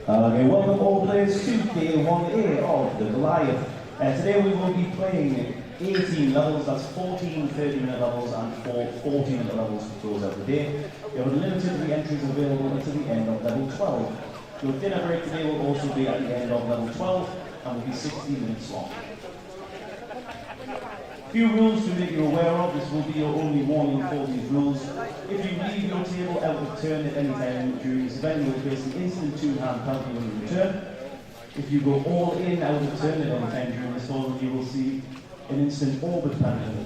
Okay, welcome all players to day 1A of the Goliath. Today we will be playing 18 levels, that's 14 30-minute levels and 4 40-minute levels to close out the day. You have limited re-entries available until the end of level 12. Your dinner break today will also be at the end of level 12 and will be 60 minutes long. Few rules to make you aware of. This will be your only warning for these rules. If you leave your table out of turn at any time during this event, you will face an instant 2-hand penalty when you return. If you go all in out of turn at any time during this tournament, you will see an instant orbit penalty.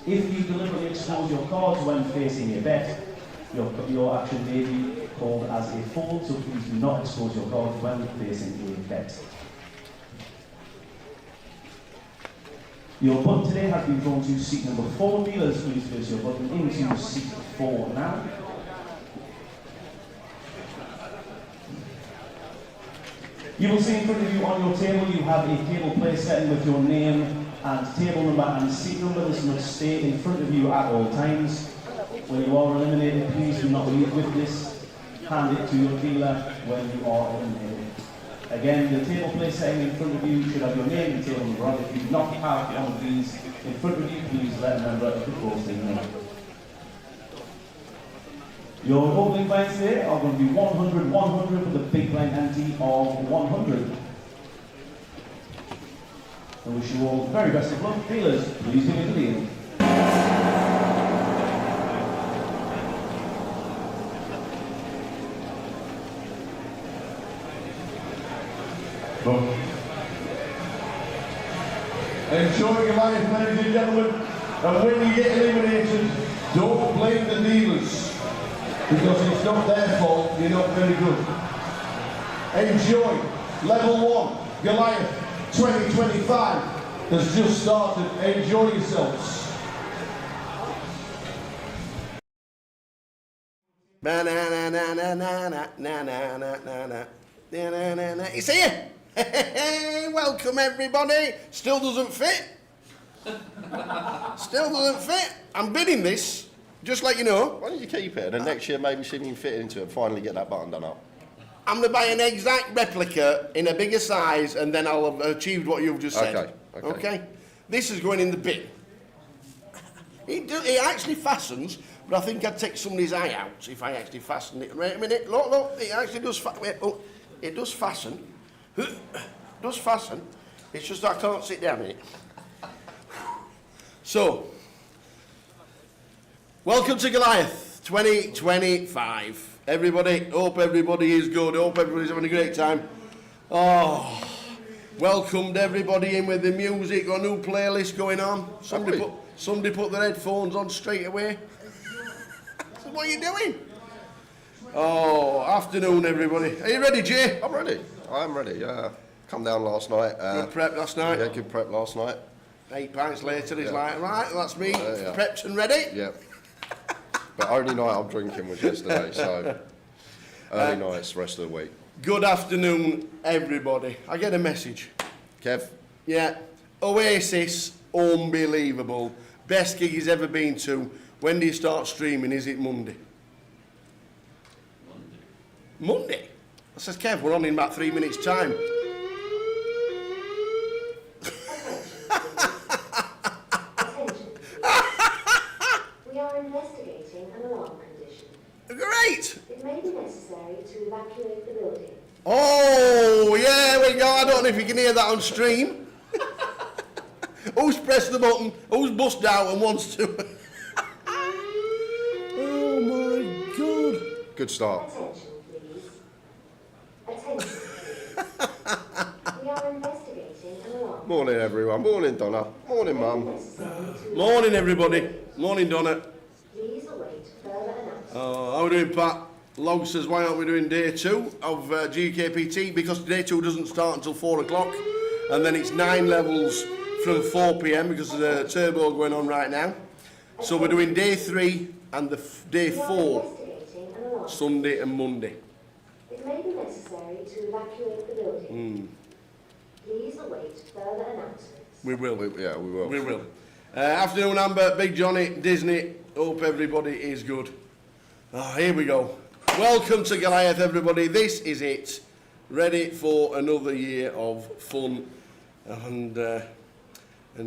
If you deliberately expose your cards when facing a bet, your action may be called as a fold, so please do not expose your cards when facing a bet. Your button today has been drawn to seat number 4. Dealers, please place your button into seat 4 now. You will see in front of you on your table you have a table place setting with your name and table number and seat number. This must stay in front of you at all times. When you are eliminated, please do not leave with this. Hand it to your dealer when you are eliminated. Again, the table place setting in front of you should have your name and table number on. If you do not have one of these in front of you, please let a member of the course team know. Your opening blinds today are going to be 100, 100 with a big blind ante of 100. I wish you all the very best of luck. Dealers, please give me the deal. Enjoy your life, ladies and gentlemen, and when you get eliminated, don't blame the dealers, because it's not their fault, you're not very good. Enjoy. Level 1, Goliath 2025 has just started. Enjoy yourselves. It's here! Hey, welcome everybody! Still doesn't fit. Still doesn't fit. I'm bidding this, just like you know. Why don't you keep it and then next year maybe see if you can fit into it and finally get that button done up? I'm going to buy an exact replica in a bigger size and then I'll have achieved what you've just said. Okay? This is going in the bin. It actually fastens, but I think I'd take somebody's eye out if I actually fastened it. Wait a minute, look, it actually does it does fasten. Does fasten. It's just I can't sit down in it. So, welcome to Goliath 2025. Everybody, hope everybody is good. Hope everybody's having a great time. Oh, welcomed everybody in with the music. Got a new playlist going on. Somebody put their headphones on straight away. So what are you doing? Oh, afternoon, everybody. Are you ready, Jay? I'm ready. I'm ready. Come down last night. Good prep last night? Yeah, good prep last night. 8 pints later, he's like, right, that's me, prepped and ready. Yeah. But only night I'm drinking was yesterday, so early nights the rest of the week. Good afternoon, everybody. I get a message. Kev? Yeah. Oasis, unbelievable. Best gig he's ever been to. When do you start streaming? Is it Monday? Monday? I says, Kev, we're on in about 3 minutes' time. We are investigating an alarm condition. Great! It may be necessary to evacuate the building. Oh, yeah, we go. I don't know if you can hear that on stream. Who's pressed the button? Who's bust out and wants to? Oh, my God. Good start. Attention, please. Attention, please. We are investigating an alarm. Morning, everyone. Morning, Donna. Morning, Mum. Morning, everybody. Morning, Donna. Please await further announcement. How are we doing, Pat? Log says, why aren't we doing day 2 of GKPT? Because day 2 doesn't start until 4 o'clock. And then it's 9 levels from 4 p.m. because there's a turbo going on right now. So we're doing day 3 and day 4, Sunday and Monday. It may be necessary to evacuate the building. Please await further announcements. We will. We will. We will. Afternoon, Amber, Big Johnny, Disney. Hope everybody is good. Oh, here we go. Welcome to Goliath, everybody. This is it. Ready for another year of fun and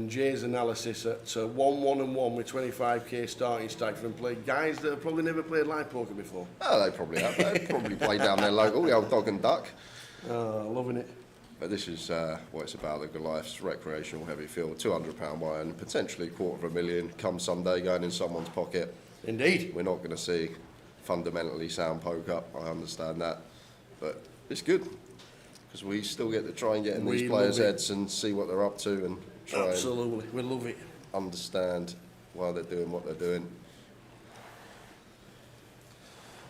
Jay's analysis at 1-1-1 with 25k starting stake from play guys that have probably never played live poker before. Oh, they probably have. They probably play down their local, the old dog and duck. Loving it. But this is what it's about, the Goliath's recreational heavy field, £200 wire, potentially £250,000 come Sunday going in someone's pocket. Indeed. We're not going to see fundamentally sound poker, I understand that. But it's good, because we still get to try and get in these players' heads and see what they're up to and try Absolutely, we love it. Understand why they're doing what they're doing.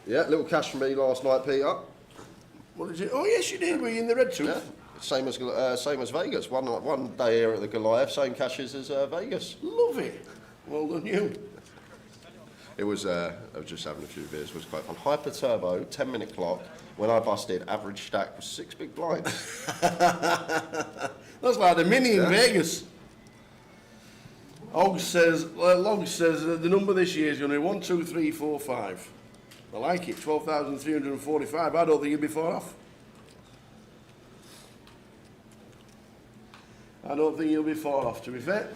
Yeah, little cash from me last night, Peter. What did you? Oh yes, you did. Were you in the red tooth? Yeah. Same as Vegas. One day here at the Goliath, same cashes as Vegas. Love it. Well done, you. It was. I was just having a few beers. It was quite fun. Hyper turbo, 10-minute clock. When I busted, average stack was 6 big blinds. That's like the mini in Vegas. Log says the number this year is going to be 1, 2, 3, 4, 5. I like it. 12,345. I don't think you'll be far off. I don't think you'll be far off, to be fair.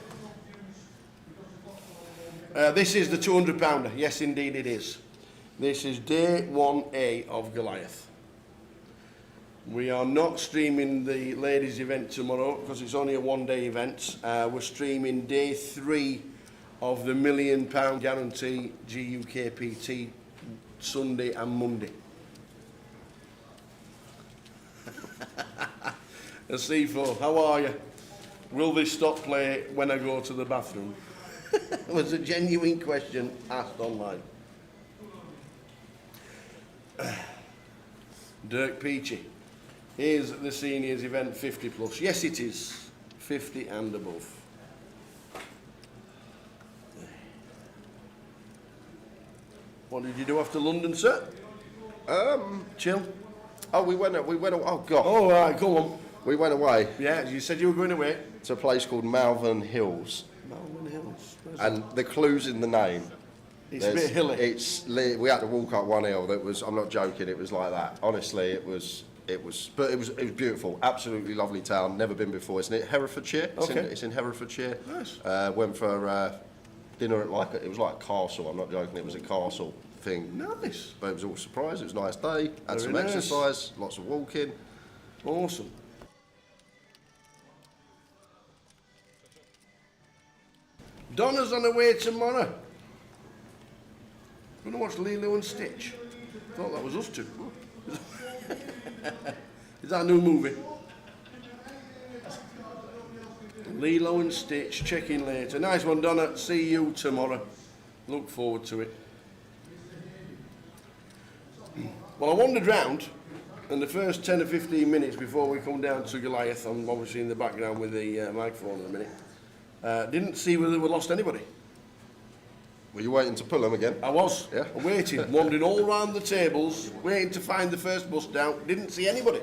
This is the 200-pounder. Yes, indeed it is. This is day 1A of Goliath. We are not streaming the ladies' event tomorrow because it's only a one-day event. We're streaming day 3 of the £1 million guarantee GUKPT Sunday and Monday. A C4, how are you? Will this stop play when I go to the bathroom? It was a genuine question asked online. Dirk Peachy. Is the seniors event 50 plus? Yes, it is. 50 and above. What did you do after London, sir? Chill. Oh, we went. Oh God. Oh, right, go on. We went away Yeah, you said you were going away. to a place called Malvern Hills, Malvern Hills. and the clue's in the name. It's a bit hilly. We had to walk up one hill. That was. I'm not joking. It was like that. Honestly, it was. But it was beautiful. Absolutely lovely town. Never been before. It's in Herefordshire. It's in Herefordshire. Nice. Went for dinner at it was like a castle. I'm not joking. It was a castle thing. Nice. But it was all a surprise. It was a nice day. Had Very some nice. exercise. Lots of walking. Awesome. Donna's on her way tomorrow. Gonna watch Lilo and Stitch. Thought that was us two. Is that a new movie? Lilo and Stitch, check in later. Nice one, Donna. See you tomorrow. Look forward to it. Well, I wandered round, and the first 10 or 15 minutes before we come down to Goliath, I'm obviously in the background with the microphone in a minute, didn't see whether we lost anybody. Were you waiting to pull them again? I was. Yeah. Waiting, wandering all around the tables, waiting to find the first bus down. Didn't see anybody.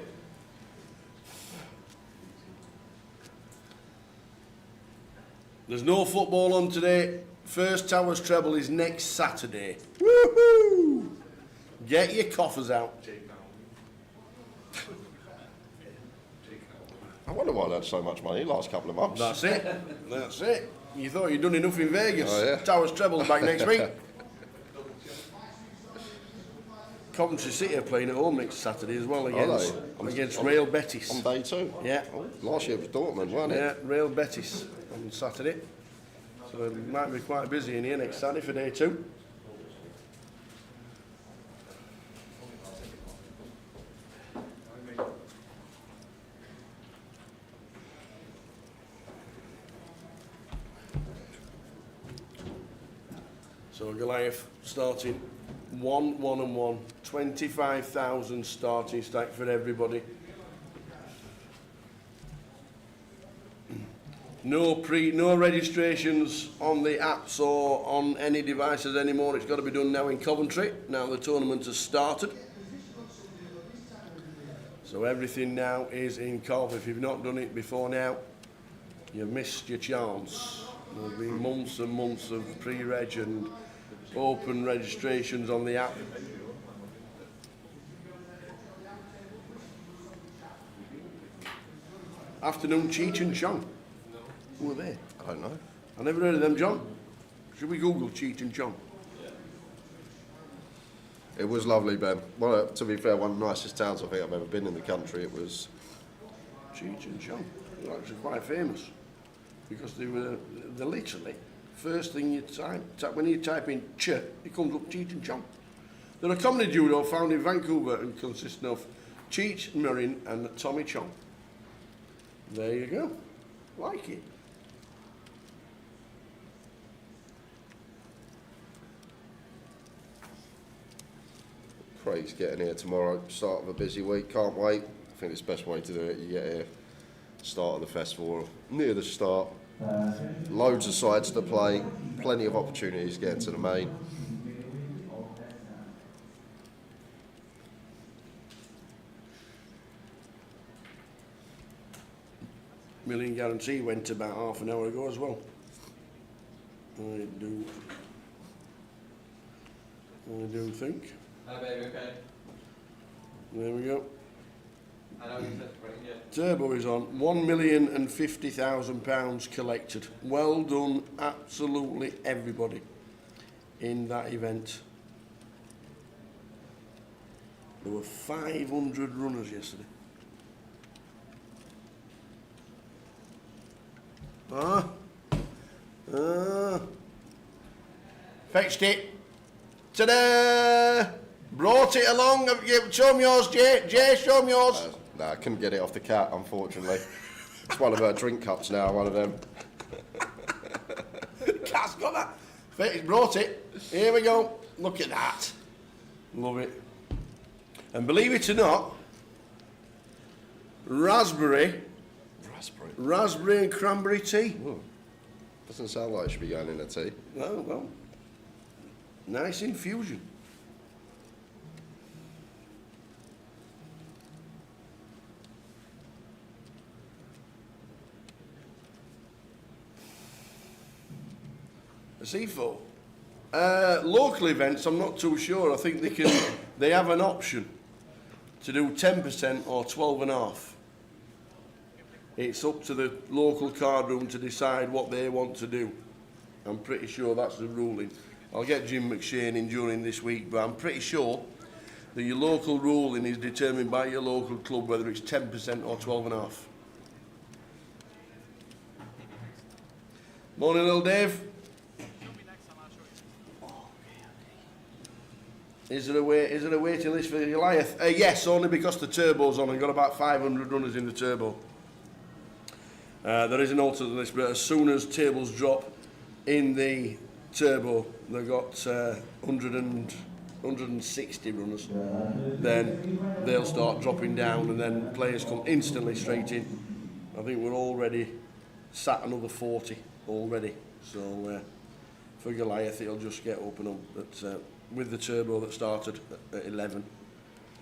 There's no football on today. First Towers treble is next Saturday. Woohoo! Get your coffers out. I wonder why I had so much money the last couple of months. That's it. That's it. You thought you'd done enough in Vegas. Oh, yeah. Towers treble's back next week. Coventry City are playing at home next Saturday as well against Real Betis. On day 2? Yeah. Oh, last year was Dortmund, wasn't it? Yeah, Real Betis on Saturday. So it might be quite busy in here next Saturday for day 2. So Goliath starting 1-1-1, 25,000 starting stack for everybody. No registrations on the apps or on any devices anymore. It's got to be done now in Coventry. Now the tournament has started. So everything now is in Cov. If you've not done it before now, you've missed your chance. There'll be months and months of pre-reg and open registrations on the app. Afternoon Cheech and Chong. Who are they? I don't know. I never heard of them, John. Should we Google Cheech and Chong? It was lovely, Ben. Well, to be fair, one of the nicest towns I think I've ever been in the country. It was. Cheech and Chong. They're actually quite famous because they're literally first thing you type when you type in Ch, it comes up Cheech and Chong. They're a comedy duo found in Vancouver and consisting of Cheech Marin and Tommy Chong. There you go. Like it. Craig's getting here tomorrow. Start of a busy week. Can't wait. I think it's the best way to do it. You get here, start of the festival, near the start. Loads of sides to play. Plenty of opportunities to get into the main. Million Guarantee went about half an hour ago as well. I do think. Hi baby, okay? There we go. I know you said to bring it. Turbo is on. £1,050,000 collected. Well done, absolutely everybody in that event. There were 500 runners yesterday. Fetched it. Ta-da! Brought it along. Show me yours, Jay. Jay, show me yours. No, I couldn't get it off the cat, unfortunately. It's one of her drink cups now, one of them. Cat's got that. Fetched, brought it. Here we go. Look at that. Love it. And believe it or not, raspberry and cranberry tea. Ooh. Doesn't sound like it should be going in a tea. Oh, well. Nice infusion. A C4. Local events, I'm not too sure. I think they have an option to do 10% or 12.5. It's up to the local card room to decide what they want to do. I'm pretty sure that's the ruling. I'll get Jim McShane in during this week, but I'm pretty sure that your local ruling is determined by your local club, whether it's 10% or 12.5. Morning, little Dave. Is there a waiting list for Goliath? Yes, only because the turbo's on. I've got about 500 runners in the turbo. There is an alternate list, but as soon as tables drop in the turbo, they've got 160 runners. Then they'll start dropping down, and then players come instantly straight in. I think we're already sat another 40 already. So for Goliath, it'll just get open up. But with the turbo that started at 11,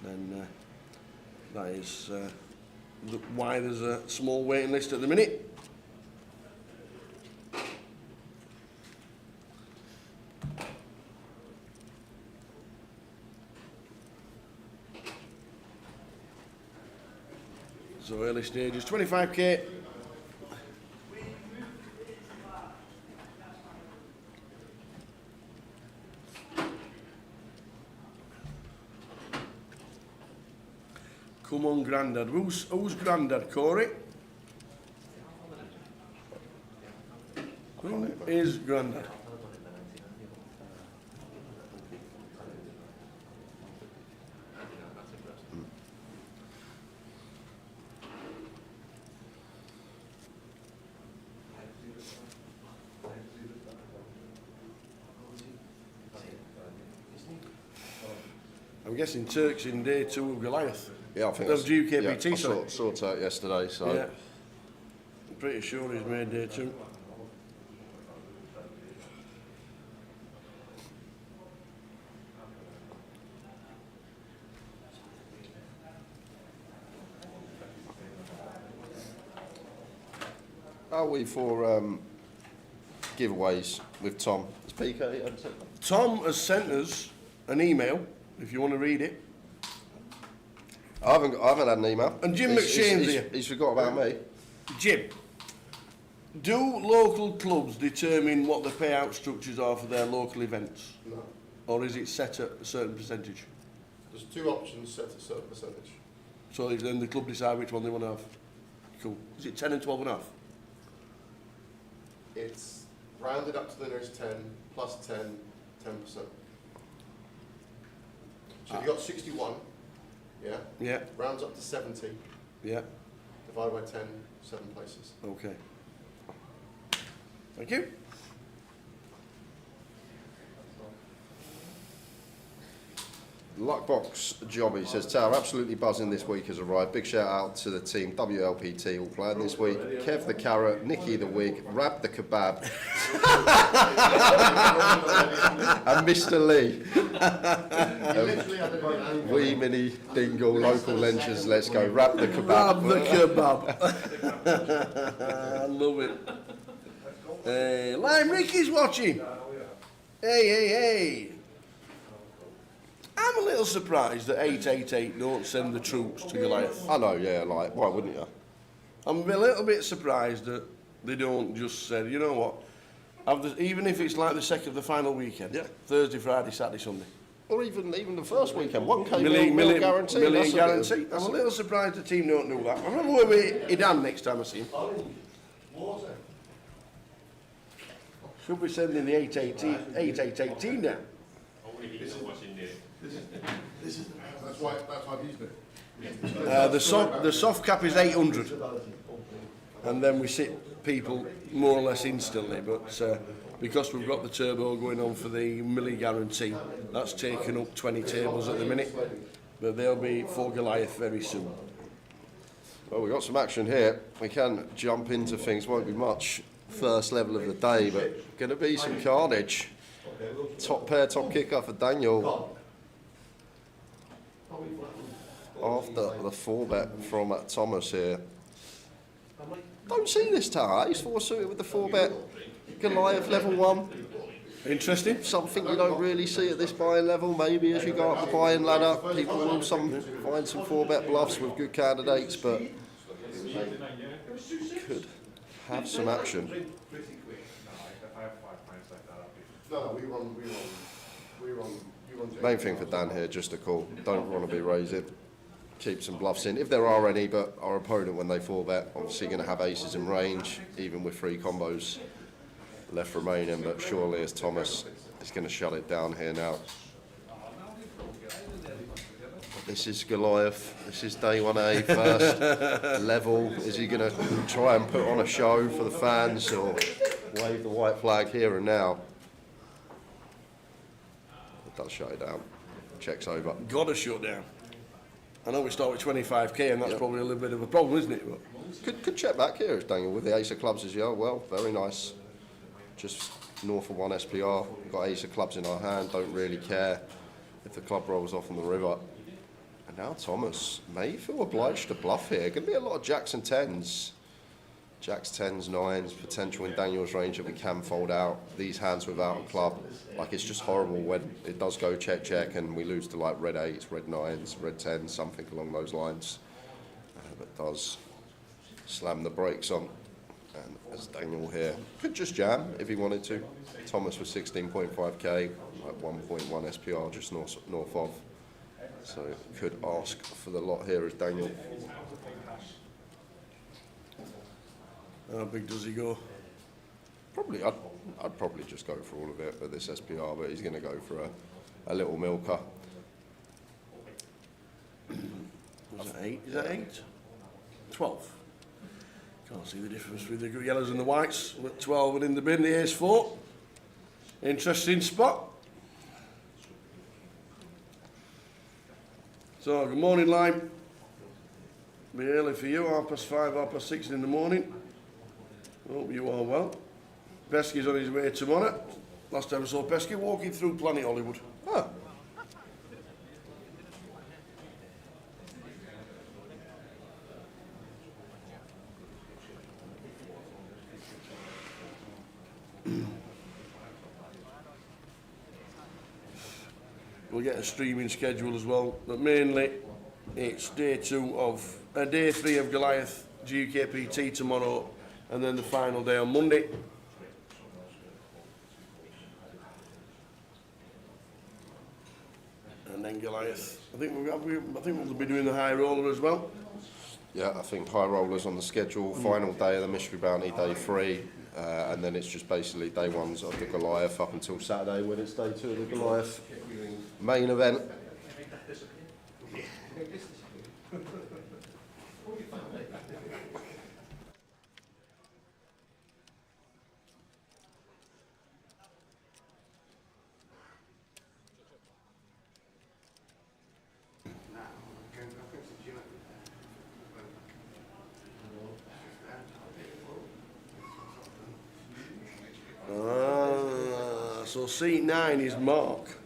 then that is why there's a small waiting list at the minute. So early stages, 25k. Come on, Grandad. Who's Grandad, Corey? Who is Grandad? I'm guessing Turk's in day 2 of Goliath. Yeah, I think Of GKPT, yeah, I sorry. saw Turk yesterday, so. Yeah. I'm pretty sure he's made day 2. Are we for giveaways with Tom? Is PK? Tom has sent us an email, if you want to read it. I haven't had an email. And Jim He's- McShane's he's- here. He's forgot about me. Jim, do local clubs determine what the payout structures are for their local events? No. Or is it set at a certain percentage? There's 2 options set at a certain percentage. So then the club decide which one they want to have? Cool. Is it 10 and 12 and a half? It's rounded up to the nearest 10, plus 10, 10%. So you've got 61, yeah? Yeah, Rounds up to 70, yeah, divided by 10, 7 places. okay. Thank you. Luckbox Jobby says, Tower, absolutely buzzing this week has arrived. Big shout out to the team, WLPT, all playing this week. Kev the Carrot, Nicky the Wig, Rab the Kebab, and Mr. Lee. Wee Mini Dingle, local lenches, let's go. Rab the Kebab. Rab the kebab. I love it. Lime Ricky's watching. Hey, hey, hey. I'm a little surprised that 888 don't send the troops to Goliath. I know, yeah, like, why wouldn't you? I'm a little bit surprised that they don't just say, you know what, even if it's like the final weekend, Yeah. Thursday, Friday, Saturday, Sunday. Or even the first weekend, 1K Million guarantee. million That's a bit guarantee. of- I'm a little surprised the team don't do that. I remember when we Idan next time I see him. Should be sending the 888 team down. That's why I've used it. The soft cap is 800, and then we sit people more or less instantly. But because we've got the turbo going on for the milli guarantee, that's taken up 20 tables at the minute. But they'll be for Goliath very soon. Well, we've got some action here. We can jump into things. Won't be much first level of the day, but going to be some carnage. Top pair, top kicker for Daniel. After the 4-bet from Thomas here. Don't see this tower. He's 4-suited with the 4-bet. Goliath level 1. Interesting. Something you don't really see at this buy-in level. Maybe as you go up the buy-in ladder, people will find some 4-bet bluffs with good candidates, but could have some action. No, we run. Main thing for Dan here, just a call. Don't want to be raising. Keep some bluffs in, if there are any, but our opponent, when they 4-bet, obviously going to have aces in range, even with 3 combos left remaining, but surely as Thomas is going to shut it down here now. This is Goliath. This is day 1A, first level. Is he going to try and put on a show for the fans or wave the white flag here and now? It does shut it down. Checks over. Got to shut down. I know we start with 25k, and that's probably a little bit of a problem, isn't it? But Could check back here, Daniel, with the ace of clubs as well. Very nice. Just north of 1 SPR. We've got ace of clubs in our hand. Don't really care if the club rolls off on the river. And now Thomas may feel obliged to bluff here. Going to be a lot of jacks and 10s. Jacks, 10s, 9s, potential in Daniel's range that we can fold out. These hands without a club, like it's just horrible when it does go check, check, and we lose to like red 8s, red 9s, red 10s, something along those lines. But does slam the brakes on. And as Daniel here could just jam if he wanted to. Thomas with 16.5k, like 1.1 SPR just north of. So could ask for the lot here as Daniel. how big does he go? Probably, I'd probably just go for all of it at this SPR, but he's going to go for a little milker. Was that 8? Is that 8? 12. Can't see the difference with the yellows and the whites. With 12 and in the bin, the ace 4. Interesting spot. So, good morning, Lime. Be early for you, 5:30, 6:30 in the morning. Hope you are well. Pesky's on his way tomorrow. Last time I saw Pesky walking through Planet Hollywood. Ah. We'll get a streaming schedule as well, but mainly it's day 3 of Goliath GKPT tomorrow, and then the final day on Monday. And then Goliath. I think we'll be doing the high roller as well. Yeah, I think high rollers on the schedule. Final day of the Mystery Bounty, day 3, and then it's just basically day 1s of the Goliath up until Saturday when it's day 2 of the Goliath main event. So seat 9 is Mark,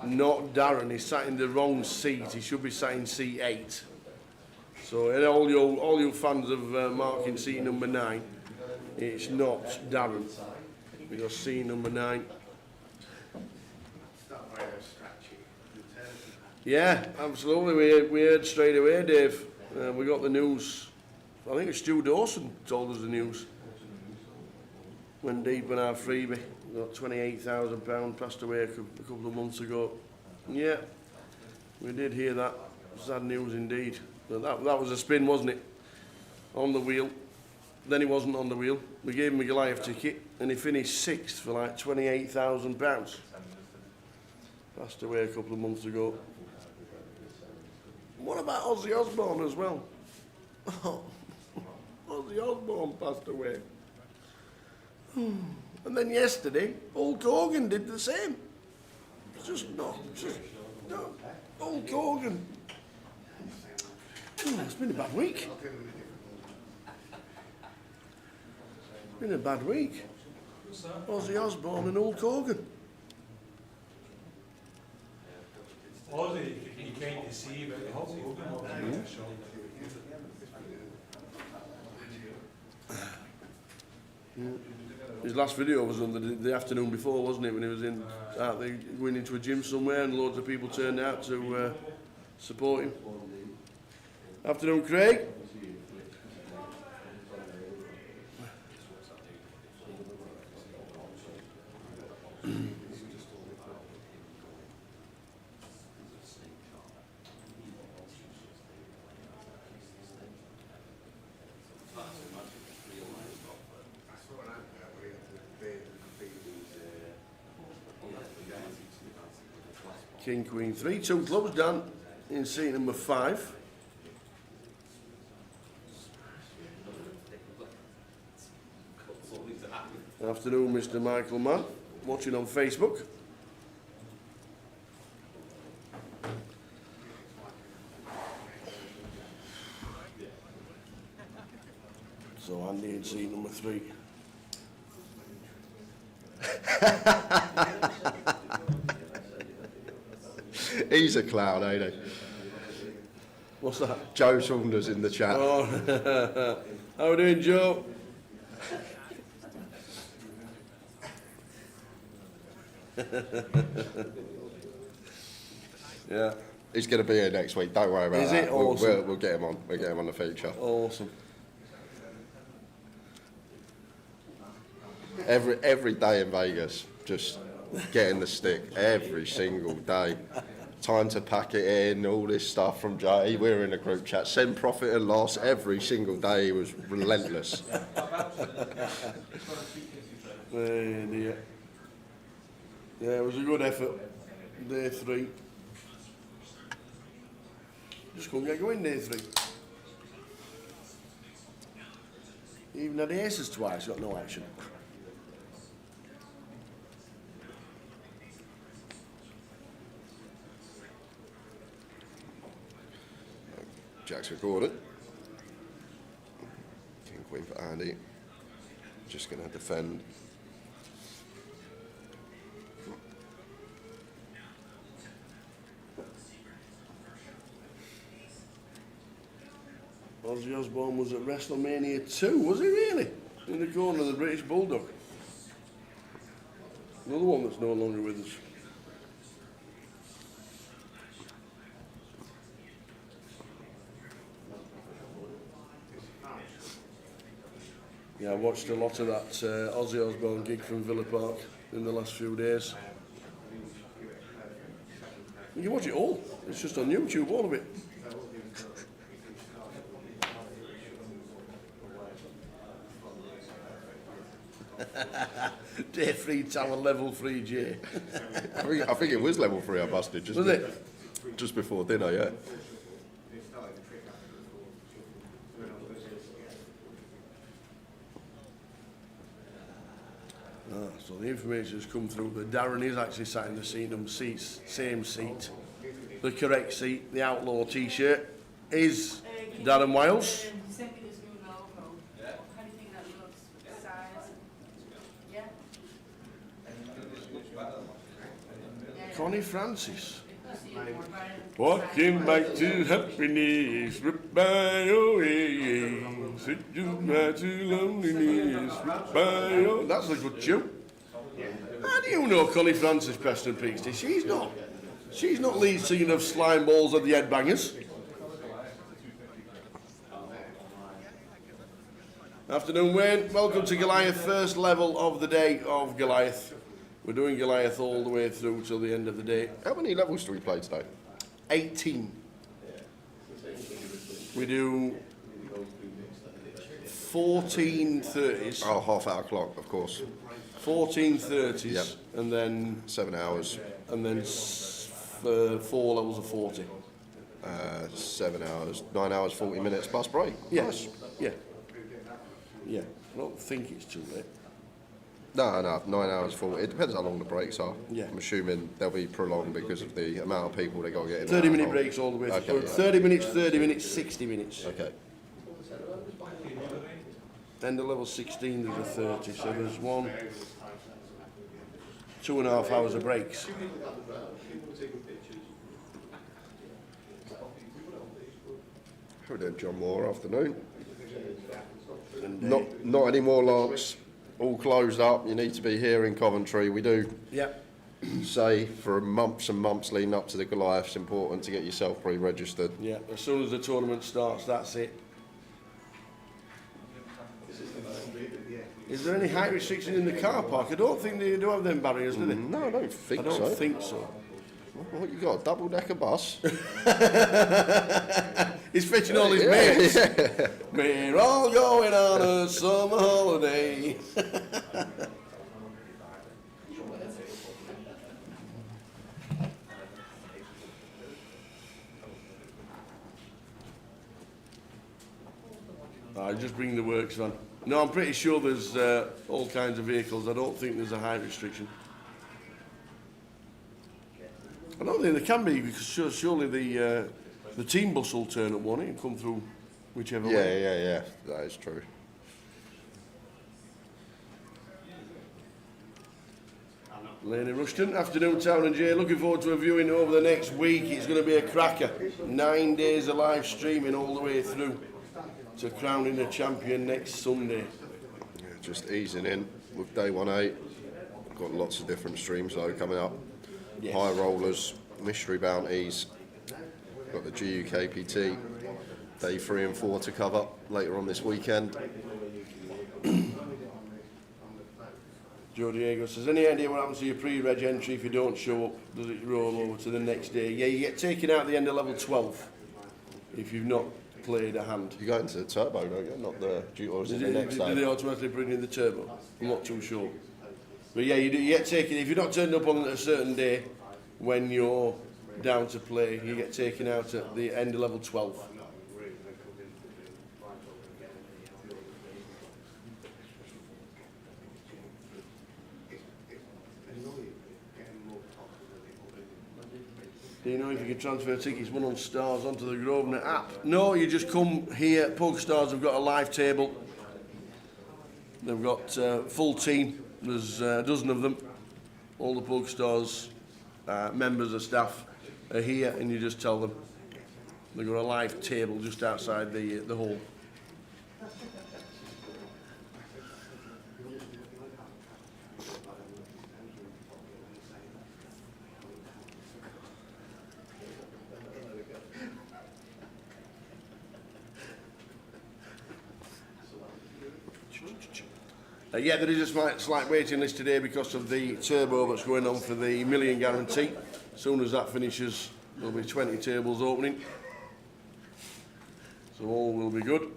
not Darren. He's sat in the wrong seat. He should be sat in seat 8. So and all you fans of Mark in seat number 9, it's not Darren, because seat number 9. Yeah, absolutely. We heard straight away, Dave. We got the news. I think it's Stu Dawson told us the news. Went deep on our freebie. Got £28,000, passed away a couple of months ago. Yeah, we did hear that. Sad news indeed. But that was a spin, wasn't it? On the wheel. Then he wasn't on the wheel. We gave him a Goliath ticket, and he finished 6th for like £28,000. Passed away a couple of months ago. What about Ozzy Osbourne as well? Oh, Ozzy Osbourne passed away. And then yesterday, Hulk Hogan did the same. Just no. Hulk Hogan. It's been a bad week. It's been a bad week. Ozzy Osbourne and Hulk Hogan. Ozzy, you came to see, but the Hulk Hogan. His last video was on the afternoon before, wasn't it? When he was going into a gym somewhere, and loads of people turned out to support him. Afternoon, Craig. King, Queen, 3, 2 clubs done in seat number 5. Afternoon, Mr. Michael Mann, watching on Facebook. So Andy in seat number 3. He's a clown, ain't he? What's that? Joe Saunders in the chat. Oh, how are we doing, Joe? Yeah. He's going to be here next week. Don't worry about Is that. it? Awesome. We'll get him on. We'll get him on the feature. Awesome. Every day in Vegas, just getting the stick every single day. Time to pack it in, all this stuff from Jay. We were in a group chat. Send profit and loss every single day. He was relentless. Yeah, it was a good effort. Day 3. Just couldn't get going day 3. Even had the aces twice, got no action. Jack's recorded. King Queen for Andy. Just going to defend. Ozzy Osbourne was at WrestleMania 2, was he really? In the corner of the British Bulldog. Another one that's no longer with us. Yeah, I watched a lot of that Ozzy Osbourne gig from Villa Park in the last few days. You can watch it all. It's just on YouTube, all of it. Day 3 tower, level 3 J. I think it was level 3 I busted. Was it? Just before dinner, yeah. So the information has come through that Darren is actually sat in the same seat. The correct seat, the Outlaw t-shirt, is Darren Wiles. You sent me this new logo. How do you think that looks with the size? Yeah? Connie Francis. You see it more bright. Walking back to happiness, by away. Sit you back to loneliness, by away. That's a good tune. How do you know Connie Francis, Preston Peaksty? She's not lead singer of Slime Balls at the Headbangers. Afternoon, Wayne. Welcome to Goliath, first level of the day of Goliath. We're doing Goliath all the way through till the end of the day. How many levels do we play today? 18. We do 14 30s. Oh, half-hour clock, of course. 14 30s, Yep. and then 7 hours. 4 levels of 40. 7 hours. 9 hours, 40 minutes plus break. Yes. Yeah. Yeah. I don't think it's too late. No, 9 hours, 40. It depends how long the breaks are. Yeah. I'm assuming they'll be prolonged because of the amount of people they got to get in. 30-minute breaks all the way through. Okay, yeah. 30 minutes, 60 minutes. Okay. End of level 16, there's a 30, so there's 2.5 hours of breaks. We're doing John Moore afternoon. Not anymore, Lance. All closed up. You need to be here in Coventry. We do Yep. say for months and months leading up to the Goliath, it's important to get yourself pre-registered. Yeah, as soon as the tournament starts, that's it. Is there any height restriction in the car park? I don't think they do have them barriers, do they? No, I don't think I so. don't think so. What, you got, a double-decker bus? He's fetching all his mates. We're all going on a summer holiday. I just bring the works van. No, I'm pretty sure there's all kinds of vehicles. I don't think there's a height restriction. I don't think there can be, because surely the team bus will turn up, won't it, and come through whichever way. Yeah. That is true. Lady Rushton, afternoon Town and Jay. Looking forward to a viewing over the next week. It's going to be a cracker. 9 days of live streaming all the way through to crowning a champion next Sunday. Yeah, just easing in with day 1-8. Got lots of different streams though coming up. Yes. High rollers, mystery bounties. Got the GUKPT. Day 3 and 4 to cover later on this weekend. Joe Diego says, any idea what happens to your pre-reg entry if you don't show up? Does it roll over to the next day? Yeah, you get taken out at the end of level 12 if you've not played a hand. You go into the turbo, don't you? Not the, or is it the next Do day? they automatically bring in the turbo? I'm not too sure. But yeah, you get taken, if you're not turned up on a certain day when you're down to play, you get taken out at the end of level 12. Do you know if you can transfer tickets won on Stars onto the Grosvenor app? No, you just come here. PokerStars have got a live table. They've got full team. There's a dozen of them. All the PokerStars members of staff are here, and you just tell them. They've got a live table just outside the hall. Yeah, there is a slight waiting list today because of the turbo that's going on for the million guarantee. As soon as that finishes, there'll be 20 tables opening. So all will be good.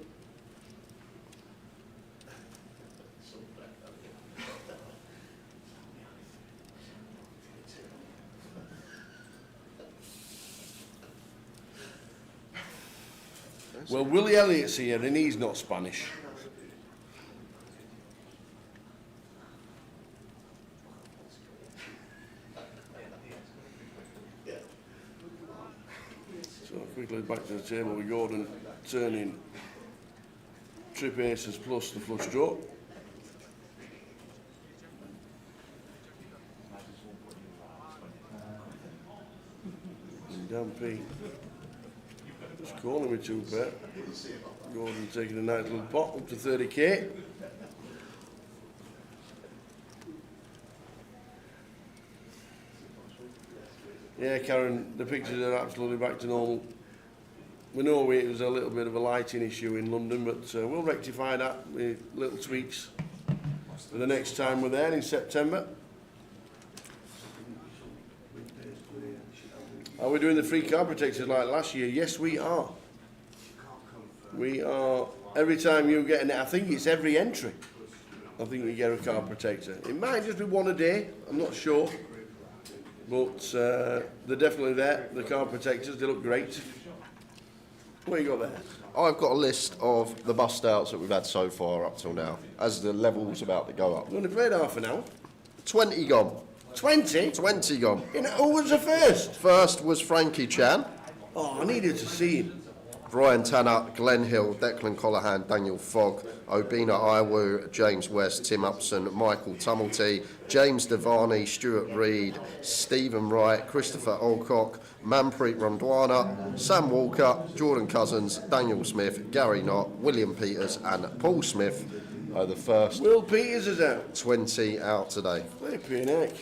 Well, Willie Elliott's here and he's not Spanish. So quickly back to the table with Gordon turning trip aces plus the flush draw. And Dan P just calling with 2 pair. Gordon taking a nice little pot up to 30k. Yeah, Karen, the pictures are absolutely back to normal. We know it was a little bit of a lighting issue in London, but we'll rectify that with little tweaks for the next time we're there in September. Are we doing the free car protectors like last year? Yes, we are. We are. Every time you get in it, I think it's every entry. I think we get a car protector. It might just be one a day, I'm not sure. But they're definitely there, the car protectors, they look great. What you got there? I've got a list of the bust outs that we've had so far up till now, as the level's about to go up. We've only played half an hour. 20 gone. 20? 20 gone. Who was the first? First was Frankie Chan, Oh, I needed to see him. Brian Tanner, Glenn Hill, Declan Colohan, Daniel Fogg, Obina Iwu, James West, Tim Upson, Michael Tumulty, James Devani, Stuart Reed, Stephen Wright, Christopher Olcock, Manpreet Randwana, Sam Walker, Jordan Cousins, Daniel Smith, Gary Knott, William Peters and Paul Smith are the first Will Peters is out. 20 out today. Flipping heck.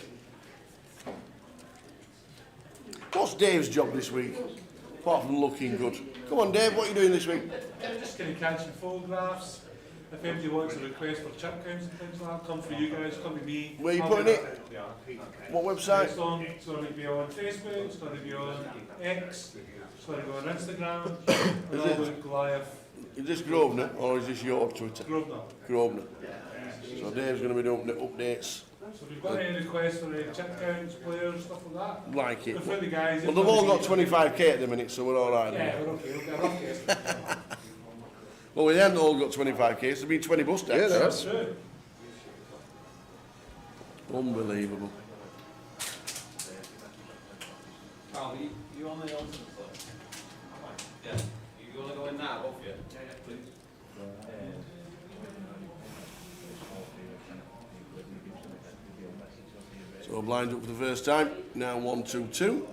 What's Dave's job this week? Apart from looking good. Come on, Dave, what are you doing this week? Just kind of catching photographs. If anybody wants a request for chip counts and things like that, come for you guys, come to me. Where are you I'll putting get it? that out. Yeah. What website? It's going to be on Facebook, it's going to be on X, it's going to go on Instagram, and all with Goliath. Is this Grosvenor or is this your Twitter? Grosvenor. Grosvenor. So Dave's going to be doing the updates. So if you've got any requests for any chip counts, players, stuff like that, Like it. for the guys. Well, they've all got 25k at the minute, so we're all right. Yeah, we're okay, we'll get a rough guess. Well, we haven't all got 25k, so there's been 20 bus decks. Yeah, there That's true. Unbelievable. Carl, you on the ultimate club? Yeah. You want to go in now, both of you? Yeah, please. So blind up for the first time. Now 1, 2, 2.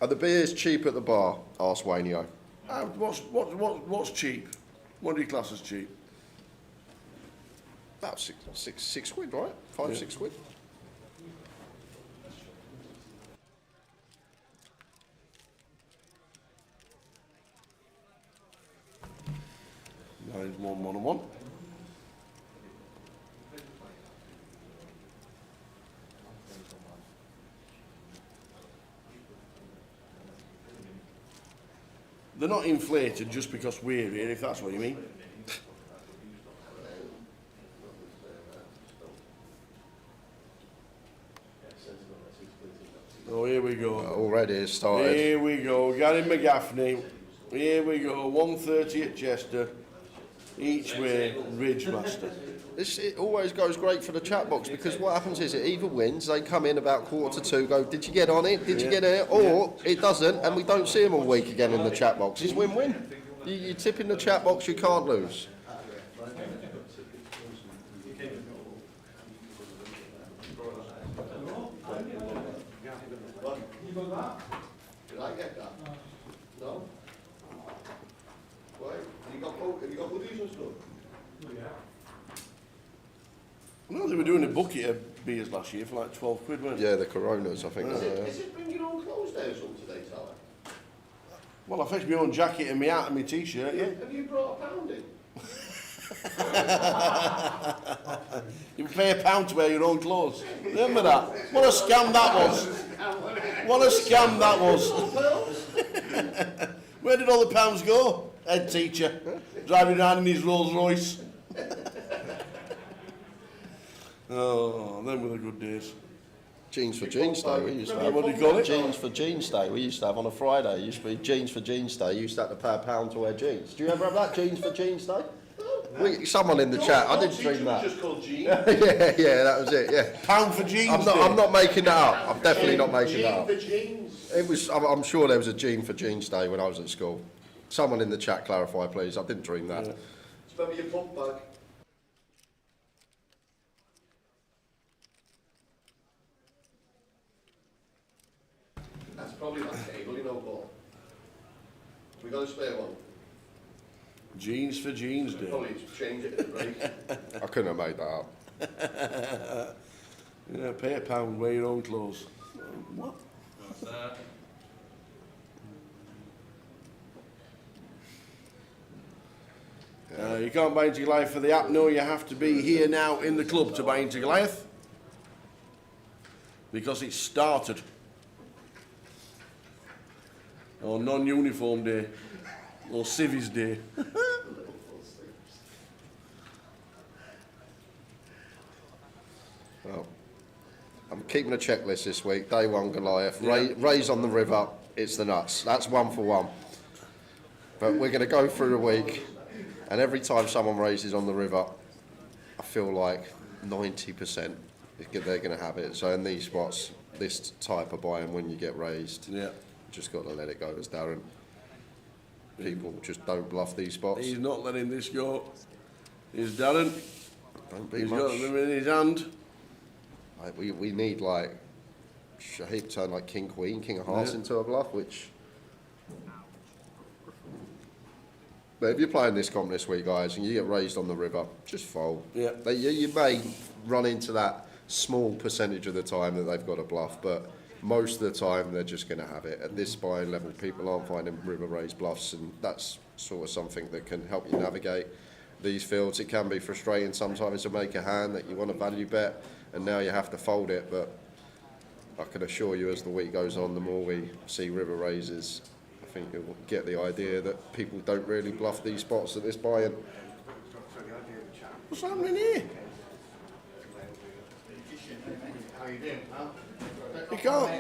Are the beers cheap at the bar? Asked Wainio. What's cheap? What do you class as cheap? About six quid, right? 5, 6 quid. Nine's 1, 1 and 1. They're not inflated just because we're here, if that's what you mean. Oh, here we go. Already it's started. Here we go. Gary McGaffney. Here we go. 130 at Chester. Each way, Ridgemaster. It always goes great for the chat box because what happens is it either wins, they come in about 1:45, go, did you get on it? Did you get it? Or it doesn't, and we don't see them all week again in the chat box. It's win-win. You tip in the chat box, you can't lose. You got that? these and stuff? Yeah. No, they were doing a bucket of beers last year for like 12 quid, weren't they? Yeah, the Coronas, I think. Yeah. Is Is it bring your own clothes down some today, Tyler? Well, I fetched my own jacket and my hat and my t-shirt, yeah. Have you brought a pound in? You pay £1 to wear your own clothes. Remember that? What a scam that was. What a scam that was. Where did all the pounds go? Head teacher, driving around in his Rolls Royce. Oh, them were the good days. Jeans for Jeans Day, we used to have. What do you call it? Jeans for Jeans Day, we used to have on a Friday. It used to be Jeans for Jeans Day. You used to have to pay £1 to wear jeans. Do you ever have that, Jeans for Jeans Day? Someone in the chat, I didn't dream that. Just called jeans. yeah, that was it, yeah. Pound for jeans. I'm not making that up. I'm definitely not making that up. Jean for jeans. It was. I'm sure there was a Jean for Jeans Day when I was at school. Someone in the chat clarify, please. I didn't dream that. Yeah. Remember your pump bag? That's probably that cable, you know, Paul. We got a spare one. Jeans for Jeans Day. Probably change it, right? I couldn't have made that up. Yeah, pay £1, wear your own clothes. What? You can't buy into Goliath for the app. No, you have to be here now in the club to buy into Goliath. Because it's started. Or non-uniform day. Or civvies day. Well, I'm keeping a checklist this week. Day 1 Goliath. Raise on the river. It's the nuts. That's 1 for 1. But we're going to go through the week. And every time someone raises on the river, I feel like 90% they're going to have it. So in these spots, this type of buy-in when you get raised, just got to let it go, as Darren. People just don't bluff these spots. He's not letting this go. He's Darren. Don't be He's much. got them in his hand. Like, we need like Shahib turn like King Queen, King of Hearts into a bluff, which. But if you're playing this comp this week, guys, and you get raised on the river, just fold. Yeah. You may run into that small percentage of the time that they've got a bluff, but most of the time they're just going to have it. At this buy-in level, people aren't finding river raised bluffs, and that's sort of something that can help you navigate these fields. It can be frustrating sometimes to make a hand that you want to value bet, and now you have to fold it, but I can assure you as the week goes on, the more we see river raises, I think you'll get the idea that people don't really bluff these spots at this buy-in. What's happening here? How you doing, pal? You can't.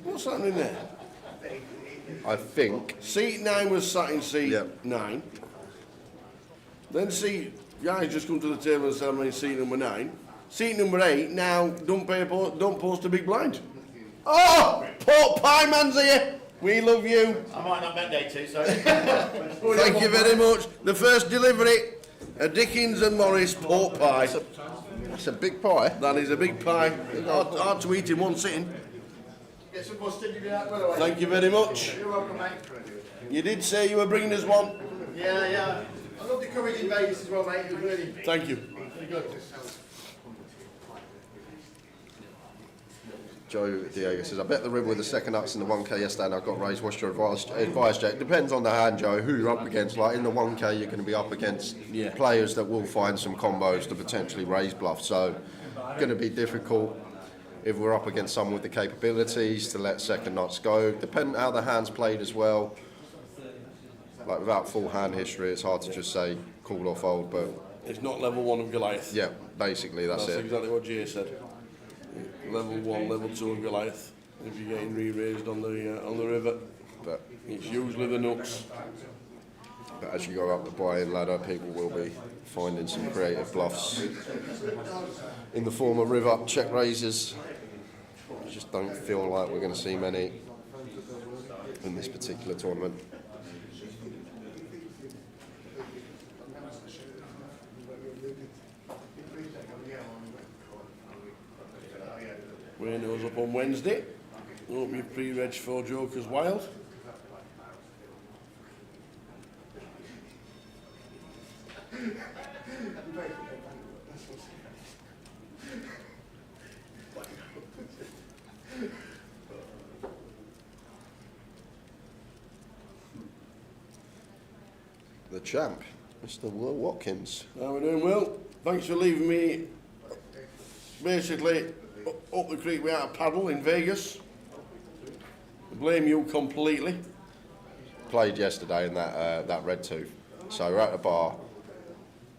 What's happening there? I think Seat 9 was sat in seat 9. Then guys just come to the table and said I'm in seat number 9. Seat number 8, now don't post a big blind. Oh! Pork pie man's here! We love you. I might not bet day 2, so. Thank you very much. The first delivery, a Dickens and Morris pork pie. that's a big pie. That is a big pie. Hard to eat in one sitting. Get some mustard, you out, by the way. Thank you very much. You're welcome, mate. You did say you were bringing us one. Yeah. I love the courage in Vegas as well, mate. It was really, Thank you. really good. Joe Diego says, I bet the river with the second ups in the 1K yesterday and I got raised. What's your advice, Jack? Depends on the hand, Joe, who you're up against. Like in the 1K, you're going to be up against players that will find some combos to potentially raise bluff. So, going to be difficult if we're up against someone with the capabilities to let second nuts go. Depending how the hand's played as well. Like without full hand history, it's hard to just say call or fold, but It's not level 1 of Goliath. yeah, basically that's it. Exactly what Jay said. Level 1, level 2 of Goliath. If you're getting re-raised on the river, But it's usually the nuts. as you go up the buy-in ladder, people will be finding some creative bluffs in the form of river check raises. I just don't feel like we're going to see many in this particular tournament. Wayno's up on Wednesday. Hope you've pre-reg for Jokers Wild. The champ, Mr. Will Watkins. How are we doing, Will? Thanks for leaving me basically up the creek without a paddle in Vegas. I blame you completely. Played yesterday in that red tooth. So we're at the bar.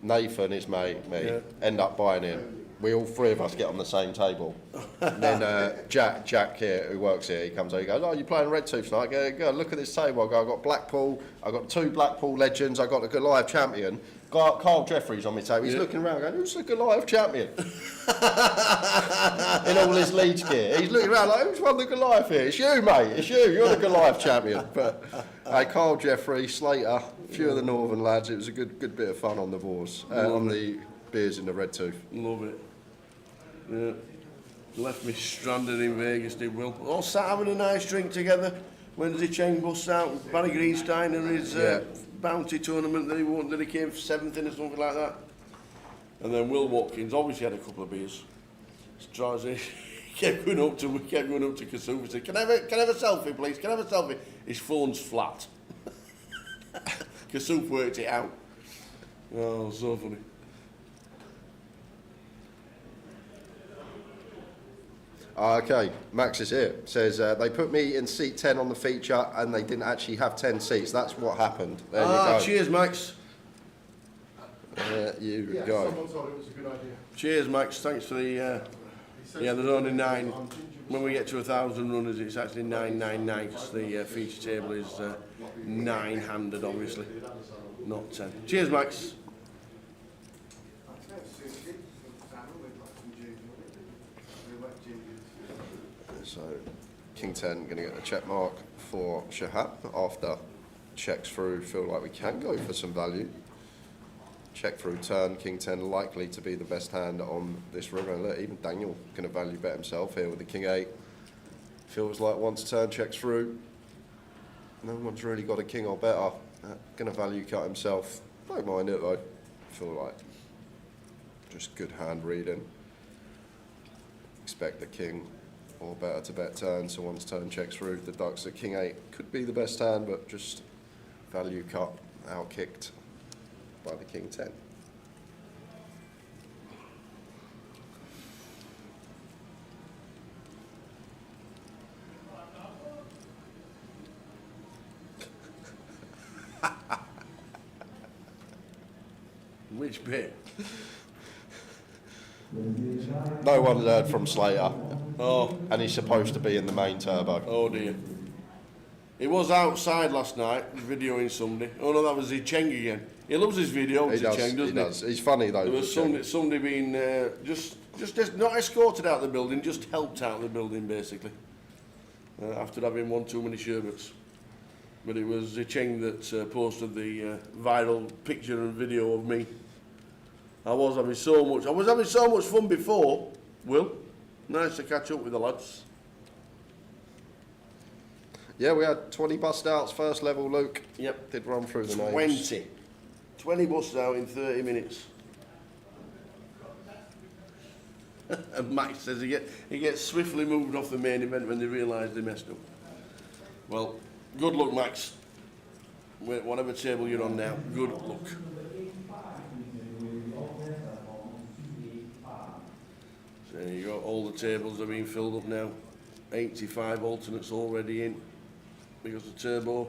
Nathan, his mate, me, end up buying in. We all three of us get on the same table. And then Jack here, who works here, he comes over, he goes, "Oh, you playing red tooth tonight?" I go, "Look at this table." I go, "I've got Blackpool, I've got 2 Blackpool legends, I've got the Goliath champion." Carl Jeffrey's on my table, he's looking around going, "Who's the Goliath champion?" In all his Leeds gear. He's looking around like, "Who's won the Goliath here?" "It's you, mate, it's you, you're the Goliath champion." But Carl Jeffrey, Slater, a few of the Northern lads, it was a good bit of fun on the boards, on the beers in the red tooth. Love it. Yeah. Left me stranded in Vegas, did Will. All sat having a nice drink together when the chain busts out. Barry Greenstein and his bounty tournament that he came 7th in or something like that. And then Will Watkins obviously had a couple of beers. He kept going up to Kasuf and said, Can I have a selfie, please? Can I have a selfie? His phone's flat. Kasuf worked it out. Oh, so funny. Okay, Max is here. Says, they put me in seat 10 on the feature and they didn't actually have 10 seats. That's what happened. There you go. Cheers, Max. There you Yeah, go. someone thought it was a good idea. Cheers, Max. Thanks for the... yeah, there's only 9. When we get to 1,000 runners, it's actually 999 because the feature table is 9-handed, obviously, not 10. Cheers, Max. So, King 10 going to get a check mark for Shahab after checks through. Feel like we can go for some value. Check through turn, King 10 likely to be the best hand on this river. And look, even Daniel going to value bet himself here with the King 8. Feels like once turn checks through, no one's really got a king or better. Going to value cut himself. Don't mind it though. Feel like just good hand reading. Expect the king or better to bet turn, so once turn checks through, the Ducks at King 8 could be the best hand, but just value cut, out kicked by the King 10. Which bit? No one heard from Slater. Oh, And he's supposed to be in the main turbo. oh dear. He was outside last night videoing somebody. Oh no, that was Zicheng again. He loves his video, He does, Zicheng, he doesn't does. He's funny though. There was somebody being just not escorted out of the building, just helped out of the building basically. After having one too many sherbets. But it was Zicheng that posted the viral picture and video of me. I was having so much fun before, Will. Nice to catch up with the lads. Yeah, we had 20 bust outs, first level, Luke. Yep. Did run through the names. 20 busts out in 30 minutes. And Max says he gets swiftly moved off the main event when they realise they messed up. Well, good luck, Max. Whatever table you're on now, good luck. So there you go, all the tables are being filled up now. 85 alternates already in because the turbo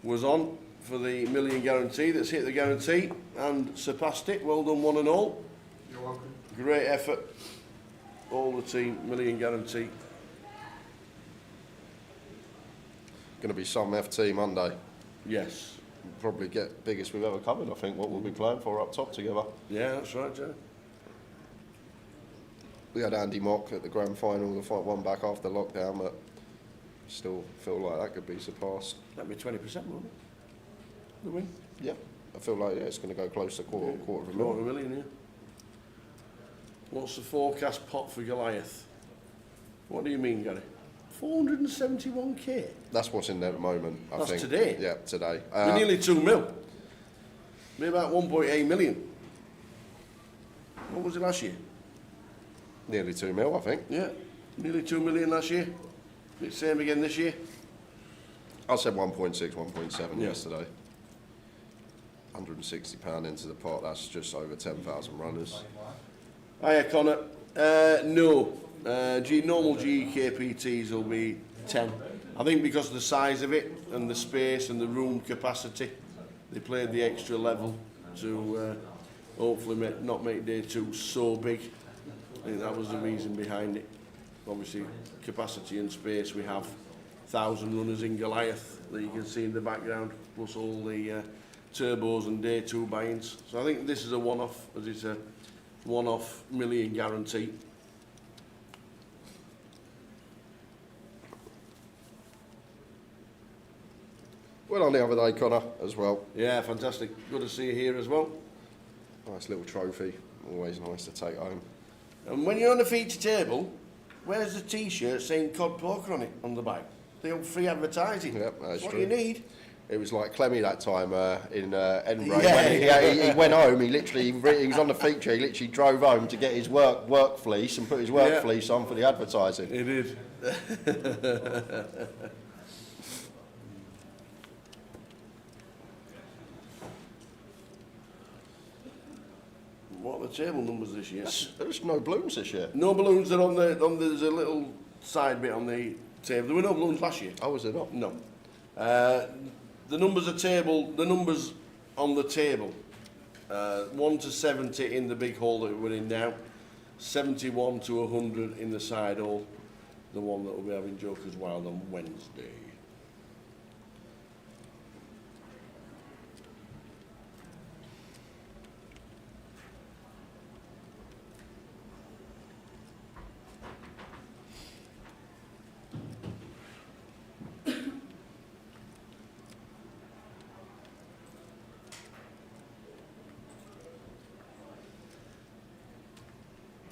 was on for the million guarantee. That's hit the guarantee and surpassed it. Well done, one and all. You're welcome. Great effort. All the team, million guarantee. Going to be some FT Monday. Yes. Probably get biggest we've ever covered, I think, what we'll be playing for up top together. Yeah, that's right, Joe. We had Andy Mock at the grand final, the fight one back after lockdown, but still feel like that could be surpassed. That'd be 20%, wouldn't it? The win. Yeah, I feel like it's going to go close to quarter of a Quarter million. of a million, yeah. What's the forecast pot for Goliath? What do you mean, Gary? 471k. That's what's in there at the moment, I That's think. today? Yeah, today. We're nearly 2 mil. Maybe about 1.8 million. What was it last year? Nearly 2 mil, I think. Yeah, nearly 2 million last year. It's the same again this year. I said 1.6, 1.7 Yeah. yesterday. £160 into the pot, that's just over 10,000 runners. Hiya, Connor. No. Normal GKPTs will be 10. I think because of the size of it and the space and the room capacity, they played the extra level to hopefully not make day 2 so big. I think that was the reason behind it. Obviously, capacity and space, we have 1,000 runners in Goliath that you can see in the background, plus all the turbos and day 2 buy-ins. So I think this is a one-off, as it's a one-off million guarantee. Well on the other day, Connor, as well. Yeah, fantastic. Good to see you here as well. Nice little trophy, always nice to take home. And when you're on the feature table, where's the T-shirt saying Cod Poker on it, on the back? The old free advertising. Yep, that's what true. you need. It was like Clemmy that time in Edinburgh. Yeah, When he went home, he was on the feature, he literally drove home to get his work fleece and put his work fleece on for the advertising. It is. What are the table numbers this year? There's no balloons this year. No balloons are on there's a little side bit on the table. There were no balloons last year. Oh, was there not? No. The numbers on the table, 1 to 70 in the big hall that we're in now, 71 to 100 in the side hall, the one that will be having Joker's Wild on Wednesday.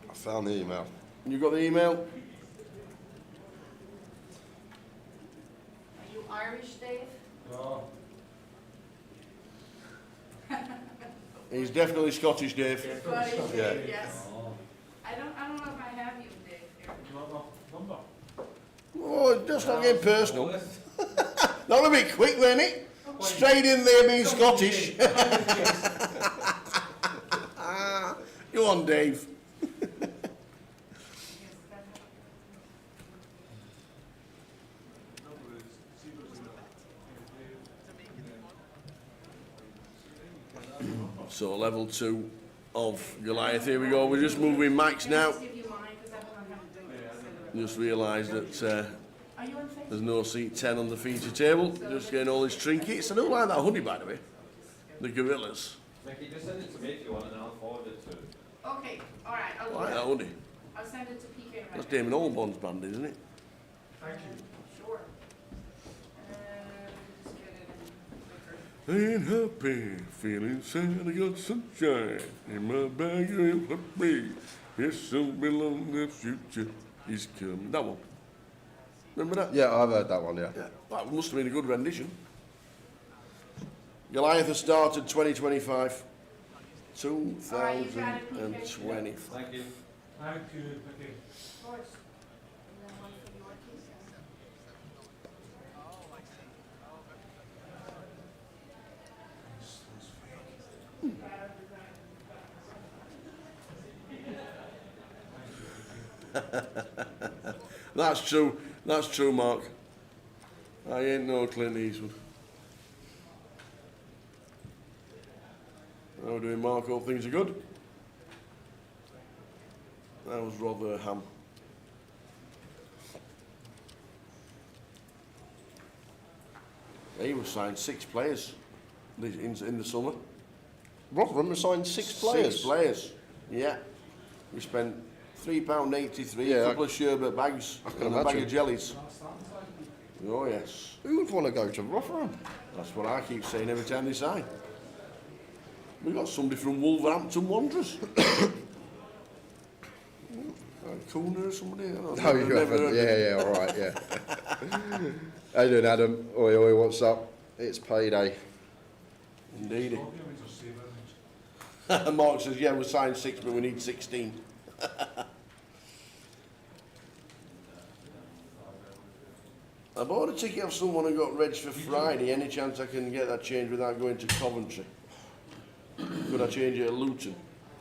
I found the email. You got the email? Are you Irish, Dave? No. He's definitely Scottish, Dave. Scottish, Yeah. Dave, yes. I don't know if I have you, Dave, here. Number. Oh, just not getting personal. Not a bit quick, then, it? Straight in there being Scottish. Go on, Dave. So level 2 of Goliath, here we go. We're just moving Max now. Give you mine, 'cause I don't know how to do it instead of- Just realised that Are you on Facebook? there's no seat 10 on the feature table. Just getting all his trinkets. I don't like that hoodie, by the way. The gorillas. Mickey, just send it to me if you want, and I'll forward it to. Okay, all right, I I'll like do that that. hoodie. I'll send it to PK right That's now. Damon Albarn's band, isn't it? Thank you. Sure. Just get it in quicker. Ain't happy, feeling sad, I got sunshine in my bag, I'm happy. Yes, so belong the future is coming. That one. Remember that? Yeah, I've heard that one, yeah. Yeah. That must have been a good rendition. Goliath has started 2025. 2020. Thank you. Thank you. Okay. Of course. And then one for your kids. That's true. That's true, Mark. I ain't no Clint Eastwood. How are we doing, Mark? Hope things are good. That was Rotherham. He was signed 6 players in the summer. Rotherham has signed 6 players. 6 players. Yeah. We spent £3.83, Yeah, a couple of sherbet bags, can and a bag imagine. of jellies. Oh yes. Who would want to go to Rotherham? That's what I keep saying every time they sign. We got somebody from Wolverhampton Wanderers. Cooner or somebody? I don't know. No, you Never haven't. heard of Yeah, all right, yeah. How you doing, Adam? Oi, oi, what's up? It's payday. Indeed. Stop you, we just save everything. Mark says, yeah, we signed 6, but we need 16. I bought a ticket of someone who got reg for Friday. Any chance I can get that changed without going to Coventry? Could I change it at Luton?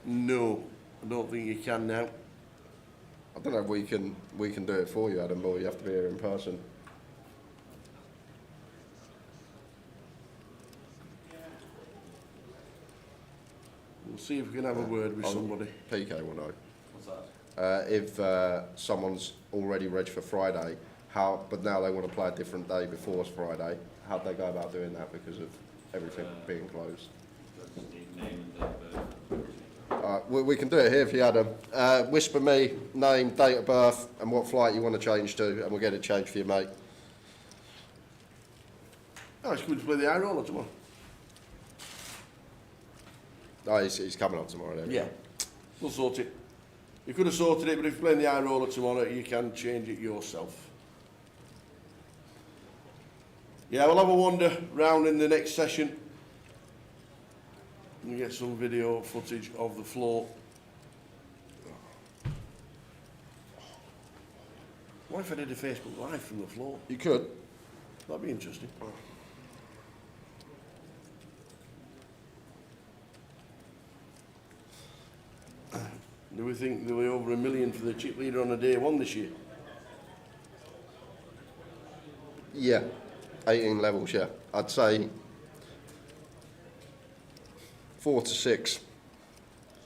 No, I don't think you can now. I don't know if we can do it for you, Adam, or you have to be here in person. We'll see if we can have a word with somebody. PK will know. What's that? If someone's already reg for Friday, but now they want to play a different day before Friday, how'd they go about doing that because of everything being closed? We can do it here if you had them. Whisper me, name, date of birth, and what flight you want to change to, and we'll get it changed for you, mate. Oh, it's good to play the Iron Roller tomorrow. Oh, he's coming on tomorrow, then. Yeah, we'll sort it. You could have sorted it, but if you're playing the Iron Roller tomorrow, you can change it yourself. Yeah, we'll have a wander round in the next session and get some video footage of the floor. What if I did a Facebook Live from the floor? You could. That'd be interesting. Do we think there were over 1 million for the chip leader on a day one this year? Yeah, 18 levels, yeah. I'd say 4 to 6.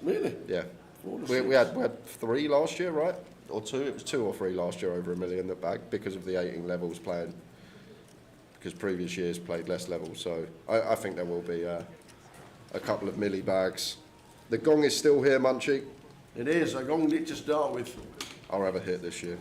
Really? Yeah. 4 to We 6? had 3 last year, right? Or 2? It was 2 or 3 last year over 1 million that bagged because of the 18 levels playing. Because previous years played less levels, so I think there will be a couple of milli bags. The gong is still here, Munchie. It is. I gonged it to start with. I'll have a hit this year.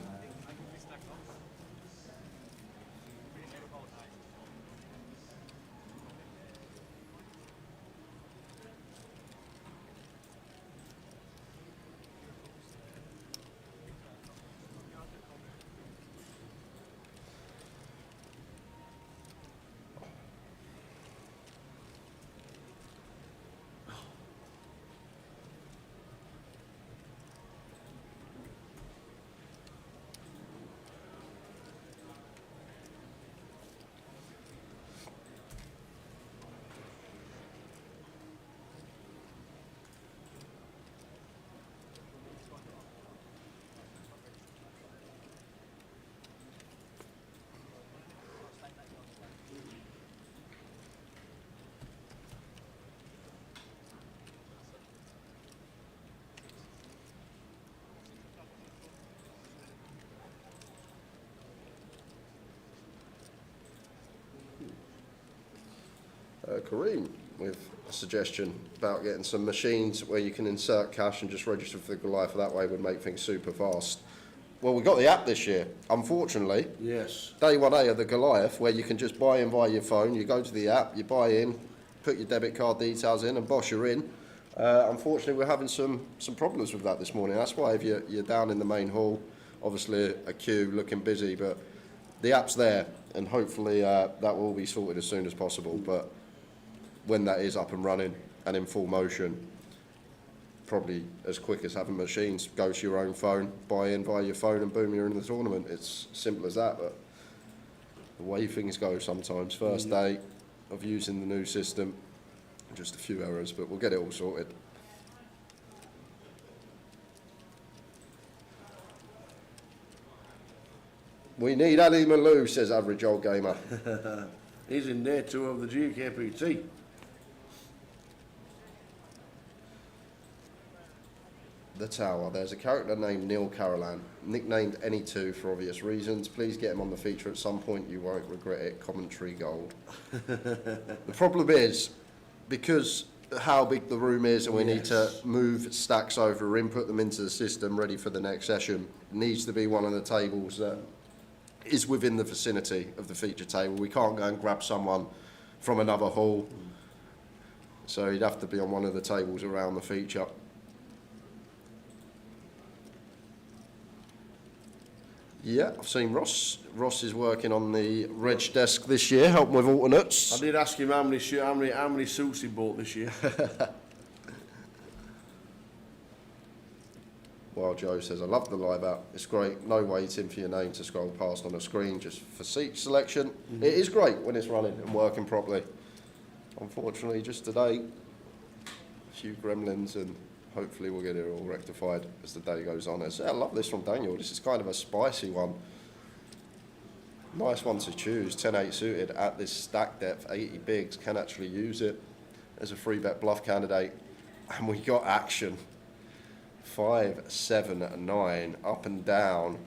Kareem with a suggestion about getting some machines where you can insert cash and just register for the Goliath. That way would make things super fast. Well, we got the app this year, unfortunately. Yes. Day 1A of the Goliath, where you can just buy in via your phone. You go to the app, you buy in, put your debit card details in, and bosh, you're in. Unfortunately, we're having some problems with that this morning. That's why if you're down in the main hall, obviously a queue looking busy, but the app's there, and hopefully that will all be sorted as soon as possible. But when that is up and running and in full motion, probably as quick as having machines, go to your own phone, buy in via your phone, and boom, you're in the tournament. It's simple as that, but the way things go sometimes, first day of using the new system, just a few errors, but we'll get it all sorted. We need Ali Malou, says average old gamer. He's in day 2 of the GKPT. The Tower. There's a character named Neil Carolan, nicknamed Any Two for obvious reasons. Please get him on the feature at some point. You won't regret it. Commentary gold. The problem is, because how big the room is and we need to move stacks over, input them into the system ready for the next session, it needs to be one of the tables that is within the vicinity of the feature table. We can't go and grab someone from another hall. So you'd have to be on one of the tables around the feature. Yeah, I've seen Ross. Ross is working on the reg desk this year, helping with alternates. I did ask him how many suits he bought this year. While Joe says, I love the live app. It's great. No waiting for your name to scroll past on a screen, just for seat selection. It is great when it's running and working properly. Unfortunately, just today, a few gremlins, and hopefully we'll get it all rectified as the day goes on. I love this from Daniel. This is kind of a spicy one. Nice one to choose. 10-8 suited at this stack depth. 80 bigs, can actually use it as a free bet bluff candidate. And we got action. 5, 7, 9, up and down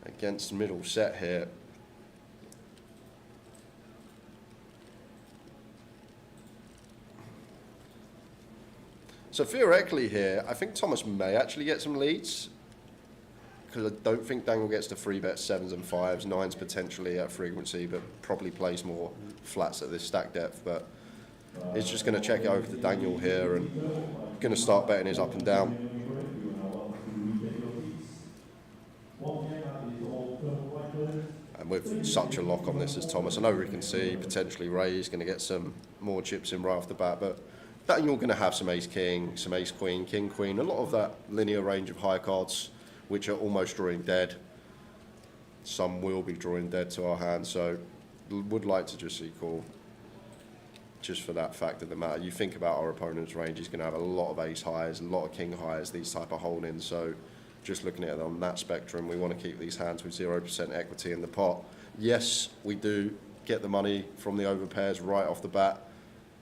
against middle set here. So theoretically here, I think Thomas may actually get some leads, because I don't think Daniel gets to free bet 7s and 5s, 9s potentially at frequency, but probably plays more flats at this stack depth. But he's just going to check it over to Daniel here and going to start betting his up and down. And with such a lock on this as Thomas, I know we can see potentially Ray's going to get some more chips in right off the bat, but Daniel going to have some ace-king, some ace-queen, king-queen, a lot of that linear range of high cards, which are almost drawing dead. Some will be drawing dead to our hand, so would like to just see call. Just for that fact of the matter. You think about our opponent's range, he's going to have a lot of ace highs, a lot of king highs, these type of holdings. So just looking at it on that spectrum, we want to keep these hands with 0% equity in the pot. Yes, we do get the money from the overpairs right off the bat,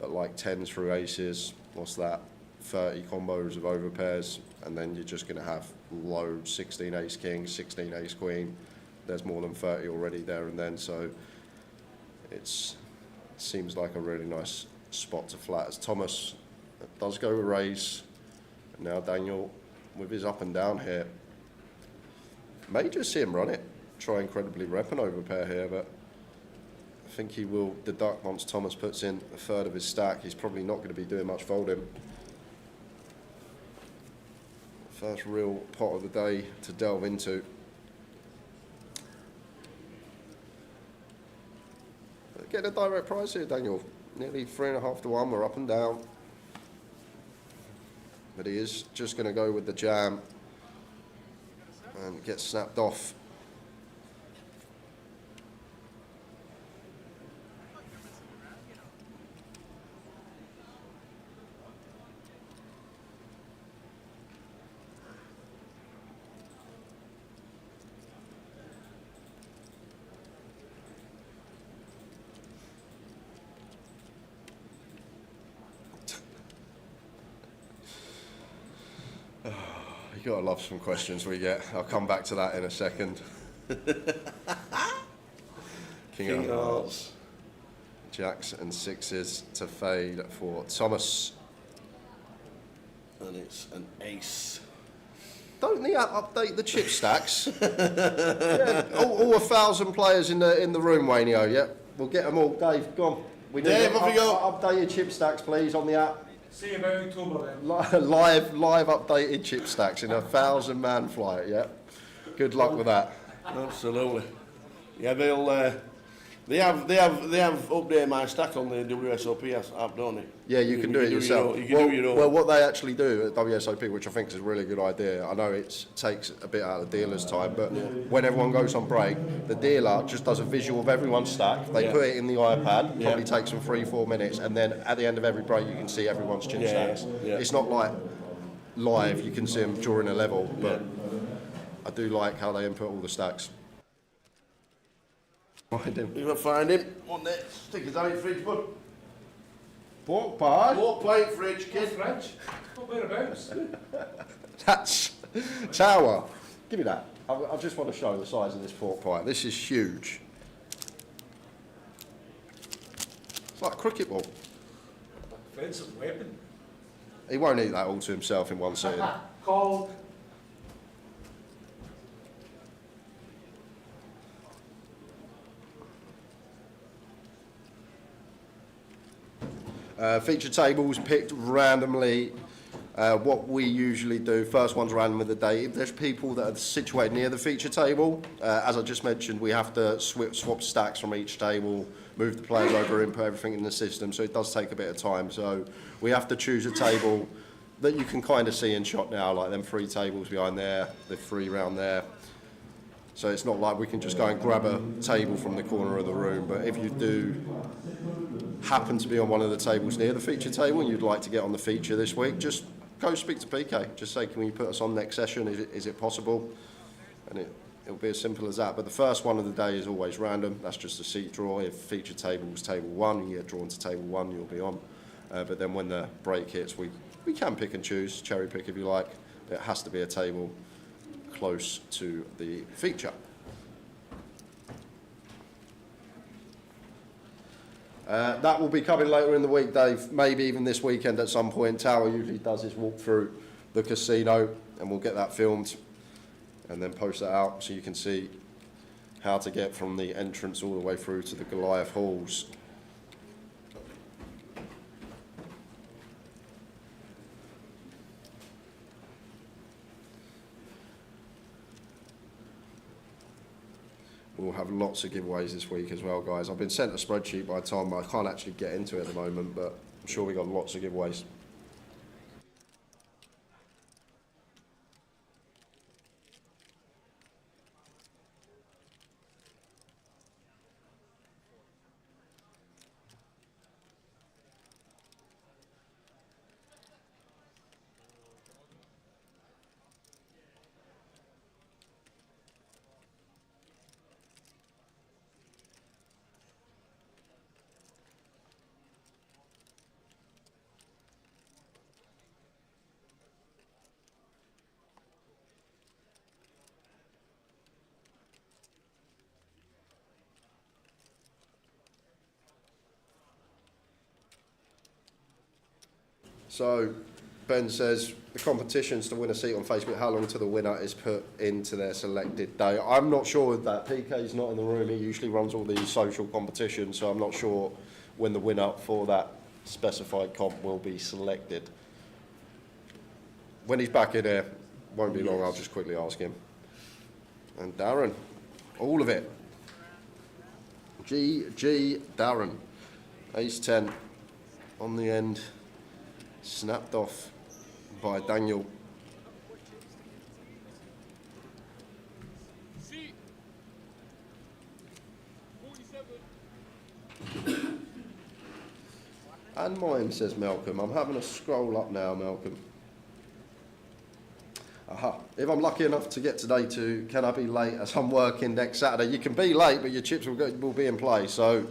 at like 10s through aces. What's that? 30 combos of overpairs, and then you're just going to have loads, 16 ace king, 16 ace queen. There's more than 30 already there and then, so seems like a really nice spot to flat as Thomas does go with raise. And now Daniel with his up and down here. May just see him run it, try incredibly rep an overpair here, but I think he will deduct once Thomas puts in a third of his stack. He's probably not going to be doing much folding. First real pot of the day to delve into. Getting a direct price here, Daniel. Nearly 3.5 to 1. We're up and down. But he is just going to go with the jam and get snapped off. You gotta love some questions we get. I'll come back to that in a second. King of Hearts, Jacks and 6s to fade for Thomas. And it's an ace. Don't the app update the chip stacks? Yeah, all 1,000 players in the room, Waynio. Yep, we'll get them all. Dave, go on. We need Dave, off you go. Update your chip stacks, please, on the app. See you about October then. Live updated chip stacks in a 1,000-man flight. Yep. Good luck with that. Absolutely. Yeah, they have updated my stack on the WSOP app, don't they? Yeah, you can do it yourself. You can do your own. Well, what they actually do at WSOP, which I think is a really good idea, I know it takes a bit out of the dealer's time, but when everyone goes on break, the dealer just does a visual of everyone's stack. They put it in the iPad, probably takes them 3-4 minutes, and then at the end of every break, you can see everyone's chip stacks. Yeah. It's not like live, you can see them during a level, but I do like how they input all the stacks. Find him. You're going to find him. On there. Stick his own fridge, bud. Pork pie. Pork plate fridge, kid. French? What whereabouts? That's tower. Give me that. I just want to show the size of this pork pie. This is huge. It's like a cricket ball. Offensive weapon. He won't eat that all to himself in one sitting. Called. Feature tables picked randomly What we usually do, first one's random of the day. If there's people that are situated near the feature table, as I just mentioned, we have to swap stacks from each table, move the players over, input everything in the system, so it does take a bit of time. So we have to choose a table that you can kind of see in shot now, like them 3 tables behind there, the 3 round there. So it's not like we can just go and grab a table from the corner of the room, but if you do happen to be on one of the tables near the feature table and you'd like to get on the feature this week, just go speak to PK. Just say, can you put us on next session? Is it possible? And it'll be as simple as that. But the first one of the day is always random. That's just a seat draw. If feature table was table 1, you get drawn to table 1, you'll be on. But then when the break hits, we can pick and choose, cherry pick if you like. It has to be a table close to the feature. That will be coming later in the week, Dave, maybe even this weekend at some point. Tower usually does his walk through the casino, and we'll get that filmed and then post that out so you can see how to get from the entrance all the way through to the Goliath halls. We'll have lots of giveaways this week as well, guys. I've been sent a spreadsheet by Tom, but I can't actually get into it at the moment, but I'm sure we got lots of giveaways. So Ben says the competitions to win a seat on Facebook, how long till the winner is put into their selected day? I'm not sure with that. PK's not in the room. He usually runs all these social competitions, so I'm not sure when the winner for that specified comp will be selected. When he's back in here, won't be long, I'll just quickly ask him. And Darren, all of it. GG Darren. Ace 10 on the end. Snapped off by Daniel. And mine, says Malcolm. I'm having a scroll up now, Malcolm. Aha. If I'm lucky enough to get to day 2, can I be late as I'm working next Saturday? You can be late, but your chips will be in play. So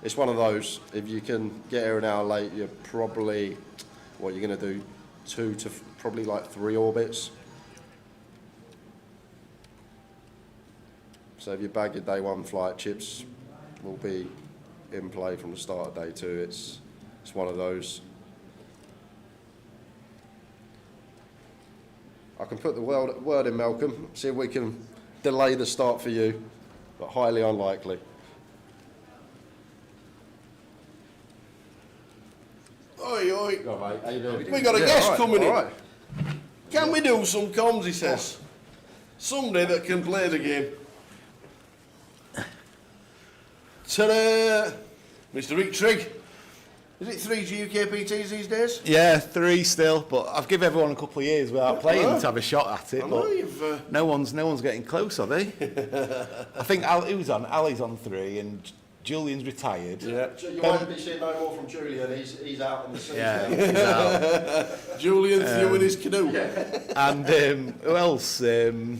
it's one of those. If you can get here an hour late, you're probably... What you're going to do, 2 to probably like 3 orbits. So if you bag your day 1 flight, chips will be in play from the start of day 2. It's one of those. I can put the word in, Malcolm, see if we can delay the start for you, but highly unlikely. Oi, oi. Go on, mate. How you doing? We got a guest coming in. Right. Can we do some comms, he says. Somebody that can play the game. Ta-da! Mr. Rick Trigg. Is it 3 UK PTs these days? Yeah, 3 still, but I've given everyone a couple of years without playing to have a shot at it. I know but you've... no one's getting close, are they? I think Ali's on 3 and Julian's retired. Yeah. You won't be seeing no more from Julian. He's out on the sea. Yeah, he's out. Julian threw in his canoe. And who else? Ben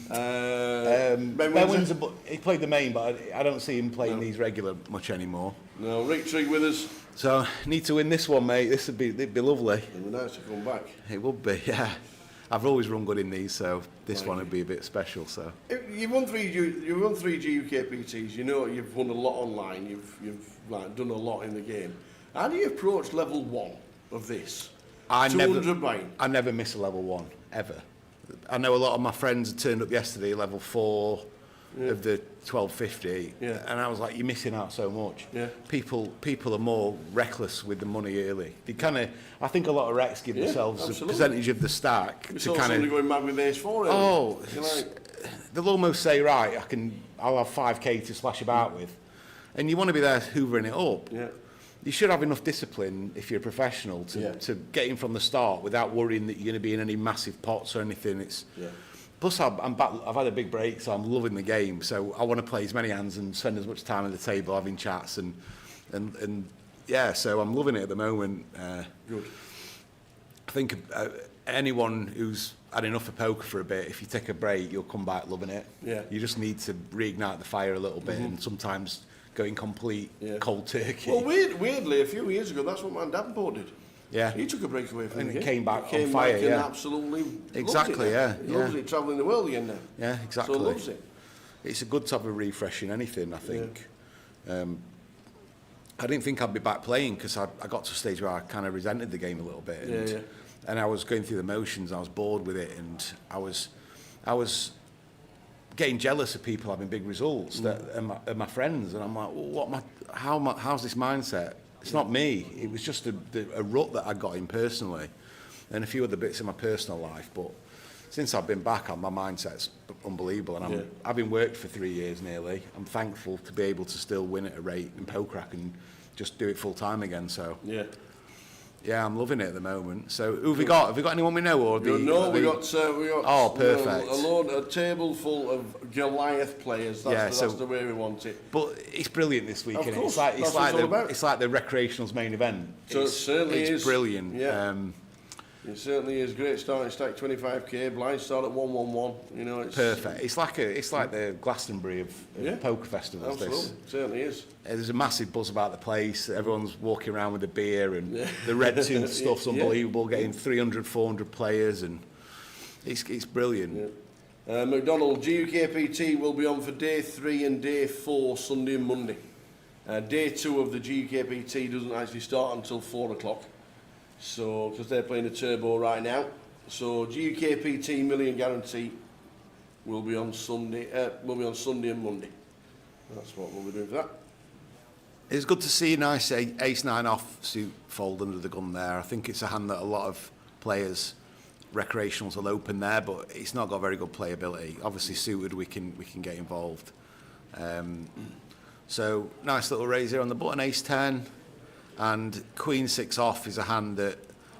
Windsor. he played the main, but I don't see him playing these regular much anymore. No, Rick Trigg with us. So need to win this one, mate. It'd be lovely. It would be nice to come back. It would be, yeah. I've always run good in these, so this one would be a bit special. So You've won 3 UK PTs. You know you've won a lot online. You've like done a lot in the game. How do you approach level 1 of this? I 200 buying. I never miss a level 1 ever. I know a lot of my friends turned up yesterday level 4, of the 1250, Yeah. and I was like, you're missing out so much. Yeah. People are more reckless with the money early. They kind of, I think a lot of wrecks give Yeah, themselves absolutely. a percentage of the stack We to saw kind somebody of. going mad with ace 4. Oh, You're like, they'll almost say, right, I'll have 5k to splash about with, and you want to be there hoovering it up. yeah. You should have enough discipline if you're a professional Yeah. to get in from the start without worrying that you're going to be in any massive pots or anything. It's Yeah. plus I'm back, I've had a big break, so I'm loving the game. So I want to play as many hands and spend as much time at the table having chats and yeah. So I'm loving it at the moment. Good. I think anyone who's had enough of poker for a bit, if you take a break, you'll come back loving it. Yeah. You just need to reignite the fire a little bit and sometimes going complete cold turkey. Well, weirdly, a few years ago, that's what my dad did. Yeah. He took a break away from And the he game. came back Came on fire, back yeah. and absolutely Exactly, loves it. yeah, He loves yeah. it, travelling the world again now. Yeah, exactly. So loves it. It's a good to have a refresh in anything, I think. I didn't think I'd be back playing because I got to a stage where I kind of resented the game a little bit. And, and I was going through the motions, I was bored with it, and I was getting jealous of people having big results that are my friends, and I'm like, well, how's this mindset? It's not me. It was just a rut that I got in personally, and a few other bits in my personal life. But since I've been back, my mindset's unbelievable, and having worked for 3 years nearly, I'm thankful to be able to still win at a rate in poker. I can just do it full time again. So yeah, I'm loving it at the moment. So who have we got? Have we got anyone we know? Or We got oh, perfect. a table full of Goliath players. That's the way we want it. But it's brilliant this weekend. Of course, It's like the recreationals main event. So it certainly is. It's brilliant. Yeah. It certainly is. Great starting stack, 25k. Blind start at 111. You know, it's perfect. It's like the Glastonbury of poker festivals. Absolutely, this certainly is. There's a massive buzz about the place. Everyone's walking around with a beer, and the red tooth stuff's unbelievable. Getting 300, 400 players, and it's brilliant. McDonald, GUKPT will be on for day 3 and day 4, Sunday and Monday. Day 2 of the GUKPT doesn't actually start until 4 o'clock. So, because they're playing a turbo right now. So, GUKPT Million Guarantee will be on Sunday. And Monday. That's what we'll be doing for that. It's good to see a nice ace-9 offsuit fold under the gun there. I think it's a hand that a lot of players, recreationals, will open there, but it's not got very good playability. Obviously, suited, we can get involved. So, nice little raise here on the button, ace-10. And Queen 6 off is a hand that,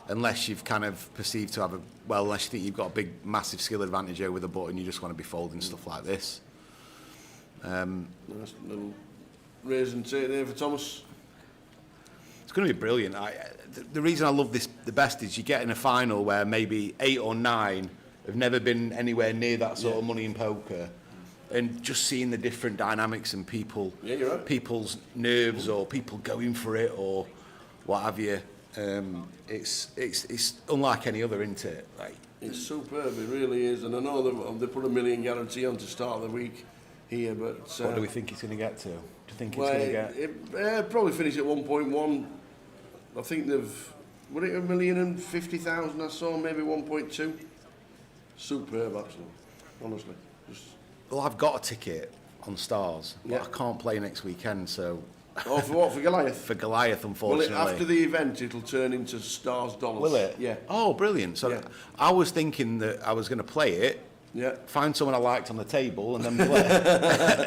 unless you've kind of perceived to have unless you think you've got a big, massive skill advantage over the button, you just want to be folding stuff like this. Nice little raise and take there for Thomas. It's going to be brilliant. The reason I love this the best is you get in a final where maybe 8 or 9 have never been anywhere near that sort of money in poker. And just seeing the different dynamics and people's nerves or people going for it or what have you, it's unlike any other, isn't it? Like, it's superb, it really is. And I know they put a million guarantee on to start the week here, but what do we think it's going to get to? Do you think it's going to get? It probably finish at 1.1. I think they've, what it, 1,050,000 I saw, maybe 1.2. Superb, absolutely, honestly. Well, I've got a ticket on Stars, but I can't play next weekend, so... Oh, for what? For Goliath? For Goliath, unfortunately. Well, after the event, it'll turn into Stars dollars. Will it? Yeah. Oh, brilliant. So I was thinking that I was going to play it, find someone I liked on the table, and then play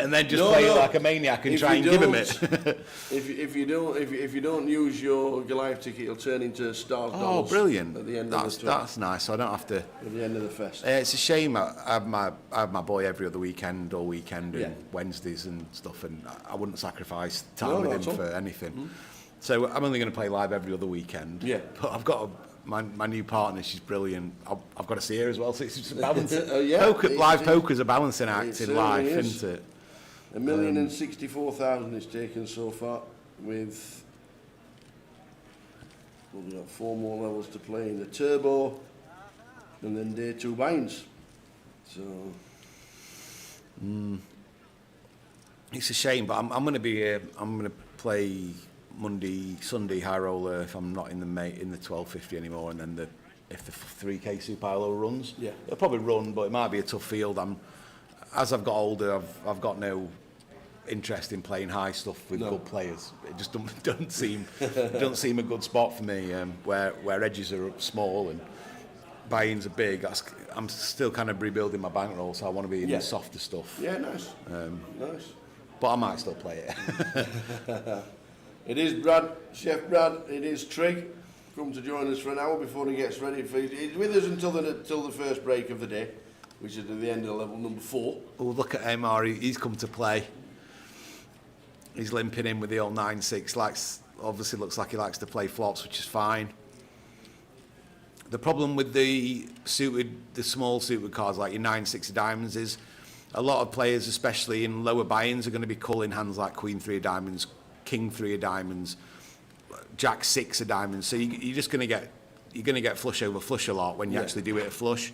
and then just play it like a maniac and try and give him it. if you don't use your Goliath ticket, it'll turn into Stars dollars. Oh, brilliant! At the end that's nice. So I don't have to. At the end of the fest. It's a shame. I have my boy every other weekend or weekend and Wednesdays and stuff, and I wouldn't sacrifice time with him for anything. So I'm only going to play live every other weekend. Yeah. But I've got my new partner, she's brilliant. I've got to see her as well, so it's just a balance. Live poker's a balancing act in life, isn't it? 1,064,000 it's taken so far, with we've got 4 more levels to play in the turbo, and then day 2 binds. So it's a shame, but I'm going to be I'm going to play Monday, Sunday high roller if I'm not in the 1250 anymore, and then if the 3k super high roller runs, it'll probably run, but it might be a tough field. as I've got older, I've got no interest in playing high stuff with good players. It just doesn't seem a good spot for me. Where edges are small and buy-ins are big. I'm still kind of rebuilding my bankroll, so I want to be in the softer stuff. Yeah, nice. Nice. But I might still play it. It is Brad, Chef Brad. It is Trigg. Come to join us for an hour before he gets ready. He's with us until the first break of the day, which is at the end of level number 4. Oh, look at him, Ari. He's come to play. He's limping in with the old 9-6. Obviously looks like he likes to play flops, which is fine. The problem with the small suited cards like your 9-6 of diamonds is a lot of players, especially in lower buy-ins, are going to be calling hands like Queen 3 of diamonds, King 3 of diamonds, Jack 6 of diamonds. So you're just going to get flush over flush a lot when you actually do it at flush.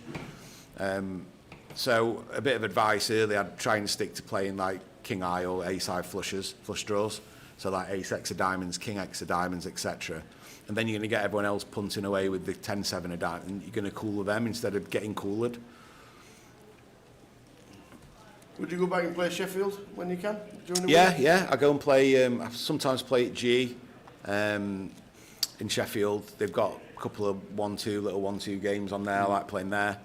So a bit of advice early, I'd try and stick to playing like King Eye or Ace Eye flush draws. So like Ace X of diamonds, King X of diamonds, etc. And then you're going to get everyone else punting away with the 10-7 of diamonds. And you're going to cooler them instead of getting coolered. Would you go back and play Sheffield when you can during the week? Yeah. I go and play. I sometimes play at G in Sheffield. They've got a couple of 1-2 little 1-2 games on there. I like playing there.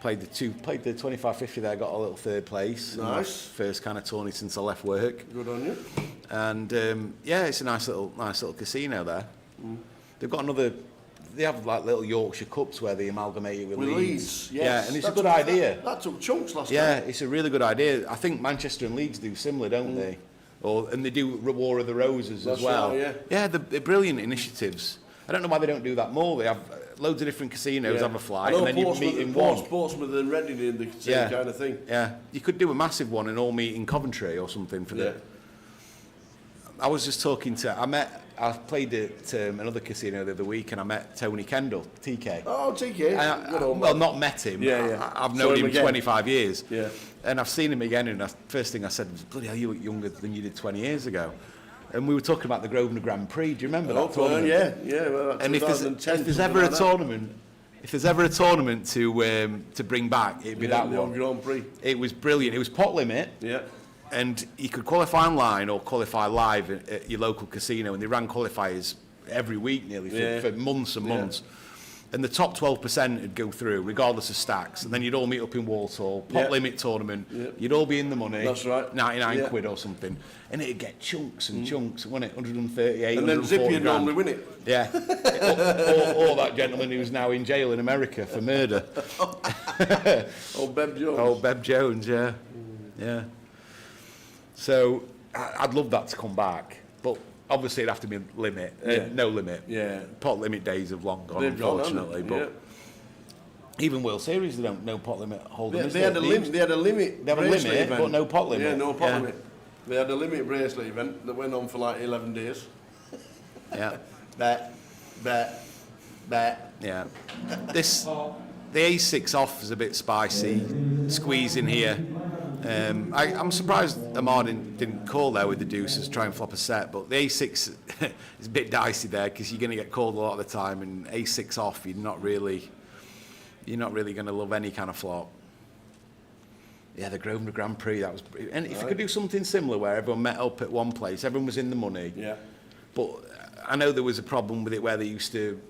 Played the 25-50 there. Got a little third place. Nice. First kind of tourney since I left work. Good on you. And it's a nice little casino there. They've got another. They have like little Yorkshire Cups where they amalgamate it with Leeds. Yes. Yeah, and it's a good idea. That took chunks last time. Yeah, it's a really good idea. I think Manchester and Leeds do similar, don't they? And they do War of the Roses as well. Right, yeah, they're brilliant initiatives. I don't know why they don't do that more. They have loads of different casinos have a flight, and then you meet in one. Portsmouth and Reading in the same kind of thing. Yeah, you could do a massive one and all meet in Coventry or something for the. I was just talking to. I played at another casino the other week, and I met Tony Kendall, TK. Oh, TK. Well, not met him. I've known him 25 years. Yeah. And I've seen him again, and the first thing I said was, bloody hell, you look younger than you did 20 years ago. And we were talking about the Grosvenor Grand Prix. Do you remember that tournament? Yeah. Well, and if there's ever a tournament, to bring back, it'd be that one. Grand Prix. It was brilliant. It was pot limit. Yeah. And you could qualify online or qualify live at your local casino, and they ran qualifiers every week nearly for months and months. And the top 12% would go through, regardless of stacks. And then you'd all meet up in Walsall, pot limit tournament. You'd all be in the money. That's right. 99 quid or something. And it'd get chunks and chunks, wouldn't it? 138, and then Zippy would normally win it. Yeah. or that gentleman who's now in jail in America for murder. Old Beb Jones. Old Beb Jones, yeah. Yeah. So I'd love that to come back. But obviously it'd have to be limit, no limit. Yeah. Pot limit days have long gone, unfortunately. But even World Series, they don't no pot limit holding. They had a limit. They had a limit. They have a limit, event. But no pot limit. Yeah, no pot limit. They had a limit bracelet event that went on for like 11 days. Yeah. Bet. Yeah. The A6 off is a bit spicy. Squeeze in here. I'm surprised Amar didn't call there with the deuces, try and flop a set, but the A6 is a bit dicey there because you're going to get called a lot of the time, and A6 off, you're not really going to love any kind of flop. Yeah, the Grosvenor Grand Prix, that was, and if you could do something similar where everyone met up at one place, everyone was in the money. Yeah. But I know there was a problem with it where they used to,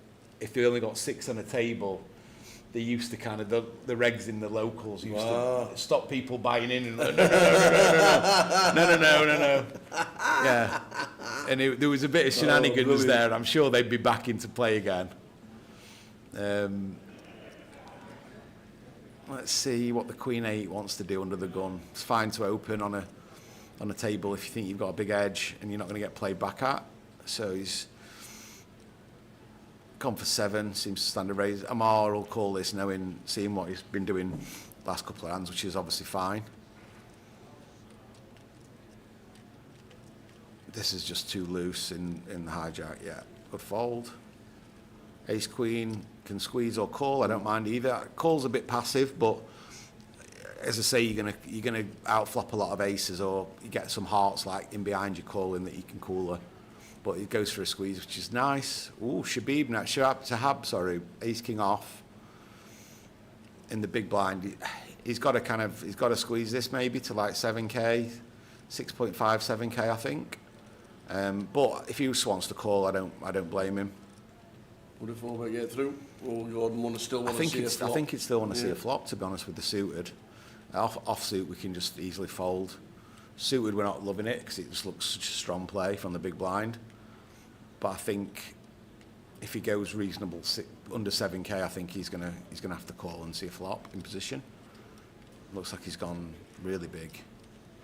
if they only got 6 on a table, they used to kind of, the regs in the locals used to stop people buying in and no. Yeah. And there was a bit of shenanigans there, and I'm sure they'd be back into play again. Let's see what the Queen 8 wants to do under the gun. It's fine to open on a table if you think you've got a big edge and you're not going to get played back at. So he's gone for 7, seems to stand a raise. Amar will call this seeing what he's been doing last couple of hands, which is obviously fine. This is just too loose in the hijack, yeah. Good fold. Ace Queen can squeeze or call, I don't mind either. Call's a bit passive, but as I say, you're gonna outflop a lot of aces, or you get some hearts like in behind you calling that you can cooler. But it goes for a squeeze, which is nice. Ooh, Shahab, sorry. Ace King off. In the big blind. he's got to squeeze this maybe to like 7k, 6.5, 7k, I think. But if he just wants to call, I don't blame him. Would a fullback get through, or Gordon still want to see a flop? I think he'd still want to see a flop, to be honest, with the suited. Off suit, we can just easily fold. Suited, we're not loving it because it just looks such a strong play from the big blind. But I think if he goes reasonable under 7k, I think he's gonna have to call and see a flop in position. Looks like he's gone really big.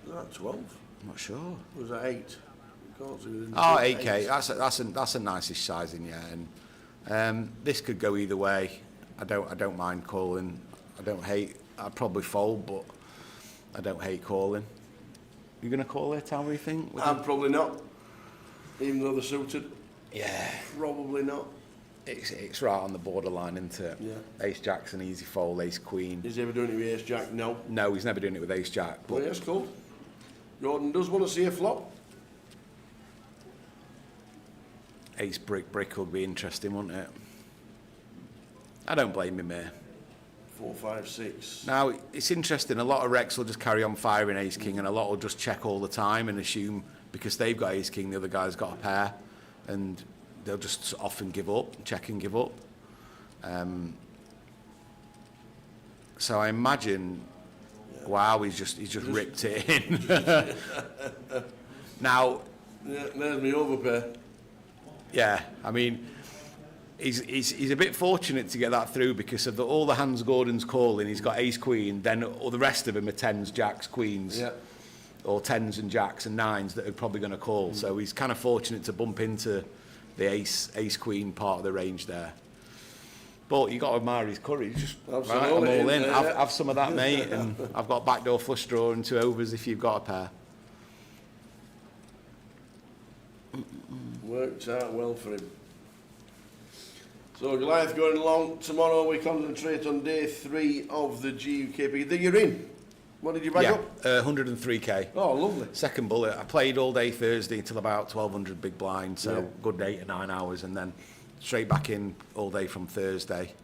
Is that 12? I'm not sure. Or was that 8? Oh, 8k. That's a nicest sizing, yeah. And this could go either way. I don't mind calling. I'd probably fold, but I don't hate calling. You gonna call it, Tal? What do you think? I'm probably not, even though they're suited. Yeah. Probably not. It's right on the borderline, isn't it? Yeah. Ace Jack's an easy fold. Ace Queen. Is he ever doing it with Ace Jack? No. No, he's never doing it with Ace Jack. But Well, yes, cool. Gordon does want to see a flop. Ace Brick would be interesting, wouldn't it? I don't blame him here. 4, 5, 6. Now, it's interesting, a lot of Recs will just carry on firing Ace King, and a lot will just check all the time and assume because they've got Ace King, the other guy's got a pair, and they'll just often give up, check and give up. So I imagine, wow, he's just ripped it in. Now, Yeah, there's me overpair. yeah, I mean, he's a bit fortunate to get that through because of all the hands Gordon's calling. He's got Ace Queen, then all the rest of them are 10s, Jacks, Queens, Yeah. or 10s and Jacks and 9s that are probably going to call. So he's kind of fortunate to bump into the Ace Queen part of the range there. But you got to admire his courage. Just right, I'm all in. Have some of that, mate. And I've got backdoor flush draw and 2 overs if you've got a pair. Worked out well for him. So Goliath going along. Tomorrow we concentrate on day 3 of the GUKP. Then you're in. What did you bag up? 103k. Oh, lovely. Second bullet. I played all day Thursday until about 1200 big blind, so good 8 or 9 hours, and then straight back in all day from Thursday.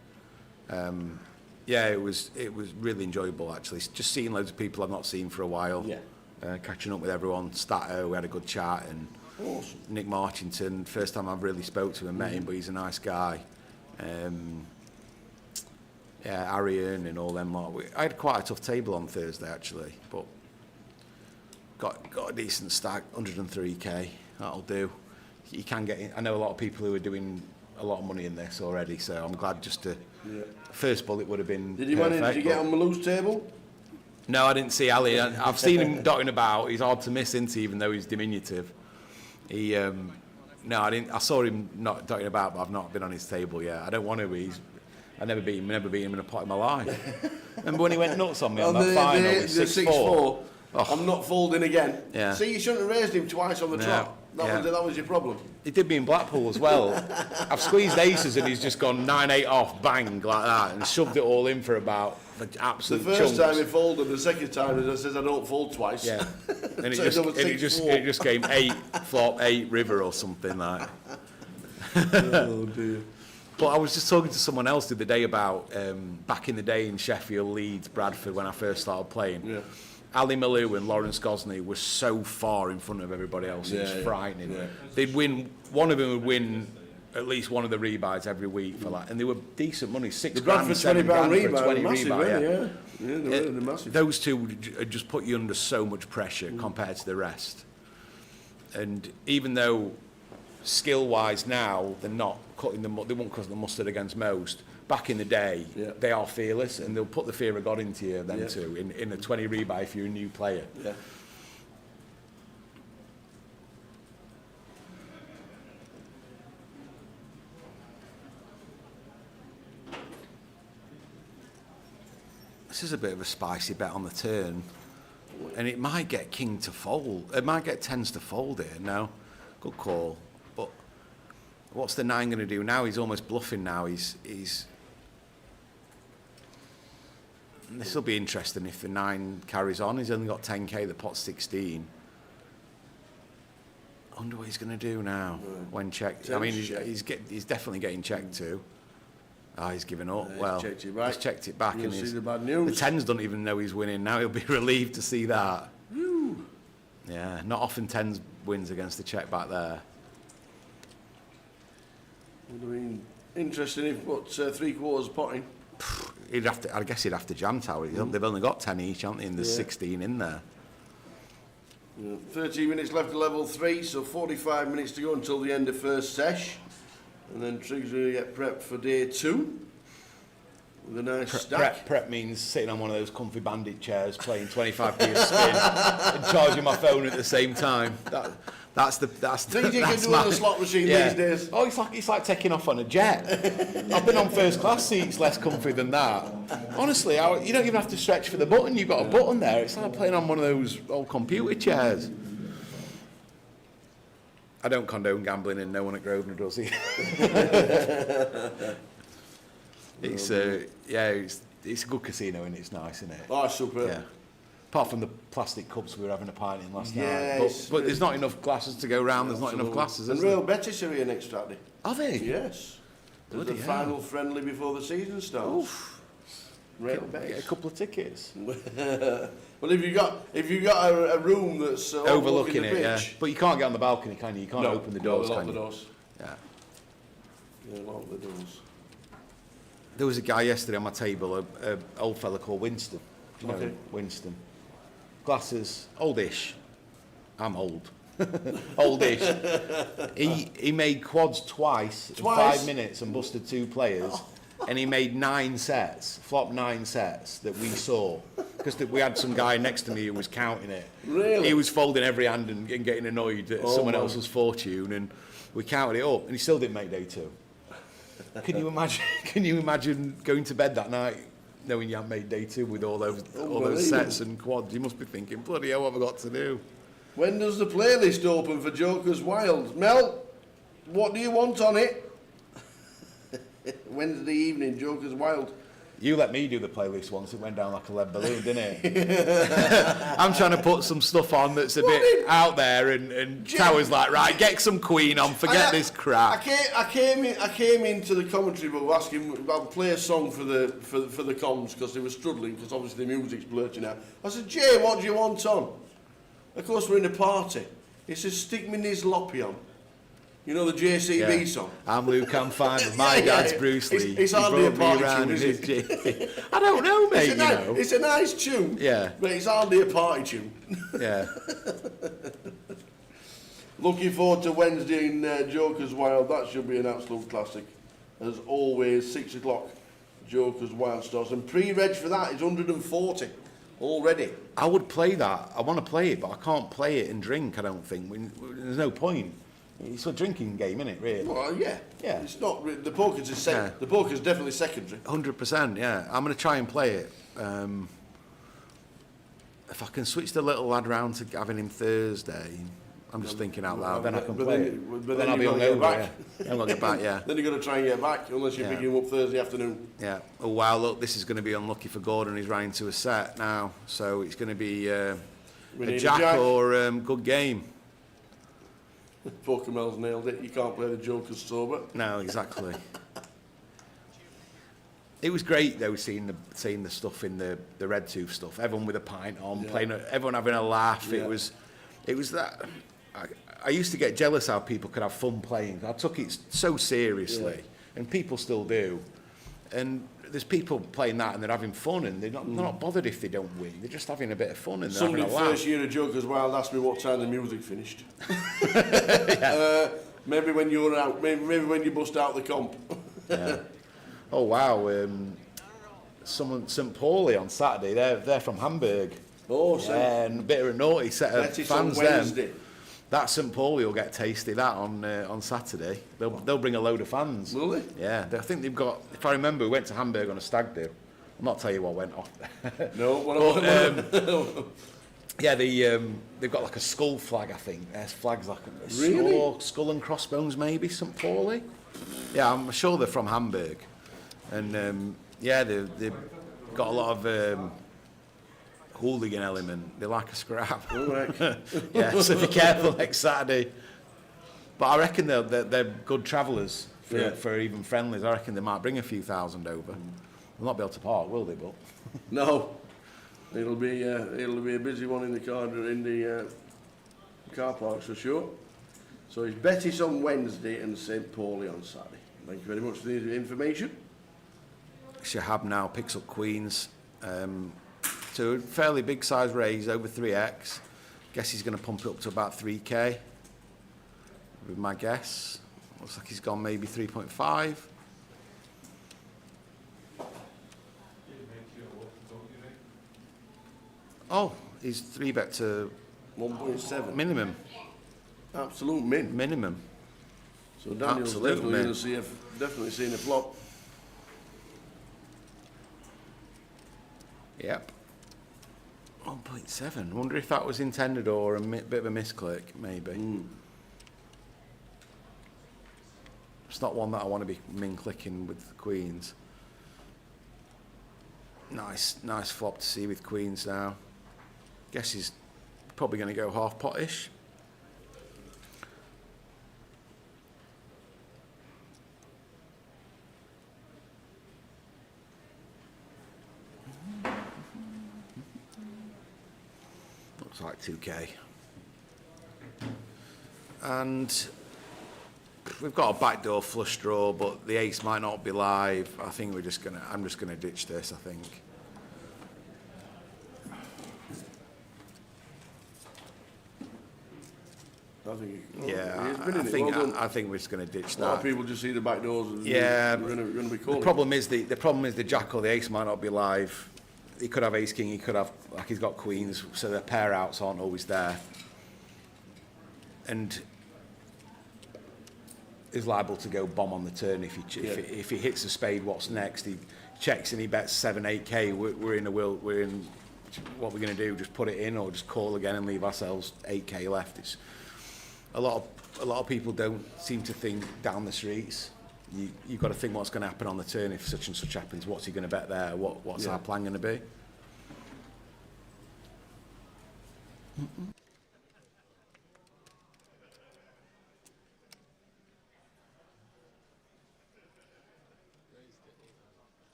It was really enjoyable actually. Just seeing loads of people I've not seen for a while. Yeah. Catching up with everyone. Stato, we had a good chat, and Awesome. Nick Marchington. First time I've really spoke to him and met him, but he's a nice guy. Arian and all them lot. I had quite a tough table on Thursday actually, but got a decent stack, 103k. That'll do. You can get in. I know a lot of people who are doing a lot of money in this already, so I'm glad just to. Yeah. First bullet would have been. Did you manage to get on Malou's table? No, I didn't see Ali. I've seen him dotting about. He's hard to miss, isn't he? Even though he's diminutive. He. No, I didn't. I saw him not dotting about, but I've not been on his table yet. I don't want to. I never beat him in a pot in my life. Remember when he went nuts on me on that final? The 6-4. Oh. I'm not folding again. Yeah. See, you shouldn't have raised him twice on the trot. That was your problem. He did me in Blackpool as well. I've squeezed aces and he's just gone 9-8 off, bang, like that, and shoved it all in for absolute The first chunks. time he folded, the second time he says I don't fold twice. Yeah. And it So it just came 8 flop, 8 river or something like. Oh dear. But I was just talking to someone else the other day about back in the day in Sheffield, Leeds, Bradford, when I first started playing. Yeah. Ali Malou and Lawrence Gosney were so far in front of everybody else. It was frightening. Yeah. They'd win. One of them would win at least one of the rebuys every week for that, and they were decent money. £6 grand, £7 grand for a 20 rebuy. They're massive. Those two would just put you under so much pressure compared to the rest. And even though skill-wise now they're not cutting the they won't cut the mustard against most. Back in the day, they are fearless, and they'll put the fear of God into you. Them two in a 20 rebuy if you're a new player. Yeah. This is a bit of a spicy bet on the turn, and it might get king to fold. It might get tens to fold here. No, good call. But what's the 9 going to do now? He's almost bluffing now. He's. This will be interesting if the 9 carries on. He's only got 10k. The pot's 16. I wonder what he's going to do now when checked. I mean, he's definitely getting checked too. Oh, he's given up. He's Well, checked it back. he's checked it back. You'll And see he's, the bad news. The 10s don't even know he's winning. Now he'll be relieved to see that. Whew. Yeah, not often 10s wins against the Czech back there. Would have been interesting if put 3/4 potting. I guess he'd have to jam tower. They've only got 10 each, haven't they? And there's 16 in there. 13 minutes left to level 3, so 45 minutes to go until the end of first sesh. And then Trigg's going to get prepped for day 2 with a nice stack. Prep means sitting on one of those comfy bandit chairs, playing 25p a spin, and charging my phone at the same time. That's Things you can do on the slot machine these days. Oh, it's like taking off on a jet. I've been on first class seats less comfy than that. Honestly, you don't even have to stretch for the button. You've got a button there. It's like playing on one of those old computer chairs. I don't condone gambling, and no one at Grosvenor does either. It's a good casino and it's nice, isn't it? Oh, super. Yeah. Apart from the plastic cups we were having a pint in last Yes, night. But there's not enough glasses to go round. There's not enough glasses, And is there? Real Betis are here next Saturday. Are they? Yes. There's Bloody the hell. final friendly before the season starts. Oof. Real Get Betis. a couple of tickets. Well, if you got a room that's Overlooking the it, yeah. pitch. But you can't get on the balcony, can you? You can't open the doors, lock can the you? doors. Yeah. Yeah, lock the doors. There was a guy yesterday on my table, a old fella called Winston. Do you know Okay. him? Winston. Glasses, oldish. I'm old. Oldish. He made quads twice in 5 minutes and busted 2 players. And he made 9 sets, flopped 9 sets that we saw. Because we had some guy next to me who was counting it. Really? He was folding every hand and getting annoyed at someone man. else's fortune. And we counted it up and he still didn't make day 2. Can you imagine going to bed that night knowing you haven't made day 2 with all those sets and quads? You must be thinking, bloody hell, what have I got to do? When does the playlist open for Joker's Wild? Mel, what do you want on it? Wednesday evening, Joker's Wild. You let me do the playlist once, it went down like a lead balloon, didn't it? I'm trying to put some stuff on that's a bit out there and Tower's like, right, get some Queen on, forget this crap. I came into the commentary booth asking, I'll play a song for the comms because they were struggling because obviously the music's blurting out. I said, Jay, what do you want on? Of course we're in a party. He says, stick me Niz Loppy on. You know the JCB song? I'm Luke, I'm fine, but my dad's Bruce Lee. It's He hardly a brought me party round tune, in is his it? JP. I don't know, mate, It's a nice tune. Yeah. But it's hardly a party tune. Yeah. Looking forward to Wednesday in Joker's Wild. That should be an absolute classic. As always, 6 o'clock, Joker's Wild starts. And pre-reg for that is 140 already. I would play that. I want to play it, but I can't play it and drink, I don't think. There's no point. It's a drinking game, isn't it, really? Well, yeah. Yeah. It's not. The poker's the poker's definitely secondary. 100%, yeah. I'm going to try and play it. If I can switch the little lad round to having him Thursday, I'm just thinking out loud, then I can play it. But then I'll be you've got to get hungover, back. yeah. I'll get back, yeah. Then you've got to try and get back, unless you're picking him up Thursday afternoon. Yeah. Oh, wow, look, this is going to be unlucky for Gordon. He's riding to a set now. So it's going to be a jack or good game. Pokemel's nailed it. You can't play the Joker's sober. No, exactly. It was great though seeing the stuff in the Red Tooth stuff. Everyone with a pint on, playing, everyone having a laugh. Yeah. It was that. I used to get jealous how people could have fun playing. I took it so seriously, and people still do. And there's people playing that and they're having fun, and they're not bothered if they don't win. They're just having a bit of fun and they're Somebody having a laugh. first year of Joker's Wild asked me what time the music finished. Maybe when you were out. Maybe when you bust out the comp. Yeah. Oh wow! St. Pauli on Saturday. They're from Hamburg. Oh, and a bit of a naughty set of Betis fans. on Wednesday. That St. Pauli will get tasty. That on Saturday. They'll bring a load of fans. Will they? Yeah. I think they've got. If I remember, we went to Hamburg on a stag do. I'll not tell you what went off. No. Yeah, they've got like a skull flag. I think there's flags like Really? skull and crossbones, maybe St. Pauli. Yeah, I'm sure they're from Hamburg. And they've got a lot of hooligan element. They like a scrap. Yeah, so be careful next Saturday. But I reckon they're good travellers for even friendlies. I reckon they might bring a few thousand over. They'll not be able to park, will they? But No, it'll be a busy one in the car parks for sure. So it's Betis on Wednesday and St Pauli on Saturday. Thank you very much for the information. Shahab now picks up Queens to a fairly big size raise, over 3x. Guess he's going to pump it up to about 3k. With my guess, looks like he's gone maybe 3.5. Oh, he's 3-bet to 1.7. minimum. Absolute min. Minimum. So Daniel's Absolute definitely min. going to definitely seeing a flop. Yep. 1.7. Wonder if that was intended or a bit of a misclick, maybe. It's not one that I want to be min-clicking with the Queens. Nice flop to see with Queens now. Guess he's probably going to go half pot-ish. Looks like 2k. And we've got a backdoor flush draw, but the ace might not be live. I think I'm just gonna ditch this, I think. I think we're just going to ditch that. A lot of people just see the back doors. And yeah, we're going to be calling. The problem is the jack or the ace might not be live. He could have ace king. He could have he's got queens, so the pair outs aren't always there, and is liable to go bomb on the turn if he hits a spade. What's next? He checks and he bets 7-8k. We're in what we're going to do? Just put it in or just call again and leave ourselves 8k left? It's a lot of people don't seem to think down the streets. You've got to think what's going to happen on the turn if such and such happens. What's he going to bet there? What's our plan going to be?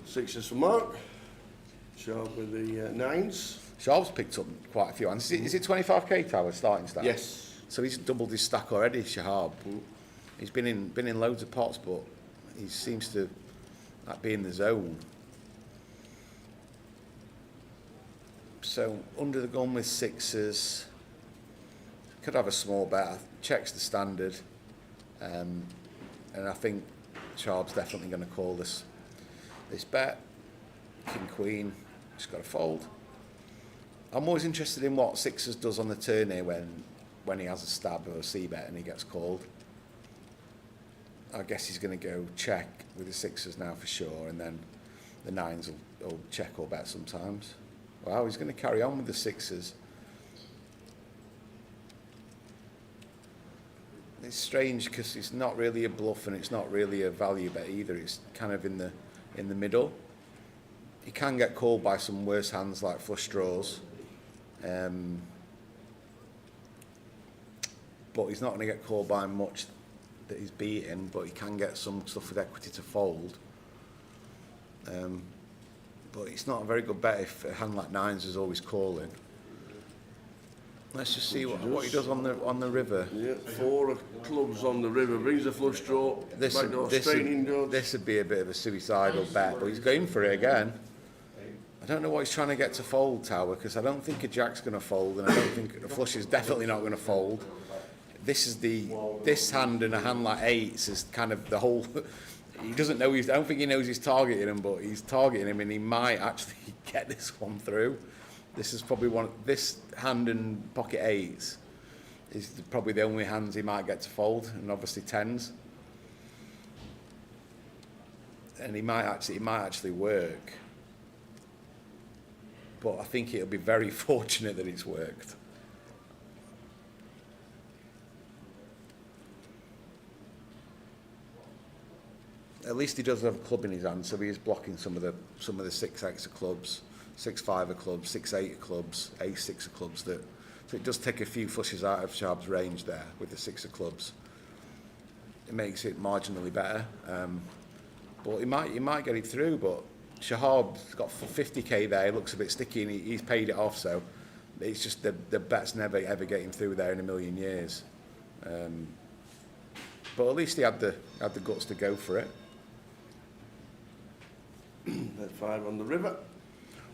Sixes for Mark. Sharp with the nines. Sharp's picked up quite a few hands. Is it 25k tower starting stack? Yes. So he's doubled his stack already, Shahab. He's been in loads of pots, but he seems to be in the zone. So under the gun with sixes. Could have a small bet. Checks the standard, and I think Sharp's definitely going to call this bet. King queen, just got to fold. I'm always interested in what sixes does on the turn here when he has a stab or a c-bet and he gets called. I guess he's going to go check with the sixes now for sure, and then the nines will check or bet sometimes. Wow, he's going to carry on with the sixes. It's strange because it's not really a bluff and it's not really a value bet either. It's kind of in the middle. He can get called by some worse hands like flush draws, but he's not going to get called by much that he's beating, but he can get some stuff with equity to fold. But it's not a very good bet if a hand like nines is always calling. Let's just see what he does on the river. Yeah, 4 of clubs on the river, brings a flush draw. This would be a bit of a suicidal bet, but he's going for it again. I don't know what he's trying to get to fold, Tower, because I don't think a jack's going to fold, and I don't think a flush is definitely not going to fold. This hand and a hand like eights is kind of the whole. He doesn't know. I don't think he knows he's targeting him, but he's targeting him, and he might actually get this one through. This is probably this hand and pocket eights is probably the only hands he might get to fold, and obviously tens. And it might actually work. but I think it'll be very fortunate that it's worked. At least he doesn't have a club in his hand, so he is blocking some of the 6x of clubs, 6-5 of clubs, 6-8 of clubs, A6 of clubs. So it does take a few flushes out of Sharp's range there with the 6 of clubs. It makes it marginally better, but he might get it through. But Shahab's got 50k there. He looks a bit sticky, and he's paid it off. So it's just the bet's never ever getting through there in a million years. But at least he had the guts to go for it. Bet 5 on the river.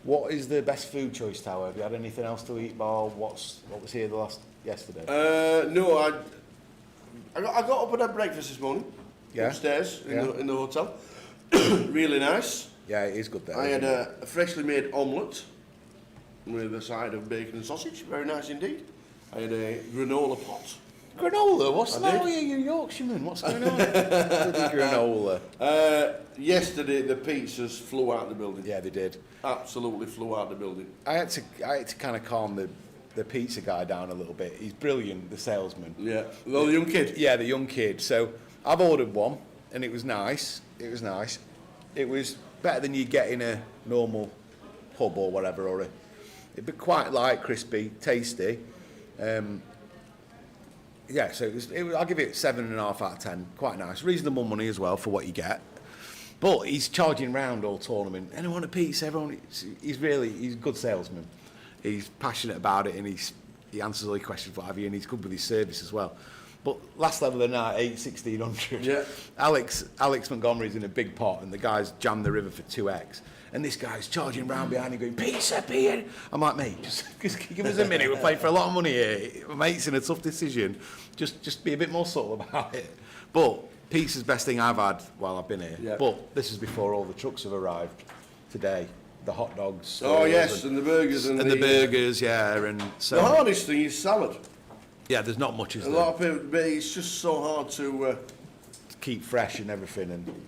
What is the best food choice, Tower? Have you had anything else to eat, bar? What was here yesterday? No, I got up and had breakfast this morning. Yeah. Upstairs in the hotel. Really nice. Yeah, it is good there. I had a freshly made omelette with a side of bacon and sausage. Very nice indeed. I had a granola pot. Granola? What's the matter with you, Yorkshireman? What's going on? Granola. Yesterday the pizzas flew out the building. Yeah, they did. Absolutely flew out the building. I had to kind of calm the pizza guy down a little bit. He's brilliant, the salesman. Yeah. Well, the young kid. Yeah, the young kid. So I've ordered one, and it was nice. It was better than you get in a normal pub or whatever, it'd be quite light, crispy, tasty. Yeah, so I'll give it 7.5 out of 10. Quite nice, reasonable money as well for what you get. But he's charging round all tournament. Anyone a pizza? Everyone. He's a good salesman. He's passionate about it, and he answers all your questions, what have you, and he's good with his service as well. But last level of the night, 1600. Yeah. Alex Montgomery's in a big pot, and the guy's jammed the river for 2x. And this guy's charging round behind him going, pizza. I'm like, mate, just give us a minute. We're playing for a lot of money here. My mate's in a tough decision. Just be a bit more subtle about it. But pizza's best thing I've had while I've been here. Yeah. But this is before all the trucks have arrived today. The hot dogs. Oh, yes, and the burgers. And the burgers, yeah. And so the hardest thing is salad. Yeah, there's not much, is there? A lot of people, but it's just so hard to keep fresh and everything. And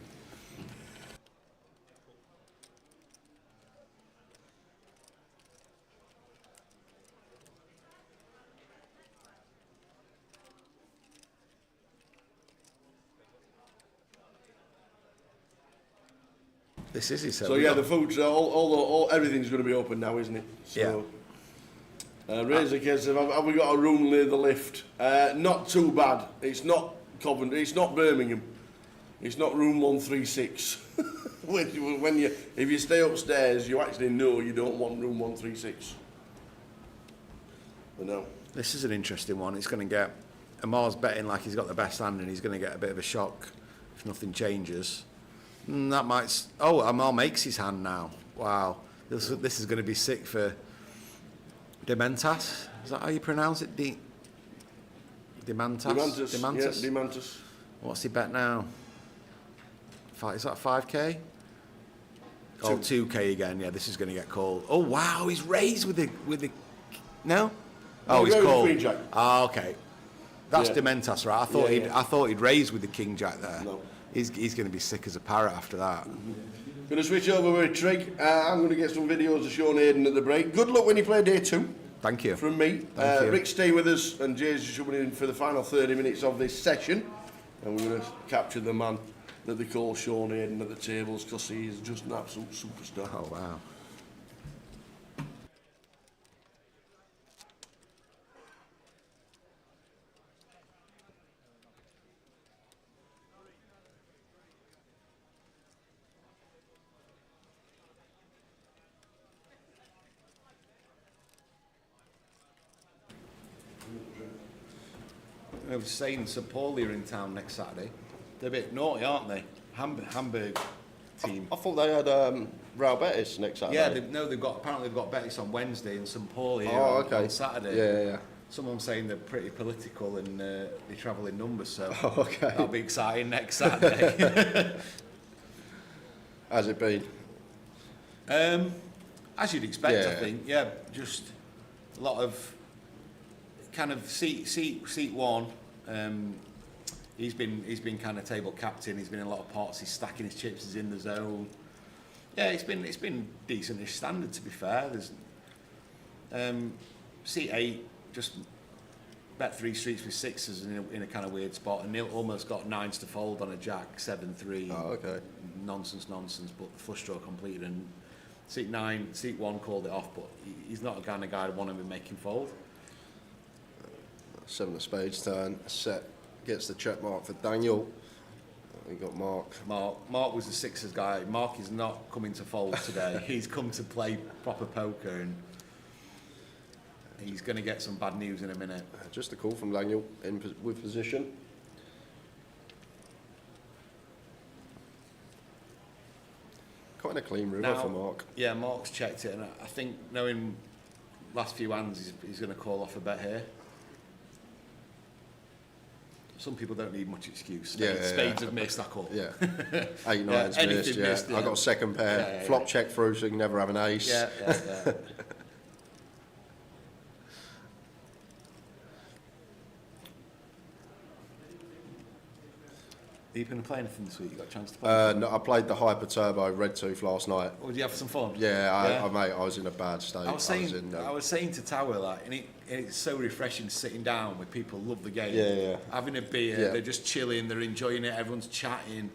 this is it. So yeah, the food's all everything's going to be open now, isn't it? So, yeah. Raise a case of have we got a room near the lift? Not too bad. It's not Coventry. It's not Birmingham. It's not room 136. If you stay upstairs, you actually know you don't want room 136. But no. This is an interesting one. It's going to get Amar's betting like he's got the best hand, and he's going to get a bit of a shock if nothing changes. That might. Oh, Amar makes his hand now. Wow, this is going to be sick for Dementas. Is that how you pronounce it? Dementas. Yeah, Dementas. What's he bet now? Is that 5k? Oh, 2k again. Yeah, this is going to get called. Oh wow, he's raised with the. No. Oh, he's called. Queen Jack. Ah, okay. That's Dementas, right? I thought he'd raised with the King Jack there. No. He's going to be sick as a parrot after that. Going to switch over with Trigg. I'm going to get some videos of Sean Hayden at the break. Good luck when you play day 2. Thank you. From me. Thank you. Rick, stay with us, and Jay's just coming in for the final 30 minutes of this session. And we're going to capture the man that they call Sean Hayden at the tables, because he is just an absolute superstar. Oh, wow. I was saying St Pauli are in town next Saturday. They're a bit naughty, aren't they? Hamburg team. I thought they had Real Betis next Saturday. Yeah, apparently they've got Betis on Wednesday and St Pauli on Saturday. Yeah. Someone's saying they're pretty political and they travel in numbers, so okay. That'll be exciting next Saturday. Has it been? As you'd expect, I think. Yeah, just a lot of kind of seat one. He's been kind of table captain. He's been in a lot of pots. He's stacking his chips. He's in the zone. Yeah, it's been decentish standard, to be fair. Seat 8, just bet 3 streets with 6s in a kind of weird spot, and Neil almost got 9s to fold on a jack, 7-3. Oh, okay. Nonsense, but the flush draw completed, and seat 1 called it off, but he's not the kind of guy to want to be making fold. 7 of spades turn, set, gets the check mark for Daniel. We got Mark. Mark was the 6s guy. Mark is not coming to fold today. He's come to play proper poker, and he's going to get some bad news in a minute. Just a call from Daniel with position. Kind of clean river for Mark. Yeah, Mark's checked it, and I think knowing last few hands, he's going to call off a bet here. Some people don't need much excuse. Spades have missed that call. Yeah. 8, 9's missed, missed, I got a second pair. Flop check through, so you can never have an ace. Yeah. Are you going to play anything this week? You got a chance to play? No, I played the Hyper Turbo Red Tooth last night. Or did you have some fun? Yeah, mate, I was in a bad state. I was saying to Tower that, and it's so refreshing sitting down with people who love the game. Yeah. Having a beer, they're just chilling, they're enjoying it, everyone's chatting.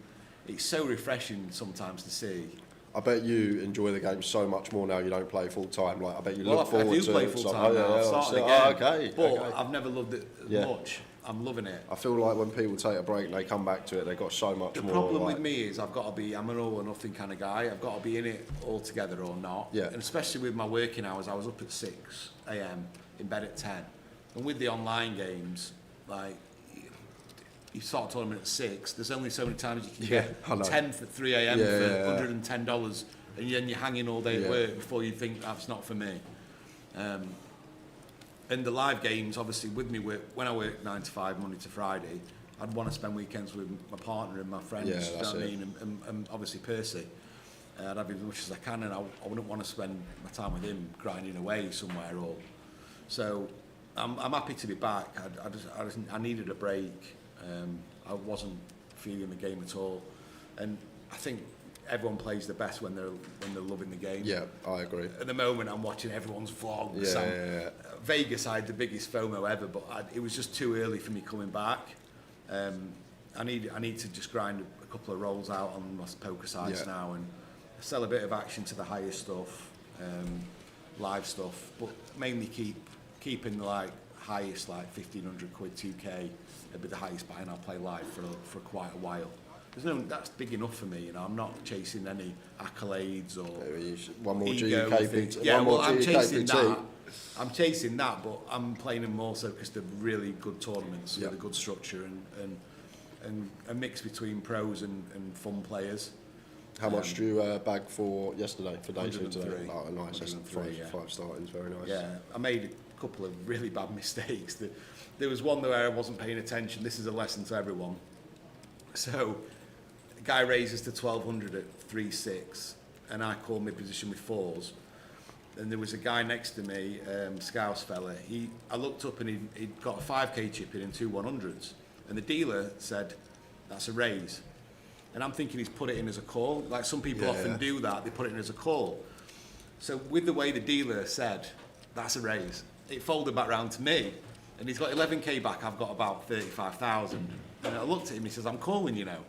It's so refreshing sometimes to see. I bet you enjoy the game so much more now you don't play full time. Like I bet you look forward to it. I do play full time now. I've started again. Okay. But I've never loved it much. I'm loving it. I feel like when people take a break and they come back to it, they've got so much more. The problem with me is I'm an all or nothing kind of guy. I've got to be in it all together or not. Yeah. And especially with my working hours, I was up at 6 a.m. in bed at 10. And with the online games, like, you start a tournament at 6, there's only so many times you can get 10th at 3 a.m. for $110, and then you're hanging all day at work before you think that's not for me. And the live games, obviously, with me, when I work 9 to 5, Monday to Friday, I'd want to spend weekends with my partner and my friends, you know what I mean, and obviously Percy. I'd have as much as I can, and I wouldn't want to spend my time with him grinding away somewhere. So I'm happy to be back. I needed a break. I wasn't feeling the game at all, and I think everyone plays the best when they're loving the game. Yeah, I agree. At the moment, I'm watching everyone's vlogs. Vegas, I had the biggest FOMO ever, but it was just too early for me coming back. I need to just grind a couple of rolls out on my poker sites now and sell a bit of action to the higher stuff, live stuff, but mainly keeping the highest, like 1,500 quid, 2K, it'd be the highest buy, and I'll play live for quite a while. That's big enough for me, you know. I'm not chasing any accolades or one more ego GUKPT. Yeah, well, I'm chasing that. I'm chasing that, but I'm playing them more so because they're really good tournaments with a good structure and a mix between pros and fun players. How much do you bag for yesterday, for day 2 today? Oh, nice. That's 5 startings, very nice. Yeah, I made a couple of really bad mistakes. There was one where I wasn't paying attention. This is a lesson to everyone. So, the guy raises to 1,200 at 3-6, and I call my position with 4s. And there was a guy next to me, Scouse fella. I looked up and he'd got a 5k chip in and 2 100s. And the dealer said, that's a raise. And I'm thinking he's put it in as a call. Like some people often do that, they put it in as a call. So with the way the dealer said, that's a raise, it folded back round to me. And he's got 11k back, I've got about 35,000. And I looked at him, he says, I'm calling you now.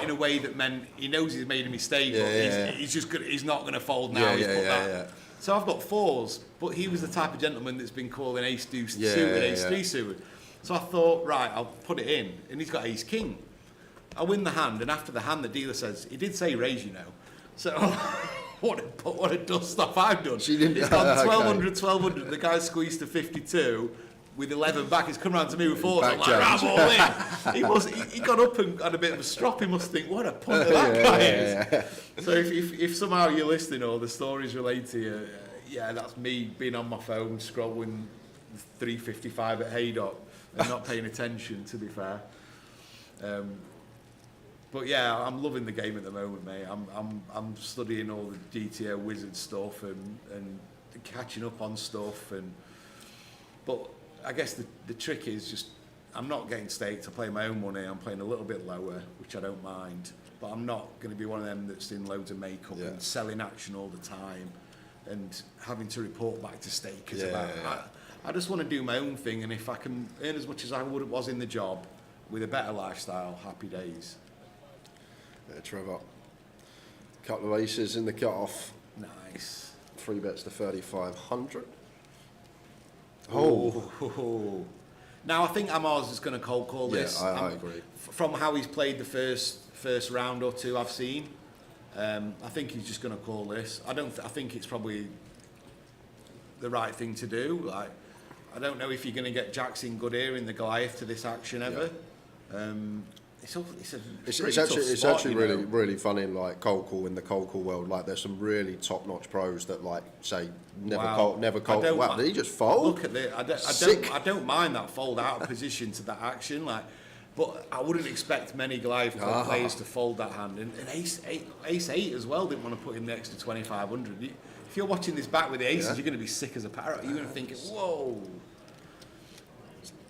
In a way that meant he knows he's made a mistake, but he's not going to fold now. So I've got 4s, but he was the type of gentleman that's been calling ace deuce suited, ace three suited. So I thought, right, I'll put it in, and he's got ace king. I win the hand, and after the hand, the dealer says, he did say raise, you know. So what a dust off I've done. He's gone 1,200, the guy squeezed to 52. With 11 back, he's come round to me with 4s. I'm like, I'm all in. He got up and had a bit of a strop. He must think, what a punt that guy is. So if somehow you're listening or the stories relate to you, that's me being on my phone, scrolling 355 at Haydock and not paying attention, to be fair. But yeah, I'm loving the game at the moment, mate. I'm studying all the GTO wizard stuff and catching up on stuff but I guess the trick is just, I'm not getting staked. I play my own money. I'm playing a little bit lower, which I don't mind. But I'm not going to be one of them that's in loads of makeup and selling action all the time. and having to report back to stakers about I just want to do my own thing, and if I can earn as much as I was in the job with a better lifestyle, happy days. Yeah, Trevor. Couple of aces in the cut-off. Nice. 3 bets to 3,500. Oh. Now I think Amar's is going to cold call this. Yeah, I agree. From how he's played the first round or two I've seen, I think he's just going to call this. I think it's probably the right thing to do. Like, I don't know if you're going to get Jacks in good ear in the Goliath to this action ever. It's actually really funny, like cold call in the cold call world. Like there's some really top notch pros that like say never cold. Wow, did he just fold? Look at this. I don't mind that fold out of position to that action. Like, but I wouldn't expect many Goliath players to fold that hand. And ace eight as well didn't want to put in the extra 2,500. If you're watching this back with the aces, you're going to be sick as a parrot. You're going to think, whoa.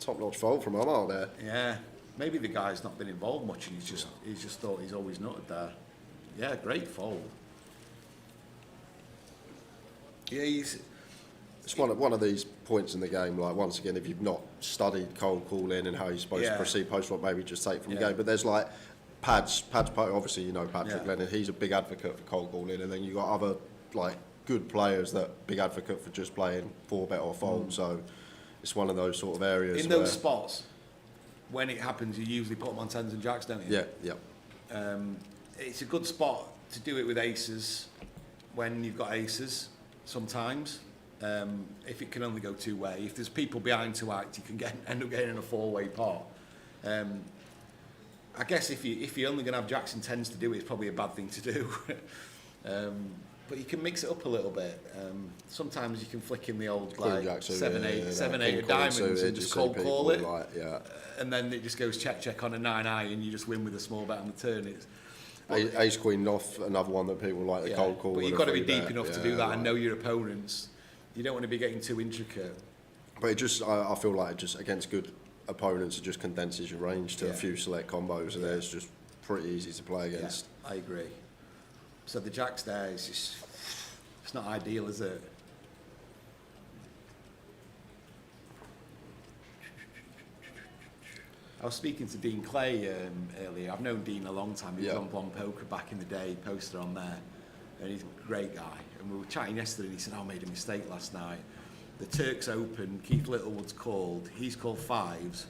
Top notch fold from Amar there. Yeah. Maybe the guy's not been involved much and he's just thought he's always nutted there. Yeah, great fold. Yeah, it's one of these points in the game, like once again, if you've not studied cold calling and how you're supposed to proceed post-flop, maybe just take from the game. But there's like Pads, obviously you know Patrick Lennon, he's a big advocate for cold calling, and then you've got other like good players that big advocate for just playing 4-bet or fold. So it's one of those sort of areas. In those spots, when it happens, you usually put them on 10s and Jacks, don't you? Yeah. It's a good spot to do it with aces when you've got aces sometimes. If it can only go two way. If there's people behind to act, you can end up getting in a 4-way pot. I guess if you're only going to have Jacks and 10s to do it, it's probably a bad thing to do. But you can mix it up a little bit. Sometimes you can flick in the old like 7-8 of diamonds and just cold call it. Like, and then it just goes check on a 9-eye and you just win with a small bet on the turn. Ace queen off, another one that people like the cold call. But you've got to be deep enough to do that and know your opponents. You don't want to be getting too intricate. But it just, I feel like it just against good opponents, it just condenses your range to a few select combos, and it's just pretty easy to play against. Yeah, I agree. So the Jacks there is just, it's not ideal, is it? I was speaking to Dean Clay earlier. I've known Dean a long time. He was on Blonde Poker back in the day, poster on there. And he's a great guy. And we were chatting yesterday and he said, I made a mistake last night. The Turks Open, Keith Littlewood's called. He's called 5s.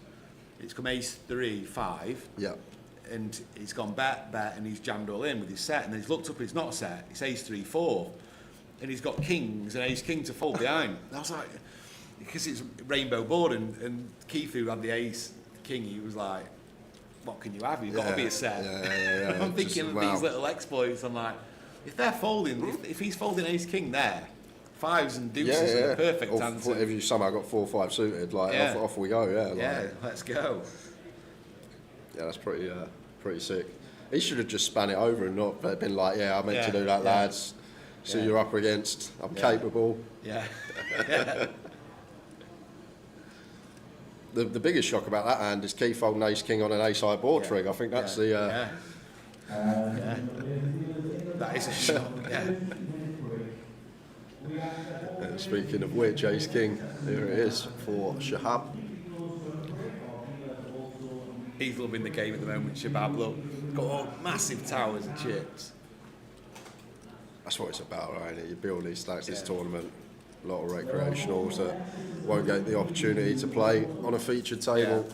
It's come ace 3, 5. Yeah. And he's gone bet, and he's jammed all in with his set. And then he's looked up and it's not set. It's ace 3, 4. And he's got kings and ace king to fold behind. And I was like, because it's rainbow board and Keith, who had the ace king, he was like, what can you have? You've got to be a set. Yeah. I'm thinking of these little exploits. I'm like, if they're folding, if he's folding ace king there, 5s and deuces are the perfect answer. If you somehow got 4-5 suited, like off we go. Let's go. Yeah, that's pretty sick. He should have just span it over and not been like, I meant to do that, lads. So you're up against, I'm capable. Yeah. The biggest shock about that hand is Keith holding ace king on an ace high board trig. I think that's the. That is a shock. Speaking of which, ace king, here it is for Shahab. He's loving the game at the moment, Shabab. Look, got all massive towers and chips. That's what it's about, right? You build these stacks this tournament. A lot of recreationals that won't get the opportunity to play on a featured table.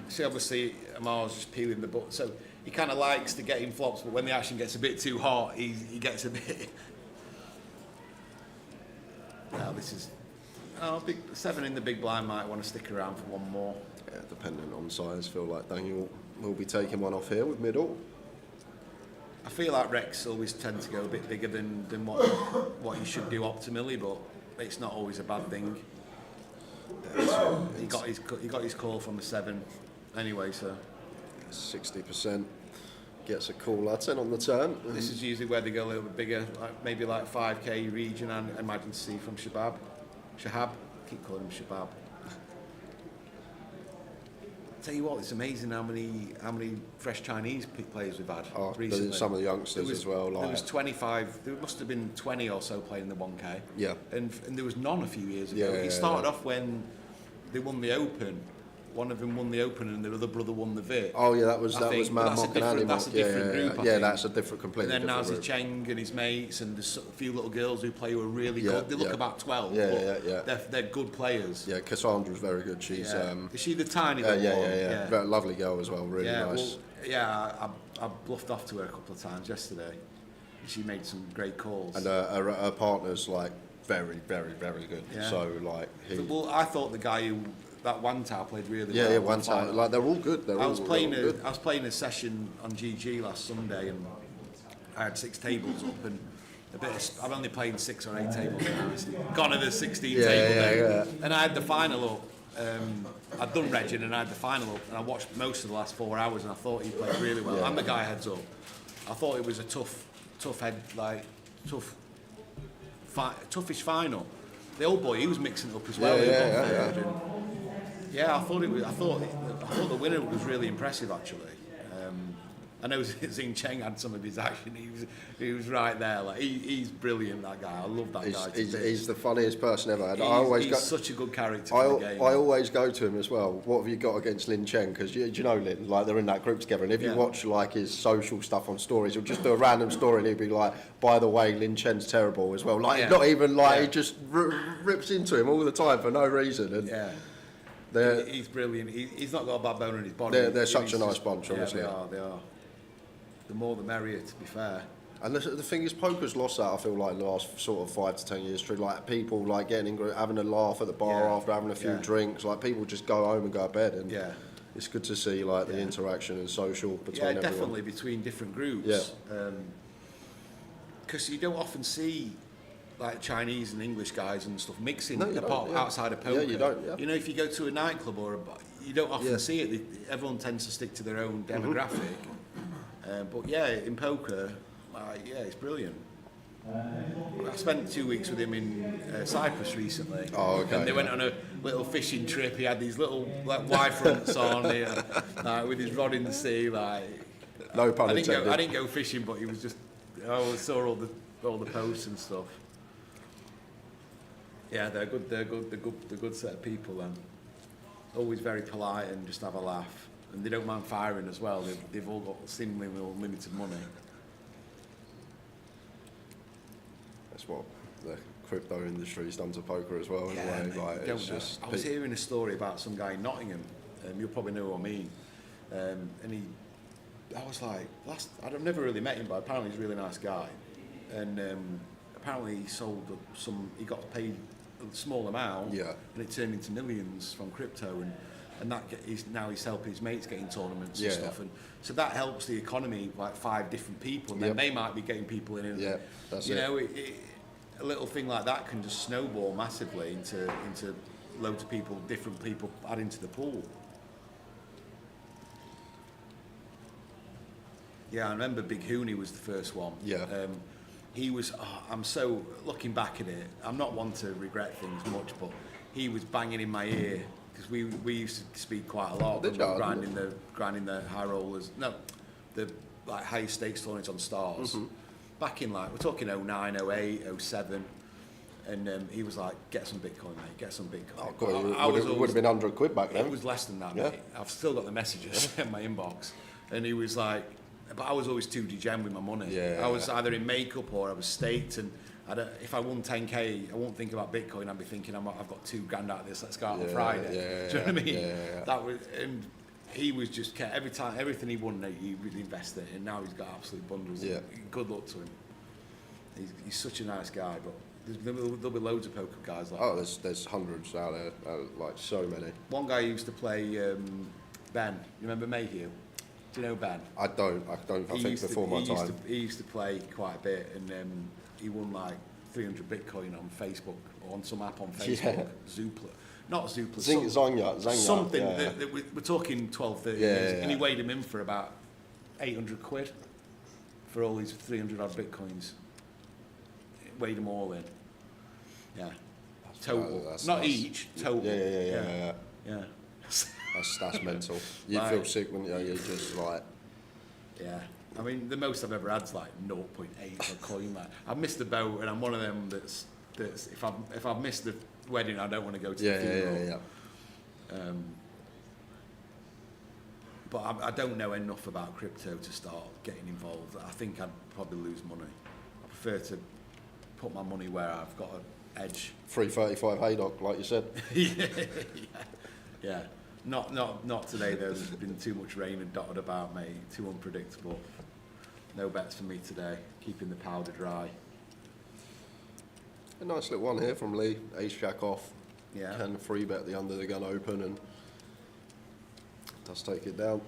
See, obviously, Amar's just peeling the butt, so he kind of likes to get in flops, but when the action gets a bit too hot, he gets a bit. Now this is. Big 7 in the big blind might want to stick around for one more. Yeah, dependent on size. Feel like Daniel will be taking one off here with middle. I feel like Rex always tend to go a bit bigger than what you should do optimally, but it's not always a bad thing. He got his call from a 7 anyway, so 60% gets a call. 10 on the turn. This is usually where they go a little bit bigger, like maybe like 5k region. I imagine to see from Shahab. Keep calling him Shabab. tell you what, it's amazing how many fresh Chinese players we've had recently. Some of the youngsters as well. There was 25. There must have been 20 or so playing the 1K. Yeah. And there was none a few years ago. Yeah, It started off when they won the Open. One of them won the Open, and their other brother won the Vit. Oh yeah, that was Mad Mock and Andy That's Mock. a different group. I Yeah, think. that's a different, completely and then different Nazi group. Cheng and his mates, and there's a few little girls who play who are really good. They look about 12. Yeah. They're good players. Yeah, Cassandra's very good. She's Is she the tiny yeah, little one? yeah. Very lovely girl as well. Really nice. Well, I bluffed off to her a couple of times yesterday. She made some great calls. And her partner's like very, very, very good. Yeah. So like Well, I thought the guy who that Wan Tao played really well. Yeah, Wan Tao. Like they're all good. I was playing a session on GG last Sunday, and I had 6 tables up, and I'm only playing 6 or 8 tables now. It's gone to the 16 table day. And I had the final up. I'd done Regin and I had the final up, and I watched most of the last 4 hours, and I thought he played really well. And the guy heads up. I thought it was a toughish final. The old boy, he was mixing it up as well. I thought the winner was really impressive actually. I know Xing Cheng had some of his action. He was right there. Like he's brilliant. That guy. I love that guy. He's the funniest person ever. He's such a good character. In the game. I always go to him as well. What have you got against Lin Cheng? Because do you know Lin? Like they're in that group together. And if you watch like his social stuff on stories, he'll just do a random story and he'll be like, "By the way, Lin Chen's terrible as well." Like not even like he just rips into him all the time for no reason. And he's brilliant. He's not got a bad bone in his body. They're such a nice bunch, honestly. They are. The more the merrier, to be fair. And the thing is, poker's lost that, I feel like, the last sort of 5 to 10 years through, like, people, like, getting in, having a laugh at the bar after having a few drinks. Like, people just go home and go to bed. And it's good to see, like, the interaction and social between everyone. Definitely between different groups. Because you don't often see, like, Chinese and English guys and stuff mixing outside of poker. Yeah, you don't, You know, if you go to a nightclub or a bar, you don't often see it. Everyone tends to stick to their own demographic. But in poker, it's brilliant. I spent 2 weeks with him in Cyprus recently. Oh, okay. And they went on a little fishing trip. He had these little Y fronts on, with his rod in the sea. No pun intended. I didn't go fishing, but he was just. I saw all the posts and stuff. Yeah, they're good. They're good set of people, and always very polite and just have a laugh. And they don't mind firing as well. They've all got seemingly unlimited money. That's what the crypto industry's done to poker as well. I was hearing a story about some guy in Nottingham. You'll probably know who I mean. And I was like, I've never really met him, but apparently he's a really nice guy. And apparently he sold he got paid a small amount, and it turned into millions from crypto. And he's helping his mates getting tournaments and stuff, and so that helps the economy. Like 5 different people, and then they might be getting people in. A little thing like that can just snowball massively into loads of people, different people adding to the pool. Yeah, I remember Big Hooney was the first one. He was. I'm so looking back at it. I'm not one to regret things much, but he was banging in my ear. Because we used to speak quite a lot. Grinding the high rollers. No, the like high stakes tournaments on Stars. Back in we're talking 09, 08, 07, and he was like, "Get some Bitcoin, mate. Get some Bitcoin." Oh God, it would have been £100 back then. It was less than that, mate. I've still got the messages in my inbox, and he was like, "But I was always too degen with my money. I was either in makeup or I was staked and." If I won 10k, I won't think about Bitcoin. I'd be thinking, I've got $2,000 out of this. Let's go out on Friday. Do you know what I mean? That was, and he was just everything he won, he really invested in, and now he's got absolute bundles. Good luck to him. He's such a nice guy, but there'll be loads of poker guys like that. Oh, there's hundreds out there, like so many. One guy used to play Ben. You remember Mayhew? Do you know Ben? I don't. I think before my time. He used to play quite a bit, and he won like 300 Bitcoin on Facebook, or on some app on Facebook. Zoopla. Not Zoopla. Zanga. Something that we're talking 12, 30 years. And he weighed him in for about 800 quid for all these 300 odd Bitcoins. Weighed them all in. Yeah. Total. Not each, total. Yeah. That's mental. You Like- feel sick when you're just like, Yeah. I mean, the most I've ever had's like 0.8 of a coin. Like, I've missed the boat, and I'm one of them that's if I've missed the wedding, I don't want to go to the funeral. But I don't know enough about crypto to start getting involved. I think I'd probably lose money. I prefer to put my money where I've got an edge. 335 Haydock, like you said. Yeah. Not today though. There's been too much rain and dotted about, mate. Too unpredictable. No bets for me today. Keeping the powder dry. A nice little one here from Lee. Ace Jack off. Yeah. Can free bet the under the gun open and does take it down.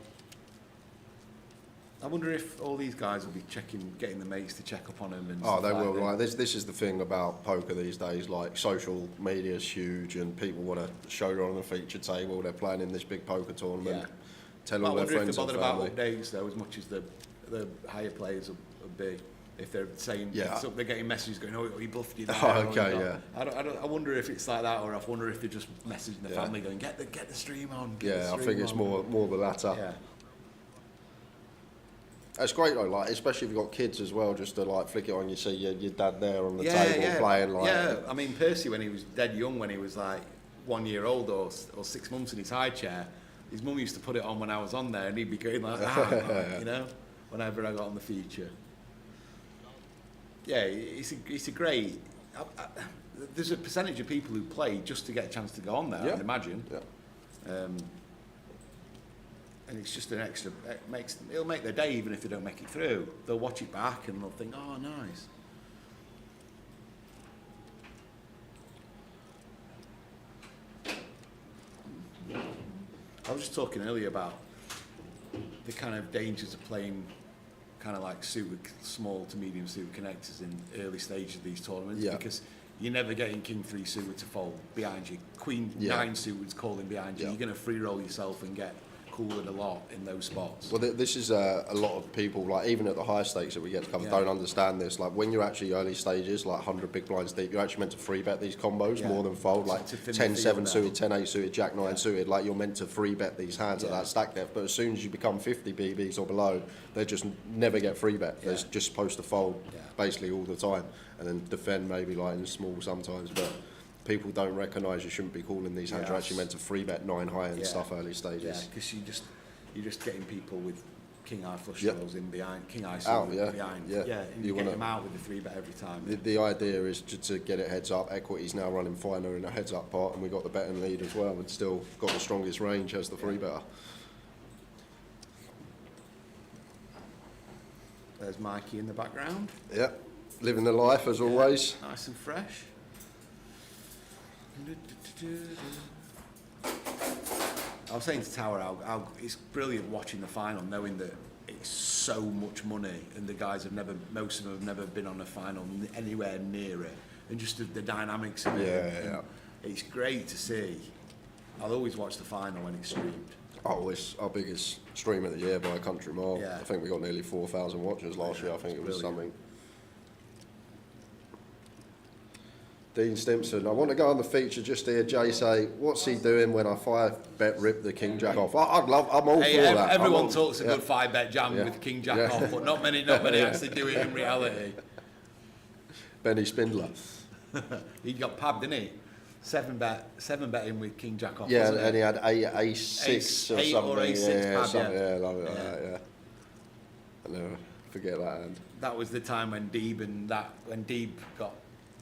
I wonder if all these guys will be getting the mates to check up on them. And Oh, stuff they like will. that. Like this is the thing about poker these days. Like social media is huge, and people want to show it on the feature table. They're playing in this big poker tournament. Yeah. Tell But I all their wonder if friends they're and bothered family. about updates though, as much as the higher players will be. If they're saying, Yeah. so they're getting messages going, oh, he bluffed you. Oh, okay, yeah. I wonder if it's like that, or I wonder if they're just messaging the Yeah. family going, get the stream on. Get the Yeah, I stream think it's on." more the latter. Yeah. It's great though, like especially if you've got kids as well, just to like flick it on. You see your dad there on the Yeah, table yeah. playing like. Yeah, I mean Percy when he was dead young, when he was like 1 year old or 6 months in his high chair, his mum used to put it on when I was on there, and he'd be going like that, like, you know, whenever I got on the feature. Yeah, it's a great. There's a percentage of people who play just to get a chance to go on there. Yeah. I'd imagine. Yeah. And it's just an extra. It'll make their day even if they don't make it through. They'll watch it back and they'll think, "Oh, nice." I was just talking earlier about the kind of dangers of playing kind of like small to medium suited connectors in early stages of these tournaments, Yeah. because you're never getting king 3 suited to fold behind you. Queen Yeah. 9 suited calling behind you. Yeah. You're going to free roll yourself and get coolered a lot in those spots. Well, this is a lot of people, like even at the higher stakes that we get to cover, Yeah. don't understand this. Like when you're actually early stages, like 100 big blinds deep, you're actually meant to free bet these combos Yeah. more than fold. Like To thin the 10-7 field suited, out. 10-8 suited, Jack 9 suited. Like you're meant to free bet these hands at Yeah. that stack depth. But as soon as you become 50 BBs or below, they just never get free bet. They're Yeah. just supposed to fold Yeah. basically all the time, and then defend maybe like in small sometimes, but. People don't recognise you shouldn't be calling these hands. Yeah. You're actually meant to free bet 9 high and Yeah. stuff early stages. Yeah, because you're just getting people with king high flush Yep. draws in behind, king high Out, suited yeah. behind. Yeah. And You you get wanna- them out with the 3 bet every time. The idea is to get it heads up. Equity's now running finer in a heads up part, and we got the betting lead as well, and still got the strongest range as the free better. There's Mikey in the background, Yeah, living the life as always. nice and fresh. I was saying to Tower, how it's brilliant watching the final, knowing that it's so much money, and the guys most of them have never been on a final anywhere near it, and just the dynamics of it. Yeah, and it's great to see. I'll always watch the final when it's streamed. Oh, it's our biggest stream of the year by a country mile. Yeah. I think we got nearly 4,000 watchers last year. I think it was Brilliant. something. Dean Stimpson, I want to go on the feature just here. Jay say, what's he doing when I 5-bet rip the King Jack off? I'm all Hey, for that. everyone I'm all- talks a yeah. good 5-bet jam Yeah. with King Jack Yeah. off, but not many actually do it in reality. Benny Spindler. He got pabbed, didn't he? 7-betting with King Jack off. Yeah, wasn't and it? he had A6 or Eight something. or A6 yeah, pad, something. yeah. Yeah, love it like Yeah. that, yeah. I never forget that hand. That was the time when Deeb got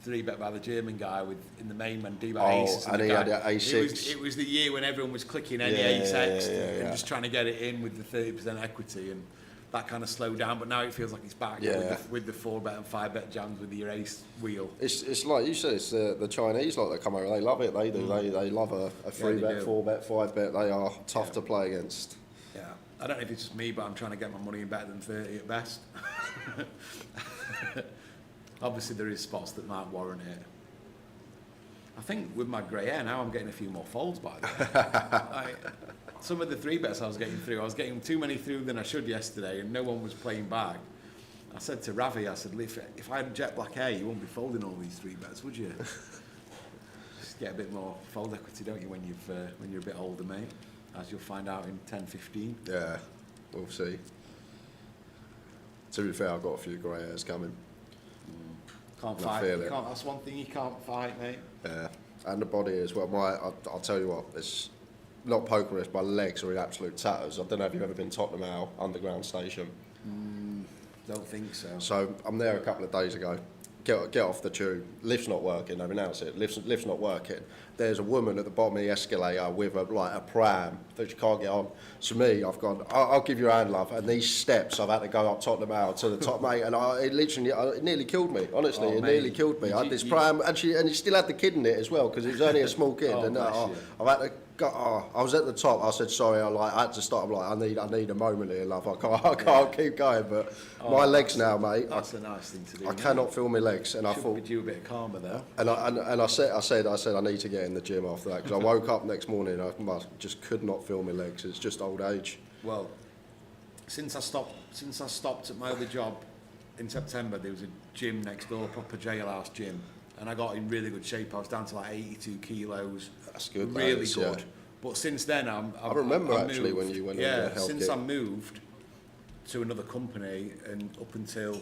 3-bet by the German guy in the main when Deeb had Oh, aces. and the he guy, had a A6. It was the year when everyone was clicking any Yeah, ace yeah, X yeah, and yeah. just trying to get it in with the 30% equity, and that kind of slowed down. But now it feels like it's back Yeah. with the 4-bet and 5-bet jams with your ace wheel. It's like you said, it's the Chinese like that come over. They love it. They do. They love a 3-bet, do. 4-bet, 5-bet. They are tough Yeah. to play against. Yeah, I don't know if it's just me, but I'm trying to get my money in better than 30 at best. Obviously, there is spots that might warrant it. I think with my grey hair now, I'm getting a few more folds by the way. Some of the 3-bets I was getting too many through than I should yesterday, and no one was playing back. I said to Ravi, I said, if I had jet black hair, you wouldn't be folding all these 3-bets, would you? Just get a bit more fold equity, don't you, when you're a bit older, mate? as you'll find out in 10, 15. Yeah, we'll see. To be fair, I've got a few grey hairs coming. Can't I fight. feel You it. can't, that's one thing you can't fight, mate. Yeah, and the body as well. I'll tell you what, it's not pokerist. My legs are in absolute tatters. I don't know if you've ever been Tottenham Hale Underground Station. Don't think so. So I'm there a couple of days ago. Get off the tube. Lift's not working. They've announced it. Lift's not working. There's a woman at the bottom of the escalator with a pram that she can't get on. To me, I've gone, I'll give you a hand, love. And these steps, I've had to go up Tottenham Hale to the top, mate. And it nearly killed me. Honestly, Oh, it mate. nearly killed me. I had this pram, and he still had the kid in it as well because it was only a small kid. Oh, and bless you. I've had to. I was at the top. I said sorry. I had to stop. I'm like, I need a moment here, love. I can't keep going. But my legs now, mate. That's a nice thing to do. I cannot feel my legs, and I Should thought. be due a bit calmer though. And I said I need to get in the gym after that because I woke up next morning and I just could not feel my legs. It's just old age. Well, since I stopped at my other job in September, there was a gym next door, proper jailhouse gym, and I got in really good shape. I was down to like 82 kilos. That's good. Really that is, good. yeah. But since then, I remember I actually moved. when you went on Yeah, the health since kit. I moved to another company and up until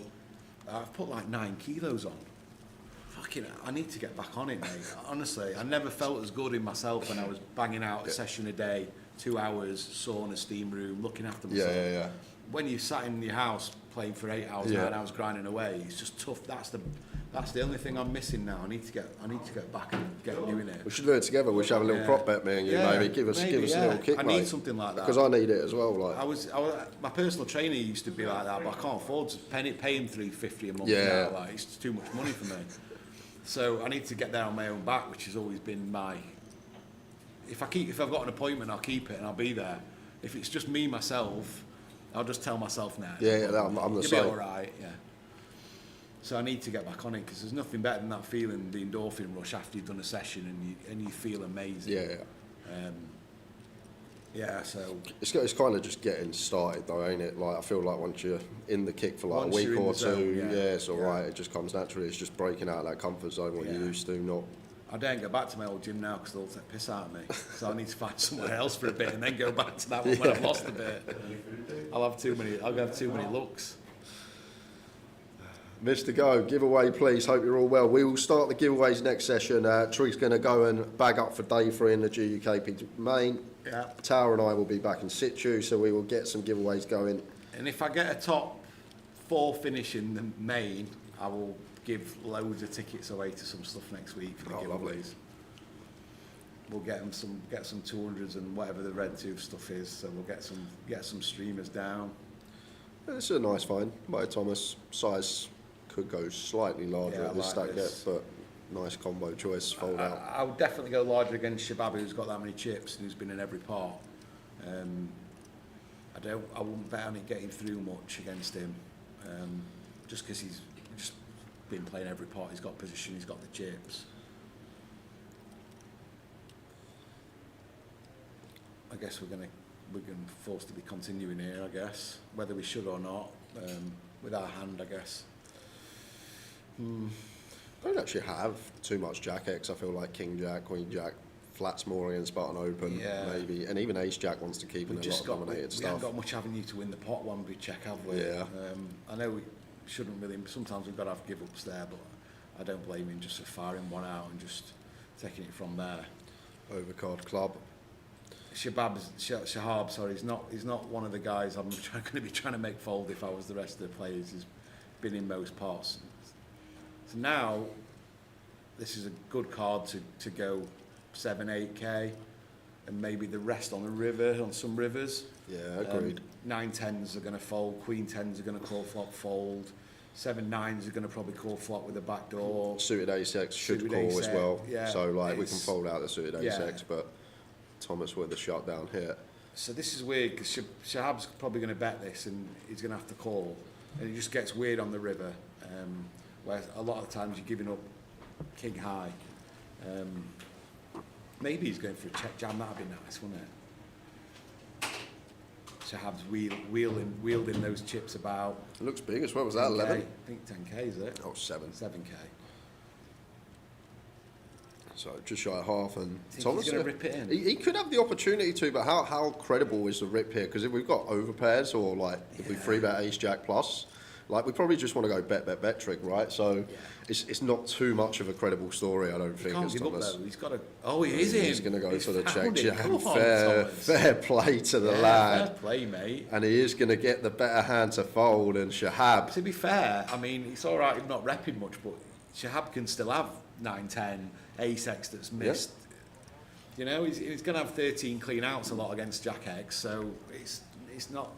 I've put like 9 kilos on. Fucking, I need to get back on it, mate. Honestly, I never felt as good in myself when I was banging out a session a day, 2 hours, sauna, steam room, looking after myself. Yeah. When you sat in your house playing for 8 hours, 9 hours, grinding away, it's just tough. That's the only thing I'm missing now. I need to get back and get doing it. We should do it together. We should have a little prop bet, me and you, maybe. Give us a little kick, I mate. need something like that. Because I need it as well. Like. I was my personal trainer used to be like that, but I can't afford to pay him $350 a month. Yeah. Now, like, it's too much money for me. So I need to get there on my own back, which has always been my. If I've got an appointment, I'll keep it and I'll be there. If it's just me myself, I'll just tell myself now. Yeah, I'm the You'll same. be all right. Yeah. So I need to get back on it because there's nothing better than that feeling, the endorphin rush after you've done a session and you feel amazing. Yeah. So It's kind of just getting started though, ain't it? Like I feel like once you're in the kick for like Once a week you're in or the zone, two, yeah. it's all right. It just comes naturally. It's just breaking out of that comfort zone what you used to. Not. I don't go back to my old gym now because they'll take piss out of me. So I need to find somewhere else for a bit and then go back to that one when I've lost a bit. I'll have too many looks. Mr. Go, giveaway please, hope you're all well. We will start the giveaways next session. Trigg's going to go and bag up for day 3 in the GUKP main. Yeah. Tower and I will be back in situ, so we will get some giveaways going. And if I get a top 4 finish in the main, I will give loads of tickets away to some stuff next week for the giveaways. Lovely. We'll get some 200s and whatever the red tooth stuff is. So we'll get some streamers down. It's a nice find. By Thomas, size could go slightly larger Yeah, at this like stack this. dep, but nice combo choice, fold out. I would definitely go larger against Shabab, who's got that many chips and who's been in every part. I wouldn't bet on it getting through much against him, just because he's just been playing every part. He's got position, he's got the chips. I guess we're going forced to be continuing here. I guess whether we should or not, with our hand, I guess. I don't actually have too much Jack X. I feel like King Jack, Queen Jack, flats more against button open, maybe, and even Ace Jack wants to keep in a lot of dominated we stuff. haven't got much avenue to win the pot one we check, have we? Yeah. I know we shouldn't really. Sometimes we've got to have give-ups there, but I don't blame him just for firing one out and just taking it from there. Overcard club. Shahab, sorry, he's not one of the guys I'm going to be trying to make fold if I was the rest of the players. He's been in most parts. So now, this is a good card to go 7, 8k, and maybe the rest on the river, on some rivers. Yeah, agreed. 9 10s are going to fold, Queen 10s are going to call flop fold, 7 9s are going to probably call flop with a back door. Suited ace-x should Suited call ace-x, as well. yeah, So like we can it's- fold out the suited ace-x, but Thomas with the shutdown here. So this is weird because Shahab's probably going to bet this and he's going to have to call, and it just gets weird on the river, where a lot of the times you're giving up king high. Maybe he's going for a check jam. That'd be nice, wouldn't it? Shahab's wielding those chips about. It looks big as well. Was that 10K. 11? I think 10k is it? Oh, 7. 7k. So just shy of half, and Think Thomas, he's going to rip it in? he could have the opportunity to, but how credible is the rip here? Because if we've got overpairs or like if we free bet ace jack plus, like we probably just want to go bet Trigg, right? So it's not too much of a credible story, I don't think. Can't as give up Thomas. though. He's got to. Oh, he is in. He's going to go for the check found it. jam. Come on, Fair play to the Yeah, lad. fair play, mate. And he is going to get the better hand to fold, and Shahab. To be fair, I mean, it's all right. He's not repping much, but Shahab can still have 9-10 ace-x that's missed. You know, he's going to have 13 clean outs a lot against Jack X, so it's not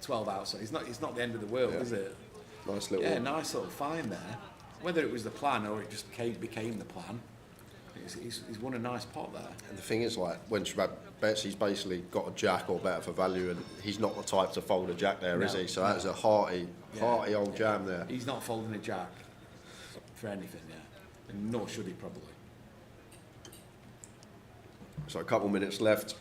12 outs. So it's not the end of the world, is it? Nice little. Yeah, nice little find there. Whether it was the plan or it just became the plan, he's won a nice pot there. And the thing is, like, when Shahab bets, he's basically got a jack or better for value, and he's not the type to fold a jack there, is he? So that's a hearty old jam there. He's not folding a jack for anything, and nor should he probably. So a couple minutes left.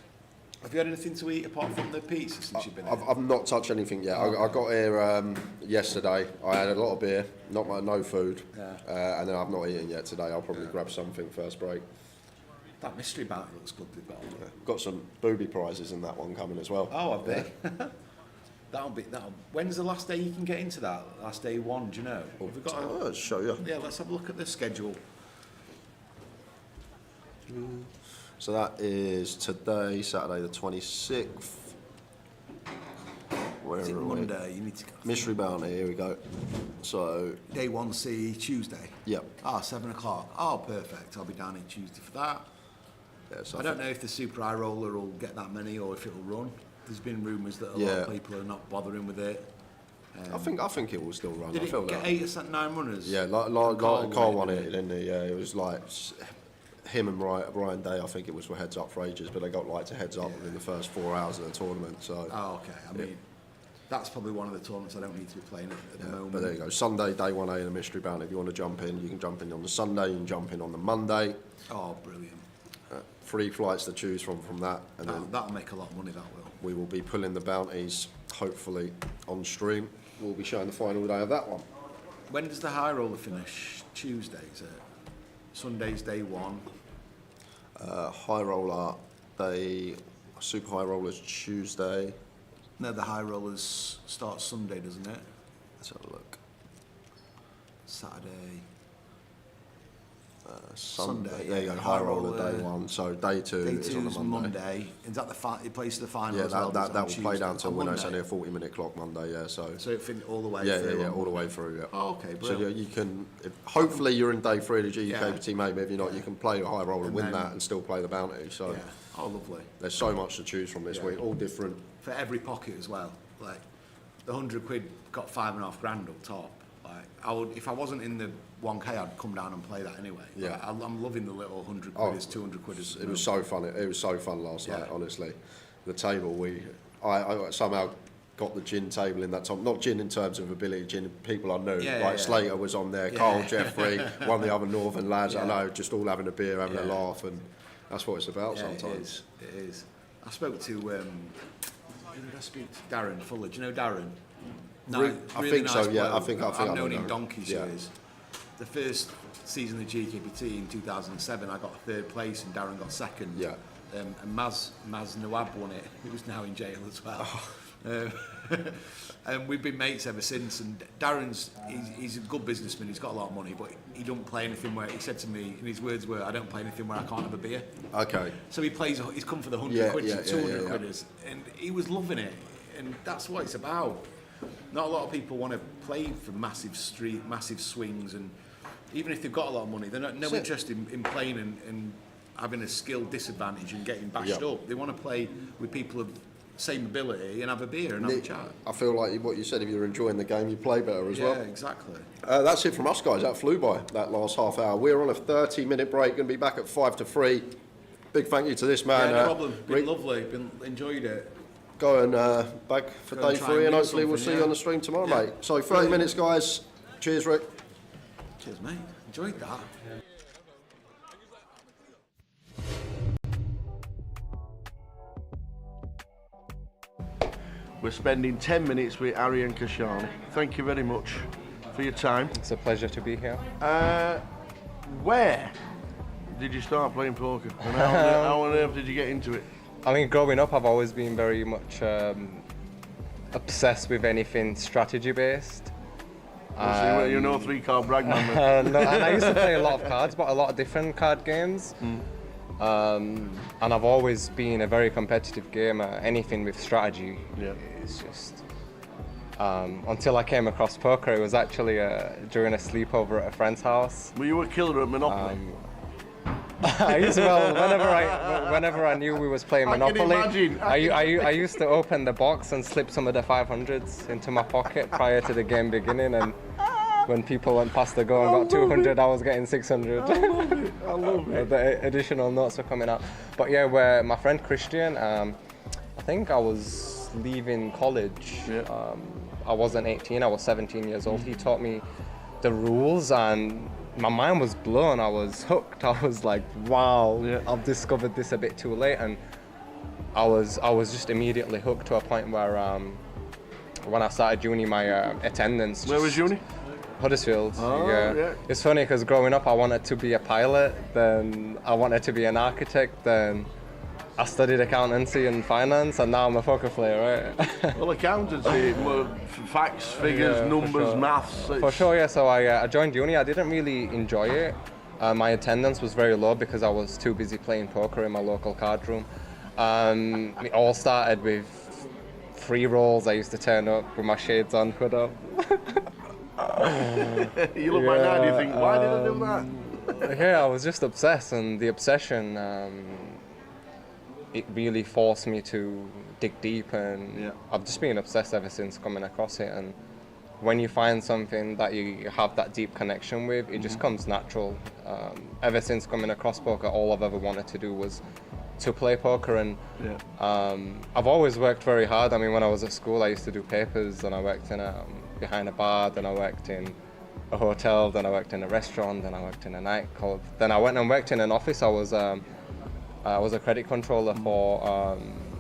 Have you had anything to eat apart from the pizza since you've been here? I've not touched anything yet. I got here yesterday. I had a lot of beer, no food, and then I've not eaten yet today. I'll probably grab something first break. That mystery bounty looks good. They've got. Got some booby prizes in that one coming as well. Oh, have they? That'll. When's the last day you can get into that? Last day one, do you know? Have we got I'll show you. Yeah, let's have a look at the schedule. So that is today, Saturday the 26th. Where Is it are we? Monday? You need to go. Mystery bounty, here we go. So, Day one, see Tuesday. yep. 7 o'clock. Oh, perfect. I'll be down in Tuesday for that. Yeah, so I don't know if the super high roller will get that many or if it'll run. There's been rumours that a lot of people are not bothering with it. I think it will still run. Did I feel it get that. 8 or 9 runners? Yeah, like Carl won it, didn't he? Yeah, it was like him and Ryan Day. I think it was were heads up for ages, but they got like to heads up within the first 4 hours of the tournament. So. Oh, okay. I mean, that's probably one of the tournaments I don't need to be playing at the moment. But there you go. Sunday, day 1A in the mystery bounty. If you want to jump in, you can jump in on the Sunday. You can jump in on the Monday. Oh, brilliant. 3 flights to choose from that, and then that'll make a lot of money. That will. we will be pulling the bounties hopefully on stream. We'll be showing the final day of that one. When does the high roller finish? Tuesday, is it? Sunday's day one. High roller day, super high rollers Tuesday. No, the high rollers start Sunday, doesn't it? Let's have a look. Saturday. Sunday. There you go. High roller day 1. So day 2 Day is 2 on is the Monday. Monday. Is that it plays to the final Yeah, as well? that will play down till on it's Monday? only a 40-minute clock Monday. Yeah, so it fin all the way yeah, through. yeah, all the way through. Yeah. Oh, okay, So brilliant. you can, hopefully you're in day 3 of the Yeah. GUKT maybe. If you're not, you can play a high roller, And win then- that, and still play the bounty. So Yeah. Oh, lovely. there's so much to choose from this week, all different. For every pocket as well. Like the £100 got £5.5 grand up top. Like I would, if I wasn't in the 1K, I'd come down and play that anyway. Yeah. Like, I'm loving the little £100, Oh, £200. It was so fun. It was so fun last Yeah. night. Honestly, the table I somehow got the gin table in that time. Not gin in terms of ability, gin people I knew. Yeah, like yeah. Slater was on there, Yeah. Carl, Jeffrey, one of the other Northern lads I Yeah. know, just all having a beer, having a Yeah. laugh, and that's what it's about Yeah, sometimes. It is. I spoke to who did I speak to? Darren Fuller. Do you know Darren? I think so, yeah. bloke. I think I I've know known him Darren. donkeys Yeah. years. The first season of GKPT in 2007, I got 3rd place and Darren got 2nd. Yeah. And Maz Nawab won it. He was now in jail as well. And we've been mates ever since. And Darren's he's a good businessman. He's got a lot of money, but he don't play anything where he said to me, and his words were, "I don't play anything where I can't have a beer." Okay. So he's come for the 100 Yeah, quid, yeah, 200 yeah. quidders, and he was loving it, and that's what it's about. Not a lot of people want to play for massive swings, and even if they've got a lot of money, they're no interest in playing and having a skill disadvantage and getting bashed Yeah. up. They want to play with people of same ability and have a beer and have a chat. I feel like what you said, if you're enjoying the game, you play better as well. Yeah, exactly. That's it from us, guys. That flew by, that last half hour. We're on a 30-minute break. Going to be back at 2 to 3. Big thank you to this man. Yeah, no problem. Been Rick. lovely. Enjoyed it. Go and back for Go and day try 3, and and win hopefully we'll see something, you yeah. on the stream tomorrow, Yeah. mate. So 30 Brilliant. minutes, guys. Cheers, Rick. Cheers, mate. Enjoyed that. We're spending 10 minutes with Arian Kashani. Thank you very much for your time. It's a pleasure to be here. Where did you start playing poker? And how on earth did you get into it? I mean, growing up, I've always been very much obsessed with anything strategy-based. So you're no three-card brag man. No, and I used to play a lot of cards, but a lot of different card games. And I've always been a very competitive gamer. Anything with strategy is just... until I came across poker, it was actually during a sleepover at a friend's house. Were you a killer at Monopoly? I used to, well, whenever I knew we was playing Monopoly, I used to open the box and slip some of the 500s into my pocket prior to the game beginning, and when people went past the go and got 200, I was getting 600. I love it. The additional notes were coming out. But yeah, where my friend Christian, I think I was leaving college. I wasn't 18, I was 17 years old. He taught me the rules and my mind was blown. I was hooked. I was like, wow, I've discovered this a bit too late. And I was just immediately hooked to a point where when I started uni, my attendance... Where was uni? Huddersfield. Yeah. It's funny because growing up I wanted to be a pilot, then I wanted to be an architect, then I studied accountancy and finance, and now I'm a poker player, right? Well, accountancy, facts, figures, numbers, maths. For sure, yeah. So I joined uni. I didn't really enjoy it. My attendance was very low because I was too busy playing poker in my local card room. It all started with free rolls. I used to turn up with my shades on, hood up. You look like now, do you think, why did I do that? Yeah, I was just obsessed, and the obsession, it really forced me to dig deep, and I've just been obsessed ever since coming across it. And when you find something that you have that deep connection with, it just comes natural. Ever since coming across poker, all I've ever wanted to do was to play poker, and I've always worked very hard. I mean, when I was at school, I used to do papers, and I worked in behind a bar, then I worked in a hotel, then I worked in a restaurant, then I worked in a nightclub. Then I went and worked in an office. I was a credit controller for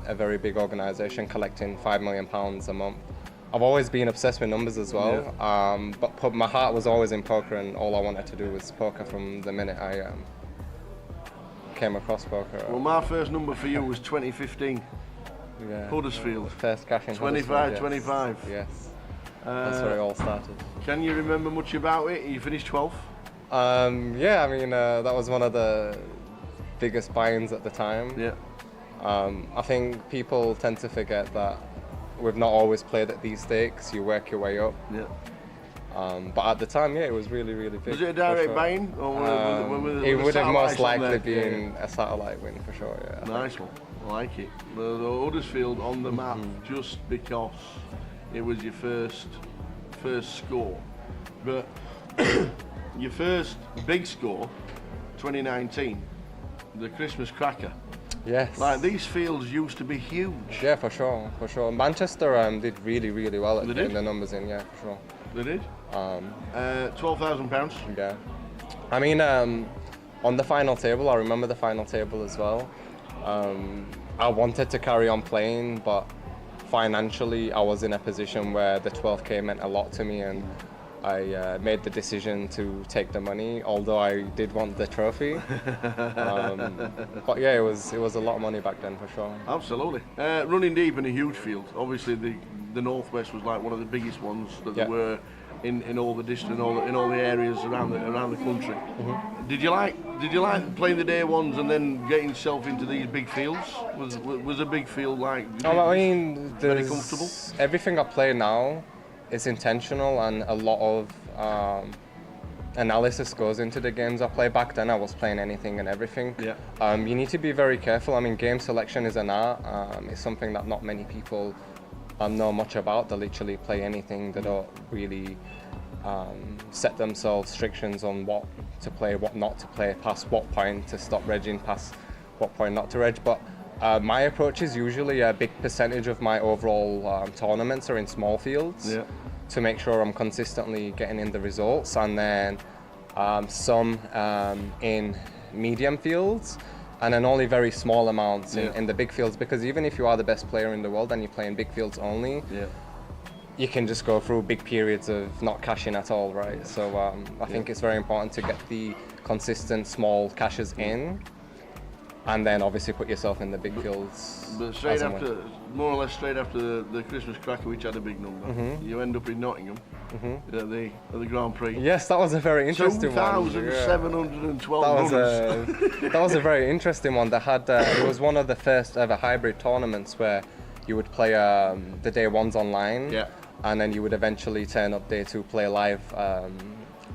a very big organisation, collecting £5 million a month. I've always been obsessed with numbers as well, but my heart was always in poker, and all I wanted to do was poker from the minute I came across poker. Well, my first number for you was 2015. Huddersfield. First cash in 25, Huddersfield, yes. 25. Yes. That's where it all started. Can you remember much about it? You finished 12th? Yeah, I mean, that was one of the biggest buy-ins at the time. Yeah. I think people tend to forget that we've not always played at these stakes. You work your way up. Yeah. But at the time, yeah, it was really, really big. Was it a direct buy-in? Or it would have most likely been a satellite win for sure, yeah. Nice one. I like it. The Huddersfield on the map just because it was your first score. But your first big score, 2019, the Christmas cracker. Yes. Like, these fields used to be huge. Yeah, for sure, for sure. Manchester did really, really well at getting the numbers in, yeah, for sure. They did? £12,000. Yeah. I mean, on the final table, I remember the final table as well. I wanted to carry on playing, but financially, I was in a position where the 12K meant a lot to me, and I made the decision to take the money, although I did want the trophy. But yeah, it was a lot of money back then for sure. Absolutely. Running deep in a huge field. Obviously, the Northwest was like one of the biggest ones that there were in all the districts, in all the areas around the country. Did you like playing the day ones and then getting yourself into these big fields? Was a big field like? I mean, very comfortable. Everything I play now is intentional, and a lot of analysis goes into the games I play. Back then I was playing anything and everything. Yeah. You need to be very careful. I mean, game selection is an art. It's something that not many people know much about. They literally play anything. They don't really set themselves restrictions on what to play, what not to play, past what point to stop regging, past what point not to reg. But my approach is usually a big percentage of my overall tournaments are in small fields to make sure I'm consistently getting in the results, and then some in medium fields, and then only very small amounts in the big fields, because even if you are the best player in the world and you play in big fields only, you can just go through big periods of not cashing at all, right? So I think it's very important to get the consistent small cashes in, and then obviously put yourself in the big fields. But more or less straight after the Christmas cracker, which had a big number, you end up in Nottingham at the Grand Prix. Yes, that was a very interesting one. 2,712 that was a very interesting one. They had it was one of the first ever hybrid tournaments where you would play the day ones online, and then you would eventually turn up day two, play live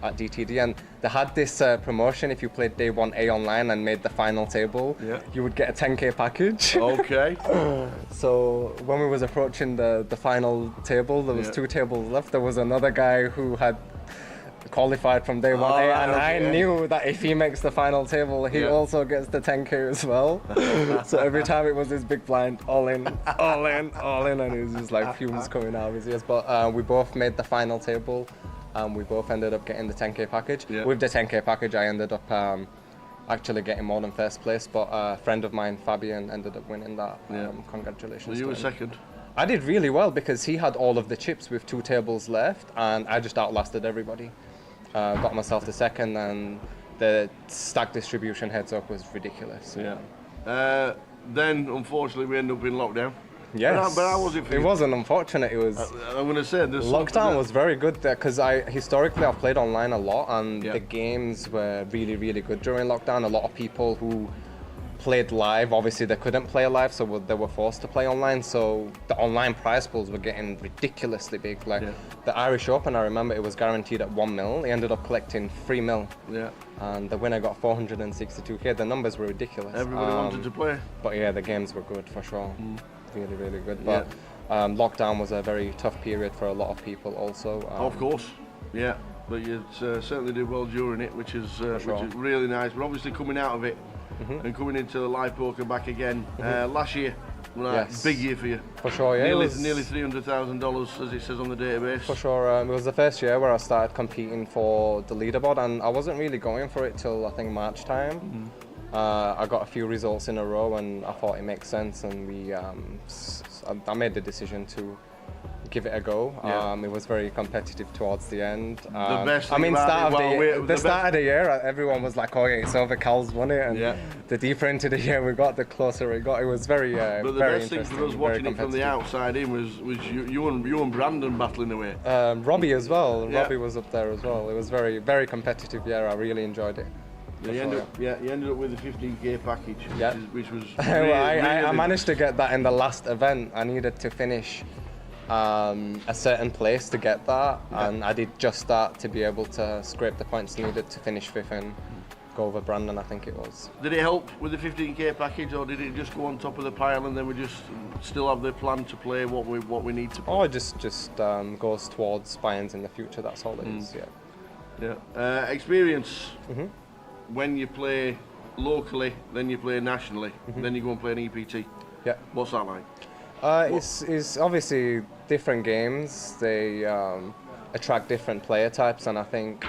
at DTD, and they had this promotion. If you played day 1A online and made the final table, you would get a 10k package. Okay. So when we was approaching the final table, there was 2 tables left. There was another guy who had qualified from day 1A, and I knew that if he makes the final table, he also gets the 10k as well. So every time it was this big blind, all in, all in, all in, and it was just like fumes coming out of his ears. But we both made the final table. We both ended up getting the 10k package. With the 10k package, I ended up actually getting more than first place, but a friend of mine, Fabian, ended up winning that. Congratulations. Well, you were second. I did really well because he had all of the chips with 2 tables left, and I just outlasted everybody. Got myself the second, and the stack distribution heads up was ridiculous. Then, unfortunately, we ended up in lockdown. Yes, but how was it for you? It wasn't unfortunate. It was. I'm going to say lockdown was very good there because historically I've played online a lot, and the games were really, really good during lockdown. A lot of people who played live, obviously they couldn't play live, so they were forced to play online. So the online prize pools were getting ridiculously big. Like the Irish Open, I remember it was guaranteed at 1 mil. He ended up collecting 3 mil. And the winner got 462k. The numbers were ridiculous. Everybody wanted to play. But yeah, the games were good for sure. Really, really good. But lockdown was a very tough period for a lot of people also. Of course, but you certainly did well during it, which is really nice. But obviously coming out of it and coming into the live poker back again, last year, big year for you. For sure, yeah. Nearly $300,000 as it says on the database. For sure, it was the first year where I started competing for the leaderboard, and I wasn't really going for it till I think March time. I got a few results in a row, and I thought it makes sense, and I made the decision to give it a go. It was very competitive towards the end. The best I thing mean, about start of the year, everyone was like, "Oh yeah, it's over. Cal's won it." And the deeper into the year we got, the closer it got. It was very, but the very best thing for us watching it from the outside in was you and Brandon battling away. Robbie as well. Robbie was up there as well. It was very, very competitive year. I really enjoyed it. You ended up with a 15k package, which was really, I managed to get that in the last event. I needed to finish a certain place to get that, and I did just that to be able to scrape the points needed to finish 5th and go over Brandon, I think it was. Did it help with the 15k package, or did it just go on top of the pile and then we just still have the plan to play what we need to play? Oh, it just goes towards buy-ins in the future, that's all it is, experience. When you play locally, then you play nationally, then you go and play an EPT. What's that like? It's obviously different games. They attract different player types, and I think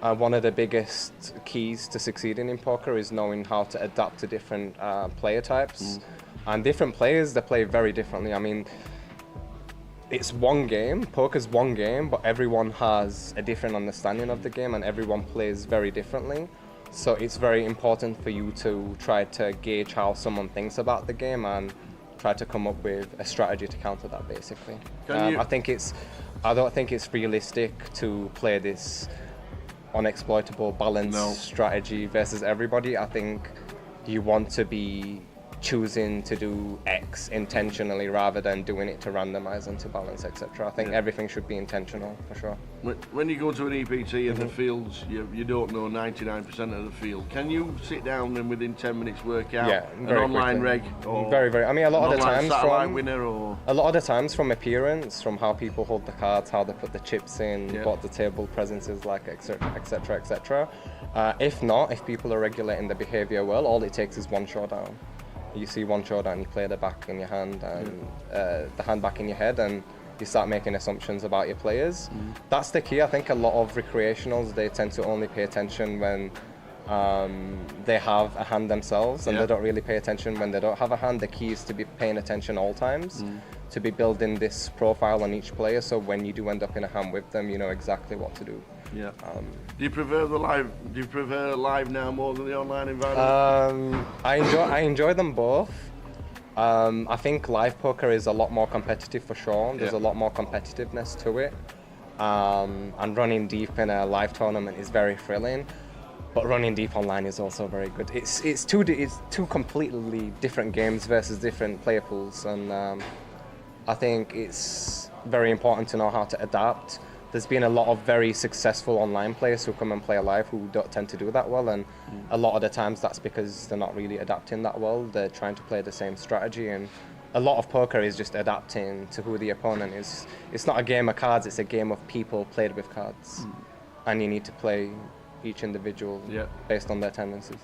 one of the biggest keys to succeeding in poker is knowing how to adapt to different player types. And different players, they play very differently. I mean, it's one game, poker's one game, but everyone has a different understanding of the game and everyone plays very differently. So it's very important for you to try to gauge how someone thinks about the game and try to come up with a strategy to counter that, basically. I don't think it's realistic to play this unexploitable balance strategy versus everybody. I think you want to be choosing to do X intentionally rather than doing it to randomize and to balance, etc. I think everything should be intentional, for sure. When you go to an EPT and the fields, you don't know 99% of the field. Can you sit down and within 10 minutes work out an online reg? Or very. I mean, a lot of the times from appearance, from how people hold the cards, how they put the chips in, what the table presence is like, etc., etc. If people are regulating the behavior well, all it takes is one showdown. You see one showdown, you play the back in your hand and the hand back in your head, and you start making assumptions about your players. That's the key. I think a lot of recreationals, they tend to only pay attention when they have a hand themselves and they don't really pay attention when they don't have a hand. The key is to be paying attention all times, to be building this profile on each player, so when you do end up in a hand with them, you know exactly what to do. Yeah. Do you prefer the live? Do you prefer live now more than the online environment? I enjoy them both. I think live poker is a lot more competitive for sure. There's a lot more competitiveness to it. And running deep in a live tournament is very thrilling. But running deep online is also very good. It's two completely different games versus different player pools, and I think it's very important to know how to adapt. There's been a lot of very successful online players who come and play live who don't tend to do that well, and a lot of the times that's because they're not really adapting that well. They're trying to play the same strategy, and a lot of poker is just adapting to who the opponent is. It's not a game of cards, it's a game of people played with cards, and you need to play each individual based on their tendencies.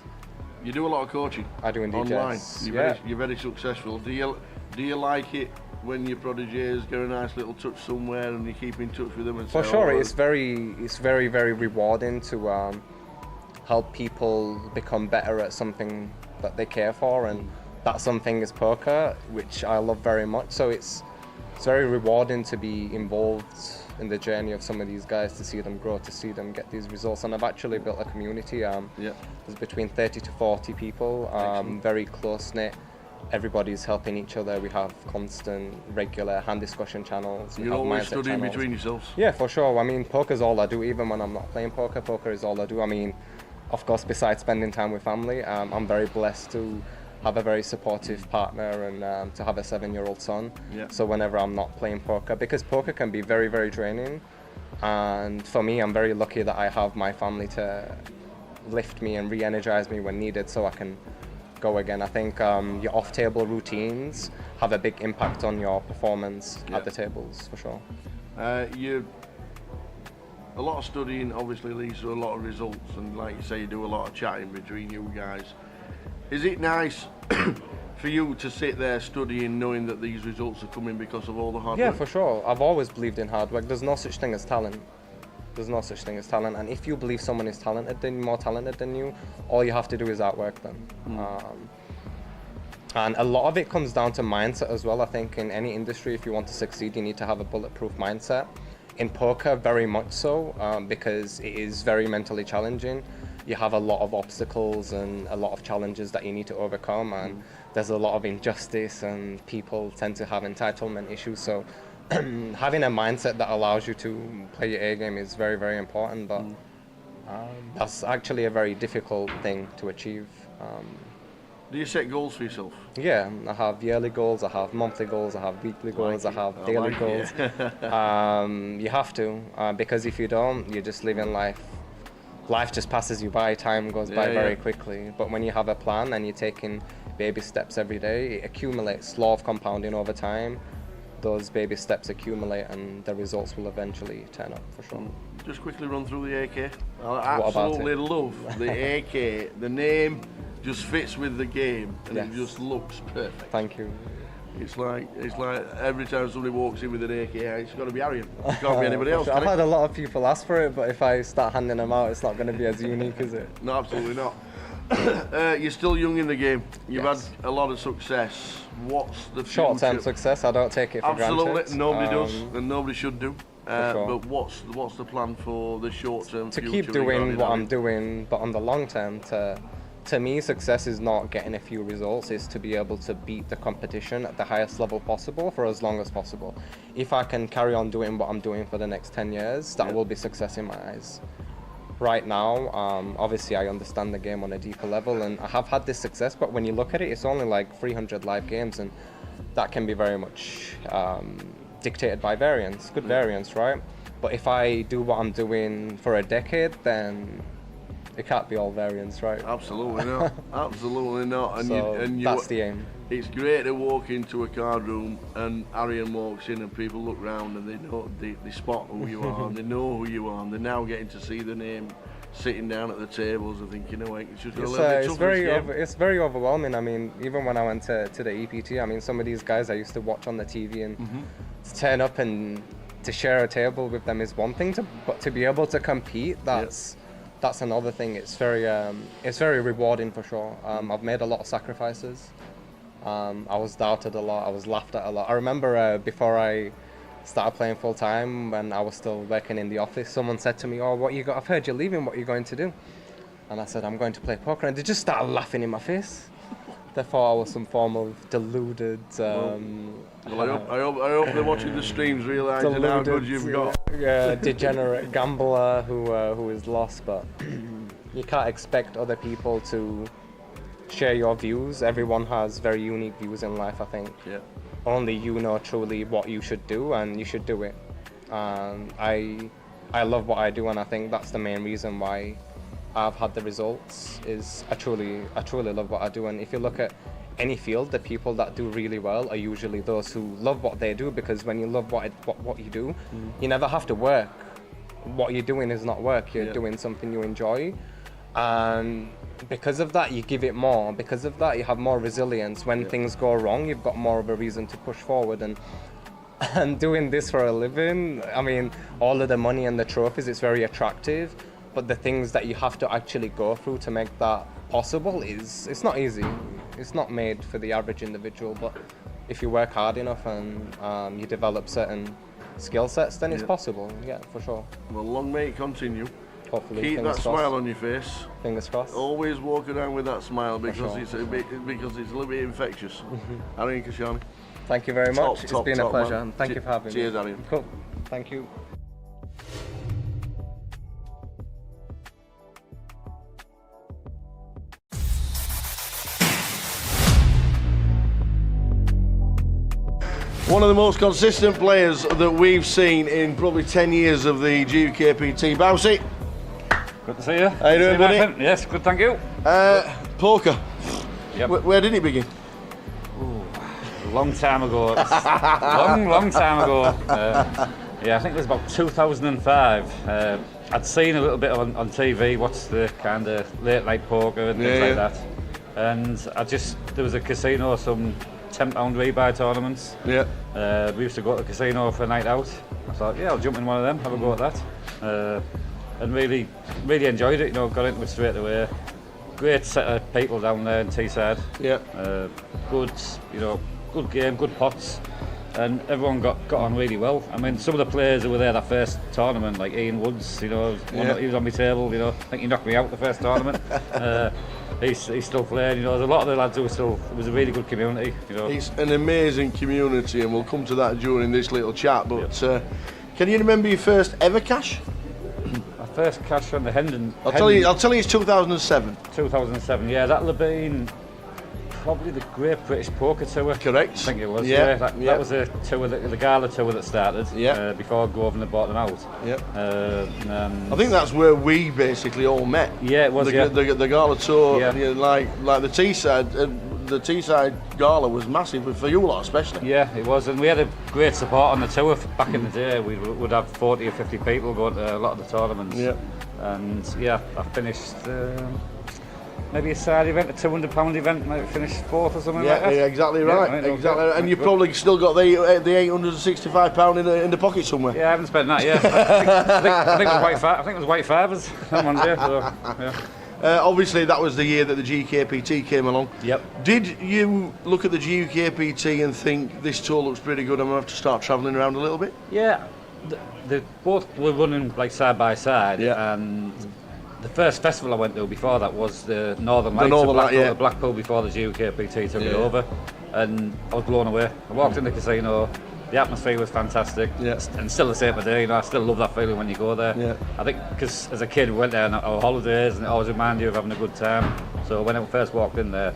You do a lot of coaching. I do indeed. Online. Yes. You're very successful. Do you like it when your proteges get a nice little touch somewhere and you keep in touch with them? And for say, sure, it's very rewarding to help people become better at something that they care for, and that something is poker, which I love very much. So it's very rewarding to be involved in the journey of some of these guys, to see them grow, to see them get these results. And I've actually built a community. There's between 30 to 40 people, very close-knit. Everybody's helping each other. We have constant, regular hand discussion channels. You're always studying between yourselves? Yeah, for sure. I mean, poker's all I do. Even when I'm not playing poker, poker is all I do. I mean, of course, besides spending time with family, I'm very blessed to have a very supportive partner and to have a 7-year-old son. So whenever I'm not playing poker, because poker can be very, very draining, and for me, I'm very lucky that I have my family to lift me and re-energize me when needed, so I can go again. I think your off-table routines have a big impact on your performance at the tables, for sure. A lot of studying obviously leads to a lot of results, and like you say, you do a lot of chatting between you guys. Is it nice for you to sit there studying, knowing that these results are coming because of all the hard work? Yeah, for sure. I've always believed in hard work. There's no such thing as talent. There's no such thing as talent. And if you believe someone is more talented than you, all you have to do is outwork them. And a lot of it comes down to mindset as well. I think in any industry, if you want to succeed, you need to have a bulletproof mindset. In poker, very much so, because it is very mentally challenging. You have a lot of obstacles and a lot of challenges that you need to overcome, and there's a lot of injustice, and people tend to have entitlement issues. So having a mindset that allows you to play your A game is very, very important, but that's actually a very difficult thing to achieve. Do you set goals for yourself? Yeah, I have yearly goals, I have monthly goals, I have weekly goals, I have daily goals. You have to, because if you don't, you're just living life. Life just passes you by, time goes by very quickly. But when you have a plan and you're taking baby steps every day, it accumulates, law of compounding over time. Those baby steps accumulate and the results will eventually turn up, for sure. Just quickly run through the AK. I absolutely love the AK. The name just fits with the game, and it just looks perfect. Thank you. It's like every time somebody walks in with an AK, it's got to be Arian. It can't be anybody else. I've had a lot of people ask for it, but if I start handing them out, it's not going to be as unique, is it? No, absolutely not. You're still young in the game. You've had a lot of success. What's the future? Short-term success, I don't take it for granted. Absolutely, nobody does, and nobody should do. Sure. But what's the plan for the short-term future? To keep doing what I'm doing, but on the long term, to me, success is not getting a few results, it's to be able to beat the competition at the highest level possible for as long as possible. If I can carry on doing what I'm doing for the next 10 years, that will be success in my eyes. Right now, obviously I understand the game on a deeper level, and I have had this success, but when you look at it, it's only like 300 live games, and that can be very much dictated by variance, good variance, right? But if I do what I'm doing for a decade, then it can't be all variance, right? Absolutely not. Absolutely not. And, so that's the aim. It's great to walk into a card room and Arian walks in and people look round and they know they spot who you are and they know who you are, and they're now getting to see the name sitting down at the tables and think, you know what, it's just a little bit tougher. It's very overwhelming. I mean, even when I went to the EPT, I mean, some of these guys I used to watch on the TV, and to turn up and to share a table with them is one thing, but to be able to compete, that's that's another thing. It's very rewarding for sure. I've made a lot of sacrifices. I was doubted a lot. I was laughed at a lot. I remember before I started playing full time, when I was still working in the office, someone said to me, "Oh, what you got? I've heard you're leaving. What are you going to do?" And I said, "I'm going to play poker." And they just started laughing in my face. They thought I was some form of deluded. Well, I hope they're watching the streams, realising how good you've got. Degenerate gambler who is lost, but you can't expect other people to share your views. Everyone has very unique views in life, I think. Yeah. Only you know truly what you should do, and you should do it. I love what I do, and I think that's the main reason why I've had the results. Is I truly love what I do. And if you look at any field, the people that do really well are usually those who love what they do, because when you love what you do, you never have to work. What you're doing is not work. You're doing something you enjoy, and because of that you give it more. Because of that you have more resilience. When things go wrong, you've got more of a reason to push forward. And doing this for a living, I mean, all of the money and the trophies, it's very attractive, but the things that you have to actually go through to make that possible it's not easy. It's not made for the average individual, but if you work hard enough and you develop certain skill sets, then it's possible. Yeah, for sure. Well, long may it continue. Hopefully. Keep that smile on your face. Fingers crossed. Always walk around with that smile, because it's a little bit infectious. Arian Kashani. Thank you very much. It's been a pleasure, and thank you for having me. Cheers, Arian. Cool. Thank you. One of the most consistent players that we've seen in probably 10 years of the GUKPT. Bouncy. Good to see you. How you doing, buddy? Yes, good, thank you. Poker. Yep. Where did it begin? Long time ago. long time ago. Yeah, I think it was about 2005. I'd seen a little bit on TV, what's the kind of late night poker and things like that. And there was a casino, some £10 rebuy tournaments. Yeah. We used to go to the casino for a night out. I thought, yeah, I'll jump in one of them, have a go at that. And really enjoyed it, you know, got into it straight away. Great set of people down there in Teesside. Yeah. Good game, good pots, and everyone got on really well. I mean, some of the players who were there that first tournament, like Ian Woods, you know, he was on my table, you know, I think he knocked me out the first tournament. He's still playing, you know, there's a lot of the lads who were still, it was a really good community, you know. It's an amazing community, and we'll come to that during this little chat, but can you remember your first ever cash? My first cash on the Hendon. I'll tell you it's 2007. 2007, yeah, that'll have been probably the Great British Poker Tour. Correct. I think it was. Yeah. That was a tour, the gala tour that started. Yeah. Before Governor bought them out. Yeah. I think that's where we basically all met. Yeah, it was. The gala tour. Yeah. You know, like the Teesside. The Teesside gala was massive for you lot, especially. Yeah, it was, and we had a great support on the tour. Back in the day, we would have 40 or 50 people going to a lot of the tournaments. Yeah. And yeah, I finished. Maybe a side event, a £200 event, might finish fourth or something like that. Yeah, exactly right. Yeah, exactly. And you've probably still got the £865 in the pocket somewhere. Yeah, I haven't spent that yet. I think it was white fivers on one day. So, yeah. Obviously, that was the year that the GUKPT came along. Yep. Did you look at the GUKPT and think this tour looks pretty good? I'm gonna have to start travelling around a little bit. Yeah, they both were running like side by side. Yeah. And the first festival I went to before that was the Northern Lights, Blackpool before the GUKPT took it over, and I was blown away. I walked in the casino, the atmosphere was fantastic, and still the same today. You know, I still love that feeling when you go there. Yeah. I think because as a kid we went there on our holidays, and it always reminded you of having a good time. So when I first walked in there,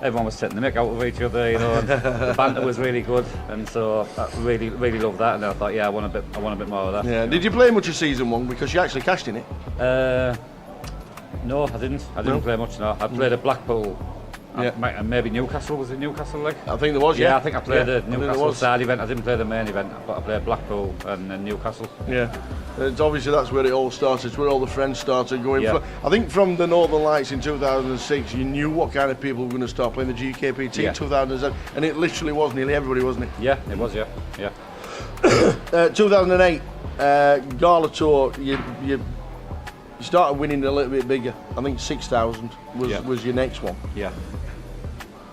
everyone was taking the mick out of each other, you know, and the banter was really good, and so I really loved that. And I thought, yeah, I want a bit more of that. Yeah. Did you play much of season one, because you actually cashed in it? No, I didn't. I didn't play much. No, I played at Blackpool. And maybe Newcastle. Was it Newcastle leg? I think there was. Yeah, I think I played the Newcastle side event. I didn't play the main event, but I played Blackpool and then Newcastle. Yeah, it's obviously that's where it all started. It's where all the friends started going. Yeah. I think from the Northern Lights in 2006, you knew what kind of people were going to start playing the GUKPT in 2007, and it literally was nearly everybody, wasn't it? Yeah, it was. Yeah. 2008 Gala Tour. You started winning a little bit bigger. I think 6,000 was your next one. Yeah.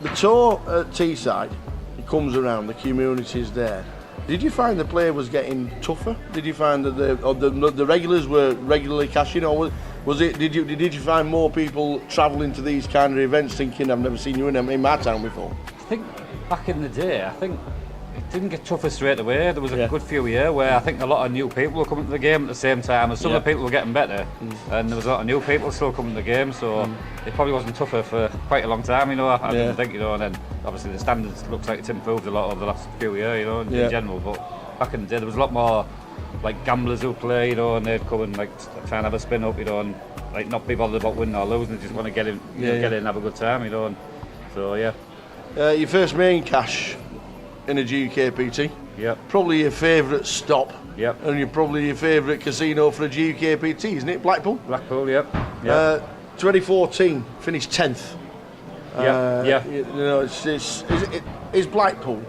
The tour at Teesside, it comes around, the community's there. Did you find the player was getting tougher? Did you find that the regulars were regularly cashing, or was it? Did you find more people travelling to these kind of events thinking, I've never seen you in my town before? I think back in the day, I think it didn't get tougher straight away. There was a good few years where I think a lot of new people were coming to the game at the same time, and some of the people were getting better, and there was a lot of new people still coming to the game, so it probably wasn't tougher for quite a long time, you know. I didn't think, you know, and then obviously the standards looks like it's improved a lot over the last few years, you know, in general. But back in the day, there was a lot more like gamblers who play, you know, and they'd come and like try and have a spin up, you know, and like not be bothered about winning or losing. They just want to get in, get in and have a good time, you know. And so your first main cash in a GUKPT. Yep. Probably your favourite stop. Yep. And probably your favourite casino for a GUKPT, isn't it? Blackpool. Blackpool. Yep. 2014 finished 10th. You know, is Blackpool.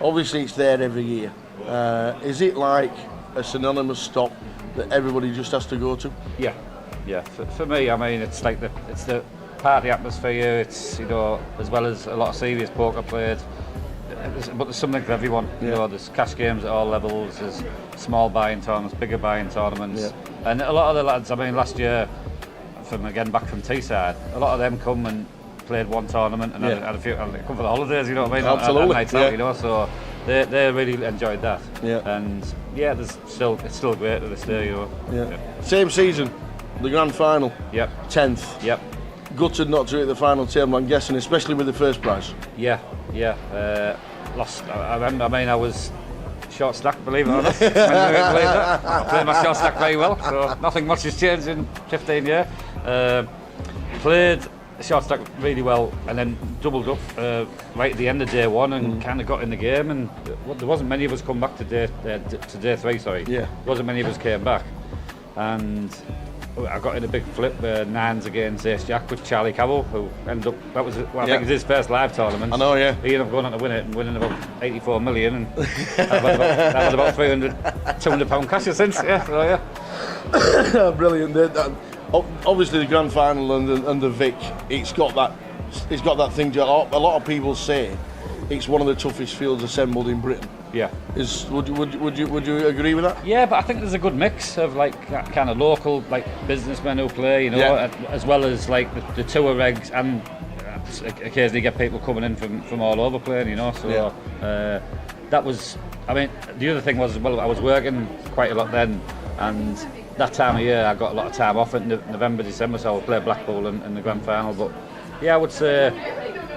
Obviously, it's there every year. Is it like a synonymous stop that everybody just has to go to? Yeah. For me, I mean, it's like it's the party atmosphere. It's, you know, as well as a lot of serious poker played. But there's something for everyone. You know, there's cash games at all levels. There's small buy-in tournaments, bigger buy-in tournaments, and a lot of the lads. I mean, last year, back from Teesside, a lot of them come and played one tournament and had a few. And they come for the holidays. You know what I mean? Absolutely. Nights out, you know. So they really enjoyed that. Yeah. And it's still great to this day. You know. Yeah. Same season, the grand final. Yep. 10th. Yep. Gutted not to hit the final table, I'm guessing, especially with the first prize. Yeah. Lost. I remember. I mean, I was short stack, believe it or not. I played my short stack very well, so nothing much has changed in 15 years. Played short stack really well, and then doubled up right at the end of day one, and kind of got in the game. And there wasn't many of us come back to day three. Sorry. Yeah. There wasn't many of us came back, and I got in a big flip, nines against Ace Jack with Charlie Cabell, who ended up, I think it was his first live tournament. I know, yeah. He ended up going on to win it and winning about 84 million, and that was about 200 pound cash since, Brilliant. Obviously the grand final and the Vic, it's got that thing. A lot of people say it's one of the toughest fields assembled in Britain. Yeah. Would you agree with that? Yeah, but I think there's a good mix of like kind of local like businessmen who play, you know, as well as like the tour regs, and occasionally get people coming in from all over playing, you know. So that was. I mean, the other thing was as well, I was working quite a lot then, and that time of year I got a lot of time off in November, December, so I would play Blackpool in the grand final. But yeah, I would say.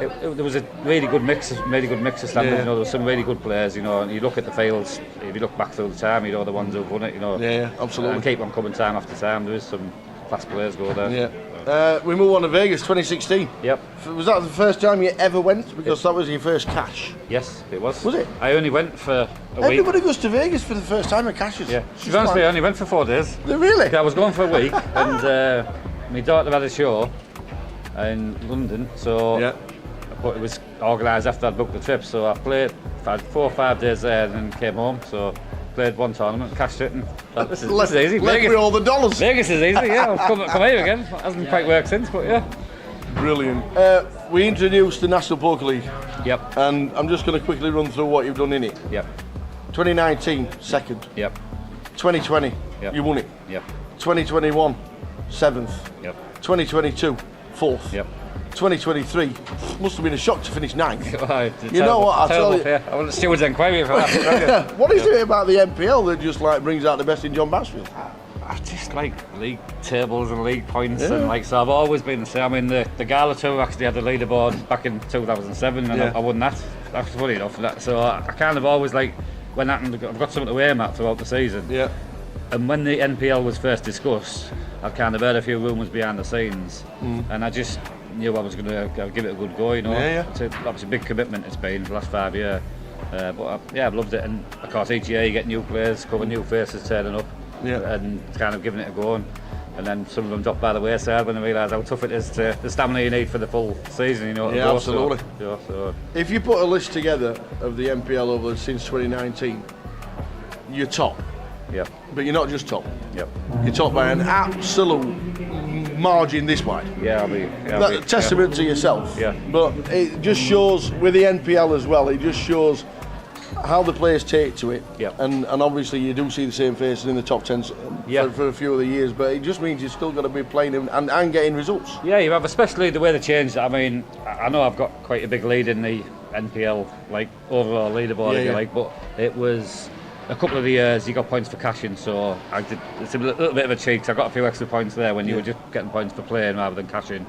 There was a really good mix of standards. You know, there were some really good players. You know, and you look at the fields. If you look back through the time, you know the ones who've won it. You know, absolutely. And keep on coming time after time. There is some class players go there. Yeah. We move on to Vegas, 2016. Yep. Was that the first time you ever went? Because that was your first cash. Yes, it was. Was it? I only went for a week. Everybody goes to Vegas for the first time at cashes. Yeah. To be honest, I only went for 4 days. Really? Yeah, I was going for a week, and my daughter had a show in London, so. But it was organised after I'd booked the trip, so I had 4 or 5 days there and then came home, so played one tournament, cashed it, and this is easy. Left me all the dollars. Vegas is easy, yeah. I'll come here again. It hasn't quite worked since, but yeah. Brilliant. We introduced the National Poker League. Yep. And I'm just going to quickly run through what you've done in it. Yep. 2019, second. Yep. 2020, you won it. Yep. 2021, 7th. Yep. 2022, 4th. Yep. 2023 must have been a shock to finish 9th. You know what? I'll tell you. I want the steward's inquiry for that. What is it about the NPL that just like brings out the best in John Bassfield? I just like league tables and league points, and like so. I've always been the same. I mean, the Gala Tour actually had the leaderboard back in 2007, and I won that. That's funny enough. So I kind of always like when that, I've got something to aim at throughout the season. Yeah. And when the NPL was first discussed, I kind of heard a few rumours behind the scenes, and I just knew I was going to give it a good go, you know. It's obviously a big commitment it's been for the last 5 years, but I've loved it, and of course each year you get new players, new faces turning up, and kind of giving it a go, and then some of them drop by the wayside when they realise how tough it is to the stamina you need for the full season, you know. Yeah, absolutely. So. If you put a list together of the NPL over since 2019, your top, Yep. But you're not just top. Yep. You're top by an absolute margin this wide. Yeah, That's a testament to yourself. Yeah. But it just shows with the NPL as well. It just shows how the players take to it. Yep. And obviously you do see the same faces in the top 10 for a few of the years, but it just means you're still going to be playing and getting results. Yeah, you have, especially the way they changed. I mean, I know I've got quite a big lead in the NPL, like overall leaderboard, if you like, but it was a couple of the years you got points for cashing, so it's a little bit of a cheat, 'cause I got a few extra points there when you were just getting points for playing rather than cashing.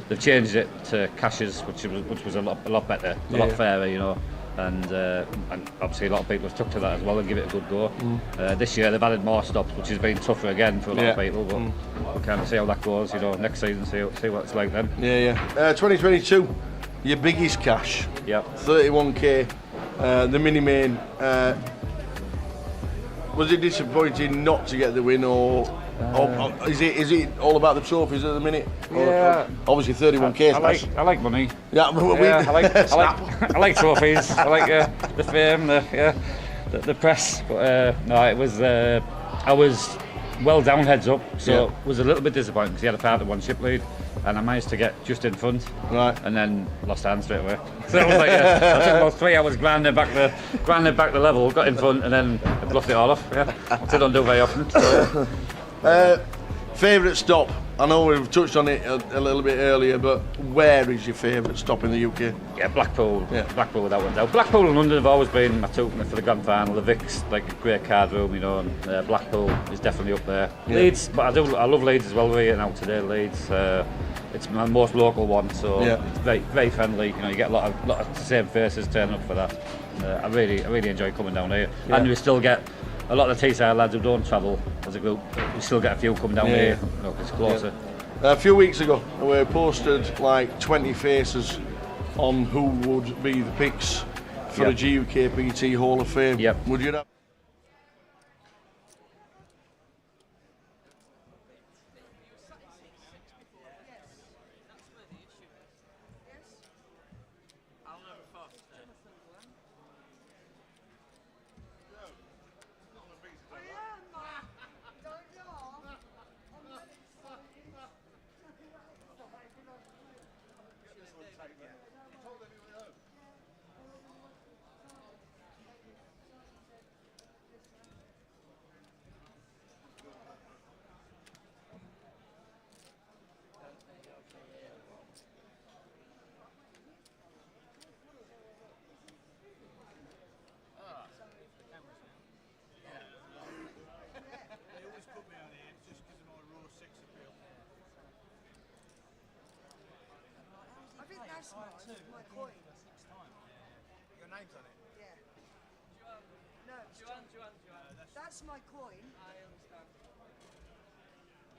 They've changed it to cashes, which was a lot better, a lot fairer, you know. And obviously a lot of people have stuck to that as well and give it a good go. This year they've added more stops, which has been tougher again for a lot of people, but we'll kind of see how that goes, you know, next season, see what it's like then. 2022, your biggest cash. Yep. 31k, the mini main. Was it disappointing not to get the win, or is it all about the trophies at the minute? Yeah. Obviously 31k. I like money. Yeah, I like trophies. I like the fame, the press. But no, it was. I was well down heads up, so it was a little bit disappointing because he had a part of one ship lead, and I managed to get just in front, and then lost hands straight away. So it was like I took about 3 hours grinding back the level, got in front, and then I bluffed it all off. Yeah, which I don't do very often. So. Favourite stop? I know we've touched on it a little bit earlier, but where is your favourite stop in the UK? Yeah, Blackpool. Yeah. Blackpool without one doubt. Blackpool and London have always been my two for the grand final. The Vic's like a great card room, you know, and Blackpool is definitely up there. Yeah. Leeds, but I love Leeds as well. We're getting out today, Leeds. It's my most local one, so it's very, very friendly. You know, you get a lot of the same faces turning up for that. I really enjoy coming down here, and we still get a lot of the Teesside lads who don't travel as a group. We still get a few coming down here. Look, it's closer. A few weeks ago, we posted like 20 faces on who would be the picks for the GUKPT Hall of Fame. Yep. Would you have? That's my coin. Your name's on it? Yeah. No, Joanne. That's my coin. I understand.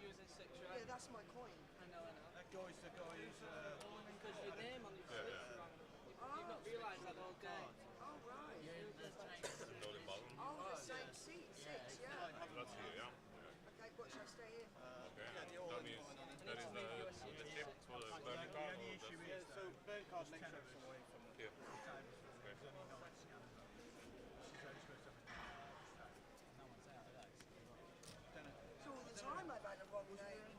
You was in 6, right? Yeah, that's my coin. I know. That guy's the guy who's... Because your name on your slip is wrong. You've not realised that all day. Oh, right. Oh, the same seat, 6, yeah. That's here, yeah. Okay, but shall I stay here? Okay, that means that is the tip for the burning card. The issue is, so burning card's 10 away from here. So all the time I've had a wrong name.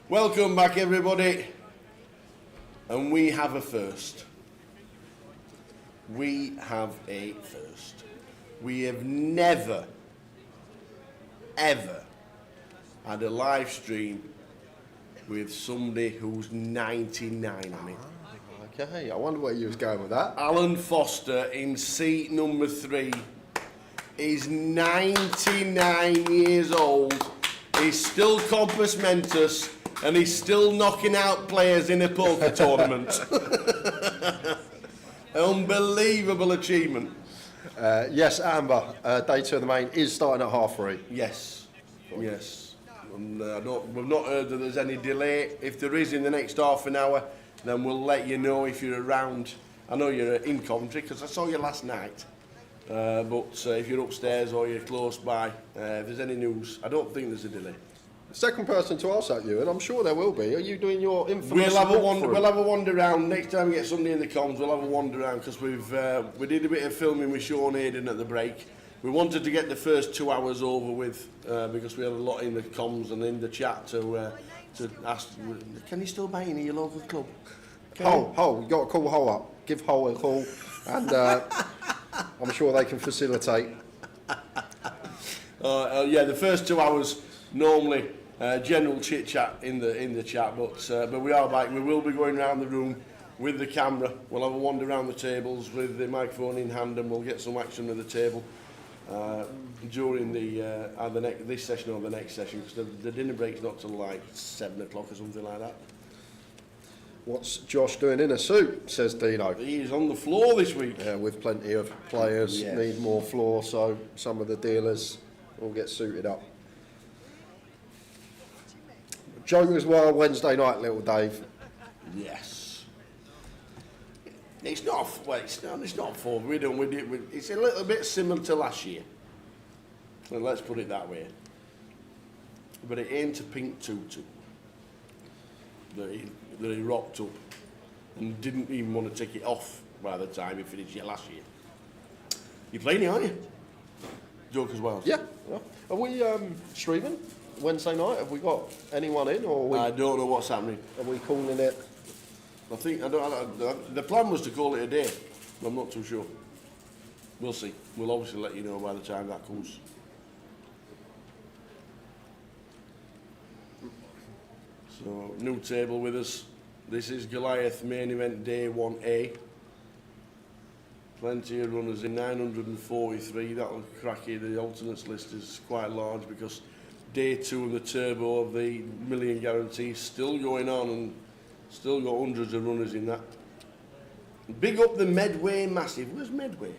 Welcome back, everybody, and we have a first. We have a first. We have never, ever had a live stream with somebody who's 99 on it. Okay, I wonder where you was going with that. Alan Foster in seat number 3 is 99 years old. He's still compos mentis, and he's still knocking out players in a poker tournament. Unbelievable achievement. Yes, Amber, day 2 of the main is starting at 3:30. Yes, yes. And, we've not heard that there's any delay. If there is in the next half an hour, then we'll let you know if you're around. I know you're in Coventry because I saw you last night. But if you're upstairs or you're close by, if there's any news, I don't think there's a delay. Second person to ask that, you, and I'm sure there will be. Are you doing your infamous We'll have a walkthrough? wander around. Next time we get somebody in the comms, we'll have a wander around because we did a bit of filming with Sean Hayden at the break. We wanted to get the first 2 hours over with because we had a lot in the comms and in the chat to ask. Can you still buy in your local club? Hull, you got to call Hull up. Give Hull a call, and I'm sure they can facilitate. Yeah, the first 2 hours normally general chit chat in the chat, but we are back. We will be going around the room with the camera. We'll have a wander around the tables with the microphone in hand, and we'll get some action at the table during this session or the next session, because the dinner break's not till like 7 o'clock or something like that. What's Josh doing in a suit, says Dino. He's on the floor this week. Yeah, with plenty of players, Yes. need more floor, so some of the dealers will get suited up. Joe as well, Wednesday night, little Dave. Yes. It's not for freedom. It's a little bit similar to last year. Well, let's put it that way. But it ain't a pink tutu that he rocked up and didn't even want to take it off by the time he finished it last year. You're playing it, aren't you? Joke as well. Yeah. Are we streaming Wednesday night? Have we got anyone in, or I don't know what's happening. Are we calling it? The plan was to call it a day. I'm not too sure. We'll see. We'll obviously let you know by the time that comes. So, new table with us. This is Goliath main event day 1A. Plenty of runners in, 943. That'll crack you. The alternates list is quite large because day 2 and the turbo of the million guarantee still going on, and still got hundreds of runners in that. Big up the Medway Massive. Where's Medway?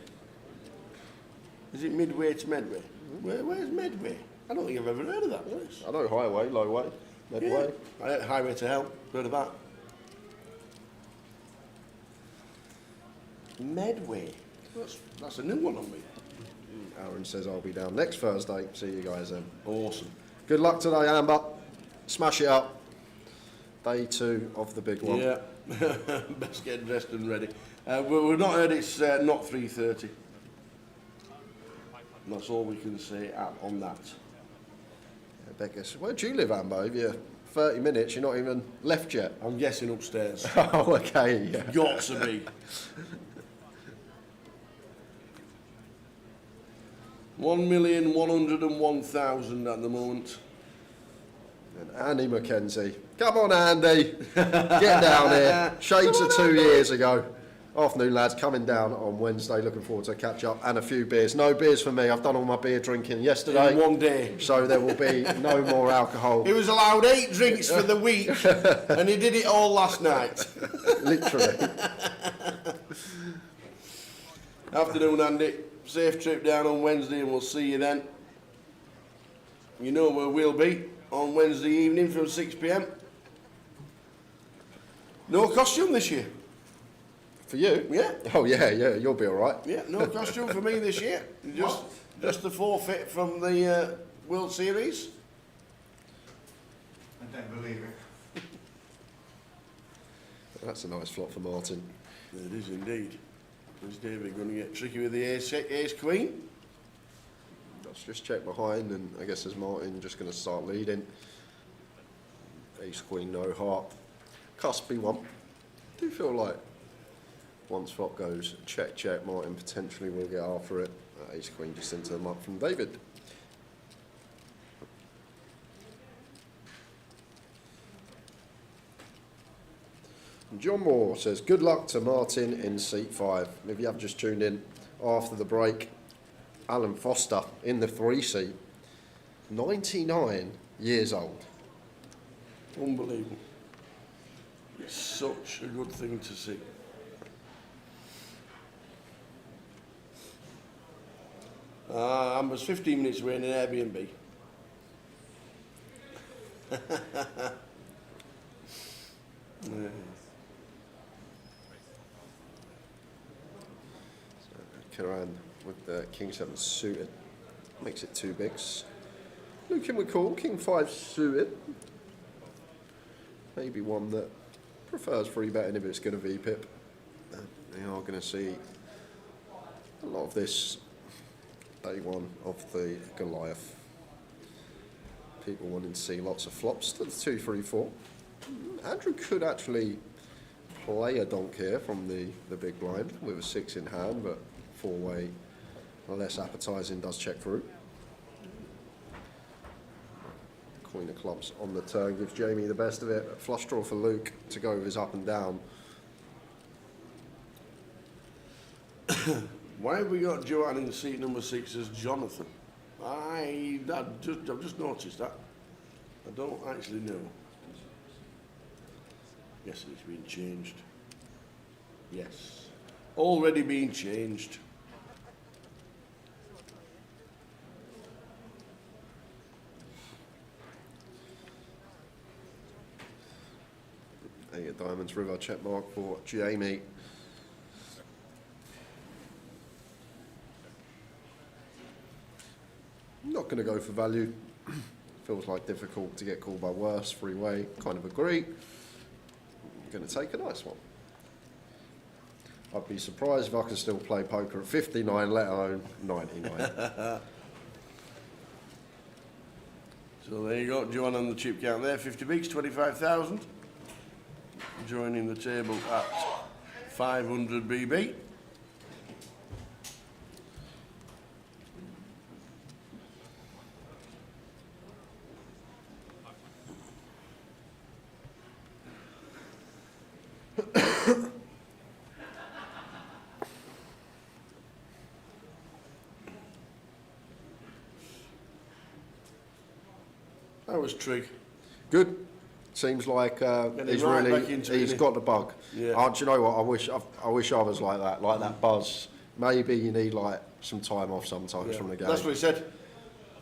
Is it midway to Medway? Where's Medway? I don't think I've ever heard of that place. I know Highway, Lowway, Medway. Yeah. Highway to Hell. Heard of that? Medway. That's a new one on me. Aaron says I'll be down next Thursday. See you guys then. Awesome. Good luck today, Amber. Smash it up. Day 2 of the big one. Yeah. Best get dressed and ready. We've not heard it's not 3:30. That's all we can say on that. Yeah, Becca, where do you live, Amber? If you're 30 minutes, you're not even left yet. I'm guessing upstairs. Oh, okay. Yeah. Got to be. 1,101,000 at the moment. And Andy McKenzie. Come on, Andy. Get down here. Shades of 2 years ago. Afternoon, lads. Coming down on Wednesday. Looking forward to a catch up and a few beers. No beers for me. I've done all my beer drinking yesterday. In one day. So there will be no more alcohol. He was allowed 8 drinks for the week, and he did it all last night. Literally. Afternoon, Andy. Safe trip down on Wednesday, and we'll see you then. You know where we'll be on Wednesday evening from 6 p.m. No costume this year. For you? Yeah. Oh, yeah, you'll be all right. Yeah, no costume for me this year. Just the forfeit from the World Series. I don't believe it. That's a nice flop for Martin. It is indeed. Is David going to get tricky with the ace queen? Let's just check behind, and I guess as Martin just going to start leading. Ace queen, no heart. Cuspy one. I do feel like once flop goes check, check, Martin potentially will get after it. Ace queen just into the muck from David. John Moore says, good luck to Martin in seat 5. If you have just tuned in after the break, Alan Foster in the 3 seat, 99 years old. Unbelievable. It's such a good thing to see. I was 15 minutes away in an Airbnb. Yeah. Kiran with the King 7 suited. Makes it 2 bigs. Luke in with call, King 5 suited. Maybe one that prefers free betting if it's going to VPip. They are going to see a lot of this day one of the Goliath. People wanting to see lots of flops to the 2, 3, 4. Andrew could actually play a donk here from the big blind with a 6 in hand, but 4-way less appetising does check through. Queen of clubs on the turn gives Jamie the best of it. Flush draw for Luke to go with his up and down. Why have we got Joanne in seat number 6 as Jonathan? I've just noticed that. I don't actually know. Yes, it's been changed. Yes. Already been changed. Eight of Diamonds River check mark for Jamie. Not going to go for value. Feels like difficult to get called by worse. 3-way, kind of agree. Going to take a nice one. I'd be surprised if I could still play poker at 59, let alone 99. So there you go, Joanne on the chip count there, 50 bigs, 25,000. Joining the table at 500 BB. How was Trigg? Good. Seems like he's he's got the bug. Yeah. Do you know what? I wish I was like that buzz. Maybe you need like some time off sometimes from the game. That's what he said.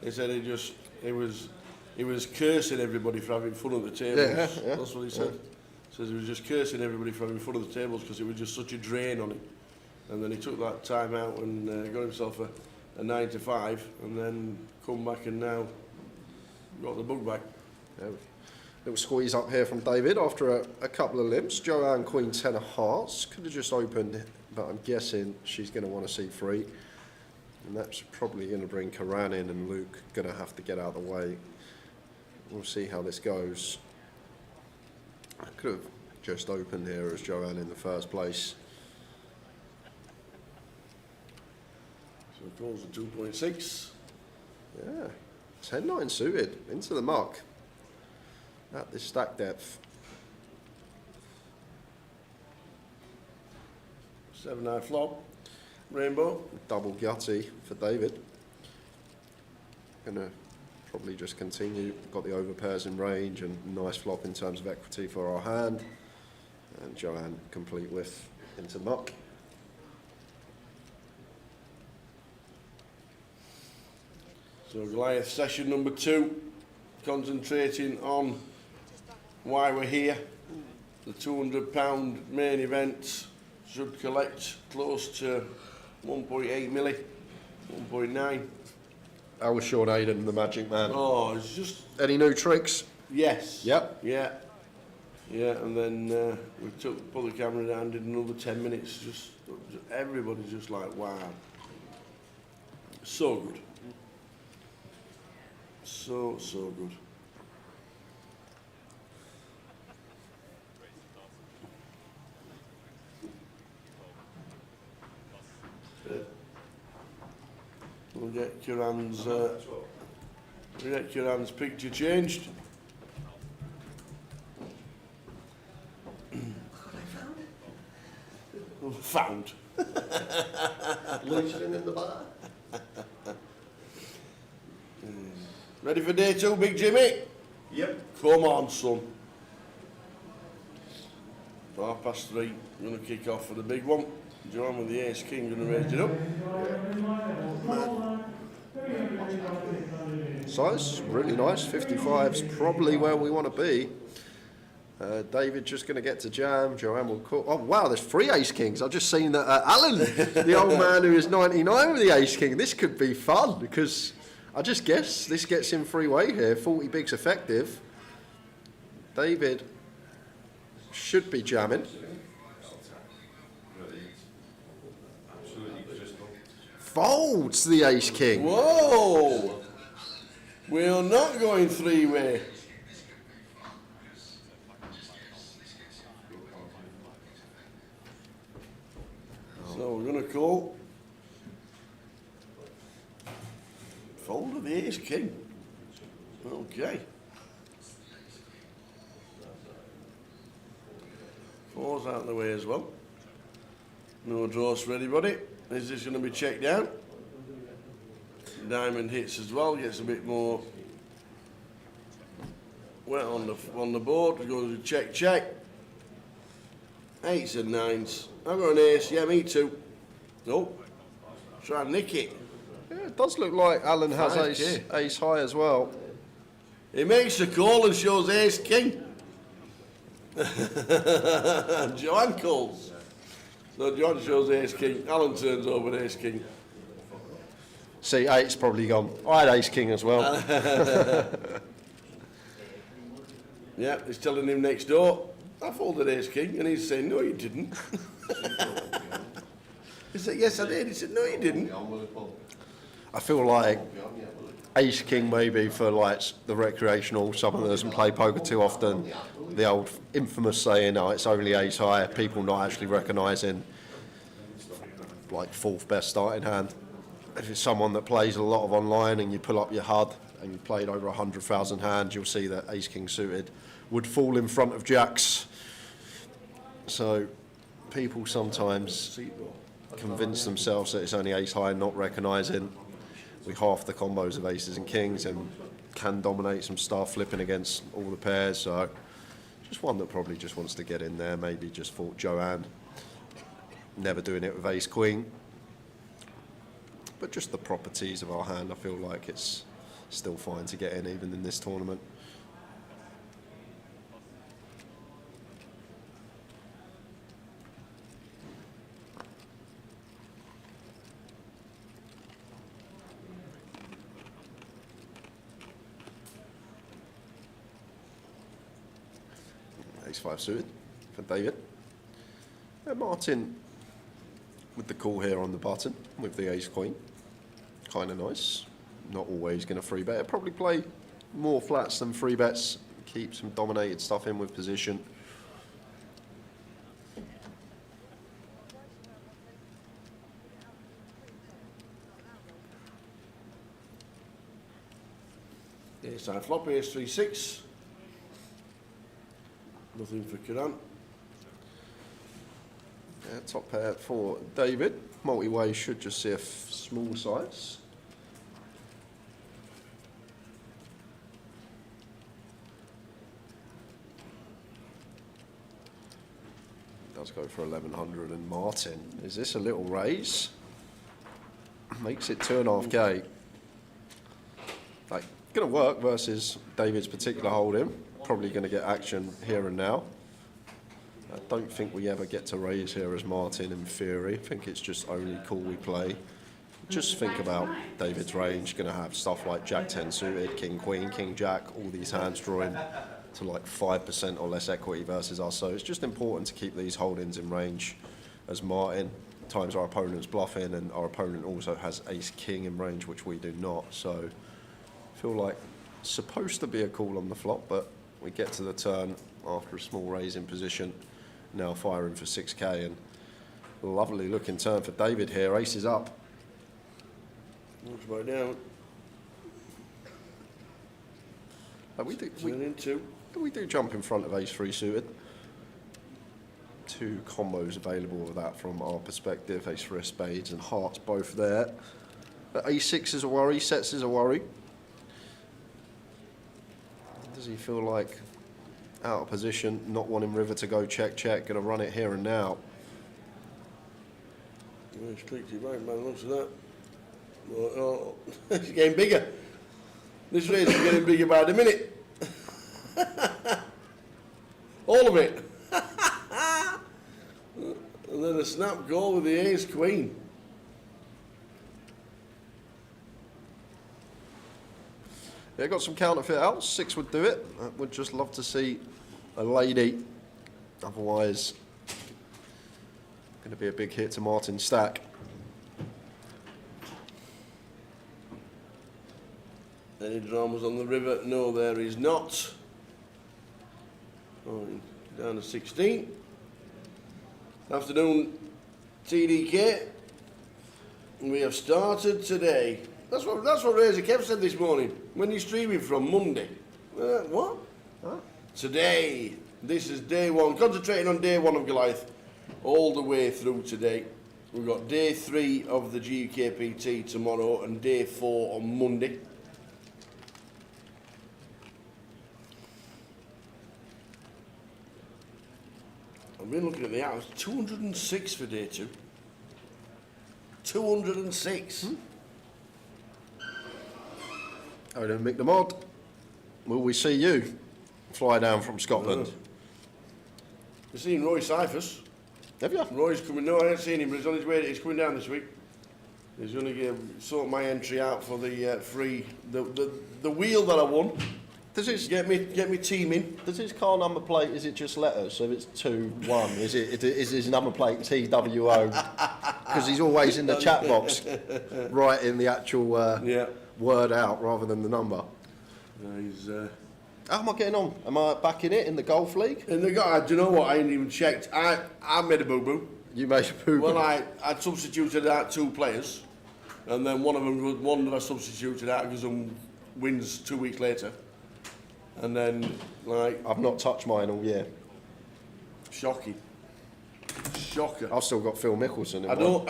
He said he was cursing everybody for having fun at the tables. Yeah. That's what he said. Says he was just cursing everybody for having fun at the tables because it was just such a drain on him. And then he took that time out and got himself a 9 to 5, and then come back and now got the bug back. Yeah. Little squeeze up here from David after a couple of limps. Joanne, Queen 10 of hearts. Could have just opened, but I'm guessing she's going to want to see 3. And that's probably going to bring Karan in, and Luke going to have to get out of the way. We'll see how this goes. I could have just opened here as Joanne in the first place. So it calls a 2.6. Yeah, 10-9 suited into the muck at this stack depth. 7-9 flop, rainbow. Double gutty for David. Gonna probably just continue. Got the overpairs in range and nice flop in terms of equity for our hand. And Joanne complete with into muck. So Goliath session number 2, concentrating on why we're here. The £200 main event should collect close to 1.8 milli, 1.9. How was Sean Hayden, the Magic Man? Oh, it's just... Any new tricks? Yes. Yep. Yeah. Yeah, and then we put the camera down, did another 10 minutes. Just everybody's just like, wow. So good. So good. We'll get Kiran's picture changed. Found. Lunching in the bar. Ready for day 2, Big Jimmy? Yep. Come on, son. 3:30. Going to kick off for the big one. Joanne with the ace king going to raise it up. Size really nice. 55's probably where we want to be. David just going to get to jam. Joanne will call. Oh, wow, there's 3 ace kings. I've just seen that Alan, the old man who is 99 with the ace king. This could be fun because I just guess this gets him free-way here. 40 bigs effective. David should be jamming. Folds the ace king. Whoa! We're not going 3-way. So we're going to call. Fold of the ace king. Okay. 4's out of the way as well. No draws for anybody. Is this going to be checked down? Diamond hits as well, gets a bit more wet on the board. We go to check, check. 8s and 9s. I've got an ace, yeah, me too. Nope. Try and nick it. Yeah, it does look like Alan has 5K. ace high as well. He makes the call and shows ace king. Joanne calls. So John shows ace king. Alan turns over ace king. See, 8's probably gone. I had ace king as well. Yeah, he's telling him next door, I folded ace king, and he's saying, no, you didn't. He said, yes, I did. He said, no, you didn't. I feel like ace king maybe for like the recreational, someone that doesn't play poker too often. The old infamous saying, oh, it's only ace high. People not actually recognising like 4th best starting hand. If it's someone that plays a lot of online and you pull up your HUD and you played over 100,000 hands, you'll see that ace king suited would fall in front of jacks. So people sometimes convince themselves that it's only ace high, not recognising we half the combos of aces and kings and can dominate some star flipping against all the pairs. So just one that probably just wants to get in there, maybe just fought Joanne. Never doing it with ace queen. But just the properties of our hand, I feel like it's still fine to get in even in this tournament. Ace-5 suited for David. Martin with the call here on the button with the ace-queen. Kind of nice. Not always going to 3-bet. Probably play more flats than 3-bets. Keep some dominated stuff in with position. Ace-high flop, ace-3-6. Nothing for Kiran. Yeah, top pair for David. Multi-way should just see a small size. Does go for 1100 and Martin. Is this a little raise? Makes it 2.5k. Like, gonna work versus David's particular hold'em. Probably gonna get action here and now. I don't think we ever get to raise here as Martin in theory. I think it's just only call we play. Just think about David's range. Going to have stuff like Jack 10 suited, King Queen, King Jack, all these hands drawing to like 5% or less equity versus us. So it's just important to keep these holdings in range as Martin. Times our opponent's bluffing and our opponent also has Ace King in range, which we do not. So I feel like it's supposed to be a call on the flop, but we get to the turn after a small raise in position. Now firing for 6k and lovely looking turn for David here. Ace is up. Looks right down. We do jump in front of ace-3 suited. 2 combos available with that from our perspective. Ace-3 spades and hearts both there. But ace-6 is a worry. Sets is a worry. Does he feel like out of position, not wanting river to go check, check, going to run it here and now? Restricted right, man, looks at that. Oh, it's getting bigger. This race is getting bigger by the minute. All of it. And then a snap goal with the ace queen. Yeah, got some counterfeit outs. 6 would do it. I would just love to see a lady. Otherwise, going to be a big hit to Martin Stack. Any dramas on the river? No, there is not. Oh, down to 16. Afternoon, TDK. We have started today. That's what Razor Kev said this morning. When you're streaming from Monday. What? Huh? Today. This is day 1. Concentrating on day 1 of Goliath. All the way through today. We've got day 3 of the GUKPT tomorrow and day 4 on Monday. I've been looking at the hours. 206 for day 2. 206. Oh, then Mick the Mod. Will we see you fly down from Scotland? I've seen Roy Cyphers. Have you? Roy's coming. No, I haven't seen him, but he's on his way. He's coming down this week. He's going to sort my entry out for the free the wheel that I won. Does it get me teaming? Does his car number plate? Is it just letters? So it's 2-1. Is his number plate TWO? Because he's always in the chat box, writing the actual word out rather than the number. How am I getting on? Am I back in it in the golf league? In the golf, do you know what? I ain't even checked. I made a boo boo. You made a boo boo. Well, I substituted out 2 players, and then one of them was one that I substituted out because wins 2 weeks later. And then, like... I've not touched mine all year. Shocking. Shocker. I've still got Phil Mickelson in I don't...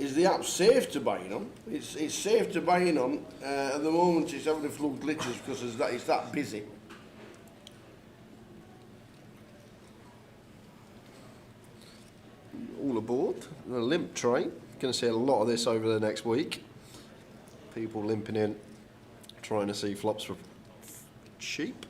Is the app safe to buy in on? It's safe to buy in on. At the moment, it's having a few glitches because it's that busy. All aboard. The limp train. Going to see a lot of this over the next week. People limping in, trying to see flops for cheap.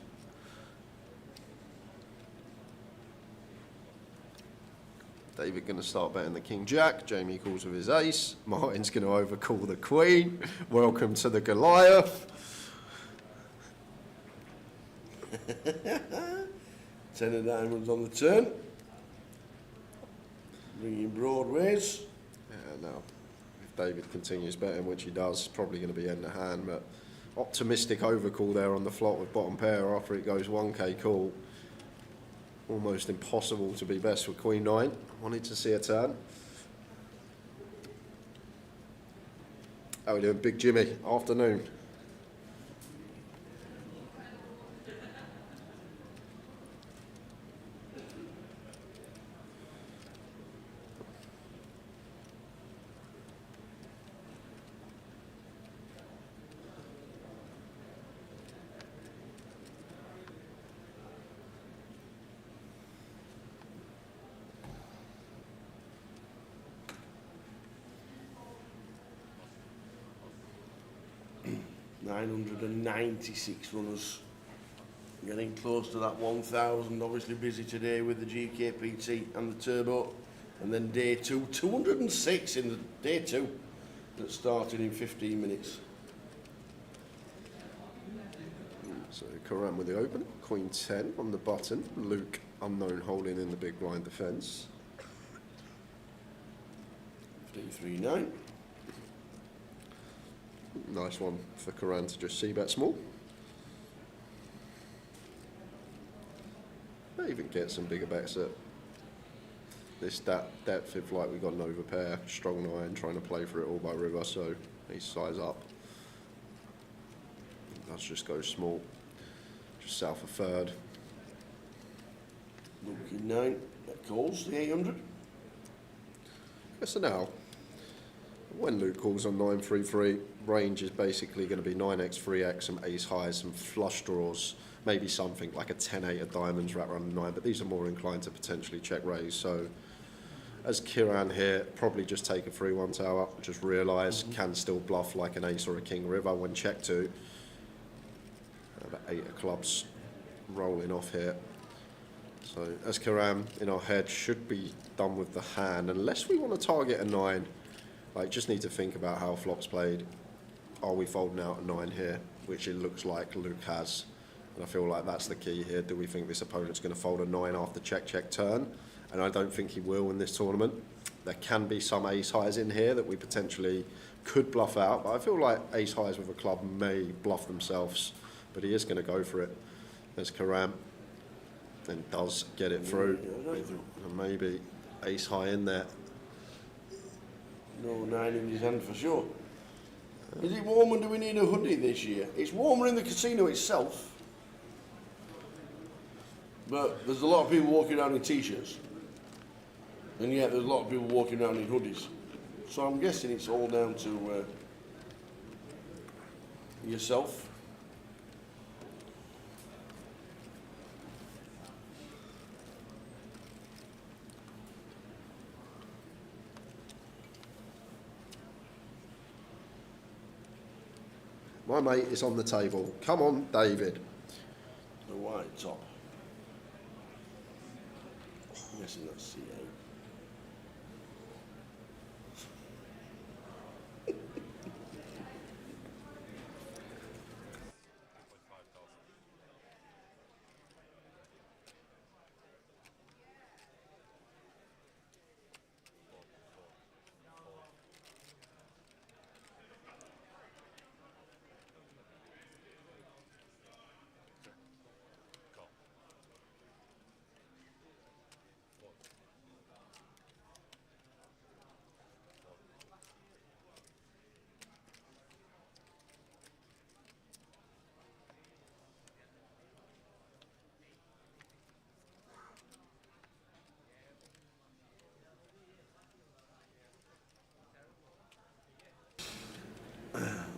David going to start betting the King Jack. Jamie calls with his ace. Martin's going to overcall the Queen. Welcome to the Goliath. 10 of diamonds on the turn. Bringing broadways. Yeah, no. David continues betting, which he does, probably going to be end of hand, but optimistic overcall there on the flop with bottom pair after it goes 1k call. Almost impossible to be best with Queen 9. Wanted to see a turn. How are we doing, Big Jimmy? Afternoon. $996 runners, getting close to that 1,000. Obviously busy today with the GKPT and the Turbo, and then day 2, 206 in the day 2 that started in 15 minutes. So Karam with the open, Queen 10 on the button, Luke unknown holding in the big blind defence. 3-3-9. Nice one for Karan to just c-bet small. May even get some bigger bets at this depth if like we've got an overpair, strong 9, trying to play for it all by river, so he's size up. Let's just go small, just south of third. Looking 9, that calls the 800. So now, when Luke calls on 9-3-3, range is basically going to be 9x, 3x, some ace highs, some flush draws, maybe something like a 10-8 of diamonds wrapped around 9, but these are more inclined to potentially check raise. So as Kiran here, probably just take a 3-1 tower, just realise can still bluff like an ace or a king river when check to. About 8 of clubs rolling off here. So as Karam in our head should be done with the hand, unless we want to target a 9. Like, just need to think about how flops played. Are we folding out a 9 here, which it looks like Luke has, and I feel like that's the key here. Do we think this opponent's going to fold a 9 after check turn? And I don't think he will in this tournament. There can be some ace highs in here that we potentially could bluff out, but I feel like ace highs with a club may bluff themselves, but he is going to go for it. There's Karam, and does get it through, and maybe ace high in there. No 9 in his hand for sure. Is it warm and do we need a hoodie this year? It's warmer in the casino itself, but there's a lot of people walking around in t-shirts, and yet there's a lot of people walking around in hoodies. So I'm guessing it's all down to yourself. My mate is on the table. Come on, David. The white top. I'm guessing that's CA.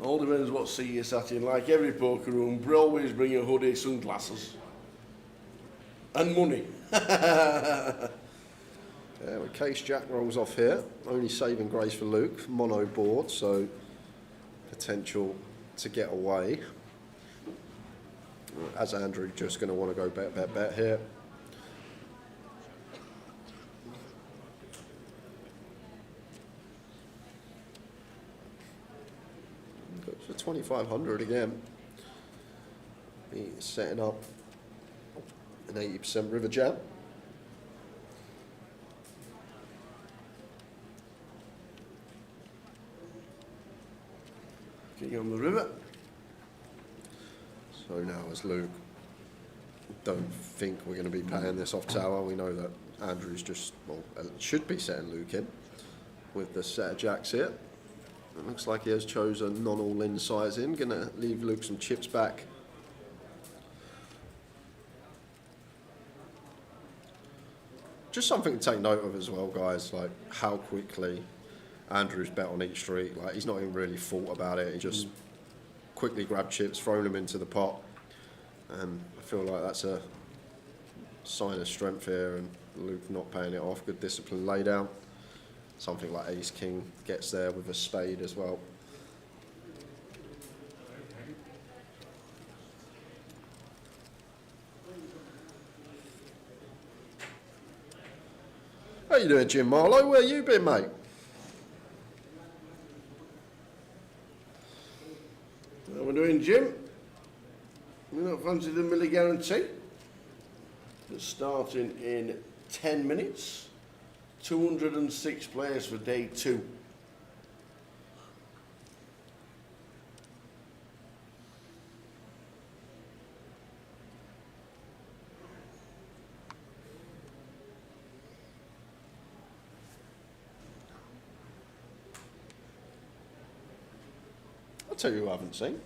All depends what seat you're sat in. Like every poker room, always bring a hoodie, sunglasses, and money. Yeah, well, case jack rolls off here. Only saving grace for Luke. Mono board, so potential to get away. As Andrew just going to want to go bet here. For 2,500 again. He's setting up an 80% river jam. King on the river. So now as Luke, don't think we're going to be paying this off tower. We know that Andrew's just, well, should be setting Luke in with the set of jacks here. It looks like he has chosen non-all-in sizing. Going to leave Luke some chips back. Just something to take note of as well, guys, like how quickly Andrew's bet on each street. Like, he's not even really thought about it. He just quickly grabbed chips, thrown them into the pot. And I feel like that's a sign of strength here, and Luke not paying it off. Good discipline lay down. Something like Ace King gets there with a spade as well. How you doing, Jim Marlowe? Where you been, mate? How we doing, Jim? You not fancy the Millie Guarantee? It's starting in 10 minutes. 206 players for day 2. I'll tell you who I haven't seen.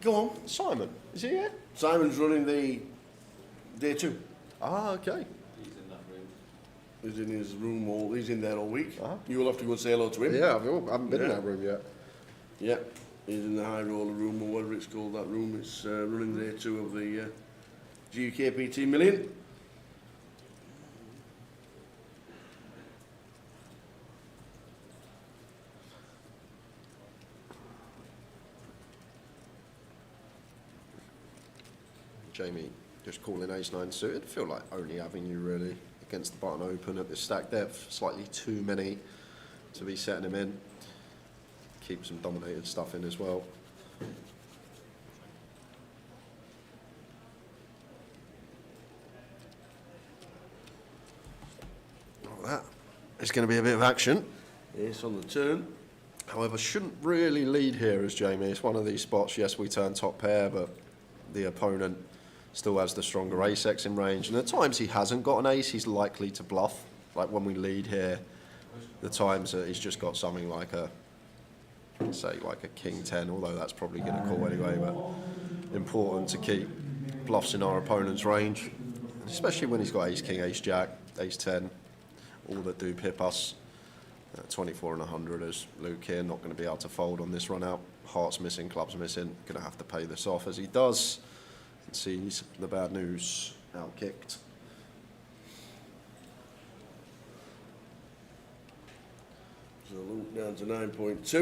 Go on. Simon. Is he here? Simon's running the day 2. Ah, okay. He's in his room he's in there all week. You'll have to go and say hello to him. Yeah, I haven't been in that room yet. Yeah, he's in the high roller room, or whatever it's called, that room. It's running day 2 of the GUKPT Million. Jamie just calling ace-9 suited. I feel like only having you really against the button open at this stack depth. Slightly too many to be setting him in. Keep some dominated stuff in as well. That is going to be a bit of action. Ace on the turn. However, shouldn't really lead here as Jamie. It's one of these spots, yes, we turn top pair, but the opponent still has the stronger ace-x in range. And at times he hasn't got an ace, he's likely to bluff. Like when we lead here, the times that he's just got something like a, say, like a king 10, although that's probably going to call anyway, but important to keep bluffs in our opponent's range, especially when he's got ace king, ace jack, ace 10, all that do pip us. 24 and 100 as Luke here, not going to be able to fold on this run out. Hearts missing, clubs missing, going to have to pay this off as he does. And sees the bad news out kicked. So Luke down to 9.2.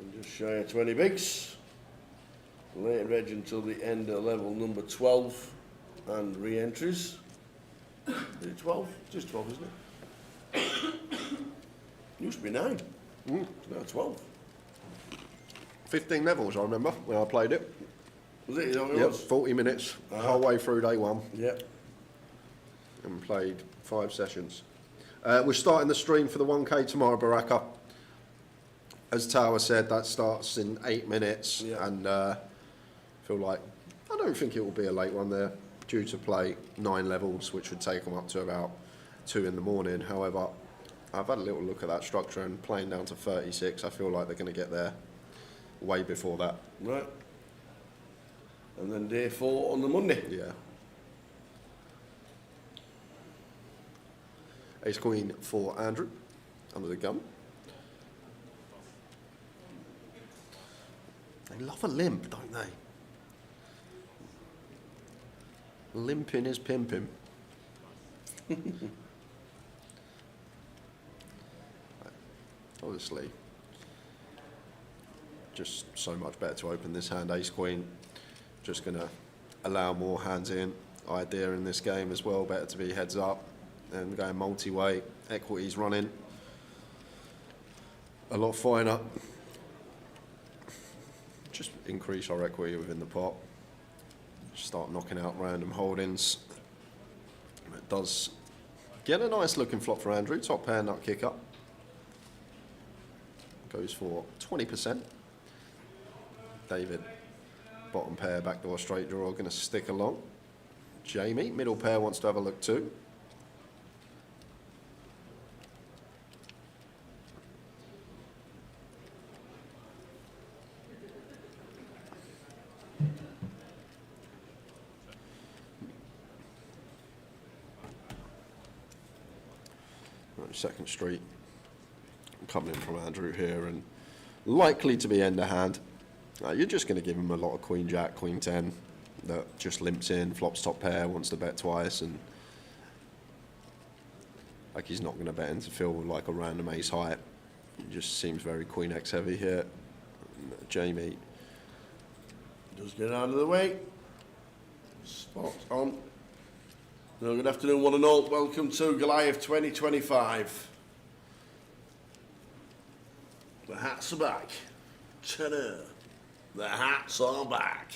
And just shy of 20 bigs. Late reg until the end of level number 12 and re-entries. Is it 12? Just 12, isn't it? Used to be 9. It's now 12. 15 levels, I remember, when I played it. Was it? Yep, 40 minutes, the whole way through day one. Yep. And played 5 sessions. We're starting the stream for the 1K tomorrow, Baraka. As Tower said, that starts in 8 minutes. Yeah. And feel like, I don't think it will be a late one there. Due to play 9 levels, which would take them up to about 2 in the morning. However, I've had a little look at that structure and playing down to 36, I feel like they're going to get there way before that. Right. And then day 4 on the Monday. Yeah. Ace Queen for Andrew, under the gun. They love a limp, don't they? Limping is pimping. Obviously, just so much better to open this hand. Ace Queen, just going to allow more hands in. Idea in this game as well, better to be heads up and going multi-way. Equities running a lot finer. Just increase our equity within the pot. Start knocking out random holdings. It does get a nice looking flop for Andrew. Top pair, nut kick up. Goes for 20%. David, bottom pair, backdoor straight draw, going to stick along. Jamie, middle pair, wants to have a look too. Second street coming in from Andrew here and likely to be end of hand. You're just going to give him a lot of queen jack, queen 10 that just limps in, flops top pair, wants to bet twice, and like he's not going to bet into feel like a random ace high. It just seems very queen X heavy here. Jamie just get out of the way. Spot on. No, good afternoon, one and all. Welcome to Goliath 2025. The hats are back. Ta-da. The hats are back.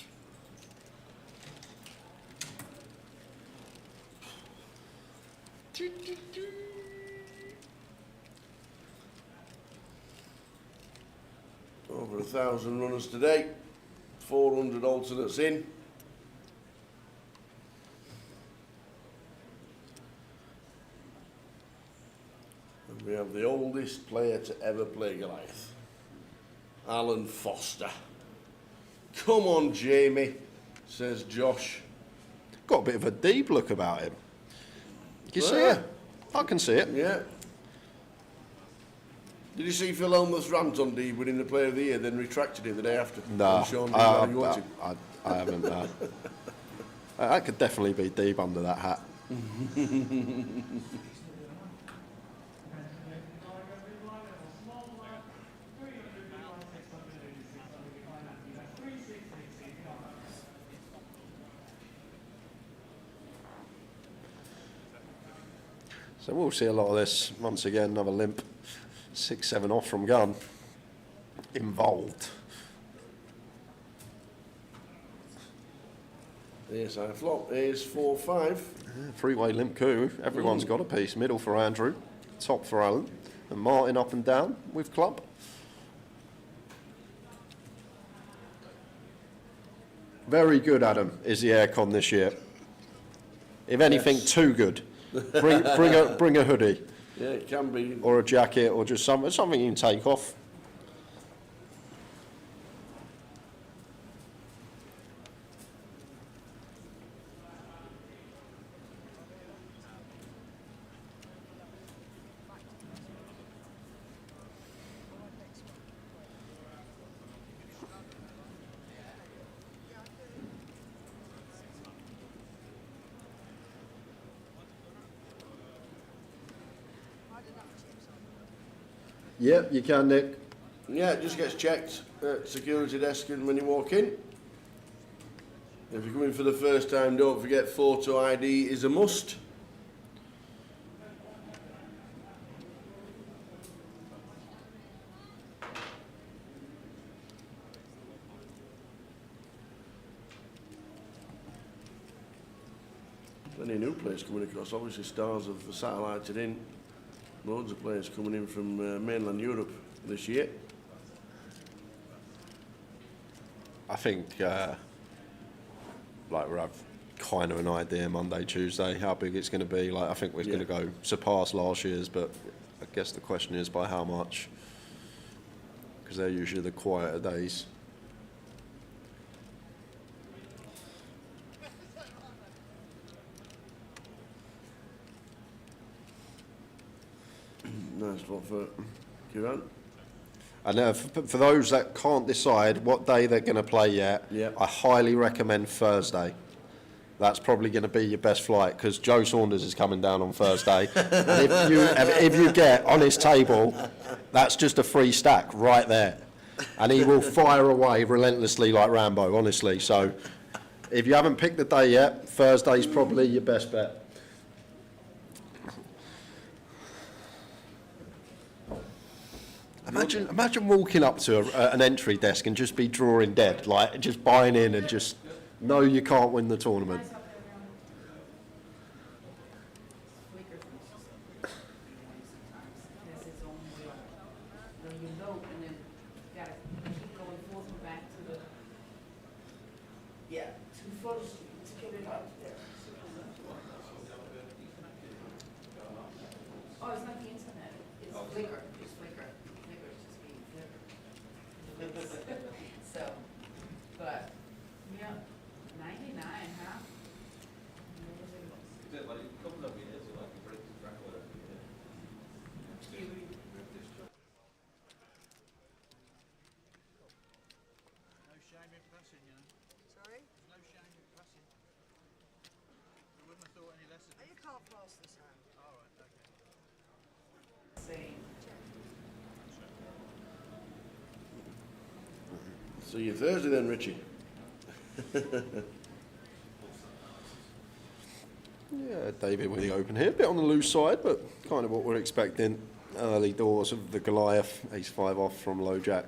Over 1,000 runners today. 400 alternates in. We have the oldest player to ever play Goliath, Alan Foster. Come on, Jamie, says Josh. Got a bit of a deep look about him. You see it? I can see it. Yeah. Did you see Phil Elmer's rant on Deeb winning the Player of the Year, then retracted it the day after? No, I haven't. I could definitely be Deeb under that hat. So we'll see a lot of this once again. Another limp, 6-7 off from gun involved. Here's our flop. Here's 4-5. Three-way limp coup. Everyone's got a piece. Middle for Andrew, top for Alan, and Martin up and down with club. Very good, Adam, is the aircon this year. If anything, too good. Bring a hoodie. Yeah, it can be. Or a jacket, or just something you can take off. Yep, you can, Nick. Yeah, it just gets checked at security desk and when you walk in. If you're coming for the first time, don't forget photo ID is a must. Plenty of new players coming across. Obviously, stars have satellited in. Loads of players coming in from mainland Europe this year. I think, like, we have kind of an idea Monday, Tuesday, how big it's going to be. Like, I think we're going to go surpass last year's, but I guess the question is by how much, because they're usually the quieter days. Nice one for Kieran. And for those that can't decide what day they're going to play yet, I highly recommend Thursday. That's probably going to be your best flight because Joe Saunders is coming down on Thursday. And if you get on his table, that's just a free stack right there. And he will fire away relentlessly like Rambo, honestly. So if you haven't picked the day yet, Thursday's probably your best bet. Imagine walking up to an entry desk and just be drawing dead, like just buying in and just know you can't win the tournament. Oh, it's not the internet, it's Flickr, it's Flickr. Flickr is just being Flickr. So, but, yeah, 99, huh? No shame in passing, you know. Sorry? There's no shame in passing. You wouldn't have thought any less of it. You can't pass this hand. All right, okay. See you Thursday then, Richie. Yeah, David with the open here, a bit on the loose side, but kind of what we're expecting. Early doors of the Goliath, ace-5 off from low jack.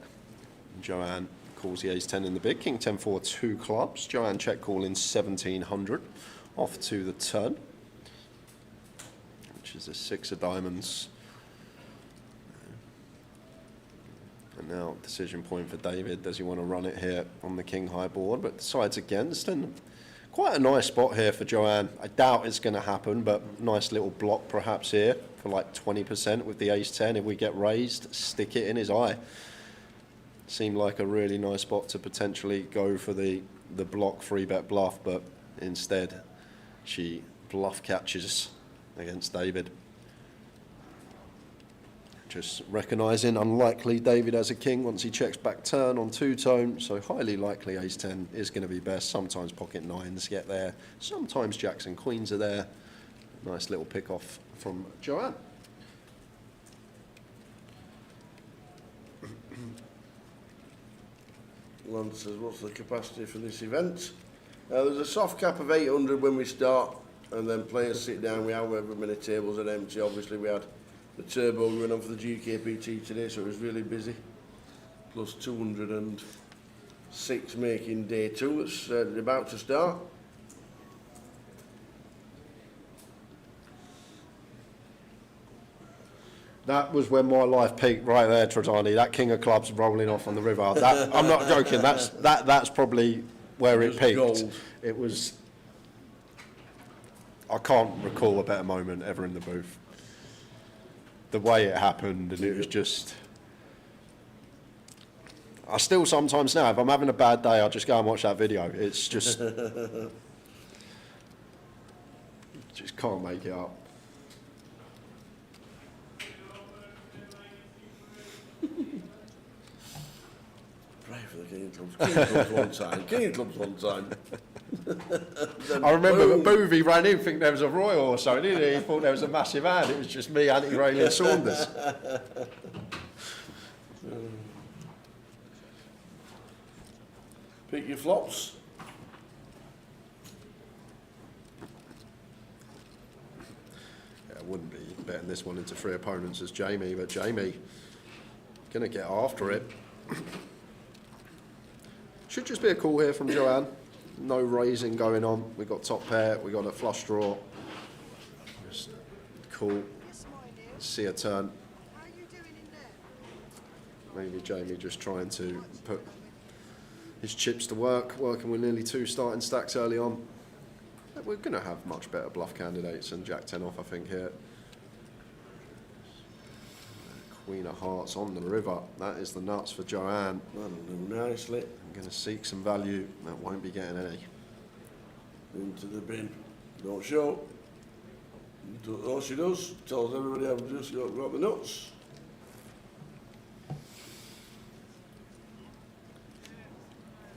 Joanne calls the ace-10 in the big, king 10-4, 2 clubs. Joanne check call in 1700, off to the turn, which is a 6 of diamonds. And now decision point for David. Does he want to run it here on the king high board? But decides against. And quite a nice spot here for Joanne. I doubt it's going to happen, but nice little block perhaps here for like 20% with the ace-10. If we get raised, stick it in his eye. Seemed like a really nice spot to potentially go for the block 3-bet bluff, but instead she bluff catches against David. Just recognising unlikely David as a king once he checks back turn on 2-tone, so highly likely ace-10 is going to be best. Sometimes pocket 9s get there, sometimes jacks and queens are there. Nice little pick off from Joanne. Lance says, what's the capacity for this event? There's a soft cap of 800 when we start, and then players sit down. We have however many tables are empty. Obviously, we had the turbo run on for the GKPT today, so it was really busy. Plus 206 making day 2. It's about to start. That was when my life peaked right there, Trotani. That king of clubs rolling off on the river. That, I'm not joking. That's probably where it peaked. Gold. It was. I can't recall a better moment ever in the booth. The way it happened, and it was just. I still sometimes now, if I'm having a bad day, I just go and watch that video. It's just. Just can't make it up. Pray for the King Clubs. King Clubs one time. King Clubs one time. I remember Boovie ran in thinking there was a Royal or something, didn't he? He thought there was a massive hand. It was just me, anti-Raylene Saunders. Pick your flops. Yeah, I wouldn't be betting this one into 3 opponents as Jamie, but Jamie going to get after it. Should just be a call here from Joanne. No raising going on. We got top pair. We got a flush draw. Just cool. See a turn. Maybe Jamie just trying to put his chips to work, working with nearly 2 starting stacks early on. We're going to have much better bluff candidates than Jack 10 off, I think, here. Queen of Hearts on the river. That is the nuts for Joanne. That'll do nicely. I'm going to seek some value. That won't be getting any. Into the bin. Don't show. All she does, tells everybody I've just got the nuts.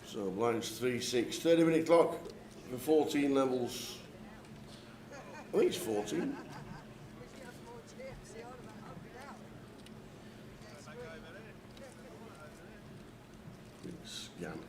So blinds 3, 6, 30-minute clock for 14 levels. I think it's 14. Scan.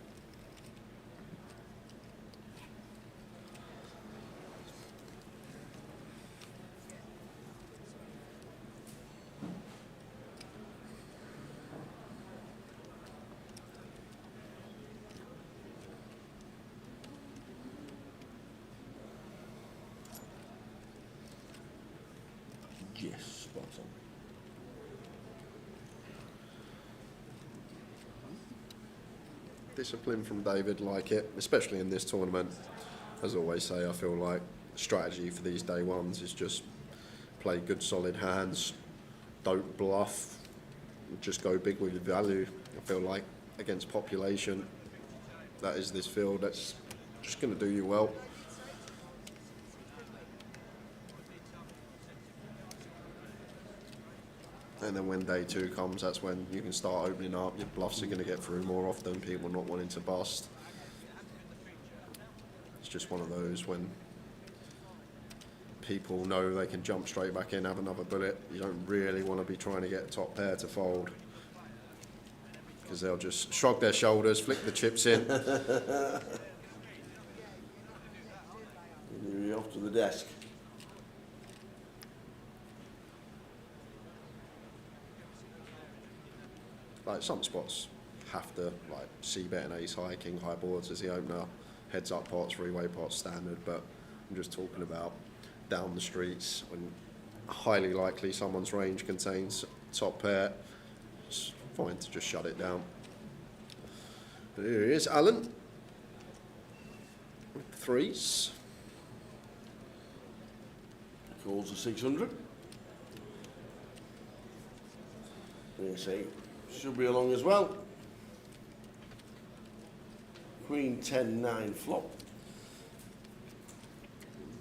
Yes, spot on. Discipline from David, like it, especially in this tournament. As I always say, I feel like strategy for these day ones is just play good solid hands, don't bluff, just go big with your value. I feel like against population, that is this field, that's just going to do you well. And then when day 2 comes, that's when you can start opening up. Your bluffs are going to get through more often, people not wanting to bust. It's just one of those when people know they can jump straight back in, have another bullet. You don't really want to be trying to get a top pair to fold, because they'll just shrug their shoulders, flick the chips in. You're off to the desk. Like some spots have to like c-bet and ace high, king high boards as the opener, heads up pots, 3-way pots standard, but I'm just talking about down the streets when highly likely someone's range contains top pair. It's fine to just shut it down. But here he is, Alan, with the 3s. Calls a 600. Ace 8 should be along as well. Queen 10, 9 flop.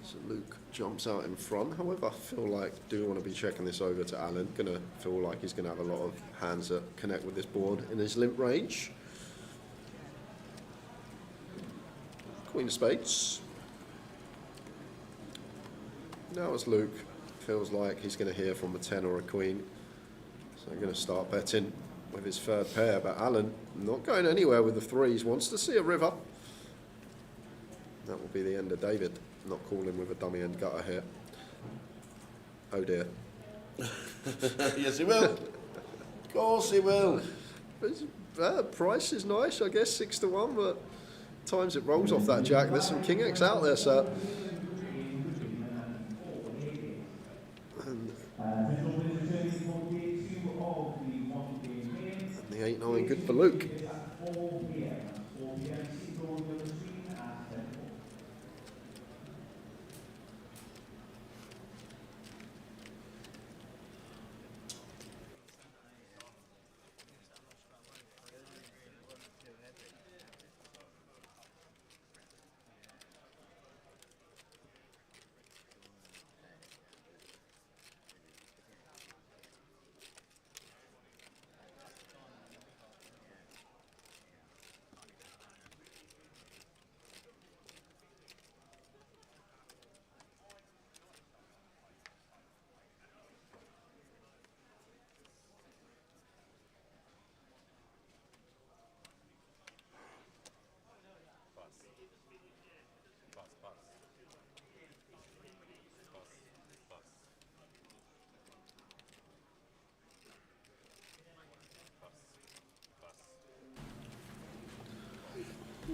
So Luke jumps out in front. However, I feel like do want to be checking this over to Alan. Gonna feel like he's gonna have a lot of hands that connect with this board in his limp range. Queen of Spades. Now as Luke feels like he's going to hear from a 10 or a queen, so I'm going to start betting with his 3rd pair, but Alan not going anywhere with the 3s, wants to see a river. That will be the end of David. not calling with a dummy and gutter here. Oh dear. Yes, he will. Of course he will. Price is nice, I guess, 6 to 1, but times it rolls off that jack. There's some King X out there, sir. And the 8-9, good for Luke.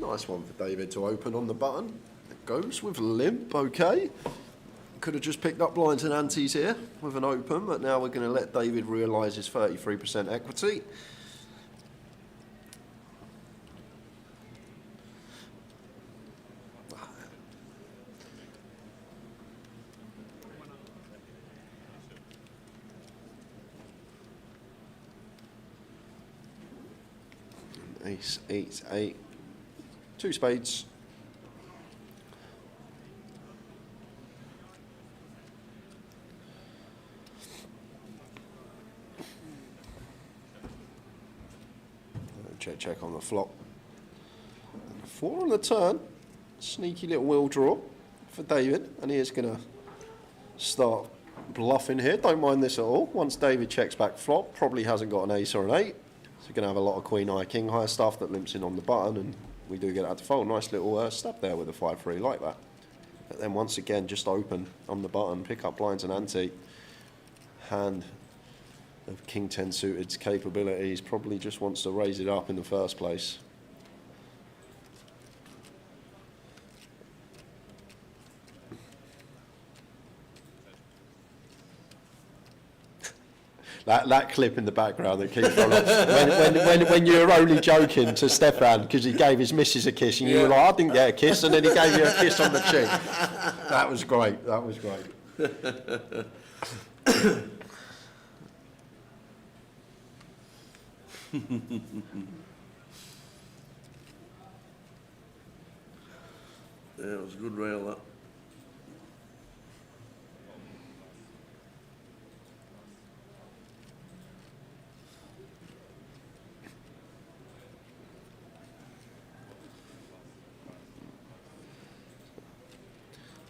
Nice one for David to open on the button. It goes with limp, okay. Could have just picked up blinds and antes here with an open, but now we're going to let David realise his 33% equity. Ace, 8, 8. 2 spades. Check on the flop. 4 on the turn. Sneaky little wheel draw for David, and he is going to start bluffing here. Don't mind this at all. Once David checks back flop, probably hasn't got an ace or an 8. So you're going to have a lot of queen high, king high stuff that limps in on the button, and we do get out to fold. Nice little stab there with a 5-3 like that. But then once again, just open on the button, pick up blinds and ante. Hand of king 10 suited's capabilities, probably just wants to raise it up in the first place. That clip in the background that keeps on when you were only joking to Stefan because he gave his missus a kiss and you were like, I didn't get a kiss, and then he gave you a kiss on the cheek. That was great. That was great. Yeah, it was a good rail, that.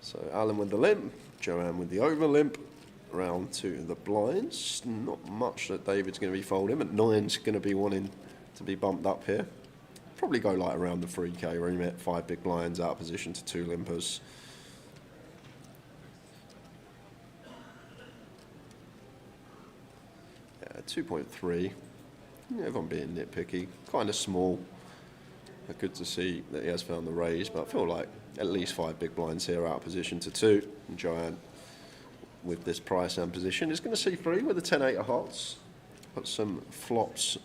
So Alan with the limp, Joanne with the over limp. Round 2 of the blinds. Not much that David's going to be folding, but 9's going to be wanting to be bumped up here. Probably go like around the 3k remit, 5 big blinds out of position to 2 limpers. Yeah, 2.3. Yeah, everyone being nitpicky. Kind of small. But good to see that he has found the raise, but I feel like at least 5 big blinds here out of position to 2. And Joanne, with this price and position, is going to see 3 with a 10-8 of hearts. Got some flops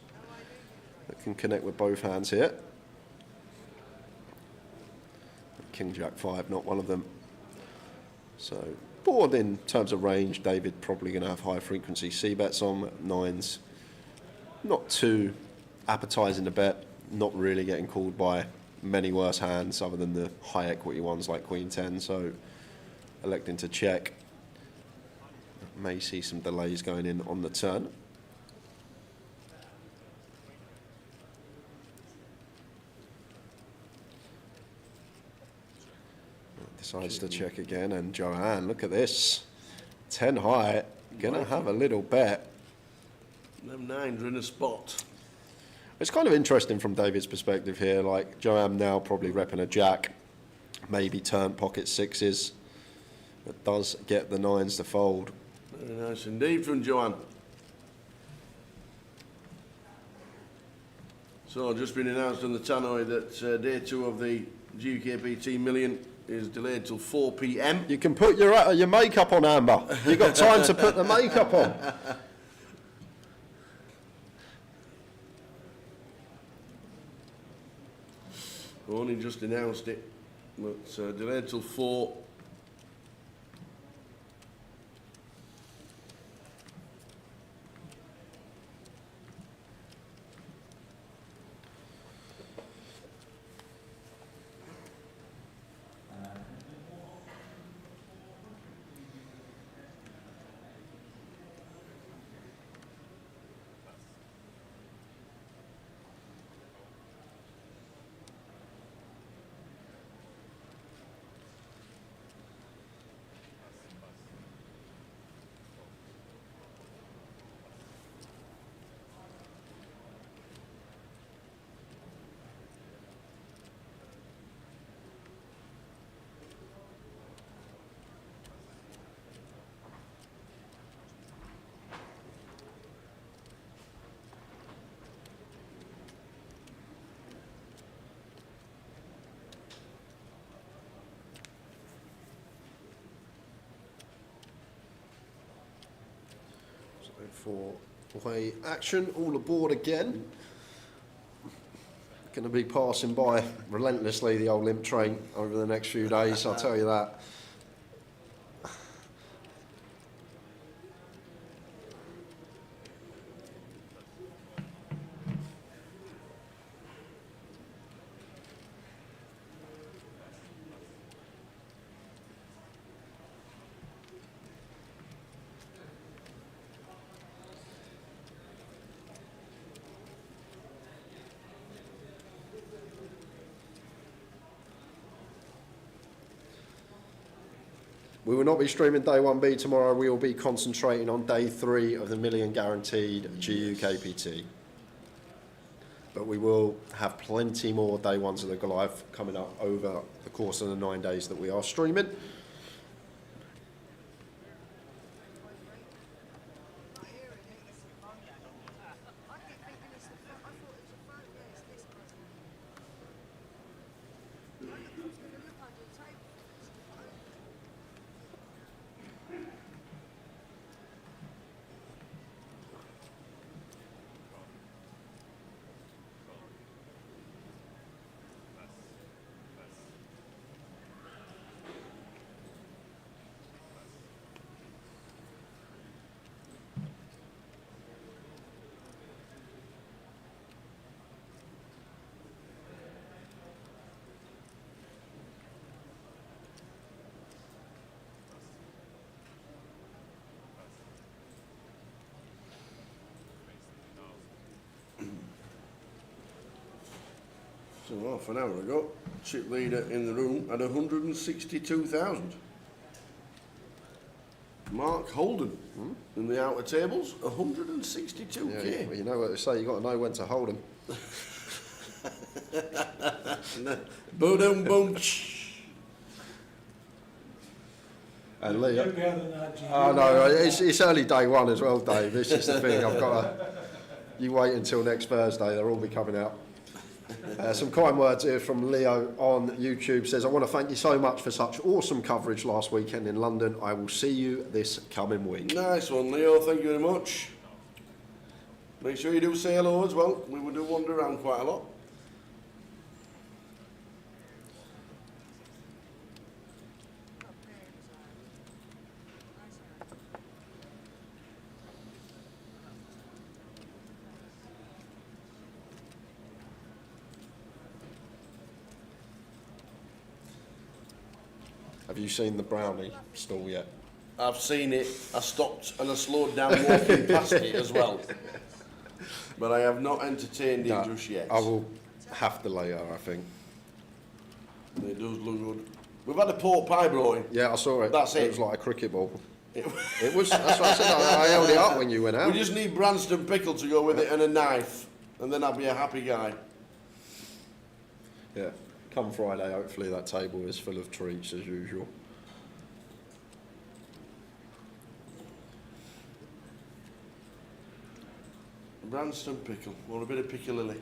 that can connect with both hands here. King Jack 5, not one of them. So board in terms of range, David probably going to have high frequency C bets on. 9's not too appetising to bet, not really getting called by many worse hands other than the high equity ones like Queen 10, so electing to check. May see some delays going in on the turn. Decides to check again, and Joanne, look at this. 10 high, gonna have a little bet. Them 9s are in a spot. It's kind of interesting from David's perspective here, like Joanne now probably repping a jack. maybe turn pocket sixes. It does get the nines to fold. Very nice indeed from Joanne. So, just been announced on the tannoy that day 2 of the GUKPT Million is delayed till 4 p.m. You can put your makeup on, Amber. You've got time to put the makeup on. Only just announced it, but delayed till 4. For away action, all aboard again. Going to be passing by relentlessly the old limp train over the next few days, I'll tell you that. We will not be streaming day 1B tomorrow. We will be concentrating on day 3 of the Million Guaranteed GUKPT. But we will have plenty more day 1s of the Goliath coming up over the course of the 9 days that we are streaming. So half an hour ago, chip leader in the room had 162,000. Mark Holden in the outer tables, 162k. Yeah, well, you know what they say, you've got to know when to hold them. Boom, boom. And Lee, no, it's early day 1 as well, Dave. This is the thing. I've got to. You wait until next Thursday; they'll all be coming out. Some kind words here from Leo on YouTube. Says, "I want to thank you so much for such awesome coverage last weekend in London. I will see you this coming week." Nice one, Leo. Thank you very much. Make sure you do say hello as well. We do wander around quite a lot. Have you seen the brownie stall yet? I've seen it. I stopped and I slowed down walking past it as well. But I have not entertained it just yet. I will have to later, I think. It does look good. We've had a pork pie brewing. Yeah, I saw it. That's it. It was like a cricket ball. It was. That's what I said. I held it up when you went out. We just need Branston pickle to go with it and a knife, and then I'll be a happy guy. Yeah. come Friday, hopefully that table is full of treats as usual. Branston pickle, or a bit of piccalilli.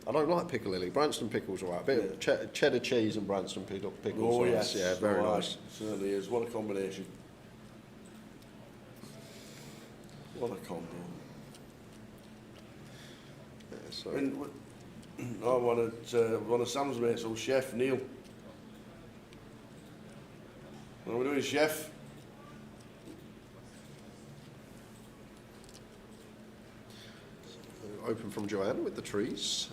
I don't like piccalilli. Branston pickles are right. A bit of cheddar cheese and Branston pickles. Oh nice. yes, Yeah, very all right. nice. Certainly is. What a combination. What a combo. Yeah, so. One of Sam's mates, old Chef Neil. What are we doing, Chef? Open from Joanna with the trees.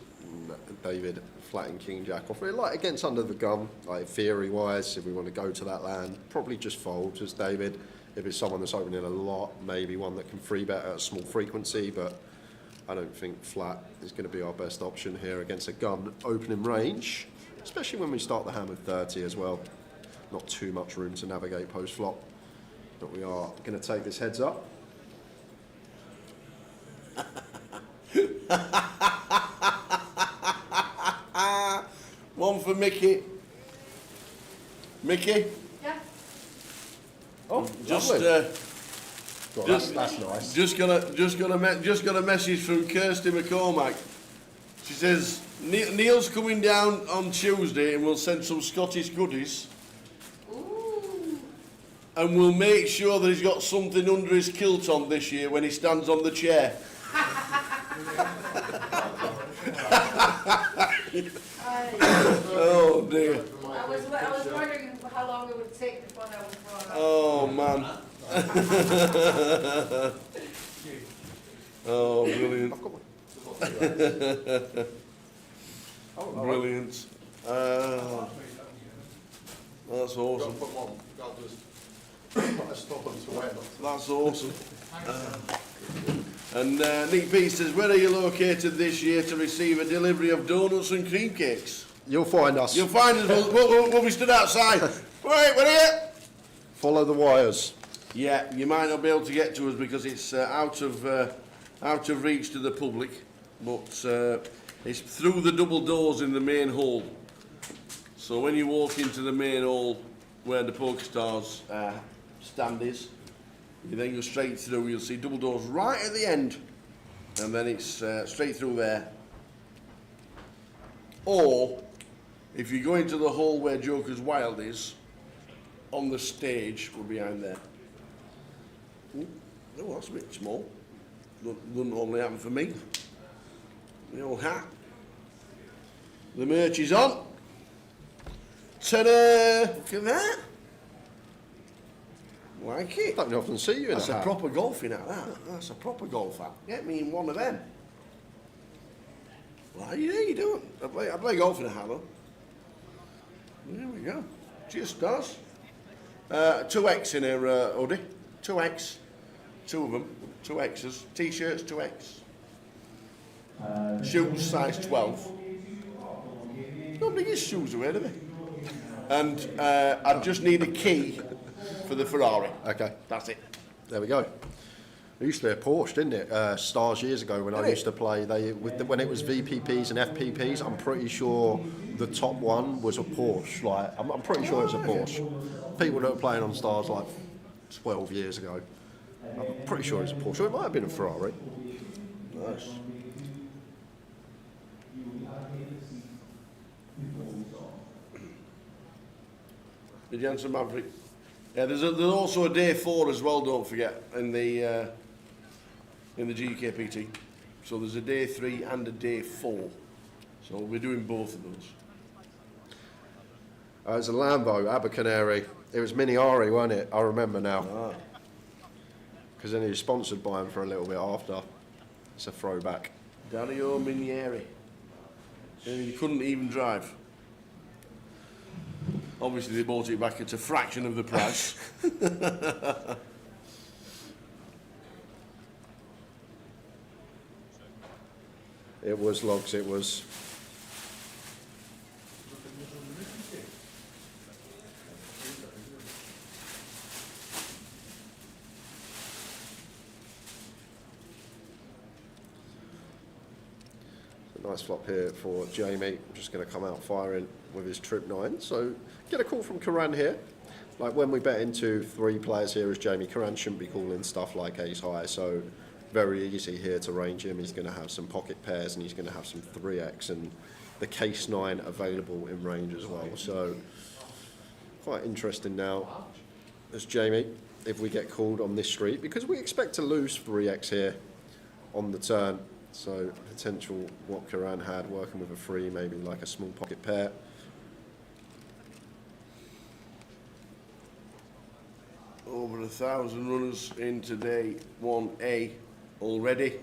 David flatting King Jack off. Like against under the gun, like theory wise, if we want to go to that land, probably just fold as David. If it's someone that's opening a lot, maybe one that can free bet at a small frequency, but I don't think flat is going to be our best option here against a gun opening range, especially when we start the hand with 30 as well. Not too much room to navigate post flop, but we are going to take this heads up. One for Mickey. Mickey? Yeah. Oh, just well, that's nice. Just got a message from Kirsty McCormack. She says Neil's coming down on Tuesday and we'll send some Scottish goodies. Ooh. And we'll make sure that he's got something under his kilt on this year when he stands on the chair. Oh dear. I was wondering how long it would take before that was brought up. Oh man. Oh, brilliant. Brilliant. That's awesome. That's awesome. And Nick P says, where are you located this year to receive a delivery of donuts and cream cakes? You'll find us. You'll find us. We'll be stood outside. Right, we're here. Follow the wires. Yeah, you might not be able to get to us because it's out of reach to the public, but it's through the double doors in the main hall. So when you walk into the main hall where the PokerStars stand is, you then go straight through. You'll see double doors right at the end, and then it's straight through there. Or if you go into the hall where Joker's Wild is, on the stage, we're behind there. Ooh, oh, that's a bit small. Wouldn't normally happen for me. The old hat. The merch is on. Ta-da! Look at that. Like it. Don't often see you in That's a a hat. proper golfing hat, that. That's a proper golf hat. Get me in one of them. Well, yeah, you do it. I play golf in a hat, though. There we go. Just does. 2X in here, Uddy. 2X. Two of them. 2Xs. T-shirts, 2X. Shoes, size 12. Nobody gets shoes away, do they? And I just need a key for the Ferrari. Okay. That's it. There we go. It used to be a Porsche, didn't it? Stars years ago when I used to play, when it was VPPs and FPPs, I'm pretty sure the top one was a Porsche. Like, I'm pretty sure it was a Porsche. People that were playing on Stars like 12 years ago, I'm pretty sure it was a Porsche. It might have been a Ferrari. Nice. Did you answer Maverick? Yeah, there's also a day 4 as well. Don't forget in the GKPT. So there's a day 3 and a day 4. So we're doing both of those. It was a Lambo, Abercanary. It was Mini Ari, wasn't it? I remember now. Because then he was sponsored by him for a little bit after. It's a throwback. Dario Minieri. He couldn't even drive. Obviously, they bought it back at a fraction of the price. It was logs, it was. Nice flop here for Jamie. Just going to come out firing with his trip 9. So get a call from Karan here. Like when we bet into 3 players here as Jamie, Karan shouldn't be calling stuff like ace high. So very easy here to range him. He's going to have some pocket pairs and he's going to have some 3x and the case 9 available in range as well. So quite interesting now as Jamie, if we get called on this street, because we expect to lose 3x here on the turn. So potential what Karan had working with a 3, maybe like a small pocket pair. Over 1,000 runners in today 1A already,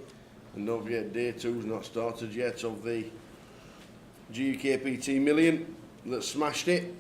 and don't forget day 2's not started yet of the GUKPT million that smashed it.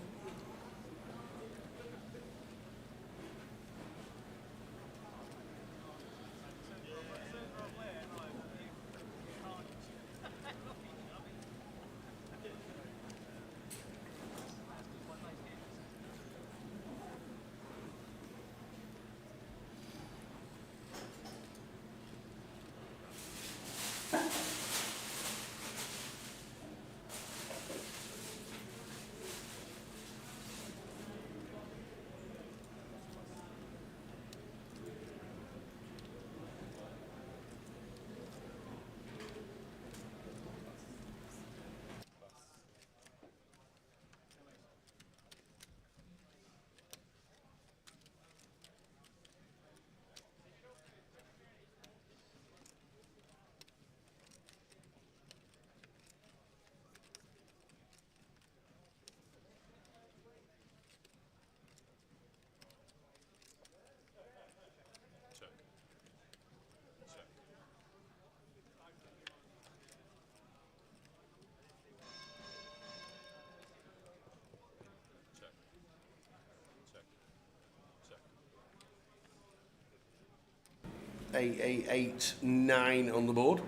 Eight, 9 on the board.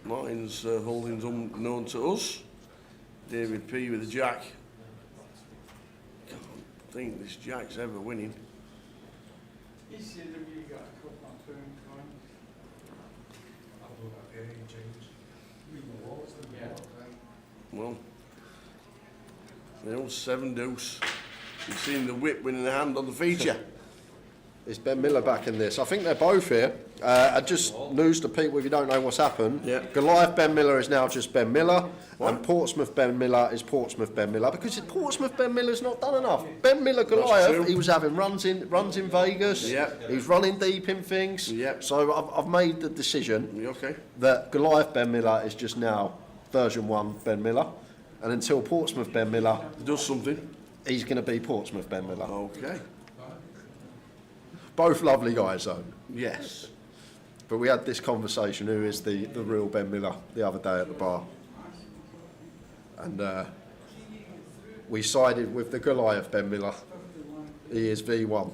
Martin's holdings unknown to us. David P with the jack. Can't think this jack's ever winning. Well, the old 7 deuce. You've seen the whip winning the hand on the feature. Is Ben Miller back in this? I think they're both here. I just news to people if you don't know what's happened. Yeah. Goliath Ben Miller is now just Ben Miller, and Portsmouth Ben Miller is Portsmouth Ben Miller because Portsmouth Ben Miller's not done enough. Ben Miller Goliath, he was having runs in Vegas. Yeah. He's running deep in things. Yeah. So I've made the decision that Goliath Ben Miller is just now version 1 Ben Miller, and until Portsmouth Ben Miller does something, he's going to be Portsmouth Ben Miller. Okay. Both lovely guys, though. Yes. But we had this conversation, who is the real Ben Miller, the other day at the bar. And we sided with the Goliath Ben Miller. He is V1.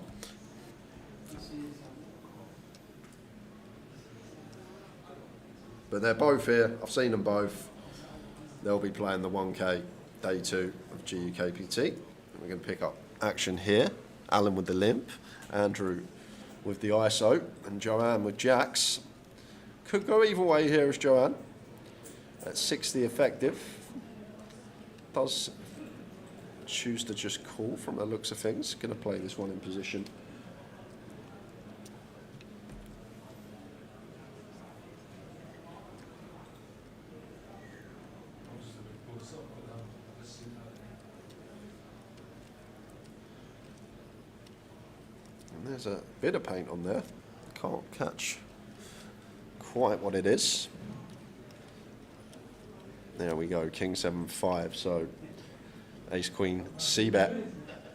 But they're both here. I've seen them both. They'll be playing the 1K day 2 of GUKPT. We're going to pick up action here. Alan with the limp. Andrew with the ISO and Joanne with jacks. Could go either way here as Joanne. At 60 effective. Does choose to just call from the looks of things. Going to play this one in position. And there's a bit of paint on there. Can't catch quite what it is. There we go, King 7-5. So Ace Queen C-bet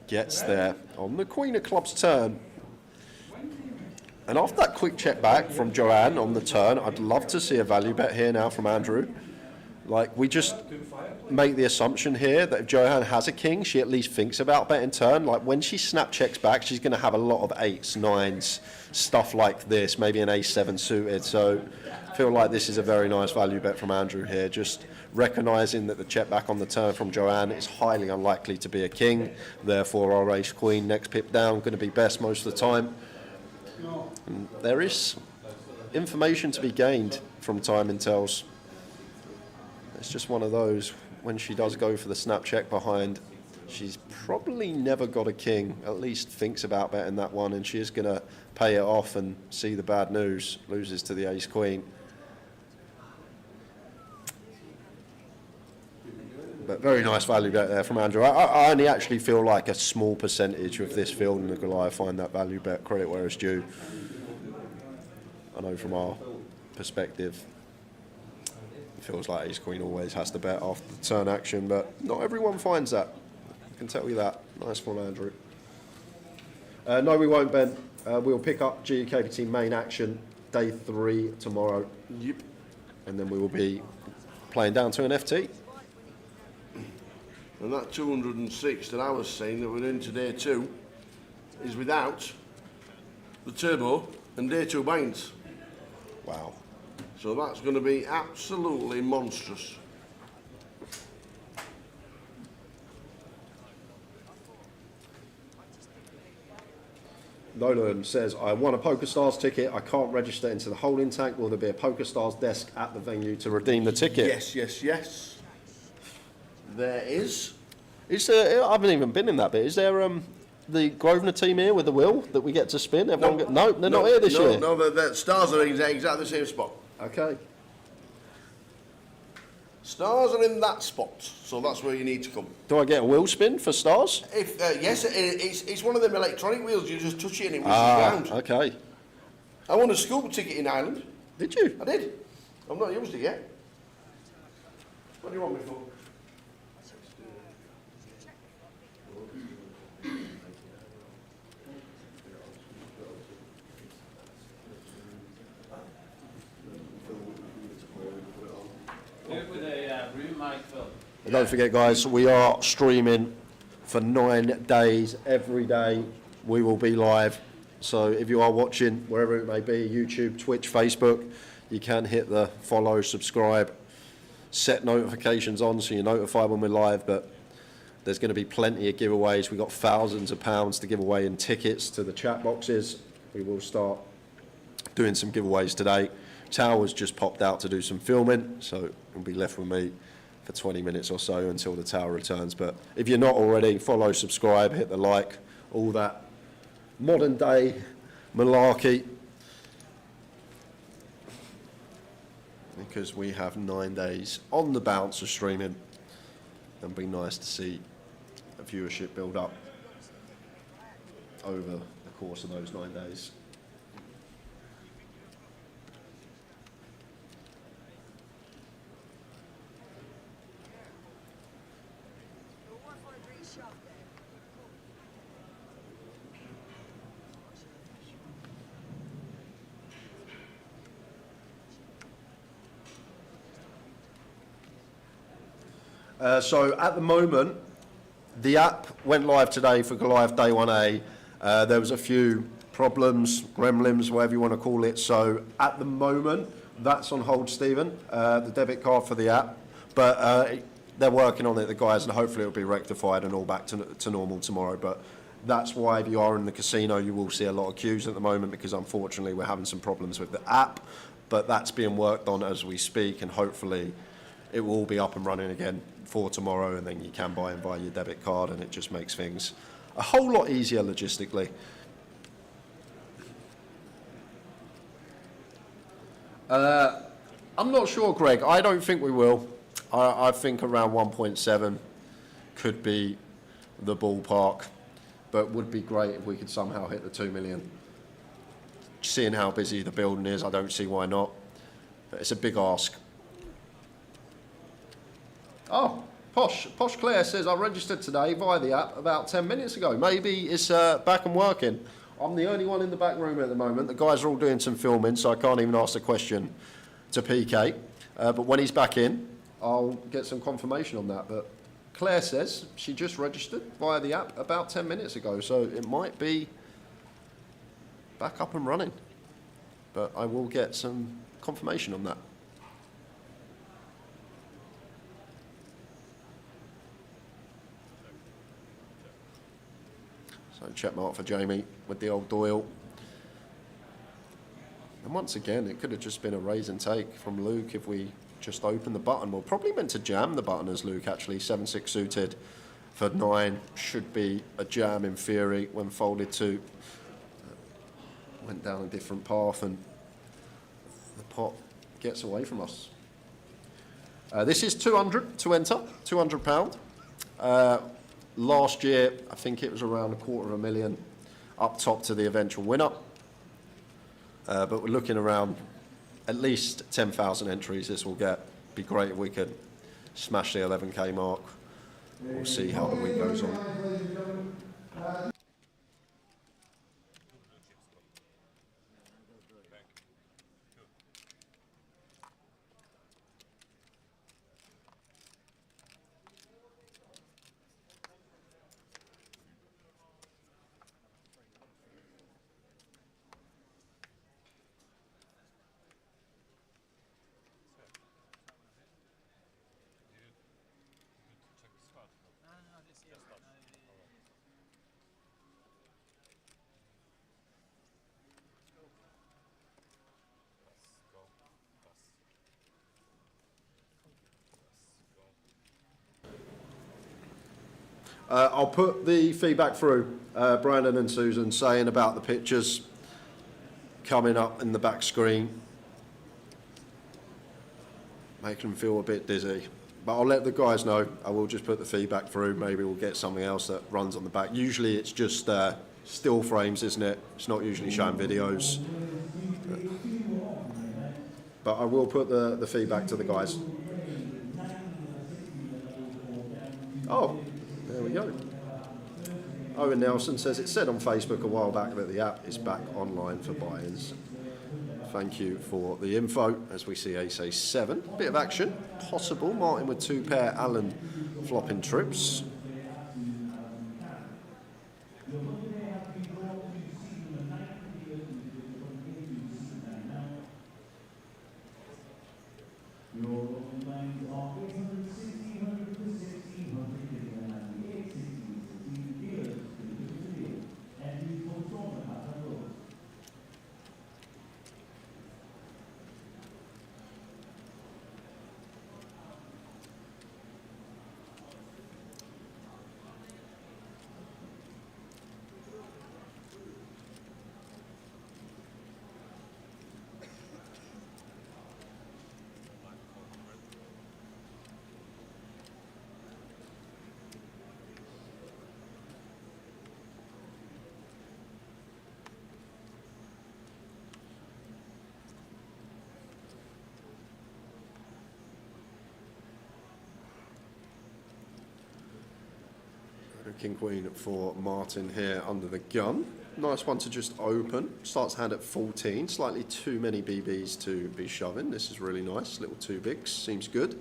gets there on the Queen of Clubs turn. And after that quick check back from Joanne on the turn, I'd love to see a value bet here now from Andrew. Like, we just make the assumption here that if Joanne has a king, she at least thinks about betting turn. Like, when she snap checks back, she's going to have a lot of 8s, 9s, stuff like this, maybe an A7 suited. So I feel like this is a very nice value bet from Andrew here, just recognising that the check back on the turn from Joanne is highly unlikely to be a king. Therefore, our Ace Queen next pip down, going to be best most of the time. And there is information to be gained from timing tells. It's just one of those, when she does go for the snap check behind, she's probably never got a king, at least thinks about betting that one, and she is going to pay it off and see the bad news, loses to the ace queen. But very nice value bet there from Andrew. I only actually feel like a small percentage of this field in the Goliath find that value bet, credit where it's due. I know from our perspective, it feels like ace queen always has to bet after the turn action, but not everyone finds that. I can tell you that. Nice one, Andrew. No, we won't, Ben. We'll pick up GKPT main action day 3 tomorrow. Yep. And then we will be playing down to an FT. And that 206 that I was saying that we're in to day 2 is without the turbo and day 2 binds. Wow. So that's going to be absolutely monstrous. Nolan says, I won a PokerStars ticket. I can't register into the holding tank. Will there be a PokerStars desk at the venue to redeem the ticket? Yes, yes, yes. There is. Is there, I haven't even been in that bit. Is there the Grosvenor team here with the wheel that we get to spin? No, they're not here this year. No, the stars are in exactly the same spot. Okay. Stars are in that spot, so that's where you need to come. Do I get a wheel spin for stars? If yes, it's one of them electronic wheels. You just touch it and it whistles round. Okay. I won a scoop ticket in Ireland. Did you? I did. I've not used it yet. What do you want me for? Do it with a room mic, Phil. And don't forget, guys, we are streaming for 9 days. Every day we will be live. So if you are watching, wherever it may be, YouTube, Twitch, Facebook, you can hit the follow, subscribe, set notifications on so you're notified when we're live. But there's going to be plenty of giveaways. We've got thousands of pounds to give away in tickets to the chat boxes. We will start doing some giveaways today. Tower's just popped out to do some filming, so it'll be left with me for 20 minutes or so until the Tower returns. But if you're not already, follow, subscribe, hit the like, all that modern day malarkey. Because we have 9 days on the bounce of streaming. It'll be nice to see a viewership build up over the course of those 9 days. So at the moment, the app went live today for Goliath Day 1A. There was a few problems, gremlins, whatever you want to call it. So at the moment, that's on hold, Stephen, the debit card for the app. But they're working on it, the guys, and hopefully it'll be rectified and all back to normal tomorrow. But that's why if you are in the casino, you will see a lot of queues at the moment, because unfortunately we're having some problems with the app. But that's being worked on as we speak, and hopefully it will all be up and running again for tomorrow, and then you can buy and buy your debit card, and it just makes things a whole lot easier logistically. I'm not sure, Greg. I don't think we will. I think around 1.7 could be the ballpark, but would be great if we could somehow hit the 2 million. Seeing how busy the building is, I don't see why not. But it's a big ask. Oh, Posh Claire says, I registered today via the app about 10 minutes ago. Maybe it's back and working. I'm the only one in the back room at the moment. The guys are all doing some filming, so I can't even ask the question to PK. But when he's back in, I'll get some confirmation on that. But Claire says she just registered via the app about 10 minutes ago, so it might be back up and running. But I will get some confirmation on that. So check mark for Jamie with the old Doyle. And once again, it could have just been a raise and take from Luke if we just open the button. We're probably meant to jam the button as Luke, actually. 7-6 suited for 9 should be a jam in theory when folded to. Went down a different path and the pot gets away from us. This is 200 to enter, £200. Last year, I think it was around $250,000 up top to the eventual winner. But we're looking around at least 10,000 entries this will get. Be great if we could smash the 11k mark. We'll see how the week goes on. I'll put the feedback through, Brandon and Susan saying about the pictures coming up in the back screen, making them feel a bit dizzy. But I'll let the guys know. I will just put the feedback through. Maybe we'll get something else that runs on the back. Usually it's just still frames, isn't it? It's not usually showing videos. But I will put the feedback to the guys. Oh. There we go. Owen Nelson says it said on Facebook a while back that the app is back online for buy-ins. Thank you for the info. As we see ace a7, bit of action possible. Martin with 2 pair, Alan flopping trips. King Queen for Martin here under the gun. Nice one to just open. Starts hand at 14. Slightly too many BBs to be shoving. This is really nice. Little 2 bigs. Seems good.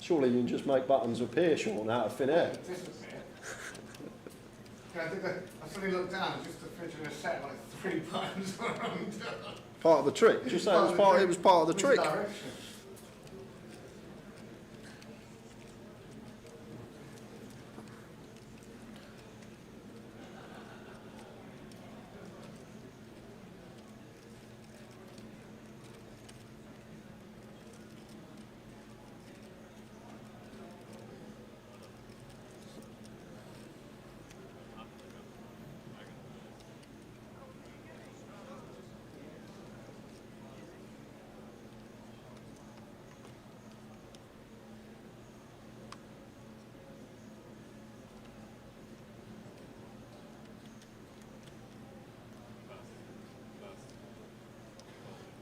Surely you can just make buttons appear, Sean, out of thin air. I suddenly looked down, just the fridge in a set, like 3 buttons were undone. Part of the trick. Just say it was part of the trick.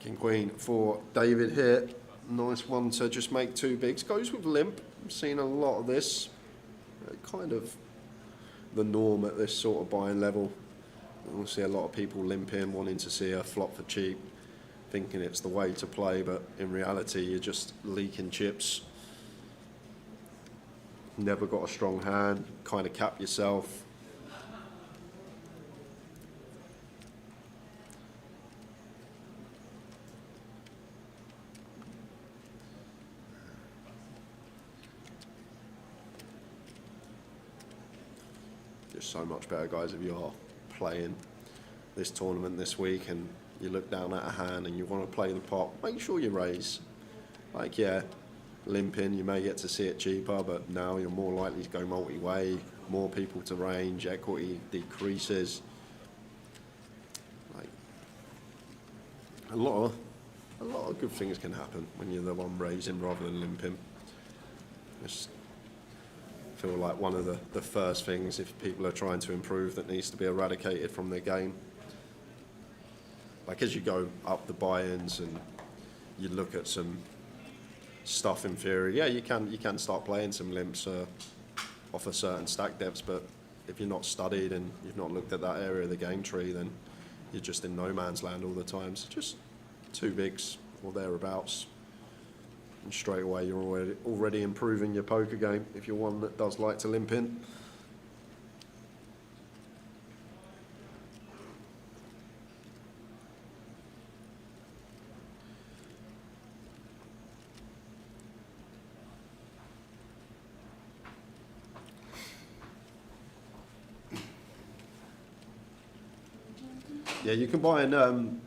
King Queen for David here. Nice one to just make 2 bigs. Goes with limp. I'm seeing a lot of this. Kind of the norm at this sort of buying level. We'll see a lot of people limping, wanting to see a flop for cheap, thinking it's the way to play, but in reality you're just leaking chips. Never got a strong hand, kind of cap yourself. so much better, guys, if you are playing this tournament this week and you look down at a hand and you want to play the pot, make sure you raise. Like, yeah, limping, you may get to see it cheaper, but now you're more likely to go multi-way, more people to range, equity decreases. Like, a lot of good things can happen when you're the one raising rather than limping. Just feel like one of the first things, if people are trying to improve, that needs to be eradicated from their game. Like, as you go up the buy-ins and you look at some stuff in theory, yeah, you can start playing some limps off a certain stack depths, but if you're not studied and you've not looked at that area of the game tree, then you're just in no man's land all the time. So just 2 bigs or thereabouts, and straight away you're already improving your poker game if you're one that does like to limp in. Yeah, you can buy in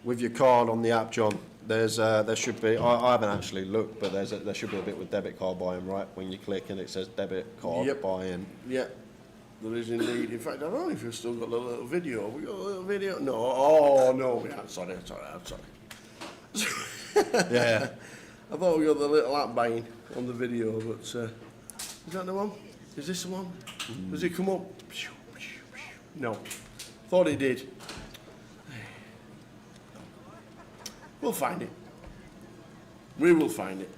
with your card on the app, John. There should be. I haven't actually looked, but there should be a bit with debit card buy-in, right? When you click and it says debit card buy-in. Yeah, there is indeed. In fact, I don't know if you've still got a little video. Have we got a little video? No. Oh no, we haven't. Sorry. Yeah. I thought we got the little app buying on the video, but is that the one? Is this the one? Does it come up? No. Thought it did. We'll find it. We will find it.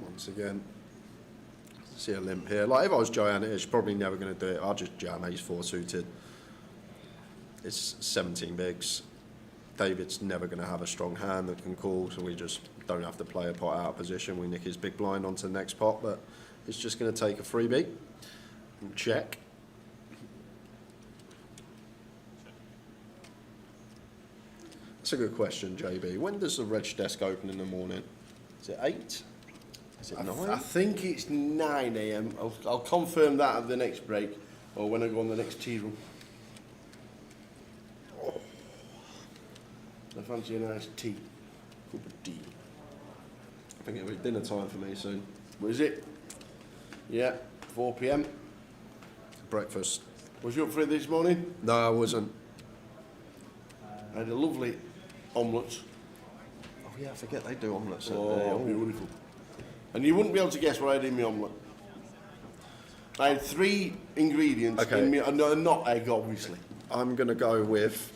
Once again, see a limp here. Like, if I was Joanne, it's probably never going to do it. I'll just jam ace-4 suited. It's 17 bigs. David's never going to have a strong hand that can call, so we just don't have to play a pot out of position. We nick his big blind onto the next pot, but it's just going to take a freebie. And check. That's a good question, JB. When does the reg desk open in the morning? Is it 8? Is it 9? I think it's 9 AM. I'll confirm that at the next break, or when I go on the next tea room. Oh. I fancy a nice tea. Cup of tea. I think it'll be dinner time for me soon. What is it? Yeah, 4 PM. Breakfast. Was you up for it this morning? No, I wasn't. I had a lovely omelette. Oh yeah, I forget they do omelettes. Oh, beautiful. And you wouldn't be able to guess what I had in my omelette. I had 3 ingredients in me, no, not egg, obviously. I'm going to go with...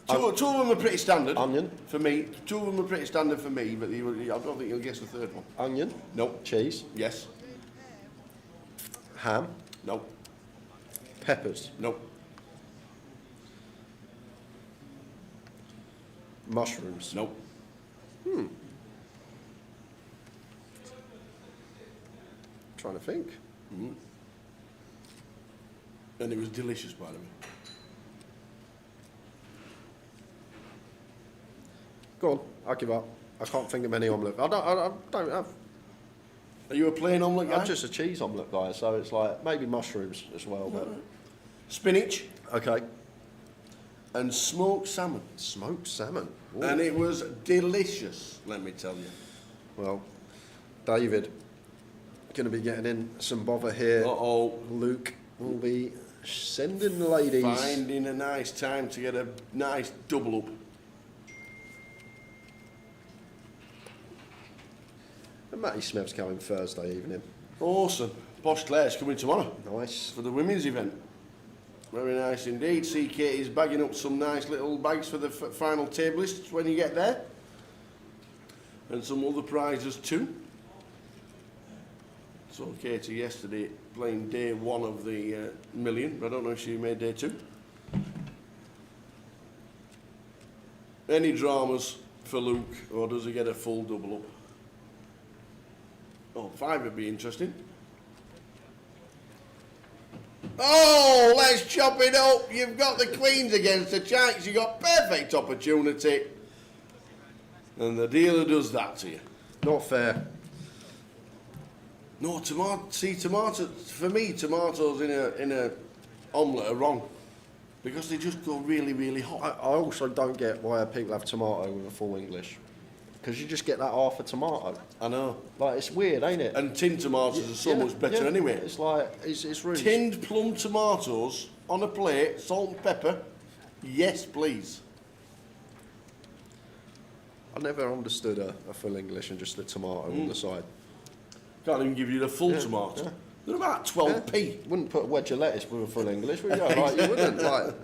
Two of them are pretty standard. Onion. For me. 2 of them are pretty standard for me, but I don't think you'll guess the 3rd one. Onion. No. Cheese. Yes. Ham. No. Peppers. No. Mushrooms. No. Trying to think. And it was delicious, by the way. Go on, I'll give up. I can't think of any omelette. I don't have. Are you a plain omelette guy? I'm just a cheese omelette guy, so it's like maybe mushrooms as well. But spinach. Okay. And smoked salmon. Smoked salmon. Ooh. And it was delicious, let me tell you. Well, David, going to be getting in some bother here. Uh-oh. Luke will be sending the ladies. Finding a nice time to get a nice double up. And Matty Smith's coming Thursday evening. Awesome. Posh Claire's coming tomorrow. Nice. For the women's event. Very nice indeed. See Katie's bagging up some nice little bags for the final table lists when you get there. And some other prizes too. So Katie yesterday playing day 1 of the million, but I don't know if she made day 2. Any dramas for Luke, or does he get a full double up? Oh, 5 would be interesting. Oh, let's chop it up. You've got the queens against the jacks. You've got perfect opportunity. And the dealer does that to you. Not fair. No, tomatoes, for me, tomatoes in a omelette are wrong. Because they just go really, really hot. I also don't get why people have tomato with a full English. Because you just get that half a tomato. I know. Like, it's weird, ain't it? And tinned tomatoes are so much better anyway. It's like, it's really... Tinned plum tomatoes on a plate, salt and pepper. Yes, please. I never understood a full English and just a tomato on the side. Can't even give you the full tomato. Yeah. They're about 12p. Wouldn't put a wedge of lettuce with a full English, would you? Like, you wouldn't. Like,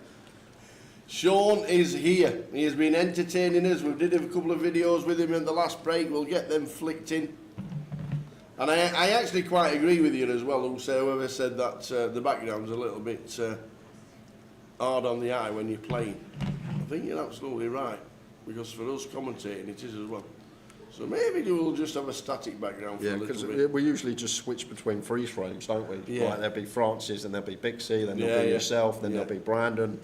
Sean is here. He has been entertaining us. We did a couple of videos with him in the last break. We'll get them flicked in. And I actually quite agree with you as well, whoever said that the background's a little bit hard on the eye when you're playing. I think you're absolutely right, because for us commentating it is as well. So maybe we'll just have a static background for a little bit. We usually just switch between freeze frames, don't we? Yeah. Like, there'll be Francis, and there'll be Bixie, then there'll be yourself, then there'll be Brandon.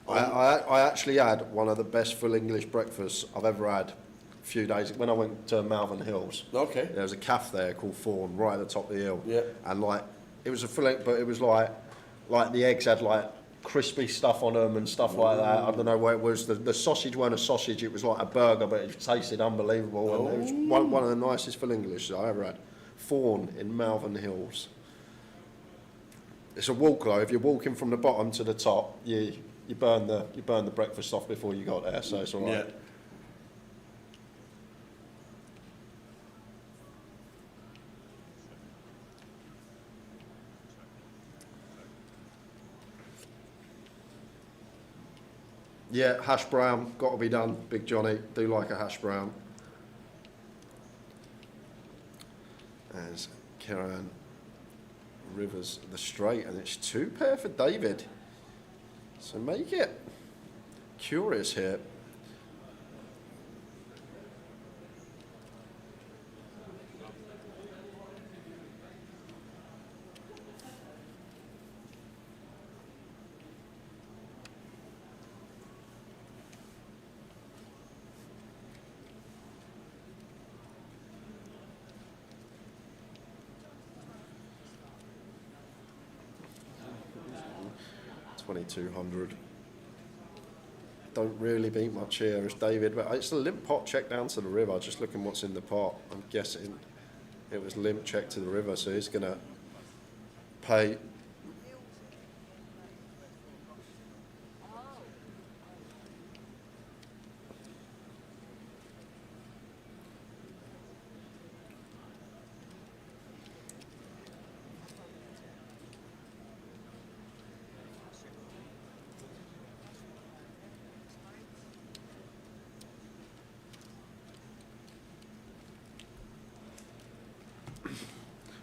I actually had one of the best full English breakfasts I've ever had a few days when I went to Malvern Hills. Okay. There was a cafe there called Fawn right at the top of the hill. Yeah. And like, it was a full, but it was like the eggs had like crispy stuff on them and stuff like that. I don't know what it was. The sausage weren't a sausage, it was like a burger, but it tasted unbelievable. And it was one of the nicest full English I ever had. Fawn in Malvern Hills. It's a walk though. If you're walking from the bottom to the top, you burn the breakfast off before you got there, so it's all right. Yeah. Yeah, hash brown, got to be done. Big Johnny, do like a hash brown. As Kieran Rivers the straight, and it's 2 pair for David. So make it curious here. $2,200. Don't really beat much here as David, but it's a limp pot check down to the river. Just looking what's in the pot, I'm guessing it was limp check to the river, so he's gonna pay.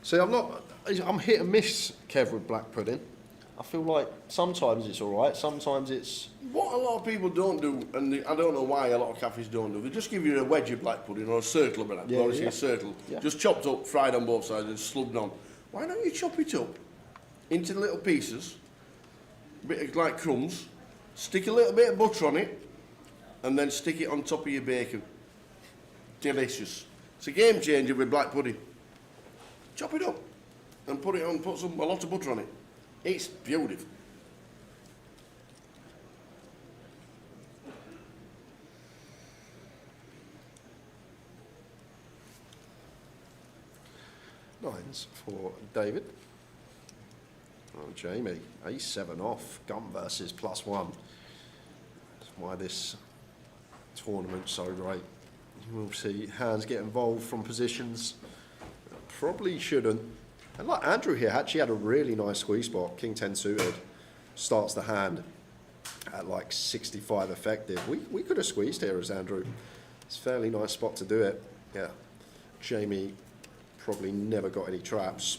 See, I'm hit and miss, Kev, with black pudding. I feel like sometimes it's all right, sometimes it's... What a lot of people don't do, and I don't know why a lot of cafes don't do, they just give you a wedge of black pudding or a circle of it, a circle, just chopped up, fried on both sides and slugged on. Why don't you chop it up into little pieces, a bit of, like crumbs, stick a little bit of butter on it, and then stick it on top of your bacon. Delicious. It's a game changer with black pudding. Chop it up and put it on, put a lot of butter on it. It's beautiful. Nines for David. Oh, Jamie, A7 off, gun versus +1. That's why this tournament's so great. You will see hands get involved from positions that probably shouldn't. And like Andrew here, actually had a really nice squeeze spot, King 10 suited. starts the hand at like 65 effective. We could have squeezed here as Andrew. It's a fairly nice spot to do it. Yeah, Jamie probably never got any traps.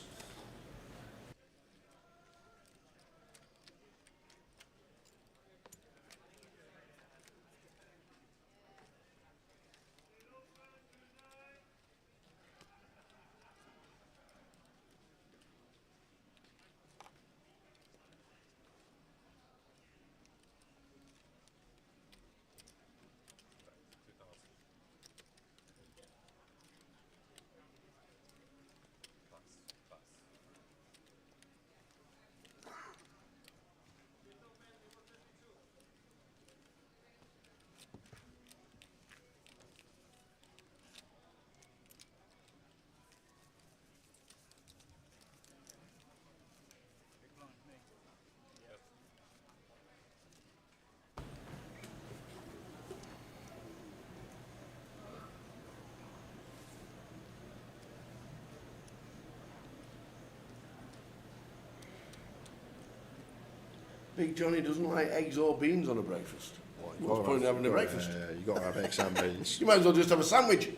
Big Johnny doesn't like eggs or beans on a breakfast. What's the point in having a breakfast? Yeah, you got to have eggs and beans. You might as well just have a sandwich.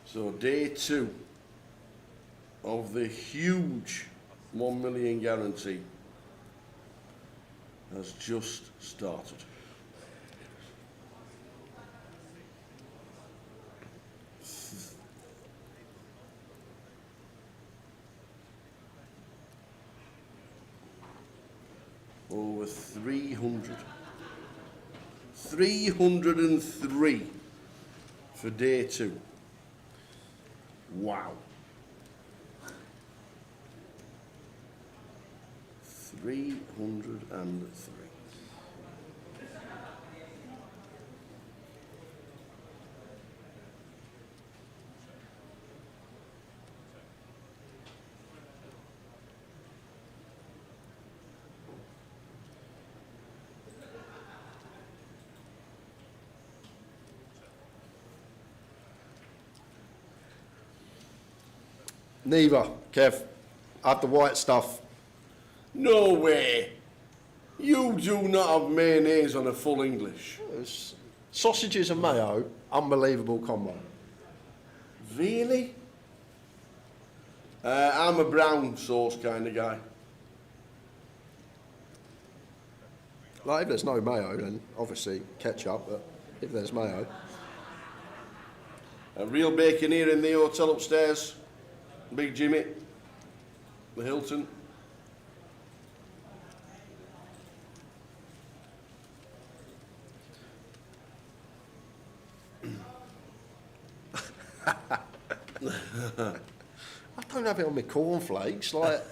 So day 2 of the huge 1 million guarantee has just started. Over 300. 303 for day 2. Wow. 303. Neither, Kev. Add the white stuff. No way. You do not have mayonnaise on a full English. It's sausages and mayo, unbelievable combo. Really? I'm a brown sauce kind of guy. Like, if there's no mayo, then obviously ketchup, but if there's mayo. A real bacon here in the hotel upstairs. Big Jimmy. The Hilton. I don't have it on my cornflakes, like,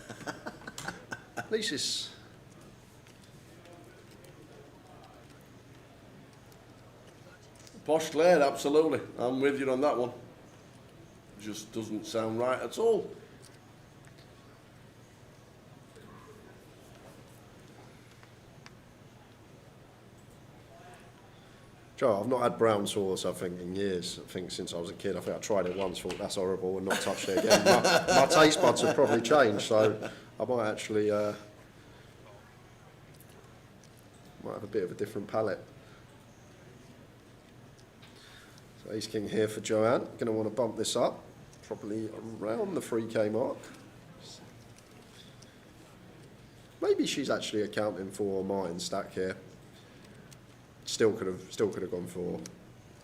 at least it's... Posh Claire, absolutely. I'm with you on that one. Just doesn't sound right at all. Joe, I've not had brown sauce, I think, in years. I think since I was a kid. I think I tried it once, thought that's horrible, and not touched it again. My taste buds have probably changed, so I might actually might have a bit of a different palate. So Ace King here for Joanne. Going to want to bump this up, probably around the 3K mark. Maybe she's actually accounting for mine stack here. Still could have gone for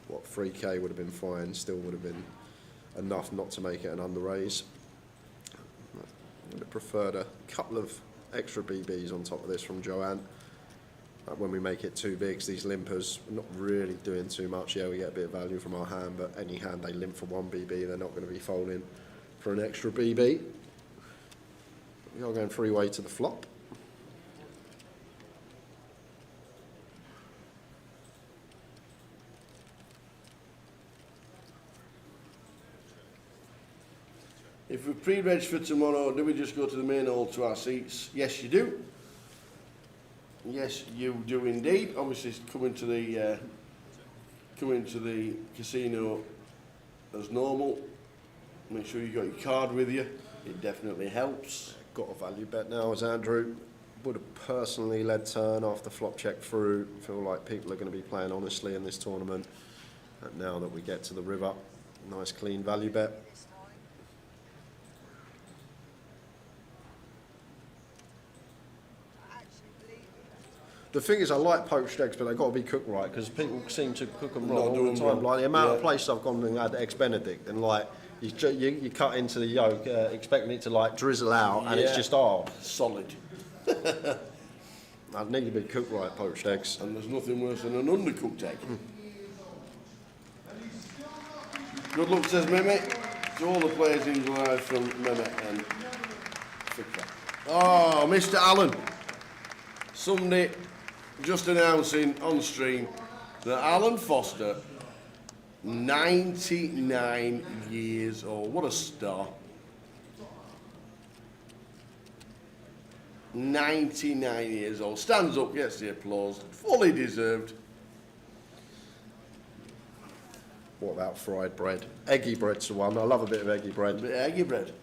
what 3K would have been fine. Still would have been enough not to make it an underraise. I would have preferred a couple of extra BBs on top of this from Joanne. When we make it too big, 'cause these limpers are not really doing too much. Yeah, we get a bit of value from our hand, but any hand they limp for 1 BB, they're not going to be folding for an extra BB. We are going 3-way to the flop. If we pre-reg for tomorrow, do we just go to the main hall to our seats? Yes, you do. Yes, you do indeed. Obviously, coming to the casino as normal. Make sure you've got your card with you. It definitely helps. Got a value bet now as Andrew. Would have personally led turn after flop check through. Feel like people are going to be playing honestly in this tournament. And now that we get to the river, nice clean value bet. The thing is, I like poached eggs, but they've got to be cooked right, because people seem to cook them wrong all the time. Like the amount of places I've gone and had eggs Benedict, and like you cut into the yolk, expecting it to like drizzle out, and it's just solid. I'd need to be cooked right, poached eggs. And there's nothing worse than an undercooked egg. Good luck, says Mehmet, to all the players in live from Mehmet and Fikra. Oh, Mr. Allen. Somebody just announcing on stream that Alan Foster, 99 years old. What a star. 99 years old. Stands up, gets the applause. Fully deserved. What about fried bread? Eggy bread's the one. I love a bit of eggy bread. A bit of eggy bread.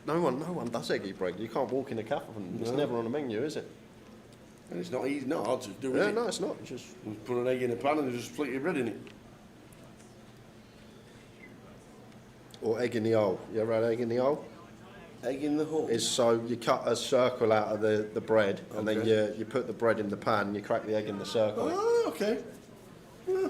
No one does eggy bread. You can't walk in a cafe and it's never on the menu, is it? And it's not easy, not hard to do, is it? No, it's not. You just put an egg in a pan and just flick your bread in it. Or egg in the hole. You ever had egg in the hole? Egg in the hole? Is so you cut a circle out of the bread, and then you put the bread in the pan and you crack the egg in the circle. Oh, okay. Yeah.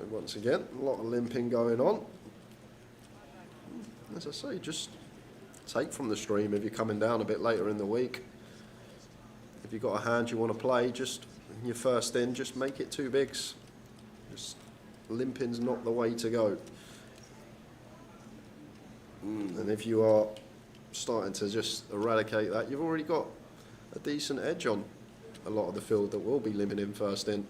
Once again, a lot of limping going on. As I say, just take from the stream if you're coming down a bit later in the week. If you've got a hand you want to play, just your first in, just make it 2 bigs. Just limping's not the way to go. And if you are starting to just eradicate that, you've already got a decent edge on a lot of the field that will be limping in first in.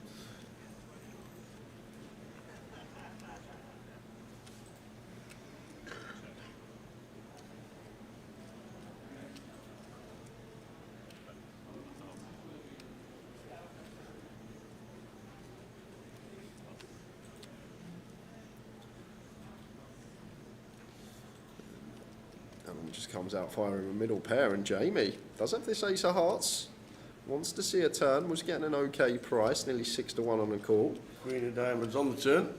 Just comes out firing a middle pair, and Jamie does have this ace of hearts. Wants to see a turn, was getting an okay price, nearly 6 to 1 on the call. Queen of diamonds on the turn.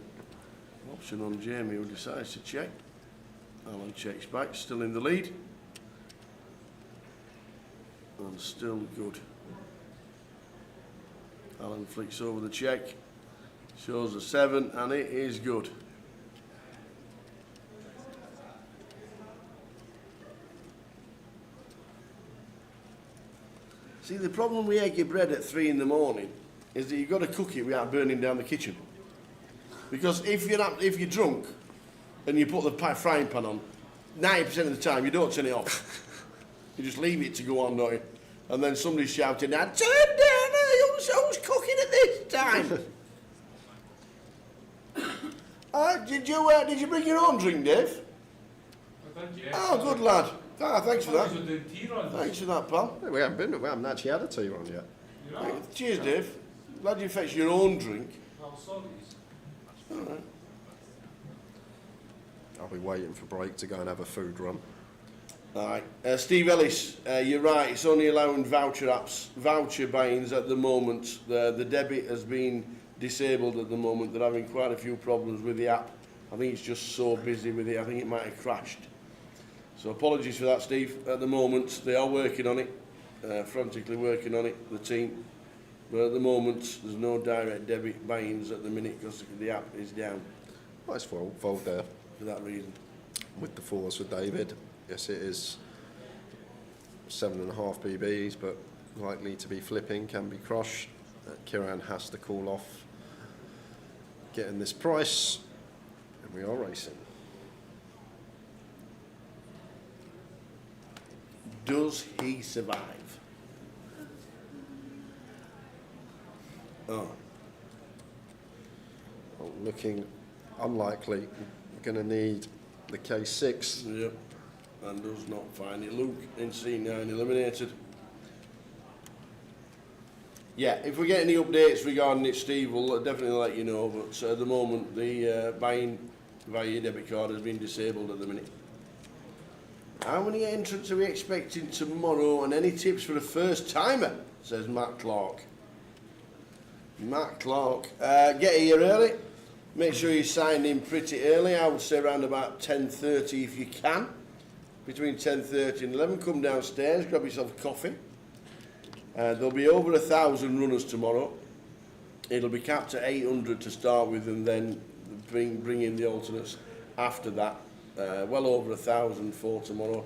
Option on Jamie, who decides to check. Alan checks back, still in the lead. And still good. Alan flicks over the check. Shows a 7, and it is good. See, the problem with eggy bread at 3 in the morning is that you've got to cook it without burning down the kitchen. Because if you're drunk and you put the frying pan on, 90% of the time you don't turn it off. You just leave it to go on, don't you? And then somebody's shouting, "Now turn down, who's cooking at this time?" Did you bring your own drink, Dave? Oh, good lad. Ah, thanks for that. Thanks for that, pal. We haven't actually had a tea run yet. Cheers, Dave. Glad you fetched your own drink. All right. I'll be waiting for break to go and have a food run. All right. Steve Ellis, you're right. It's only allowing voucher buy-ins at the moment. The debit has been disabled at the moment. They're having quite a few problems with the app. I think it's just so busy with it. I think it might have crashed. So apologies for that, Steve. At the moment, they are working on it, frantically working on it, the team. But at the moment, there's no direct debit buy-ins at the minute because the app is down. Nice fold there. For that reason. With the 4s for David. Yes, it is 7.5 BBs, but likely to be flipping, can be crushed. Kiran has to call off getting this price, and we are racing. Does he survive? Oh. Looking unlikely. going to need the K6. Yep. And does not find it. Luke in C9 eliminated. Yeah, if we get any updates regarding it, Steve, we'll definitely let you know. But at the moment, the buying via your debit card has been disabled at the minute. How many entrants are we expecting tomorrow? And any tips for a first timer? Says Matt Clark. Matt Clark, get here early. Make sure you sign in pretty early. I would say around about 10:30 if you can. Between 10:30 and 11, come downstairs, grab yourself a coffee. There'll be over 1,000 runners tomorrow. It'll be capped at 800 to start with, and then bring in the alternates after that. Well over 1,000 for tomorrow.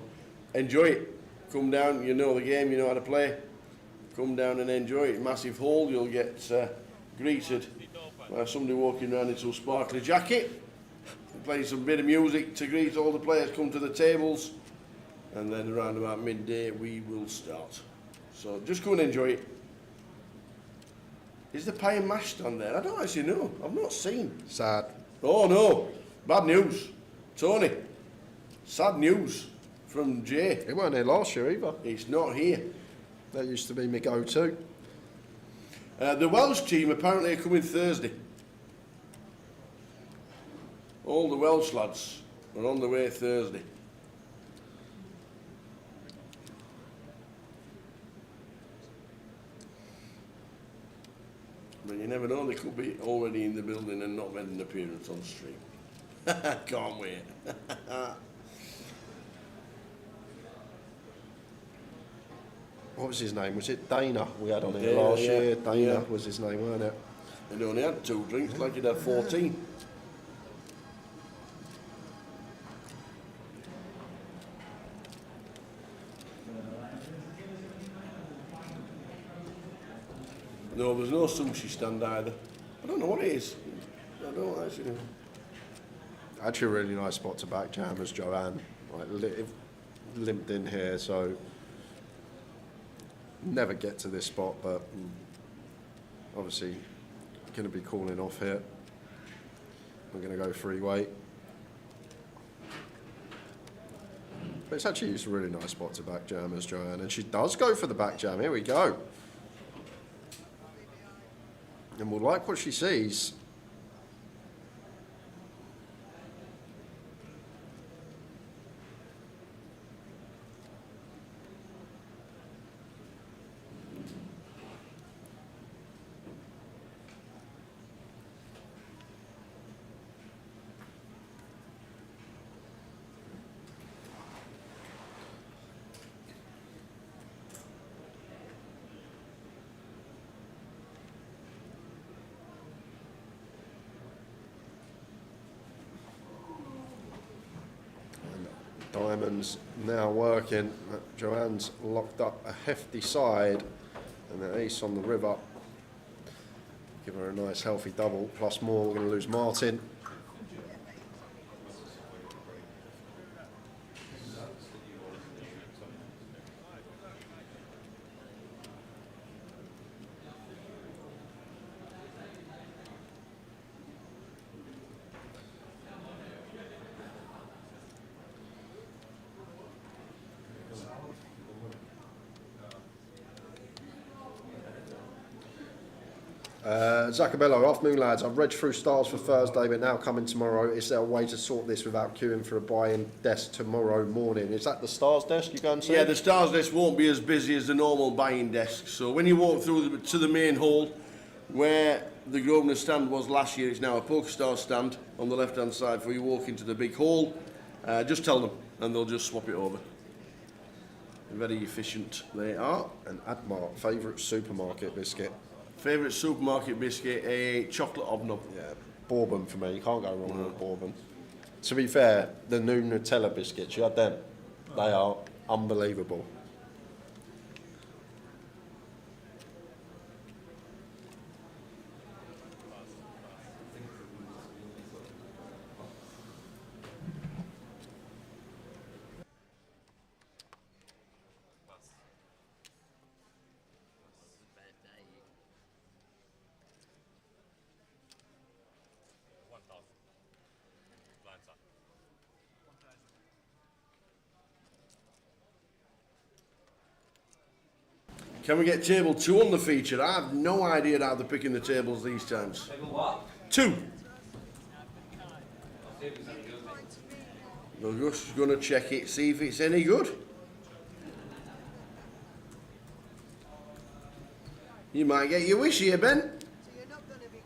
Enjoy it. Come down, you know the game, you know how to play. Come down and enjoy it. Massive hall, you'll get greeted by somebody walking around in some sparkly jacket, playing some bit of music to greet all the players, come to the tables, and then around about midday we will start. So just go and enjoy it. Is the pie and mash stand there? I don't actually know. I've not seen. Sad. Oh no, bad news. Tony, sad news from Jay. It weren't here last year either. It's not here. That used to be my go-to. The Welsh team apparently are coming Thursday. All the Welsh lads are on the way Thursday. But you never know, they could be already in the building and not made an appearance on stream. Can't wait. What was his name? Was it Dana we had on here last year? Dana was his name, weren't it? He'd only had 2 drinks, like he'd had 14. No, there's no sushi stand either. I don't know what it is. I don't actually know. Actually a really nice spot to back jam as Joanne. Like, limped in here, so never get to this spot, but obviously going to be calling off here. We're going to go free weight. But it's actually a really nice spot to back jam as Joanne, and she does go for the back jam. Here we go. And we'll like what she sees. Diamond's now working. Joanne's locked up a hefty side, and the ace on the river. Give her a nice healthy double, plus more. We're going to lose Martin. Zacabello, afternoon lads, I've read through stars for Thursday but now coming tomorrow. Is there a way to sort this without queuing for a buy-in desk tomorrow morning? Is that the stars desk you go and see? Yeah, the stars desk won't be as busy as the normal buying desk. So when you walk through to the main hall, where the Grosvenor stand was last year, it's now a PokerStars stand on the left-hand side. Before you walk into the big hall, just tell them and they'll just swap it over. Very efficient they are. And Admar, favourite supermarket biscuit? Favourite supermarket biscuit, a chocolate hobnob. Yeah, Bourbon for me. You can't go wrong with Bourbon. To be fair, the new Nutella biscuits, you had them. They are unbelievable. Can we get table 2 on the feature? I have no idea how they're picking the tables these times. Table what? 2. I'll see if it's any good. We're just going to check it, see if it's any good. You might get your wish here, Ben. So you're not going to be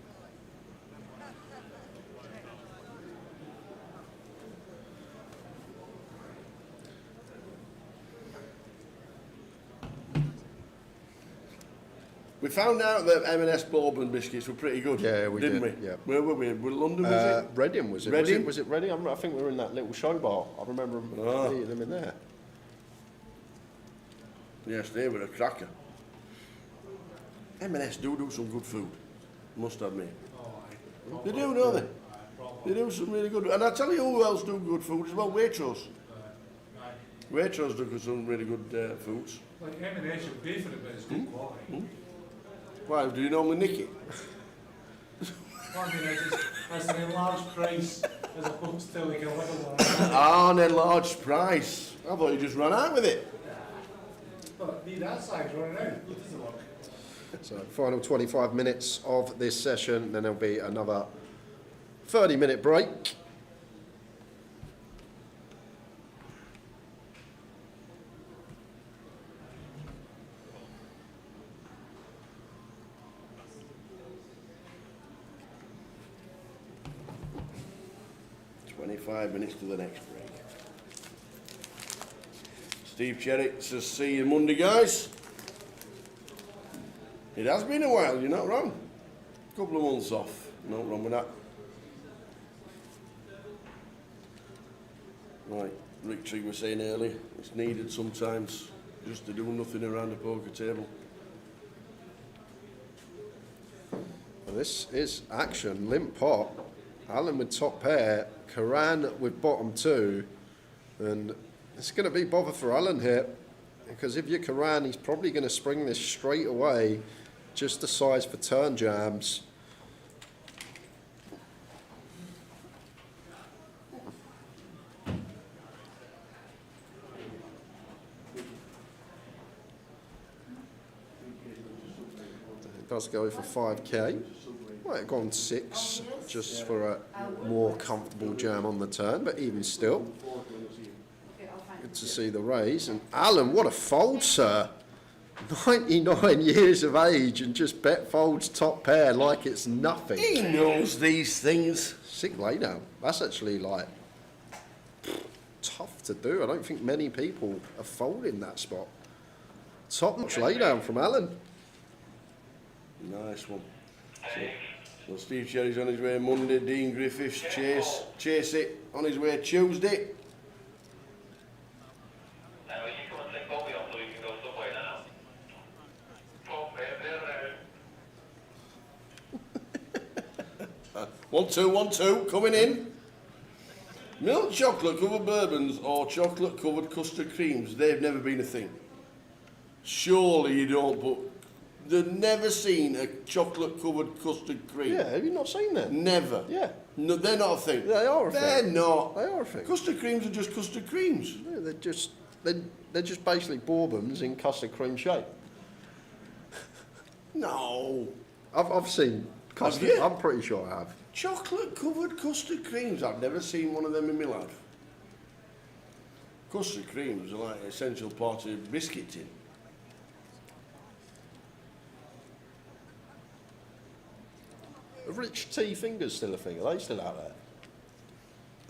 We found out that M&S bourbon biscuits were pretty good. Yeah, we didn't did, we? yeah. Where were we? Were London, was it? Reading, was it? Reading? Was it Reading? I think we were in that little show bar. I remember eating them in there. Yes, they were a cracker. M&S do some good food, must admit. They do, don't they? They do some really good. And I tell you who else do good food as well, Waitrose. Waitrose do some really good foods. Like M&S, you pay for it, but it's good quality. Why, do you normally nick it? I mean, as an enlarged price, as opposed to like a little one. Ah, an enlarged price. I thought you just ran out with it. But need that size running out. It doesn't work. So final 25 minutes of this session, then there'll be another 30-minute break. Minutes to the next break. Steve Cherritt says, see you Monday, guys. It has been a while, you're not wrong. A couple of months off, not wrong with that. Right, Rick Trigg was saying earlier, it's needed sometimes just to do nothing around the poker table. Well, this is action, limp pot. Alan with top pair, Karan with bottom 2, and it's going to be bother for Alan here, because if you're Karan, he's probably going to spring this straight away, just the size for turn jams. It does go for 5k. Might have gone 6 just for a more comfortable jam on the turn, but even still, good to see the raise. And Alan, what a fold, sir! 99 years of age and just bet folds top pair like it's nothing. He knows these things. Sick laydown. That's actually like tough to do. I don't think many people are folding that spot. Top-notch laydown from Alan. Nice one. So Steve Cherry's on his way Monday, Dean Griffiths chase it on his way Tuesday. You come and take Bobby on so we can go somewhere now. 1, 2, 1, 2, coming in. Milk chocolate covered bourbons or chocolate covered custard creams, they've never been a thing. Surely you don't put... They've never seen a chocolate covered custard cream. Yeah, have you not seen that? Never. Yeah. No, they're not a thing. They are a thing. They're not. They are a thing. Custard creams are just custard creams. Yeah, they're just basically bourbons in custard cream shape. No. I've seen custard. Have you? I'm pretty sure I have. Chocolate covered custard creams. I've never seen one of them in my life. Custard creams are like an essential part of biscuit tin. Are rich tea fingers still a thing? Are they still out there?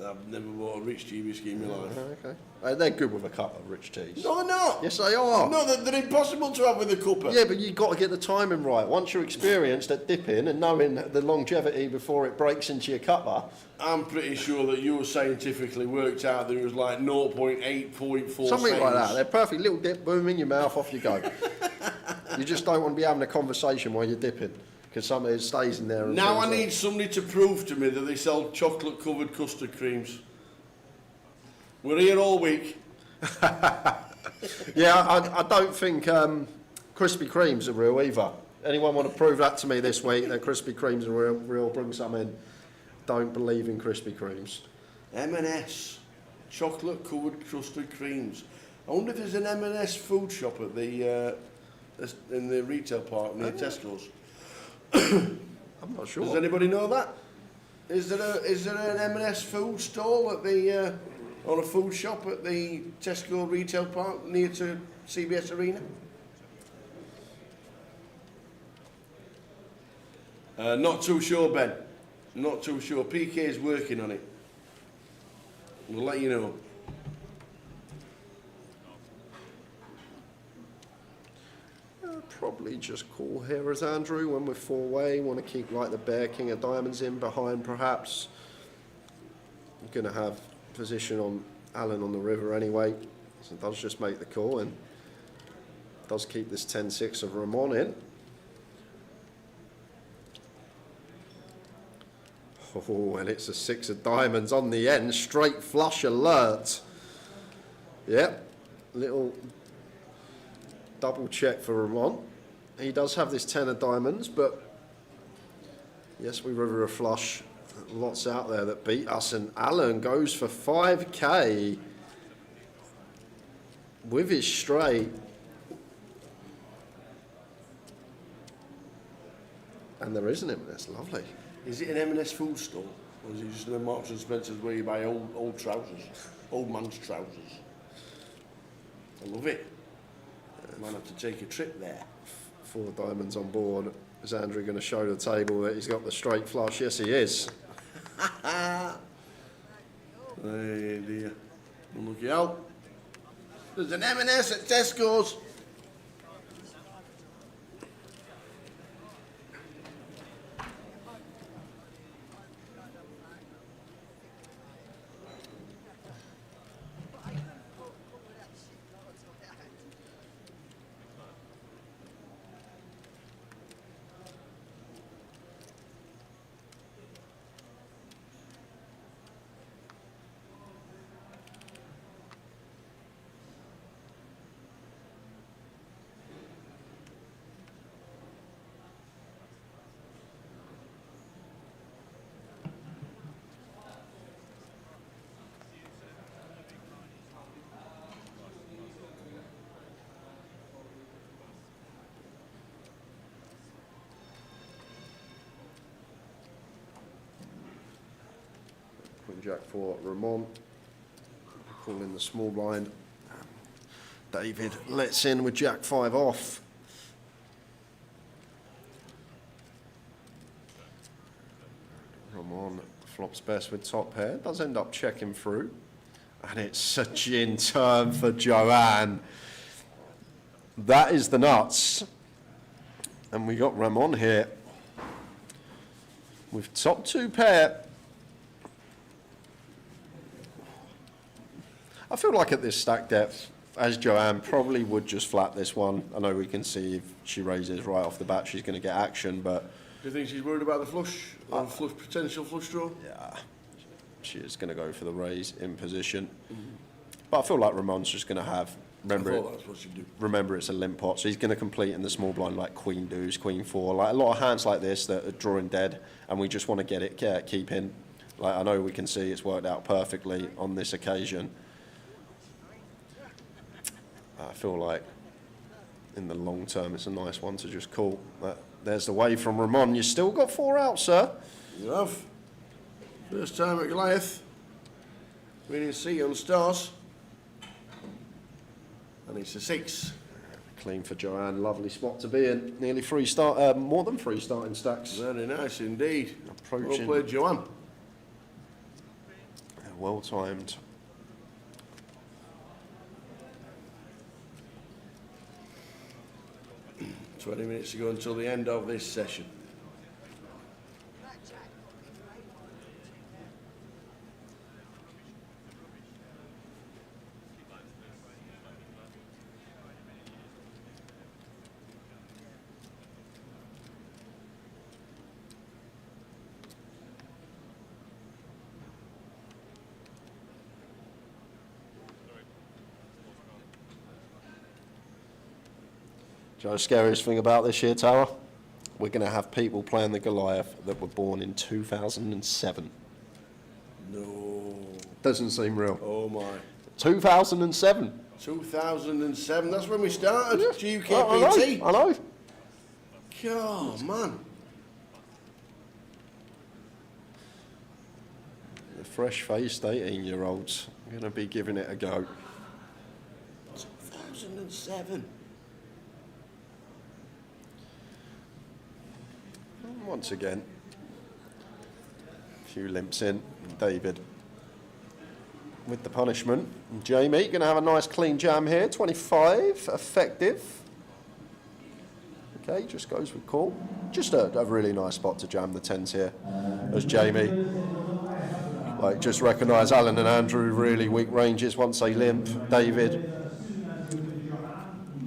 I've never bought a rich tea biscuit in my life. Okay. They're good with a cup of rich teas. No, they're not. Yes, they are. No, they're impossible to have with a cuppa. Yeah, but you've got to get the timing right. Once you're experienced at dipping and knowing the longevity before it breaks into your cuppa. I'm pretty sure that you were scientifically worked out that it was like 0.8.4 Something seconds. like that. They're perfect. Little dip, boom, in your mouth, off you go. You just don't want to be having a conversation while you're dipping. Because somebody stays in there. And now I need somebody to prove to me that they sell chocolate-covered custard creams. We're here all week. Yeah, I don't think Krispy Kremes are real either. Anyone want to prove that to me this week, that Krispy Kremes are real? Bring some in. Don't believe in Krispy Kremes. M&S, chocolate-covered custard creams. I wonder if there's an M&S food shop at the in the retail park near Tesco's. I'm not sure. Does anybody know that? Is there an M&S food stall at the or a food shop at the Tesco retail park near to CBS Arena? Not too sure, Ben. Not too sure. PK is working on it. We'll let you know. Probably just call here as Andrew when we're 4-way. Want to keep like the Bear King of Diamonds in behind, perhaps. I'm going to have position on Alan on the river anyway, so does just make the call and does keep this 10-6 of Ramon in. Oh, and it's a 6 of diamonds on the end, straight flush alert. Yep, little double check for Ramon. He does have this 10 of diamonds, but yes, we river a flush. Lots out there that beat us, and Alan goes for 5k with his straight. And there isn't him, that's lovely. Is it an M&S food store? Or is it just an Marks and Spencer's where you buy old trousers? Old man's trousers. I love it. Might have to take a trip there. 4 diamonds on board. Is Andrew going to show the table that he's got the straight flush? Yes, he is. Hey dear. Look out. There's an M&S at Tesco's. Queen Jack for Ramon. Call in the small blind. David lets in with Jack 5 off. Ramon flops best with top pair. Does end up checking through. And it's a gin turn for Joanne. That is the nuts. And we got Ramon here with top 2 pair. I feel like at this stack depth, as Joanne probably would just flat this one. I know we can see if she raises right off the bat, she's going to get action, but... Do you think she's worried about the flush? Or potential flush draw? Yeah, she is going to go for the raise in position. But I feel like Ramon's just going to have... Remember, it's a limp pot, so he's going to complete in the small blind like queen deuce, queen 4. Like a lot of hands like this that are drawing dead, and we just want to get it, keep in. Like I know we can see it's worked out perfectly on this occasion. I feel like in the long term it's a nice one to just call. There's the wave from Ramon. You still got 4 out, sir. You have. First time at Goliath. Winning C on stars. And it's a 6. Clean for Joanne. Lovely spot to be in. Nearly 3 more than 3 starting stacks. Very nice indeed. Approaching. Well played, Joanne. Well timed. $20 minutes to go until the end of this session. Do you know the scariest thing about this year, Tara? We're going to have people playing the Goliath that were born in 2007. No. Doesn't seem real. Oh my. 2007. 2007, that's when we started. Yeah. GUKPT. I know. God, man. The fresh-faced 18-year-olds are going to be giving it a go. 2007. Once again, a few limps in. David with the punishment. And Jamie going to have a nice clean jam here. 25, effective. Okay, just goes with call. Just a really nice spot to jam the 10s here. As Jamie, like, just recognise Alan and Andrew really weak ranges once they limp. David,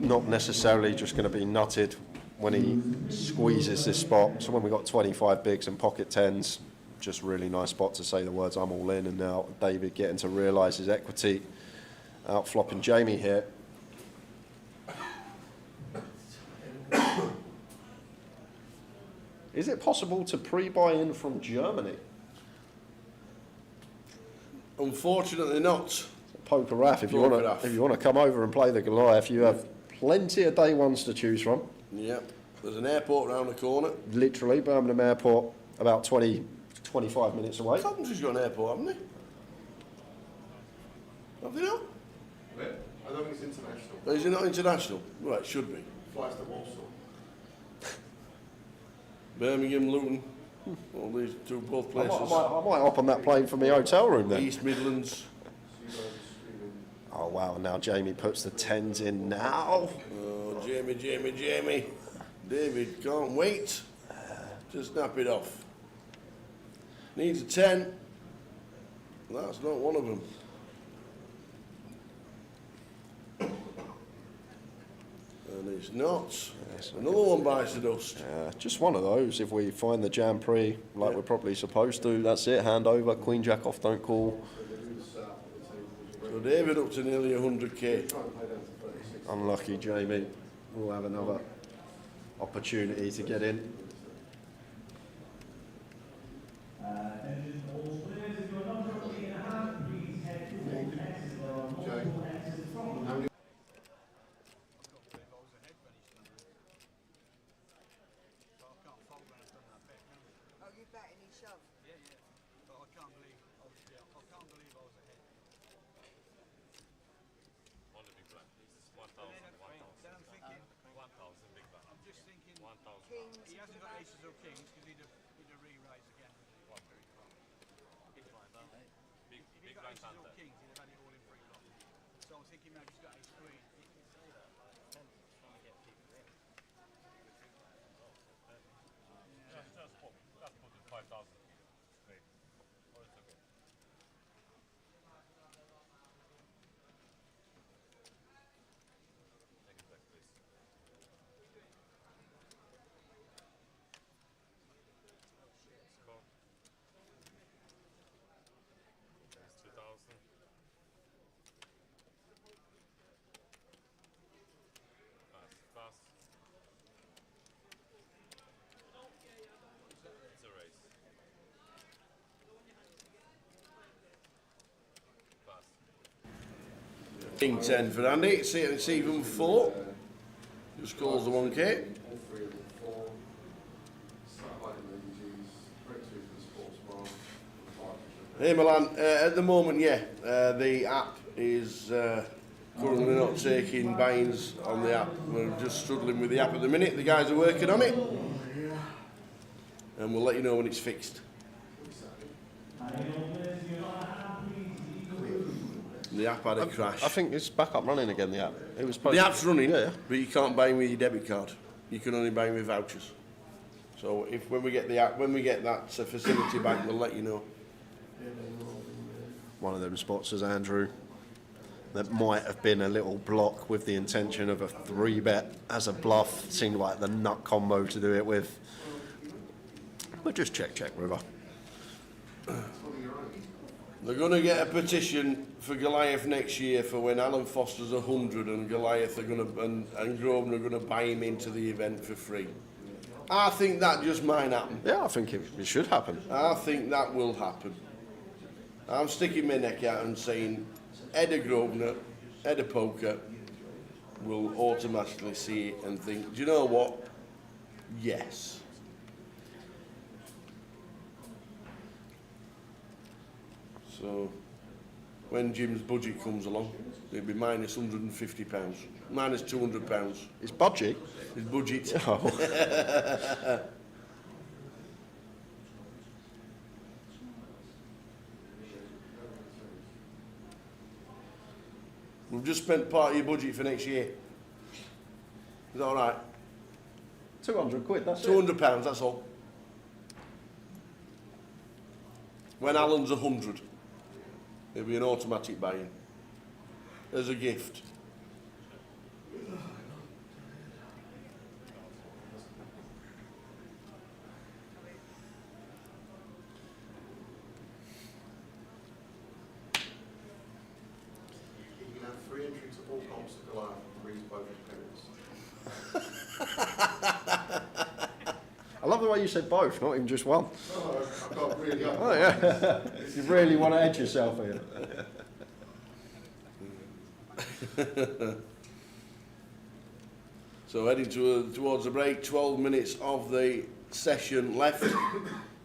not necessarily just going to be nutted when he squeezes this spot. So when we got 25 bigs and pocket 10s, just really nice spot to say the words I'm all in. And now David getting to realise his equity, out flopping Jamie here. Is it possible to pre-buy in from Germany? Unfortunately not. Poker Raff, if you want to come over and play the Goliath, you have plenty of day ones to choose from. Yep. There's an airport around the corner. Literally, Birmingham Airport, about 25 minutes away. Coventry's got an airport, haven't they? Have they not? I don't think it's international. Is it not international? Right, it should be. Flies to Warsaw. Birmingham, Luton, all these both places. I might hop on that plane from the hotel room then. East Midlands. Oh wow, now Jamie puts the 10s in now. Oh, Jamie. David can't wait to snap it off. Needs a 10. That's not one of them. And it's not. Yes, another one bites the dust. Just one of those. If we find the jam pre like we're probably supposed to, that's it. Hand over, queen jack off, don't call. So David up to nearly 100k. Unlucky Jamie. We'll have another opportunity to get in. He hasn't got aces or kings because he'd have re-raised again. If he'd got aces or kings, he'd have had it all in free block. So I'm thinking maybe he's got ace queen. That's put it 5,000. Great. Or it's okay. Take it back, please. Cool. That's 2,000. Pass. It's a race. Pass. King 10 for Andy. It's even 4. Just calls the 1k. Hey Milan, at the moment, the app is currently not taking buy-ins on the app. We're just struggling with the app at the minute. The guys are working on it, and we'll let you know when it's fixed. The app had a crash. I think it's back up running again, the app. It was the app's running, but you can't buy with your debit card. You can only buy with vouchers. So when we get the app, when we get that facility back, we'll let you know. One of them spots as Andrew that might have been a little block with the intention of a 3-bet as a bluff. Seemed like the nut combo to do it with. But just check river. They're going to get a petition for Goliath next year for when Alan Foster's 100 and Goliath are going to and Grosvenor are going to buy him into the event for free. I think that just might happen. Yeah, I think it should happen. I think that will happen. I'm sticking my neck out and saying Ed Grosvenor, head of poker will automatically see it and think, do you know what? Yes. So, when Jim's budget comes along, it'll be minus £150, minus £200. His budget? His budget. Oh. We've just spent part of your budget for next year. Is that all right? 200 quid, that's £200, that's all. When Alan's 100, it'll be an automatic buy-in. As a gift. You can have free entry to all comps at Goliath and raise both his parents. I love the way you said both, not even just one. Oh, I've got really up. Oh yeah. You really want to edge yourself here. So heading towards the break, 12 minutes of the session left,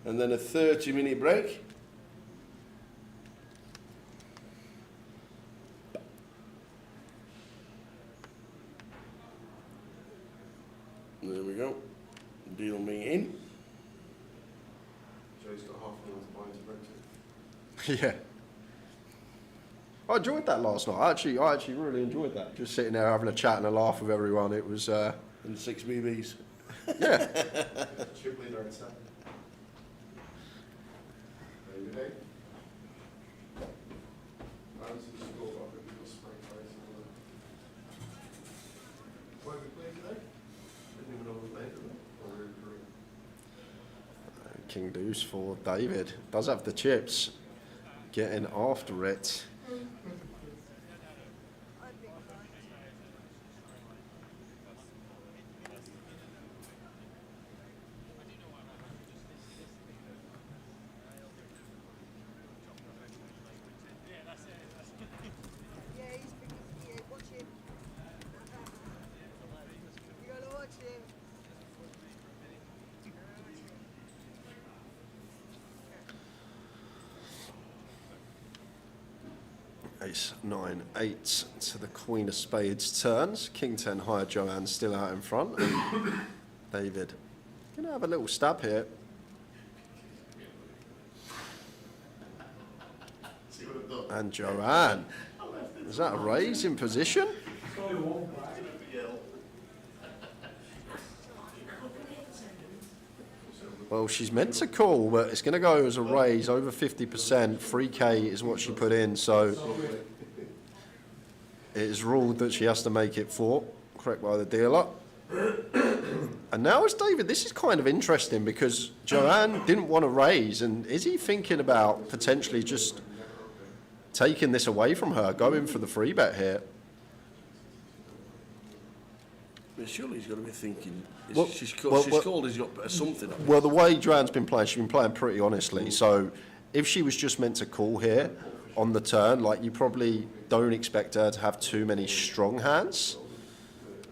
and then a 30-minute break. There we go. Deal me in. Joe's got half an hour to buy into Brexit. Yeah. I enjoyed that last night. I actually really enjoyed that. Just sitting there having a chat and a laugh with everyone. It was. And 6 BBs. Yeah. Chip leader at 7. David, King Deuce for David. Does have the chips. Getting after it. Ace, 9, 8 to the Queen of Spades turns. King 10 high, Joanne still out in front. And David gonna have a little stab here. And Joanne, is that a raise in position? Well, she's meant to call, but it's going to go as a raise over 50%. 3K is what she put in, so it is ruled that she has to make it 4, correct by the dealer. And now it's David. This is kind of interesting because Joanne didn't want to raise, and is he thinking about potentially just taking this away from her, going for the free bet here? But surely he's got to be thinking, Well, she's called, he's got something. Well, the way Joanne's been playing, she's been playing pretty honestly. So if she was just meant to call here on the turn, like, you probably don't expect her to have too many strong hands.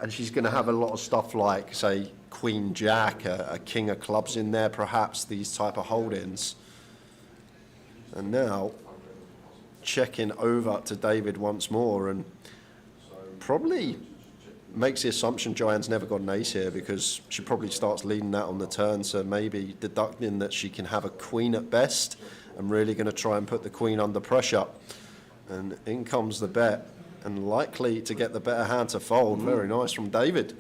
And she's going to have a lot of stuff like, say, Queen Jack, a King of Clubs in there, perhaps, these type of holdings. And now checking over to David once more, and probably makes the assumption Joanne's never got an ace here, because she probably starts leading that on the turn, so maybe deducting that she can have a queen at best. I'm really going to try and put the queen under pressure. And in comes the bet, and likely to get the better hand to fold. Very nice from David.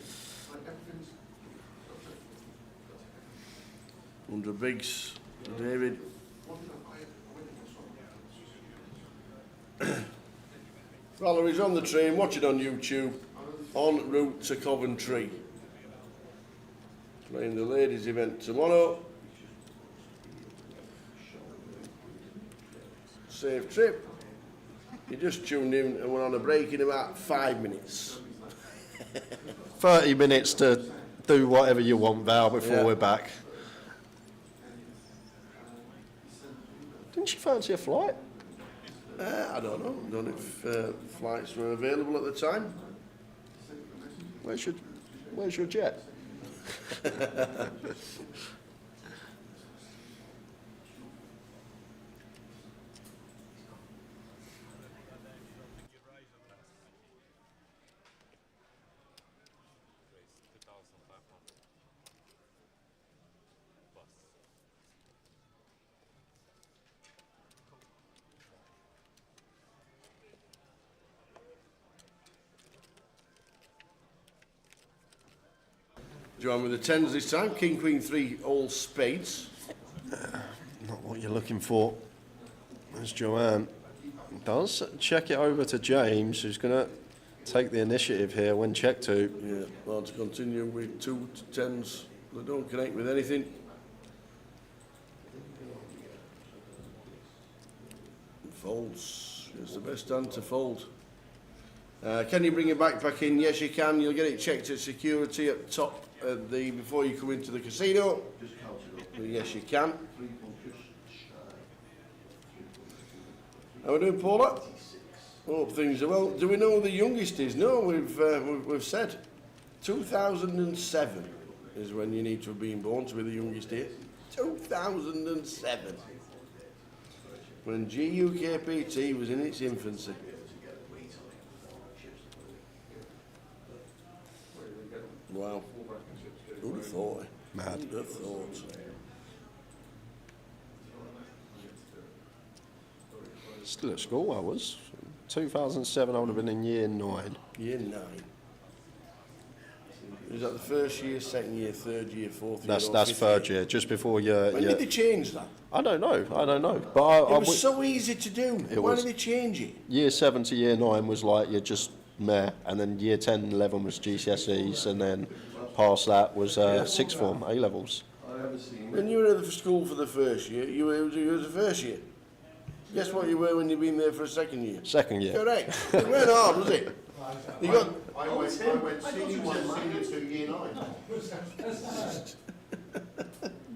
100 bigs, David. Valerie's on the train, watching on YouTube, en route to Coventry. Playing the ladies' event tomorrow. Safe trip. You just tuned in and we're on a break in about 5 minutes. 30 minutes to do whatever you want, Val, before we're back. Didn't she fancy a flight? I don't know. Don't know if flights were available at the time. Where's your jet? Do you want with the tens this time? King, Queen, 3, all spades. Not what you're looking for, as Joanne does. Check it over to James, who's going to take the initiative here when check to. Yeah, well, to continue with 2 tens that don't connect with anything. Folds. It's the best hand to fold. Can you bring your backpack in? Yes, you can. You'll get it checked at security at the top before you come into the casino. Yes, you can. How are we doing, Paula? Hope things are well. Do we know who the youngest is? No, we've said 2007 is when you need to have been born to be the youngest here. 2007. When GUKPT was in its infancy. Wow. Who'd have thought it? Mad. Who'd have thought? Still at school, I was. 2007, I would have been in year 9. Year 9. Is that the first year, second year, third year, fourth year? That's third year, just before your. When did they change that? I don't know. But it was so easy to do. Why did they change it? Year 7 to year 9 was like you're just meh, and then year 10 and 11 was GCSEs, and then past that was sixth form, A levels. When you were at the school for the first year, you were the first year. Guess what you were when you've been there for a second year? Second year. Correct. It weren't hard, was it? You got. I went senior 1, senior 2, year 9.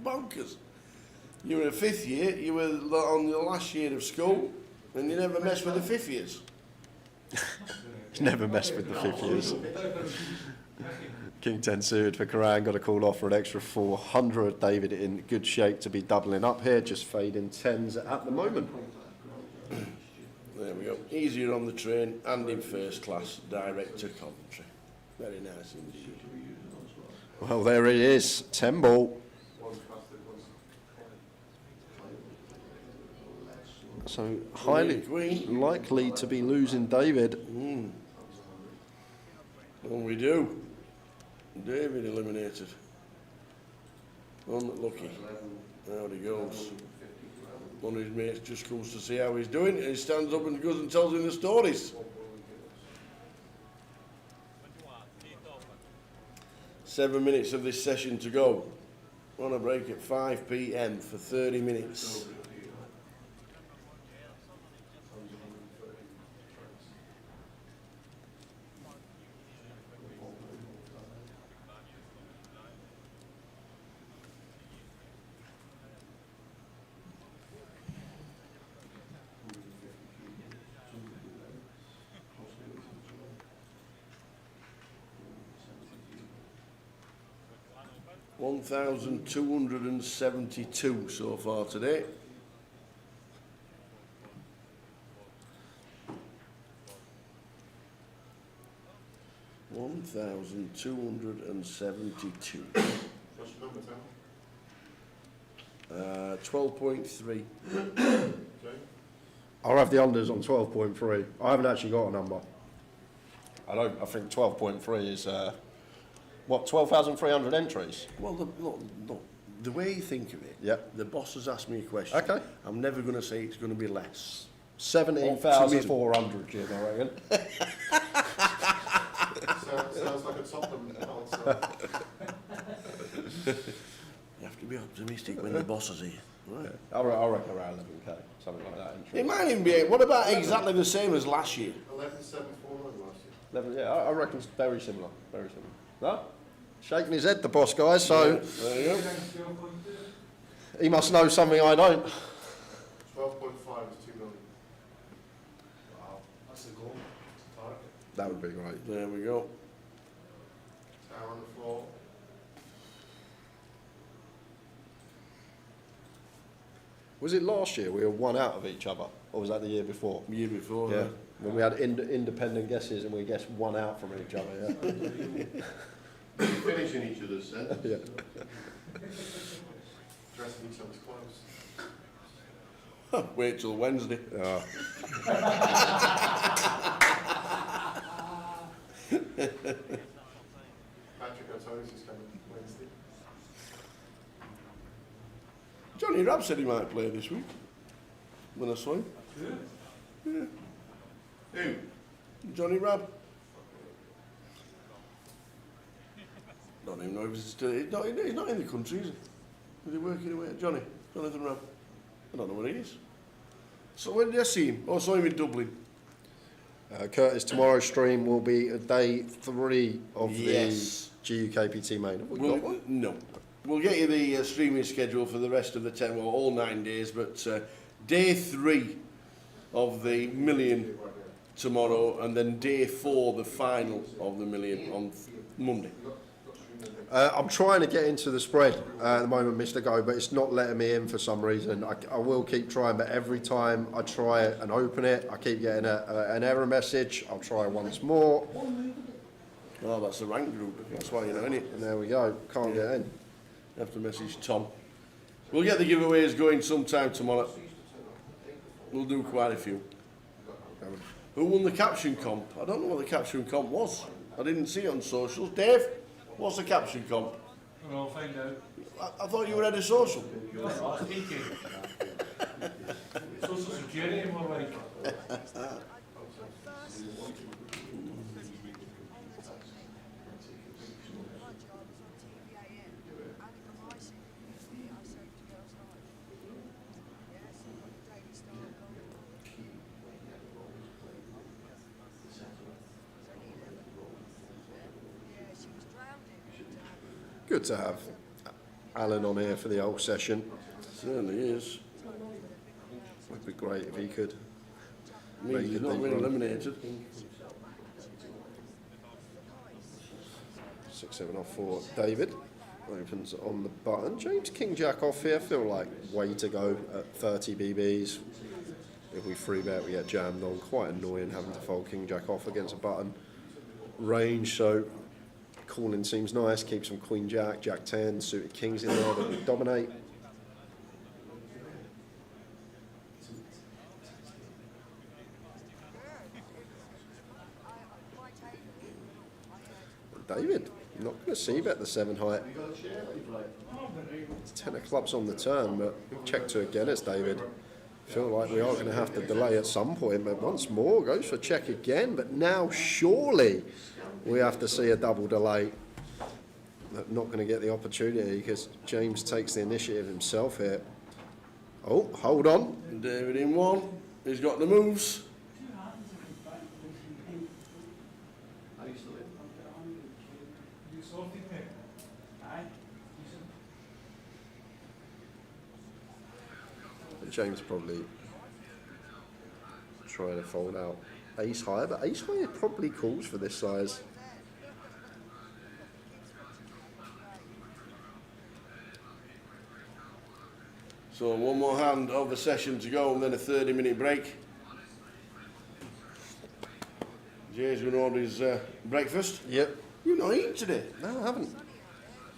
Bonkers. You were a 5th year, you were on the last year of school, and you never messed with the 5th years. Never messed with the 5th years. King 10 suited for Karan, got a call off for an extra 400. David in good shape to be doubling up here, just fading 10s at the moment. There we go. Easier on the train and in first class, direct to Coventry. Very nice indeed. Well, there he is, 10 ball. So highly likely to be losing David. Well, we do. David eliminated. Unlucky. Out he goes. One of his mates just comes to see how he's doing, and he stands up and goes and tells him the stories. 7 minutes of this session to go. On a break at 5 p.m. for 30 minutes. $1,272 so far today. $1,272. What's your number, Tom? 12.3. I'll have the unders on 12.3. I haven't actually got a number. I think 12.3 is, 12,300 entries? Well, the way you think of it, the boss has asked me a question. Okay. I'm never going to say it's going to be less. 17,400, Jim, I reckon. Sounds like a Tottenham answer. You have to be optimistic when the boss is here. Right. I reckon around 11k, something like that. It might even be. What about exactly the same as last year? 11,749 last year. 11, yeah, I reckon it's very similar. Very similar. No? Shaking his head, the boss, guys, so there you go. he must know something I don't. 12.5 is 2 million. That would be great. There we go. Tower on the floor. Was it last year we were one out of each other, or was that the year before? The year before, yeah. When we had independent guesses and we guessed one out from each other, yeah. Finishing each other's sentence. Yeah. Dressing each other's clothes. Wait till Wednesday. Oh. Patrick O'Tonis is coming Wednesday. Johnny Rabb said he might play this week. When I saw him. Yeah. Who? Johnny Rabb. Don't even know if he's still. He's not in the country, is he? Is he working away? Jonathan Rabb. I don't know where he is. So when did I see him? Oh, I saw him in Dublin. Curtis, tomorrow's stream will be day 3 of Yes. the GUKPT main. Have we got one? No. We'll get you the streaming schedule for the rest of the 10, well, all 9 days, but day 3 of the million tomorrow, and then day 4, the final of the million on Monday. I'm trying to get into the spread at the moment, Mr. Go, but it's not letting me in for some reason. I will keep trying, but every time I try and open it, I keep getting an error message. I'll try once more. Oh, that's the rank group. That's why you know, innit? And there we go. Can't get in. Have to message Tom. We'll get the giveaways going sometime tomorrow. We'll do quite a few. Who won the caption comp? I don't know what the caption comp was. I didn't see it on socials. Dave, what's the caption comp? I'll find out. I thought you were head of social. Social security, more like. Good to have Alan on here for the whole session. Certainly is. Would be great if he could. Means he's not been eliminated. 6-7 off for David. Opens on the button. James King Jack off here. Feel like way to go at 30 BBs. If we free bet, we get jammed on. Quite annoying having to fold King Jack off against a button range. So calling seems nice. Keep some Queen Jack, Jack 10, suited kings in there that would dominate. David, you're not going to see bet the 7 height. It's 10 of clubs on the turn, but check to again, it's David. Feel like we are going to have to delay at some point, but once more goes for check again. But now surely we have to see a double delay. But not going to get the opportunity because James takes the initiative himself here. Oh, hold on. David in 1. He's got the moves. James probably trying to fold out ace high, but ace high probably calls for this size. So one more hand of the session to go, and then a 30-minute break. Jay's going to order his breakfast. Yep. You've not eaten today? No, I haven't.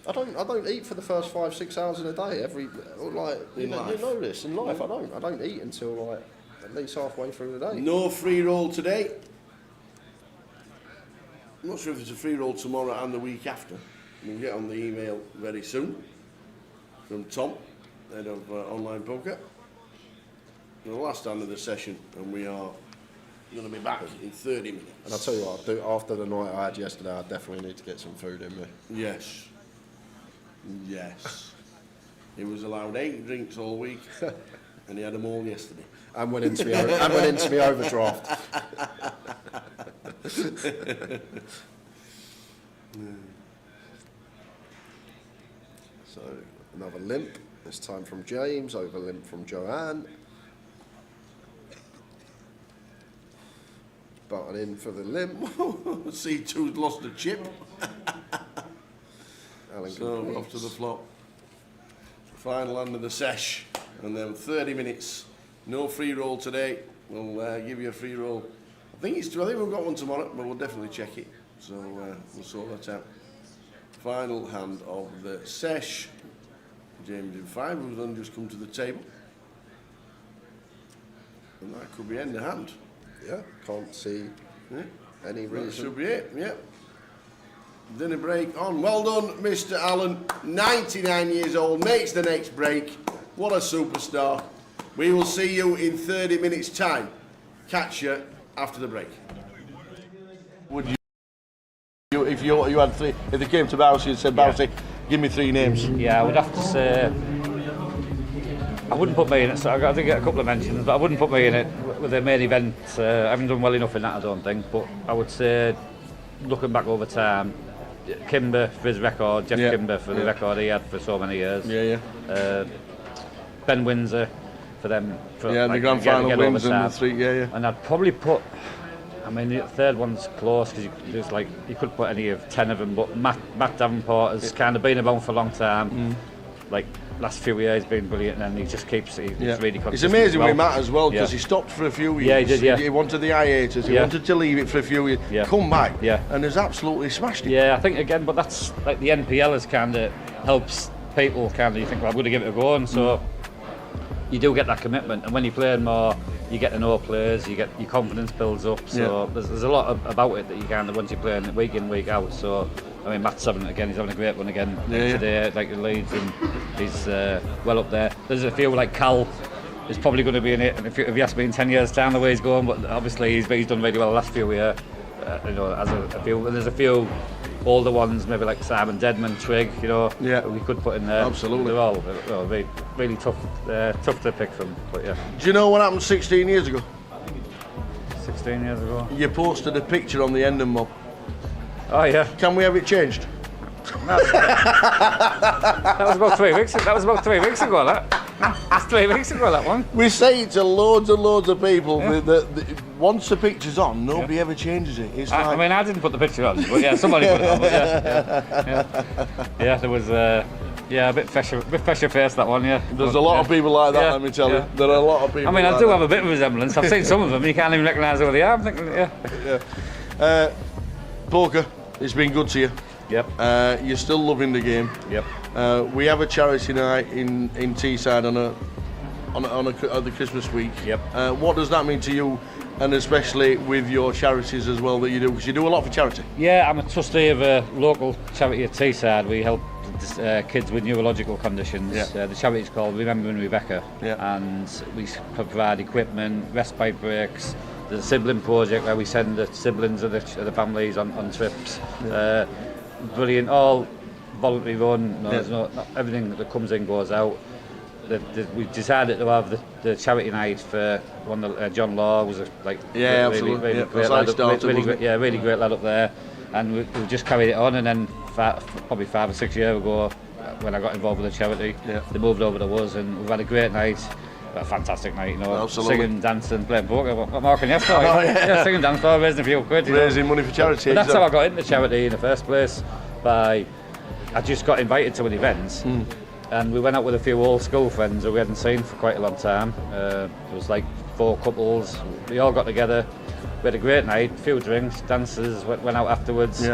I don't eat for the first 5-6 hours in a day. You know this in life. I don't eat until like at least halfway through the day. No free roll today. I'm not sure if there's a free roll tomorrow and the week after. We'll get on the email very soon from Tom, head of online poker. The last hand of the session, and we are going to be back in 30 minutes. And I'll tell you what, after the night I had yesterday, I definitely need to get some food in me. Yes. Yes. He was allowed 8 drinks all week, and he had them all yesterday. And went into me overdraft. So another limp. This time from James. Over limp from Joanne. batting in for the limb. C2's lost a chip. So off to the flop. Final hand of the sesh, and then 30 minutes. No free roll today. We'll give you a free roll. I think we've got one tomorrow, but we'll definitely check it. So we'll sort that out. Final hand of the sesh. James in 5, who's then just come to the table. And that could be end of hand. Yeah, can't see any That reason. should be it, yeah. Dinner break on. Well done, Mr. Allen. 99 years old, makes the next break. What a superstar. We will see you in 30 minutes' time. Catch you after the break. Would you, if you had three, if they came to Bousey and said, Bousey, give me 3 names? Yeah, I would have to say, I wouldn't put me in it, so I did get a couple of mentions, but I wouldn't put me in it with the main event. I haven't done well enough in that, I don't think, but I would say, looking back over time, Kimber for his record, Jeff Kimber for the record he had for so many years. Ben Windsor for them. For, the grand final wins and the 3, And I'd probably put, I mean, the third one's close because you could put any of 10 of them, but Matt Davenport has kind of been around for a long time. Like last few years he's been brilliant, and he just keeps he's really consistent. It's amazing with Matt as well, because he stopped for a few years. Yeah, he did. Yeah, he wanted the hiatus. He wanted to leave it for a few years. Come back. And has absolutely smashed it. Yeah, I think again, but that's like the NPL has kind of helps people kind of. You think, well, I'm going to give it a go, and so you do get that commitment. And when you're playing more, you get to know players. You get your confidence builds up. So there's a lot about it that you kind of once you're playing it week in, week out. So. I mean, Matt's having he's having a great one again today, like the Leeds, and he's well up there. There's a few like Cal is probably going to be in it, and if you ask me in 10 years' time the way he's going, but obviously he's done really well the last few years. As a few, and there's a few older ones, maybe like Simon Deadman, Trigg, we could put in there. Absolutely. They're all really tough to pick from. But yeah. Do you know what happened 16 years ago? 16 years ago. You posted a picture on the Endon mob. Oh yeah. Can we have it changed? That was about 3 weeks. That was about 3 weeks ago. That's 3 weeks ago. That one. We say it to loads and loads of people. Once the picture's on, nobody ever changes it. It's I mean, I didn't put the picture on, but yeah, somebody put it on. But there was a bit fresher face that one. Yeah. There's a lot of people like that. Let me tell you, there are a lot of people. I mean, I like do that. have a bit of resemblance. I've seen some of them. You can't even recognise who they are. I'm thinking, Poker, it's been good to you. Yep. You're still loving the game. Yep. We have a charity night in Teesside on the Christmas week. Yep. What does that mean to you, and especially with your charities as well that you do? Because you do a lot for charity. Yeah, I'm a trustee of a local charity at Teesside. We help kids with neurological conditions. The charity is called Remembering Rebecca, and we provide equipment, respite breaks. There's a sibling project where we send the siblings of the families on trips. Brilliant, all voluntary run. There's not everything that comes in goes out. We decided to have the charity night for one. John Law was really great lad. Really great lad up there. And we just carried it on, and then probably 5 or 6 years ago, when I got involved with the charity, they moved over to us, and we've had a great night. A fantastic night, singing, dancing, playing poker. What more can you ask for? Singing, dancing, raising a few quid. Raising money for charity. But that's how I got into charity in the first place. I just got invited to an event, and we went out with a few old school friends who we hadn't seen for quite a long time. It was like 4 couples. We all got together. We had a great night, a few drinks, dances, went out afterwards.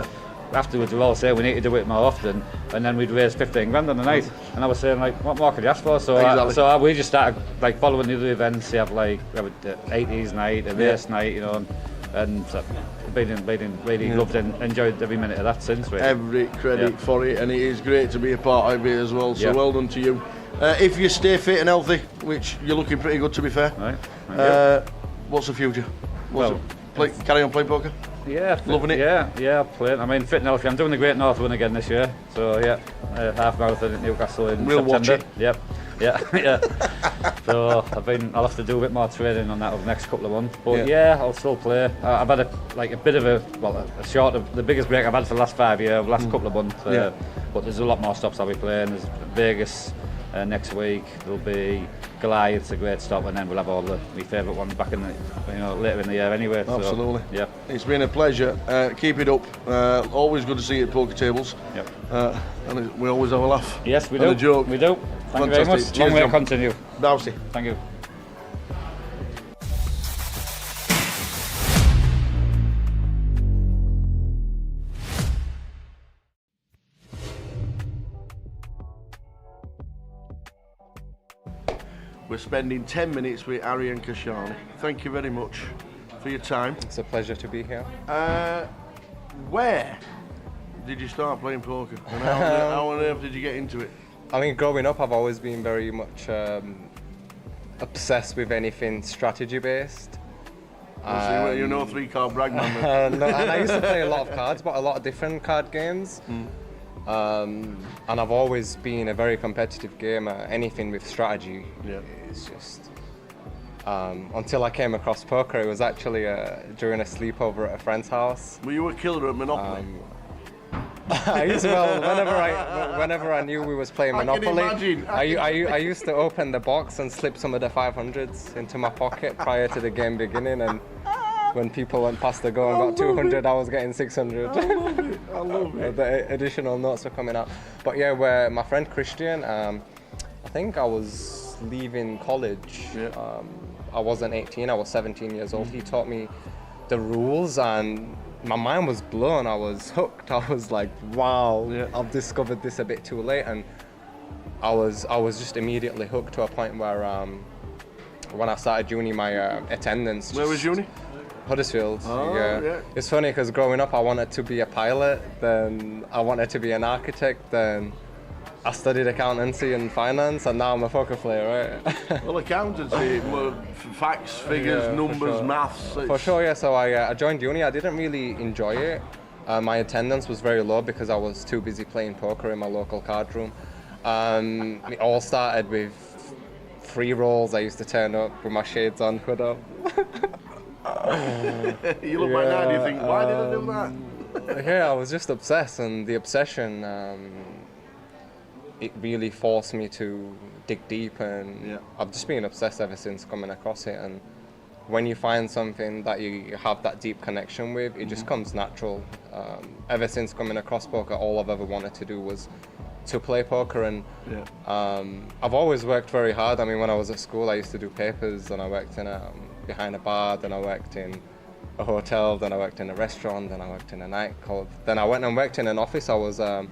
Afterwards we all say we need to do it more often, and then we'd raise 15 grand on the night, and I was saying like, what more could you ask for? So we just started like following the other events. We have an 80s night, a race night, and been really loved and enjoyed every minute of that since. Really. Every credit for it, and it is great to be a part of it as well. So well done to you. If you stay fit and healthy, which you're looking pretty good to be fair. Right. What's the future? Carry on playing poker? Yeah, loving it. Yeah, playing. I mean, fit and healthy. I'm doing the Great North Run again this year. So half marathon at Newcastle in September. Watch it. Yep. Yeah. So I'll have to do a bit more training on that over the next couple of months. But I'll still play. I've had a bit of a short of the biggest break I've had for the last 5 years, last couple of months. But there's a lot more stops I'll be playing. There's Vegas, Next week there'll be Goliath, a great stop, and then we'll have all my favourite ones back in the, later in the year anyway. Absolutely. So, yeah. It's been a pleasure. Keep it up. Always good to see you at poker tables. Yep. And we always have a laugh. Yes, we and do. a joke. We do. Thank you very much. Fantastic. Long Cheers, way to John. continue. Bouncy. Thank you. We're spending 10 minutes with Arian Kashani. Thank you very much for your time. It's a pleasure to be here. Where did you start playing poker? And how on earth did you get into it? I mean, growing up, I've always been very much obsessed with anything strategy-based. So you're no three-card brag man. No, and I used to play a lot of cards, but a lot of different card games. And I've always been a very competitive gamer. Anything with strategy is just... until I came across poker, it was actually during a sleepover at a friend's house. Were you a killer at Monopoly? I used to, whenever I knew we was playing Monopoly, I used to open the box and slip some of the 500s into my pocket prior to the game beginning, and when people went past the go and got 200, I was getting 600. I love it. The additional notes were coming out. But yeah, where my friend Christian, I think I was leaving college. I wasn't 18, I was 17 years old. He taught me the rules and my mind was blown. I was hooked. I was like, wow, I've discovered this a bit too late. And I was just immediately hooked to a point where when I started uni, my attendance... Where was uni? Huddersfield. Yeah. It's funny because growing up I wanted to be a pilot, then I wanted to be an architect, then I studied accountancy and finance, and now I'm a poker player, right? Well, accountancy, facts, figures, numbers, maths. For sure, yeah. So I joined uni. I didn't really enjoy it. My attendance was very low because I was too busy playing poker in my local card room. It all started with free rolls. I used to turn up with my shades on, hood up. You look back now and you think, why did I do that? Yeah, I was just obsessed, and the obsession, it really forced me to dig deep, and I've just been obsessed ever since coming across it. And when you find something that you have that deep connection with, it just comes natural. Ever since coming across poker, all I've ever wanted to do was to play poker, and I've always worked very hard. I mean, when I was at school, I used to do papers, and I worked in behind a bar, then I worked in a hotel, then I worked in a restaurant, then I worked in a nightclub, then I went and worked in an office. I was a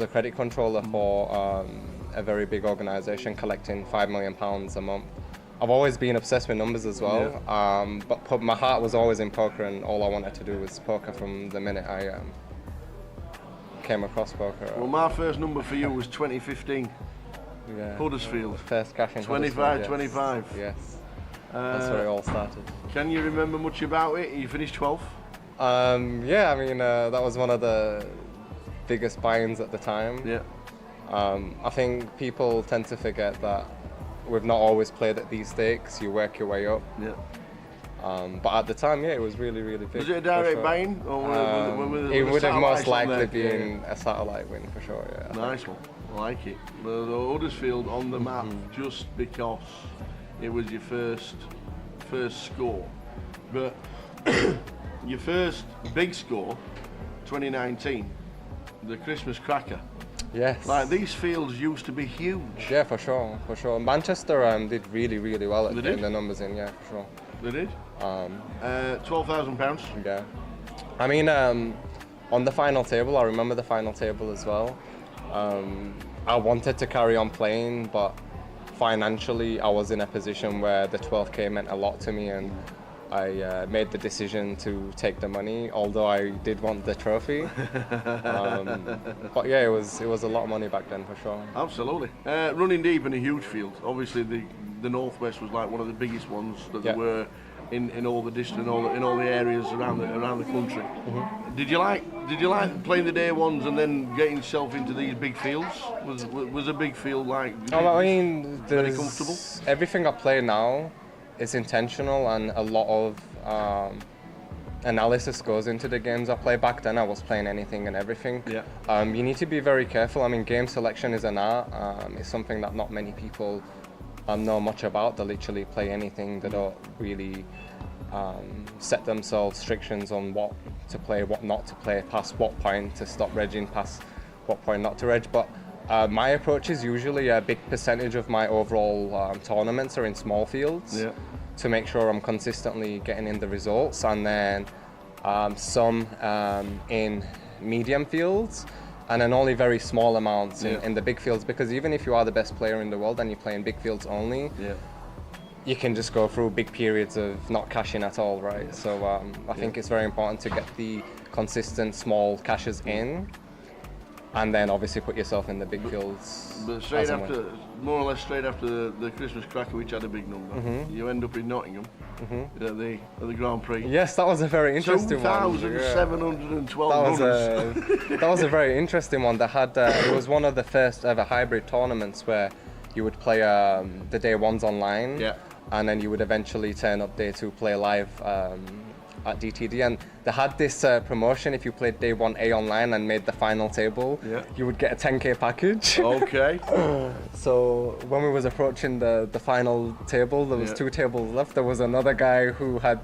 credit controller for a very big organisation, collecting £5 million a month. I've always been obsessed with numbers as well, but my heart was always in poker, and all I wanted to do was poker from the minute I came across poker. Well, my first number for you was 2015. Huddersfield. First cash in 25. Yes. That's where it all started. Can you remember much about it? You finished 12th? Yeah, I mean, that was one of the biggest buy-ins at the time. I think people tend to forget that we've not always played at these stakes. You work your way up. But at the time, it was really, really big. Was it a direct buy-in? It would have most likely been a satellite win for sure, yeah. Nice one. I like it. The Huddersfield on the map just because it was your first score. But your first big score, 2019, the Christmas cracker. Yes. Like, these fields used to be huge. Yeah, for sure. Manchester did really, really well at getting the numbers in, yeah, for sure. They did? £12,000. Yeah. I mean, on the final table, I remember the final table as well. I wanted to carry on playing, but financially I was in a position where the 12k meant a lot to me, and I made the decision to take the money, although I did want the trophy. But yeah, it was a lot of money back then for sure. Absolutely. Running deep in a huge field. Obviously the Northwest was like one of the biggest ones that there were in all the district, in all the areas around the country. Did you like playing the day ones and then getting yourself into these big fields? Was a big field like? I mean, very comfortable. Everything I play now is intentional, and a lot of analysis goes into the games I play. Back then I was playing anything and everything. You need to be very careful. I mean, game selection is an art. It's something that not many people know much about. They literally play anything. They don't really set themselves restrictions on what to play, what not to play, past what point to stop regging, past what point not to reg. But my approach is usually a big percentage of my overall tournaments are in small fields to make sure I'm consistently getting in the results, and then some in medium fields, and then only very small amounts in the big fields, because even if you are the best player in the world and you play in big fields only, you can just go through big periods of not cashing at all, right? So I think it's very important to get the consistent small cashes in, and then obviously put yourself in the big fields. But straight after, more or less straight after the Christmas Cracker, which had a big number, you end up in Nottingham at the Grand Prix. Yes, that was a very interesting one. 2,712 runners. That was a very interesting one. They had it was one of the first ever hybrid tournaments where you would play the day ones online, and then you would eventually turn up day two, play live at DTD, and they had this promotion. If you played day 1A online and made the final table, you would get a 10k package. Okay. So when we was approaching the final table, there was 2 tables left. There was another guy who had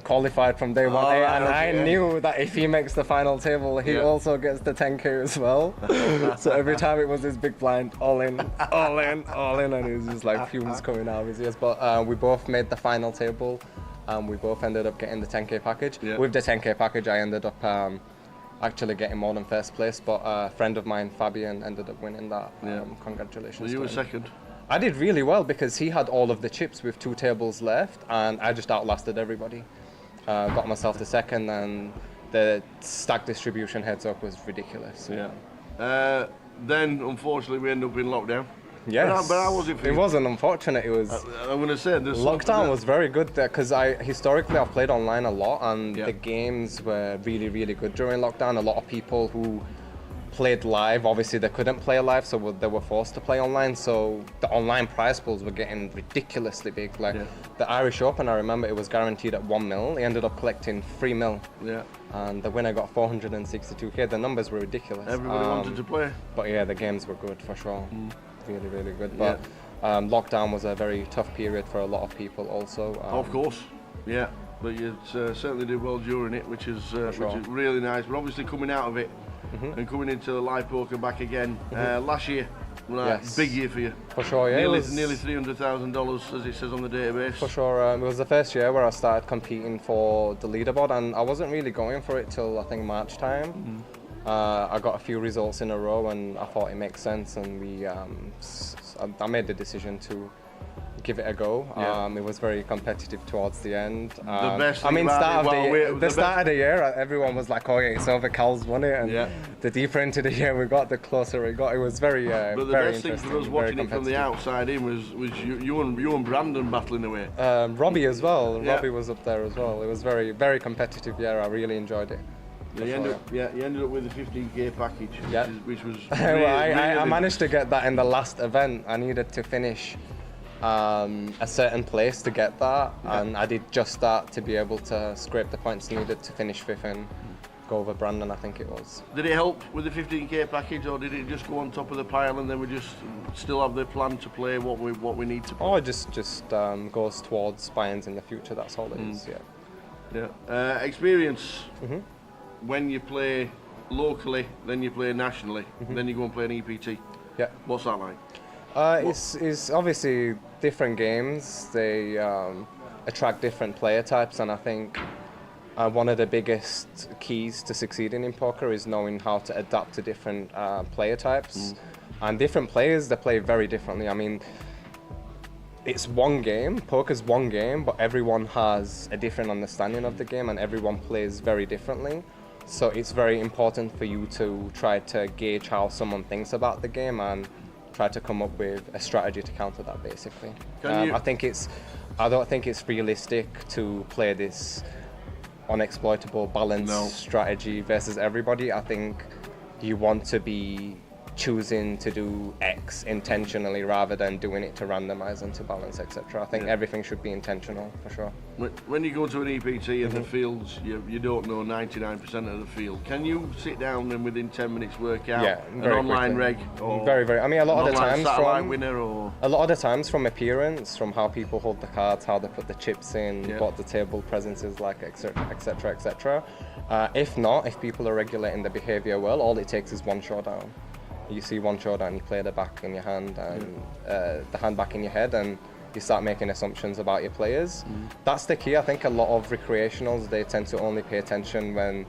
qualified from day 1A, and I knew that if he makes the final table, he also gets the 10k as well. So every time it was this big blind, all in, all in, all in, and it was just like fumes coming out of his ears. But we both made the final table. We both ended up getting the 10k package. With the 10k package, I ended up actually getting more than first place, but a friend of mine, Fabian, ended up winning that. Congratulations. So you were second? I did really well because he had all of the chips with 2 tables left, and I just outlasted everybody. Got myself to second, and the stack distribution heads up was ridiculous. Then, unfortunately, we ended up in lockdown. Yes, but how was it for you? It wasn't unfortunate. It was. I'm going to say lockdown was very good there because historically I've played online a lot, and the games were really, really good during lockdown. A lot of people who played live, obviously they couldn't play live, so they were forced to play online. So the online prize pools were getting ridiculously big. Like the Irish Open, I remember it was guaranteed at 1 mil. He ended up collecting 3 mil. And the winner got 462k. The numbers were ridiculous. Everybody wanted to play. But yeah, the games were good for sure. Really, really good. But lockdown was a very tough period for a lot of people also. Of course, but you certainly did well during it, which is really nice. But obviously coming out of it and coming into the live poker back again, last year, big year for you. For sure, nearly $300,000 as it says on the database. For sure, it was the first year where I started competing for the leaderboard, and I wasn't really going for it till I think March time. I got a few results in a row, and I thought it makes sense, and I made the decision to give it a go. It was very competitive towards the end. The best I mean, start of the year, everyone was like, "Oh, yeah, it's over. Cal's won it." And the deeper into the year we got, the closer it got. It was very, but the very best thing for us watching it from the outside in was you and Brandon battling away. Robbie as well. Robbie was up there as well. It was very, very competitive year. I really enjoyed it. You ended up with the 15k package, which was really, I managed to get that in the last event. I needed to finish a certain place to get that, and I did just that to be able to scrape the points needed to finish 5th and go over Brandon, I think it was. Did it help with the 15k package, or did it just go on top of the pile and then we just still have the plan to play what we need to play? Oh, it just goes towards buy-ins in the future, that's all it is, Experience. When you play locally, then you play nationally, then you go and play an EPT. What's that like? It's obviously different games. They attract different player types, and I think one of the biggest keys to succeeding in poker is knowing how to adapt to different player types. And different players, they play very differently. I mean, it's one game, poker's one game, but everyone has a different understanding of the game and everyone plays very differently. So it's very important for you to try to gauge how someone thinks about the game and try to come up with a strategy to counter that, basically. I don't think it's realistic to play this unexploitable balanced strategy versus everybody. I think you want to be choosing to do X intentionally rather than doing it to randomize and to balance, etc. I think everything should be intentional for sure. When you go to an EPT and the fields, you don't know 99% of the field. Can you sit down and within 10 minutes work out an online reg? Or very. I mean, a lot of the times from winner or a lot of the times from appearance, from how people hold the cards, how they put the chips in, what the table presence is like, etc., etc. If not, if people are regulating the behavior well, all it takes is one showdown. You see one showdown, you play the back in your hand and the hand back in your head, and you start making assumptions about your players. That's the key. I think a lot of recreationals, they tend to only pay attention when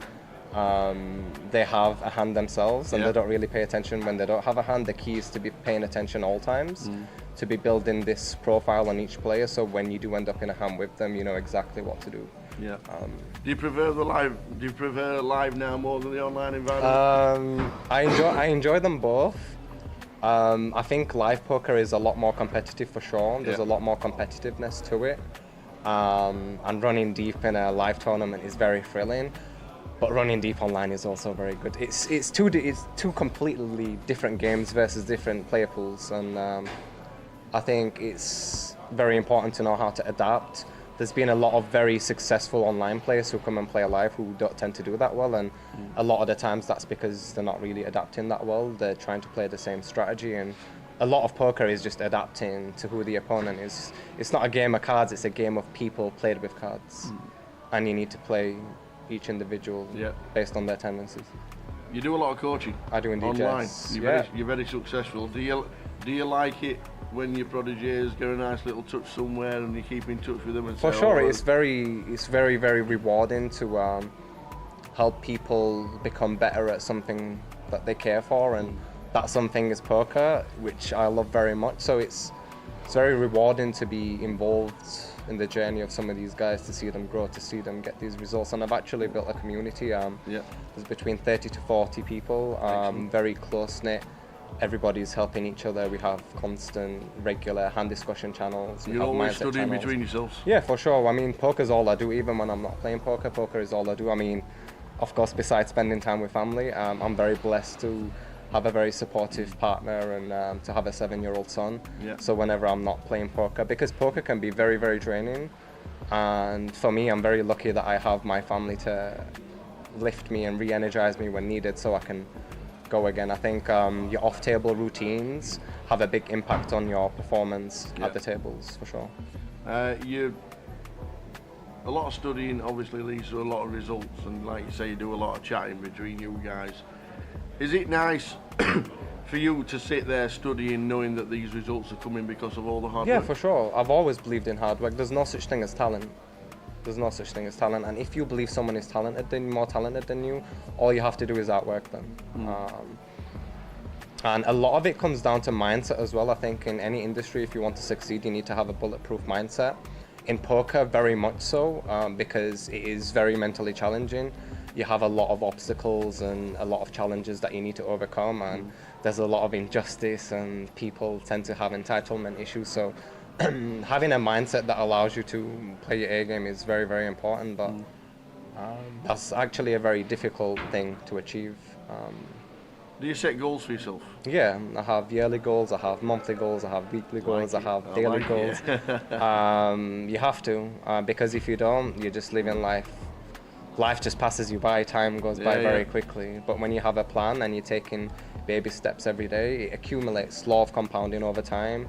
they have a hand themselves, and they don't really pay attention when they don't have a hand. The key is to be paying attention all times, to be building this profile on each player, so when you do end up in a hand with them, you know exactly what to do. Yeah. Do you prefer the live? Do you prefer live now more than the online environment? I enjoy them both. I think live poker is a lot more competitive for sure. There's a lot more competitiveness to it, and running deep in a live tournament is very thrilling. But running deep online is also very good. It's two completely different games versus different player pools, and I think it's very important to know how to adapt. There's been a lot of very successful online players who come and play live who don't tend to do that well, and a lot of the times that's because they're not really adapting that well. They're trying to play the same strategy, and a lot of poker is just adapting to who the opponent is. It's not a game of cards, it's a game of people played with cards, and you need to play each individual based on their tendencies. You do a lot of coaching. I do indeed. Online. Yes. You're very successful. Do you like it when your prodigies get a nice little touch somewhere and you keep in touch with them? And for sure, it's very rewarding to help people become better at something that they care for, and that something is poker, which I love very much. So it's very rewarding to be involved in the journey of some of these guys, to see them grow, to see them get these results. And I've actually built a community. There's between 30 to 40 people, very close-knit. Everybody's helping each other. We have constant, regular hand discussion channels. You're always studying between yourselves? Yeah, for sure. I mean, poker's all I do. Even when I'm not playing poker, poker is all I do. I mean, of course, besides spending time with family, I'm very blessed to have a very supportive partner and to have a 7-year-old son. So whenever I'm not playing poker, because poker can be very, very draining, and for me, I'm very lucky that I have my family to lift me and re-energize me when needed, so I can go again. I think your off-table routines have a big impact on your performance at the tables, for sure. A lot of studying obviously leads to a lot of results, and like you say, you do a lot of chatting between you guys. Is it nice for you to sit there studying knowing that these results are coming because of all the hard work? Yeah, for sure. I've always believed in hard work. There's no such thing as talent. There's no such thing as talent, and if you believe someone is more talented than you, all you have to do is outwork them. And a lot of it comes down to mindset as well. I think in any industry, if you want to succeed, you need to have a bulletproof mindset. In poker, very much so, because it is very mentally challenging. You have a lot of obstacles and a lot of challenges that you need to overcome, and there's a lot of injustice, and people tend to have entitlement issues. So having a mindset that allows you to play your A game is very, very important, but that's actually a very difficult thing to achieve. Do you set goals for yourself? Yeah, I have yearly goals, I have monthly goals, I have weekly goals, I have daily goals. You have to, because if you don't, you're just living life. Life just passes you by, time goes by very quickly. But when you have a plan and you're taking baby steps every day, it accumulates, law of compounding over time.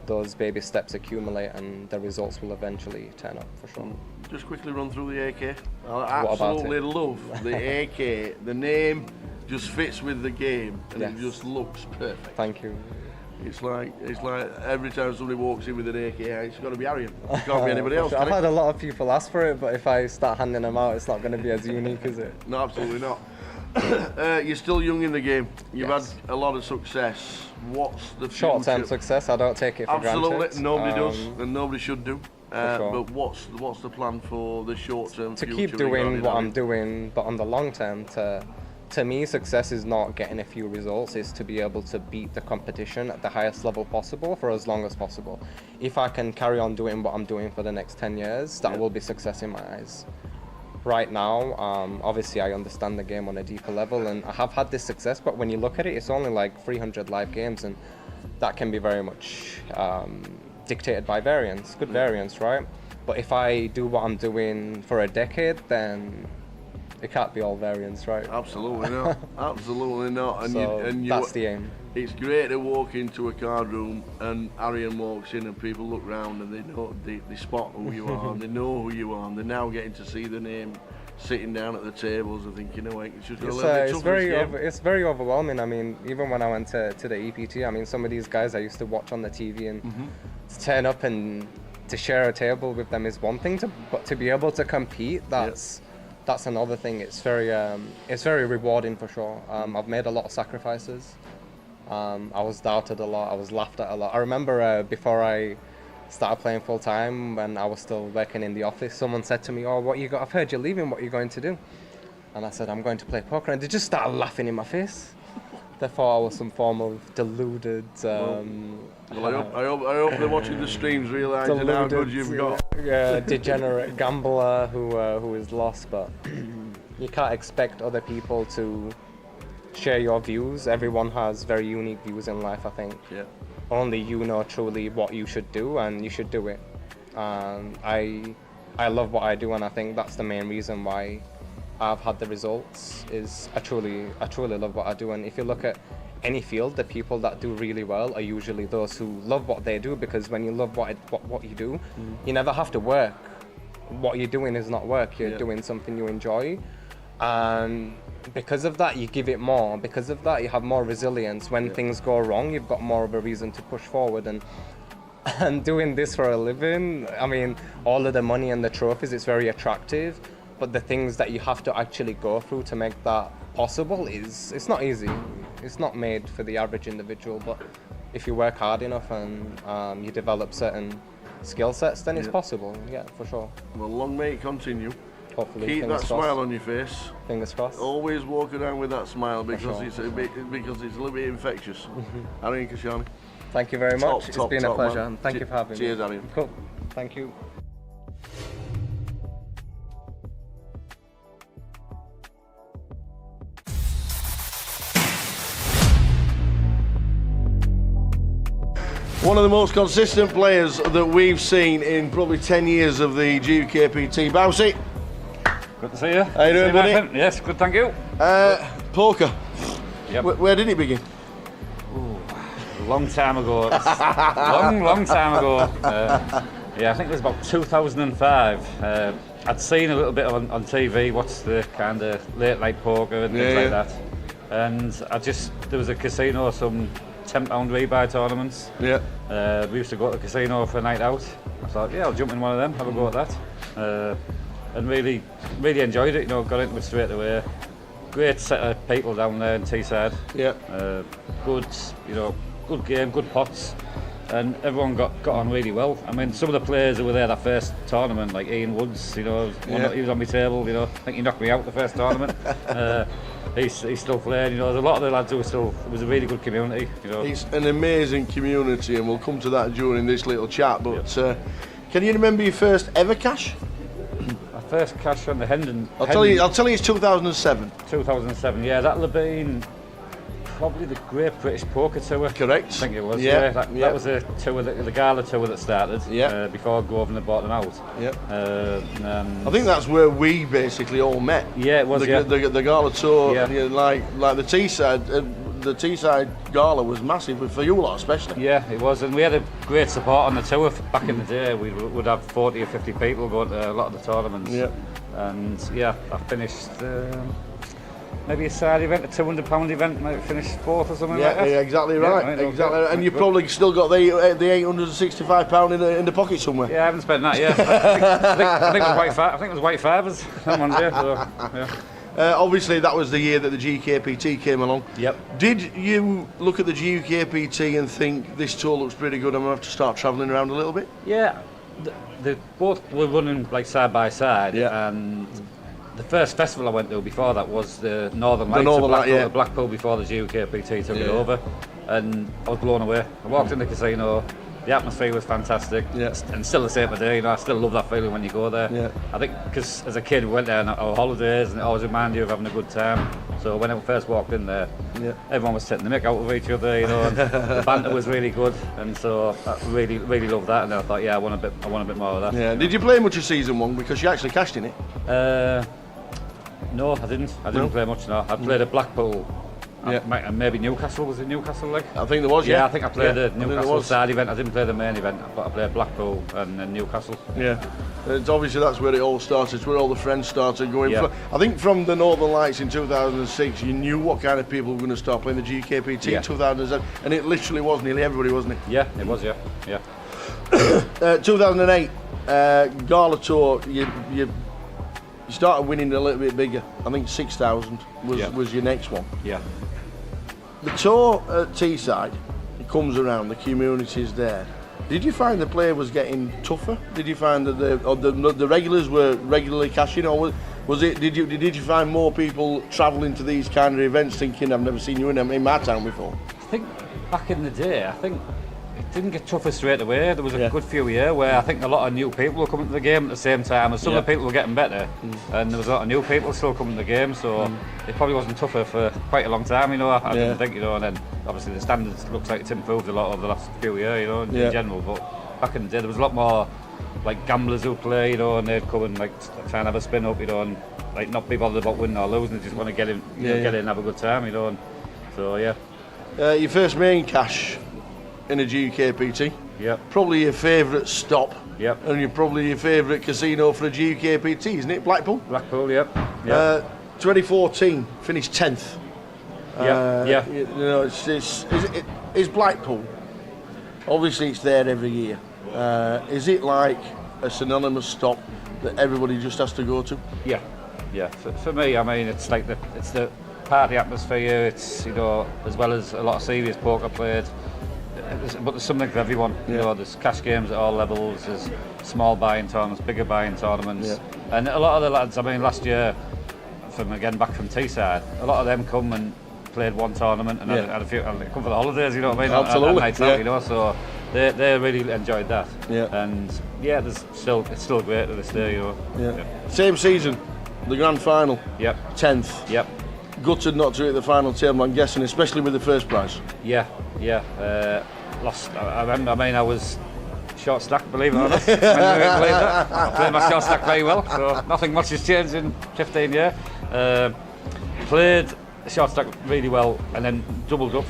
Those baby steps accumulate and the results will eventually turn up, for sure. Just quickly run through the AK. I absolutely love the AK. The name just fits with the game, and it just looks perfect. Thank you. It's like every time somebody walks in with an AK, it's got to be Arian. It can't be anybody else. I've had a lot of people ask for it, but if I start handing them out, it's not going to be as unique, is it? No, absolutely not. You're still young in the game. You've had a lot of success. What's the future? Short-term success, I don't take it for granted. Absolutely, nobody does, and nobody should do. Sure. But what's the plan for the short-term future? To keep doing what I'm doing, but on the long term, to me, success is not getting a few results, it's to be able to beat the competition at the highest level possible for as long as possible. If I can carry on doing what I'm doing for the next 10 years, that will be success in my eyes. right now, obviously I understand the game on a deeper level, and I have had this success, but when you look at it, it's only like 300 live games, and that can be very much dictated by variance, good variance, right? But if I do what I'm doing for a decade, then it can't be all variance, right? Absolutely not. Absolutely not. And, so that's the aim. It's great to walk into a card room and Arian walks in and people look round and they know they spot who you are and they know who you are, and they're now getting to see the name sitting down at the tables and thinking, you know, it's just a little bit tougher. It's very overwhelming. I mean, even when I went to the EPT, I mean, some of these guys I used to watch on the TV, and to turn up and to share a table with them is one thing, but to be able to compete, that's another thing. It's very rewarding for sure. I've made a lot of sacrifices. I was doubted a lot. I was laughed at a lot. I remember before I started playing full time, when I was still working in the office, someone said to me, "Oh, what you got? I've heard you're leaving. What are you going to do?" And I said, "I'm going to play poker." And they just started laughing in my face. They thought I was some form of deluded. Well, I hope they're watching the streams realising how good you've got. Degenerate gambler who is lost, but you can't expect other people to share your views. Everyone has very unique views in life, I think. Yeah. Only you know truly what you should do, and you should do it. I love what I do, and I think that's the main reason why I've had the results. Is I truly love what I do. And if you look at any field, the people that do really well are usually those who love what they do, because when you love what you do, you never have to work. What you're doing is not work. You're doing something you enjoy, and because of that, you give it more. Because of that, you have more resilience. When things go wrong, you've got more of a reason to push forward. And doing this for a living, I mean, all of the money and the trophies, it's very attractive, but the things that you have to actually go through to make that possible it's not easy. It's not made for the average individual, but if you work hard enough and you develop certain skill sets, then it's possible, for sure. Well, long may it continue. Hopefully. Keep that smile on your face. Fingers crossed. Always walk around with that smile, because it's a little bit infectious. Arian Kashani. Thank you very much. It's been a pleasure, and thank you for having me. Cheers, Arian. Cool. Thank you. One of the most consistent players that we've seen in probably 10 years of the GKPT. Bousey. Good to see you. How you doing, buddy? Yes, good, thank you. Poker. Yep. Where did it begin? A long time ago. long time ago. I think it was about 2005. I'd seen a little bit on TV, what's the kind of late night poker and things like that. And there was a casino, some £10 rebuy tournaments. Yeah. We used to go to the casino for a night out. I thought, I'll jump in one of them, have a go at that. And really enjoyed it, got into it straight away. Great set of people down there in Teesside. Yeah. Good game, good pots, and everyone got on really well. I mean, some of the players who were there that first tournament, like Ian Woods, he was on my table. I think he knocked me out the first tournament. He's still playing. There's a lot of the lads who were still. It was a really good community. It's an amazing community, and we'll come to that during this little chat. But can you remember your first ever cash? My first cash on the Hendon. I'll tell you, it's 2007. 2007. Yeah, that'll have been probably the Great British Poker Tour. Correct. I think it was. That was a tour, the gala tour that started. Before Grosvenor bought them out. I think that's where we basically all met. Yeah, it was. The gala tour, like the Teesside. The Teesside gala was massive for you lot, especially. Yeah, it was, and we had a great support on the tour. Back in the day, we would have 40 or 50 people going to a lot of the tournaments. Yeah. And I finished. Maybe a side event, a £200 event, might finish fourth or something like that. Yeah, exactly right. Exactly. And you've probably still got the £865 in the pocket somewhere. Yeah, I haven't spent that yet. I think it was White Fivers that one day. So, obviously, that was the year that the GKPT came along. Yep. Did you look at the GKPT and think this tour looks pretty good? I'm going to have to start travelling around a little bit. Yeah, they both were running like side by side. Yeah. And the first festival I went to before that was the Northern Lights, Blackpool before the GKPT took it over, and I was blown away. I walked in the casino, The atmosphere was fantastic, and still the same today. You know, I still love that feeling when you go there. Yeah. I think because as a kid we went there on our holidays, and it always reminded you of having a good time. So when I first walked in there, everyone was taking the mick out of each other. You know, and the banter was really good, and so I really loved that. And I thought, yeah, I want a bit more of that. Yeah. Did you play much of season 1 because you actually cashed in it? No, I didn't. I didn't play much. No, I played at Blackpool. And maybe Newcastle, was it Newcastle League? I think there was, I think I played the Newcastle side event. I didn't play the main event, but I played Blackpool and then Newcastle. Yeah, it's obviously that's where it all started. It's where all the friends started going. Yeah. I think from the Northern Lights in 2006, you knew what kind of people were going to start playing the GKPT in 2007, and it literally was nearly everybody, wasn't it? Yeah, it was, yeah. 2008, Gala Tour, you started winning a little bit bigger. I think 6,000 was your next one. Yeah. The tour at Teesside, it comes around, the community's there. Did you find the play was getting tougher? Did you find that the regulars were regularly cashing, or was it? Did you find more people travelling to these kind of events thinking, I've never seen you in my town before? I think back in the day, I think it didn't get tougher straight away. There was a good few years where I think a lot of new people were coming to the game at the same time, and some of the people were getting better, and there was a lot of new people still coming to the game, so it probably wasn't tougher for quite a long time, you know. I didn't think, you know, and then obviously the standards looks like it's improved a lot over the last few years, you know, in general, but back in the day there was a lot more like gamblers who play, you know, and they'd come and like try and have a spin up, you know, and like not be bothered about winning or losing, they just want to get in, get in and have a good time, you know, and so your first main cash in a GKPT. Probably your favourite stop. And you're probably your favourite casino for a GKPT, isn't it? Blackpool? Blackpool, 2014, finished 10th. You know, it's Blackpool. Obviously, it's there every year. Is it like a synonymous stop that everybody just has to go to? Yeah. For me, I mean, it's like it's the party atmosphere. It's, you know, as well as a lot of serious poker played. But there's something for everyone. You know, there's cash games at all levels. There's small buy-in tournaments, bigger buy-in tournaments, and a lot of the lads. I mean, last year, back from Teesside, a lot of them come and played one tournament and had a few. And they come for the holidays. You know what I mean? Absolutely. Nights out, you know, so they really enjoyed that. And it's still great to this day. You know. Same season, the grand final. 10th. Gutted not to hit the final table, I'm guessing, especially with the first prize. Lost. I remember. I mean, I was short stack, believe it or not. I played my short stack very well, so nothing much has changed in 15 years. Played short stack really well, and then doubled up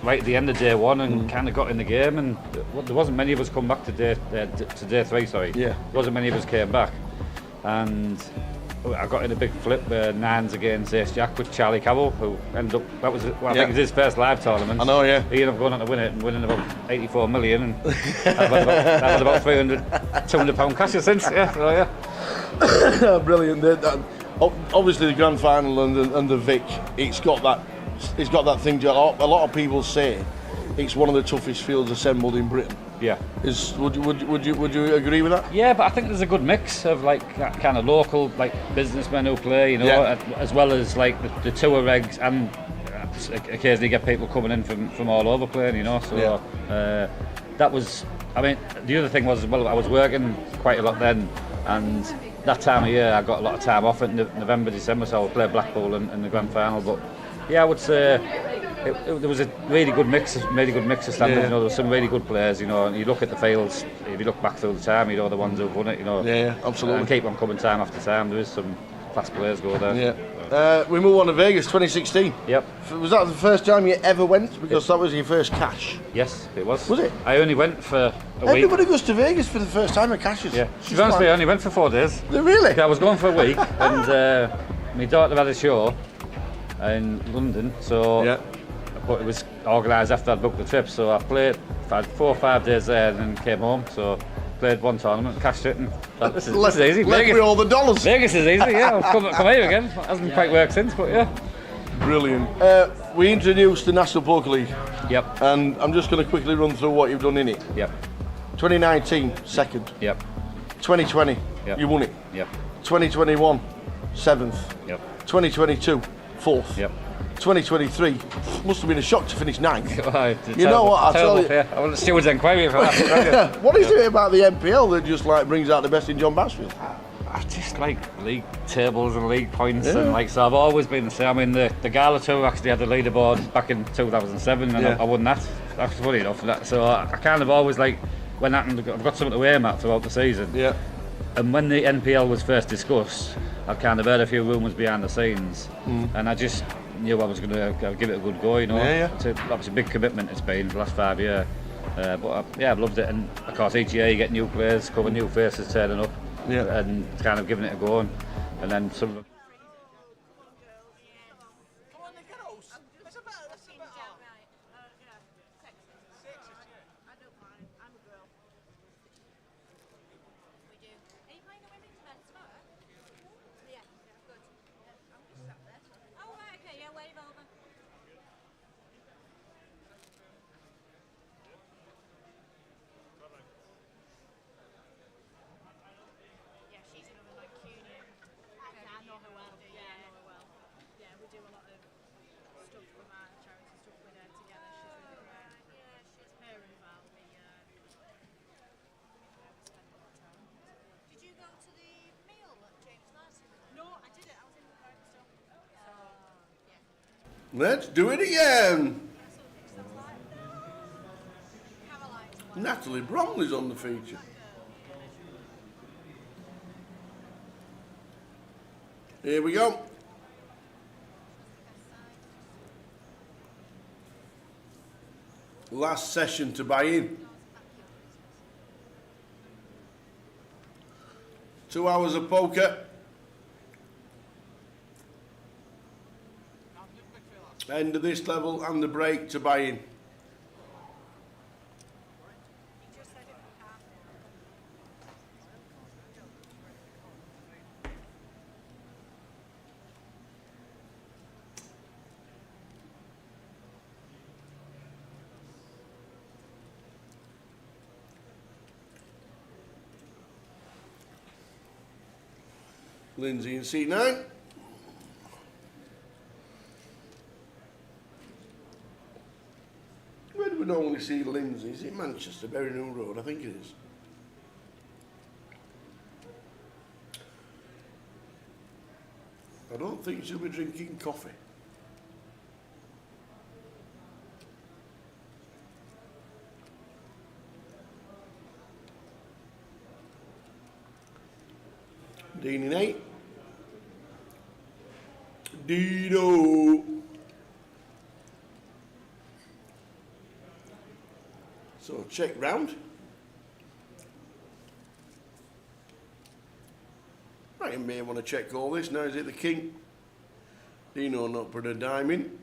right at the end of day one, and kind of got in the game. And there wasn't many of us come back to day three. Sorry, there wasn't many of us came back, and I got in a big flip, nines against Ace Jack with Charlie Cowell, who ended up, I think it's his first live tournament. I know, He ended up going on to win it and winning about 84 million, and I've had about 200 pound cash since, Brilliant. Obviously the grand final and the Vic, it's got that thing. A lot of people say it's one of the toughest fields assembled in Britain. Would you agree with that? Yeah, but I think there's a good mix of like kind of local like businessmen who play, you know, as well as like the tour regs, and occasionally get people coming in from all over playing, you know. So that was. I mean, the other thing was as well, I was working quite a lot then, and that time of year I got a lot of time off in November, December, so I would play Blackpool in the grand final. But I would say. There was a really good mix of standards. You know, there were some really good players. You know, and you look at the fields. If you look back through the time, you know the ones who've won it. You know, absolutely. And keep on coming time after time. There is some class players go there. We move on to Vegas, 2016. Was that the first time you ever went? Because that was your first cash. Yes, it was. Was it? I only went for a week. Everybody goes to Vegas for the first time at cashes. To be honest, I only went for 4 days. Really? I was going for a week, and my daughter had a show in London, so. But it was organised after I'd booked the trip, so I had 4 or 5 days there and then came home, so played one tournament, cashed it, and thought, this is easy. Left me all the dollars. Vegas is easy, I'll come here again. It hasn't quite worked since, but Brilliant. We introduced the National Poker League. And I'm just going to quickly run through what you've done in it. 2019, second. 2020, you won it. 2021, seventh. 2022, fourth. 2023 must have been a shock to finish ninth. Right, You know what, I tell you. I want the steward's inquiry for that. What is it about the NPL that just like brings out the best in John Basfield? I just like league tables and league points, and like, so I've always been the same. I mean, the Gala Tour actually had the leaderboard back in 2007, and I won that. That's funny enough. So I kind of always like, when that, I've got something to aim at throughout the season. Yeah. And when the NPL was first discussed, I kind of heard a few rumours behind the scenes, and I just knew I was going to give it a good go, you know. It's a big commitment it's been the last 5 years. But I've loved it, and of course each year you get new players, cover new faces turning up, and kind of giving it a go, and then some of them. Let's do it again. Natalie Bromley's on the feature. Here we go. Last session to buy in. 2 hours of poker. End of this level and the break to buy in. Lindsay in C9. Where do we normally see Lindsay? Is it Manchester, Berry New Road? I think it is. I don't think she'll be drinking coffee. Dean in 8. Dino. So check round. Right, you may want to check all this. Now is it the king? Dino not put a dime in.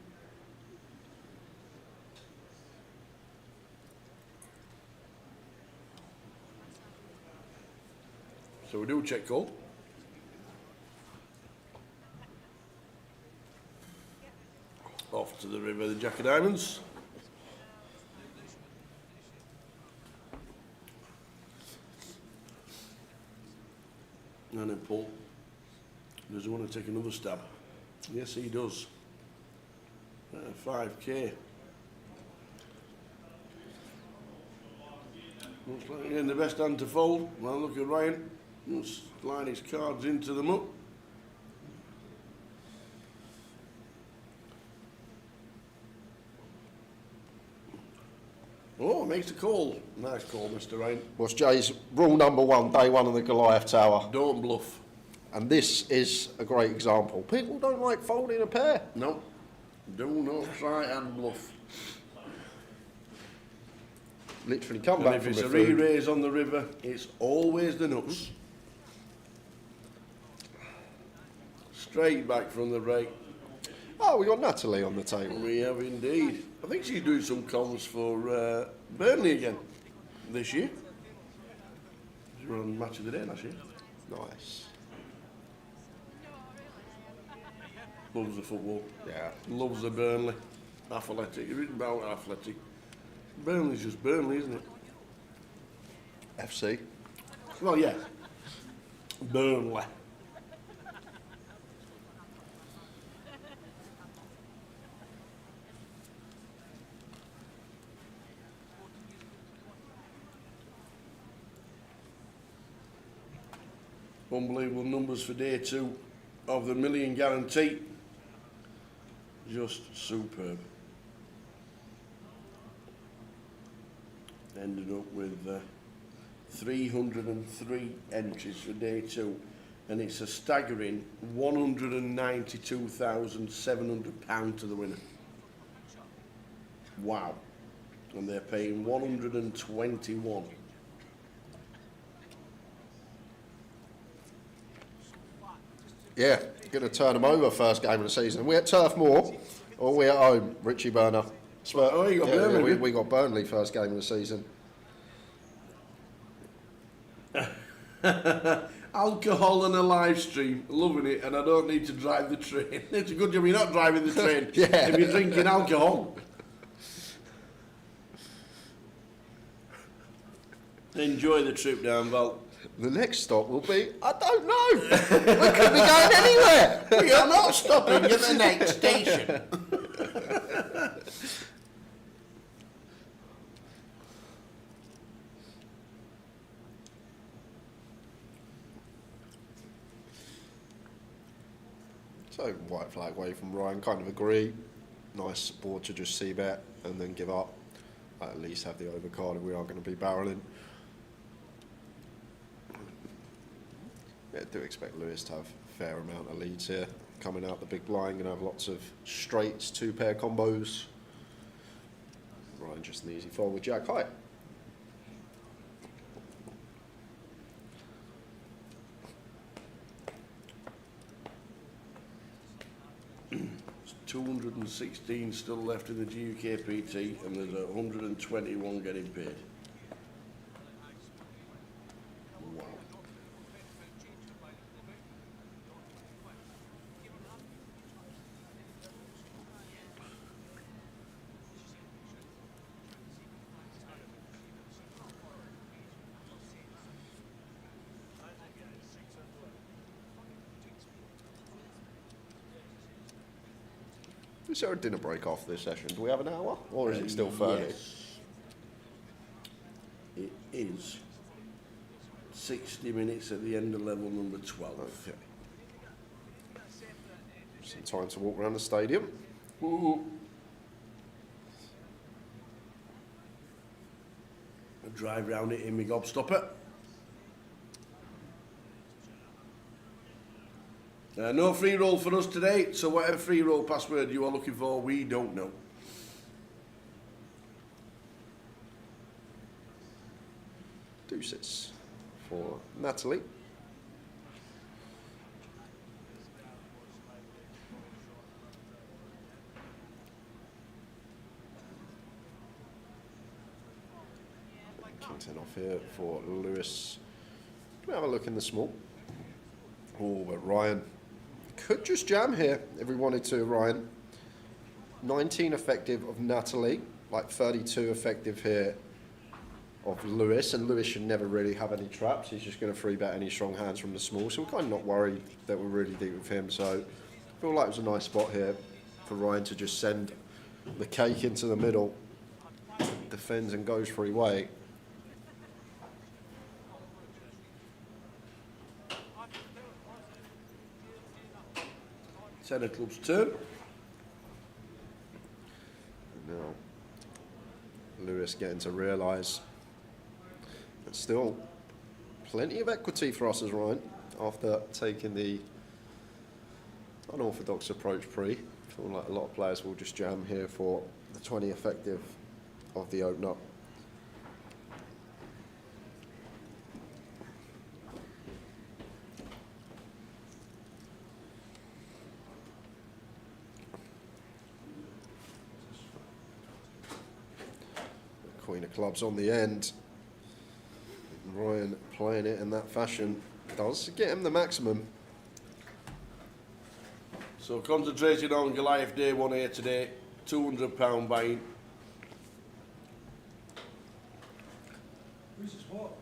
So we do check call. Off to the river, the Jack of Diamonds. And then Paul, does he want to take another stab? Yes, he does. 5k. Looks like again the best hand to fold. Well, look at Ryan. He'll slide his cards into the muck. Oh, makes a call. Nice call, Mr. Ryan. What's Jay's rule number 1, day 1 of the Goliath Tower? Don't bluff. And this is a great example. People don't like folding a pair. No. Do not try and bluff. Literally come And back if from it's the a food. re-raise on the river, it's always the nuts. Straight back from the break. Oh, we got Natalie on the table. We have indeed. I think she's doing some comms for Burnley again this year. She's on Match of the Day last year. Nice. Loves the football. Yeah. Loves the Burnley. Athletic. You're reading about athletic. Burnley's just Burnley, isn't it? FC. Well, yeah. Burnley. Unbelievable numbers for day 2 of the million guarantee. Just superb. Ended up with 303 entries for day 2, and it's a staggering £192,700 to the winner. Wow. And they're paying 121. Yeah, going to turn them over first game of the season. We at Turf Moor, or we at home, Richie Burner. Oh, you got Burnley. We got Burnley first game of the season. Alcohol and a live stream, loving it, and I don't need to drive the train. It's a good job you're not driving the train Yeah. if you're drinking alcohol. Enjoy the trip down, Val. The next stop will be, I don't know. We could be going anywhere. We are not stopping at the next station. So white flag away from Ryan, kind of agree. Nice board to just see bet and then give up. At least have the overcard if we are going to be barreling. Yeah, do expect Lewis to have a fair amount of leads here. Coming out the big blind, going to have lots of straights, 2-pair combos. Ryan just an easy fold with Jack high. There's 216 still left in the GUKPT, and there's 121 getting paid. Wow. Is there a dinner break off this session? Do we have an hour? Or is it still 30? Yes. It is 60 minutes at the end of level number 12. Okay. Some time to walk around the stadium. Ooh. I drive round it in my gobstopper. No free roll for us today, so whatever free roll password you are looking for, we don't know. Deuces for Natalie. King 10 off here for Lewis. Can we have a look in the small? Oh, but Ryan could just jam here if we wanted to, Ryan. 19 effective of Natalie, like 32 effective here of Lewis, and Lewis should never really have any traps. He's just going to free bet any strong hands from the small, so we're kind of not worried that we're really deep with him. So I feel like it was a nice spot here for Ryan to just send the cake into the middle, defends and goes free way. Ten of clubs turn. Now, Lewis getting to realise there's still plenty of equity for us as Ryan after taking the unorthodox approach pre. I feel like a lot of players will just jam here for the 20 effective of the opener. Queen of clubs on the end. Ryan playing it in that fashion does get him the maximum. So concentrating on Goliath day 1 here today, £200 buying. Who's this what?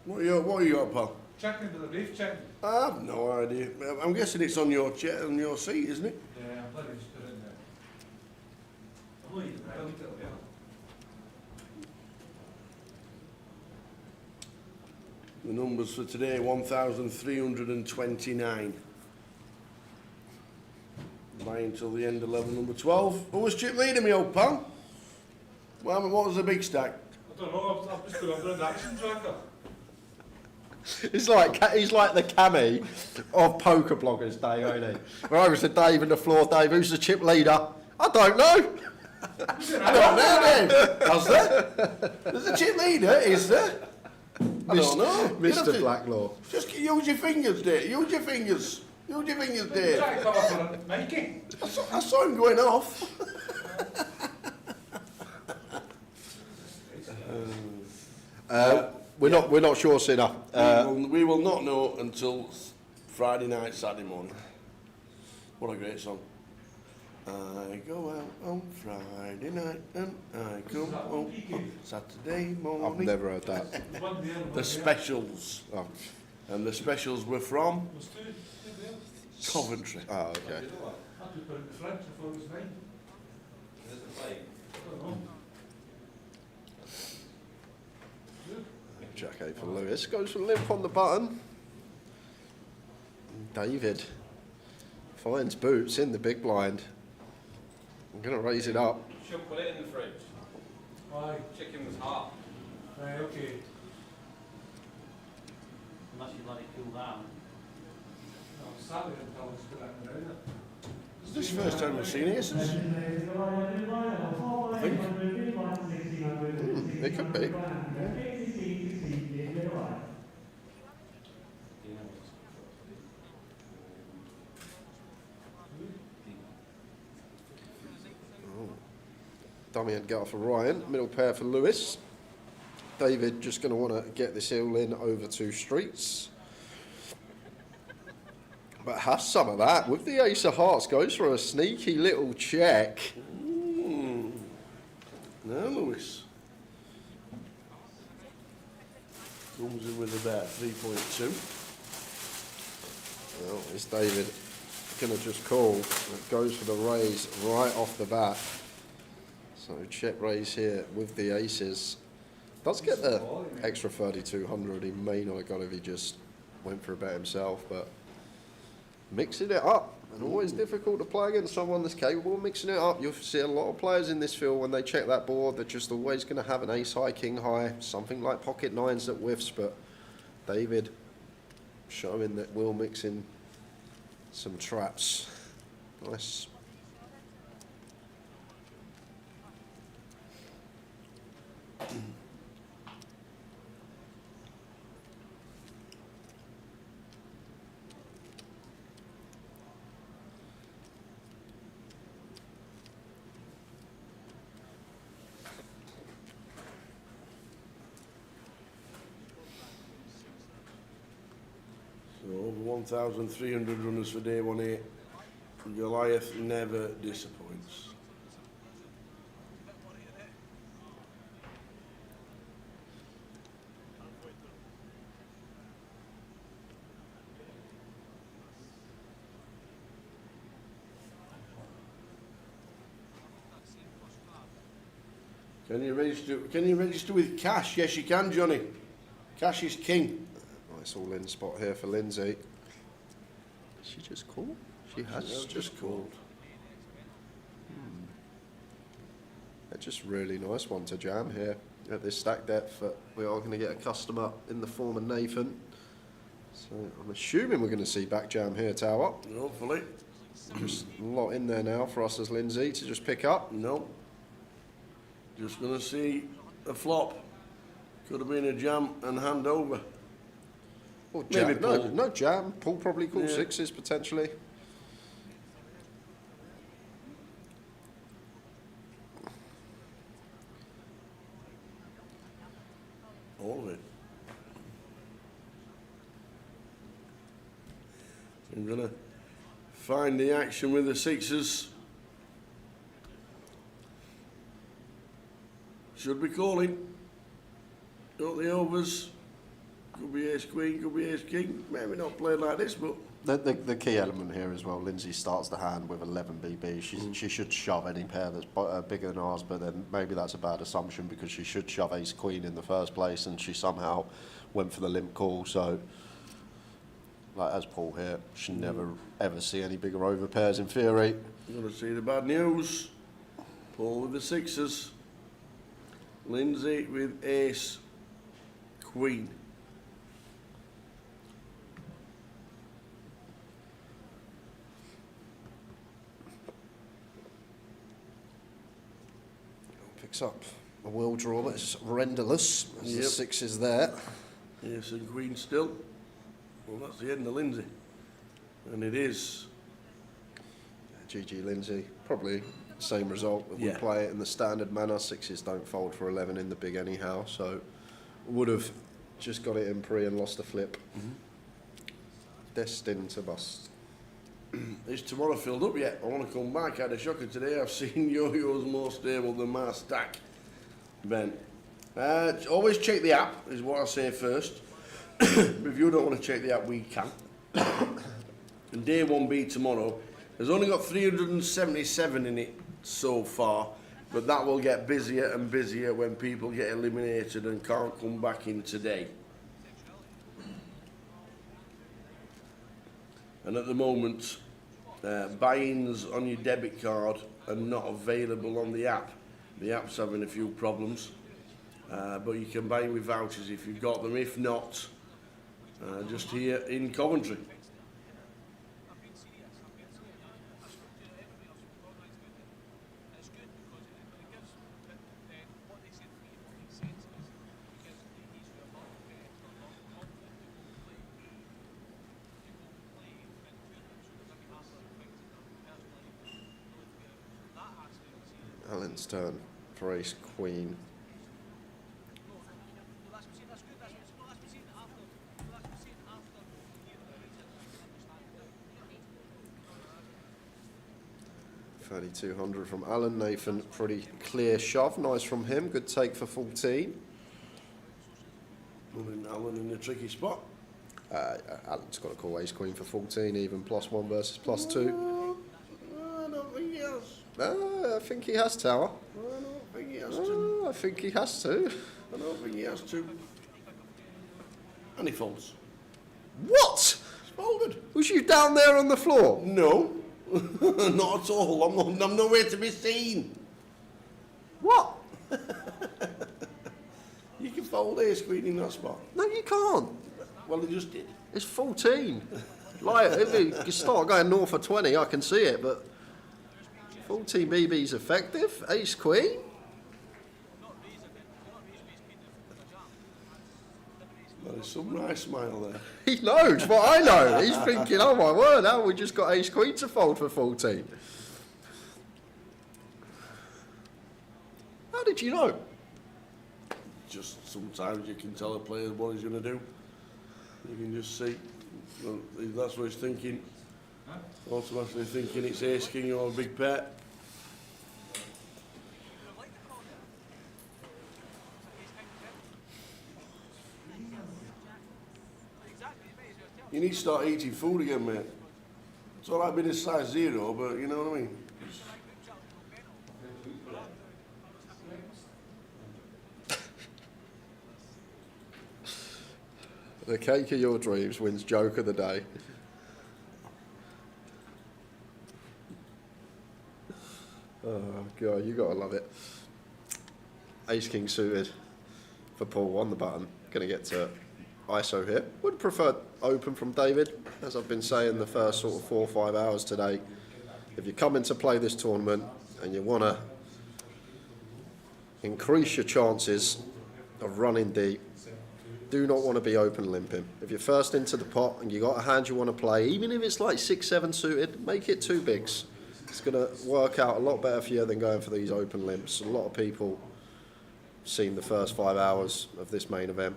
What are you got, pal? Checking for the beef check. I have no idea. I'm guessing it's on your chair, on your seat, isn't it? Yeah, I'm bloody just put it in there. I'm leaving, right? I think it'll be on. The numbers for today, 1,329. Buying until the end of level number 12. Who was chip leader, me old pal? Well, what was the big stack? I don't know, I've just got an action tracker. He's like the Cammy of poker bloggers, Dave, ain't he? When I was to Dave on the floor, Dave, who's the chip leader? I don't know. I don't know, Dave. How's that? There's a chip leader, is there? I don't know. Mr. Blacklaw. Just use your fingers, Dave. Use your fingers. Use your fingers, Dave. I saw him going off. We're not sure, Sinner. We will not know until Friday night, Saturday morning. What a great song. I go out on Friday night and I come home on Saturday morning. I've never heard that. The Specials. Oh. And the Specials were from Coventry. Oh, okay. Jack 8 for Lewis. Goes for limp on the button. David finds boots in the big blind. I'm going to raise it up. Should put it in the fridge. Why? Chicken was hot. Right, okay. Unless you let it cool down. No, Saturday I'm telling us to put that in there. Is this the first time we've seen Aces? I think. It could be. Dummy and gut for Ryan, middle pair for Lewis. David just going to want to get this heel in over 2 streets. But has some of that with the ace of hearts, goes for a sneaky little check. Now Lewis comes in with about 3.2. Well, is David going to just call? It goes for the raise right off the bat. So check raise here with the aces. Does get the extra 3,200. He may not have got if he just went for a bet himself, but mixing it up. And always difficult to play against someone that's capable of mixing it up. You'll see a lot of players in this field, when they check that board, they're just always going to have an ace high, king high, something like pocket nines that whiffs, but David showing that we'll mix in some traps. Nice. So over 1,300 runners for day 1-8. Goliath never disappoints. Can you register with cash? Yes, you can, Johnny. Cash is king. Nice all-in spot here for Lindsay. She just called? She has just called. That's just really nice one to jam here at this stack depth. But we are going to get a customer in the form of Nathan. So I'm assuming we're going to see back jam here, Tower. Hopefully. Just a lot in there now for us as Lindsay to just pick up. No. Just going to see a flop. Could have been a jam and hand over. Or jam. Maybe pull. No jam. Pull probably call sixes potentially. All of it. I'm going to find the action with the sixes. Should be calling. Got the overs. Could be ace queen, could be ace king. Maybe not played like this, but The key element here as well, Lindsay starts the hand with 11 BB. She should shove any pair that's bigger than ours, but then maybe that's a bad assumption because she should shove ace queen in the first place, and she somehow went for the limp call. So, like as Paul here, should never ever see any bigger over pairs in theory. You're going to see the bad news. Paul with the sixes. Lindsay with ace queen. Picks up a world draw, but it's renderless. As the six is there. Ace and queen still. Well, that's the end of Lindsay. And it is. GG Lindsay. Probably the same result if we play it in the standard manner. Sixes don't fold for 11 in the big anyhow, so would have just got it in pre and lost the flip. Destined to bust. Is tomorrow filled up yet? I want to come back. I had a shocker today. I've seen Yo-Yo's more stable than my stack. Ben. Always check the app, is what I say first. But if you don't want to check the app, we can. And day 1B tomorrow, there's only got 377 in it so far, but that will get busier and busier when people get eliminated and can't come back in today. And at the moment, buy-ins on your debit card are not available on the app. The app's having a few problems, but you can buy in with vouchers if you've got them. If not, just here in Coventry. Alan's turn for ace queen. $3,200 from Alan. Nathan, pretty clear shove. Nice from him. Good take for 14. Alan in a tricky spot. Alan's got to call ace queen for 14, even +1 versus +2. I don't think he has. I think he has, Tower. I don't think he has to. I think he has to. I don't think he has to. And he folds. What? It's folded. Was you down there on the floor? No. Not at all. I'm nowhere to be seen. What? You can fold ace queen in that spot. No, you can't. Well, he just did. It's 14. Like, if you start going north of 20, I can see it, but 14 BB's effective. Ace queen. There's some nice smile there. He knows what I know. He's thinking, oh my word, how we just got ace queen to fold for 14. How did you know? Just sometimes you can tell a player what he's going to do. You can just see. Well, if that's what he's thinking. Automatically thinking it's ace king or a big pair. You need to start eating food again, mate. It's all right being a size 0, but you know what I mean? The cake of your dreams wins joke of the day. Oh God, you gotta love it. Ace king suited for Paul on the button. Gonna get to ISO here. Would prefer open from David, as I've been saying the first sort of 4 or 5 hours today. If you come in to play this tournament and you want to increase your chances of running deep, do not want to be open limping. If you're first into the pot and you got a hand you want to play, even if it's like 6-7 suited, make it 2 bigs. It's going to work out a lot better for you than going for these open limps. A lot of people have seen the first 5 hours of this main event.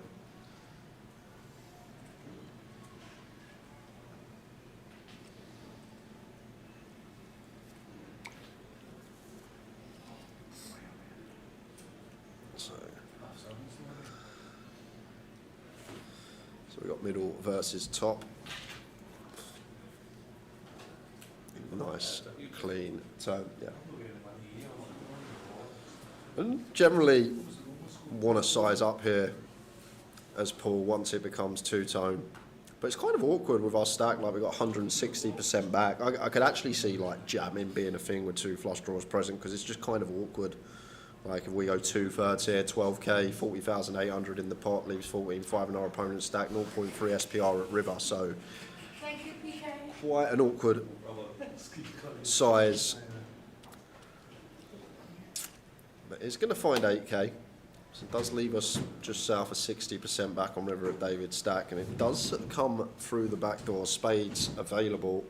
So we've got middle versus top. Nice, clean turn, yeah. And generally want to size up here as Paul once it becomes two-tone. But it's kind of awkward with our stack, like we've got 160% back. I could actually see like jamming being a thing with 2 flush draws present, because it's just kind of awkward. Like if we go 2/3 here, 12k, 40,800 in the pot, leaves 14.5 in our opponent's stack, 0.3 SPR at river, so Thank you, PK. quite an awkward size. But it's going to find 8k. So it does leave us just south of 60% back on River at David's stack, and it does come through the back door. Spades available,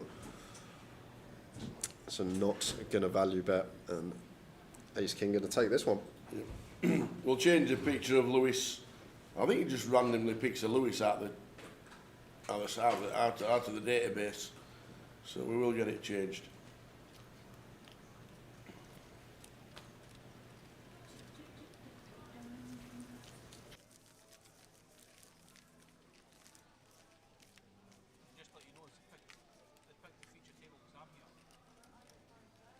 so not going to value bet, and Ace King going to take this one. We'll change the picture of Lewis. I think he just randomly picks a Lewis out of the database, so we will get it changed. Just let you know, they picked the feature table because I'm here.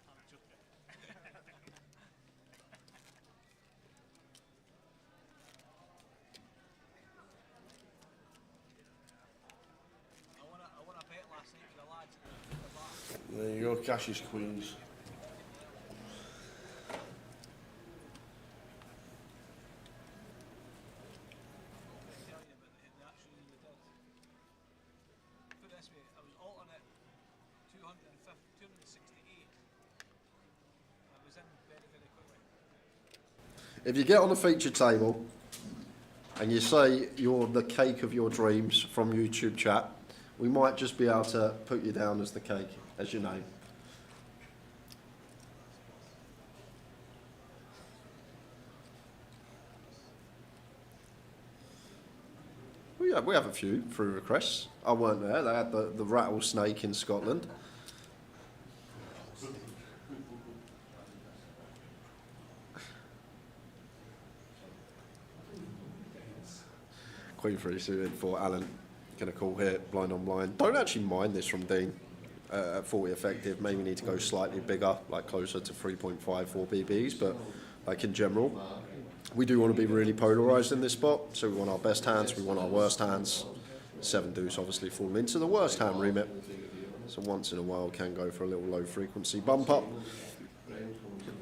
I'm joking. I won a bet last night with the lads at the bar. There you go, Cash's Queens. Put it this way, I was alternate 268. I was in very, very quickly. If you get on the feature table and you say you're the cake of your dreams from YouTube chat, we might just be able to put you down as the cake, as your name. We have a few through requests. I weren't there. They had the rattlesnake in Scotland. Queen 3 suited for Alan. Going to call here, blind on blind. Don't actually mind this from Dean. At 40 effective, maybe need to go slightly bigger, like closer to 3.54 BBs, but like in general, we do want to be really polarised in this spot, so we want our best hands, we want our worst hands. 7 deuce obviously falling into the worst hand remit, so once in a while can go for a little low frequency bump up.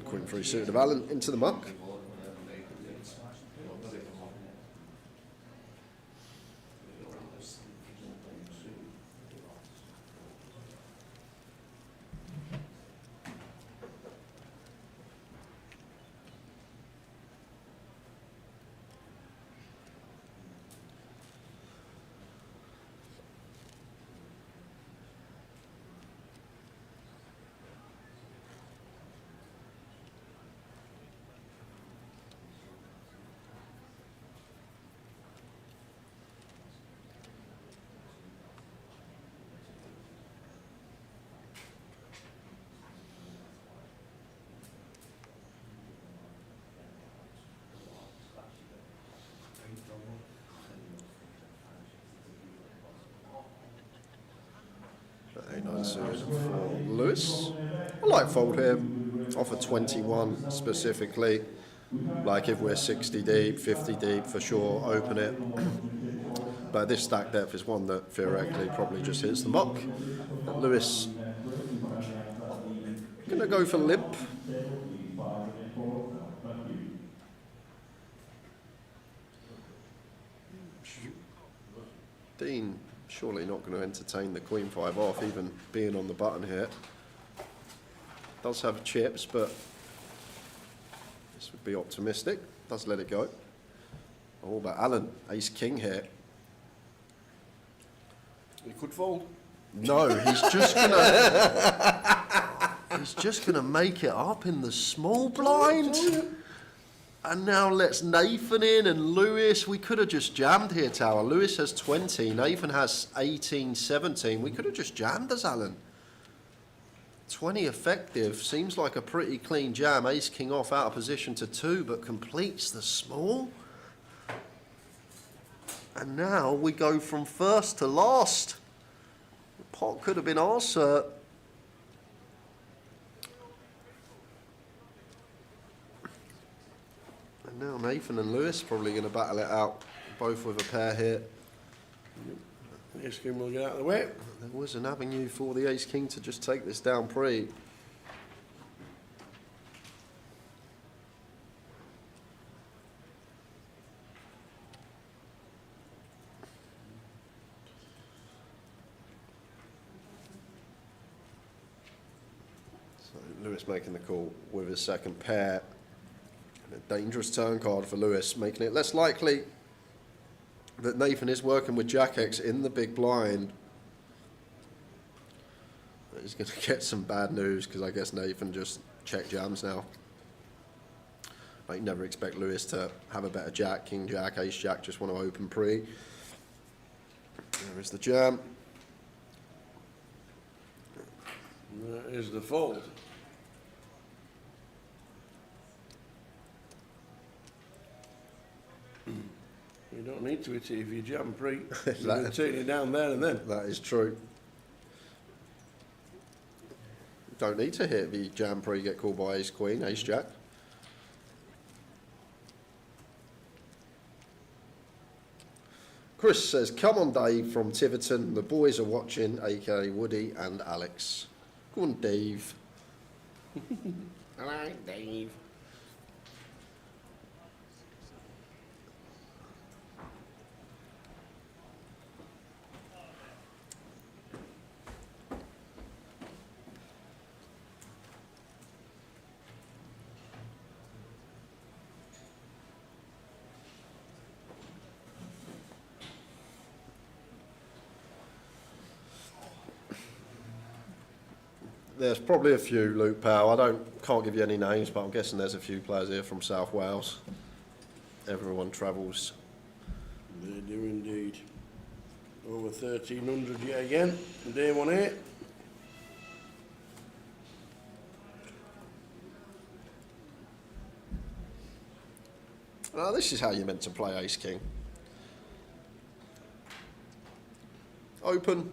Queen 3 suited of Allen into the muck. For Lewis. I like fold here, off a 21 specifically. Like if we're 60 deep, 50 deep, for sure, open it. But this stack depth is one that theoretically probably just hits the muck. Lewis gonna go for limp. Dean surely not going to entertain the Queen 5 off, even being on the button here. Does have chips, but this would be optimistic. Does let it go. Oh, but Alan, Ace King here. He could fold. No, he's just gonna make it up in the small blind. And now let's Nathan in and Lewis. We could have just jammed here, Tower. Lewis has 20. Nathan has 18, 17. We could have just jammed us, Alan. 20 effective. Seems like a pretty clean jam. Ace King off out of position to 2, but completes the small. And now we go from first to last. The pot could have been ours, sir. Now Nathan and Lewis probably going to battle it out, both with a pair here. Ace King will get out of the way. There was an avenue for the Ace King to just take this down pre. So Lewis making the call with his second pair. And a dangerous turn card for Lewis, making it less likely that Nathan is working with Jack X in the big blind. He's going to get some bad news because I guess Nathan just check jams now. I never expect Lewis to have a better jack. King Jack, Ace Jack just want to open pre. There is the jam. There is the fold. You don't need to hit it if you jam pre. You're going to take it down there and then. That is true. Don't need to hit the jam pre, get called by Ace Queen, Ace Jack. Chris says, come on Dave from Tiverton, the boys are watching, aka Woody and Alex. Go on Dave. Hello, Dave. There's probably a few, Luke Powell. Can't give you any names, but I'm guessing there's a few players here from South Wales. Everyone travels. They do indeed. Over 1,300 yet again. Day 1-8. Now this is how you're meant to play Ace King. Open.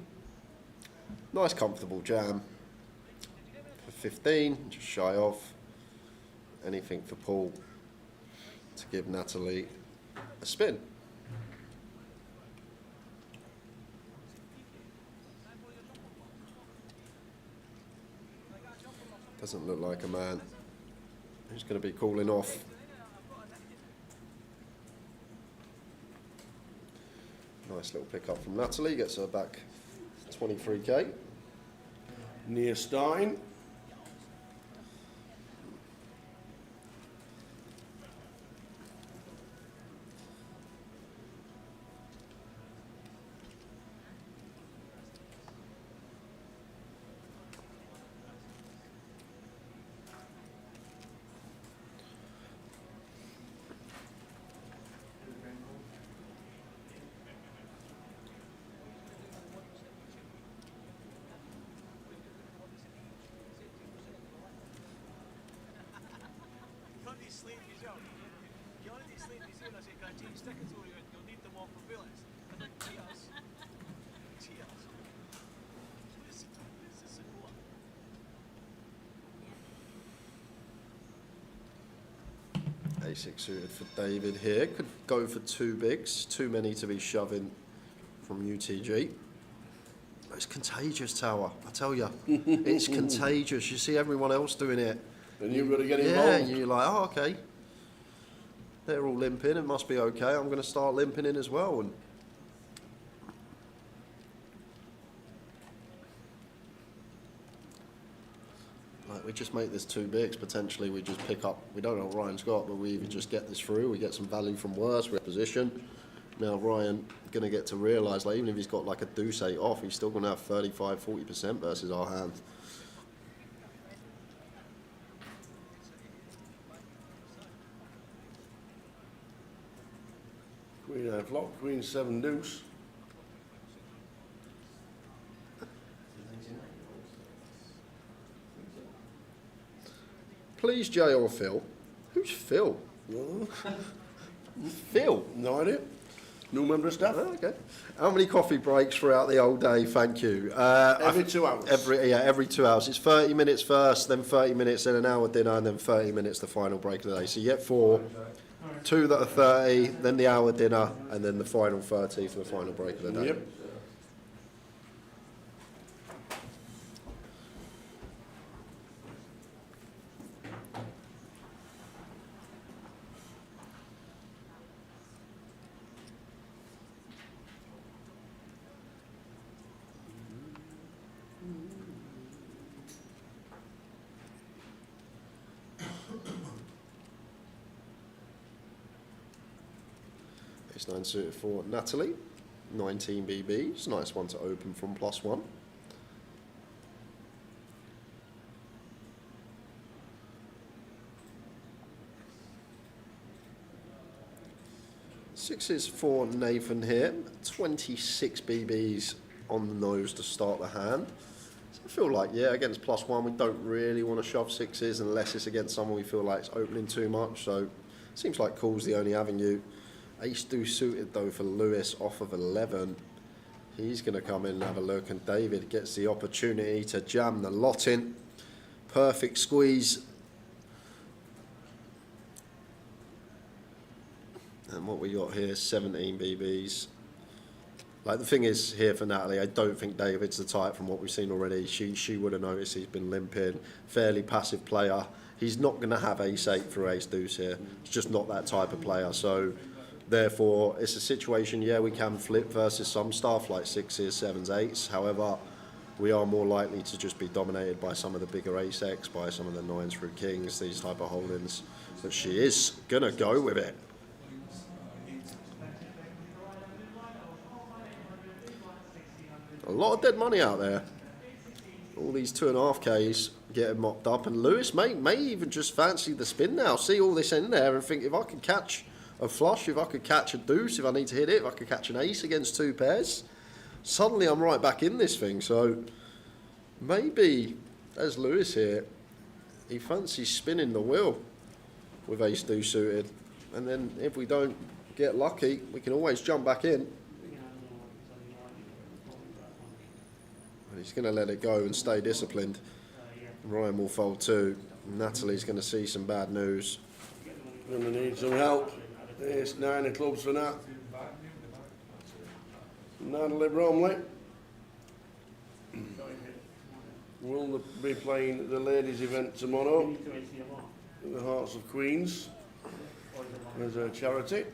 Nice comfortable jam. 15, just shy of. Anything for Paul to give Natalie a spin. Doesn't look like a man who's going to be calling off. Nice little pick up from Natalie, gets her back 23k. Near starting. A6 suited for David here. Could go for two bigs. Too many to be shoving from UTG. It's contagious, Tower. I tell you, it's contagious. You see everyone else doing it. And you've got to get involved. Yeah, and you're like, oh, okay. They're all limping. It must be okay. I'm going to start limping in as well. And like, we just make this two bigs. Potentially, we just pick up. We don't know what Ryan's got, but we either just get this through. We get some value from worse. We have position. Now Ryan going to get to realise, like, even if he's got like a deuce 8 off, he's still going to have 35-40% versus our hand. Queen high flop, Queen 7 deuce. Please, Jay or Phil. Who's Phil? Phil? No idea. New member of staff. Oh, okay. How many coffee breaks throughout the whole day? Thank you. Every 2 hours. Every 2 hours. It's 30 minutes first, then 30 minutes, then an hour dinner, and then 30 minutes the final break of the day. So you get 4, 2 that are 30, then the hour dinner, and then the final 30 for the final break of the day. Yep. Ace 9 suited for Natalie, 19 BBs, nice one to open from +1. Sixes for Nathan here, 26 BBs on the nose to start the hand. So I feel like, yeah, against +1, we don't really want to shove sixes unless it's against someone we feel like it's opening too much. So seems like call's the only avenue. Ace deuce suited though for Lewis off of 11. He's going to come in and have a look, and David gets the opportunity to jam the lot in. Perfect squeeze. And what we got here, 17 BBs. Like, the thing is here for Natalie, I don't think David's the type from what we've seen already. She would have noticed he's been limping. Fairly passive player. He's not going to have ace-8 for ace-deuce here. It's just not that type of player. So therefore, it's a situation, yeah, we can flip versus some stuff like 6s, 7s, 8s. However, we are more likely to just be dominated by some of the bigger ace-X, by some of the 9s through kings, these type of holdings. But she is going to go with it. A lot of dead money out there. All these 2.5Ks getting mopped up. And Lewis may even just fancy the spin now. See all this in there and think, if I could catch a flush, if I could catch a deuce, if I need to hit it, if I could catch an ace against 2 pairs, suddenly I'm right back in this thing. So maybe, as Lewis here, he fancies spinning the wheel with ace deuce suited. And then if we don't get lucky, we can always jump back in. And he's going to let it go and stay disciplined. Ryan will fold 2. Natalie's going to see some bad news. Going to need some help. It's 9 of clubs for Nat. Natalie Bromley will be playing the ladies' event tomorrow in the Hearts of Queens as a charity.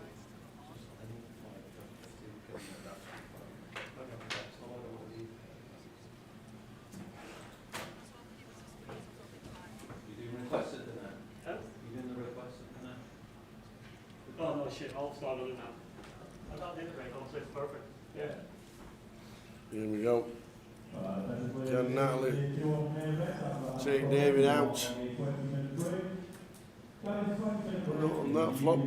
Oh no, shit, I'll start doing that. I got the break on, so it's perfect. Yeah. Here we go. Can Natalie take David out? Not on that flop.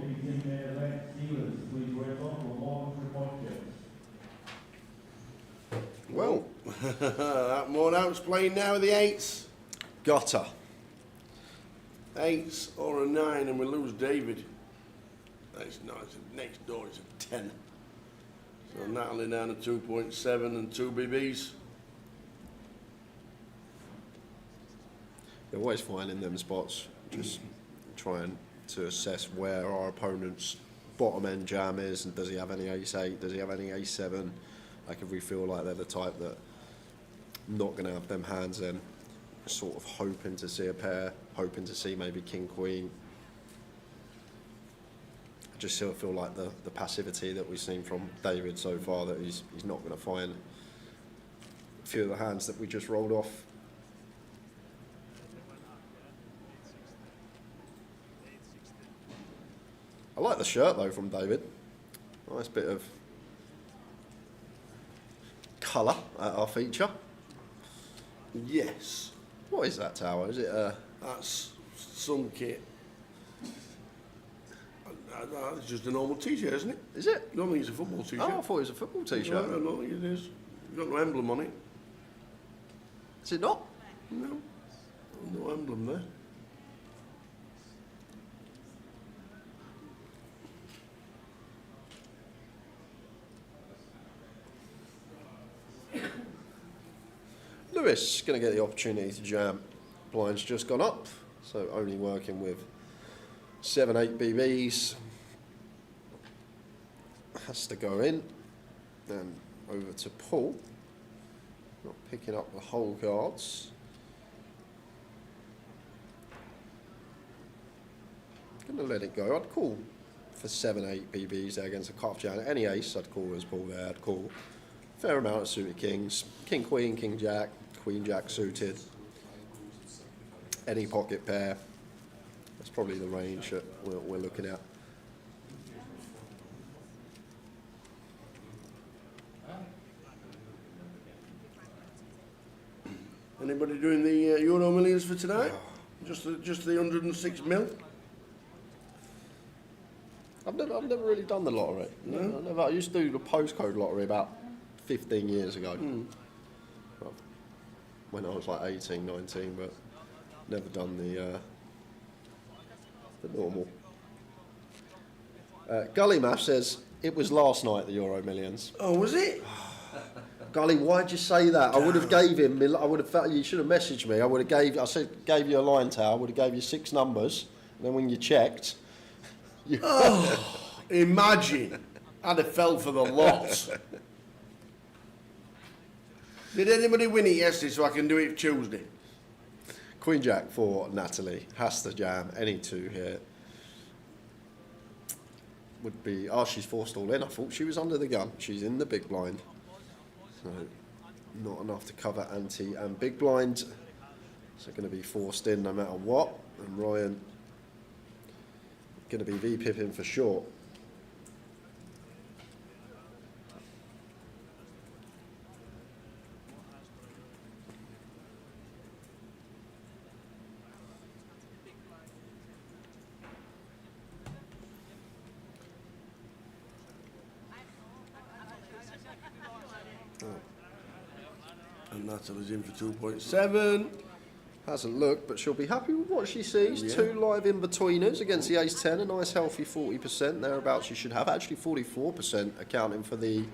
Well, that more out's playing now with the 8s. Got her. 8s or a 9, and we lose David. That's nice. Next door is a 10. So Natalie down to 2.7 and 2 BBs. They're always fine in them spots. Just trying to assess where our opponent's bottom end jam is, and does he have any ace-8, does he have any ace-7? Like, if we feel like they're the type that not going to have them hands in, sort of hoping to see a pair, hoping to see maybe king-queen. Just sort of feel like the passivity that we've seen from David so far, that he's not going to find a few of the hands that we just rolled off. I like the shirt though from David. Nice bit of colour at our feature. Yes. What is that, Tower? Is it a... That's some kit. It's just a normal t-shirt, isn't it? Is it? I don't think it's a football t-shirt. Oh, I thought it was a football t-shirt. No, I don't think it is. It's got no emblem on it. Is it not? No. No emblem there. Lewis going to get the opportunity to jam. Blind's just gone up, so only working with 7, 8 BBs. Has to go in. Then over to Paul. Not picking up the whole cards. Gonna let it go. I'd call for 7, 8 BBs there against a cutoff jam. Any ace I'd call as Paul there. I'd call fair amount of suited kings. King, queen, king, jack, queen, jack suited. Any pocket pair. That's probably the range that we're looking at. Anybody doing the Euro Millions for tonight? Just the 106 mil? I've never really done the lottery. No? I used to do the postcode lottery about 15 years ago. Well, when I was like 18, 19, but never done the normal. Gully Math says, it was last night, the Euro Millions. Oh, was it? Gully, why'd you say that? I would have gave him, I would have, you should have messaged me. I would have gave you a line towel, I would have gave you 6 numbers, and then when you checked, Imagine, I'd have fell for the lot. Did anybody win it yesterday so I can do it Tuesday? Queen Jack for Natalie, has to jam, any 2 here. Would be, she's forced all in. I thought she was under the gun. She's in the big blind. So, not enough to cover ante and big blind. So, going to be forced in no matter what. And Ryan going to be V-pipping for short. And Natalie's in for 2.7. Hasn't looked, but she'll be happy with what she sees. Yeah. 2 live in-betweeners against the ace-10, a nice healthy 40%. Thereabouts she should have. Actually 44% accounting for the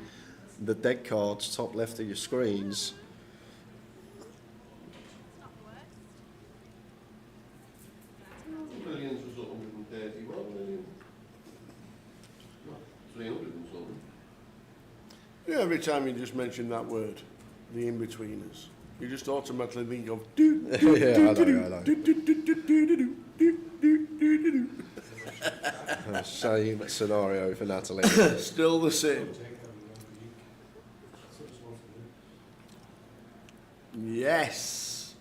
dead cards, top left of your screens. Millions was 131 million. 300 and something. Yeah, every time you just mention that word, the in-betweeners, you just automatically think of Yeah, I know. Same scenario for Natalie. Still the same. Yes.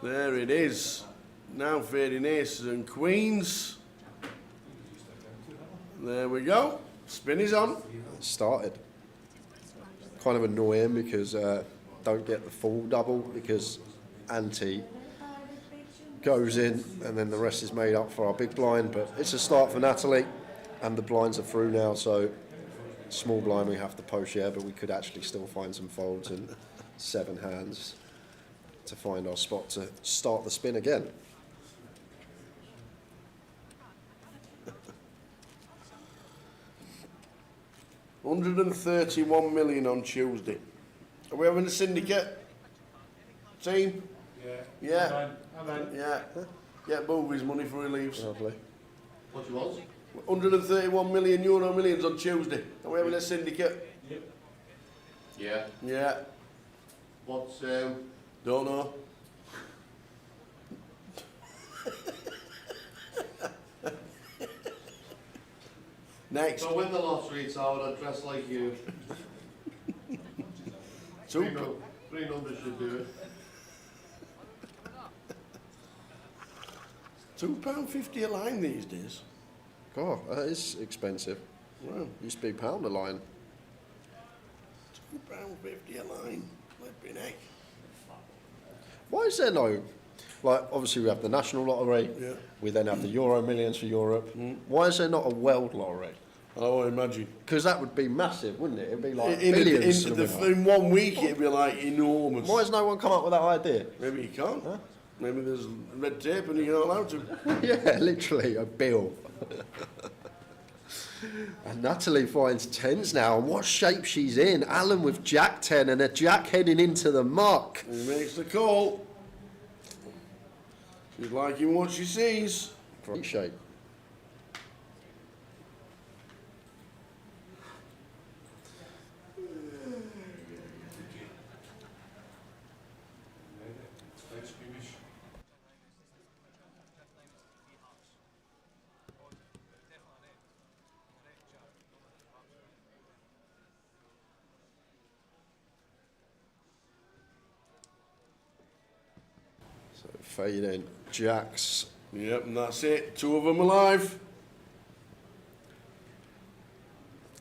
There it is. Now fading aces and queens. There we go. Spin is on. Started. Kind of annoying because don't get the full double because ante goes in and then the rest is made up for our big blind, but it's a start for Natalie and the blinds are through now, so small blind we have to post, yeah, but we could actually still find some folds and 7 hands to find our spot to start the spin again. $131 million on Tuesday. Are we having a syndicate? Team? Yeah. Yeah. Get Bowie's money before he leaves. Lovely. What you want? 131 million Euro Millions on Tuesday. Are we having a syndicate? Yep. Yeah. Yeah. What's don't know. Next. If I win the lottery, so I'd dress like you. 3 numbers should do it. £2.50 a line these days. God, that is expensive. Wow. Used to be £1 a line. £2.50 a line. Flipping heck. Why is there no, like, obviously we have the national lottery, Yeah. we then have the Euro Millions for Europe. Why is there not a world lottery? Oh, I imagine. Because that would be massive, wouldn't it? It'd be like billions. In 1 week, it'd be like enormous. Why has no one come up with that idea? Maybe you can't. Huh? Maybe there's red tape and you're not allowed to. Yeah, literally, a bill. And Natalie finds 10s now, and what shape she's in. Alan with Jack 10 and a Jack heading into the muck. He makes the call. She's liking what she sees. Great shape. So fade in jacks. Yep, and that's it. 2 of them alive.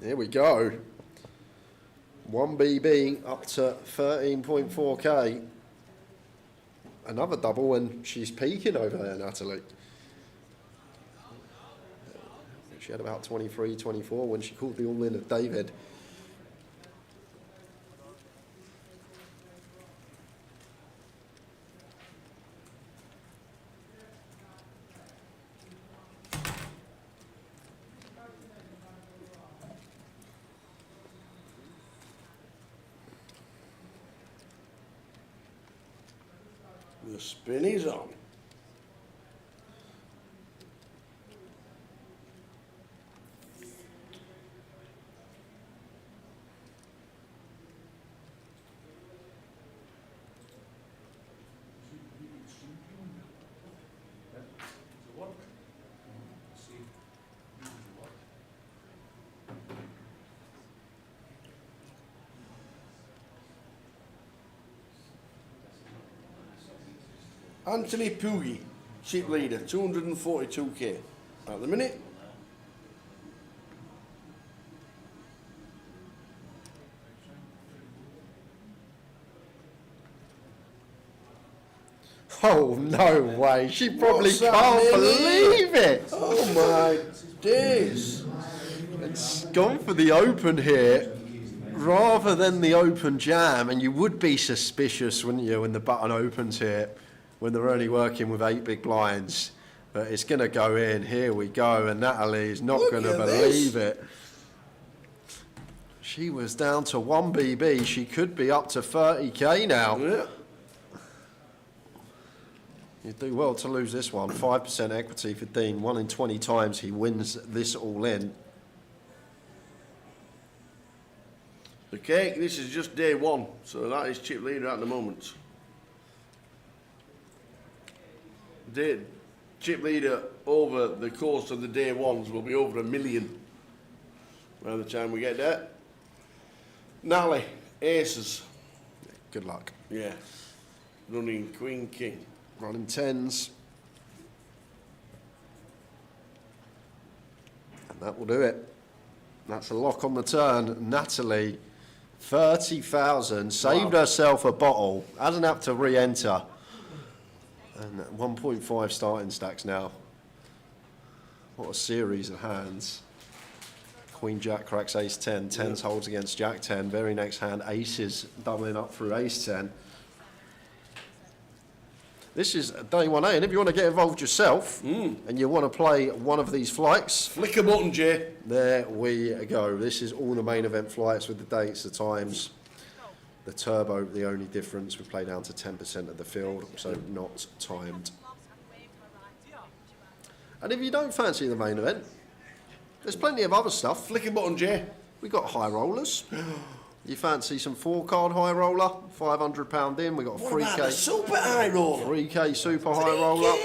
Here we go. 1 BB up to 13.4k. Another double, and she's peaking over there, Natalie. She had about 23, 24 when she called the all-in of David. The spin is on. Anthony Poogie, chip leader, 242k at the minute. Oh, no way. She probably What's that, can't Lily? believe it. Oh my days. It's gone for the open here rather than the open jam, and you would be suspicious, wouldn't you, when the button opens here, when they're only working with 8 big blinds. But it's going to go in. Here we go, and Natalie is not going to believe it. She was down to 1 BB. She could be up to 30k now. Yeah. You do well to lose this one. 5% equity for Dean. 1 in 20 times he wins this all in. Okay, this is just day 1, so that is chip leader at the moment. Chip leader over the course of the day 1s will be over 1 million by the time we get there. Natalie, aces. Good luck. Yeah. Running queen, king. Running 10s. And that will do it. That's a lock on the turn. Natalie, 30,000. Saved herself a bottle. Hasn't had to re-enter. And 1.5 starting stacks now. What a series of hands. Queen Jack cracks ace 10. 10s holds against Jack 10. Very next hand, aces doubling up through ace 10. This is day 1A, and if you want to get involved yourself and you want to play one of these flights, flick a button, Jay. There we go. This is all the main event flights with the dates, the times. The turbo, the only difference, we play down to 10% of the field, so not timed. And if you don't fancy the main event, there's plenty of other stuff. Flick a button, Jay. We got high rollers. You fancy some 4-card high roller, £500 in. We got a 3K super high roller. 3K super high roller,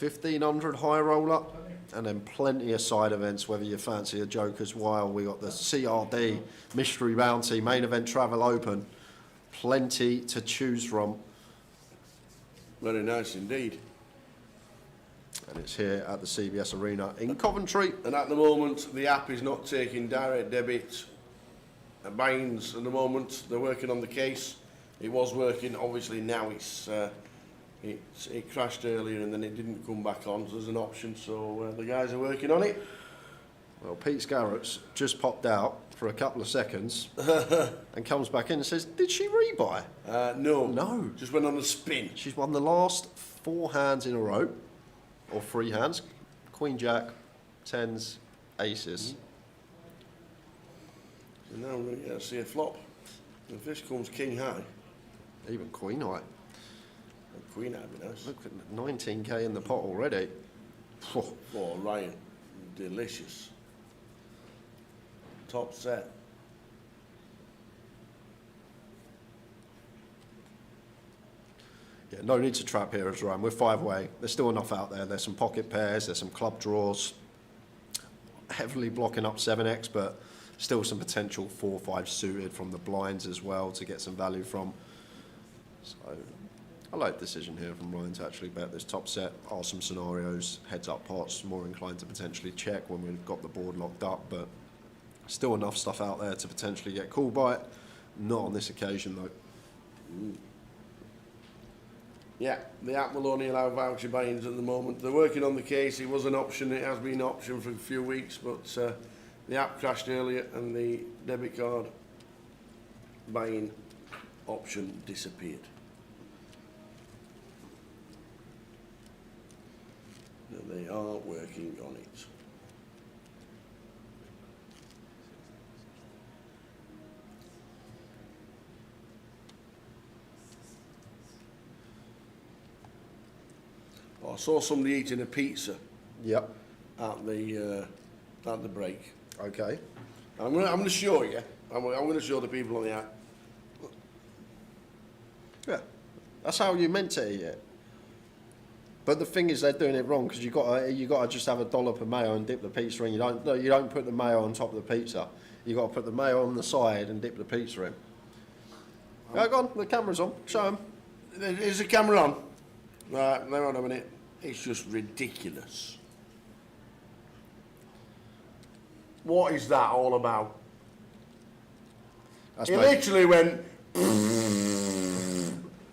1,500 high roller, and then plenty of side events. Whether you fancy a Joker's Wild, we got the CRD Mystery Bounty Main Event Travel Open. Plenty to choose from. Very nice indeed. And it's here at the CBS Arena in Coventry. And at the moment, the app is not taking direct debit binds at the moment. They're working on the case. It was working. Obviously now it crashed earlier and then it didn't come back on. So there's an option. So the guys are working on it. Well, Pete Scarrett's just popped out for a couple of seconds and comes back in and says, "Did she rebuy?" No. No. Just went on a spin. She's won the last 4 hands in a row, or 3 hands. Queen Jack, 10s, aces. So now we're going to see a flop. If this comes king high. Even queen high. Queen high would be nice. Look at 19k in the pot already. Oh, Ryan, delicious. Top set. Yeah, no need to trap here as Ryan. We're 5 away. There's still enough out there. There's some pocket pairs, there's some club draws. Heavily blocking up 7x, but still some potential 4-5 suited from the blinds as well to get some value from. So I like the decision here from Ryan to actually bet this top set. Are some scenarios, heads up pots, more inclined to potentially check when we've got the board locked up, but still enough stuff out there to potentially get called by it. Not on this occasion though. Yeah, the app will only allow voucher buy-ins at the moment. They're working on the case. It was an option. It has been an option for a few weeks, but the app crashed earlier and the debit card buy-in option disappeared. They are working on it. I saw somebody eating a pizza. Yep. At the break. Okay. I'm going to show you. I'm going to show the people on the app. Yeah. That's how you meant to eat it. But the thing is, they're doing it wrong because you got to just have a dollop of mayo and dip the pizza in. You don't put the mayo on top of the pizza. You got to put the mayo on the side and dip the pizza in. Go on, the camera's on. Show them. Is the camera on? Right, hang on a minute. It's just ridiculous. What is that all about? He literally went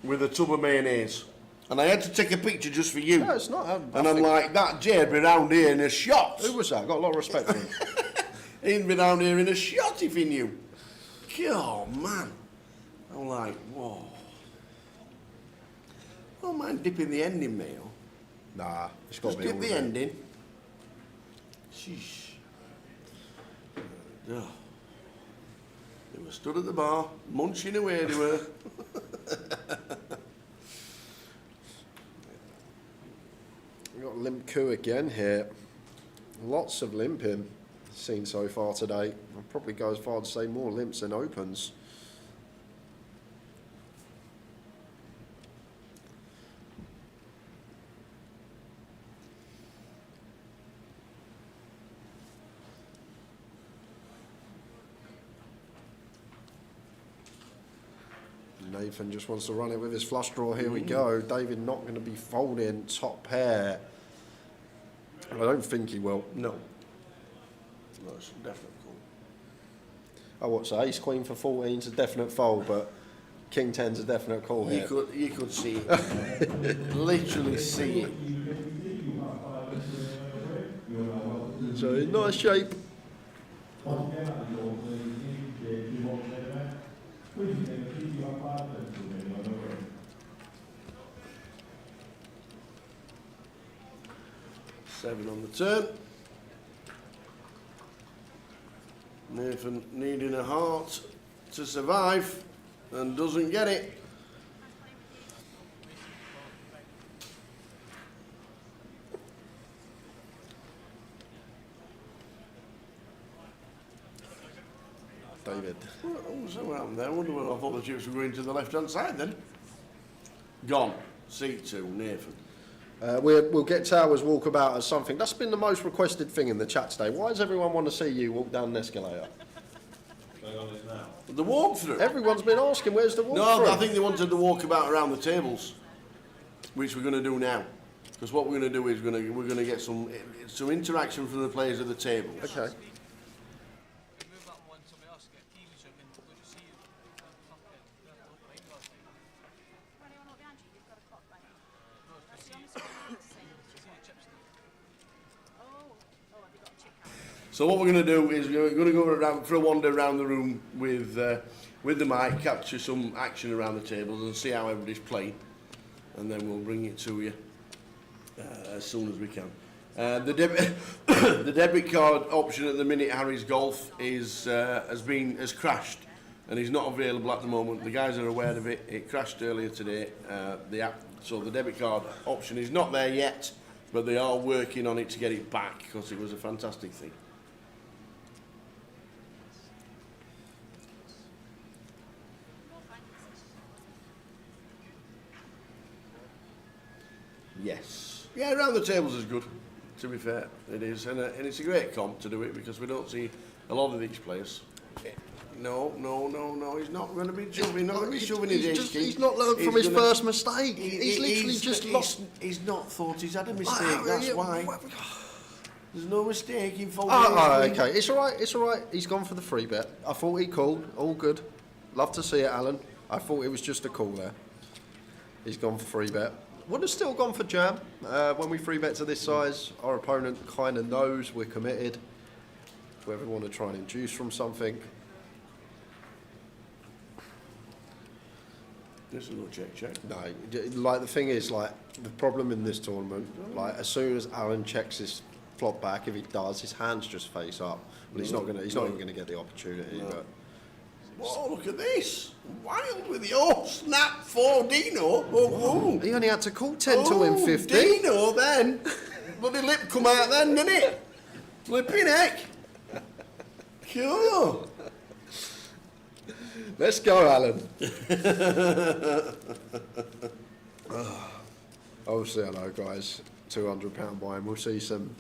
with a tub of mayonnaise. And I had to take a picture just for you. No, it's not. And I'm like, that Jay'd be round here in a shot. Who was that? Got a lot of respect for him. He'd be round here in a shot if he knew. Oh, man. I'm like, whoa. I don't mind dipping the end in mayo. Nah, it's got to be dip all the of it. end in. Sheesh. Oh. They were stood at the bar, munching away they were. We've got limp coup again here. Lots of limping seen so far today. I'll probably go as far to say more limps than opens. Nathan just wants to run it with his flush draw. Here we go. David not going to be folding. Top pair. I don't think he will. No. No, it's a definite call. Oh, what's that? Ace Queen for 14's a definite fold, but King 10's a definite call here. You could see it. Literally see it. So in nice shape. Seven on the turn. Nathan needing a heart to survive and doesn't get it. David. What happened there? I wonder what I thought the chips were going to the left-hand side then. Gone. Seat 2, Nathan. We'll get Towers walkabout as something. That's been the most requested thing in the chat today. Why does everyone want to see you walk down an escalator? Going on this now. The walkthrough. Everyone's been asking, where's the walkthrough? No, I think they wanted the walkabout around the tables, which we're going to do now. Because what we're going to do is we're going to get some interaction from the players at the tables. Okay. So what we're going to do is we're going to go around for a wander around the room with the mic, capture some action around the tables and see how everybody's playing, and then we'll bring it to you as soon as we can. The debit card option at the minute, Harry's Golf, has crashed and is not available at the moment. The guys are aware of it. It crashed earlier today. So the debit card option is not there yet. but they are working on it to get it back because it was a fantastic thing. Yes. Yeah, round the tables is good, to be fair. It is. And it's a great comp to do it because we don't see a lot of these players. No, he's not going to be shoving. He's not learned from his first mistake. He's literally just lost. He's not thought he's had a mistake, that's why. There's no mistake in folding. Okay, it's all right. He's gone for the free bet. I thought he called. All good. Love to see it, Alan. I thought it was just a call there. He's gone for free bet. Would have still gone for jam. When we free bet to this size, our opponent kind of knows we're committed. Whether we want to try and induce from something. This is no check. No, like the thing is, like the problem in this tournament, like as soon as Alan checks his flop back, if he does, his hands just face up. Well, he's not even gonna get the opportunity. No. But whoa, look at this! Wild with the snap for Dino. Oh. He only had to call 10 to win 50. Dino then. Bloody lip come out then, didn't it? Flipping heck. Cool. Let's go, Alan. Obviously, I know, guys. £200 buy-in. We'll see some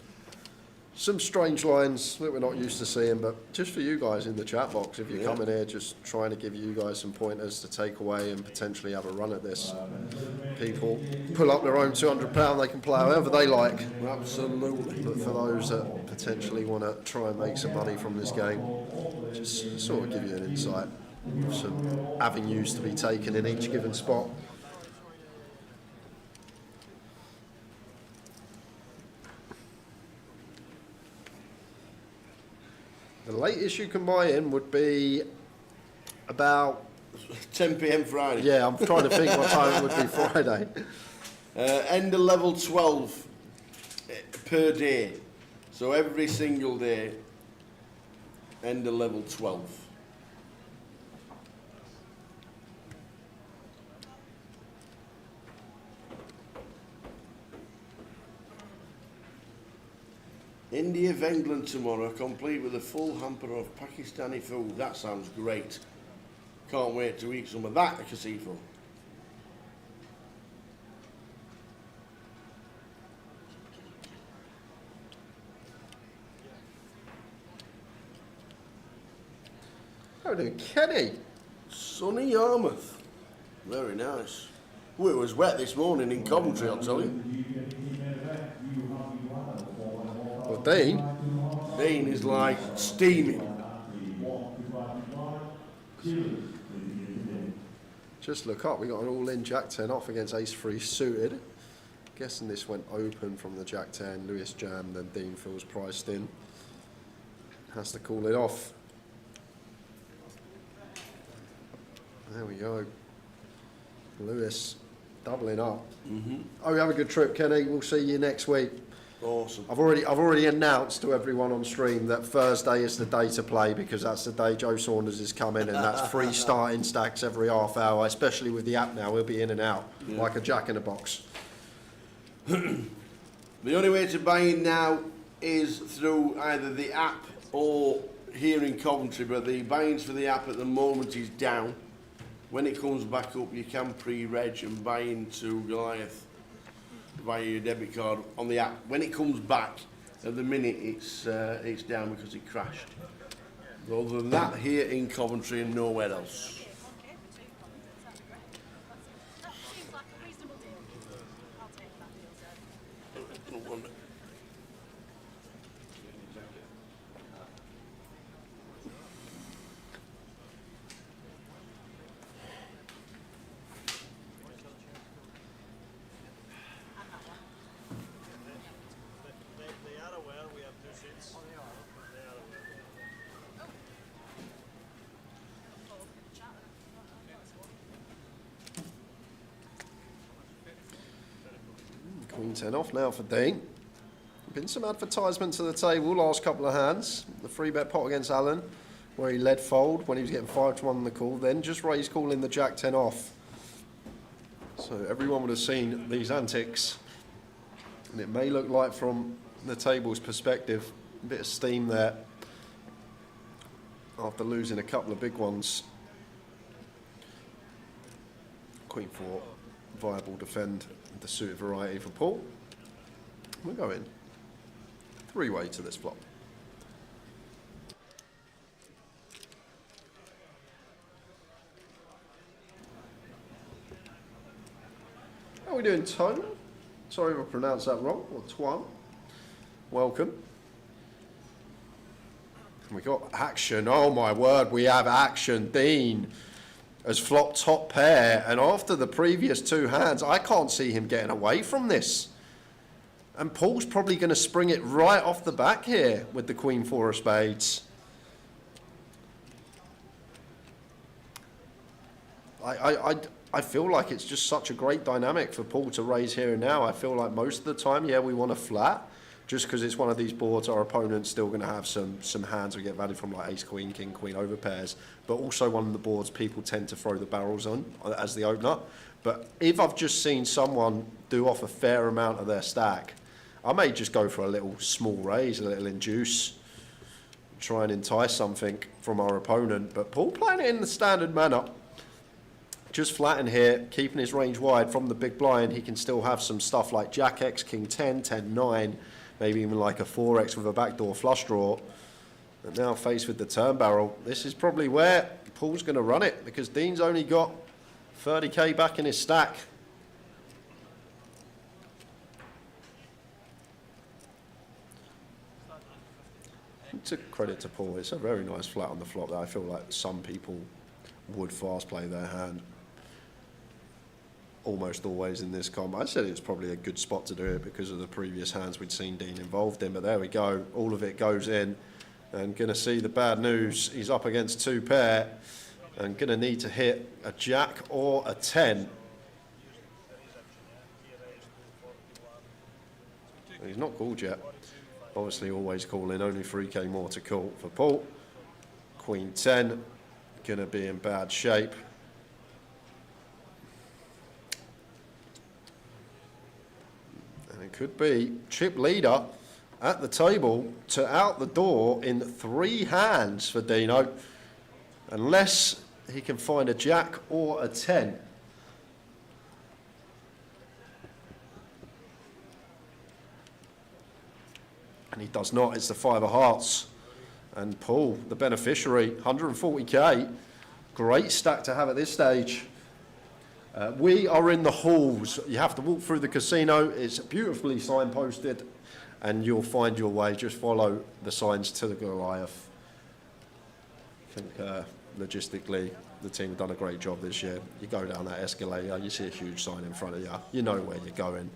strange lines that we're not used to seeing, but just for you guys in the chat box, if you're coming here, just trying to give you guys some pointers to take away and potentially have a run at this. People pull up their own £200, they can play however they like. Absolutely. But for those that potentially want to try and make some money from this game, just sort of give you an insight. Some avenues to be taken in each given spot. The latest you can buy in would be about 10 PM Friday. Yeah, I'm trying to think what time it would be Friday. End of level 12 per day. So every single day, end of level 12. India of England tomorrow, complete with a full hamper of Pakistani food. That sounds great. Can't wait to eat some of that at Casifo. How do Kenny? Sunny Yarmouth. Very nice. Oh, it was wet this morning in Coventry, I'll tell you. Well, Dean? Dean is like steaming. Just look up, we got an all-in Jack 10 off against Ace 3 suited. Guessing this went open from the Jack 10, Lewis jammed, then Dean feels priced in. Has to call it off. There we go. Lewis doubling up. Oh, have a good trip, Kenny. We'll see you next week. Awesome. I've already announced to everyone on stream that Thursday is the day to play because that's the day Joe Saunders is coming and that's free starting stacks every half hour, especially with the app now. We'll be in and out like a jack in a box. The only way to buy in now is through either the app or here in Coventry, but the buy-ins for the app at the moment is down. When it comes back up, you can pre-reg and buy into Goliath via your debit card on the app. When it comes back, at the minute it's down because it crashed. Other than that, here in Coventry and nowhere else. Queen 10 off now for Dean. Been some advertisement to the table last couple of hands. The free bet pot against Alan, where he led fold when he was getting 5-1 on the call, then just raised call in the Jack 10 off. So everyone would have seen these antics And it may look like from the table's perspective, a bit of steam there after losing a couple of big ones. Queen 4, viable defend, the suited variety for Paul. We're going 3-way to this flop. How are we doing, Tone? Sorry if I pronounced that wrong, or Twan. Welcome. We got action. Oh my word, we have action. Dean has flopped top pair, and after the previous two hands, I can't see him getting away from this. And Paul's probably going to spring it right off the back here with the Queen 4 of spades. I feel like it's just such a great dynamic for Paul to raise here and now. I feel like most of the time, yeah, we want a flat, just because it's one of these boards, our opponent's still going to have some hands we get value from, like ace, queen, king, queen over pairs, but also one of the boards people tend to throw the barrels on as the opener. But if I've just seen someone do off a fair amount of their stack, I may just go for a little small raise, a little induce, try and entice something from our opponent. But Paul playing it in the standard manner, just flatten here, keeping his range wide from the big blind. He can still have some stuff like Jack X, King 10, 10, 9, maybe even like a 4X with a backdoor flush draw. And now faced with the turn barrel, this is probably where Paul's going to run it, because Dean's only got 30k back in his stack. To credit to Paul, it's a very nice flat on the flop that I feel like some people would fast play their hand almost always in this comp. I said it was probably a good spot to do it because of the previous hands we'd seen Dean involved in, but there we go, all of it goes in. And going to see the bad news, he's up against two pair and going to need to hit a jack or a 10. He's not called yet. Obviously always calling, only 3k more to call for Paul. Queen 10, going to be in bad shape. And it could be chip leader at the table to out the door in 3 hands for Dino, unless he can find a jack or a 10. And he does not, it's the 5 of hearts. And Paul, the beneficiary, 140k. Great stack to have at this stage. We are in the halls. You have to walk through the casino. It's beautifully signposted, and you'll find your way. Just follow the signs to the Goliath. I think logistically, the team have done a great job this year. You go down that escalator, you see a huge sign in front of you. You know where you're going.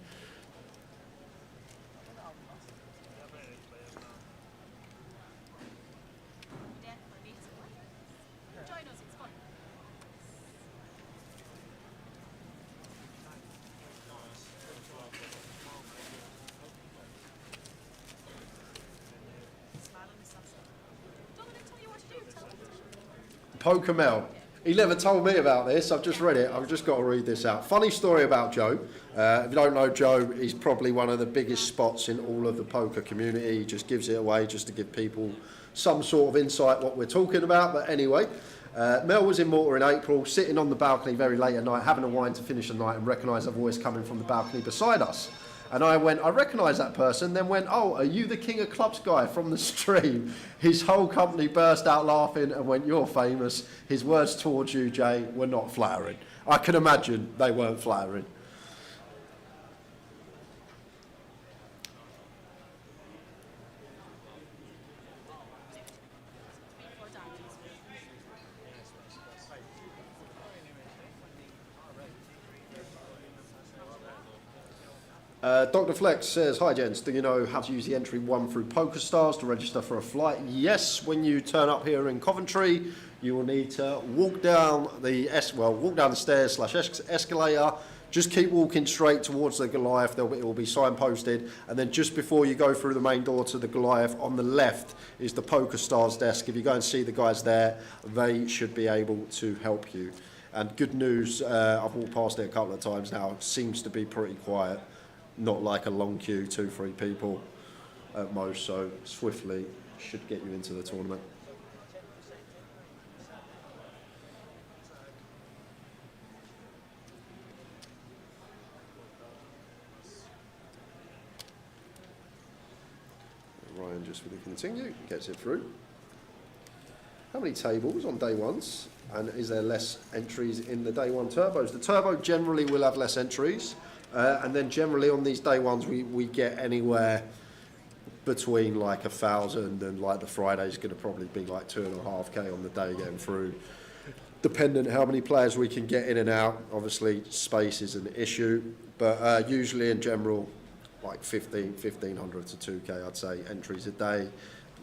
Poker Mel. He never told me about this. I've just read it. I've just got to read this out. Funny story about Joe. If you don't know Joe, he's probably one of the biggest spots in all of the poker community. He just gives it away just to give people some sort of insight what we're talking about. But anyway, Mel was in Malta in April, sitting on the balcony very late at night, having a wine to finish the night, and recognised a voice coming from the balcony beside us. And I went, I recognise that person, then went, oh, are you the King of Clubs guy from the stream? His whole company burst out laughing and went, you're famous. His words towards you, Jay, were not flattering. I can imagine they weren't flattering. Dr. Flex says, hi gents, do you know how to use the entry 1 through PokerStars to register for a flight? Yes, when you turn up here in Coventry, you will need to walk down the stairs / escalator. Just keep walking straight towards the Goliath. It will be signposted, and then just before you go through the main door to the Goliath, on the left is the PokerStars desk. If you go and see the guys there, they should be able to help you. And good news, I've walked past it a couple of times now. It seems to be pretty quiet. not like a long queue, 2-3 people at most, so swiftly should get you into the tournament. Ryan just with the continue, gets it through. How many tables on day ones? And is there less entries in the day one turbos? The turbo generally will have less entries. And then generally on these day ones, we get anywhere between like 1,000 and like the Friday's going to probably be like 2.5K on the day getting through. Depending how many players we can get in and out, obviously space is an issue. But usually in general, like 1,500 to 2K, I'd say, entries a day.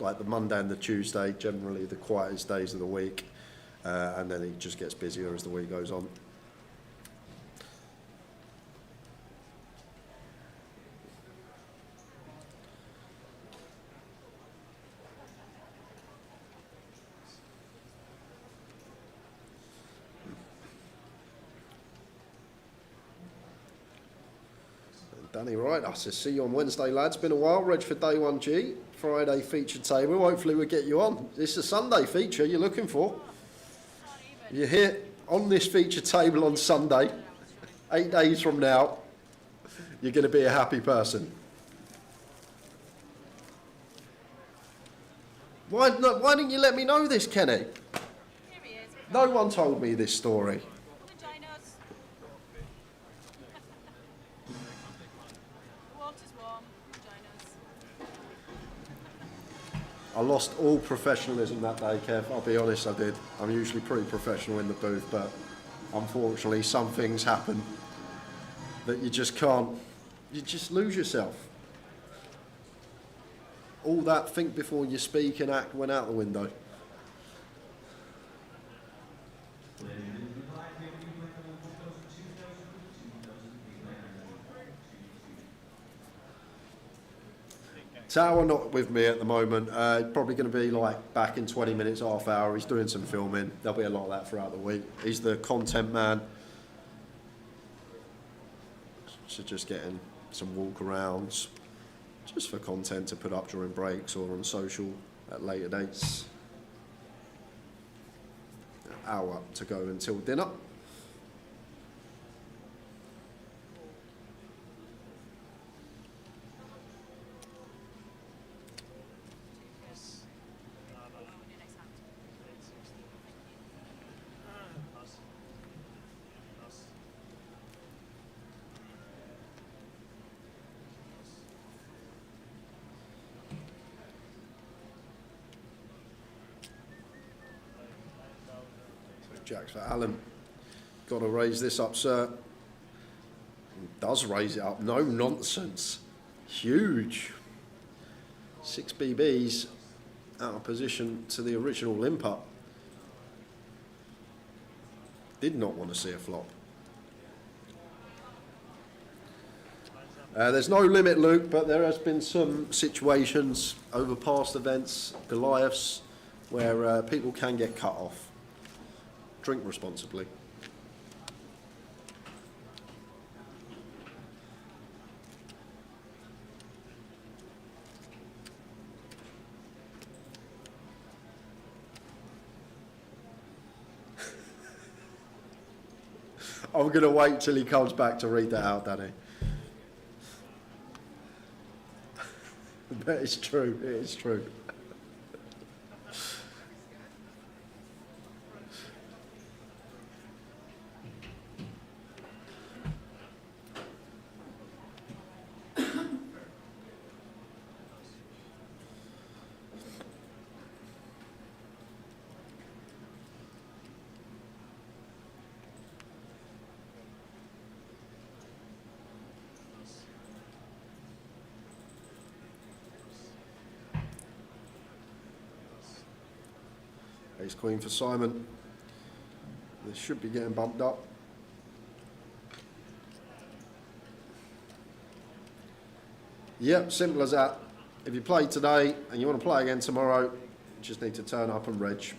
Like the Monday and the Tuesday, generally the quietest days of the week. And then it just gets busier as the week goes on. Danny Wright, I said, see you on Wednesday, lads. Been a while. Reg for day 1G. Friday featured table. Hopefully we'll get you on. It's a Sunday feature you're looking for. You're here on this feature table on Sunday. 8 days from now, you're going to be a happy person. Why didn't you let me know this, Kenny? No one told me this story. I lost all professionalism that day, Kev. I'll be honest, I did. I'm usually pretty professional in the booth, but unfortunately some things happen that you just can't, you just lose yourself. All that think before you speak and act went out the window. Tower not with me at the moment. Probably going to be like back in 20 minutes, half hour. He's doing some filming. There'll be a lot of that throughout the week. He's the content man. So just getting some walk arounds, just for content to put up during breaks or on social at later dates. An hour to go until dinner. Jacks for Alan. Got to raise this up, sir. He does raise it up. No nonsense. Huge. 6 BBs out of position to the original limp up. Did not want to see a flop. There's no limit, Luke, but there has been some situations over past events, Goliaths, where people can get cut off. Drink responsibly. I'm going to wait till he comes back to read that out, Danny. But it's true, it is true. Ace Queen for Simon. This should be getting bumped up. Yep, simple as that. If you play today and you want to play again tomorrow, you just need to turn up and reg. You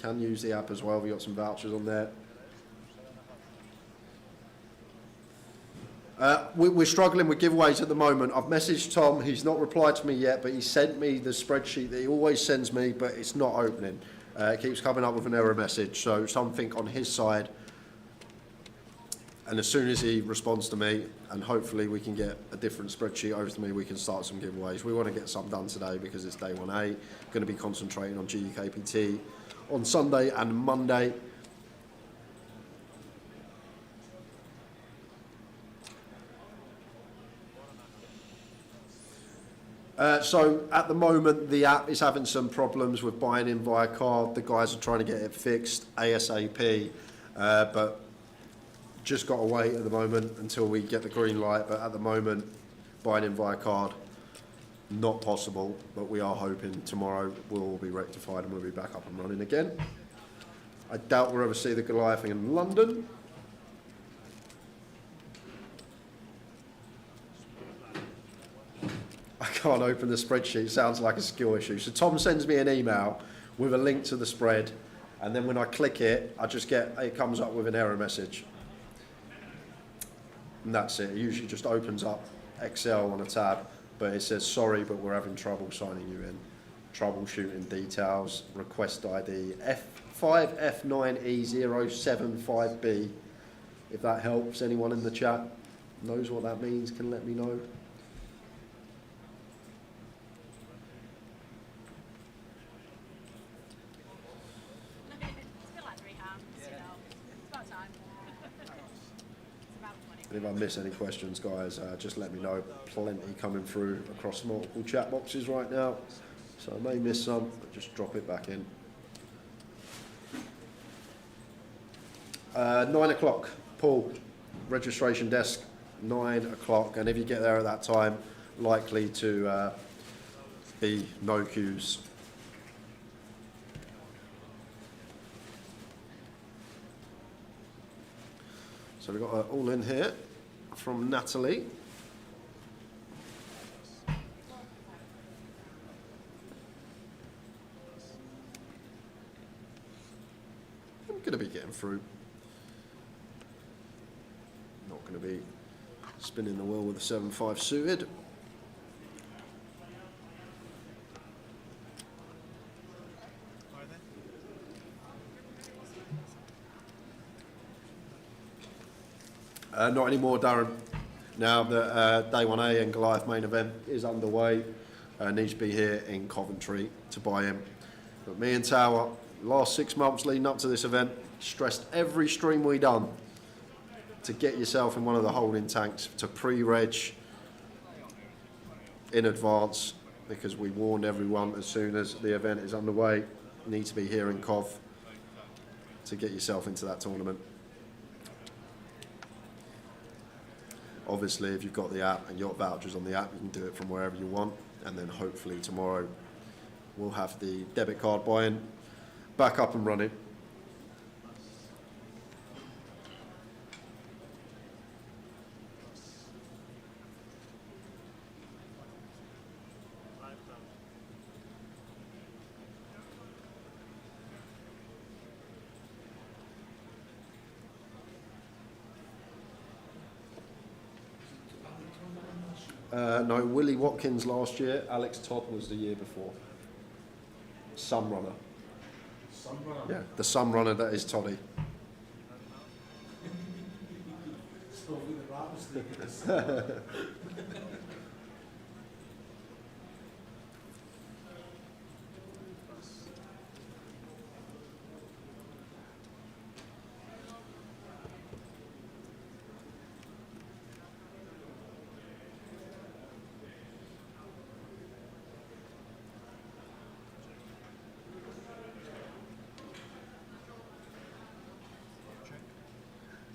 can use the app as well. We've got some vouchers on there. We're struggling with giveaways at the moment. I've messaged Tom, he's not replied to me yet, but he sent me the spreadsheet that he always sends me, but it's not opening. It keeps coming up with an error message, so something on his side. And as soon as he responds to me, and hopefully we can get a different spreadsheet over to me, we can start some giveaways. We want to get some done today because it's day 1A. Going to be concentrating on GUKPT on Sunday and Monday. So at the moment the app is having some problems with buying in via card. The guys are trying to get it fixed ASAP, but just got to wait at the moment until we get the green light. But at the moment, buying in via card, not possible, but we are hoping tomorrow will all be rectified and we'll be back up and running again. I doubt we'll ever see the Goliath in London. I can't open the spreadsheet, sounds like a skill issue. So Tom sends me an email with a link to the spread, and then when I click it, it comes up with an error message. And that's it. It usually just opens up Excel on a tab, but it says, sorry, but we're having trouble signing you in. Troubleshooting details, request ID, F5F9E075B. If that helps, anyone in the chat knows what that means, can let me know. And if I miss any questions, guys, just let me know. Plenty coming through across multiple chat boxes right now. So I may miss some, but just drop it back in. 9 o'clock, Paul, registration desk, 9 o'clock. And if you get there at that time, likely to be no queues. So we've got all in here from Natalie. I'm going to be getting through. Not going to be spinning the wheel with the 7.5 suited. Not anymore, Darren. Now that Day 1A and Goliath main event is underway, needs to be here in Coventry to buy in. But me and Tower, last 6 months leading up to this event, stressed every stream we done to get yourself in one of the holding tanks, to pre-reg in advance, because we warned everyone as soon as the event is underway, you need to be here in Cov to get yourself into that tournament. Obviously, if you've got the app and you've got vouchers on the app, you can do it from wherever you want. And then hopefully tomorrow we'll have the debit card buy-in back up and running. No, Willie Watkins last year, Alex Todd was the year before. Sun runner. Sun runner? Yeah, the sun runner that is Toddy.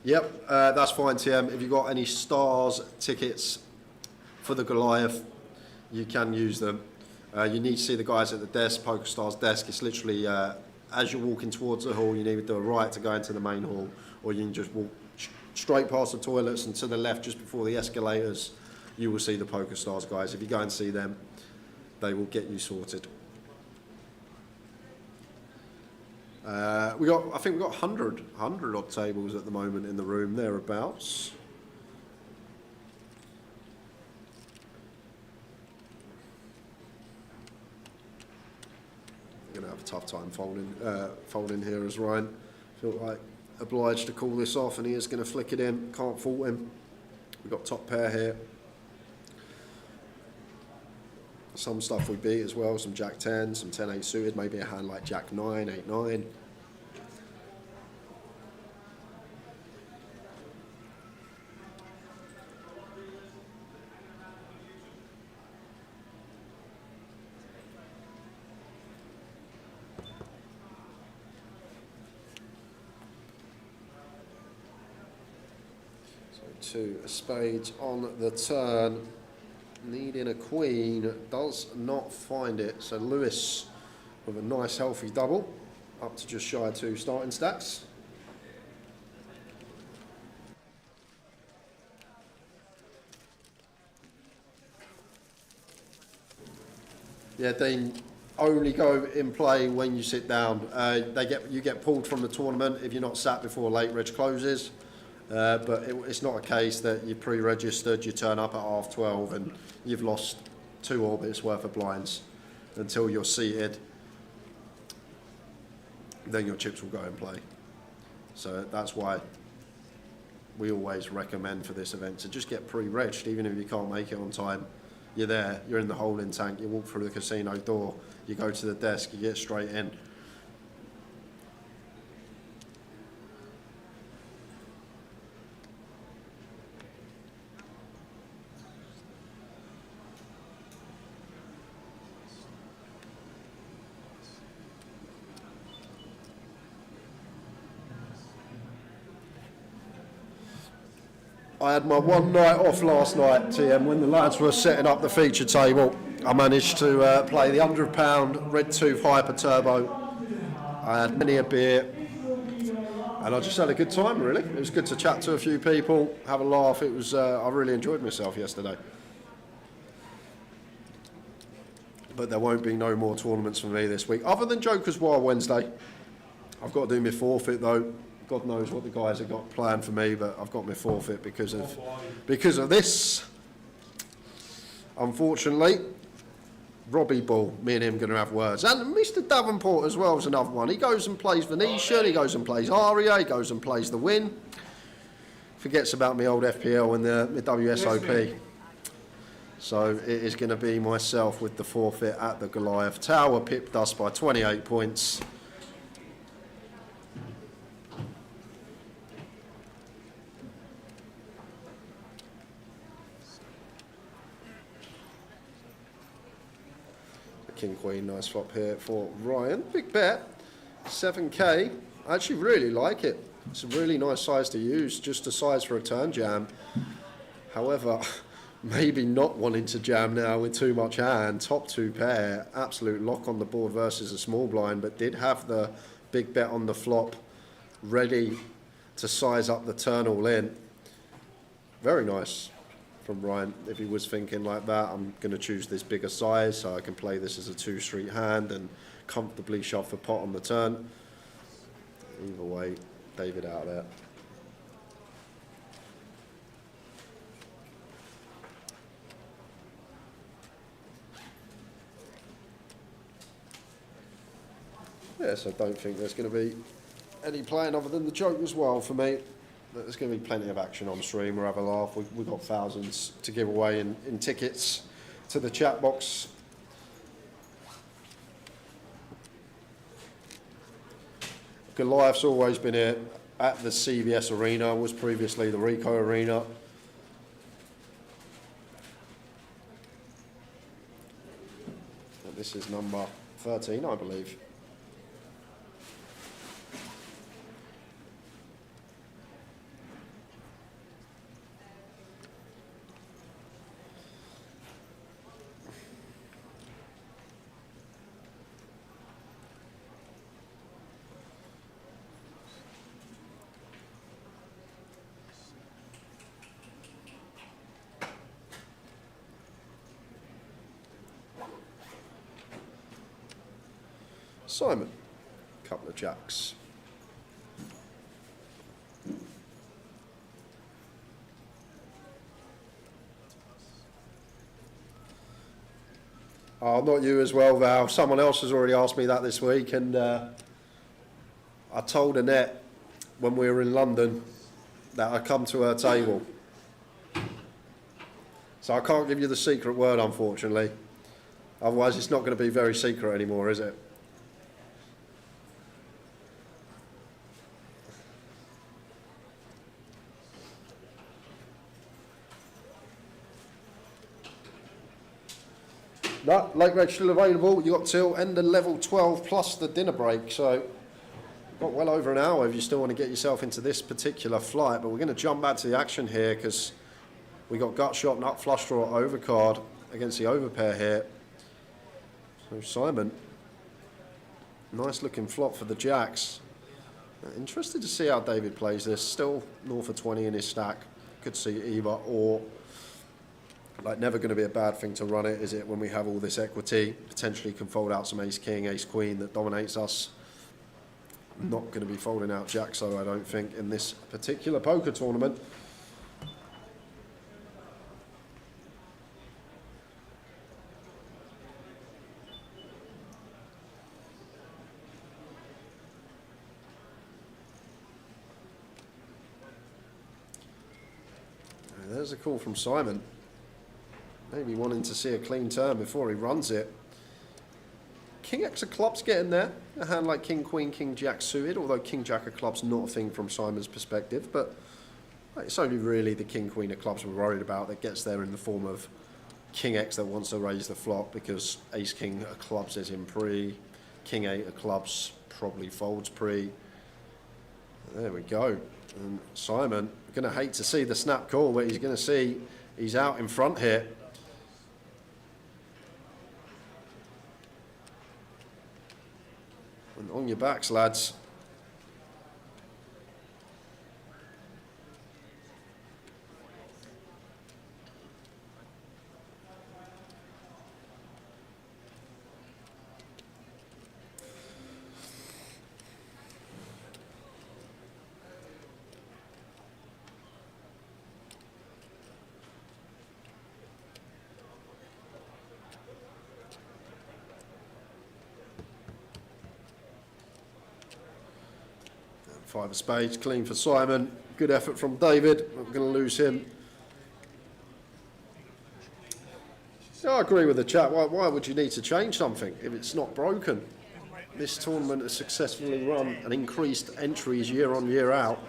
Yep, that's fine, TM. If you've got any stars tickets for the Goliath, you can use them. You need to see the guys at the desk, PokerStars desk. It's literally, as you're walking towards the hall, you need to do a right to go into the main hall, or you can just walk straight past the toilets and to the left just before the escalators, you will see the PokerStars guys. If you go and see them, they will get you sorted. I think we've got 100 odd tables at the moment in the room, thereabouts. going to have a tough time folding here as Ryan. Feel like obliged to call this off, and he is going to flick it in. Can't fault him. We've got top pair here. Some stuff we beat as well, some Jack 10, some 10-8 suited, maybe a hand like Jack 9, 8-9. So 2 spades on the turn. Needing a queen, does not find it. So Lewis with a nice healthy double, up to just shy of 2 starting stacks. Yeah, Dean, only go in play when you sit down. You get pulled from the tournament if you're not sat before late reg closes. But it's not a case that you pre-registered, you turn up at 12:30 and you've lost 2 orbits worth of blinds until you're seated. Then your chips will go in play. So that's why we always recommend for this event to just get pre-regged, even if you can't make it on time. You're there, you're in the holding tank, you walk through the casino door, you go to the desk, you get straight in. I had my one night off last night, TM, when the lads were setting up the feature table. I managed to play the £100 Red Tooth Hyper Turbo. I had many a beer, and I just had a good time, really. It was good to chat to a few people, have a laugh. It was, I really enjoyed myself yesterday. But there won't be no more tournaments for me this week, other than Joker's Wild Wednesday. I've got to do my forfeit, though. God knows what the guys have got planned for me, but I've got my forfeit because of this. Unfortunately, Robbie Ball, me and him going to have words. And Mr. Davenport as well is another one. He goes and plays Venetian, he goes and plays Aria, he goes and plays the Win. Forgets about my old FPL and the WSOP. So it is going to be myself with the forfeit at the Goliath Tower, pipped us by 28 points. King Queen, nice flop here for Ryan. Big bet, 7k. I actually really like it. It's a really nice size to use, just a size for a turn jam. However, maybe not wanting to jam now with too much hand. Top 2 pair, absolute lock on the board versus a small blind, but did have the big bet on the flop ready to size up the turn all in. Very nice from Ryan. If he was thinking like that, I'm going to choose this bigger size so I can play this as a 2-street hand and comfortably shove for pot on the turn. Either way, David out there. Yes, I don't think there's going to be any playing other than the joke as well for me. There's going to be plenty of action on stream. We'll have a laugh. We've got thousands to give away in tickets to the chat box. Goliath's always been here at the CVS Arena, was previously the Rico Arena. And this is number 13, I believe. Simon, couple of jacks. Oh, not you as well, Val. Someone else has already asked me that this week, and I told Annette when we were in London that I'd come to her table. So I can't give you the secret word, unfortunately. Otherwise, it's not going to be very secret anymore, is it? No, late reg still available. You got till end of level 12 plus the dinner break, so got well over an hour if you still want to get yourself into this particular flight. But we're going to jump back to the action here because we got gut shot, nut flush draw, overcard against the overpair here. So Simon, nice looking flop for the jacks. Interested to see how David plays this. Still north of 20 in his stack. Could see either or. Like, never going to be a bad thing to run it, is it, when we have all this equity? Potentially can fold out some ace-king, ace-queen that dominates us. Not going to be folding out jacks, though, I don't think, in this particular poker tournament. There's a call from Simon. Maybe wanting to see a clean turn before he runs it. King X of clubs getting there. A hand like King Queen, King Jack suited, although King Jack of clubs not a thing from Simon's perspective, but it's only really the King Queen of clubs we're worried about that gets there in the form of King X that wants to raise the flop because Ace King of clubs is in pre, King 8 of clubs probably folds pre. There we go. And Simon, going to hate to see the snap call, but he's going to see he's out in front here. And on your backs, lads. Five of spades, clean for Simon. Good effort from David. Not going to lose him. Yeah, I agree with the chat. Why would you need to change something if it's not broken? This tournament has successfully run and increased entries year on, year out.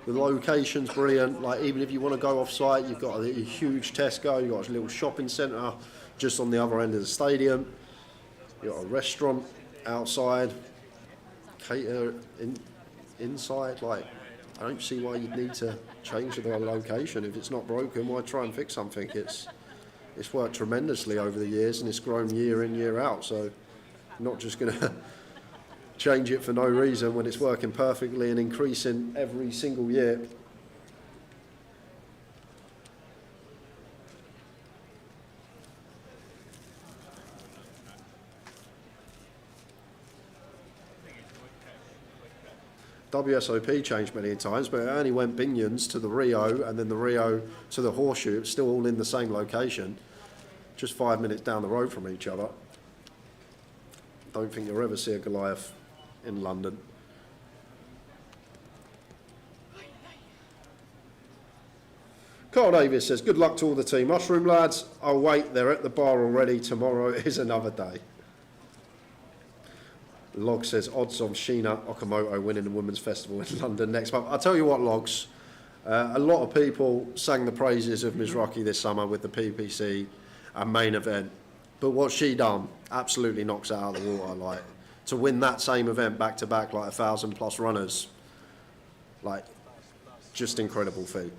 The location's brilliant. Like, even if you want to go off site, you've got a huge Tesco, you've got a little shopping centre just on the other end of the stadium. You've got a restaurant outside, cater inside. Like, I don't see why you'd need to change the location if it's not broken. Why try and fix something? It's worked tremendously over the years and it's grown year in, year out. So I'm not just going to change it for no reason when it's working perfectly and increasing every single year. WSOP changed many times, but it only went Binions to the Rio and then the Rio to the Horseshoe. It's still all in the same location, just 5 minutes down the road from each other. Don't think you'll ever see a Goliath in London. Carl Davis says, good luck to all the team. Mushroom lads, I'll wait, they're at the bar already. Tomorrow is another day. Log says, odds of Sheena Okamoto winning the Women's Festival in London next month. I'll tell you what, Logs, a lot of people sang the praises of Mizraki this summer with the PPC and main event. But what she done absolutely knocks it out of the water. Like, to win that same event back to back, like 1,000+ runners, like, just incredible feat.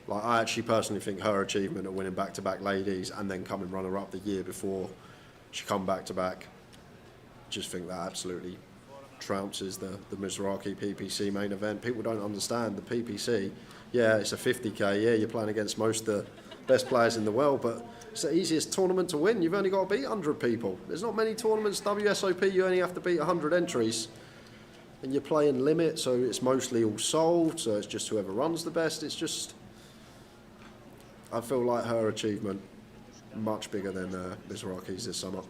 Like, I actually personally think her achievement of winning back to back ladies and then coming runner up the year before she come back to back, just think that absolutely trounces the Mizraki PPC main event. People don't understand the PPC. Yeah, it's a 50k. Yeah, you're playing against most of the best players in the world, but it's the easiest tournament to win. You've only got to beat 100 people. There's not many tournaments, WSOP, you only have to beat 100 entries. And you're playing limit, so it's mostly all solved, so it's just whoever runs the best. It's just, I feel like her achievement much bigger than Mizraki's this summer.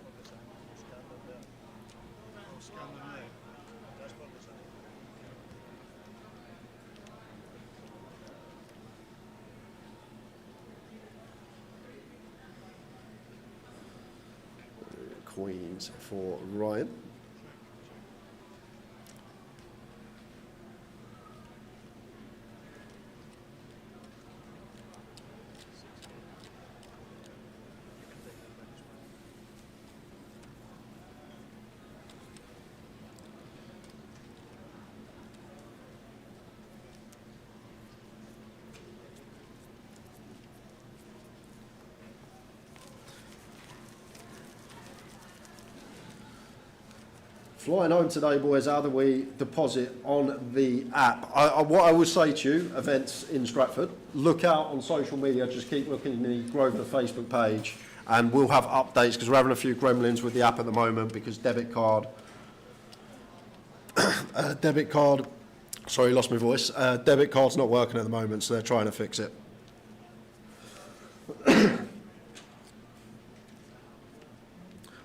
Queens for Ryan. Flying home today, boys. How do we deposit on the app? What I would say to you, events in Stratford, look out on social media. Just keep looking in the Grosvenor Facebook page, and we'll have updates because we're having a few gremlins with the app at the moment because debit card. Sorry, lost my voice. Debit card's not working at the moment, so they're trying to fix it.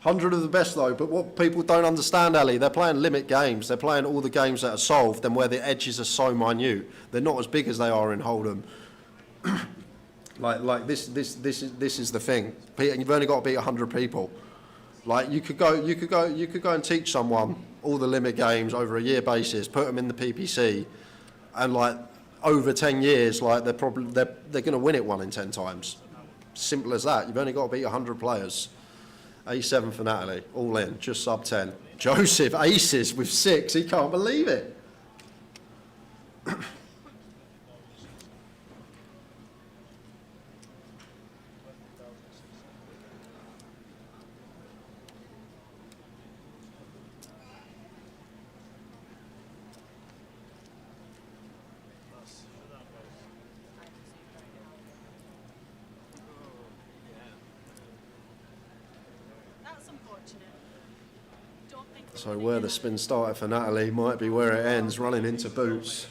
100 of the best though, but what people don't understand, Ali, they're playing limit games. They're playing all the games that are solved and where the edges are so minute. They're not as big as they are in Hold'em. like this is the thing. You've only got to beat 100 people. Like you could go and teach someone all the limit games over a year basis, put them in the PPC, and like over 10 years, like they're going to win it 1 in 10 times. Simple as that. You've only got to beat 100 players. A7 for Natalie, all in, just sub 10. Joseph, aces with 6, he can't believe it. So where the spin started for Natalie might be where it ends, running into boots.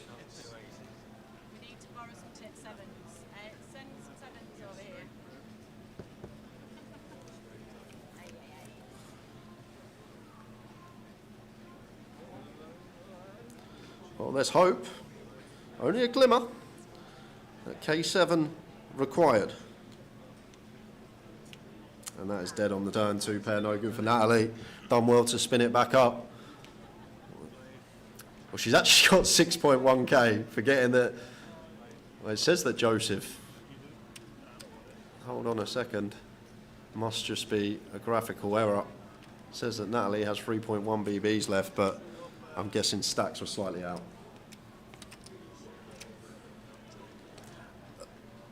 We need to borrow some sevens. Send some sevens over here. Well, there's hope. Only a glimmer. K7 required. And that is dead on the turn, 2 pair, no good for Natalie. Done well to spin it back up. Well, she's actually got 6.1k, forgetting that, well, it says that Joseph, hold on a second, must just be a graphical error. It says that Natalie has 3.1 BBs left, but I'm guessing stacks were slightly out.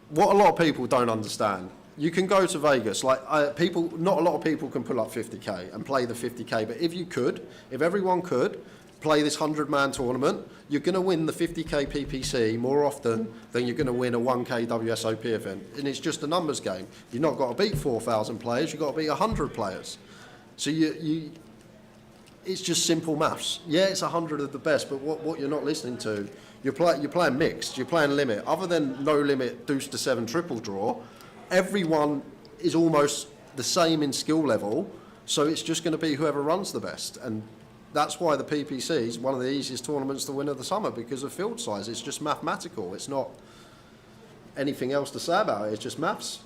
What a lot of people don't understand, you can go to Vegas, like not a lot of people can pull up 50k and play the 50k, but if everyone could play this 100-man tournament, you're going to win the 50k PPC more often than you're going to win a 1k WSOP event. And it's just a numbers game. You've not got to beat 4,000 players, you've got to beat 100 players. So it's just simple maths. Yeah, it's 100 of the best, but what you're not listening to, you're playing mixed, you're playing limit. Other than no limit, deuce to 7 triple draw, everyone is almost the same in skill level, so it's just going to be whoever runs the best. And that's why the PPC is one of the easiest tournaments to win of the summer, because of field size. It's just mathematical. It's not anything else to say about it. It's just maths.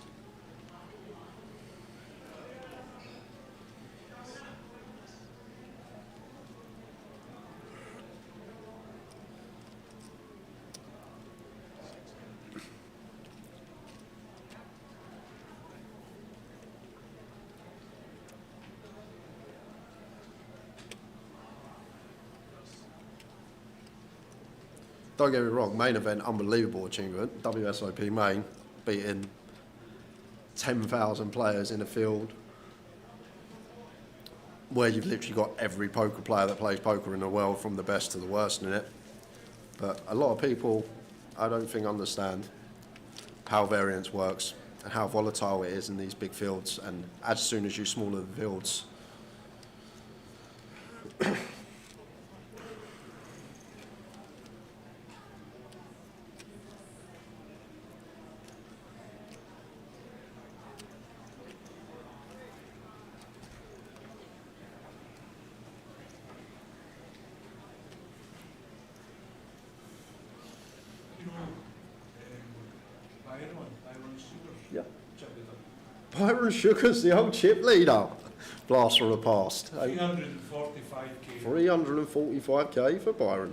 Don't get me wrong, main event, unbelievable achievement. WSOP main, beating 10,000 players in a field where you've literally got every poker player that plays poker in the world, from the best to the worst in it. But a lot of people, I don't think, understand how variance works and how volatile it is in these big fields. And as soon as you smaller the fields, Byron Sugar's the old chip leader. Blast from the past. 345k. 345k for Byron.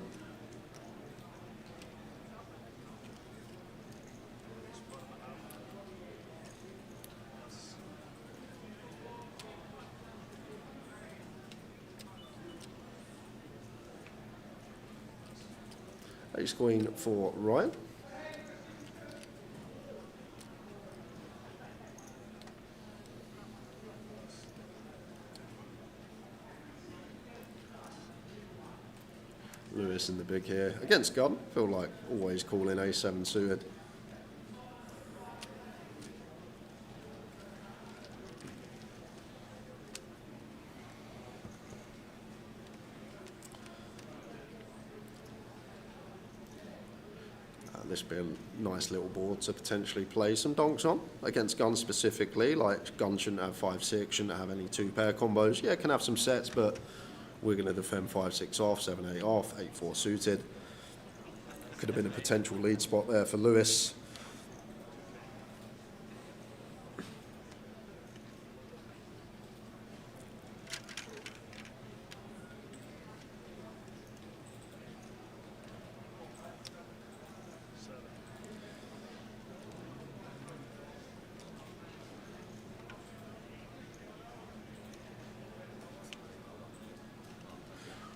Ace Queen for Ryan. Lewis in the big here. Against gun, feel like always calling A7 suited. This be a nice little board to potentially play some donks on. Against gun specifically, like gun shouldn't have 5-6, shouldn't have any 2-pair combos. Yeah, it can have some sets, but we're going to defend 5-6 off, 7-8 off, 8-4 suited. Could have been a potential lead spot there for Lewis.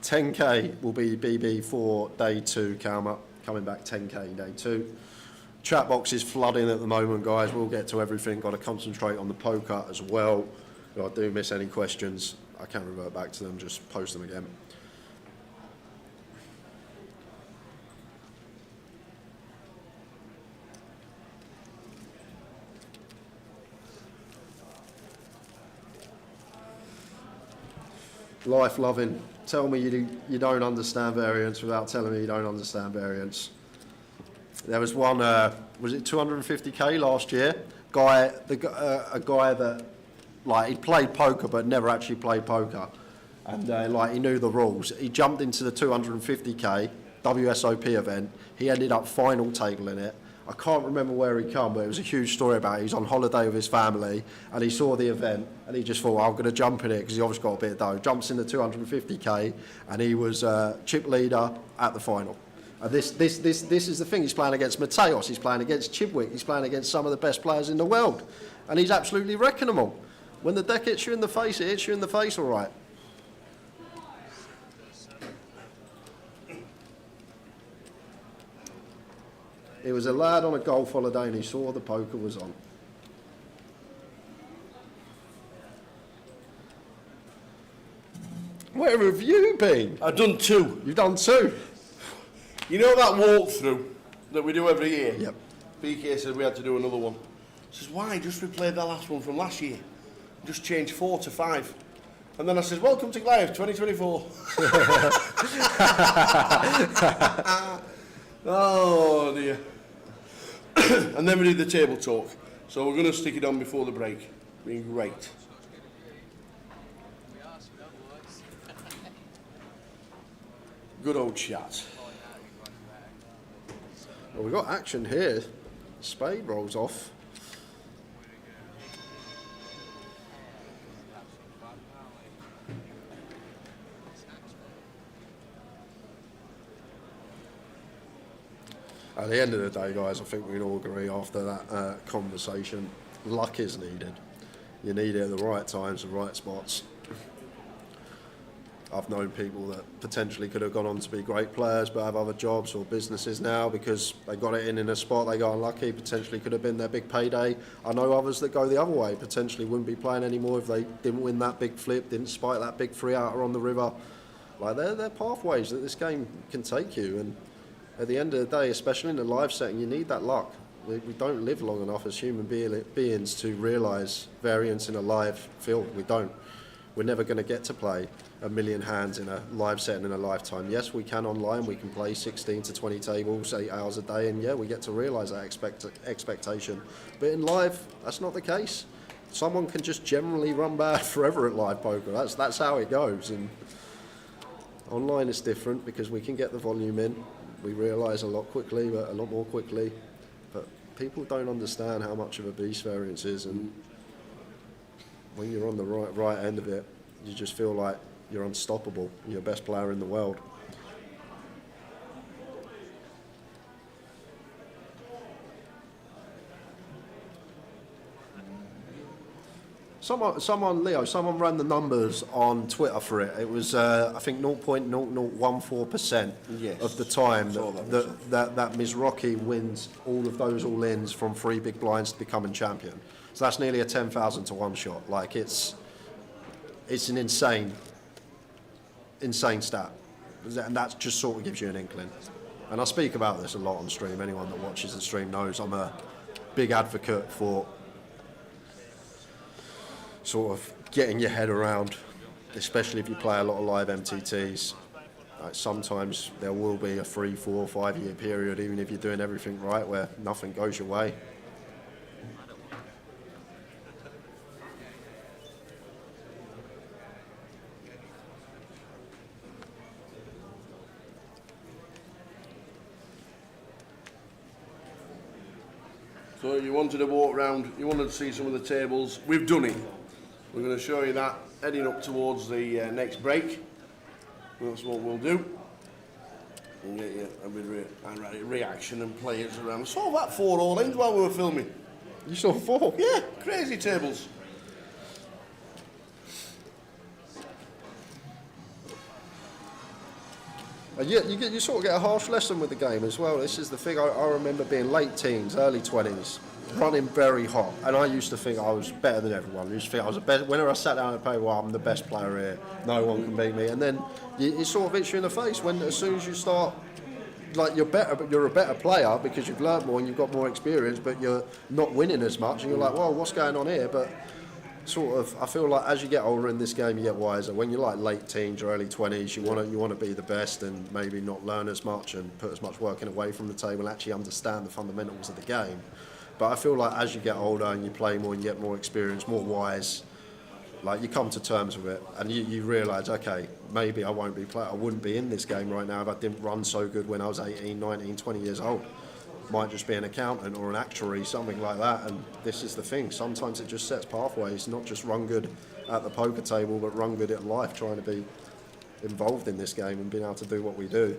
$10k will be BB for day 2, Calma. Coming back 10k day 2. Chat box is flooding at the moment, guys. We'll get to everything. Got to concentrate on the poker as well. If I do miss any questions, I can revert back to them. Just post them again. Life loving. Tell me you don't understand variance without telling me you don't understand variance. There was one, was it 250k last year? A guy that, like, he played poker but never actually played poker. And like, he knew the rules. He jumped into the 250k WSOP event. He ended up final tabling it. I can't remember where he come, but it was a huge story about it. He's on holiday with his family and he saw the event and he just thought, I'm going to jump in it because he obviously got a bit of dough. Jumps in the 250k and he was chip leader at the final. And this is the thing. He's playing against Mateos, he's playing against Chibwick, he's playing against some of the best players in the world. And he's absolutely wrecking them all. When the deck hits you in the face, it hits you in the face all right. It was a lad on a golf holiday and he saw the poker was on. Where have you been? I've done 2. You've done 2? You know that walkthrough that we do every year? Yep. BK said we had to do another one. He says, why? Just replay that last one from last year. Just change 4 to 5. And then I says, welcome to Goliath 2024. Oh dear. And then we did the table talk. So we're going to stick it on before the break. Being great. Good old chat. Well, we've got action here. Spade rolls off. At the end of the day, guys, I think we can all agree after that conversation, luck is needed. You need it at the right times, the right spots. I've known people that potentially could have gone on to be great players but have other jobs or businesses now because they got it in a spot, they got unlucky, potentially could have been their big payday. I know others that go the other way, potentially wouldn't be playing anymore if they didn't win that big flip, didn't spike that big 3-outer on the river. Like, they're pathways that this game can take you, and at the end of the day, especially in the live setting, you need that luck. We don't live long enough as human beings to realise variance in a live field. We don't. We're never going to get to play 1 million hands in a live setting in a lifetime. Yes, we can online. We can play 16 to 20 tables, 8 hours a day, and yeah, we get to realise that expectation. But in live, that's not the case. Someone can just generally run bad forever at live poker. That's how it goes. And online is different because we can get the volume in. We realise a lot quickly, but a lot more quickly. But people don't understand how much of a beast variance is, and when you're on the right end of it, you just feel like you're unstoppable. You're the best player in the world. Someone ran the numbers on Twitter for it. It was, I think, 0.0014% of the time that Mizrachi wins all of those all-ins from 3 big blinds to becoming champion. So that's nearly a 10,000 to 1 shot. Like, it's an insane stat. And that just sort of gives you an inkling. And I speak about this a lot on stream. Anyone that watches the stream knows I'm a big advocate for sort of getting your head around, especially if you play a lot of live MTTs. Like, sometimes there will be a 3, 4, 5 year period, even if you're doing everything right, where nothing goes your way. So you wanted to walk around, you wanted to see some of the tables. We've done it. We're going to show you that heading up towards the next break. That's what we'll do. And get you a bit of reaction and players around. I saw that 4 all-ins while we were filming. You saw 4? Yeah, crazy tables. You sort of get a harsh lesson with the game as well. This is the thing. I remember being late teens, early 20s, running very hot, and I used to think I was better than everyone. I used to think I was the best. Whenever I sat down and played, well, I'm the best player here. No one can beat me. And then it sort of hits you in the face when, as soon as you start, like, you're better, but you're a better player because you've learned more and you've got more experience, but you're not winning as much, and you're like, well, what's going on here? But sort of, I feel like as you get older in this game, you get wiser. When you're like late teens or early 20s, you want to be the best and maybe not learn as much and put as much work in away from the table and actually understand the fundamentals of the game. But I feel like as you get older and you play more and you get more experience, more wise, like, you come to terms with it and you realise, okay, maybe I wouldn't be in this game right now if I didn't run so good when I was 18, 19, 20 years old. Might just be an accountant or an actuary, something like that. And this is the thing, sometimes it just sets pathways, not just run good at the poker table, but run good at life, trying to be involved in this game and being able to do what we do.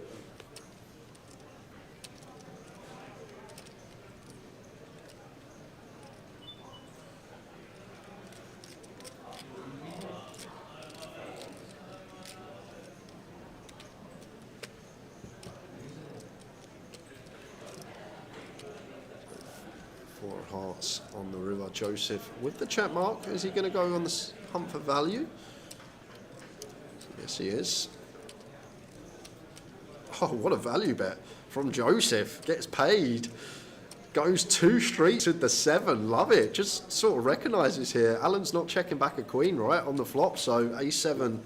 Hearts on the river. Joseph with the check mark. Is he going to go on the hunt for value? Yes, he is. Oh, what a value bet from Joseph. Gets paid. Goes 2 streets with the 7. Love it. Just sort of recognises here. Alan's not checking back a queen, right, on the flop. So A7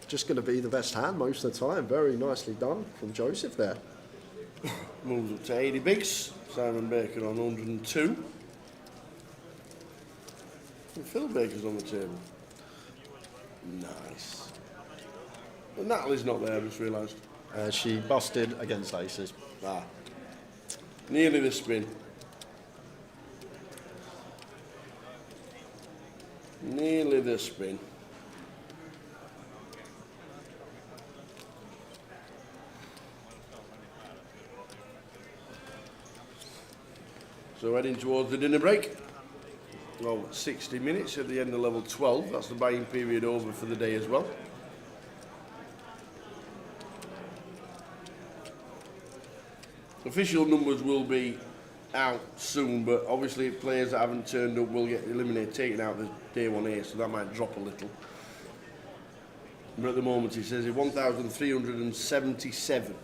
just going to be the best hand most of the time. Very nicely done from Joseph there. Moves up to 80 bigs. Simon Baker on 102. And Phil Baker's on the table. Nice. But Natalie's not there, I just realised. She busted against aces. Nearly the spin. Nearly the spin. So heading towards the dinner break. Well, 60 minutes at the end of level 12. That's the buying period over for the day as well. Official numbers will be out soon, but obviously players that haven't turned up will get eliminated, taken out the day 1A, so that might drop a little. But at the moment, he says 1,377.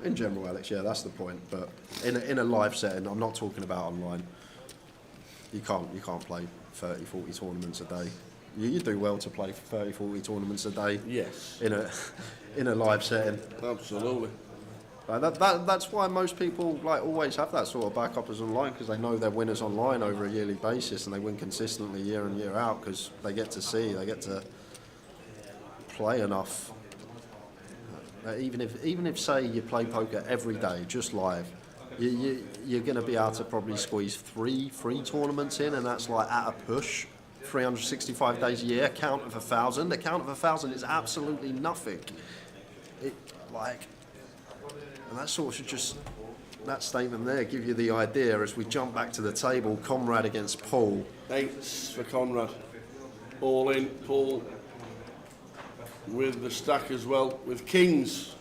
In general, Alex, yeah, that's the point. But in a live setting, I'm not talking about online. You can't play 30, 40 tournaments a day. You do well to play 30, 40 tournaments a day. Yes. In a live setting. Absolutely. That's why most people like always have that sort of backuppers online, because they know they're winners online over a yearly basis, and they win consistently year in, year out, because they get to play enough. Even if say you play poker every day just live, you're going to be able to probably squeeze three tournaments in, and that's like at a push. 365 days a year, a count of 1,000. A count of 1,000 is absolutely nothing. And that sort of should just, that statement there, give you the idea as we jump back to the table. Conrad against Paul. 8s for Conrad. All in, Paul with the stack as well, with kings.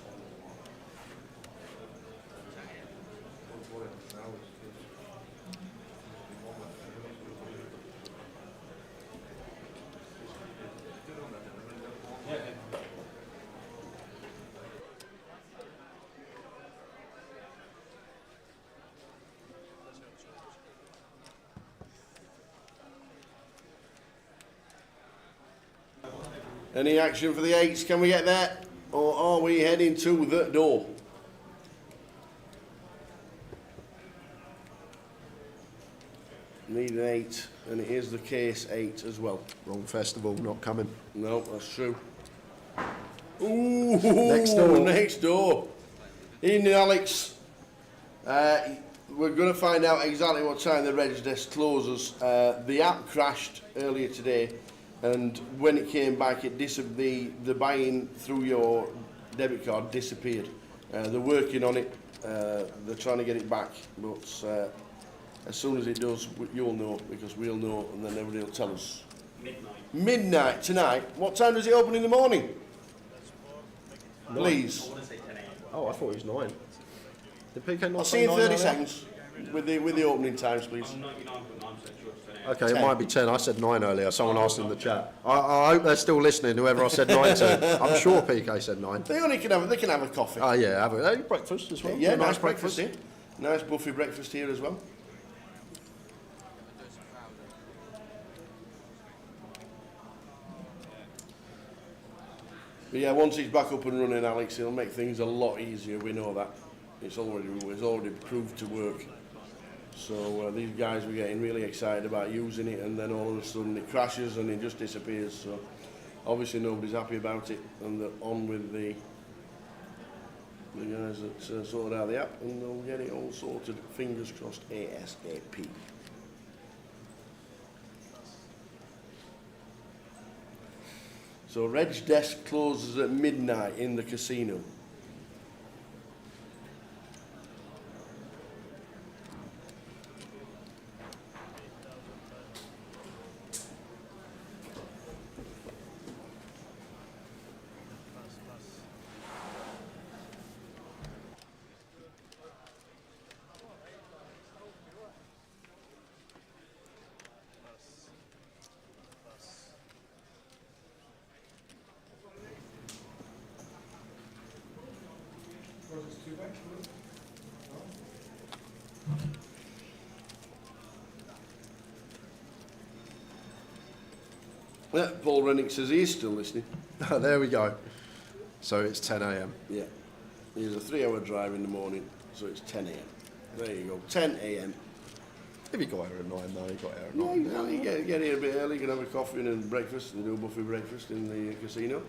Any action for the 8s? Can we get that? Or are we heading to the door? Need an 8, and it is the case 8 as well. Wrong festival, not coming. No, that's true. Ooh, next door. Next door. Evening, Alex. We're going to find out exactly what time the reg desk closes. The app crashed earlier today, and when it came back, the buying through your debit card disappeared. They're working on it. They're trying to get it back, but as soon as it does, you'll know, because we'll know, and then everybody will tell us. Midnight tonight. What time does it open in the morning? Please. Oh, I thought it was 9. Did PK not I'll say see you in 9 30 earlier? seconds with the opening times, please. Okay, 10. it might be 10. I said 9 earlier. Someone asked in the chat. I hope they're still listening, whoever I said 9 to. I'm sure PK said 9. They can have a coffee. Oh, yeah, have a breakfast as well. Yeah, A nice breakfast here. Nice buffet breakfast here as well. But yeah, once it's back up and running, Alex, it'll make things a lot easier. We know that. It's already proved to work. So these guys were getting really excited about using it, and then all of a sudden it crashes and it just disappears. So obviously nobody's happy about it, and they're on with the guys that sorted out the app, and they'll get it all sorted. Fingers crossed, ASAP. So Reg desk closes at midnight in the casino. Yeah, Paul Rennick says he's still listening. There we go. So it's 10 a.m. Yeah. He's a 3-hour drive in the morning, so it's 10 a.m. There you go, 10 a.m. If you got here at 9, though, you got here at 9. Yeah, exactly. You get here a bit early, you can have a coffee and a breakfast. They do a buffet breakfast in the casino.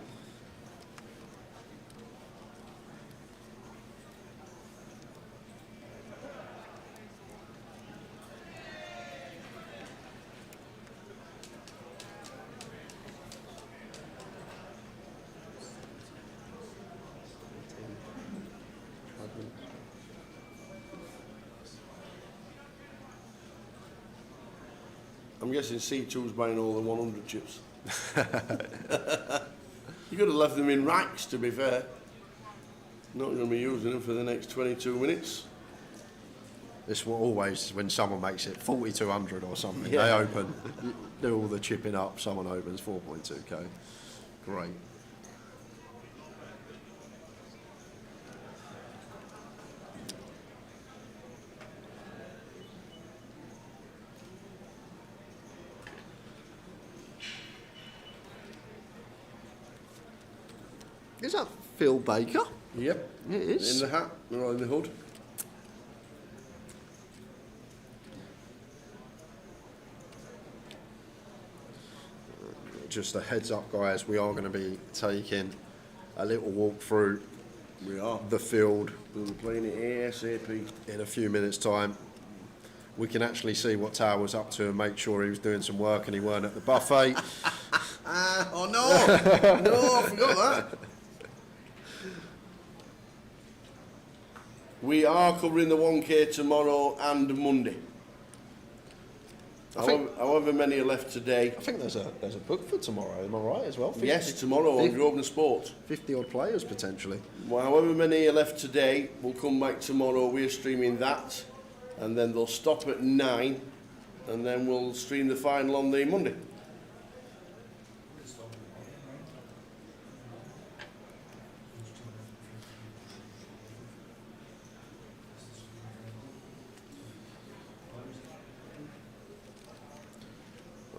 I'm guessing C2's buying all the 100 chips. You could have left them in racks, to be fair. Not going to be using them for the next 22 minutes. This will always, when someone makes it 4,200 or something, Yeah. they open, do all the chipping up, someone opens 4.2k. Great. Is that Phil Baker? Yep. It is. In the hat, or in the hood. Just a heads up, guys, we are going to be taking a little walk through the field. We'll be playing it ASAP. In a few minutes' time. We can actually see what Tower was up to and make sure he was doing some work and he weren't at the buffet. Oh no! No, I forgot that. We are covering the 1K tomorrow and Monday. However many are left today. I think there's a book for tomorrow, am I right, as well? 50, yes, tomorrow on Grosvenor Sport. 50 odd players potentially. Well, however many are left today, we'll come back tomorrow. We're streaming that, and then they'll stop at 9, and then we'll stream the final on the Monday.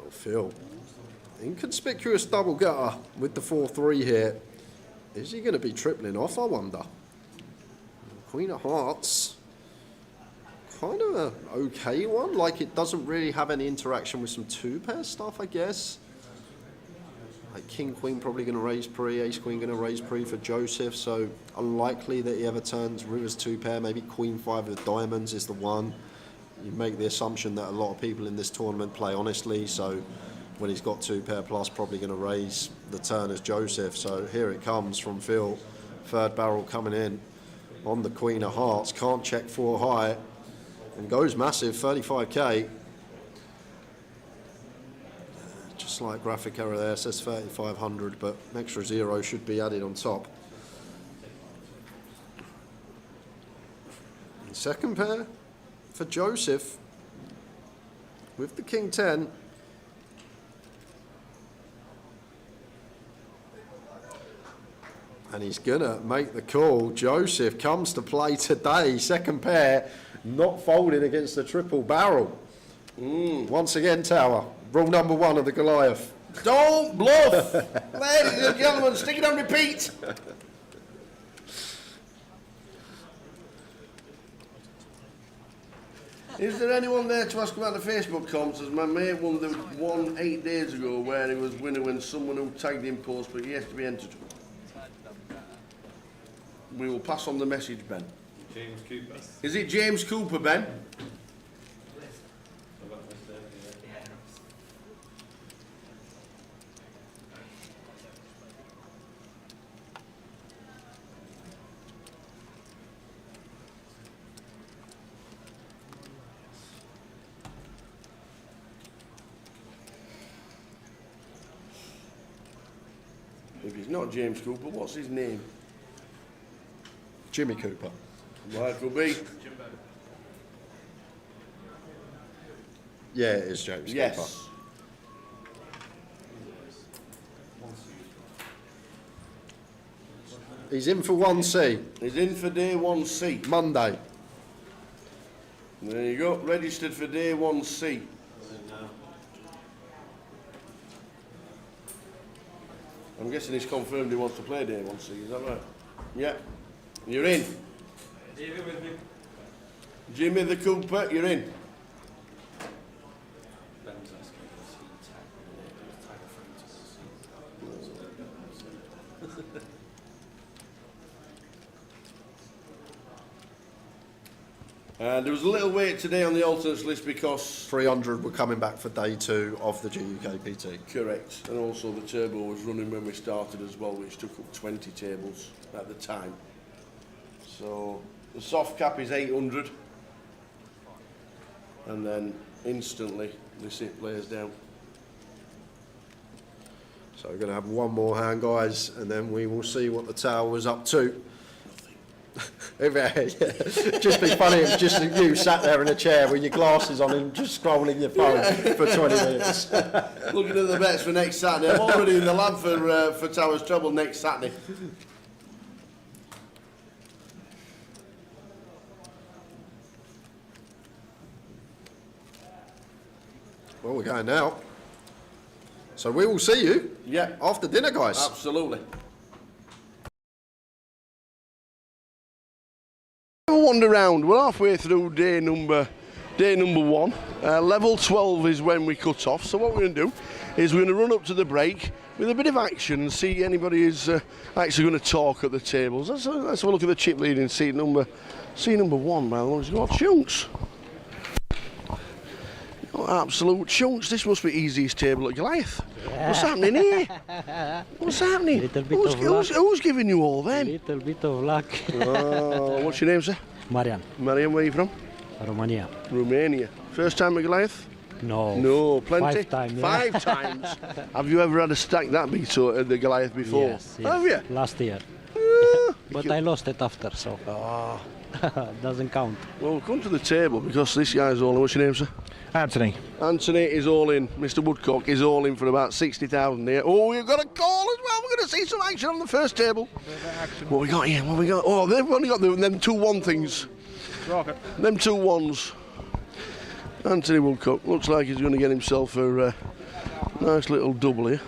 Phil, inconspicuous double gutter with the 4-3 here. Is he going to be tripling off, I wonder? Queen of Hearts, kind of an okay one. Like, it doesn't really have any interaction with some 2-pair stuff, I guess. Like King Queen probably going to raise pre, Ace Queen going to raise pre for Joseph, so unlikely that he ever turns Rivers 2-pair. Maybe Queen 5 with diamonds is the one. You make the assumption that a lot of people in this tournament play honestly, so when he's got 2-pair plus, probably going to raise the turn as Joseph. So here it comes from Phil. Third barrel coming in on the Queen of Hearts. Can't check 4 high and goes massive, 35k. Just like graphic error there, says 3,500, but an extra 0 should be added on top. And second pair for Joseph with the King 10. And he's gonna make the call. Joseph comes to play today. Second pair, not folded against the triple barrel. Once again, Tower, rule number 1 of the Goliath. Don't bluff! Ladies and gentlemen, stick it on repeat. Is there anyone there to ask about the Facebook comments? As my mate won the one 8 days ago where he was winner when someone who tagged him post, but he has to be entered. We will pass on the message, Ben. James Cooper. Is it James Cooper, Ben? If he's not James Cooper, what's his name? Jimmy Cooper. Well, it could be. Yeah, it is James Yes. Cooper. He's in for 1C. He's in for day 1C. Monday. There you go, registered for day 1C. I'm guessing he's confirmed he wants to play day 1C, is that right? Yeah. You're in. Leave it with me. Jimmy the Cooper, you're in. There was a little wait today on the alternates list because 300 were coming back for day 2 of the GUK PT. correct, and also the turbo was running when we started as well, which took up 20 tables at the time. So the soft cap is 800, and then instantly the sit players down. So we're going to have one more hand, guys, and then we will see what the Tower was up to. Just be funny if just you sat there in a chair with your glasses on and just scrolling your phone for 20 minutes. Looking at the bets for next Saturday. I'm already in the lab for Towers Treble next Saturday. Well, we're going now. So we will see you Yeah, after dinner, guys. absolutely. Have a wander round. We're halfway through day number 1. Level 12 is when we cut off. So what we're going to do is we're going to run up to the break with a bit of action and see anybody is actually going to talk at the tables. Let's have a look at the chip lead in seat number 1. By the way, we've got chunks. Absolute chunks. This must be easiest table at Goliath. Yeah. What's happening here? What's happening? Who's giving you all them? Little bit of luck. Oh, what's your name, sir? Marian. Marian, where are you from? Romania. Romania. First time at Goliath? No. No, plenty. 5 times. Yeah. 5 times. Have you ever had a stack that big at the Goliath before? Yes. Have you? Last year. But I lost it after, so. Doesn't count. Well, come to the table because this guy's all in. What's your name, sir? Anthony. Anthony is all in. Mr. Woodcock is all in for about 60,000 here. Oh, we've got a call as well. We're going to see some action on the first table. What we got here? What we got? Oh, they've only got them 2-1 things. Rocket. Them 2 1s. Anthony Woodcock looks like he's going to get himself a nice little double here.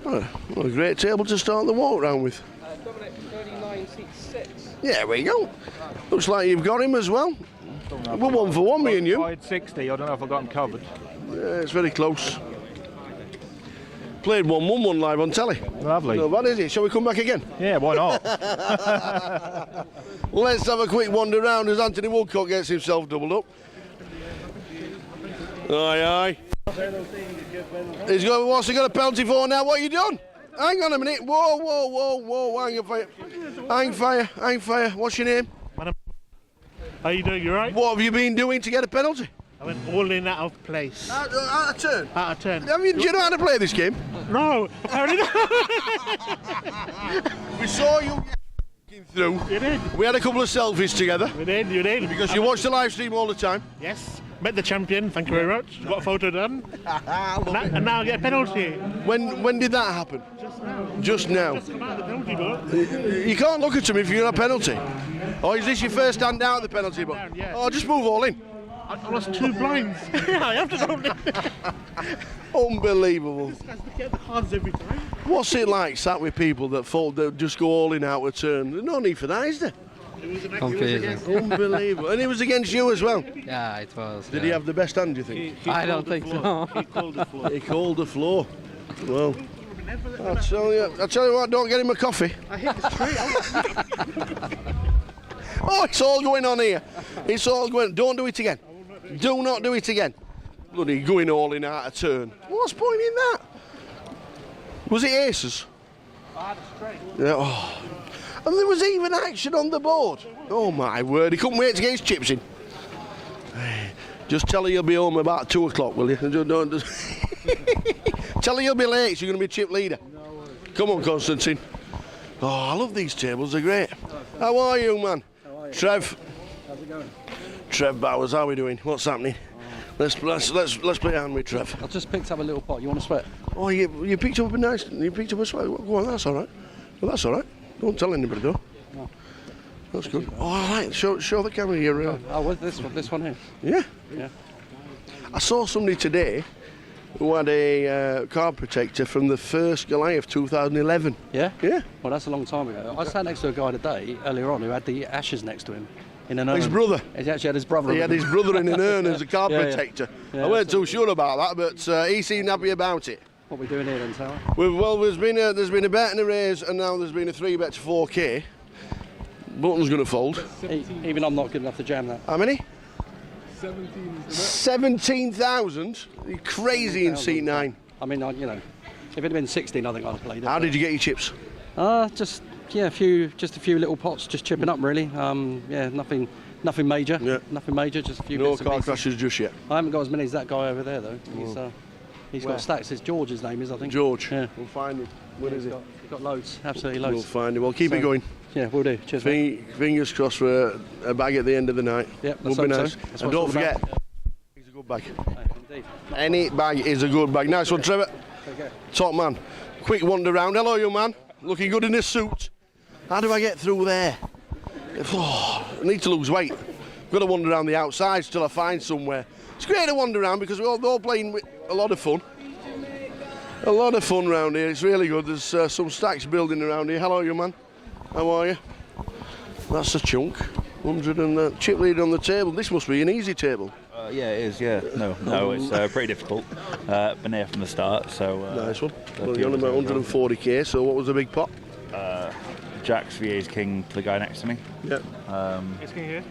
What a great table to start the walk round with. Dominic, 39, seat 6. Yeah, we go. Looks like you've got him as well. We're 1 for 1, me and you. Wide 60, I don't know if I've got him covered. Yeah, it's very close. Played 1-1-1 live on telly. Lovely. No bad, is it? Shall we come back again? Yeah, why not? Let's have a quick wander round as Anthony Woodcock gets himself doubled up. Aye, aye. What's he got a penalty for now? What are you doing? Hang on a minute. Whoa, whoa, whoa, whoa. Hang fire. Hang fire. Hang fire. What's your name? How you doing? You right? What have you been doing to get a penalty? I went all in out of place. Out of turn? Out of turn. Do you know how to play this game? No, apparently not. We saw you through. You did. We had a couple of selfies together. You did, you did. Because you watch the live stream all the time. Yes. Met the champion, thank you very much. Got a photo done. and now I get a penalty. When did that happen? Just now. Just now. Just come out of the penalty box. You can't look at him if you're in a penalty. Or is this your first stand down at the penalty box? Yeah. Oh, just move all in. I lost 2 blinds. I have to go. Unbelievable. This guy's looking at the cards every time. What's it like sat with people that just go all in out of turn? There's no need for that, is there? Confusing. Unbelievable. And it was against you as well? Yeah, it was. Did he have the best hand, do you think? I don't think so. He called the floor. He called the floor. Well, I tell you what, don't get him a coffee. I hit the tree. Oh, it's all going on here. It's all going. Don't do it again. Do not do it again. Bloody going all in out of turn. What's the point in that? Was it aces? I had a straight. Yeah. Oh. And there was even action on the board. Oh my word, he couldn't wait to get his chips in. Just tell her you'll be home about 2 o'clock, will you? Tell her you'll be late, so you're going to be chip leader. Come on, Constantine. Oh, I love these tables, they're great. How are you, man? How are you? Trev. How's it going? Trev Bowers, how are we doing? What's happening? Let's play a hand with Trev. I just picked up a little pot. You want to sweat? Oh, you picked up a nice. You picked up a sweat. Go on, that's all right. Well, that's all right. Don't tell anybody though. No. That's good. Oh, all right. Show the camera here. Oh, with this one here. Yeah. Yeah. I saw somebody today who had a card protector from the first Goliath 2011. Yeah. Yeah. Well, that's a long time ago. I sat next to a guy today earlier on who had the ashes next to him. In an urn. His brother. He actually had his brother. He had his brother in an urn as a card protector. Yeah, I weren't too sure about that, but he seemed happy about it. What are we doing here then, Sarah? Well, there's been a bet and a raise, and now there's been a 3-bet to 4K. Button's going to fold. Even I'm not good enough to jam that. How many? 17,000? You're crazy in seat 9. I mean, if it had been 16, I think I'd have played it. How did you get your chips? Just a few little pots, just chipping up really. Nothing major. Yeah. Nothing major, just a few bits No car crashes just yet. I haven't got as many as that guy over there though. He's got stacks. It's George, his name is, I think. George. Yeah. We'll find him. Where is he? He's got loads, absolutely loads. We'll find him. We'll keep it going. Yeah, we'll do. Cheers, mate. Fingers crossed for a bag at the end of the night. Yep, would be nice. And don't forget, it's a good bag. Indeed. Any bag is a good bag. Nice one, Trevor. Top man. Quick wander round. Hello, young man. Looking good in this suit. How do I get through there? I need to lose weight. Got to wander around the outsides till I find somewhere. It's great to wander around because we're all playing with a lot of fun. A lot of fun around here. It's really good. There's some stacks building around here. Hello, young man. How are you? That's a chunk. 100 and chip leader on the table. This must be an easy table. Yeah, it is, yeah. No, it's pretty difficult. Been here from the start, so... nice one. Well, you're on about 140k, so what was the big pot? Jack's VA's king to the guy next to me. Yeah. Is king here?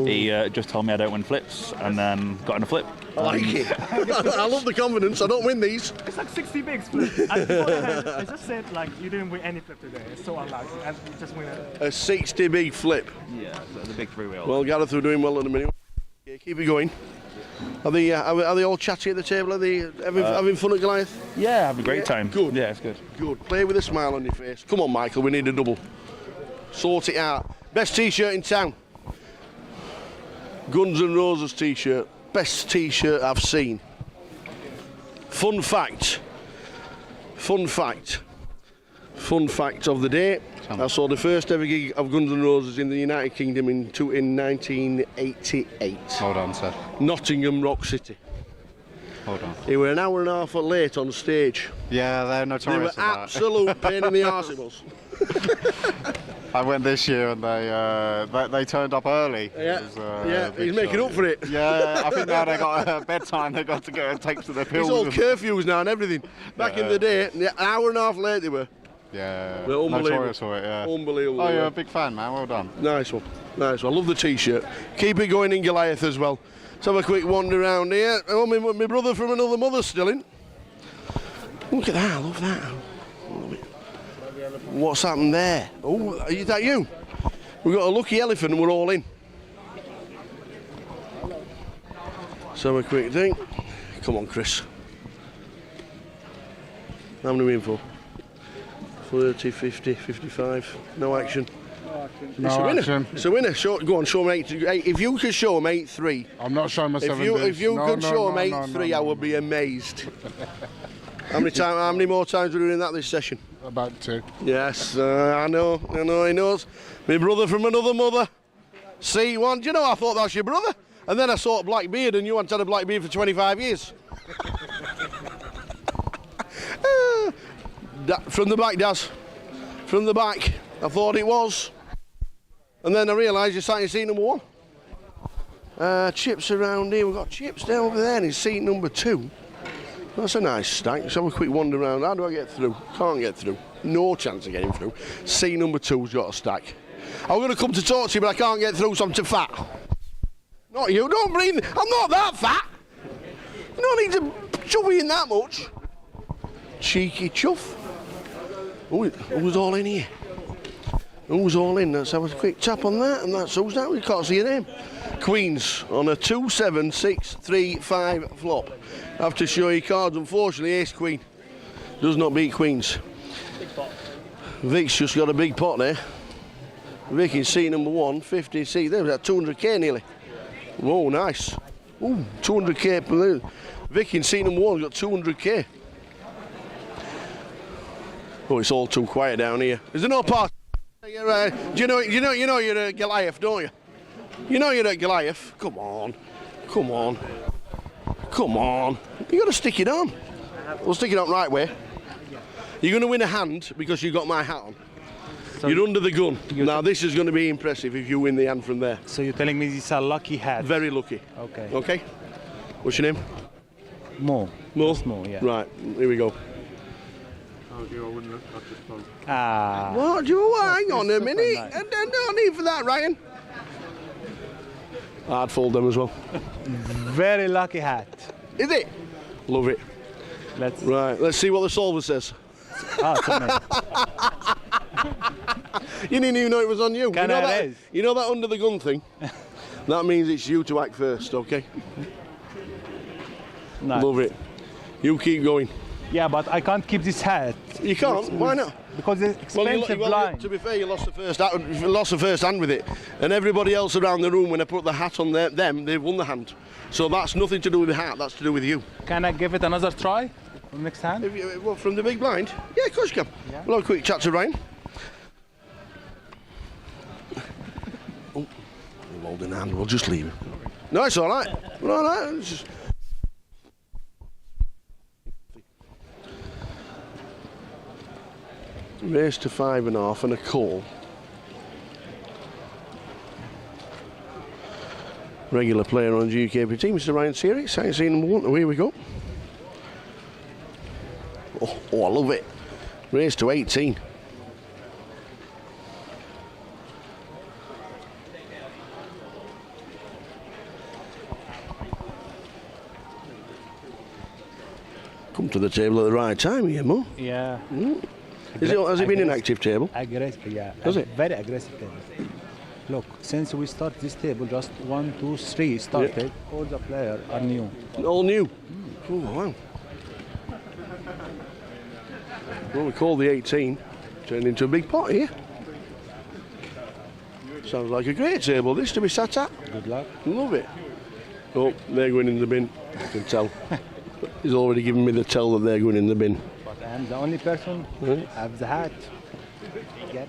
He just told me I don't win flips, and then got in a flip. I like it. I love the confidence. I don't win these. It's like 60 bigs flip. And before that, I just said, like, you didn't win any flip today. It's so unlucky. And you just win a 60 big flip. Yeah, so the big three-wheel. Well, Gareth are doing well in a minute. Yeah, keep it going. Are they all chatty at the table? Are they having fun at Goliath? Yeah, having a great time. Good. Yeah, it's good. Good. Play with a smile on your face. Come on, Michael, we need a double. Sort it out. Best t-shirt in town. Guns N' Roses t-shirt. Best t-shirt I've seen. Fun fact of the day. I saw the first ever gig of Guns N' Roses in the United Kingdom in 1988. Hold on, sir. Nottingham Rock City. Hold on. They were an hour and a half late on stage. Yeah, they're notorious. They were absolute pain in the arse it was. I went this year and they turned up early. Yeah, he's making up for it. Yeah, I think now they got bedtime. They got to go and take to their pills. It's all curfews now and everything. Back in the day, an hour and a half late they were. Yeah, they're unbelievable. Notorious for it. Yeah, unbelievable. Oh, you're a big fan, man. Well done. Nice one. Nice one. I love the t-shirt. Keep it going in Goliath as well. Let's have a quick wander around here. Oh, my brother from another mother's still in. Look at that. I love that. What's happened there? Oh, is that you? We've got a lucky elephant and we're all in. So a quick thing. Come on, Chris. How many are we in for? 30, 50, 55. No action. No it's a winner. action. It's a winner. Go on, show them 8. If you could show them 8-3. I'm not showing myself. If you could show them 8-3, I would be amazed. How many more times are we doing that this session? About 2. Yes, I know, he knows. My brother from another mother. C1. Do you know, I thought that was your brother? And then I saw a black beard and you hadn't had a black beard for 25 years. From the back, Daz. From the back. I thought it was. And then I realised you're sat in seat number 1. Chips around here. We've got chips down over there in seat number 2. That's a nice stack. Let's have a quick wander around. How do I get through? Can't get through. No chance of getting through. Seat number 2's got a stack. I'm going to come to talk to you, but I can't get through, so I'm too fat. Not you. Don't breathe. I'm not that fat. You don't need to shove me in that much. Cheeky chuff. Who's all in here? Who's all in? Let's have a quick tap on that, and that's who's that. We can't see your name. Queens on a 2, 7, 6, 3, 5 flop. I have to show you cards. Unfortunately, ace queen does not beat queens. Vic's just got a big pot there. Vic in seat number 1, 50 seat. There was that 200k nearly. Whoa, nice. Ooh, 200k per minute. Vic in seat number 1 got 200k. Oh, it's all too quiet down here. Is there no party? You know you're a Goliath, don't you? You know you're a Goliath. Come on. You got to stick it on. We'll stick it on right way. You're going to win a hand because you got my hat on. So you're under the gun. Now this is going to be impressive if you win the hand from there. So you're telling me this is a lucky hat? Very lucky. Okay. Okay. What's your name? Mo. Mo? Mo, yeah. Right, here we go. Oh, you win the phone. What? Hang on a minute. No need for that, Ryan. I'd fold them as well. Very lucky hat. Is it? Love it. Let's see what the solver says. You didn't even know it was on you. You know that under the gun thing? That means it's you to act first, okay? Nice. Love it. You keep going. Yeah, but I can't keep this hat. You can't? Why not? Because it's expensive blind. To be fair, you lost the first hand with it. And everybody else around the room, when I put the hat on them, they won the hand. So that's nothing to do with the hat, that's to do with you. Can I give it another try from next hand? From the big blind? Yeah, of course you can. Yeah. We'll have a quick chat to Ryan. Oh, we're holding hand, we'll just leave him. No, it's all right. We're all right. It's just... Race to 5.5 and a call. Regular player on GKP team, Mr. Ryan Seary, sightseeing number 1. Away we go. Oh, I love it. Race to 18. Come to the table at the right time here, Mo. Yeah. Has it been an active table? Aggressive, yeah. Has it? Very aggressive table. Look, since we start this table, just 1, 2, 3 started, all the players are new. All new? Oh, wow. Well, we call the 18, turned into a big pot here. Sounds like a great table, this, to be sat at. Good luck. Love it. Oh, they're going in the bin, I can tell. He's already given me the tell that they're going in the bin. But I'm the only person who have the hat. Get.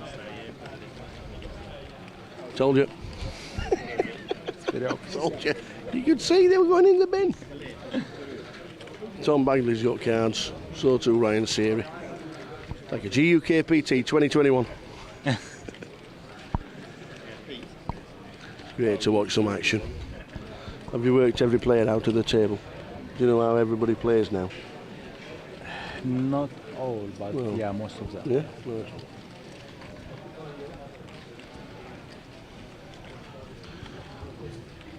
Told you. Told you. You could see they were going in the bin. Tom Bagley's got cards. So too Ryan Seary. Like a GUKPT 2021. Great to watch some action. Have you worked every player out of the table? Do you know how everybody plays now? Not all, but well, yeah, most of them. Yeah? Right.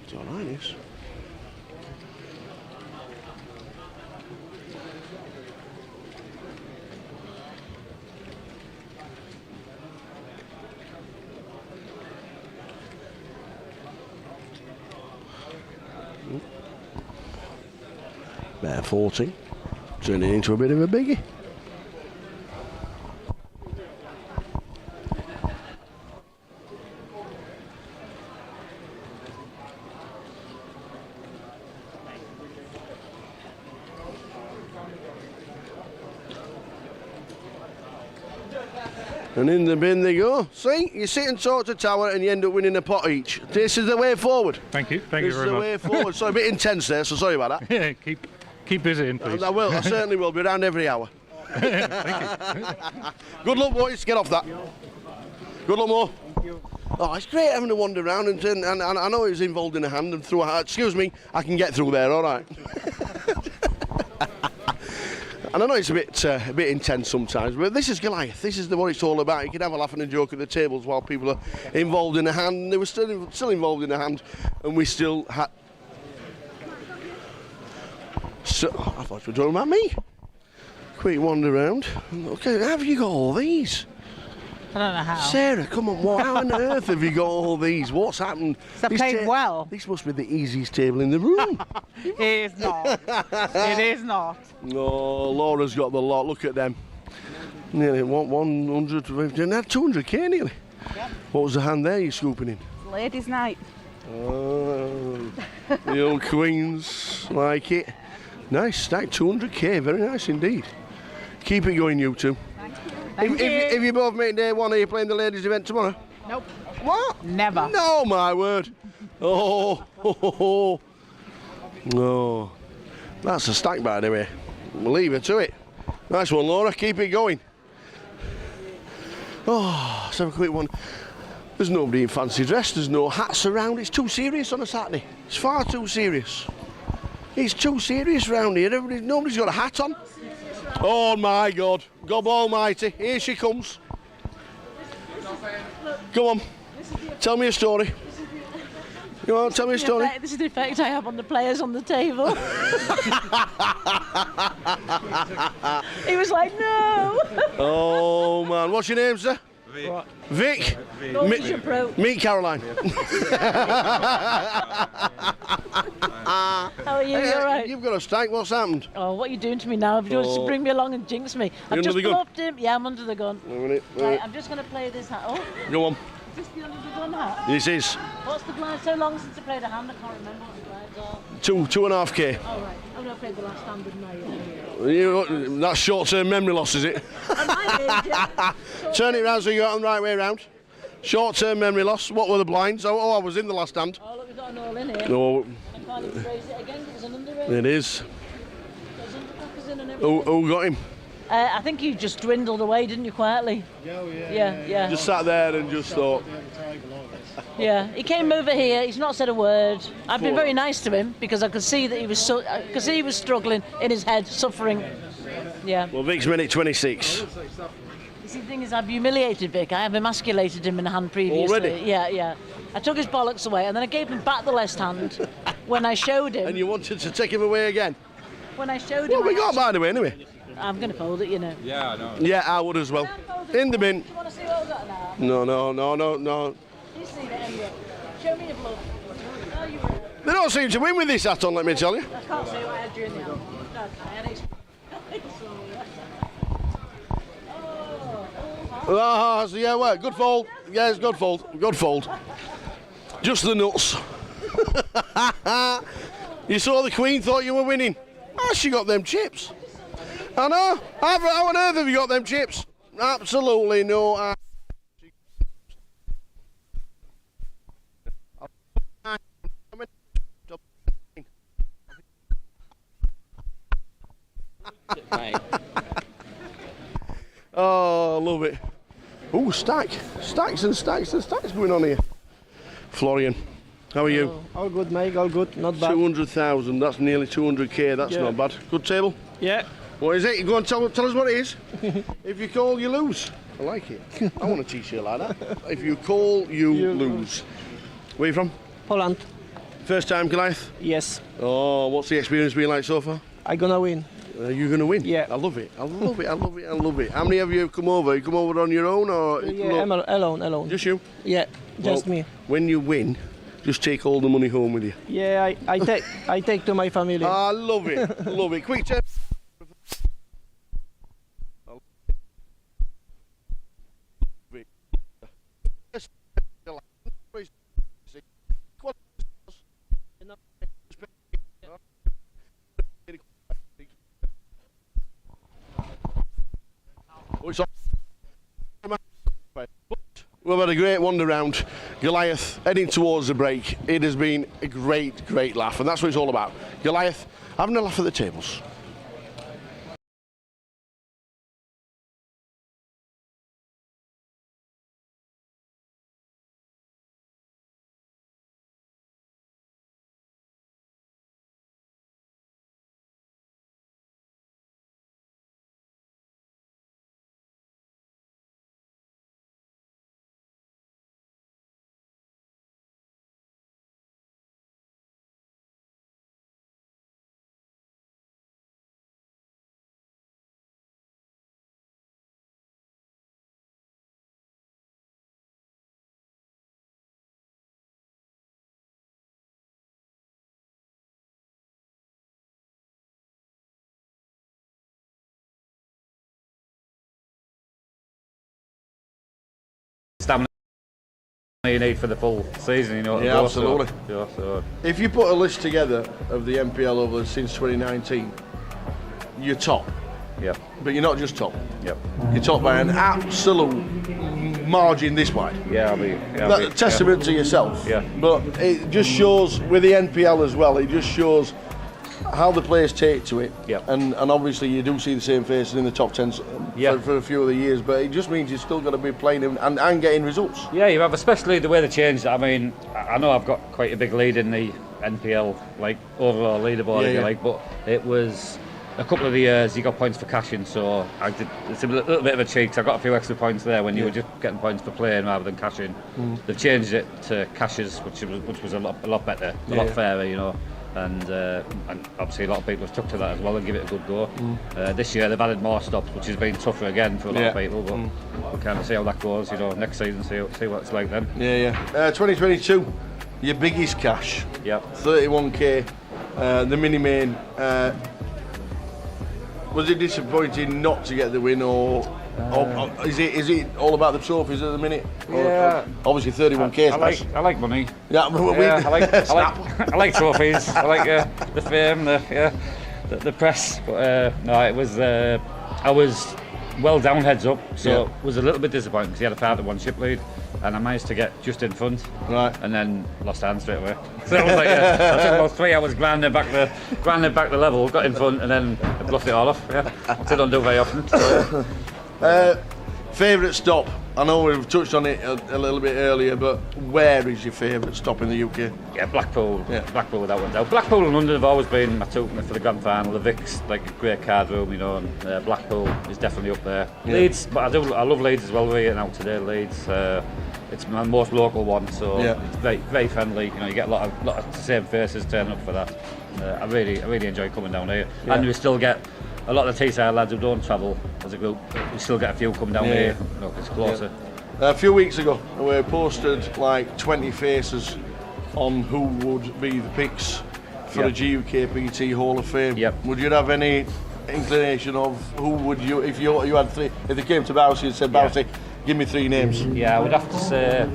It's all right, yes. Bear 40, turning into a bit of a biggie. And in the bin they go. See, you sit and talk to Tower and you end up winning a pot each. This is the way forward. Thank you very much. This is the way forward. So a bit intense there, so sorry about that. Yeah, keep busy in, please. I will, I certainly will. Be around every hour. Thank you. Good luck, boys. Get off that. Good luck, Mo. Thank you. Oh, it's great having to wander around and I know he was involved in a hand and threw a hat. Excuse me, I can get through there, all right. And I know it's a bit intense sometimes, but this is Goliath. This is what it's all about. You can have a laugh and a joke at the tables while people are involved in a hand. And they were still involved in a hand, and we still had. So I thought you were talking about me. Quick wander around. Okay, how have you got all these? I don't know how. Sarah, come on, how on earth have you got all these? What's happened? I played well. This must be the easiest table in the room. It is not. It is not. No, Laura's got the lot. Look at them. Nearly 150, now 200k nearly. Yep. What was the hand there you're scooping in? Ladies' night. Oh, the old queens like it. Nice stack, 200k, very nice indeed. Keep it going, you two. If you both make day one, are you playing the ladies' event tomorrow? Nope. What? Never. No, my word. Oh. No. That's a stack, by the way. We'll leave her to it. Nice one, Laura. Keep it going. Oh, let's have a quick one. There's nobody in fancy dress. There's no hats around. It's too serious on a Saturday. It's far too serious. It's too serious round here. Nobody's got a hat on. Oh my God, God almighty, here she comes. Come on, tell me a story. Go on, tell me a story. This is the effect I have on the players on the table. He was like, no. Oh man, what's your name, sir? Vic. Meet Caroline. How are you? You all right? You've got a stack. What's happened? Oh, what are you doing to me now? If you want to bring me along and jinx me. I've just bluffed him. Yeah, I'm under the gun. Right, I'm just going to play this hat. Oh. Go on. Is this the under the gun hat? This is. What's the blind? So long since I played a hand, I can't remember what the blinds are. 2.5k. All right. I'm going to play the last hand with my... That's short-term memory loss, is it? Turn it round so you got them the right way round. Short-term memory loss. What were the blinds? Oh, I was in the last hand. Oh, look, we've got an all in here. No. I can't even raise it again because it's an under raise. It is. There's undercrackers in and everything. Who got him? I think you just dwindled away, didn't you, quietly? Yeah. Just sat there and just thought. Yeah, he came over here. He's not said a word. I've been very nice to him because I could see that he was struggling in his head, suffering. Yeah. Well, Vic's minute 26. You see, the thing is, I've humiliated Vic. I have emasculated him in the hand previously. Already? Yeah. I took his bollocks away and then I gave him back the left hand when I showed him. And you wanted to take him away again? When I showed him. What have we got, by the way, anyway? I'm going to fold it, you know. Yeah, I know. Yeah, I would as well. In the bin. Do you want to see what I've got now? No. You see that anyway. Show me your bluff. Oh, you were. They don't seem to win with this hat on, let me tell you. I can't say what I had during the hand. I had Yeah, well, good fold. Yeah, it's good fold. Good fold. Just the nuts. You saw the Queen, thought you were winning. Oh, she got them chips. I know. How on earth have you got them chips? Absolutely no. Oh, love it. Oh, stacks and stacks going on here. Florian, how are you? All good, mate, all good, not bad. 200,000, that's nearly 200k, that's not bad. Good table? Yeah. What is it? Go on, tell us what it is. If you call, you lose. I like it. I want a t-shirt like that. If you call, you lose. Where are you from? Poland. First time Goliath? Yes. Oh, what's the experience been like so far? I'm gonna win. You're going to win? Yeah. I love it. I love it. How many of you have come over? You come over on your own or? Yeah, I'm alone. Just you? Yeah, just me. When you win, just take all the money home with you. Yeah, I take to my family. I love it. Love it. Quick check. We've had a great wander round Goliath, heading towards the break. It has been a great laugh, and that's what it's all about. Goliath, having a laugh at the tables. Stamina you need for the full season, you know. Yeah, absolutely. So. If you put a list together of the MPL over since 2019, you're top. Yep. But you're not just top. Yep. You're top by an absolute margin this wide. Yeah, testament to yourself. Yeah. But it just shows with the NPL as well. It just shows how the players take to it. Yep. And obviously you do see the same faces in the top 10 for a few of the years, but it just means you're still going to be playing and getting results. Yeah, you have, especially the way they changed. I mean, I know I've got quite a big lead in the NPL, like overall leaderboard, if you like, but it was a couple of the years you got points for cashing, so it's a little bit of a cheat. 'Cause I got a few extra points there when you were just getting points for playing rather than cashing. They've changed it to cashes, which was a lot better, a lot fairer, you know. And obviously a lot of people have stuck to that as well and give it a good go. This year they've added more stops, which has been tougher again for a lot of people, but we'll kind of see how that goes, you know, next season, see what it's like then. 2022, your biggest cash. 31k, the mini main. Was it disappointing not to get the win, or is it all about the trophies at the minute? Yeah. Obviously 31k. I like money. Yeah, I like trophies. I like the fame, the press. But no, it was. I was well down, heads up, so Yeah. it was a little bit disappointing because he had a 5-1 chip lead, and I managed to get just in front, right, and then lost hand straight away. So it was like, I took about 3 hours grinding back the level, got in front, and then I bluffed it all off. Yeah, still don't do very often. So. Favourite stop? I know we've touched on it a little bit earlier, but where is your favourite stop in the UK? Yeah, Blackpool. Yeah. Blackpool without one doubt. Blackpool and London have always been my two for the grand final. The Vic's like a great card room, you know, and Blackpool is definitely up there. Yeah. Leeds, but I love Leeds as well. We're here now today, Leeds. It's my most local one, so Yeah. it's very friendly. You know, you get a lot of the same faces turning up for that. I really enjoy coming down here, Yeah. and we still get a lot of the Teesside lads who don't travel as a group. We still get a few coming down here. Look, it's closer. Yeah. A few weeks ago, we posted like 20 faces on who would be the picks for the GUKPT Hall of Fame. Yep. Would you have any inclination of who would you, if you had three, if they came to Bousey and said, Bousey, give me 3 names? Yeah, I would have to say,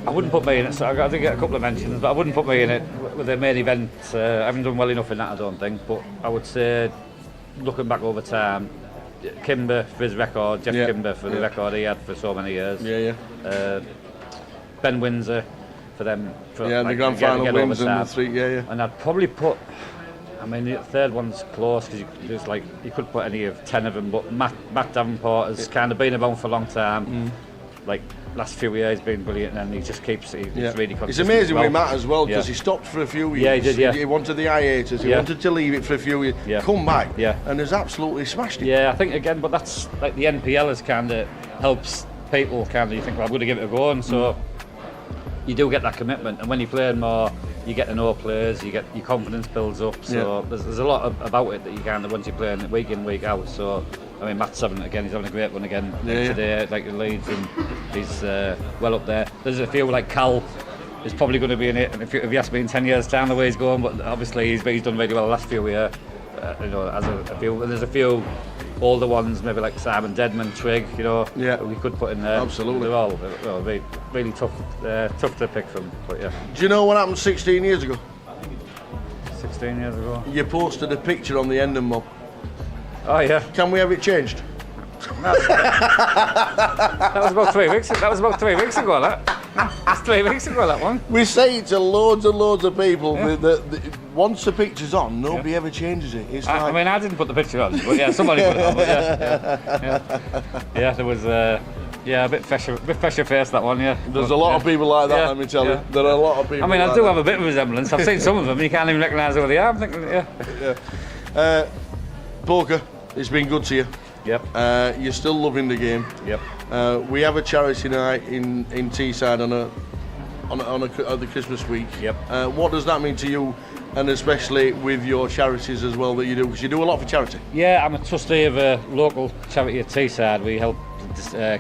I wouldn't put me in it, so I did get a couple of mentions, but I wouldn't put me in it with the main event. I haven't done well enough in that, I don't think, but I would say, looking back over time, Kimber for his record, Jeff Kimber for the record he had for so many years. Ben Windsor for them. For, the grand final wins and the 3, And I'd probably put, I mean, the third one's close because you could put any of 10 of them, but Matt Davenport has kind of been around for a long time. Like last few years he's been brilliant, and he just keeps he's really consistent. It's amazing with Matt as well, because Yeah. he stopped for a few years. Yeah, he did, yeah. He wanted the hiatus, he wanted to leave it for a few years, come back, and has absolutely smashed it. Yeah, I think again, but that's like the NPL has kind of helps people kind of, you think, well, I'm going to give it a go, and so you do get that commitment, and when you're playing more, you get to know players, you get your confidence builds up, so there's a lot about it that you kind of, once you're playing it week in, week out, so I mean, Matt's having he's having a great one again today, like the Leeds, and he's well up there. There's a few like Cal is probably going to be in it, and if you ask me in 10 years' time the way he's going, but obviously he's done really well the last few years. You know, as a few, and there's a few older ones, maybe like Simon Deadman, Trigg, you know, we could put in there. Absolutely. They're all really tough to pick from, but yeah. Do you know what happened 16 years ago? 16 years ago? You posted a picture on the Endon mob. Oh yeah. Can we have it changed? That was about 3 weeks. That was about 3 weeks ago. That's 3 weeks ago. That one. We say it to loads and loads of people. Once the picture's on, nobody ever changes it. It's I mean, I didn't put the picture on, but yeah, somebody put it on. But yeah, there was a bit fresher face that one. Yeah. There's a lot of people like that. Let me tell you, there are a lot of people. I mean, I like do that. have a bit of resemblance. I've seen some of them. You can't even recognise who they are. I'm thinking, Poker, it's been good to you. Yep. You're still loving the game. Yep. We have a charity night in Teesside on the Christmas week. Yep. What does that mean to you, and especially with your charities as well that you do? Because you do a lot for charity. Yeah, I'm a trustee of a local charity at Teesside. We help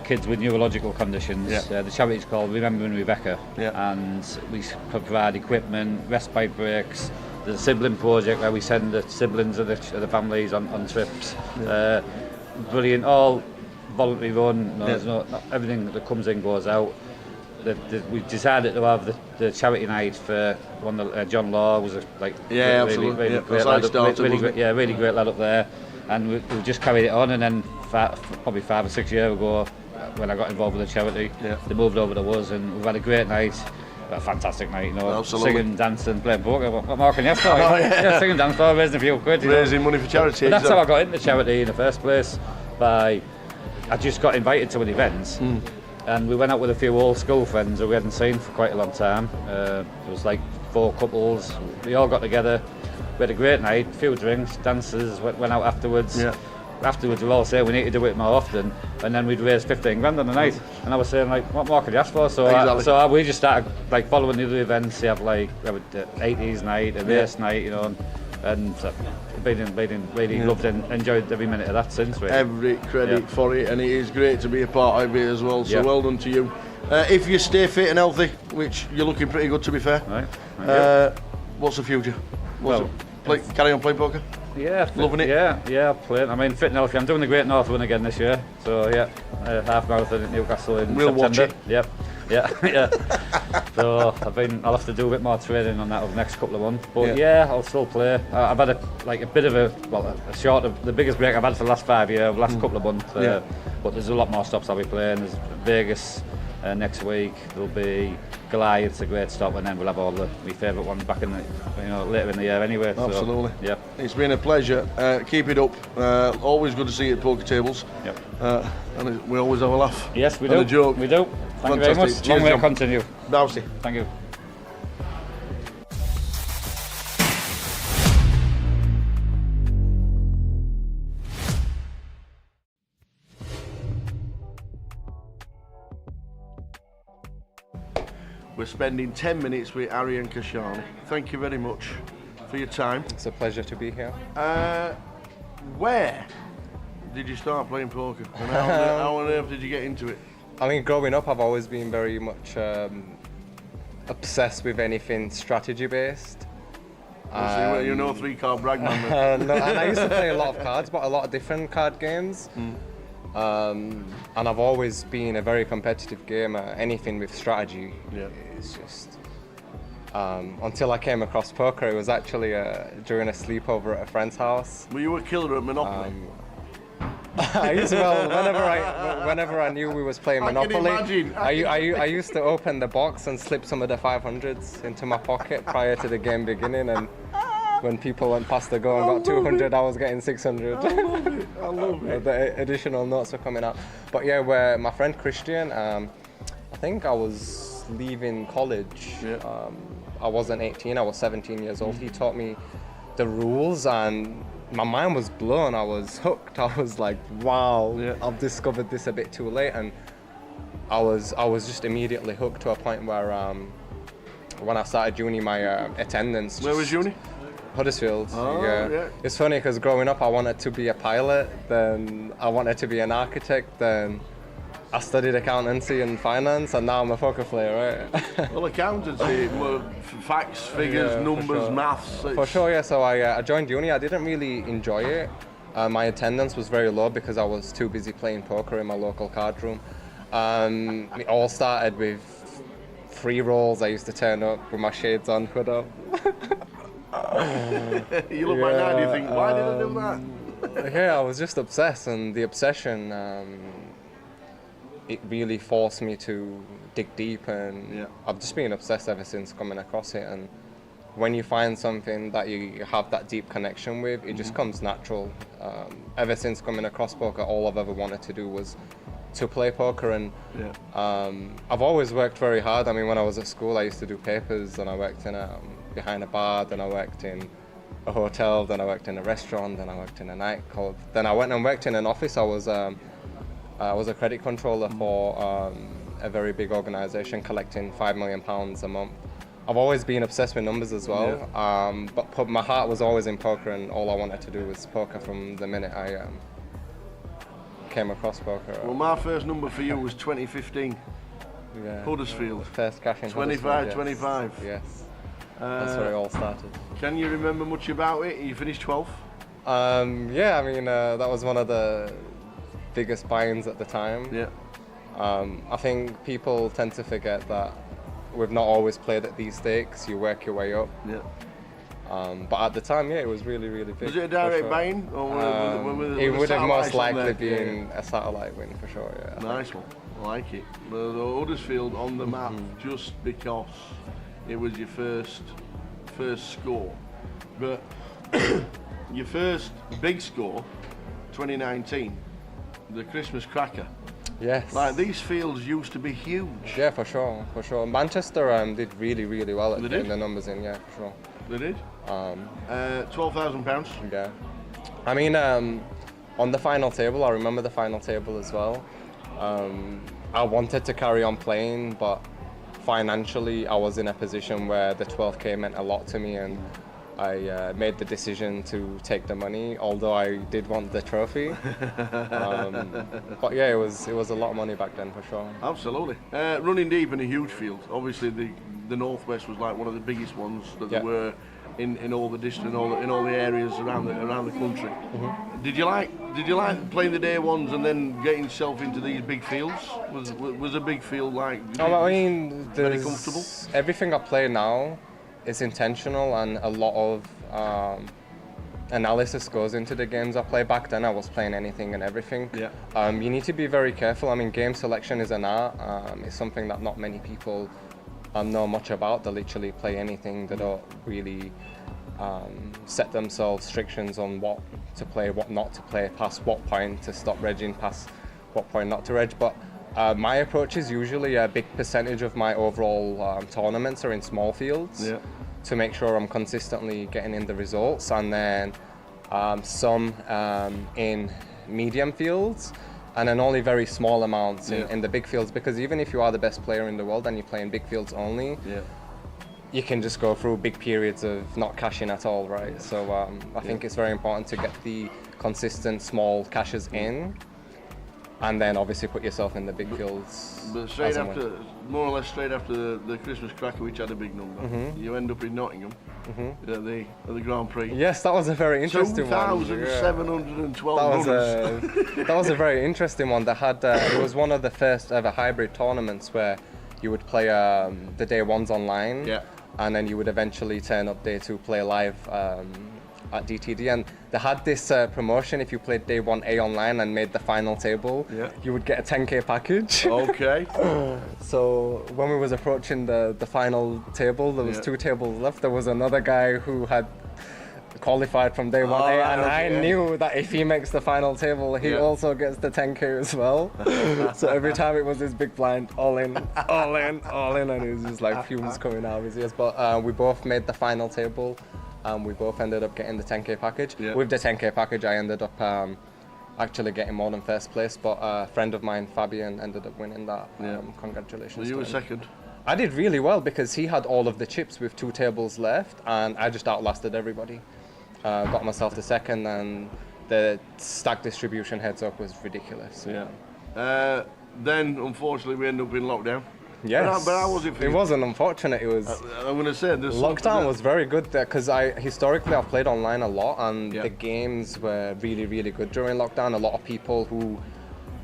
kids with neurological conditions. The charity's called Remembering Rebecca, and we provide equipment, respite breaks. There's a sibling project where we send the siblings of the families on trips. Brilliant, all voluntary run. There's not everything that comes in goes out. We decided to have the charity night for one. John Law was really great lad. Really great lad up there. And we just carried it on, and then probably 5 or 6 years ago, when I got involved with the charity, they moved over to us, and we've had a great night. A fantastic night, you know. Absolutely. Singing, dancing, playing poker. What more can you ask for? Singing, dancing, raising a few quid. Raising money for charity. But that's how I got into charity in the first place. I just got invited to an event, and we went out with a few old school friends who we hadn't seen for quite a long time. It was like 4 couples. We all got together. We had a great night, a few drinks, dances. Went out afterwards. Afterwards, we all say we need to do it more often, and then we'd raise 15 grand on the night. And I was saying, like, what more could you ask for? So we just started like following the other events. We have like we have an 80s night, a race night, you know, and been really loved and enjoyed every minute of that since. Really. Every credit for it, and it is great to be a part of it as well. So well done to you. If you stay fit and healthy, which you're looking pretty good to be fair. Right. What's the future? Carry on playing poker? Yeah, Loving it? Yeah, playing. I mean, fit and healthy. I'm doing the Great North Run again this year. So, yeah, half marathon at Newcastle in We'll watch September. it. Yep. Yeah. So I'll have to do a bit more training on that over the next couple of months. But yeah, I'll still play. I've had a bit of the biggest break I've had for the last 5 years, last couple of months. But there's a lot more stops I'll be playing. There's Vegas next week. There'll be Goliath, a great stop, and then we'll have all my favourite ones back in the later in the year anyway. Absolutely. So, yeah. It's been a pleasure. Keep it up. Always good to see you at poker tables. Yep. And we always have a laugh. Yes, we and do. a joke. We do. Thank you very much. Cheers, Long way to John. continue. Bousy. Thank you. We're spending 10 minutes with Arian Kashani. Thank you very much for your time. It's a pleasure to be here. Where did you start playing poker? And how on earth did you get into it? I mean, growing up, I've always been very much obsessed with anything strategy-based. You know, 3-card brag man. No, and I used to play a lot of cards, but a lot of different card games. And I've always been a very competitive gamer. Anything with strategy is just... until I came across poker, it was actually during a sleepover at a friend's house. Were you a killer at Monopoly? Whenever I knew we was playing Monopoly, I used to open the box and slip some of the 500s into my pocket prior to the game beginning, and when people went past the go and got 200, I was getting 600. I love it. The additional notes were coming out. But yeah, where my friend Christian, I think I was leaving college. I wasn't 18, I was 17 years old. He taught me the rules and my mind was blown. I was hooked. I was like, wow, I've discovered this a bit too late. And I was just immediately hooked to a point where when I started uni, my attendance... Where was uni? Huddersfield. Yeah. It's funny because growing up I wanted to be a pilot, then I wanted to be an architect, then I studied accountancy and finance, and now I'm a poker player, right? Well, accountancy, facts, figures, numbers, maths. For sure, yeah. So I joined uni. I didn't really enjoy it. My attendance was very low because I was too busy playing poker in my local card room. It all started with free rolls. I used to turn up with my shades on, hood up. You look like that, do you think, why did I do that? Yeah, I was just obsessed, and the obsession, it really forced me to dig deep, and I've just been obsessed ever since coming across it. And when you find something that you have that deep connection with, it just comes natural. Ever since coming across poker, all I've ever wanted to do was to play poker, and I've always worked very hard. I mean, when I was at school, I used to do papers, and I worked in behind a bar, then I worked in a hotel, then I worked in a restaurant, then I worked in a nightclub. Then I went and worked in an office. I was a credit controller for a very big organisation collecting £5 million a month. I've always been obsessed with numbers as well, but my heart was always in poker, and all I wanted to do was poker from the minute I came across poker. Well, my first number for you was 2015. Huddersfield. First cash in 25. Yes. That's where it all started. Can you remember much about it? You finished 12th? Yeah, I mean, that was one of the biggest buy-ins at the time. Yeah. I think people tend to forget that we've not always played at these stakes. You work your way up. Yeah. But at the time, yeah, it was really, really big. Was it a direct buy-in? Or it would have most likely been a satellite win for sure, yeah. Nice one. I like it. The Huddersfield on the map just because it was your first score. But your first big score, 2019, the Christmas cracker. Yes. Like, these fields used to be huge. Yeah, for sure. Manchester did really, really well at getting the numbers in, yeah, for sure. They did? £12,000. Yeah. I mean, on the final table, I remember the final table as well. I wanted to carry on playing, but financially, I was in a position where the 12K meant a lot to me, and I wanted to carry on playing. So I decided to carry on playing. And yeah, I mean, it was a made the decision to take the money, although I did want the trophy. But yeah, it was a lot of money back then for sure. Absolutely. Running deep in a huge field. Obviously, the Northwest was like one of the biggest ones that there were in all the districts, in all the areas around the country. Did you like playing the day ones and then getting yourself into these big fields? Was a big field like? I mean, very comfortable. Everything I play now is intentional, and a lot of analysis goes into the games I play. Back then I was playing anything and everything. You need to be very careful. I mean, game selection is an art. It's something that not many people know much about. They literally play anything. They don't really set themselves restrictions on what to play, what not to play, past what point to stop regging, past what point not to reg. But my approach is usually a big percentage of my overall tournaments are in small fields to make sure I'm consistently getting in the results, and then some in medium fields, and then only very small amounts in the big fields, because even if you are the best player in the world and you play in big fields only, you can just go through big periods of not cashing at all, right? So I think it's very important to get the consistent small cashes in, and then obviously put yourself in the big fields. But more or less straight after the Christmas cracker, which had a big number, you end up in Nottingham at the Grand Prix. Yes, that was a very interesting one. 2,712 runners. That was a very interesting one. That had it was one of the first ever hybrid tournaments where you would play the day ones online, and then you would eventually turn up day two, play live at DTD, and they had this promotion. If you played day 1A online and made the final table, you would get a 10k package. Okay. So when we was approaching the final table, there was 2 tables left. There was another guy who had qualified from day 1A, and I knew that if he makes the final table, he also gets the 10k as well. So every time it was this big blind, all in, all in, all in, and it was just like fumes coming out of his ears. But we both made the final table. We both ended up getting the 10k package. With the 10k package, I ended up actually getting more than first place, but a friend of mine, Fabian, ended up winning that. Congratulations. Well, you were second. I did really well because he had all of the chips with 2 tables left, and I just outlasted everybody. Got myself the second, and the stack distribution heads up was ridiculous. Then, unfortunately, we ended up in lockdown. Yes, but how was it for you? It wasn't unfortunate. It was. I'm going to say lockdown was very good there because historically I've played online a lot, and the games were really, really good during lockdown. A lot of people who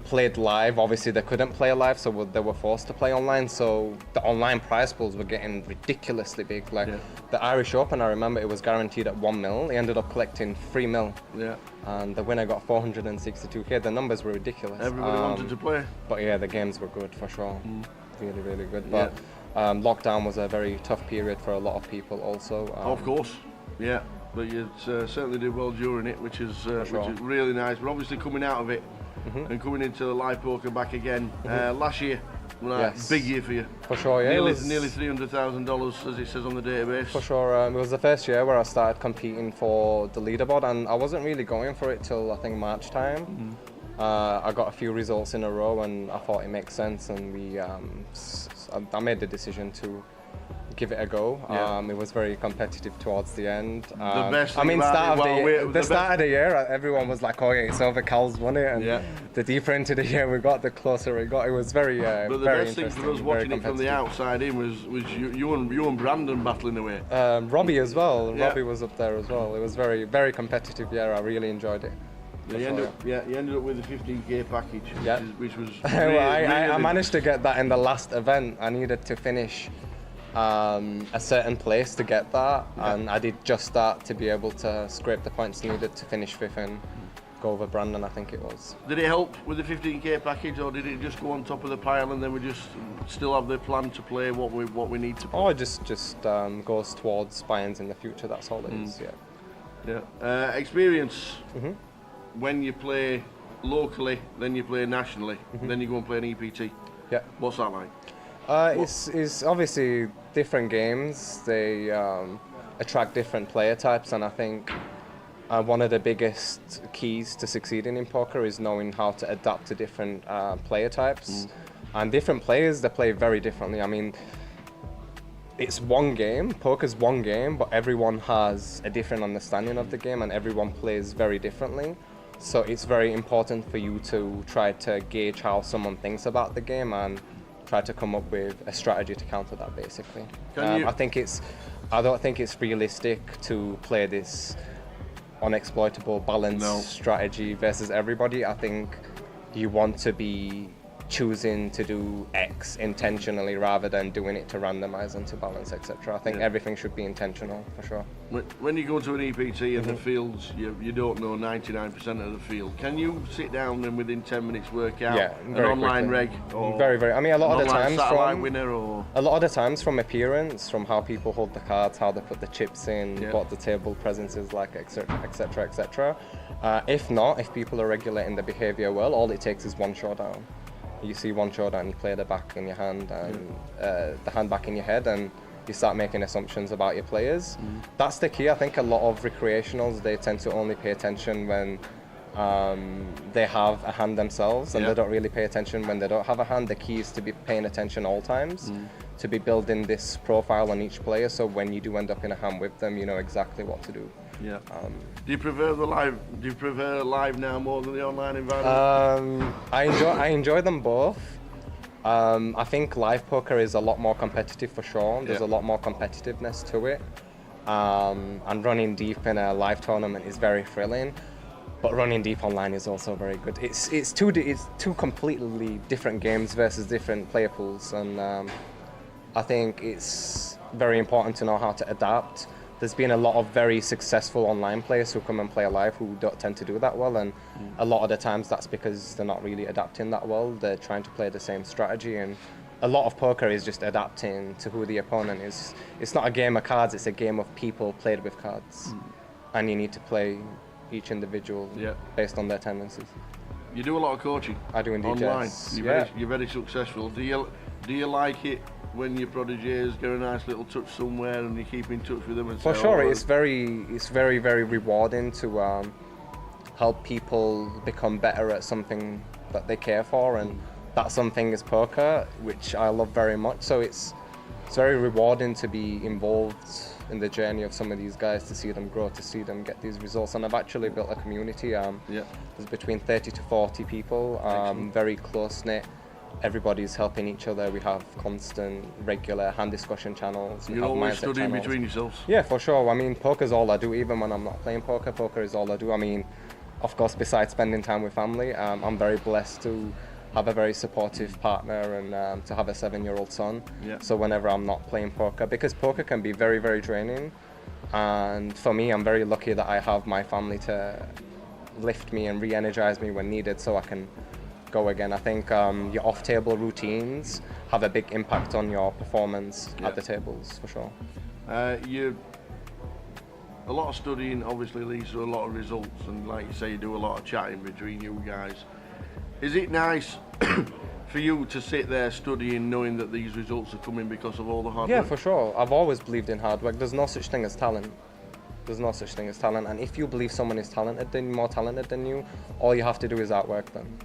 played live, obviously they couldn't play live, so they were forced to play online. So the online prize pools were getting ridiculously big. Like the Irish Open, I remember it was guaranteed at 1 mil. He ended up collecting 3 mil. And the winner got 462k. The numbers were ridiculous. Everybody wanted to play. But yeah, the games were good for sure. Really, really good. But lockdown was a very tough period for a lot of people also. Of course, but you certainly did well during it, which is really nice. But obviously coming out of it and coming into the live poker back again, last year, big year for you. For sure, yeah. Nearly $300,000 as it says on the database. For sure, it was the first year where I started competing for the leaderboard, and I wasn't really going for it till I think March time. I got a few results in a row, and I thought it makes sense, and I made the decision to give it a go. It was very competitive towards the end. The best I mean, start of the year, everyone was like, "Oh yeah, it's over. Cal's won it." And the deeper into the year we got, the closer it got. It was very, but the very best thing for us watching it from the outside in was you and Brandon battling away. Robbie as well. Robbie was up there as well. It was very, very competitive year. I really enjoyed it. You ended up with a 15k package, which was I managed to get that in the last event. I needed to finish a certain place to get that, and I did just that to be able to scrape the points needed to finish 5th and go over Brandon, I think it was. Did it help with the 15k package, or did it just go on top of the pile and then we just still have the plan to play what we need to play? Oh, it just goes towards buy-ins in the future, that's all it is, experience. When you play locally, then you play nationally, then you go and play an EPT. What's that like? It's obviously different games. They attract different player types, and I think one of the biggest keys to succeeding in poker is knowing how to adapt to different player types. And different players, they play very differently. I mean, it's one game, poker's one game, but everyone has a different understanding of the game and everyone plays very differently. So it's very important for you to try to gauge how someone thinks about the game and try to come up with a strategy to counter that, basically. I don't think it's realistic to play this unexploitable balance strategy versus everybody. I think you want to be choosing to do X intentionally rather than doing it to randomize and to balance, etc. I think everything should be intentional, for sure. When you go to an EPT and the fields, you don't know 99% of the field. Can you sit down and within 10 minutes work out an online quickly. reg? Or very. I mean, a lot of the times from appearance, from how people hold the cards, how they put the chips in, what the table presence is like, etc., etc. If not, if people are regulating the behavior well, all it takes is one showdown. You see one showdown, you play the back in your hand and the hand back in your head, and you start making assumptions about your players. That's the key. I think a lot of recreationals, they tend to only pay attention when they have a hand themselves, and they don't really pay attention when they don't have a hand. The key is to be paying attention all times, to be building this profile on each player, so when you do end up in a hand with them, you know exactly what to do. Yeah. Do you prefer the live? Do you prefer live now more than the online environment? I enjoy them both. I think live poker is a lot more competitive for sure. There's a lot more competitiveness to it, and running deep in a live tournament is very thrilling. But running deep online is also very good. It's two completely different games versus different player pools, and I think it's very important to know how to adapt. There's been a lot of very successful online players who come and play live who don't tend to do that well, and a lot of the times that's because they're not really adapting that well. They're trying to play the same strategy, and a lot of poker is just adapting to who the opponent is. It's not a game of cards, it's a game of people played with cards, and you need to play each individual based on their tendencies. You do a lot of coaching. I do indeed. Online. Yes. You're very successful. Do you like it when your prodigies get a nice little touch somewhere and you keep in touch with them? And for sure, it's very rewarding to help people become better at something that they care for, and that something is poker, which I love very much. So it's very rewarding to be involved in the journey of some of these guys, to see them grow, to see them get these results. And I've actually built a community. There's between 30 to 40 people, very close knit. Everybody's helping each other. We have constant, regular hand discussion channels. You're always studying between yourselves? Yeah, for sure. I mean, poker's all I do. Even when I'm not playing poker, poker is all I do. I mean, of course, besides spending time with family, I'm very blessed to have a very supportive partner and to have a 7-year-old son. So whenever I'm not playing poker, because poker can be very, very draining, and for me, I'm very lucky that I have my family to lift me and re-energize me when needed, so I can go again. I think your off-table routines have a big impact on your performance at the tables, for sure. A lot of studying obviously leads to a lot of results, and like you say, you do a lot of chatting between you guys. Is it nice for you to sit there studying knowing that these results are coming because of all the hard work? Yeah, for sure. I've always believed in hard work. There's no such thing as talent. There's no such thing as talent, and if you believe someone is more talented than you, all you have to do is outwork them.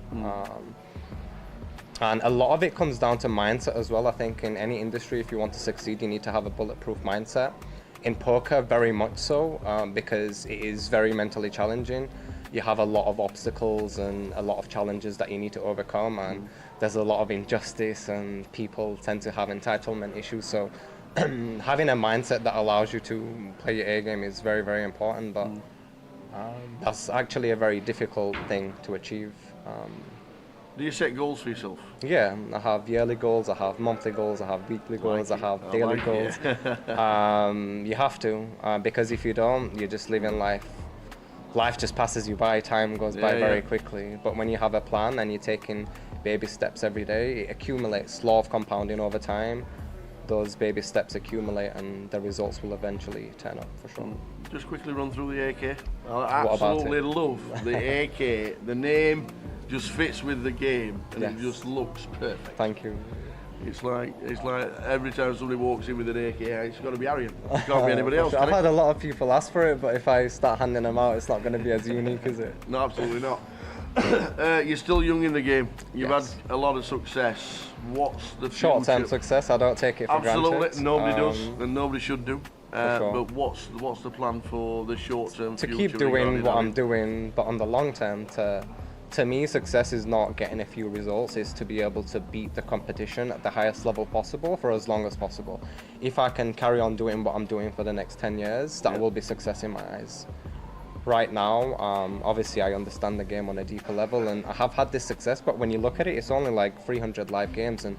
And a lot of it comes down to mindset as well. I think in any industry, if you want to succeed, you need to have a bulletproof mindset. In poker, very much so, because it is very mentally challenging. You have a lot of obstacles and a lot of challenges that you need to overcome, and there's a lot of injustice, and people tend to have entitlement issues. So having a mindset that allows you to play your A game is very, very important, but that's actually a very difficult thing to achieve. Do you set goals for yourself? Yeah, I have yearly goals, I have monthly goals, I have weekly goals, I have daily goals. You have to, because if you don't, you're just living life. Life just passes you by, time goes by very quickly. But when you have a plan and you're taking baby steps every day, it accumulates. Law of compounding over time. Those baby steps accumulate and the results will eventually turn up, for sure. Just quickly run through the AK. I absolutely love the AK. The name just fits with the game, and it just looks perfect. Thank you. It's like every time somebody walks in with an AK, it's got to be Arian. It can't be anybody else. I've had a lot of people ask for it, but if I start handing them out, it's not going to be as unique, is it? No, absolutely not. You're still young in the game. You've Yes. had a lot of success. What's the Short-term future? success, I don't take it for Absolutely, granted. nobody does, and nobody should do. sure. But what's the plan for the short-term To future? keep doing regarding what Arian? I'm doing, but on the long term, to me, success is not getting a few results, it's to be able to beat the competition at the highest level possible for as long as possible. If I can carry on doing what I'm doing for the next 10 years, that will be success in my eyes. Right now, obviously I understand the game on a deeper level and I have had this success, but when you look at it, it's only like 300 live games and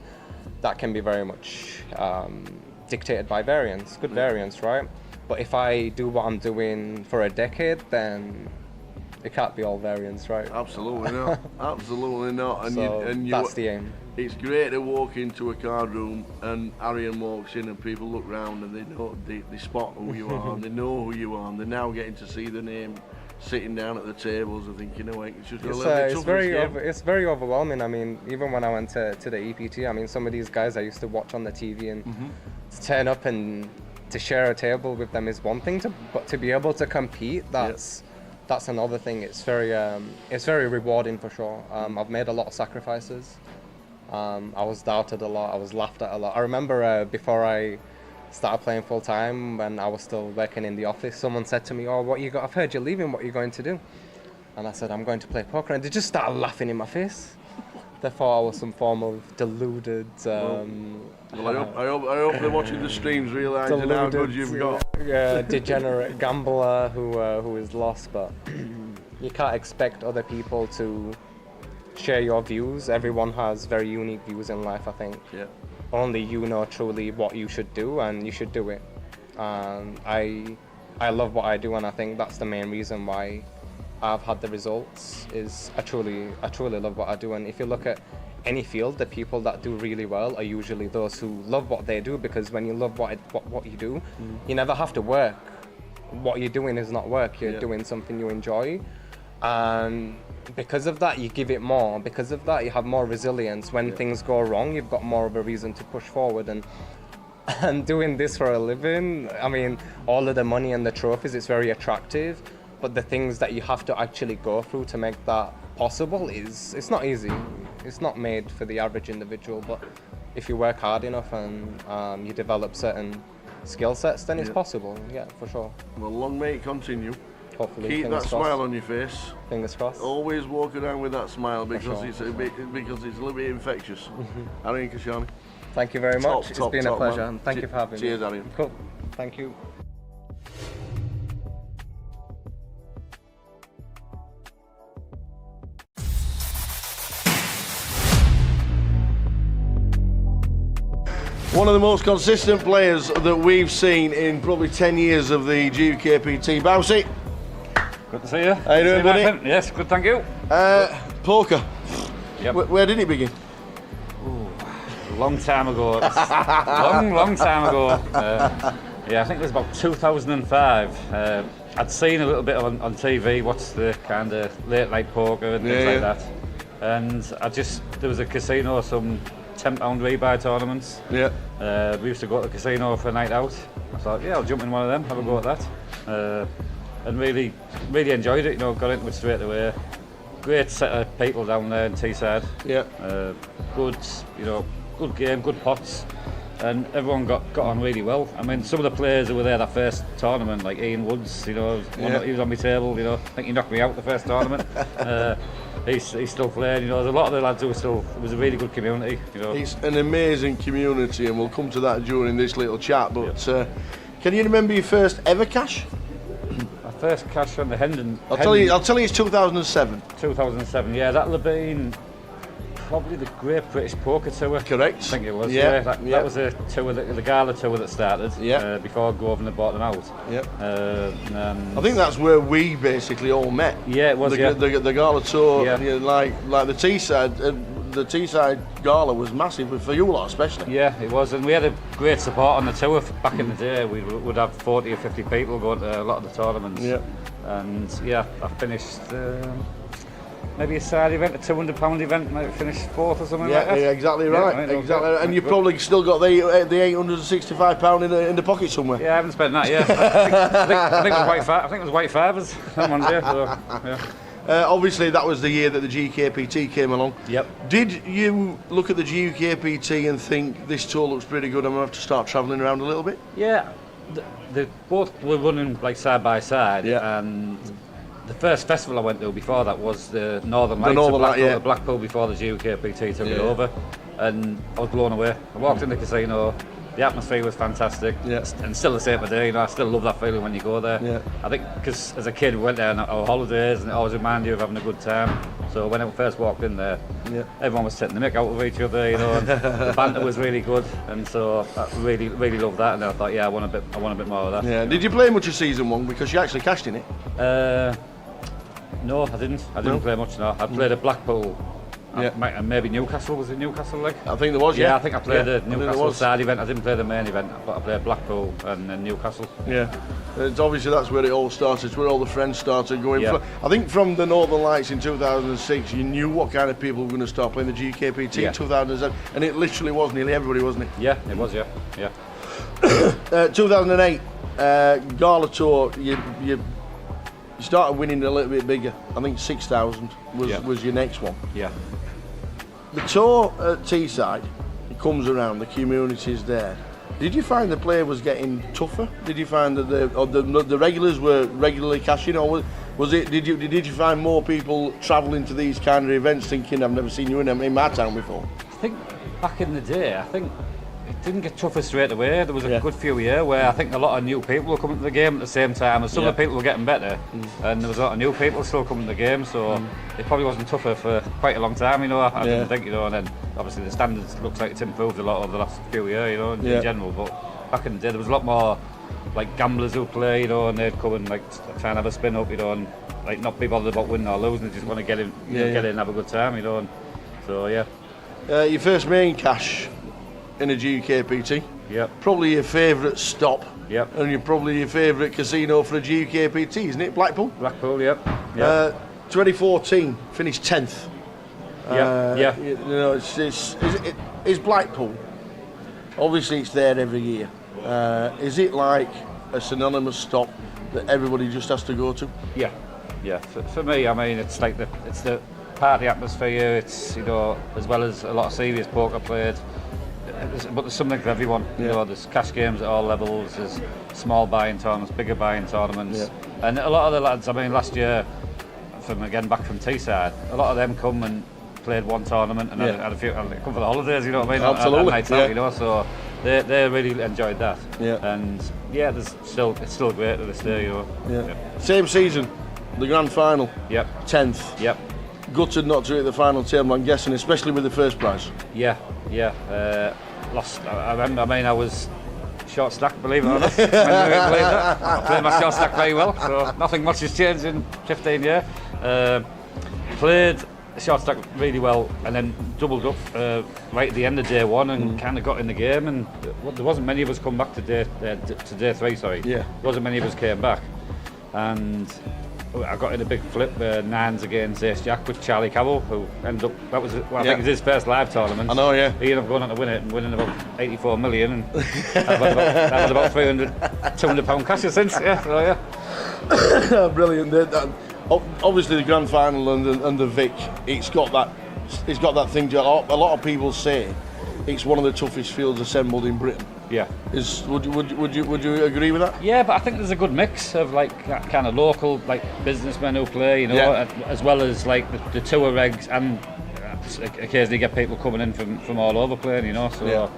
that can be very much dictated by variance, good variance, right? But if I do what I'm doing for a decade, then it can't be all variance, right? Absolutely not. Absolutely not. And So that's the aim. It's great to walk into a card room and Arian walks in and people look round and they spot who you are and they know who you are and they're now getting to see the name sitting down at the tables and thinking, it's just a little bit tougher. It's very overwhelming. I mean, even when I went to the EPT, I mean, some of these guys I used to watch on the TV and to turn up and to share a table with them is one thing, but to be able to compete, that's another thing. It's very rewarding for sure. I've made a lot of sacrifices. I was doubted a lot. I was laughed at a lot. I remember before I started playing full time, when I was still working in the office, someone said to me, "Oh, what you got? I've heard you're leaving. What are you going to do?" And I said, "I'm going to play poker." And they just started laughing in my face. They thought I was some form of deluded. Well, I hope they're watching the streams, realising how good you've got. Degenerate gambler who is lost, but you can't expect other people to share your views. Everyone has very unique views in life, I think. Yeah. Only you know truly what you should do, and you should do it. I love what I do, and I think that's the main reason why I've had the results. Is I truly love what I do, and if you look at any field, the people that do really well are usually those who love what they do, because when you love what you do, you never have to work. What you're doing is not work, you're doing something you enjoy. And because of that, you give it more. Because of that, you have more resilience. When things go wrong, you've got more of a reason to push forward. And doing this for a living, I mean, all of the money and the trophies, it's very attractive. But the things that you have to actually go through to make that possible it's not easy. It's not made for the average individual, but if you work hard enough and you develop certain skill sets, then it's possible, for sure. Well, long may it continue. Hopefully. Keep that smile on your face. Fingers crossed. Always walk around with that smile because sure. it's a little bit infectious. Arian Kashani. Thank you very much. It's been a pleasure, and thank you for having me. Cheers, Arian. Cool. Thank you. One of the most consistent players that we've seen in probably 10 years of the GUKPT. Bouncy. Good to see you. How you doing, buddy? Yes, good, thank you. Poker. Yep. Where did it begin? Long time ago. long time ago. I think it was about 2005. I'd seen a little bit on TV, what's the kind of late night poker and things like that. And there was a casino, some £10 rebuy tournaments. Yeah. We used to go to the casino for a night out. I thought, I'll jump in one of them, have a go at that. And really enjoyed it, got into it straight away. Great set of people down there in Teesside. Yeah. Good game, good pots. And everyone got on really well. I mean, some of the players who were there that first tournament, like Ian Woods, he was on my table, I think he knocked me out the first tournament. He's still playing, there's a lot of the lads who it was a really good community, It's an amazing community, and we'll come to that during this little chat, but can you remember your first ever cash? My first cash on the Hendon. I'll tell you it's 2007. 2007, that'll have been probably the Great British Poker Tour. Correct. I think it was. That was a tour, the gala tour that started. Before Governor bought them out. I think that's where we basically all met. Yeah, it was. The gala tour, like the Teesside. The Teesside gala was massive for you lot, especially. Yeah, it was, and we had a great support on the tour. Back in the day, we would have 40 or 50 people going to a lot of the tournaments. Yeah. And I finished. Maybe a side event, a £200 event, might finish fourth or something like that. Yeah, exactly right. Exactly. And you've probably still got the £865 in the pocket somewhere. Yeah, I haven't spent that yet. I think it was white fivers on one day. So, Obviously, that was the year that the GKPT came along. Yep. Did you look at the GKPT and think this tour looks pretty good? I'm going to have to start travelling around a little bit? Yeah, they both were running like side by side. Yeah. And the first festival I went to before that was the Northern Lights. Northern Blackpool before the GKPT took it Yeah. over, and I was blown away. I walked in the casino. The atmosphere was fantastic, and still the same today. You know, I still love that feeling when you go there. Yeah. I think because as a kid we went there on our holidays, and it always reminded you of having a good time. So when I first walked in there, everyone was taking the mick out of each other. You know, and the banter was really good, and so I really loved that. And I thought, yeah, I want a bit more of that. Yeah. Did you play much of season 1 because you actually cashed in it? No, I didn't. I didn't play much. No, I played at Blackpool. And maybe Newcastle. Was it Newcastle League? I think there was. Yeah, I think I played the Newcastle side event. I didn't play the main event, but I played Blackpool and then Newcastle. Yeah, it's obviously that's where it all started. It's where all the friends started going. Yeah. I think from the Northern Lights in 2006, you knew what kind of people were going to start playing the GKPT in 2007, and it literally was nearly everybody, wasn't it? Yeah, it was. Yeah. 2008 Gala Tour. You started winning a little bit bigger. I think 6,000 was your next one. Yeah. The tour at Teesside, it comes around, the community's there. Did you find the play was getting tougher? Did you find that the regulars were regularly cashing, or was it? Did you find more people travelling to these kind of events thinking, I've never seen you in my town before? I think back in the day, I think it didn't get tougher straight away. There was a good few years where I think a lot of new people were coming to the game at the same time, and some of the people were getting better, and there was a lot of new people still coming to the game, so it probably wasn't tougher for quite a long time, you know. I didn't think, you know, and then obviously the standards looks like it's improved a lot over the last few years, you know, in general, but back in the day there was a lot more like gamblers who play, you know, and they'd come and like try and have a spin up, you know, and like not be bothered about winning or losing, they just want to get in, get in and have a good time, you know, and so your first main cash in a GKPT. Yep. Probably your favourite stop. Yep. And you're probably your favourite casino for a GKPT, isn't it? Blackpool? Blackpool, yep. 2014, finished 10th. You know, is Blackpool, obviously it's there every year. Is it like a synonymous stop that everybody just has to go to? Yeah. For me, I mean, it's like it's the party atmosphere. It's, you know, as well as a lot of serious poker played. But there's something for everyone. You know, there's cash games at all levels. There's small buy-in tournaments, bigger buy-in tournaments, and a lot of the lads. I mean, last year, back from Teesside, a lot of them come and played one tournament and had a few. And they come for the holidays. You know what I mean? Absolutely. Nights out, you know. So they really enjoyed that. And it's still great to this day. You know. Same season, the grand final. 10th. Gutted not to hit the final table, I'm guessing, especially with the first prize. Lost. I remember. I mean, I was short stack, believe it or not. I played my short stack very well, so nothing much has changed in 15 years. Played short stack really well, and then doubled up right at the end of day one, and kind of got in the game. And there wasn't many of us come back to day three. Sorry. Wasn't many of us came back, and I got in a big flip, nines against Ace Jack with Charlie Cabell, who ended up, I think it's his first live tournament. I know, He ended up going on to win it and winning about 84 million, and that was about £200 cash since. Brilliant. Obviously the grand final and the Vic, it's got that thing. A lot of people say it's one of the toughest fields assembled in Britain. Would you agree with that? Yeah, but I think there's a good mix of like kind of local like businessmen who play, you know, as well as like the tour regs, and occasionally get people coming in from all over playing, you know. So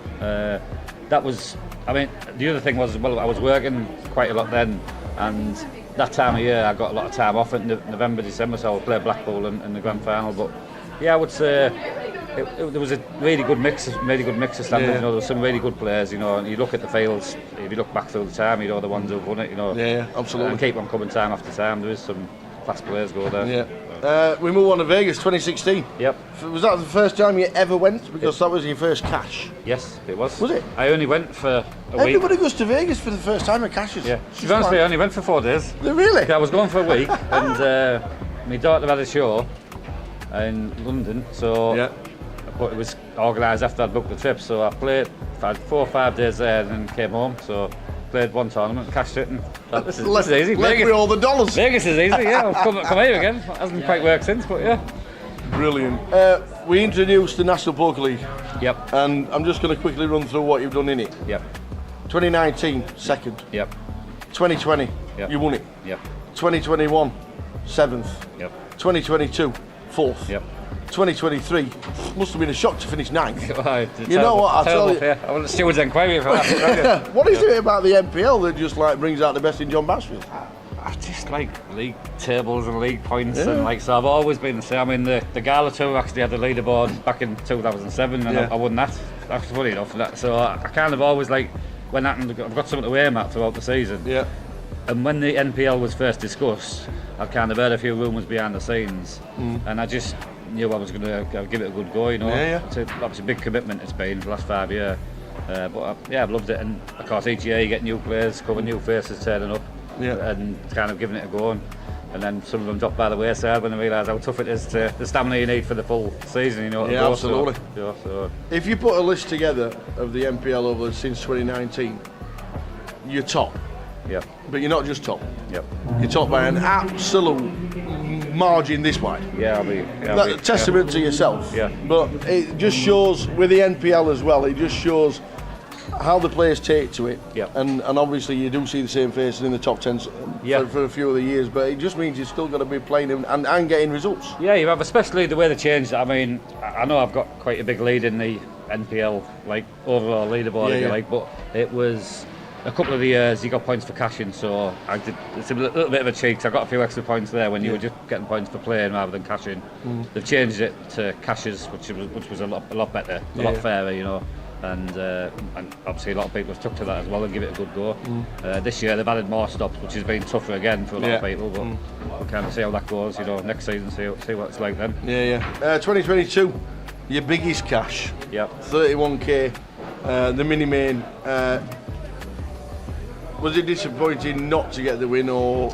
that was. I mean, the other thing was as well, I was working quite a lot then, and that time of year I got a lot of time off in November, December, so I would play Blackpool in the grand final. But I would say there was a really good mix of standards. You know, there were some really good players. You know, and you look at the fields. If you look back through the time, you know the ones who've won it. You know, absolutely. And keep on coming time after time. There is some class players go there. We move on to Vegas, 2016. Yep. Was that the first time you ever went? Because that was your first cash. Yes, it was. Was it? I only went for a week. Everybody goes to Vegas for the first time at cashes. Yeah. To be honest, I only went for 4 days. Really? Yeah, I was going for a week, and my daughter had a show in London, so but it was organised after I'd booked the trip, so I had 4 or 5 days there and then came home, so played one tournament, cashed it, and thought, this is easy. Left me all the dollars. Vegas is easy, yeah. I'll come here again. It hasn't quite worked since, but yeah. Brilliant. We introduced the National Poker League. Yep. And I'm just going to quickly run through what you've done in it. Yep. 2019, second. Yep. 2020, yep. You won it. Yep. 2021, seventh. Yep. 2022, fourth. Yep. 2023, must have been a shock to finish ninth. You know what, I'll tell you. I want the steward's inquiry for that. What is it about the NPL that just like brings out the best in John Basfield? I just like league tables and league points, and like, so I've always been the same. I mean, the Gala Tour actually had the leaderboard back in 2007, and I won that. That's funny enough. So I kind of always like, when that, I've got something to aim at throughout the season. Yeah. And when the NPL was first discussed, I kind of heard a few rumours behind the scenes, and I just knew I was going to give it a good go, you know. It's obviously a big commitment it's been for the last 5 years, but I've loved it. And of course each year you get new players, cover new faces turning up, and kind of giving it a go. And then some of them drop by the wayside when they realise how tough it is to the stamina you need for the full season, you know. Yeah, absolutely. So. If you put a list together of the NPL over since 2019, you're top. Yep. But you're not just top. Yep. You're top by an absolute margin this wide. Yeah, That's a testament to yourself. Yeah. But it just shows with the NPL as well. It just shows how the players take to it. Yeah. And obviously you do see the same faces in the top 10 for a few of the years. But it just means you're still going to be playing and getting results. Yeah, you have, especially the way they changed. I mean, I know I've got quite a big lead in the NPL, like overall leaderboard, if you like, but it was a couple of the years you got points for cashing, so it's a little bit of a cheat, 'cause I got a few extra points there when you were just getting points for playing rather than cashing. They've changed it to cashes, which was a lot better, a lot fairer, you know. And obviously a lot of people have stuck to that as well and give it a good go. This year they've added more stops, which has been tougher again for a lot of people, but we'll kind of see how that goes, you know, next season, see what it's like then. 2022, your biggest cash. Yep. 31k, the mini main. Was it disappointing not to get the win, or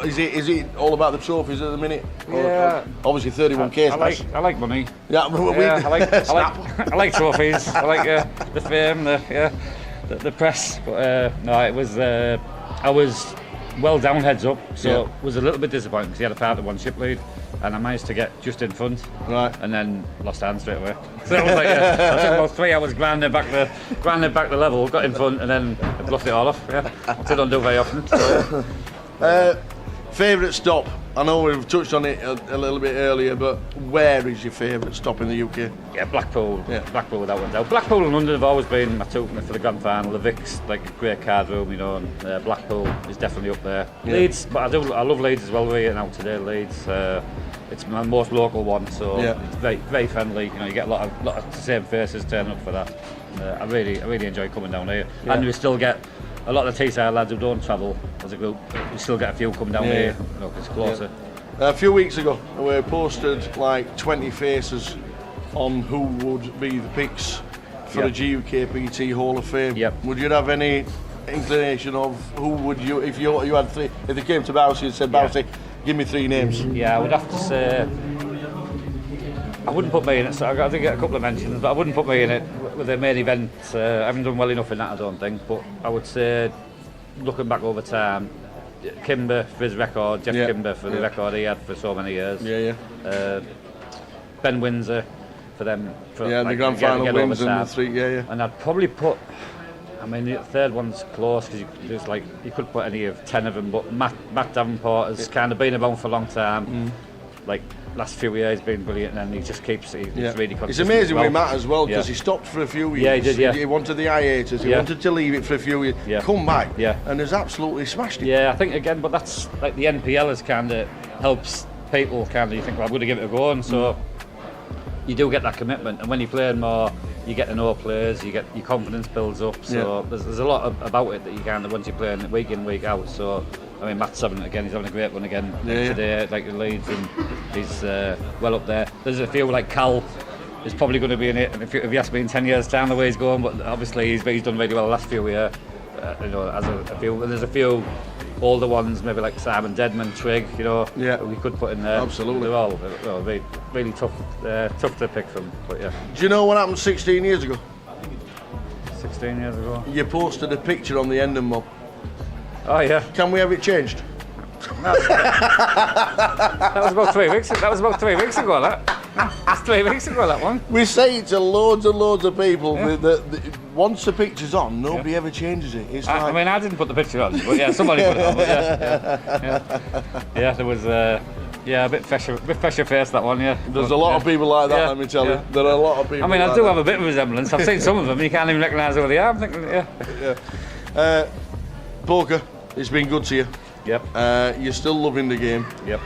is it all about the trophies at the minute? Yeah. Obviously 31k. I like money. Yeah, I like trophies. I like the fame, the press. But no, it was. I was well down heads up, so it was a little bit disappointing because he had a part of one ship lead, and I managed to get just in front, and then lost hands straight away. So it was like I took about 3 hours grinding back the level, got in front, and then I bluffed it all off. Yeah, I don't do very often. So. Favourite stop? I know we've touched on it a little bit earlier, but where is your favourite stop in the UK? Yeah, Blackpool. Yeah. Blackpool without one doubt. Blackpool and London have always been my two for the grand final. The Vic's like a great card room, you know, and Blackpool is definitely up there. Yeah. Leeds, but I love Leeds as well. We're here now today, Leeds. It's my most local one, so it's very, very friendly. You know, you get a lot of the same faces turning up for that. I really enjoy coming down here, and we still get a lot of the Teesside lads who don't travel as a group. We still get a few coming down here. You know, 'cause it's closer. A few weeks ago, we posted like 20 faces on who would be the picks for the GUKPT Hall of Fame. Would you have any inclination of who would you, if you had three, if they came to Bousey and said, Bousey, give me 3 names? Yeah, I would have to say, I wouldn't put me in it, so I did get a couple of mentions, but I wouldn't put me in it with the main event. I haven't done well enough in that, I don't think, but I would say, looking back over time, Kimber for his record, Jeff Kimber for the record he had for so many years. Ben Windsor for them. For, the grand final wins and the 3, And I'd probably put, I mean, the third one's close because there's like you could put any of 10 of them, but Matt Davenport has kind of been around for a long time. Like last few years, he's been brilliant, and he just keeps. He's really consistent. It's amazing with Matt as well because he stopped for a few years. Yeah, he did. He wanted the hiatus. He wanted to leave it for a few years. Come back. And has absolutely smashed it. Yeah, I think again, but that's like the NPL has kind of helps people. Kind of you think, well, I'm going to give it a go, and so you do get that commitment. And when you're playing more, you get to know players. You get your confidence builds up. So there's a lot about it that you kind of once you're playing week in, week out. So. I mean, Matt's having he's having a great one again today, like the Leeds, and he's well up there. There's a few like Cal is probably going to be in it, and if you ask me in 10 years' time the way he's going, but obviously he's done really well the last few years. You know, as a few, and there's a few older ones, maybe like Simon Deadman, Trigg, you know, we could put in there. Absolutely. They're all really tough to pick from, but yeah. Do you know what happened 16 years ago? 16 16 years ago. You posted a picture on the Endon mob. Oh yeah. Can we have it changed? That was about 3 weeks. That was about 3 weeks ago. That's 3 weeks ago. That one. We say it to loads and loads of people. That once the picture's on, nobody ever changes it. It's I mean, I didn't put the picture on, but yeah, somebody put it on. But yeah, there was a bit fresher face that one. Yeah. There's a lot of people like that. Let me tell you, there are a lot of people. I mean, like I do that. have a bit of resemblance. I've seen some of them. You can't even recognise who they are. I'm thinking, Poker, it's been good to you. Yep. You're still loving the game. Yep.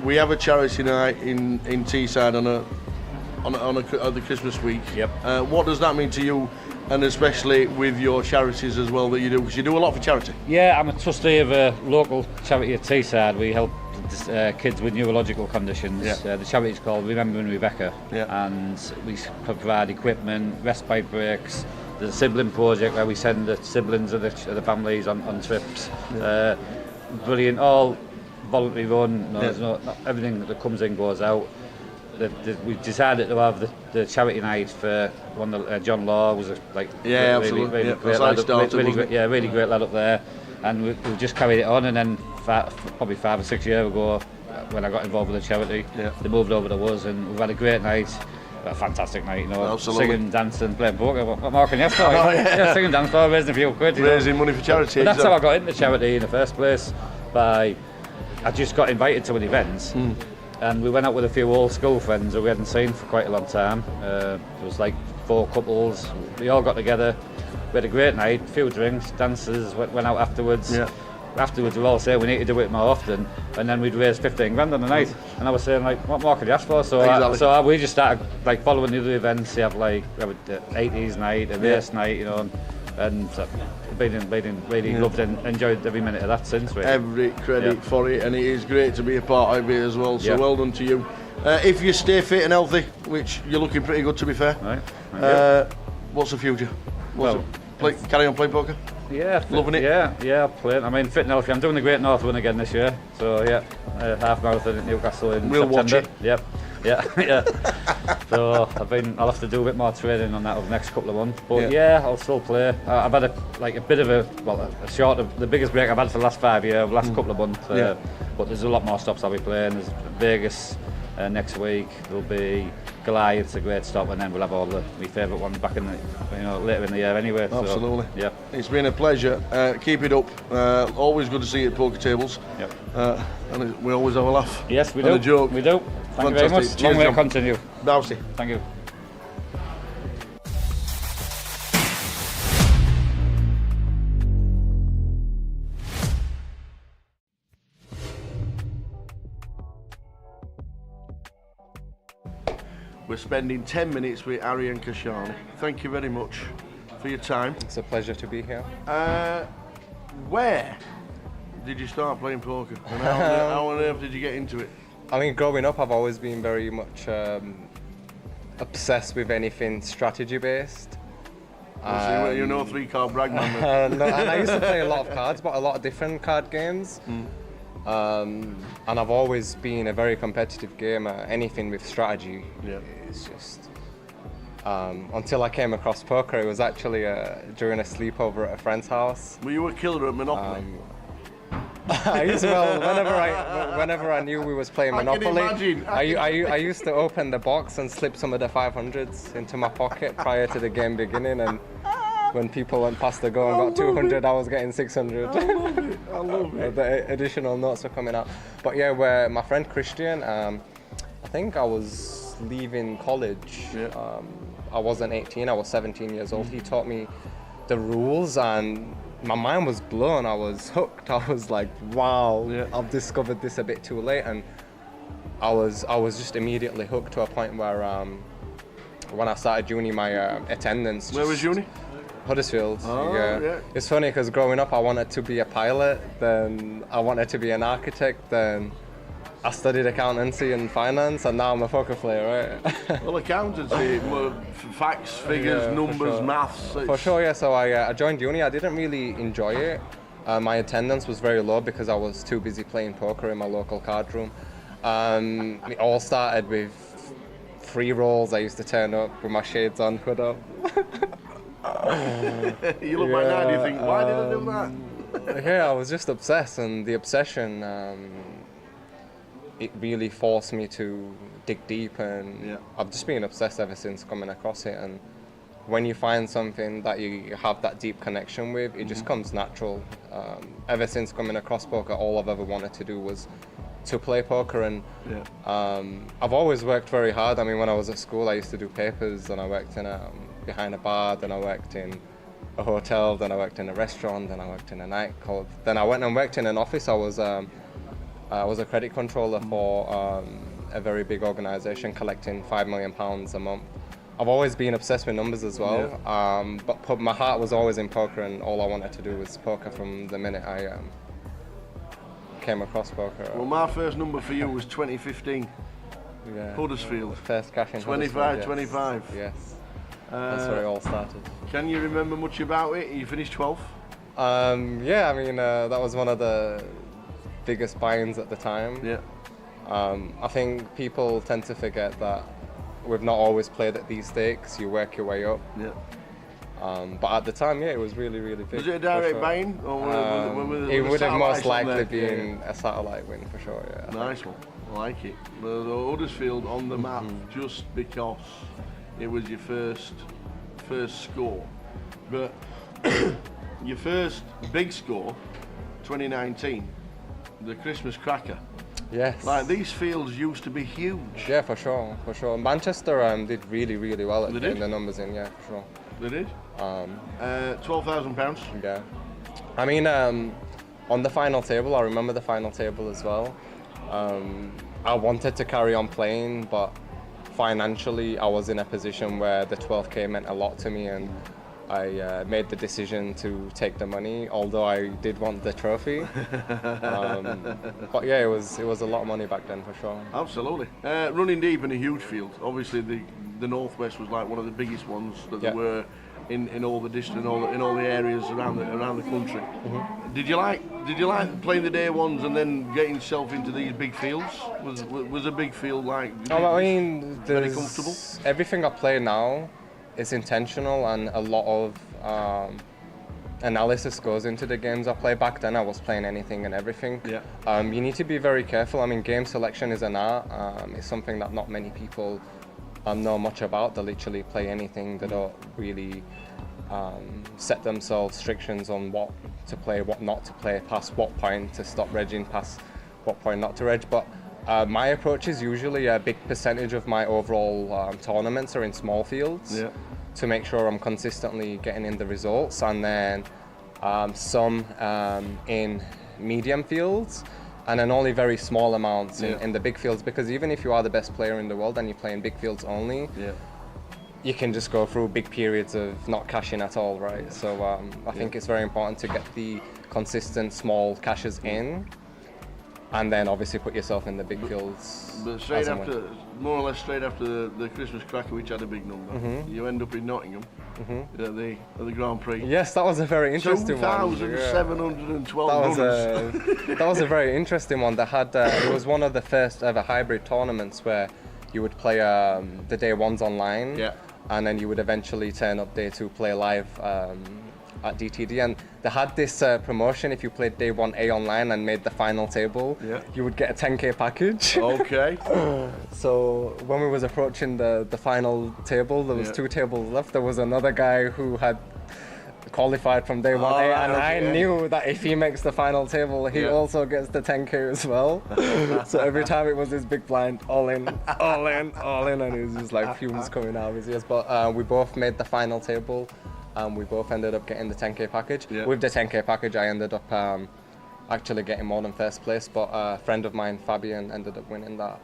We have a charity night in Teesside on the Christmas week. Yep. What does that mean to you, and especially with your charities as well that you do? Because you do a lot for charity. Yeah, I'm a trustee of a local charity at Teesside. We help kids with neurological conditions. Yeah. The charity is called Remembering Rebecca, and we provide equipment, respite breaks. There's a sibling project where we send the siblings of the families on trips. Brilliant, all voluntary run. There's not everything that comes in goes out. We decided to have the charity night for one. John Law was absolutely. Really great lad up, really great lad up there, and we just carried it on. And then probably 5 or 6 years ago, when I got involved with the charity, they moved over to us, and we've had a great night. A fantastic night, singing, dancing, playing poker. What more can you ask for? Singing, dancing, raising a few quid. Raising money for charity. But that's how I got into charity in the first place. I just got invited to an event, and we went out with a few old school friends who we hadn't seen for quite a long time. There was like 4 couples. We all got together. We had a great night, a few drinks, dances. Went out afterwards. Yeah. Afterwards, we all say we need to do it more often, and then we'd raise 15 grand on the night. And I was saying, like, what more could you ask for? So, we just started like following the other events. You have like the 80s night, a race night, and been really loved and enjoyed every minute of that since. Really. Every credit for it, and it is great to be a part of it as well. So well done to you. If you stay fit and healthy, which you're looking pretty good to be fair. Right. What's the future? Carry on playing poker. Yeah, loving it. Yeah, playing. I mean, fit and healthy. I'm doing the Great North Run again this year. So half marathon at Newcastle in September. Watch it. Yep. Yeah. So I'll have to do a bit more training on that over the next couple of months. But I'll still play. I've had a bit of a short of the biggest break I've had for the last 5 years, the last couple of months. But there's a lot more stops I'll be playing. There's Vegas next week. There'll be Goliath's a great stop, and then we'll have all my favourite ones back in later in the year anyway. Absolutely. So, it's been a pleasure. Keep it up. Always good to see you at poker tables. Yep. And we always have a laugh. Yes, we and do. a joke. We do. Thank you very much. Cheers, Long way to John. continue. Bouncy. Thank you. We're spending 10 minutes with Arian Kashani. Thank you very much for your time. It's a pleasure to be here. Where did you start playing poker? And how on earth did you get into it? I mean, growing up, I've always been very much obsessed with anything strategy-based. You know, 3-card brag man. No, and I used to play a lot of cards, but a lot of different card games. And I've always been a very competitive gamer. Anything with strategy is just... until I came across poker, it was actually during a sleepover at a friend's house. Were you a killer at Monopoly? Whenever I knew we was playing Monopoly, I used to open the box and slip some of the 500s into my pocket prior to the game beginning, and when people went past the go and got 200, I was getting 600. I love it. The additional notes were coming out. But yeah, where my friend Christian, I think I was leaving college. I wasn't 18, I was 17 years old. He taught me the rules, and my mind was blown. I was hooked. I was like, wow, I've discovered this a bit too late. And I was just immediately hooked to a point where when I started uni, my attendance... Where was uni? Huddersfield. Yeah. It's funny because growing up I wanted to be a pilot, then I wanted to be an architect, then I studied accountancy and finance, and now I'm a poker player, right? Well, accountancy, facts, figures, numbers, maths. For sure, yeah. So I joined uni. I didn't really enjoy it. My attendance was very low because I was too busy playing poker in my local card room. It all started with free rolls. I used to turn up with my shades on, hood up. You look back now and you think, why did I do that? Yeah, I was just obsessed, and the obsession, it really forced me to dig deep, and I've just been obsessed ever since coming across it. And when you find something that you have that deep connection with, it just comes natural. Ever since coming across poker, all I've ever wanted to do was to play poker, and I've always worked very hard. I mean, when I was at school, I used to do papers, and I worked in behind a bar, then I worked in a hotel, then I worked in a restaurant, then I worked in a nightclub, then I went and worked in an office. I was a credit controller for a very big organisation, collecting £5 million a month. I've always been obsessed with numbers as well, but my heart was always in poker, and all I wanted to do was poker from the minute I came across poker. Well, my first number for you was 2015. Yeah. Huddersfield. First cash in 25, Huddersfield, yes. 25. Yes. That's where it all started. Can you remember much about it? You finished 12th? Yeah, I mean, that was one of the biggest buy-ins at the time. Yeah. I think people tend to forget that we've not always played at these stakes. You work your way up. Yeah. But at the time, yeah, it was really, really big. Was it a direct buy-in? Or it would have most likely been a satellite win for sure, yeah. Nice one. I like it. The Huddersfield on the map just because it was your first score. But your first big score, 2019, the Christmas cracker. Yes. Like, these fields used to be huge. Yeah, for sure, for sure. Manchester did really, really well at getting the numbers in, yeah, for sure. They did? £12,000. Yeah. I mean, on the final table, I remember the final table as well. I wanted to carry on playing, but financially I was in a position where the 12K meant a lot to me, and I made the decision to take the money, although I did want the trophy. But yeah, it was a lot of money back then for sure. Absolutely. Running deep in a huge field. Obviously, the Northwest was like one of the biggest ones that there were in all the district, in all the areas around the country. Did you like playing the day ones and then getting yourself into these big fields? Was a big field like? I mean, very comfortable. Everything I play now is intentional, and a lot of analysis goes into the games I play. Back then I was playing anything and everything. Yeah. You need to be very careful. I mean, game selection is an art. It's something that not many people know much about. They literally play anything. They don't really set themselves restrictions on what to play, what not to play, past what point to stop regging, past what point not to reg. But my approach is usually a big percentage of my overall tournaments are in small fields to make sure I'm consistently getting in the results, and then some in medium fields, and then only very small amounts in the big fields, because even if you are the best player in the world and you play in big fields only, you can just go through big periods of not cashing at all, right? So I think it's very important to get the consistent small cashes in, and then obviously put yourself in the big fields. But more or less straight after the Christmas cracker, which had a big number, you end up in Nottingham at the Grand Prix. Yes, that was a very interesting one. 2,712 that was a very interesting one. That had it was one of the first ever hybrid tournaments where you would play the day ones online, and then you would eventually turn up day two, play live at DTD, and they had this promotion. If you played day 1A online and made the final table, you would get a 10K package. Okay. So when we was approaching the final table, there was 2 tables left. There was another guy who had qualified from day 1A, and I knew that if he makes the final table, he also gets the 10K as well. So every time it was this big blind, all in, all in, all in, and it was just like fumes coming out of his ears. But we both made the final table. We both ended up getting the 10K package. With the 10K package, I ended up actually getting more than first place, but a friend of mine, Fabian, ended up winning that.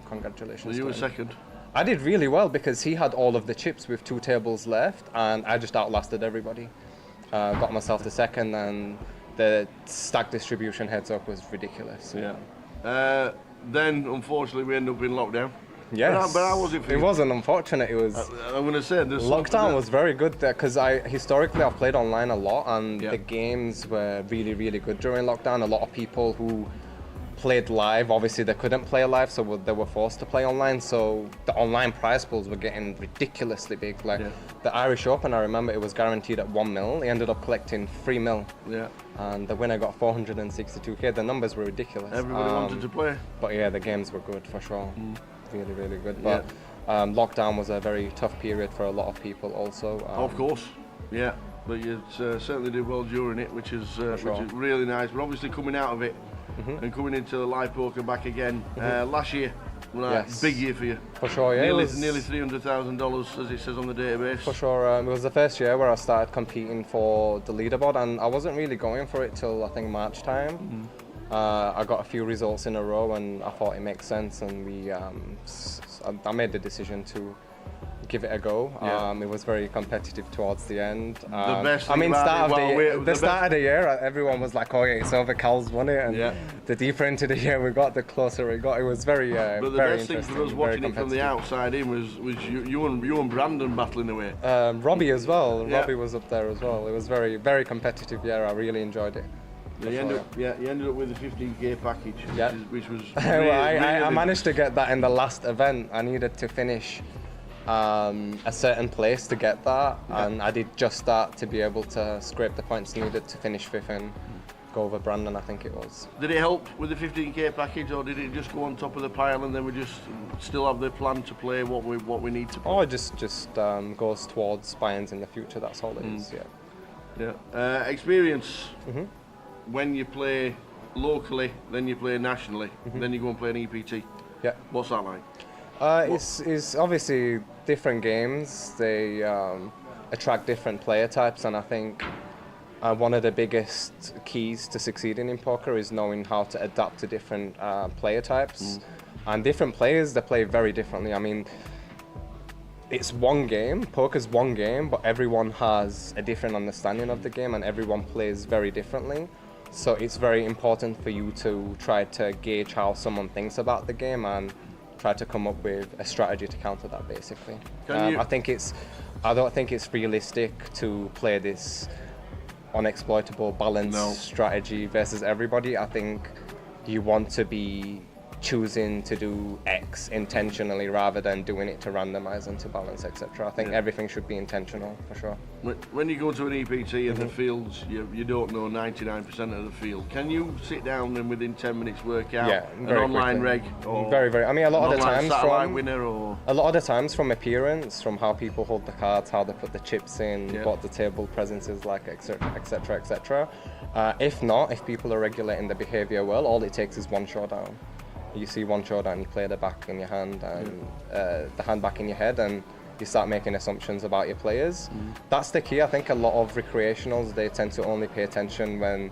Congratulations. Well, you were second. I did really well because he had all of the chips with 2 tables left, and I just outlasted everybody. Got myself to second, and the stack distribution heads up was ridiculous. Then, unfortunately, we ended up in lockdown. Yes, but how was it for you? It wasn't unfortunate. It was. I'm going to say lockdown was very good there because historically I've played online a lot, and the games were really, really good during lockdown. A lot of people who played live, obviously they couldn't play live, so they were forced to play online. So the online prize pools were getting ridiculously big. Like the Irish Open, I remember it was guaranteed at 1 mil. He ended up collecting 3 mil. Yeah. And the winner got 462k. The numbers were ridiculous. Everybody wanted to play. But yeah, the games were good for sure. Really, really good. But lockdown was a very tough period for a lot of people also. Of course, yeah. But you certainly did well during it, which is really nice. But obviously coming out of it and coming into the live poker back again. Last year, big year for you. For sure, yeah. Nearly $300,000 as it says on the database. For sure, it was the first year where I started competing for the leaderboard, and I wasn't really going for it till I think March time. I got a few results in a row, and I thought it makes sense, and I made the decision to give it a go. It was very competitive towards the end. The best I mean, start of the year, everyone was like, "Oh, yeah, it's over. Cal's won it." And the deeper into the year we got, the closer it got. It was very, but the very best thing interesting. for us watching it from the outside in was you and Brandon battling away. Robbie as well. Yeah. Robbie was up there as well. It was very, very competitive year. I really enjoyed it. You ended up with a 15k package, which was I managed to get that in the last event. I needed to finish a certain place to get that, and I did just that to be able to scrape the points needed to finish 5th and go over Brandon, I think it was. Did it help with the 15k package, or did it just go on top of the pile and then we just still have the plan to play what we need to play? Oh, it just goes towards buy-ins in the future, that's all it is, Experience. When you play locally, then you play nationally, then you go and play an EPT. Yeah. What's that like? It's obviously different games. They attract different player types, and I think one of the biggest keys to succeeding in poker is knowing how to adapt to different player types. And different players, they play very differently. I mean, it's one game, poker's one game, but everyone has a different understanding of the game and everyone plays very differently. So it's very important for you to try to gauge how someone thinks about the game and try to come up with a strategy to counter that, basically. I don't think it's realistic to play this unexploitable balanced strategy versus everybody. I think you want to be choosing to do X intentionally rather than doing it to randomize and to balance, etc. I think everything should be intentional, for sure. When you go to an EPT and the fields, you don't know 99% of the field. Can you sit down and within 10 minutes work out an online quickly. reg? Or very. I mean, a lot of the times from appearance, from how people hold the cards, how they put the chips in, what the table presence is like, etc., etc. If people are regulating the behavior well, all it takes is one showdown. You see one showdown, you play the back in your hand and the hand back in your head, and you start making assumptions about your players. That's the key. I think a lot of recreationals, they tend to only pay attention when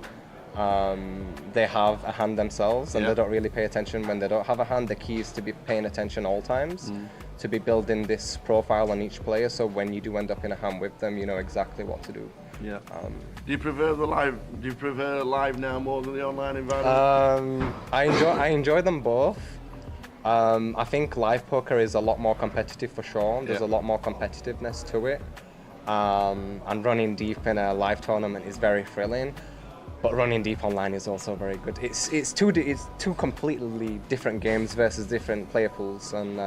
they have a hand themselves, and they don't really pay attention when they don't have a hand. The key is to be paying attention all times, to be building this profile on each player, so when you do end up in a hand with them, you know exactly what to do. Yeah. Do you prefer the live? Do you prefer live now more than the online environment? I enjoy them both. I think live poker is a lot more competitive for sure. There's a lot more competitiveness to it, and running deep in a live tournament is very thrilling. But running deep online is also very good. It's two completely different games versus different player pools, and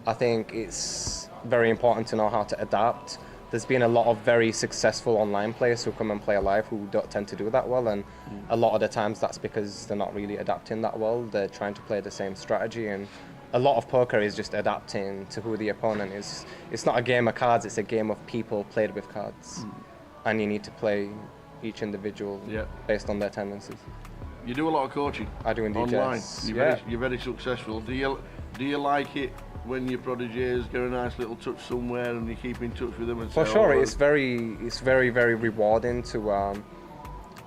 I think it's very important to know how to adapt. There's been a lot of very successful online players who come and play live who don't tend to do that well, and a lot of the times that's because they're not really adapting that well. They're trying to play the same strategy, and a lot of poker is just adapting to who the opponent is. It's not a game of cards, it's a game of people played with cards, and you need to play each individual based on their tendencies. You do a lot of coaching. I do indeed. Online. Yes. You're very successful. Do you like it when your prodigies get a nice little touch somewhere and you keep in touch with them? And for sure, it's very rewarding to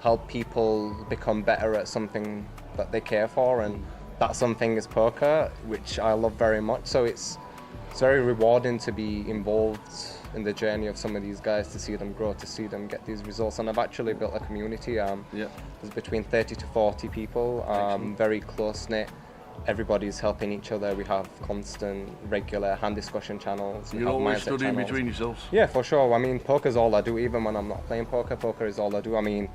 help people become better at something that they care for, and that something is poker, which I love very much. So it's very rewarding to be involved in the journey of some of these guys, to see them grow, to see them get these results. And I've actually built a community. There's between 30 to 40 people, very close-knit. Everybody's helping each other. We have constant, regular hand discussion channels. You're always studying between yourselves? Yeah, for sure. I mean, poker's all I do. Even when I'm not playing poker, poker is all I do. I mean,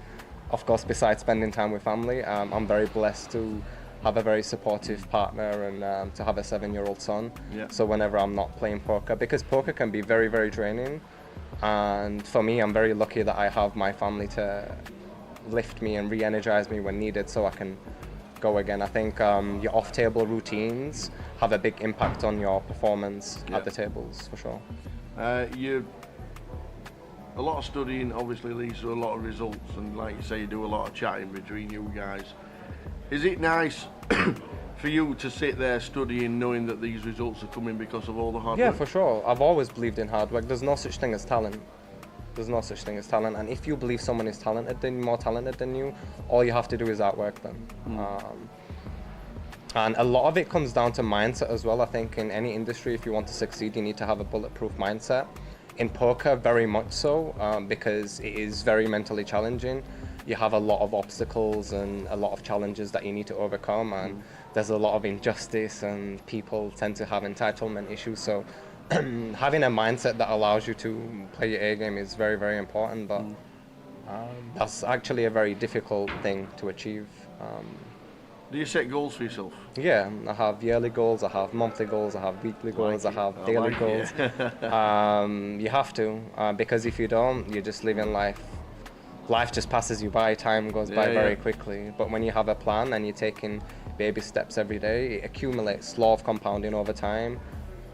of course, besides spending time with family, I'm very blessed to have a very supportive partner and to have a 7-year-old son. Yeah. So whenever I'm not playing poker, because poker can be very, very draining, and for me, I'm very lucky that I have my family to lift me and re-energize me when needed so I can go again. I think your off-table routines have a big impact on your performance at the tables, for sure. A lot of studying obviously leads to a lot of results, and like you say, you do a lot of chatting between you guys. Is it nice for you to sit there studying knowing that these results are coming because of all the hard work? Yeah, for sure. I've always believed in hard work. There's no such thing as talent. There's no such thing as talent, and if you believe someone is more talented than you, all you have to do is outwork them. And a lot of it comes down to mindset as well. I think in any industry, if you want to succeed, you need to have a bulletproof mindset. In poker, very much so, because it is very mentally challenging. You have a lot of obstacles and a lot of challenges that you need to overcome, and there's a lot of injustice, and people tend to have entitlement issues. So having a mindset that allows you to play your A game is very, very important, but that's actually a very difficult thing to achieve. Do you set goals for yourself? Yeah, I have yearly goals, I have monthly goals, I have weekly goals, I have daily goals. You have to, because if you don't, you're just living life. Life just passes you by, time goes by very quickly. But when you have a plan and you're taking baby steps every day, it accumulates, law of compounding over time.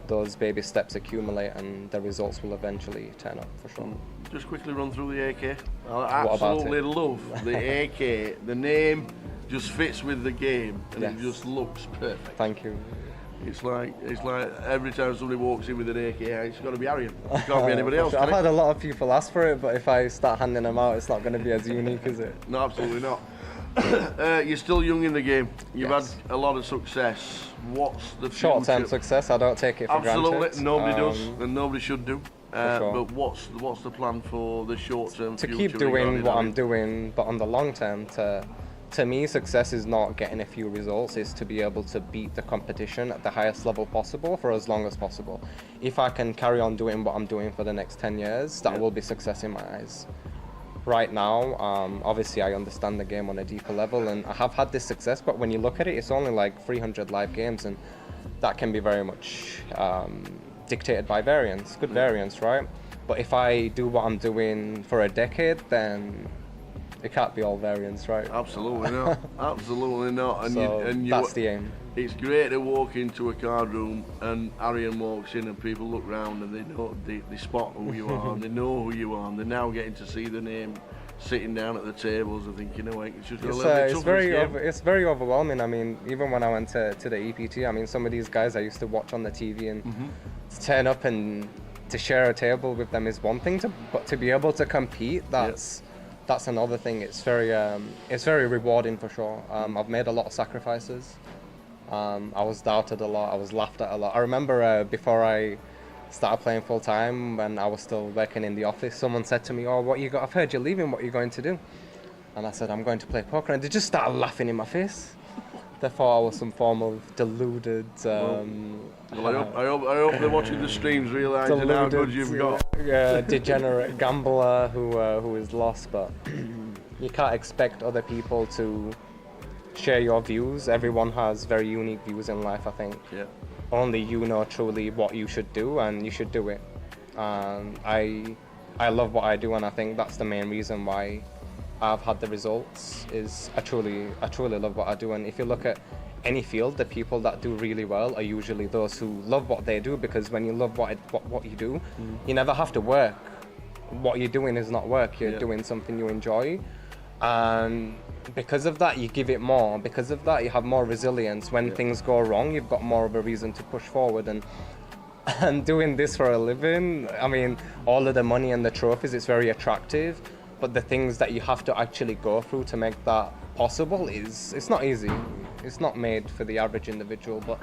Those baby steps accumulate and the results will eventually turn up, for sure. Just quickly run through the AK. I absolutely love the AK. The name just fits with the game, and it just looks perfect. Thank you. It's like every time somebody walks in with an AK, it's got to be Arian. It can't be anybody else. I've had a lot of people ask for it, but if I start handing them out, it's not going to be as unique, is it? No, absolutely not. You're still young in the game. You've had a lot of success. What's the future? Short-term success, I don't take it for granted. Absolutely, nobody does, and nobody should do. Sure. But what's the plan for the short-term future? To keep doing what I'm doing, but on the long term, to me, success is not getting a few results, it's to be able to beat the competition at the highest level possible for as long as possible. If I can carry on doing what I'm doing for the next 10 years, that will be success in my eyes. Right now, obviously I understand the game on a deeper level, and I have had this success, but when you look at it, it's only like 300 live games, and that can be very much dictated by variance, good variance, right? But if I do what I'm doing for a decade, then it can't be all variance, right? Absolutely not. Absolutely not. And, so that's the aim. It's great to walk into a card room and Arian walks in and people look round and they spot who you are and they know who you are, and they're now getting to see the name sitting down at the tables and thinking, it's just a little bit tougher. It's very overwhelming. I mean, even when I went to the EPT, I mean, some of these guys I used to watch on the TV and to turn up and to share a table with them is one thing, but to be able to compete, that's another thing. It's very rewarding for sure. I've made a lot of sacrifices. I was doubted a lot. I was laughed at a lot. I remember before I started playing full time, when I was still working in the office, someone said to me, "Oh, I've heard you're leaving. What are you going to do?" And I said, "I'm going to play poker." And they just started laughing in my face. They thought I was some form of deluded. Well, I hope they're watching the streams realising how good you've got. Degenerate gambler who is lost, but you can't expect other people to share your views. Everyone has very unique views in life, I think. Yeah. Only you know truly what you should do, and you should do it. I love what I do, and I think that's the main reason why I've had the results. Is I truly love what I do. And if you look at any field, the people that do really well are usually those who love what they do, because when you love what you do, you never have to work. What you're doing is not work, you're doing something you enjoy, and because of that you give it more. Because of that you have more resilience. When things go wrong, you've got more of a reason to push forward. And doing this for a living, I mean, all of the money and the trophies, it's very attractive, but the things that you have to actually go through to make that possible it's not easy. It's not made for the average individual, but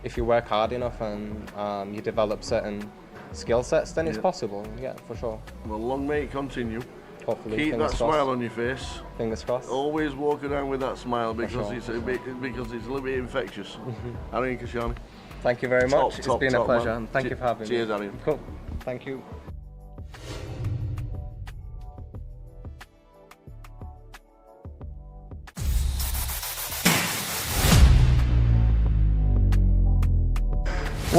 if you work hard enough and you develop certain skill sets, then it's possible, for sure. Well, long may it continue. Hopefully. Keep that smile on your face. Fingers crossed. Always walk around with that smile, because it's a little bit infectious. Arian Kashani. Thank you very much. It's been a pleasure, and thank you for having me. Cheers, Arian. Cool. Thank you.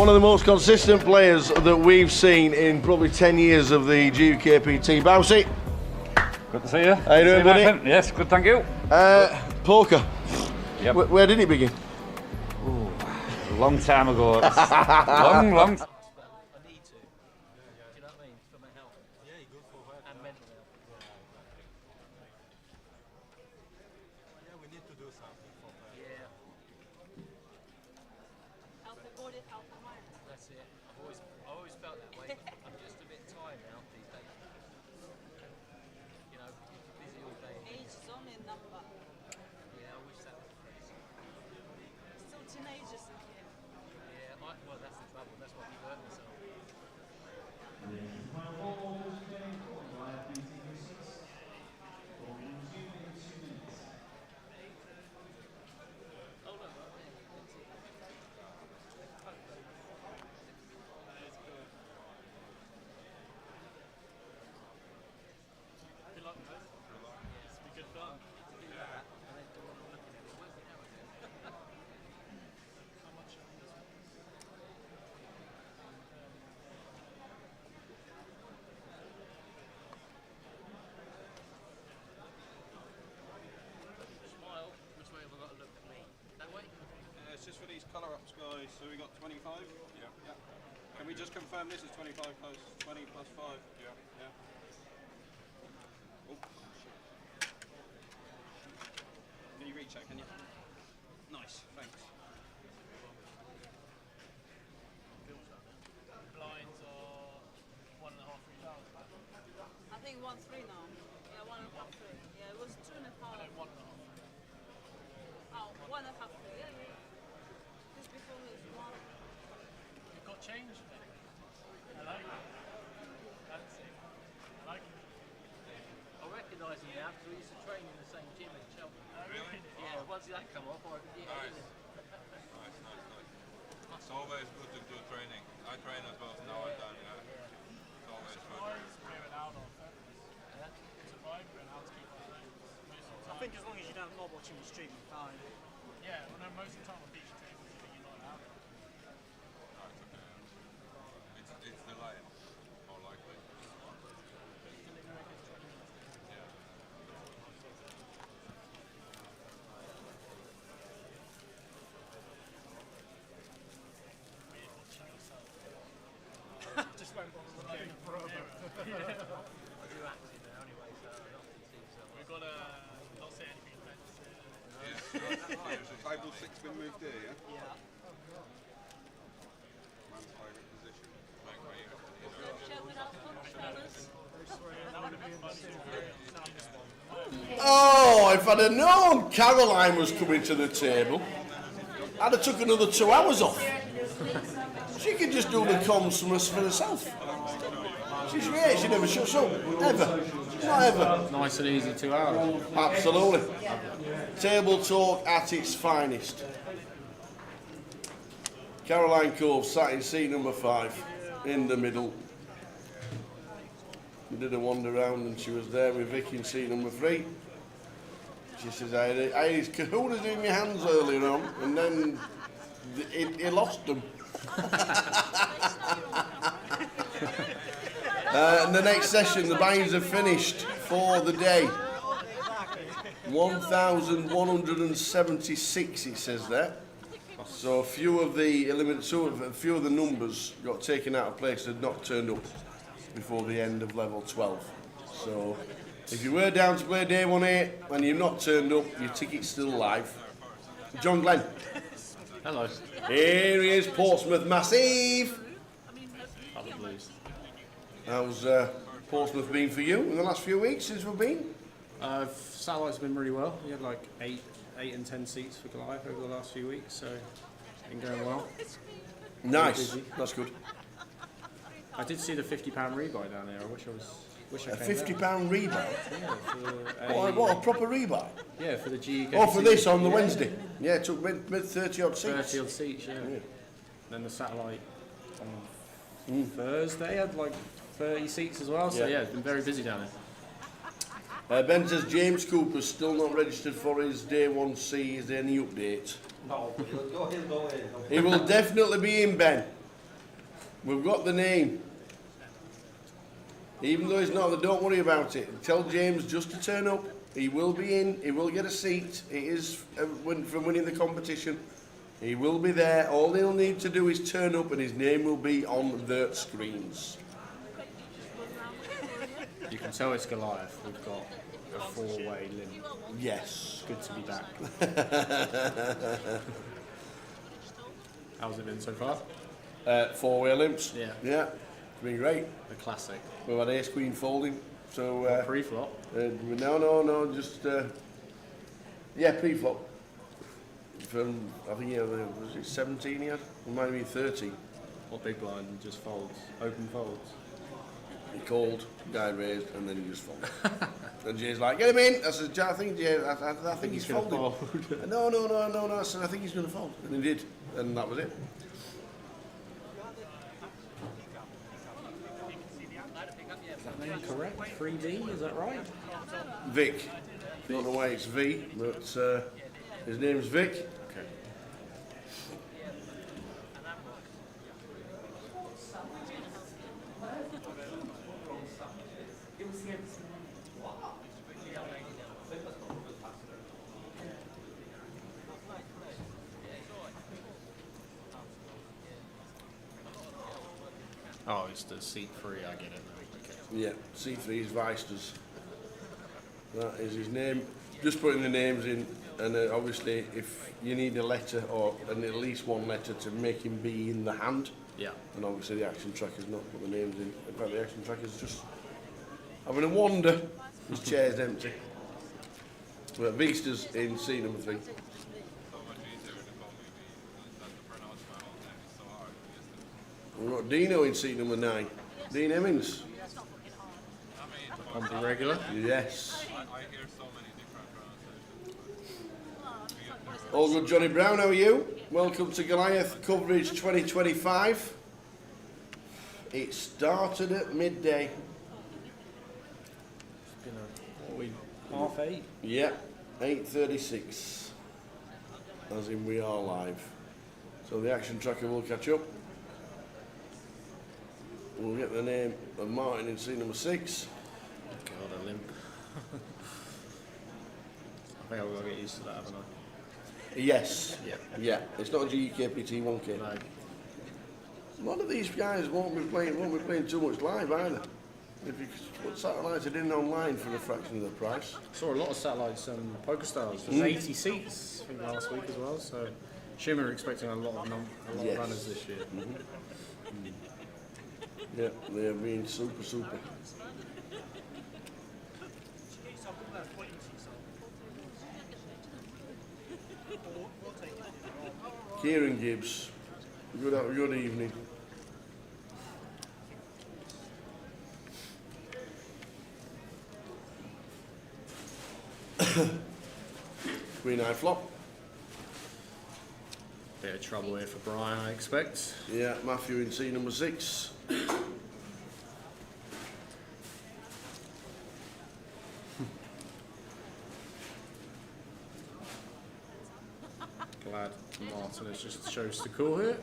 one of the most consistent players that we've seen in probably 10 years of the GUKPT. Bousey. Good to see you. How you doing, buddy? Yes, good, thank you. Poker. Yep. Where did it begin? Ooh, a long time ago. long. Just for these colour ups, guys. So we got 25. Yeah. Can we just confirm this is 25 plus 20 plus 5? Yeah. Oh, shit. Can you recheck? Can you? Nice. Thanks. Blinds are 1.5, 3,000. I think 1.3 now. Yeah, 1.5, 3. Yeah, it was 2.5. And then 1.5. Oh, 1.5, 3. Yeah. Just before this one. You've got change there. I like it. Fancy. I like it. I recognise him now because we used to train in the same gym in Cheltenham. Really? Yeah, once that come off, I Nice. It's always good to do training. I train as well, so now I've done, It's always good. I think as long as you don't not watching the stream, you're fine. Yeah, well, no, most of the time on beach tables, you're not allowed. No, it's okay. It's the lion, more likely. Yeah. Just won't bother looking forever. I do acting now anyway, so I often see some. We've got not say anything offensive. So table 6 been moved here, yeah? Yeah. Man's favourite position. Oh, if I'd have known Caroline was coming to the table, I'd have took another 2 hours off. She could just do the comms for herself. She's great, she never shuts up, ever. Not ever. Nice and easy 2 hours. Absolutely. Table talk at its finest. Caroline Cove sat in seat number 5, in the middle. We did a wander round and she was there with Vicky in seat number 3. She says, I had his kahunas in my hands earlier on, and then he lost them. And the next session, the buy-ins have finished for the day. 1,176, it says there. So a few of the numbers got taken out of place and not turned up before the end of level 12. So if you were down to play day 1A and you've not turned up, your ticket's still live. John Glenn. Hello. Here he is, Portsmouth Massive. Other Blues. How's Portsmouth been for you in the last few weeks since we've been? Satellite's been really well. We had like 8 and 10 seats for Goliath over the last few weeks, so it's been going well. Nice, that's good. I did see the £50 rebuy down there. I wish I A came £50 down. rebuy? Yeah, What, a proper rebuy? Yeah, for the GUK. Oh, for this on the Wednesday? Yeah, it took mid 30 odd seats. 30 odd seats, yeah. Then the satellite on Thursday had like 30 seats as well, so yeah, it's been very busy down there. Ben says James Cooper's still not registered for his day 1C. Is there any update? No, he'll go in. He will definitely be in, Ben. We've got the name. Even though he's not, don't worry about it. Tell James just to turn up. He will be in. He will get a seat. It is from winning the competition. He will be there. All he'll need to do is turn up and his name will be on the screens. You can tell it's Goliath. We've got a 4-way limit. Yes. Good to be back. How's it been so far? 4-way limps. Yeah. Yeah. It's been great. The classic. We've had ace queen folding. So pre-flop? No, just pre-flop. From I think was it 17 he had? It might have been 30. What big blind just folds? Open folds. He called, guy raised, and then he just folded. And Jay's like, get him in. I said, I think Jay, I think he's folding. No. I said, I think he's going to fold, and he did, and that was it. Is that name correct? 3D, is that right? Vic. Don't know why it's V, but his name's Vic. Okay. Oh, it's the seat 3, I get it. Okay. Yeah, C3 is Weisters. That is his name. Just putting the names in, and obviously if you need a letter or at least one letter to make him be in the hand, yeah. And obviously the action tracker's not put the names in. In fact, the action tracker's just having a wander. His chair's empty. But Weisters in C number 3. We've got Dino in seat number 9. Dean Emmons. On the regular? Yes. All good, Johnny Brown, how are you? Welcome to Goliath Coverage 2025. It started at midday. It's been half 8? Yeah, 8:36. As in we are live. So the action tracker will catch up. We'll get the name of Martin in seat number 6. God, a limp. I think I've got to get used to that, haven't I? Yes. Yeah. Yeah. It's not a GKPT 1K. No. A lot of these guys won't be playing too much live either. If you put satellites in online for a fraction of the price. I saw a lot of satellites and Poker Stars. There's 80 seats, I think, last week as well. So, Shimmer are expecting a lot of runners this year. Yeah, they have been super. Kieran Gibbs, good evening. Queen eye flop. Bit of trouble here for Brian, I expect. Yeah, Matthew in seat number 6. Glad Martin has just chose to call here.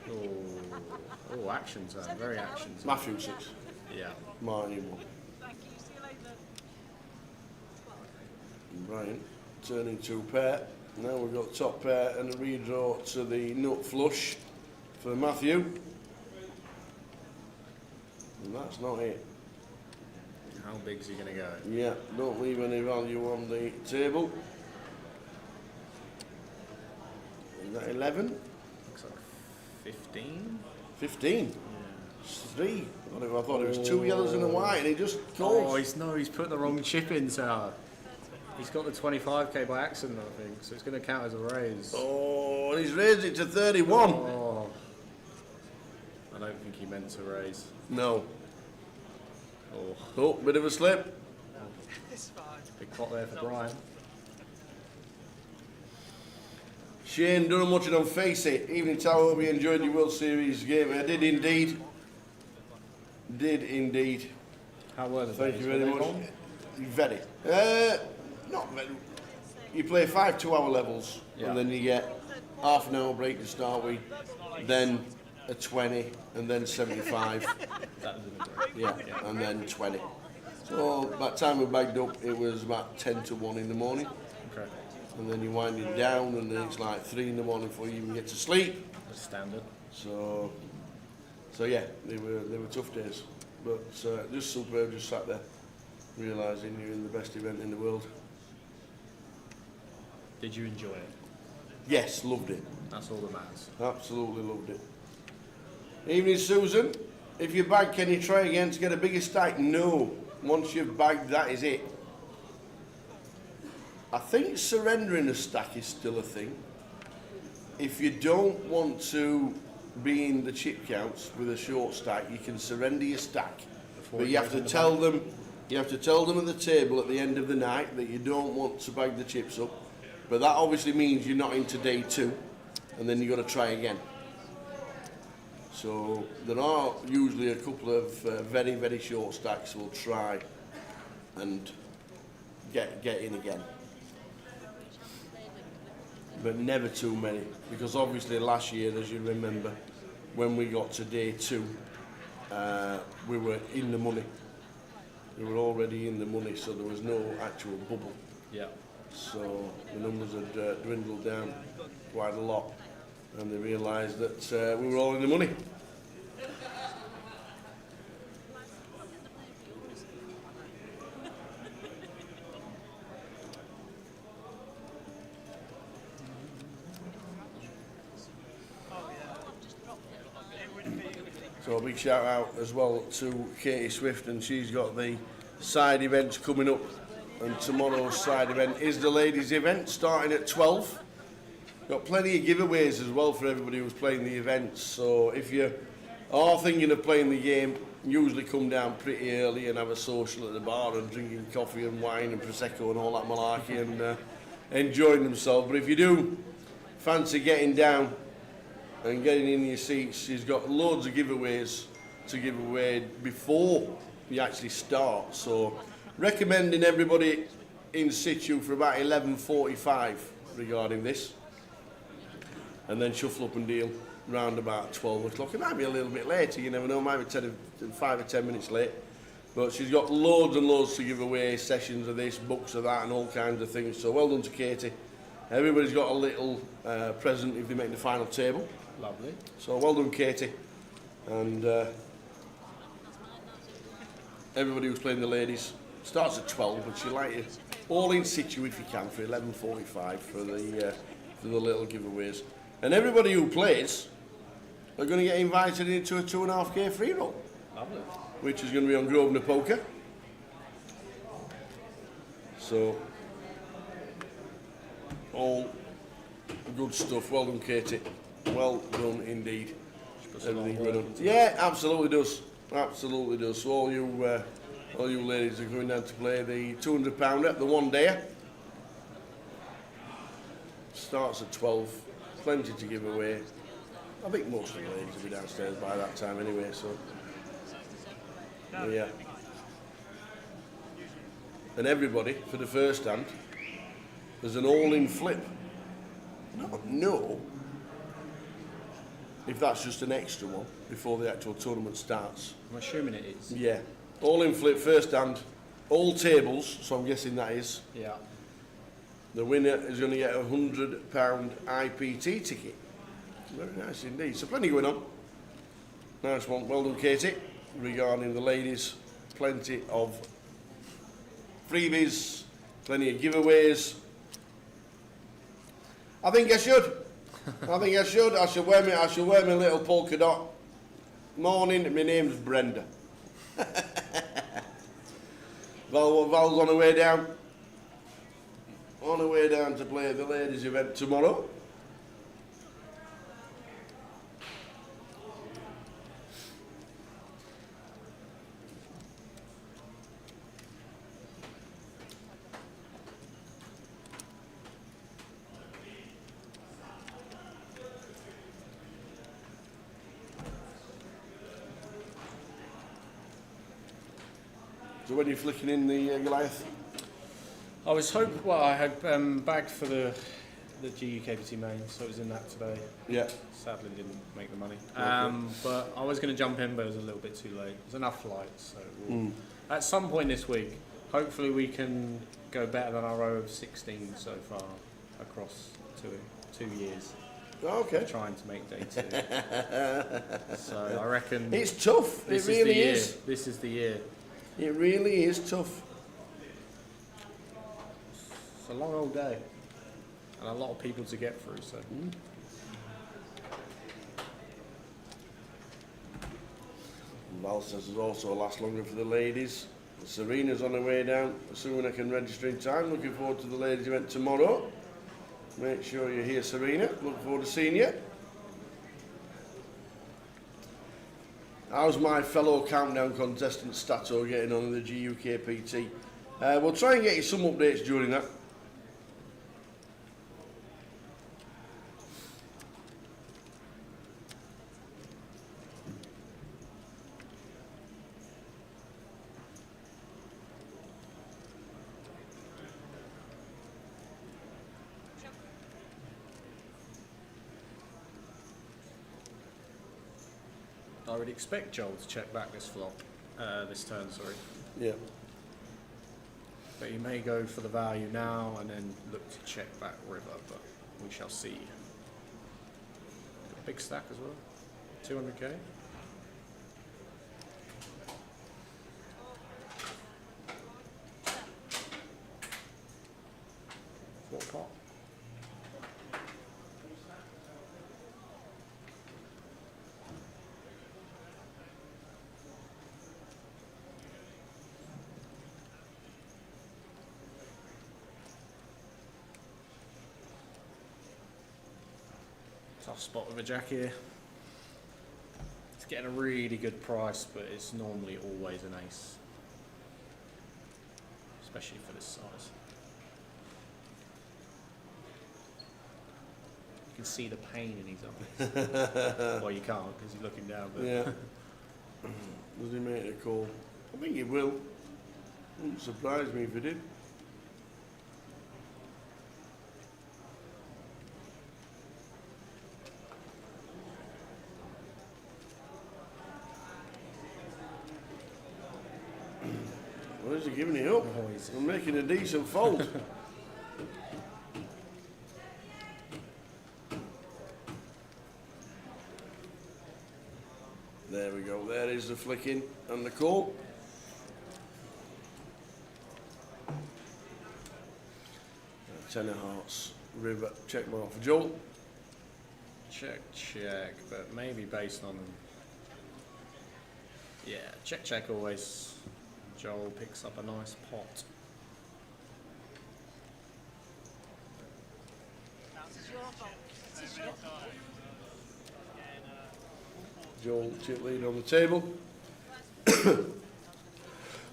Oh, action zone, very action zone. Matthew 6. Yeah. Martin 1. Brian turning to pair. Now we've got top pair and a redraw to the nut flush for Matthew. And that's not it. How big's he going to go? Yeah, don't leave any value on the table. Is that 11? Looks like 15. 15? Yeah. It's 3. I thought it was 2 yellows and a white, and he just calls. Oh, he's put the wrong chip in, Tower. He's got the 25k by accident, I think, so it's going to count as a raise. Oh, and he's raised it to 31. Oh. I don't think he meant to raise. No. Oh, bit of a slip. Big pot there for Brian. Shane Durham watching on Face It. Evening Tower, hope you enjoyed your World Series game. I did indeed. How were the Thank days? you very Were they much. long? Very. Not very. You play 5 2-hour levels, Yeah. and then you get half an hour break to start with, then a 20, and then 75. Yeah, and then 20. So by the time we bagged up, it was about 10 to 1 in the morning. Okay. And then you wind it down, and then it's like 3 in the morning before you even get to sleep. That's standard. So yeah, they were tough days, but just superb. Just sat there, realising you're in the best event in the world. Did you enjoy it? Yes, loved it. That's all that matters. Absolutely loved it. Evening, Susan. If you bag, can you try again to get a bigger stack? No. Once you've bagged, that is it. I think surrendering a stack is still a thing. If you don't want to be in the chip counts with a short stack, you can surrender your stack. But you have to tell them. You have to tell them at the table at the end of the night that you don't want to bag the chips up. But that obviously means you're not into day 2, and then you've got to try again. So there are usually a couple of very, very short stacks who'll try and get in again. But never too many, because obviously last year, as you remember, when we got to day 2, we were in the money. We were already in the money, so there was no actual bubble. Yeah. So the numbers had dwindled down quite a lot, and they realised that we were all in the money. So a big shout out as well to Katie Swift, and she's got the side events coming up, and tomorrow's side event is the ladies event starting at 12. Got plenty of giveaways as well for everybody who's playing the events, so if you are thinking of playing the game, usually come down pretty early and have a social at the bar and drinking coffee and wine and Prosecco and all that malarkey and enjoying themselves. But if you do fancy getting down and getting in your seats, she's got loads of giveaways to give away before you actually start. So recommending everybody in situ for about 11:45 regarding this, and then shuffle up and deal round about 12 o'clock. It might be a little bit later, you never know, might be 5 or 10 minutes late. But she's got loads and loads to give away, sessions of this, books of that, and all kinds of things. So well done to Katie. Everybody's got a little present if they make the final table. Lovely. So well done, Katie. And everybody who's playing the ladies starts at 12, but she'd like you all in situ if you can for 11:45 for the little giveaways. And everybody who plays are going to get invited into a 2.5k free roll. Lovely. Which is going to be on Grosvenor Poker. So all good stuff. Well done, Katie. Well done indeed. Everything well done. Yeah, absolutely does. Absolutely does. So all you ladies are going down to play the £200 at the one day. Starts at 12. Plenty to give away. I think most of the ladies will be downstairs by that time anyway. So yeah. And everybody for the first hand, there's an all-in flip. No. If that's just an extra one before the actual tournament starts. I'm assuming it is. Yeah. All-in flip, first hand, all tables, so I'm guessing that is. Yeah. The winner is going to get a £100 IPT ticket. Very nice indeed. So plenty going on. Nice one. Well done, Katie. Regarding the ladies, plenty of freebies, plenty of giveaways. I think I should. I should wear my little polka dot. Morning, my name's Brenda. Val's on her way down. On her way down to play the ladies event tomorrow. So when you're flicking in the Goliath? I was hoping, well, I had bagged for the the GUKPT main, so it was in that today. Yeah. Sadly didn't make the money. Okay. But I was going to jump in, but it was a little bit too late. There's enough flights, so Mm. at some point this week, hopefully we can go better than our row of 16 so far across 2 years. Okay. Trying to make day 2. So I reckon It's tough. This It is the really year. is. This is the year. It really is tough. It's a long old day, and a lot of people to get through. So. Valsas is also last longer for the ladies. Serena's on her way down. Assuming I can register in time. Looking forward to the ladies event tomorrow. Make sure you're here, Serena. Look forward to seeing you. How's my fellow countdown contestant Stato getting on in the GUKPT? We'll try and get you some updates during that. I would expect Joel to check back this turn, sorry. Yeah. But he may go for the value now and then look to check back river, but we shall see. Big stack as well, 200k. What pot? Tough spot with a jack here. It's getting a really good price, but it's normally always an ace. Especially for this size. You can see the pain in his eyes. Well, you can't because he's looking down. But Yeah. Does he make a call? I think he will. Wouldn't surprise me if he did. Well, is he giving it up? I'm making a decent fold. There we go. There is the flicking and the call. Ten of hearts. River. Check mark for Joel. check, but maybe based on, yeah, check always. Joel picks up a nice pot. Joel chip lead on the table.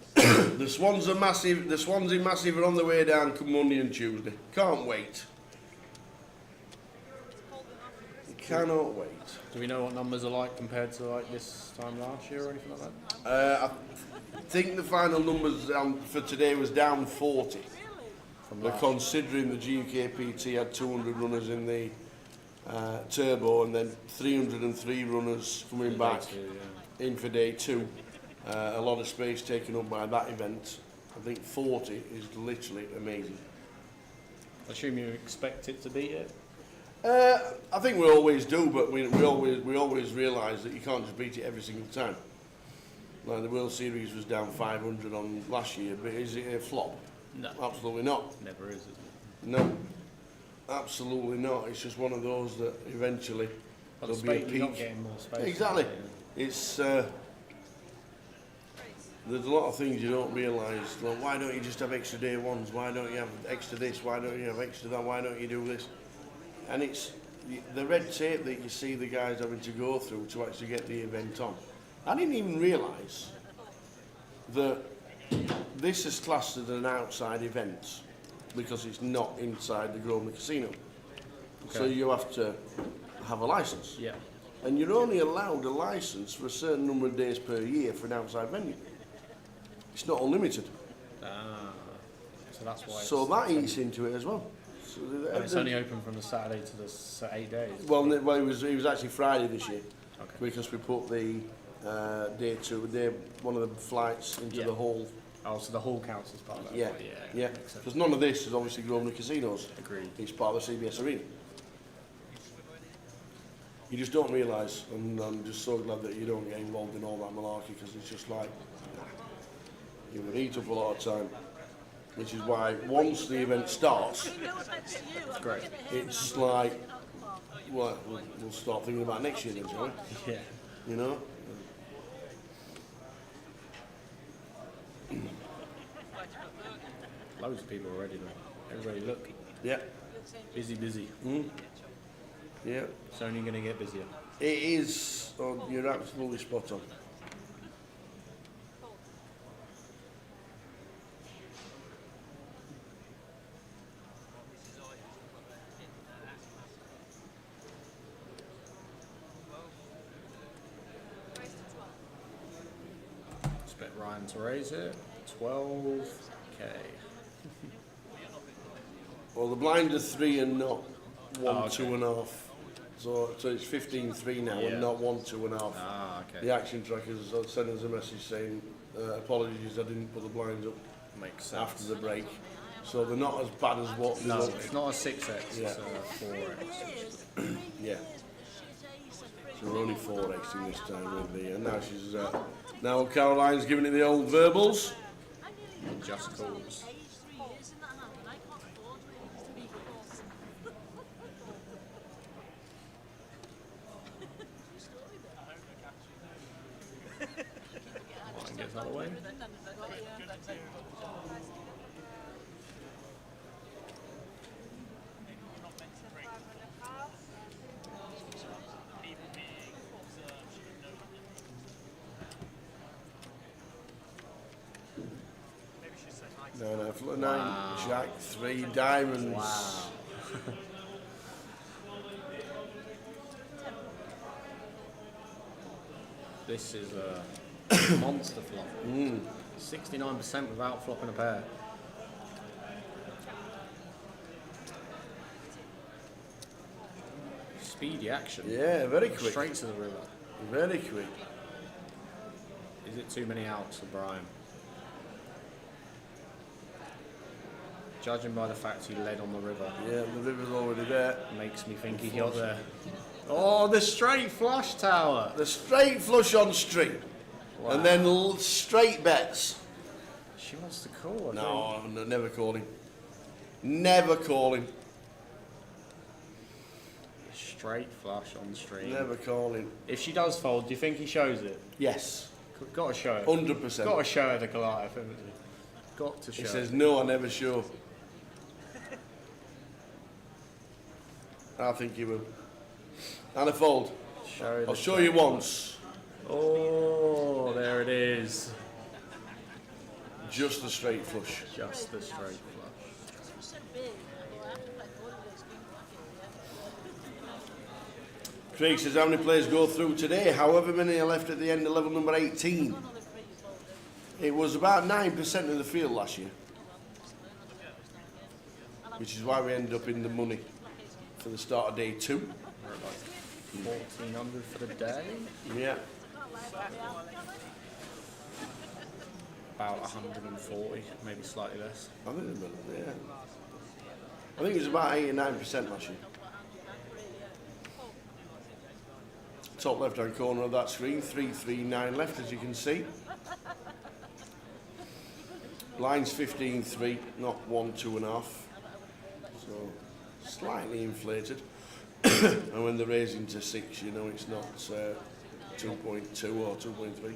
The Swans are massive. The Swansea massive are on the way down come Monday and Tuesday. Can't wait. Cannot wait. Do we know what numbers are like compared to like this time last year or anything like that? I think the final numbers for today was down 40. But considering the GUKPT had 200 runners in the turbo and then 303 runners coming back in for day 2, a lot of space taken up by that event. I think 40 is literally amazing. I assume you expect it to beat it? I think we always do, but we always realise that you can't just beat it every single time. Like the World Series was down 500 on last year, but is it a flop? No. Absolutely not. Never is, is it? No. Absolutely not. It's just one of those that eventually But there'll be a you're not peak. getting more space. Exactly. It's there's a lot of things you don't realise. Like, why don't you just have extra day ones? Why don't you have extra this? Why don't you have extra that? Why don't you do this? And it's the red tape that you see the guys having to go through to actually get the event on. I didn't even realise that this is classed as an outside event because it's not inside the Grosvenor Casino. Okay. So you have to have a licence. Yeah. And you're only allowed a licence for a certain number of days per year for an outside venue. It's not unlimited. So that's why. So that eats into it as well. So And it's only open from the Saturday to the 8 days. Well, it was actually Friday this year, because we put the one of the flights into the hall. Oh, so the hall counts as part of that? Yeah, yeah. Because none of this is obviously Grosvenor Casinos. Agreed. It's part of the CBS Arena. You just don't realise, and I'm just so glad that you don't get involved in all that malarkey, because it's just like, you would eat up a lot of time. Which is why once the event starts, It's great. it's like, well, we'll start thinking about next year then, shall we? Yeah. You know? Loads of people already though. Everybody look. Yeah. Busy. Yeah. It's only going to get busier. It is, you're absolutely spot on. Expect Ryan to raise it. 12k. Well, the blind are 3 and not 1, okay. 2.5. So it's 15-3 now, Yeah. and not 1, 2.5. Ah, okay. The action trackers sent us a message saying, apologies, I didn't put the blinds up Makes sense. after the break. So they're not as bad as what they No, look. it's not a 6x, Yeah. it's a 4x. Yeah. So we're only 4xing this time with the, and now she's, now Caroline's giving it the old verbals. Just calls. Martin gets out of the way. No, 9, Jack, 3 diamonds. Wow. This is a monster flop. 69% without flopping a pair. Speedy action. Yeah, very quick. Straight to the river. Very quick. Is it too many outs for Brian? Judging by the fact he led on the river. Yeah, the river's already there. Makes me think he got there. Oh, the straight flush tower. The straight flush on street. Wow. And then straight bets. She wants to call. No, never calling. Never calling. Straight flush on stream. Never calling. If she does fold, do you think he shows it? Yes. Got to show it. 100%. Got to show her the Goliath, haven't you? Got to show He says, it. no, I never show. I think he will. And a fold. I'll show you once. Oh, there it is. Just the straight flush. Just the straight flush. Craig says, how many players go through today? However many are left at the end of level number 18. It was about 9% of the field last year. Which is why we ended up in the money for the start of day 2. We're at like 1,400 for the day. Yeah. About 140, maybe slightly less. I think it was about 8 or 9% last year. Top left hand corner of that screen, 339 left as you can see. Lines 15-3, not 1, 2.5. So slightly inflated. And when they're raising to 6, you know it's not 2.2 or 2.3.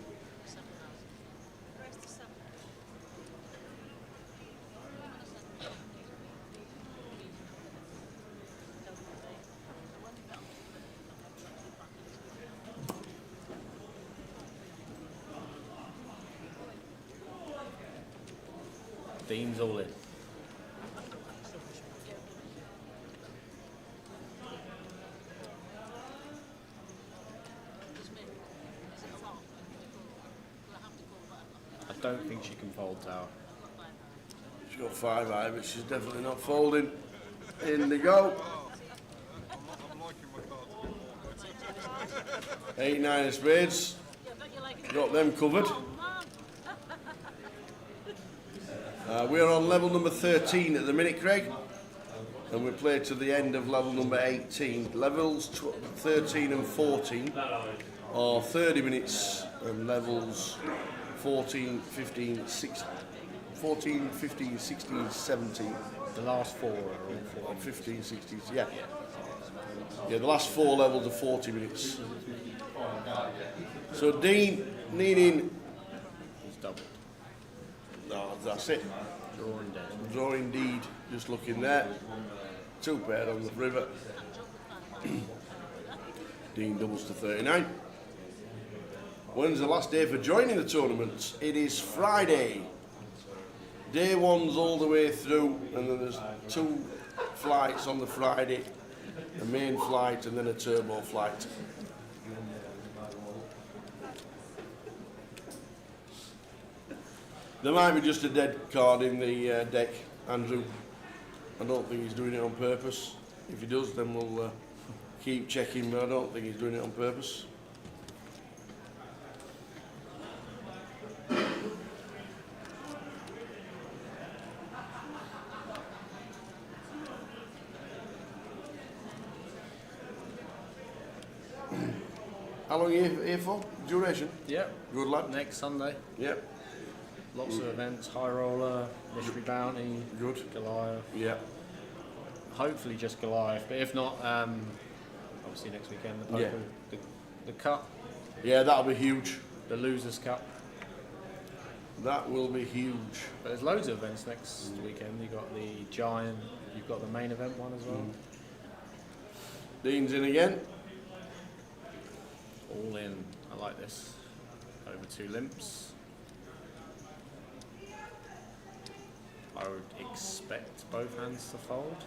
Dean's all in. I don't think she can fold tower. She's got 5 high, but she's definitely not folding. In they go. 8, 9 of spades. Got them covered. We're on level number 13 at the minute, Craig. And we play to the end of level number 18. Levels 13 and 14 are 30 minutes, and levels 14, 15, 16, 14, 15, 16, 17. The last 4 are all 4. 15, 16, yeah. Yeah, the last 4 levels are 40 minutes. So Dean, needing... He's doubled. No, that's it. Draw indeed. Draw indeed, just looking there. 2 pair on the river. Dean doubles to 39. When's the last day for joining the tournament? It is Friday. Day 1's all the way through, and then there's 2 flights on the Friday, a main flight and then a turbo flight. There might be just a dead card in the deck, Andrew. I don't think he's doing it on purpose. If he does, then we'll keep checking, but I don't think he's doing it on purpose. How long are you here for? Duration? Yep. Good lad. Next Sunday. Yep. Lots of events, high roller, mystery bounty, good, Goliath. Yeah. Hopefully just Goliath, but if not, obviously next weekend the poker, the cup. Yeah, that'll be huge. The losers cup. That will be huge. But there's loads of events next weekend. You've got the giant. You've got the main event one as well. Dean's in again. All in. I like this. Over 2 limps. I would expect both hands to fold.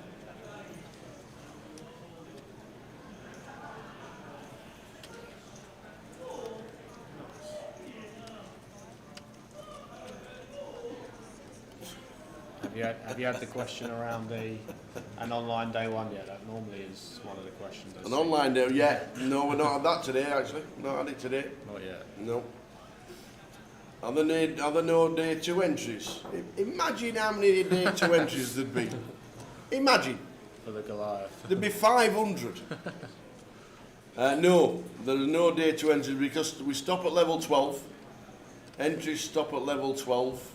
Have you had the question around an online day 1? Yeah, that normally is one of the questions. An online day? Yeah. No, we're not had that today actually. Not had it today. Not yet. No. Are there no day 2 entries? Imagine how many day 2 entries there'd be. Imagine. For the Goliath. There'd be 500. No, there are no day 2 entries because we stop at level 12. Entries stop at level 12.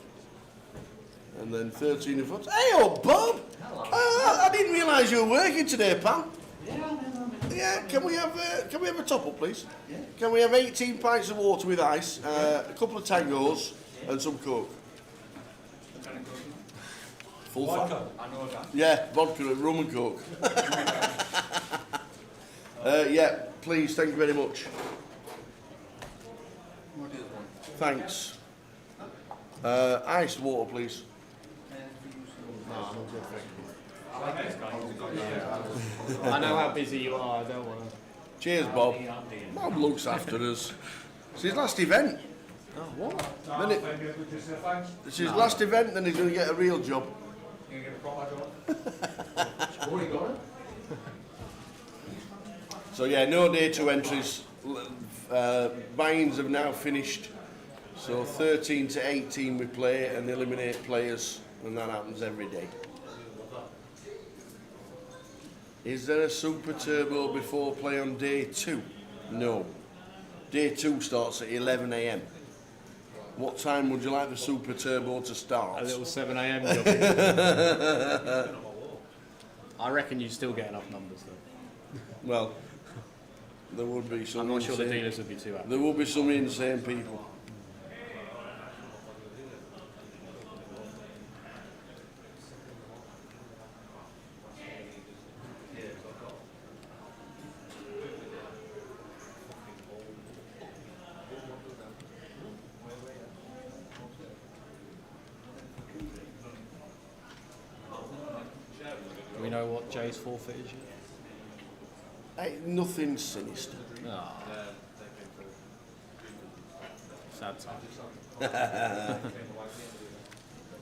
And then 13 and 14. Hey, oh, Bob! I didn't realise you were working today, pal. Yeah, can we have a top up, please? Yeah. Can we have 18 pints of water with ice, a couple of tangos, and some coke? Full vodka. I know that. Yeah, vodka, rum and coke. Yeah, please, thank you very much. Thanks. Iced water, please. I know how busy you are, I don't want to... Cheers, Bob. Bob looks after us. It's his last event. Oh, what? Then it's his last event, then he's going to get a real job. You're going to get a proper job? So yeah, no day 2 entries. Buy-ins have now finished. So 13 to 18 we play and eliminate players, and that happens every day. Is there a super turbo before play on day 2? No. Day 2 starts at 11 AM. What time would you like the super turbo to start? A little 7 AM. I reckon you still get enough numbers though. Well, there would be some. I'm not sure the dealers would be too happy. There will be some insane people. Do we know what Jay's forfeit is yet? Hey, nothing sinister. Oh. Sad time.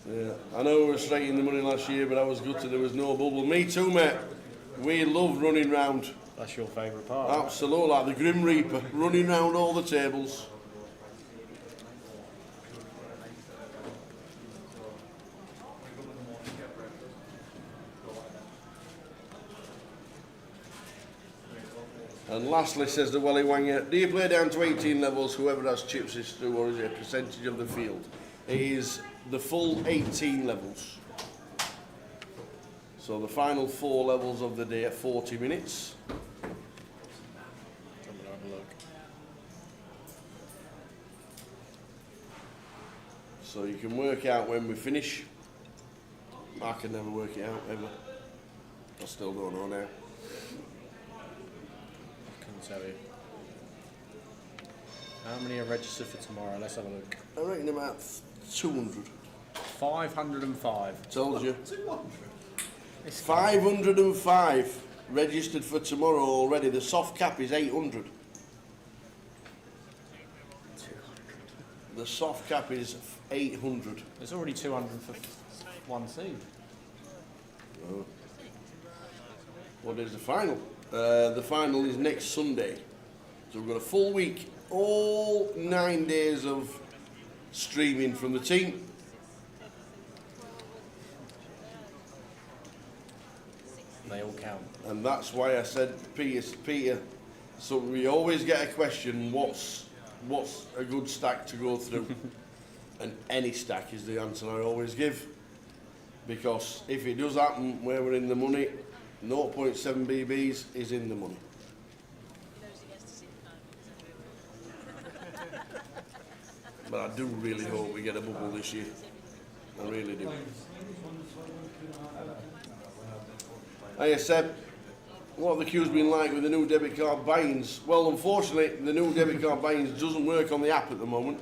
Yeah, I know we were straight in the money last year, but I was gutted there was no bubble. Me too, mate. We love running round. That's your favourite part. Absolutely, like the Grim Reaper, running round all the tables. And lastly, says the Welly Wanger, do you play down to 18 levels, whoever has chips is through, or is it a percentage of the field? It is the full 18 levels. So the final 4 levels of the day at 40 minutes. I'm gonna have a look. So you can work out when we finish. I can never work it out, ever. I still don't know now. Tell you. How many are registered for tomorrow? Let's have a look. I reckon about 200. 505. Told you. 505 registered for tomorrow already. The soft cap is 800. The soft cap is 800. There's already 200 for one seed. Oh. What is the final? The final is next Sunday. So we've got a full week, all 9 days of streaming from the team. They all count. And that's why I said, Peter, so we always get a question, what's a good stack to go through? And any stack is the answer I always give. Because if it does happen where we're in the money, 0.7 BBs is in the money. But I do really hope we get a bubble this year. I really do. Hey Seb, what have the queues been like with the new debit card buy-ins? Well, unfortunately, the new debit card buy-ins doesn't work on the app at the moment.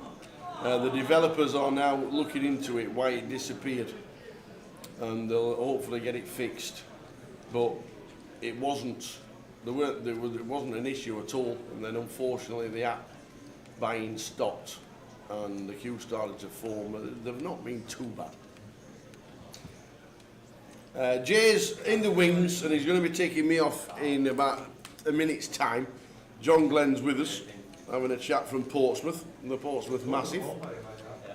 The developers are now looking into it, why it disappeared. And they'll hopefully get it fixed. But it wasn't, it wasn't an issue at all, and then unfortunately the app buying stopped and the queue started to form. They've not been too bad. Jay's in the wings and he's going to be taking me off in about a minute's time. John Glenn's with us, having a chat from Portsmouth, the Portsmouth Massive.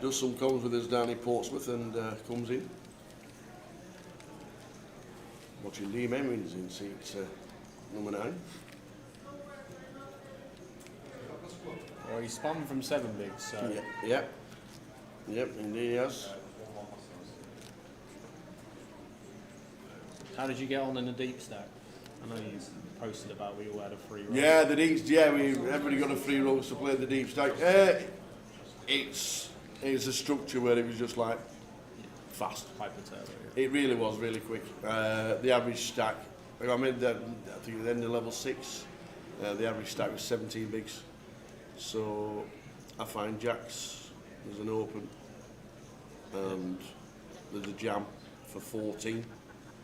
Does some comms with us down in Portsmouth and comes in. Watching Liam Emmons in seat number 9. Well, he spun from 7 bigs, so... Yep, indeed he has. How did you get on in the deep stack? I know you posted about we all had a free roll. Yeah, the deep, everybody got a free roll to play the deep stack. It's a structure where it was just like fast. It really was really quick. The average stack, I think at the end of level 6, the average stack was 17 bigs. So I find jacks, there's an open, and there's a jam for 14.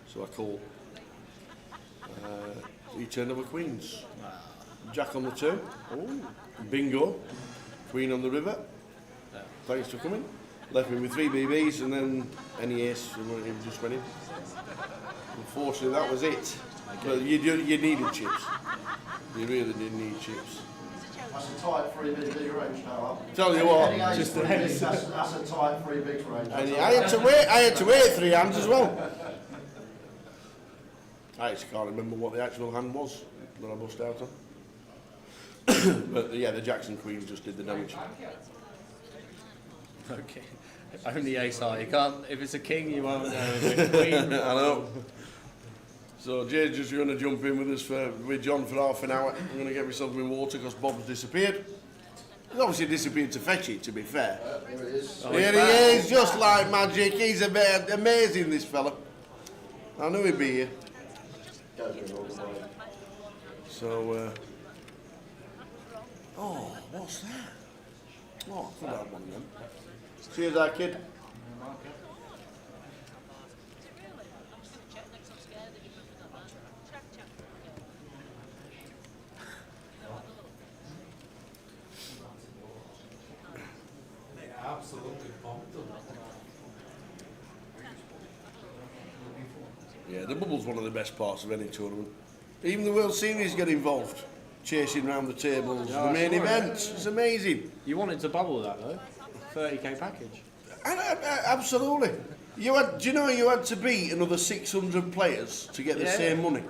So I call. He turned over queens. Jack on the turn. Bingo. Queen on the river. Thanks for coming. Left me with 3 BBs and then any ace, and it just went in. Unfortunately, that was it. But you needed chips. You really did need chips. That's a tight 3 big range now. Tell you what, just that's a tight 3 big range. And I had to wait 3 hands as well. I actually can't remember what the actual hand was that I bust out on. But yeah, the jacks and queens just did the damage. Okay. Only ace high. You can't. If it's a king, you won't know. If it's a queen, I know. So Jay's just going to jump in with us with John for half an hour. I'm going to get myself in water because Bob's disappeared. He's obviously disappeared to fetch it, to be fair. Here he is. Here he is, just like magic. He's amazing, this fella. I knew he'd be here. So, oh, what's that? Oh, I could have one of them. Cheers, that kid. Absolutely pumped them. Yeah, the bubble's one of the best parts of any tournament. Even the World Series get involved, chasing around the tables, Yeah, the main sure, events. yeah. It's amazing. You wanted to bubble that though? 30k package. Absolutely. You had, do you know you had to beat another 600 players to get the Yeah. same money?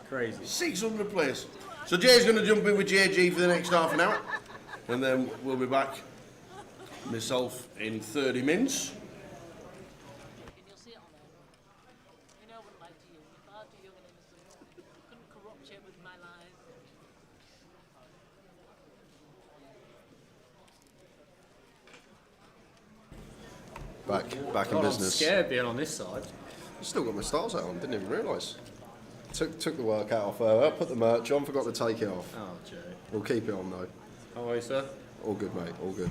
Crazy. 600 players. So Jay's going to jump in with JG for the next half an hour, and then we'll be back, myself, in 30 minutes. Back in God, business. I'm scared being on this side. Still got my stars out on, didn't even realise. Took the workout off her, put the merch on, forgot to take it off. Oh, Jay. We'll keep it on though. How are you, sir? All good, mate, all good.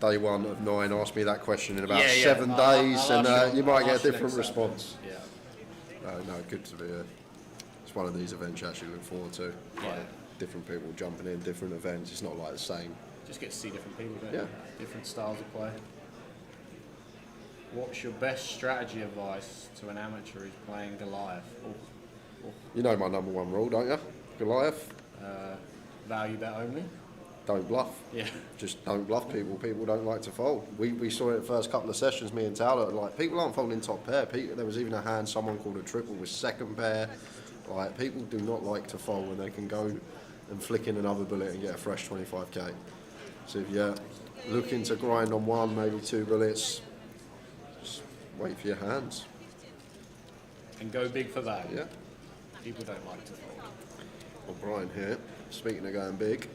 Day 1 of 9 asked me that question in about 7 days, and you might get a different response. Yeah. No, good to be here. It's one of these events you actually look forward to. Yeah. Like, different people jumping in, different events. It's not like the same. Just get to see different people, don't Yeah. you? Different styles of play. What's your best strategy advice to an amateur who's playing Goliath? You know my number 1 rule, don't you? Goliath. Value bet only. Don't bluff. Yeah. Just don't bluff people. People don't like to fold. We saw it the first couple of sessions, me and Towler, like, people aren't folding top pair. There was even a hand someone called a triple with second pair. Like, people do not like to fold when they can go and flick in another bullet and get a fresh 25k. So if you're looking to grind on 1, maybe 2 bullets, just wait for your hands. And go big for that. Yeah. People don't like to fold. Well, Brian here, speaking of going big.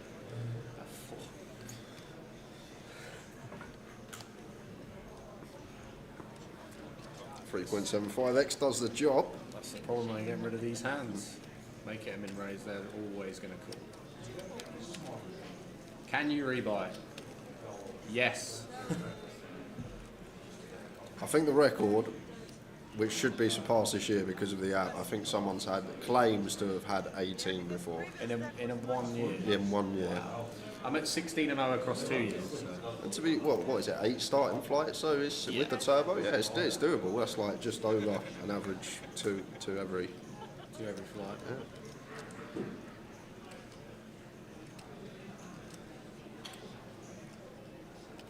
3.75x does the job. That's the problem when getting rid of these hands. Make it a min raise, they're always going to call. Can you rebuy? Yes. I think the record, which should be surpassed this year because of the app, I think someone's had claims to have had 18 before. In a 1 year? Yeah, in 1 year. Wow. I'm at 16-0 across 2 years. So. And to be, what is it, 8 starting flights, so it's with the turbo? Yeah, it's doable. That's like just over an average two every flight. Yeah.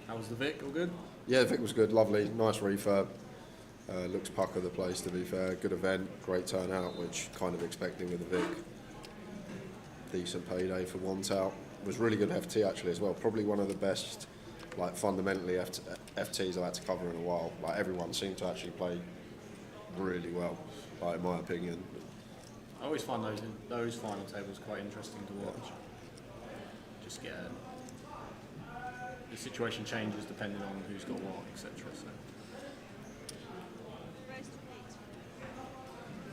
How was the Vic? All good? Yeah, the Vic was good, lovely, nice refurb. Looks pucker the place, to be fair. Good event, great turnout, which kind of expecting with the Vic. Decent payday for one tout. Was really good FT actually as well. Probably one of the best, like fundamentally FTs I've had to cover in a while. Like everyone seemed to actually play really well, like in my opinion. I always find those final tables quite interesting to watch. Just get the situation changes depending on who's got what, etc. So.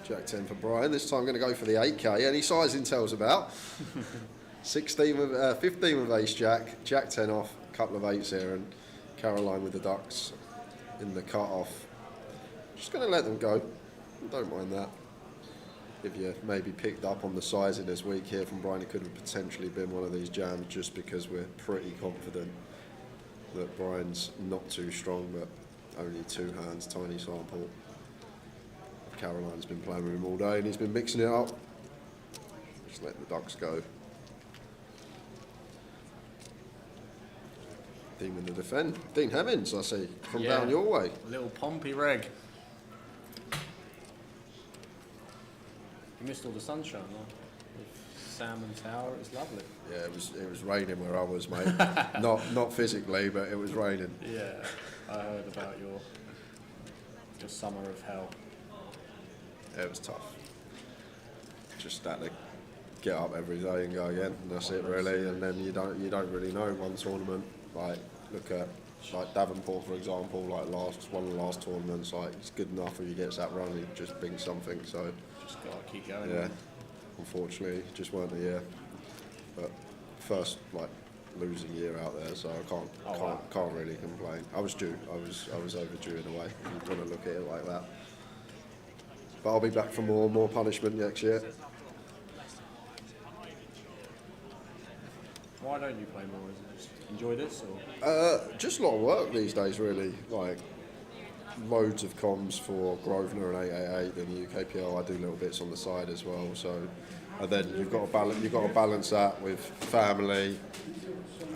Jack 10 for Brian. This time I'm going to go for the 8k. Any size intel's about. 15 with ace jack, Jack 10 off, couple of 8s here, and Caroline with the ducks in the cut off. Just going to let them go. Don't mind that. If you maybe picked up on the sizing this week here from Brian, it could have potentially been one of these jams just because we're pretty confident that Brian's not too strong, but only 2 hands, tiny sample. Caroline's been playing with him all day and he's been mixing it up. Just let the ducks go. Demon to defend. Dean Hemmings, I see, from down your way. Little Pompey reg. You missed all the sunshine, though. With Salmon Tower, it was lovely. Yeah, it was raining where I was, mate. not physically, but it was raining. Yeah, I heard about your summer of hell. Yeah, it was tough. Just had to get up every day and go again, and that's it really. And then you don't really know one tournament. Like look at like Davenport for example. Like one of the last tournaments, like it's good enough if he gets that run, he just brings something. So just gotta keep going. Yeah, unfortunately, just weren't a year. But first like losing year out there, so I can't really complain. I was due. I was overdue in a way. If you want to look at it like that. But I'll be back for more punishment next year. Why don't you play more? Is it just enjoy this, or? Just a lot of work these days, really. Like loads of comms for Grosvenor and 888 and the UKPL. I do little bits on the side as well. So, and then you've got to balance that with family,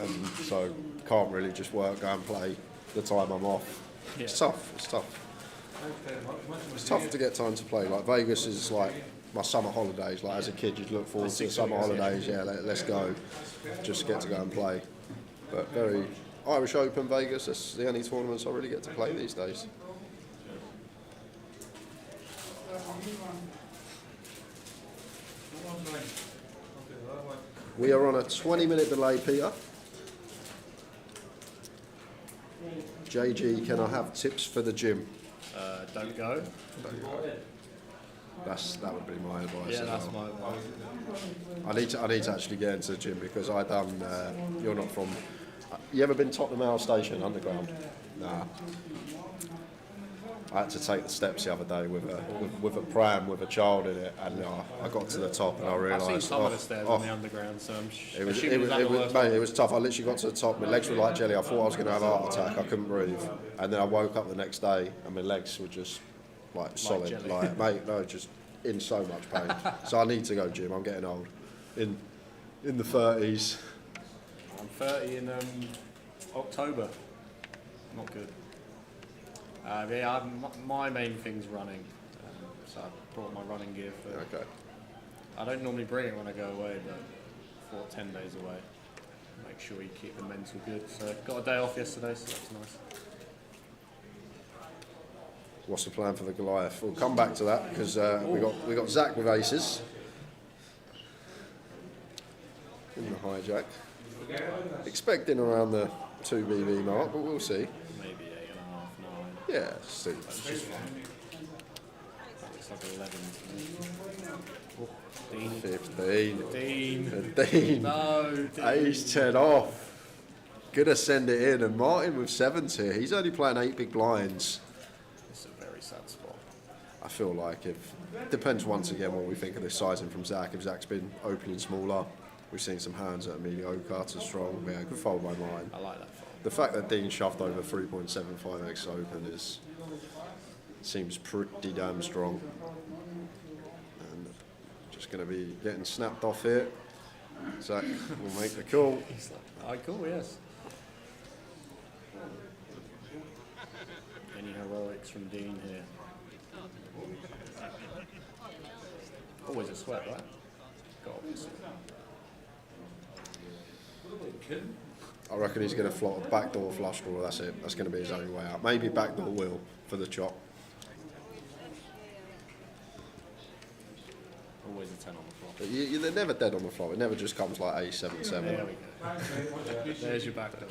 and so can't really just work, go and play the time I'm off. Yeah. It's tough. It's tough to get time to play. Like Vegas is like my summer holidays. Like as a kid, you'd look forward to the summer holidays. Yeah, let's go. Just get to go and play. But very Irish Open, Vegas. That's the only tournaments I really get to play these days. We are on a 20-minute delay, Peter. JG, can I have tips for the gym? Don't go. That would be my advice. Yeah, as that's well. my advice. I need to actually get into the gym because I done. You're not from. You ever been Tottenham Hale Station Underground? Nah. I had to take the steps the other day with a pram with a child in it, and I got to the top and I realised. I've seen some of the stairs on the underground, so I'm it was tough. I literally got to the top. My legs were like jelly. I thought I was going to have a heart attack. I couldn't breathe, and then I woke up the next day and my legs were just like solid. jelly. Like mate, no, just in so much pain. So I need to go gym. I'm getting old. In the 30s. I'm 30 in October. Not good. My main thing's running, so I brought my running gear for. Okay. I don't normally bring it when I go away, but for 10 days away, make sure you keep the mental good. So got a day off yesterday, so that's nice. What's the plan for the Goliath? We'll come back to that because we got Zach with aces in the hijack. Expecting around the 2 BB mark, but we'll see. Maybe 8.5, 9. Yeah, see. That's just fine. That looks like 11. 15. No, Ace 10 off. Gonna send it in, and Martin with 7s here. He's only playing 8 big blinds. It's a very sad spot. I feel like depends once again what we think of this sizing from Zach. If Zach's been opening smaller, we've seen some hands that are mediocre to strong. Yeah, good fold by Martin. I like that fold. The fact that Dean shoved over 3.75x open seems pretty damn strong. And just going to be getting snapped off here. Zach will make the call. He's like, cool, yes. Any heroics from Dean here? Always a sweat, right? Got obviously. I reckon he's going to flop a backdoor flush draw. That's it. That's going to be his only way out. Maybe backdoor wheel for the chop. Always a 10 on the flop. But they're never dead on the flop. It never just comes like A7-7. There we go. There's your backdoor.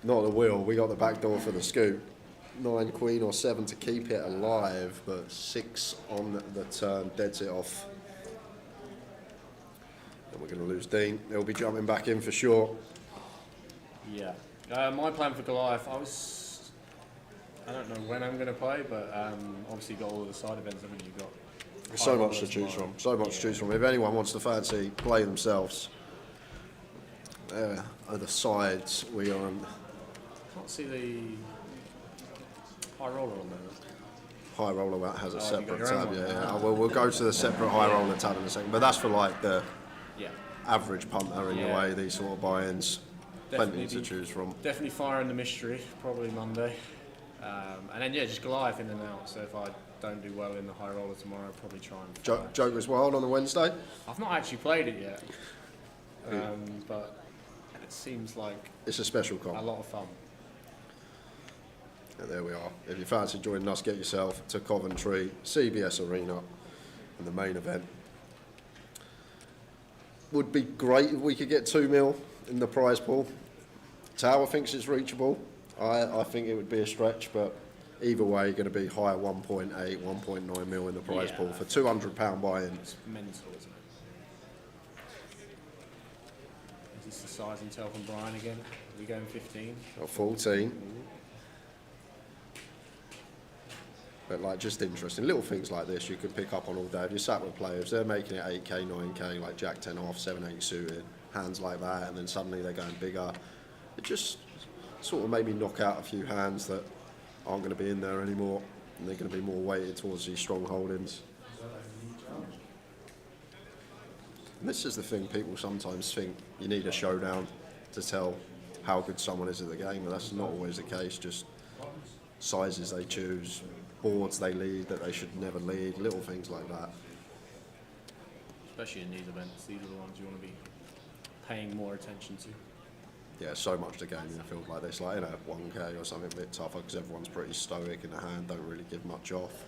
Not the wheel. We got the backdoor for the scoop. 9 queen or 7 to keep it alive, but 6 on the turn deads it off. And we're going to lose Dean. He'll be jumping back in for sure. Yeah. My plan for Goliath, I don't know when I'm going to play, but obviously got all the side events, haven't you? Got So much to choose from. So much to choose from. If anyone wants to fancy play themselves, there are the sides we are on. Can't see the high roller on there. High roller has a Oh, separate you got your tab. own one. Yeah. We'll go to the separate high roller tab in a second, but that's for like the Yeah. average punter in the way. These sort of buy-ins, plenty to choose from. Definitely firing the mystery, probably Monday. And then, just Goliath in and out. So if I don't do well in the high roller tomorrow, I'll probably try and Joker's Wild on the Wednesday? I've not actually played it yet. But it seems like it's a special comp. A lot of fun. And there we are. If you fancy joining us, get yourself to Coventry, CBS Arena, in the main event. Would be great if we could get 2 mil in the prize pool. Tower thinks it's reachable. I think it would be a stretch, but either way, you're going to be higher 1.8, 1.9 mil in the prize pool for £200 buy-in. It's mental, isn't it? Is this the size and tell from Brian again? Are we going 15? Or 14. But like, just interesting little things like this you can pick up on all day. If you're sat with players, they're making it 8k, 9k, like Jack 10 off, 7-8 suited, hands like that, and then suddenly they're going bigger. It just sort of made me knock out a few hands that aren't going to be in there anymore, and they're going to be more weighted towards these strong holdings. And this is the thing, people sometimes think you need a showdown to tell how good someone is at the game, but that's not always the case. Just sizes they choose, boards they lead that they should never lead, little things like that. Especially in these events, these are the ones you want to be paying more attention to. Yeah, so much to game in a field like this, like in a 1K or something a bit tougher, because everyone's pretty stoic in the hand, don't really give much off,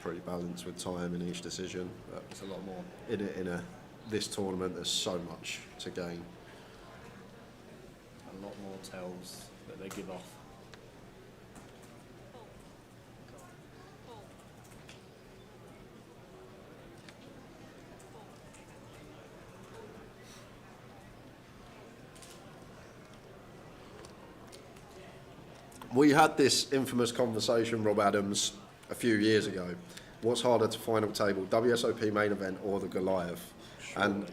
pretty balanced with time in each decision. But it's a lot more. In this tournament, there's so much to gain. A lot more tells that they give off. We had this infamous conversation, Rob Adams, a few years ago. What's harder to final table, WSOP main event or the Goliath? And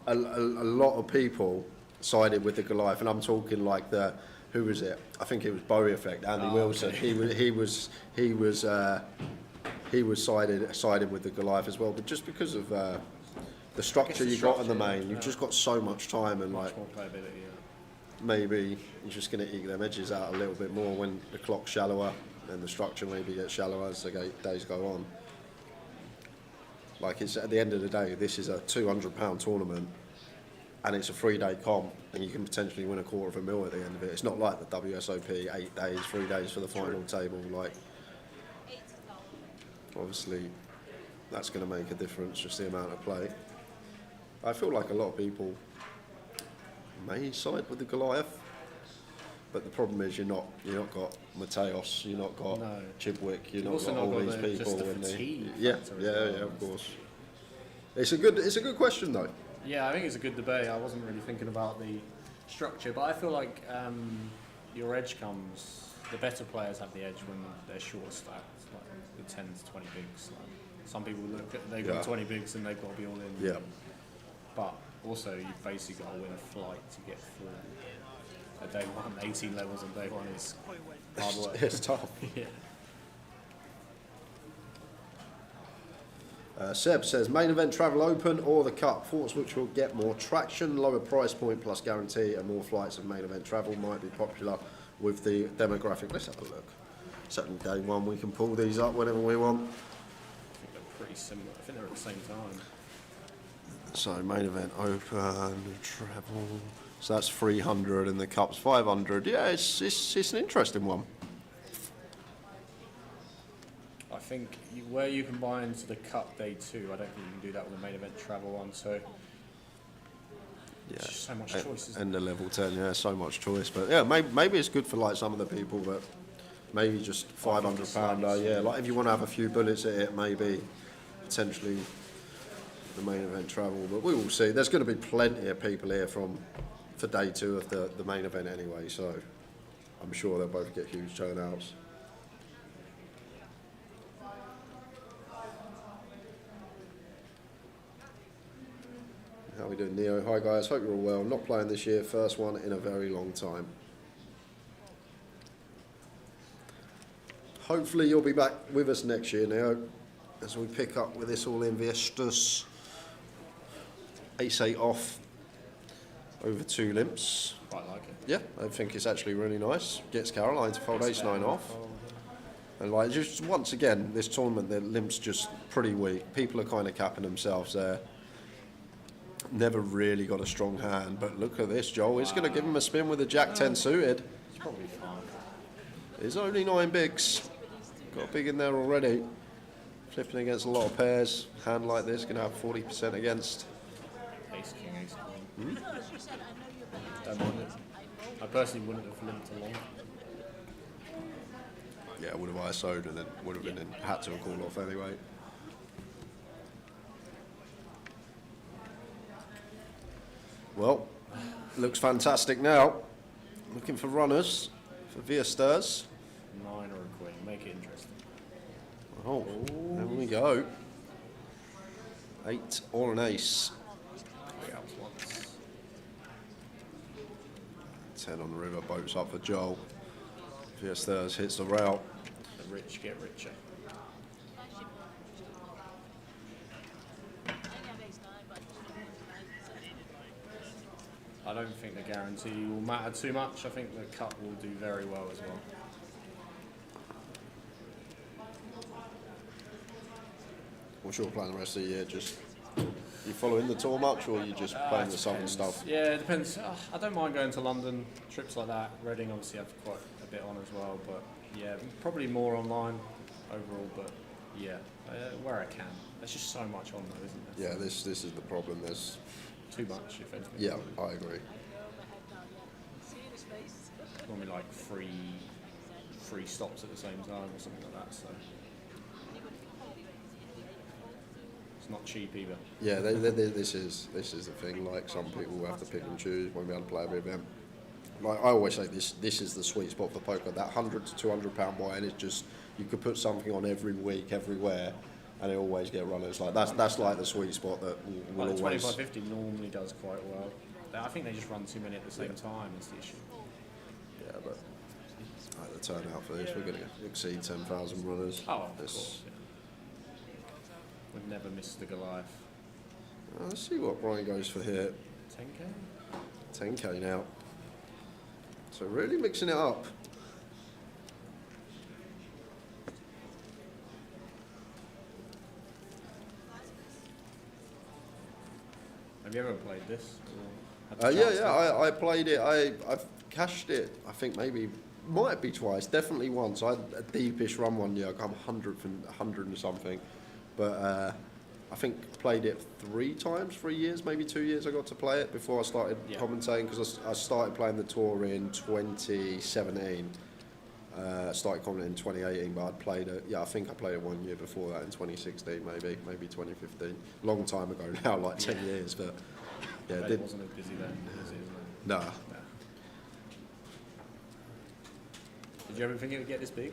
a lot of people sided with the Goliath, and I'm talking like who was it? I think it was Bowie Effect, Andy Wilson. Okay. He was sided with the Goliath as well, but just because of the structure you got in the main, you've just got so much time and much more playability. Maybe you're just going to eke them edges out a little bit more when the clock's shallower, and the structure maybe gets shallower as the days go on. Like, it's at the end of the day, this is a £200 tournament, and it's a 3-day comp, and you can potentially win $250,000 at the end of it. It's not like the WSOP, 8 days, 3 days for the final table. Like, obviously, that's going to make a difference, just the amount of play. I feel like a lot of people may side with the Goliath, but the problem is you're not got Mateos, you're not got Chibwick, you're not got all these people. Of course. It's a good question though. Yeah, I think it's a good debate. I wasn't really thinking about the structure, but I feel like your edge comes. The better players have the edge when they're short stacked, like the 10 to 20 bigs. Like, some people look at they've got 20 bigs and they've got to be all in. Yeah. But also, you've basically got to win a flight to get through. A day one, 18 levels on day one is hard work. It's tough. Yeah. Seb says, main event travel open or the cup? Thoughts which will get more traction, lower price point plus guarantee, and more flights of main event travel might be popular with the demographic. Let's have a look. Certainly day one, we can pull these up whenever we want. I think they're pretty similar. I think they're at the same time. So main event open, travel. So that's 300 and the cup's 500. Yeah, it's an interesting one. I think where you can buy into the cup day 2, I don't think you can do that with the main event travel one. So yeah, just so much choice. And the level 10, yeah, so much choice. But yeah, maybe it's good for like some of the people, but maybe just £500. Yeah, like if you want to have a few bullets at it, maybe potentially the main event travel. But we will see. There's going to be plenty of people here for day 2 of the main event anyway, so I'm sure they'll both get huge turnouts. How are we doing, Neo? Hi guys, hope you're all well. Not playing this year, first one in a very long time. Hopefully you'll be back with us next year, Neo, as we pick up with this all Invictus. Ace-8 off over 2 limps. Quite like it. Yeah, I think it's actually really nice. Gets Caroline to fold Ace-9 off. And like, just once again, this tournament, the limps just pretty weak. People are kind of capping themselves there. Never really got a strong hand, but look at this, Joel. He's going to give him a spin with a Jack-10 suited. It's probably fine. It's only 9 bigs. Got a big in there already. Flipping against a lot of pairs. Hand like this, going to have 40% against. Ace King, Ace Queen. Don't mind it. I personally wouldn't have limped along. Yeah, I would have ISO'd and then would have been had to have called off anyway. Well, looks fantastic now. Looking for runners for Viesters. 9 or a queen, make it interesting. Oh, there we go. 8 or an ace. 10 on the river, boats up for Joel. Fiestas hits the rail. The rich get richer. I don't think the guarantee will matter too much. I think the cut will do very well as well. What's your plan the rest of the year? Just you following the tour much, or you just playing the southern stuff? Yeah, it depends. I don't mind going to London, trips like that. Reading obviously have quite a bit on as well, but yeah, probably more online overall. But yeah, where I can. There's just so much on though, isn't there? Yeah, this is the problem. There's too much, if anything. Yeah, I agree. Normally like three stops at the same time or something like that. So it's not cheap either. Yeah, this is the thing. Like some people have to pick and choose when we have to play every event. Like I always say, this is the sweet spot for poker. That £100 to £200 wine is just you could put something on every week, everywhere, and it always get runners. Like that's like the sweet spot that will Like always. 25-50 normally does quite well. I think they just run too many at the same time. Is the issue. Yeah, but like the turnout for this, we're going to exceed 10,000 runners. Oh, of course. Yeah. We'd never miss the Goliath. Let's see what Brian goes for here. 10k? 10k now. So really mixing it up. Have you ever played this? I played it. I've cashed it. I think maybe might be twice. Definitely once. I had a deepish run one year. I got 100 and something. But I think played it 3 years, maybe 2 years. I got to play it before I started commentating because I started playing the tour in 2017. Started commentating in 2018, but I'd played it. Yeah, I think I played it 1 year before that in 2016, maybe 2015. Long time ago now, like 10 years. But yeah, it wasn't as busy then. No. Did you ever think it would get this big?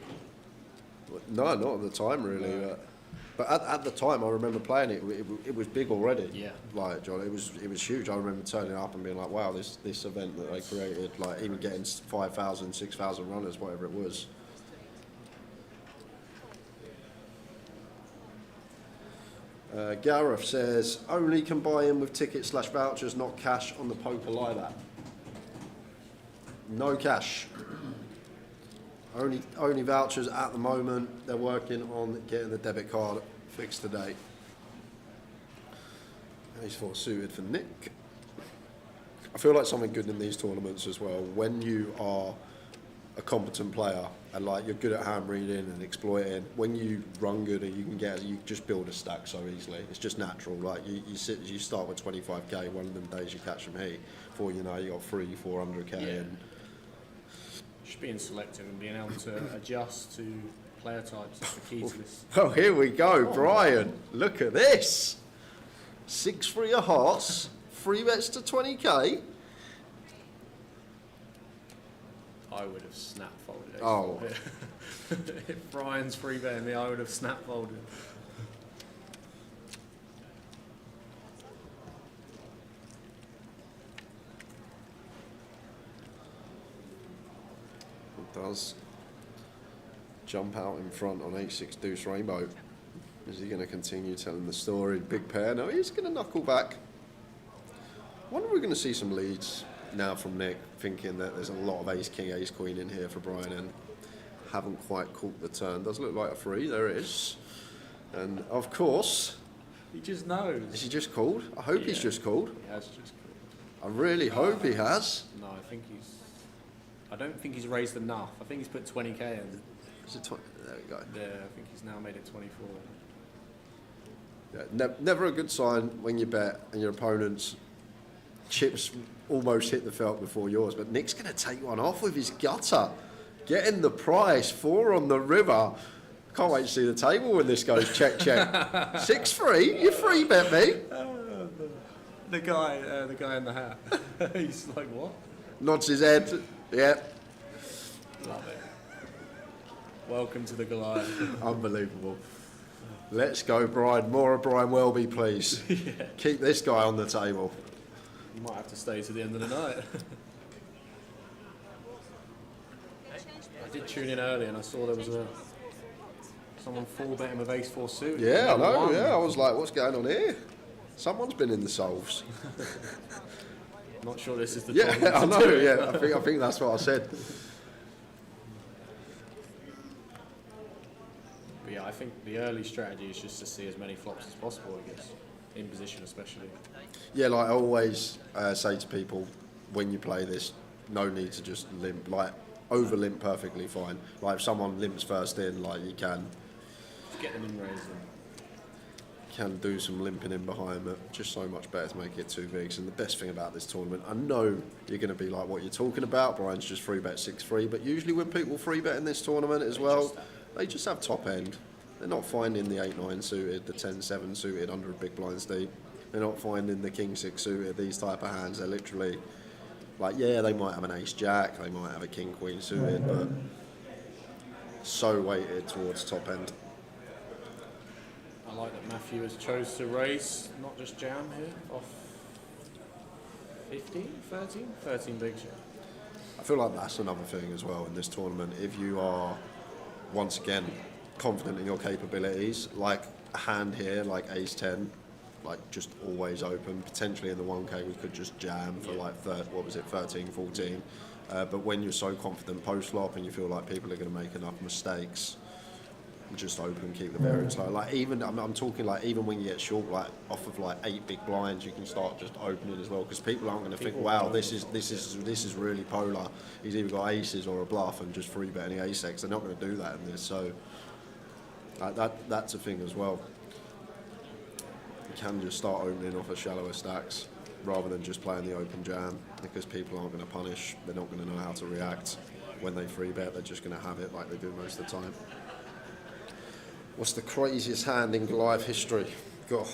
No, not at the time really. But at the time, I remember playing it. It was big already. Yeah. Like John, it was huge. I remember turning up and being like, "Wow, this event that they created, like even getting 5,000, 6,000 runners, whatever it was." Gareth says only can buy in with tickets/vouchers, not cash on the poker live app. No cash. Only vouchers at the moment. They're working on getting the debit card fixed today. And he's full suited for Nick. I feel like something good in these tournaments as well. When you are a competent player and like you're good at hand reading and exploiting, when you run good and you just build a stack so easily. It's just natural. Like you start with 25k. One of them days you catch some heat. Before you know, you got 300-400k. Yeah. And Just being selective and being able to adjust to player types is the key to this. Oh, here we go, Brian. Look at this. 6-3 of hearts, 3 bets to 20k. I would have snap folded. Oh. If Brian's free betting me, I would have snap folded. Does jump out in front on 8-6 deuce rainbow. Is he going to continue telling the story? Big pair. No, he's going to knuckle back. I wonder if we're going to see some leads now from Nick, thinking that there's a lot of ace king, ace queen in here for Brian, and haven't quite caught the turn. Does look like a 3. There it is. And of course, he just knows. Is he just called? I hope he's just called. He has just called. I really hope he has. No, I don't think he's raised enough. I think he's put 20k in. Is it 20? There we go. Yeah, I think he's now made it 24. Yeah, never a good sign when you bet and your opponent's chips almost hit the felt before yours. But Nick's going to take one off with his gutter. Getting the price, 4 on the river. Can't wait to see the table when this goes check, check. 6-3? You free bet me? The guy in the hat. He's like, what? Nods his head. Yeah. Love it. Welcome to the Goliath. Unbelievable. Let's go, Brian. More of Brian Welby, please. Yeah. Keep this guy on the table. You might have to stay to the end of the night. did tune in early and I saw there was someone full betting with ace 4 suited. Yeah, I know. Won. Yeah, I was like, what's going on here? Someone's been in the solves. Not sure this is the Yeah, time I to know. do it. Yeah, I think that's what I said. But yeah, I think the early strategy is just to see as many flops as possible, I guess, in position especially. Yeah, like I always say to people, when you play this, no need to just limp. Like over limp perfectly fine. Like if someone limps first in, like you can Get them in raised. can do some limping in behind, but just so much better to make it 2 bigs. And the best thing about this tournament, I know you're going to be like, what you're talking about, Brian's just 3-bet 6-3, but usually when people 3-bet in this tournament as well, they just have top end. They're not finding the 8-9 suited, the 10-7 suited under a big blinds deep. They're not finding the king-6 suited, these type of hands. They're literally like, yeah, they might have an ace-jack, they might have a king-queen suited, but so weighted towards top end. I like that Matthew has chose to raise, not just jam here, off 15, 13 bigs. I feel like that's another thing as well in this tournament. If you are, once again, confident in your capabilities, like a hand here, like ace-10, like just always open. Potentially in the 1K we could just jam for like 13, 14. But when you're so confident post-flop and you feel like people are going to make enough mistakes, just open, keep the variance low. Like even I'm talking like even when you get short, like off of like 8 big blinds, you can start just opening as well, because people aren't going to think, wow, this is really polar. He's either got aces or a bluff and just 3-betting ace-x. They're not going to do that in this. So like that's a thing as well. You can just start opening off of shallower stacks rather than just playing the open jam, because people aren't going to punish. They're not going to know how to react when they 3-bet. They're just going to have it like they do most of the time. What's the craziest hand in Goliath history? God.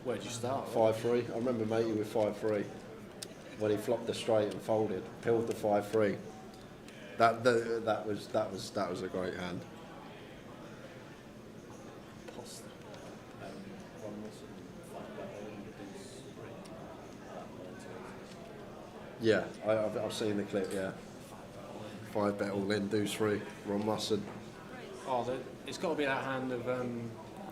Where'd you start? 5-3. I remember matey with 5-3 when he flopped the straight and folded, pilled the 5-3. That was a great hand. Yeah, I've seen the clip. Yeah, 5-bet all in, deuce 3, Ron Mustard. Oh, it's got to be that hand of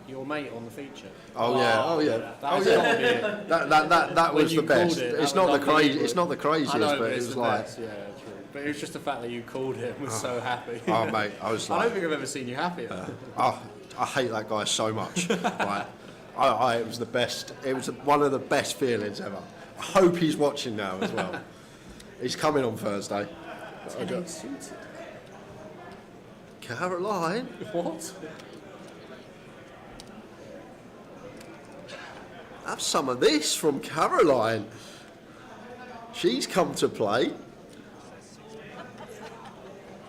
your mate on the feature. Oh yeah, oh yeah, That's gotta be it. That was the best. It's not the crazy. It's not the I craziest, know, but it it's was the like. best, yeah, true. But it was just the fact that you called him was so happy. Oh mate, I was like. I don't think I've ever seen you happier. I hate that guy so much. Like, it was the best. It was one of the best feelings ever. I hope he's watching now as well. He's coming on Thursday. Caroline. What? Have some of this from Caroline. She's come to play.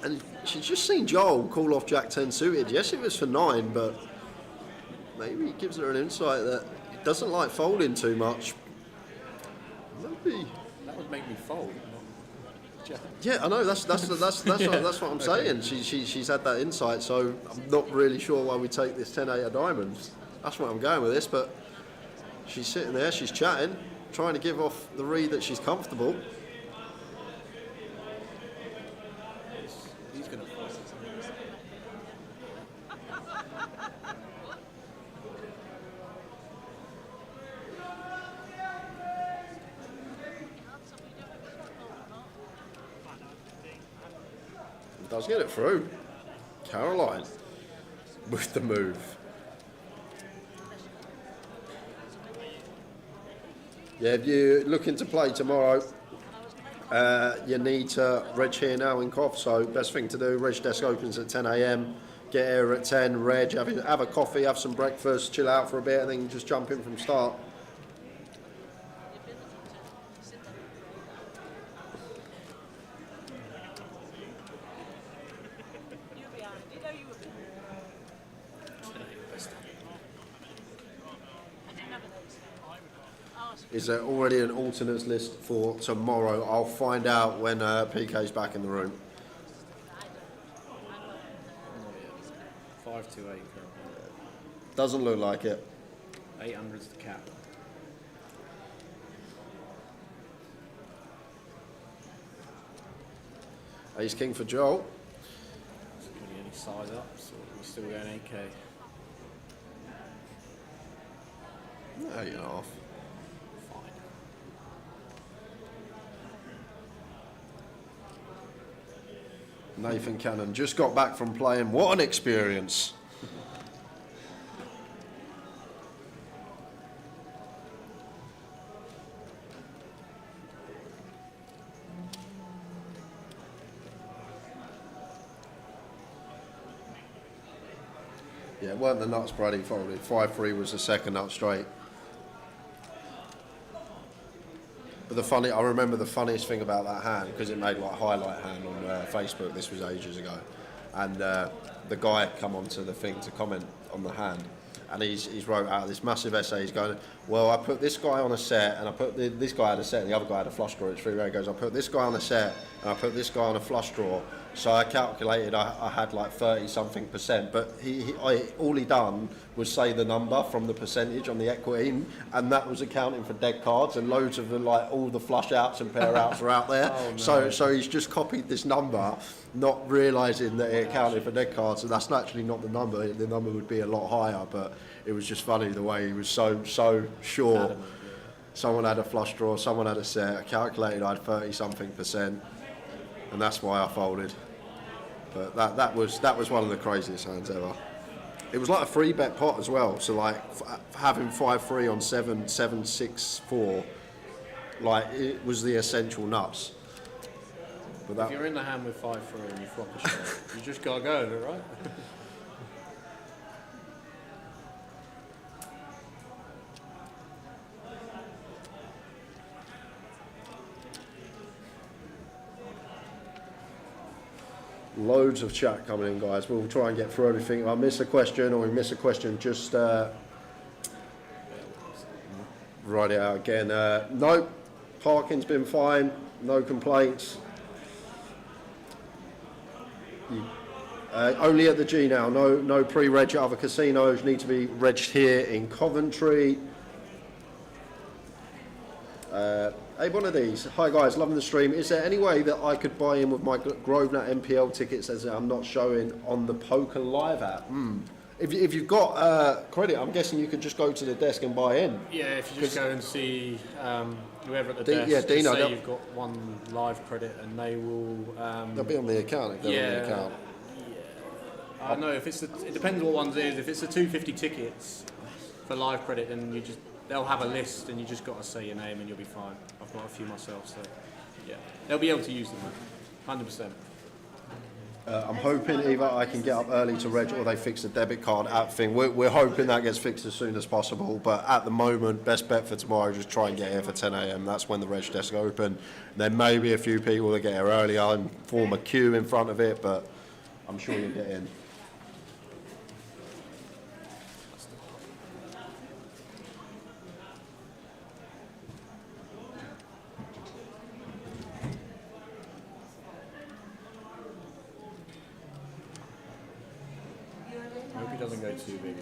And she's just seen Joel call off Jack 10 suited. Yes, it was for 9, but maybe it gives her an insight that it doesn't like folding too much. Maybe. That would make me fold. Yeah, I know. That's what I'm saying. She's had that insight, so I'm not really sure why we take this 10-8 of diamonds. That's where I'm going with this, but she's sitting there, she's chatting, trying to give off the read that she's comfortable. He's gonna force it. Does get it through. Caroline with the move. Yeah, if you're looking to play tomorrow, you need to reg here now in Cough. So best thing to do, reg desk opens at 10 a.m. Get here at 10, reg, have a coffee, have some breakfast, chill out for a bit, and then just jump in from start. Is there already an alternates list for tomorrow? I'll find out when PK's back in the room. 528. Doesn't look like it. 800's the cap. Ace King for Joel. size ups, or are we still going 8K? 8.5. Nathan Cannon just got back from playing. What an experience! Yeah, it weren't the nuts Brady folded. 5-3 was the second nut straight. But I remember the funniest thing about that hand, because it made like highlight hand on Facebook. This was ages ago, and the guy come onto the thing to comment on the hand, and he's wrote out this massive essay. He's going, well, I put this guy on a set, and I put this guy had a set, and the other guy had a flush draw. It's free round. He goes, I put this guy on a set, and I put this guy on a flush draw. So I calculated I had like 30-something%, but all he done was say the number from the percentage on the equity, and that was accounting for dead cards, and loads of all the flush outs and pair outs were out there. Oh, no. So he's just copied this number, not realising that it accounted for dead cards, and that's naturally not the number. The number would be a lot higher, but it was just funny the way he was so sure. Adamant, yeah. Someone had a flush draw, someone had a set. I calculated I had 30-something%, and that's why I folded. But that was one of the craziest hands ever. It was like a 3-bet pot as well. So like having 5-3 on 7-6-4, like it was the essential nuts. But If you're in the hand with 5-3 and you flop a shot, you just gotta go with it, right? Loads of chat coming in, guys. We'll try and get through everything. If I miss a question or we miss a question, just write it out again. No, parking's been fine. No complaints. Only at the G now. No pre-reg at other casinos. Need to be regged here in Coventry. Hey, one of these. Hi guys, loving the stream. Is there any way that I could buy in with my Grosvenor NPL tickets as I'm not showing on the Poker Live app? If you've got credit, I'm guessing you could just go to the desk and buy in. Yeah, if you just go and see whoever at the desk, yeah, Dino, just say you've got one live credit, and they will. They'll be on the account if they're on the account. Yeah. I know if it's it depends what ones it is. If it's the 250 tickets for live credit, then they'll have a list, and you just got to say your name, and you'll be fine. I've got a few myself, so yeah, they'll be able to use them, 100%. I'm hoping either I can get up early to reg or they fix the debit card app thing. We're hoping that gets fixed as soon as possible, but at the moment, best bet for tomorrow, just try and get here for 10 a.m. That's when the reg desk open. There may be a few people that get here earlier and form a queue in front of it, but I'm sure you'll get in. I hope he doesn't go too big.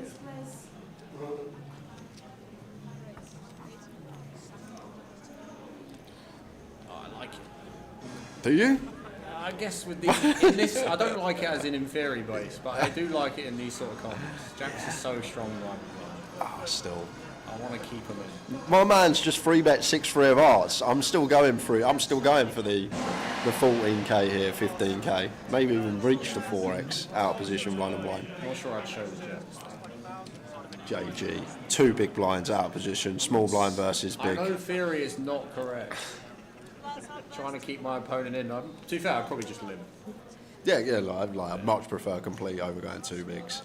Oh, I like it. Do you? I guess with in this, I don't like it as in theory base, but I do like it in these sort of comps. Jacks is so strong, right? Still. I want to keep him in. My man's just 3-bet 6-3 of hearts. I'm still going for the 14k here, 15k. Maybe even reach the 4x out of position blind and blind. I'm not sure I'd show the Jacks. JG. 2 big blinds out of position. Small blind versus big. I know theory is not correct. Trying to keep my opponent in. To be fair, I'd probably just limit. Yeah, I'd much prefer complete over going 2 bigs.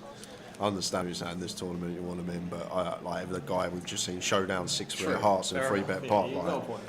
I understand you're saying this tournament you want them in, but like the guy we've just seen showdown 6-3 of hearts and a 3-bet pot. Yeah, no point.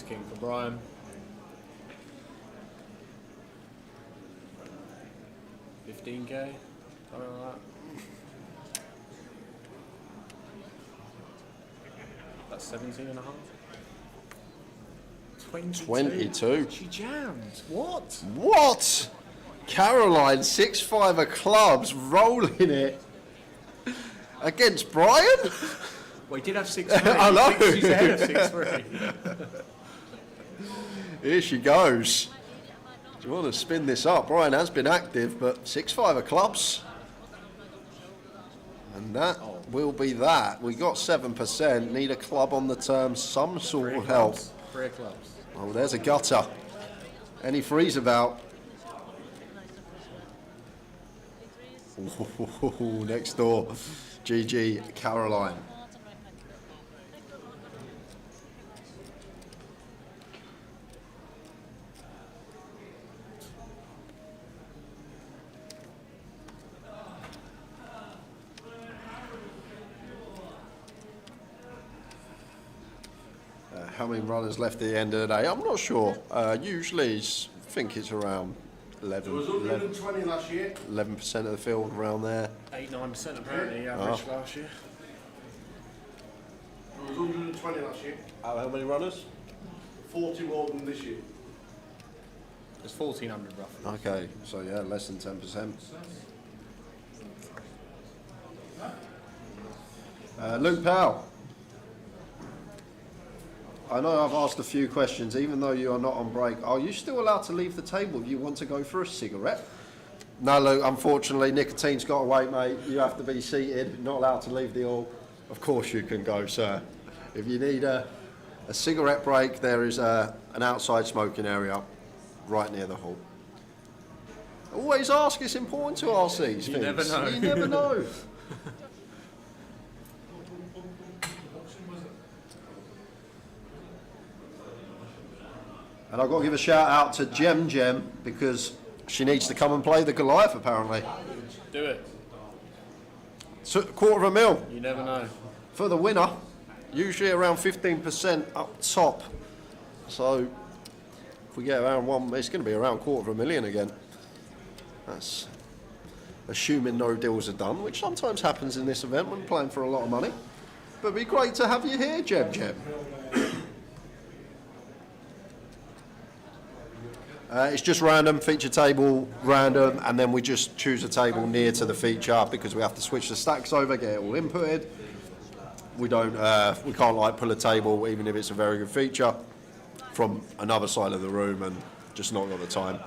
king for Brian. $15K, something like that. That's 17 and a half. 22. She jammed. What? What? Caroline, 6-5 of clubs, rolling it against Brian? Well, he did have 6-3. I know. She's ahead of 6-3. Here she goes. Do you want to spin this up? Brian has been active, but 6-5 of clubs. And that will be that. We got 7%. Need a club on the terms, some sort of help. 3 clubs. Oh, there's a gutter. Any threes about? Ooh, next door. GG, Caroline. How many runners left at the end of the day? I'm not sure. Usually, I think it's around 11. There was 120 last year. 11% of the field around there. 8-9% apparently average last year. There was 120 last year. How many runners? 40 more than this year. There's 1,400 roughly. Okay, so yeah, less than 10%. Luke Powell. I know I've asked a few questions, even though you are not on break. Are you still allowed to leave the table if you want to go for a cigarette? No, Luke, unfortunately, nicotine's got to wait, mate. You have to be seated, not allowed to leave the hall. Of course you can go, sir. If you need a cigarette break, there is an outside smoking area right near the hall. Always ask, it's important to ask these things. You never know. You never know. And I've got to give a shout out to Gem because she needs to come and play the Goliath apparently. Do it. So, $250,000. You never know. For the winner, usually around 15% up top. So if we get around one, it's going to be around $250,000 again. That's assuming no deals are done, which sometimes happens in this event when playing for a lot of money. But it'd be great to have you here, Gem. It's just random, feature table random, and then we just choose a table near to the feature because we have to switch the stacks over, get it all inputted. We can't like pull a table, even if it's a very good feature, from another side of the room and just not got the time.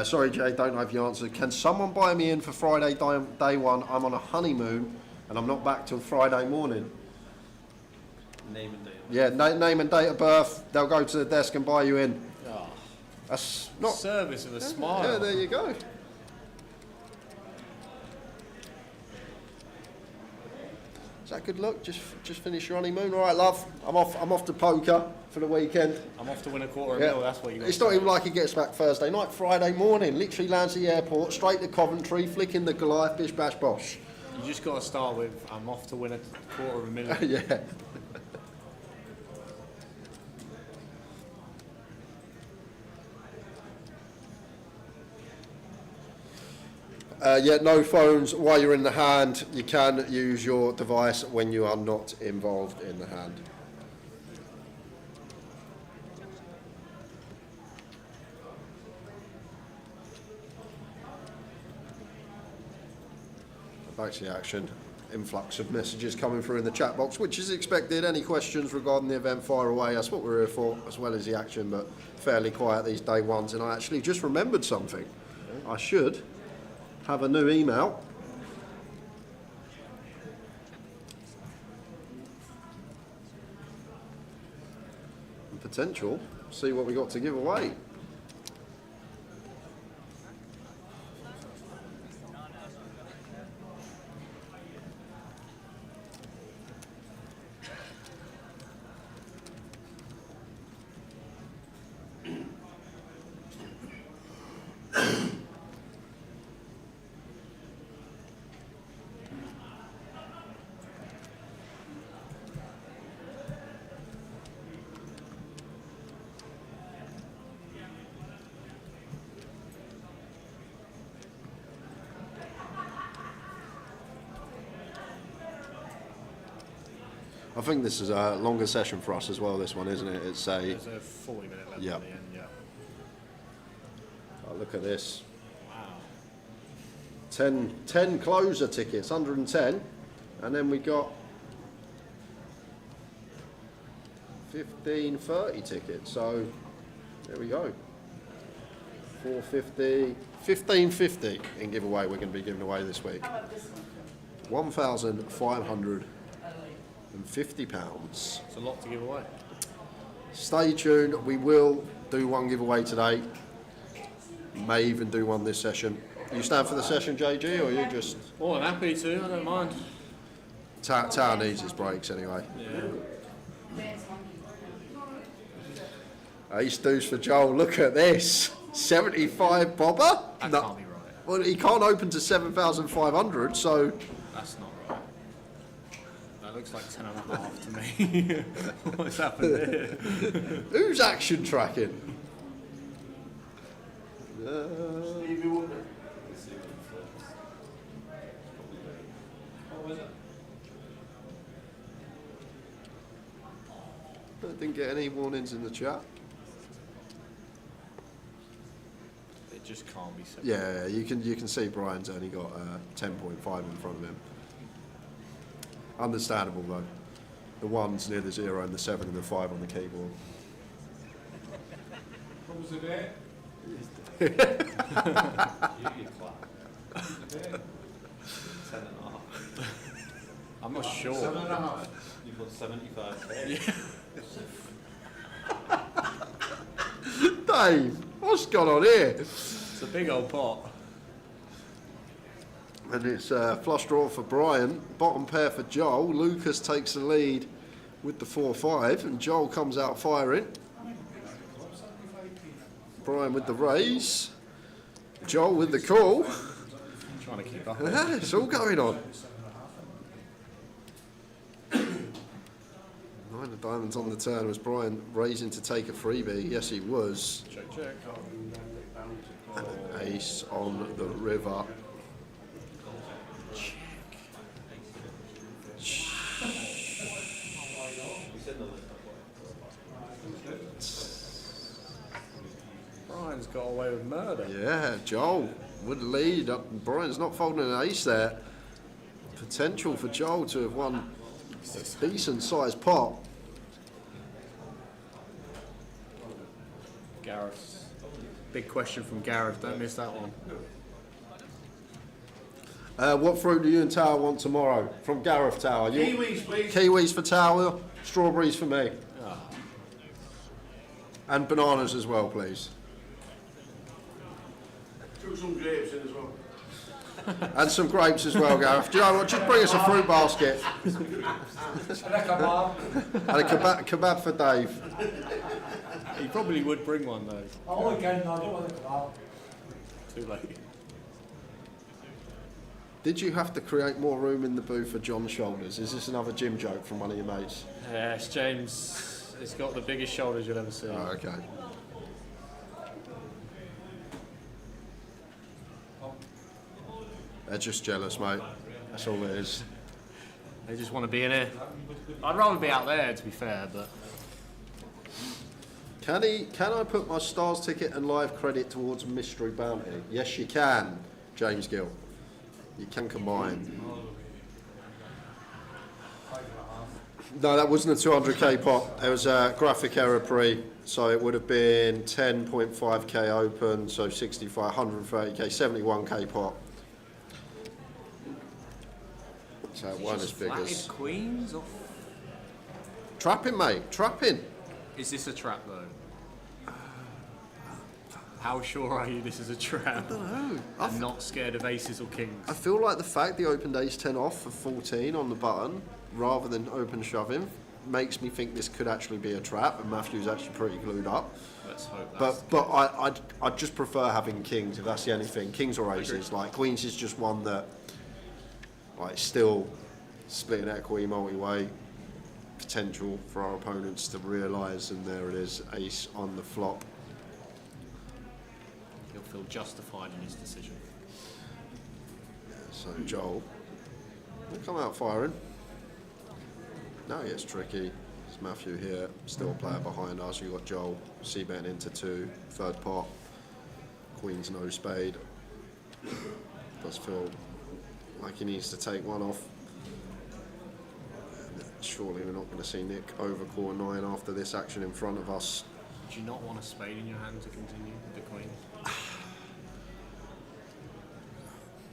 Sorry, Jay, don't know if you answered. Can someone buy me in for Friday day one? I'm on a honeymoon and I'm not back till Friday morning. Name and date. Yeah, name and date of birth. They'll go to the desk and buy you in. Oh, that's not service of a smile. Yeah, there you go. Is that good luck? Just finish your honeymoon. All right, love. I'm off to poker for the weekend. I'm off to win $250,000. That's what you got. It's not even like he gets back Thursday night. Friday morning, literally lands at the airport, straight to Coventry, flicking the Goliath, bish bash bosh. You just got to start with, I'm off to win $250,000. Yeah. Yeah, no phones while you're in the hand. You can use your device when you are not involved in the hand. Back to the action. Influx of messages coming through in the chat box, which is expected. Any questions regarding the event, fire away. That's what we're here for, as well as the action, but fairly quiet these day ones. And I actually just remembered something. I should have a new email. And potential. See what we got to give away. I think this is a longer session for us as well, this one, isn't it? It's a... There's a 40-minute level at the end, yeah. Oh, look at this. Wow. 10 closer tickets, 110. And then we got 15 30 tickets. So, there we go. 450, 1550 in giveaway we're going to be giving away this week. £1,550. It's a lot to give away. Stay tuned. We will do one giveaway today. May even do one this session. You stand for the session, JG, or you just... More than happy to, I don't mind. Tower needs his breaks anyway. Yeah. Ace deuce for Joel. Look at this. 75 bobber? That can't be right. Well, he can't open to 7,500, so... That's not right. That looks like 10.5 to me. What's happened here? Who's action tracking? Stevie Wonder. What was it? I didn't get any warnings in the chat. It just can't be so. Yeah, you can see Brian's only got 10.5 in front of him. Understandable though. The 1's near the 0 and the 7 and the 5 on the keyboard. What was the bet? You clap. 10.5. I'm not sure. 7.5. You put 75k. Dave, what's gone on here? It's a big old pot. And it's flush draw for Brian, bottom pair for Joel. Lucas takes the lead with the 4-5, and Joel comes out firing. Brian with the raise. Joel with the call. Trying to keep up. Yeah, it's all going on. 9 of diamonds on the turn. Was Brian raising to take a freebie? Yes, he was. Check. And an ace on the river. Brian's got away with murder. Yeah, Joel would lead. Brian's not folding an ace there. Potential for Joel to have won a decent sized pot. Gareth. Big question from Gareth. Don't miss that one. What fruit do you and Tower want tomorrow? From Gareth Tower. Kiwis, please. Kiwis for Tower, strawberries for me. Ah. And bananas as well, please. Took some grapes in as well. And some grapes as well, Gareth. Do you know what? Just bring us a fruit basket. And a kebab. And a kebab for Dave. He probably would bring one though. Oh, again, no, I don't want a kebab. Too late. Did you have to create more room in the booth for John's shoulders? Is this another gym joke from one of your mates? Yes, James. He's got the biggest shoulders you'll ever see. Oh, okay. They're just jealous, mate. That's all it is. They just want to be in here. I'd rather be out there, to be fair, but... Can I put my Stars ticket and live credit towards Mystery Bounty? Yes, you can, James Gill. You can combine. No, that wasn't a 200k pot. It was a graphic error pre, so it would have been 10.5k open, so 65, 130k, 71k pot. So it wasn't as big as... queens or... Trapping, mate, trapping. Is this a trap though? How sure are you this is a trap? I don't know. I'm not scared of aces or kings. I feel like the fact they opened ace 10 off for 14 on the button, rather than open shoving, makes me think this could actually be a trap, and Matthew's actually pretty glued up. Let's hope that's... But I'd just prefer having kings, if that's the only thing. Kings or aces. Like, queens is just one that, like, still splitting equity multi-way. Potential for our opponents to realise, and there it is, ace on the flop. He'll feel justified in his decision. Yeah, so Joel will come out firing. Now it gets tricky. It's Matthew here, still a player behind us. You've got Joel, c-betting into 2, third pot. Queen's no spade. Does feel like he needs to take one off. And surely we're not going to see Nick over quarter 9 after this action in front of us. Do you not want a spade in your hand to continue with the queen?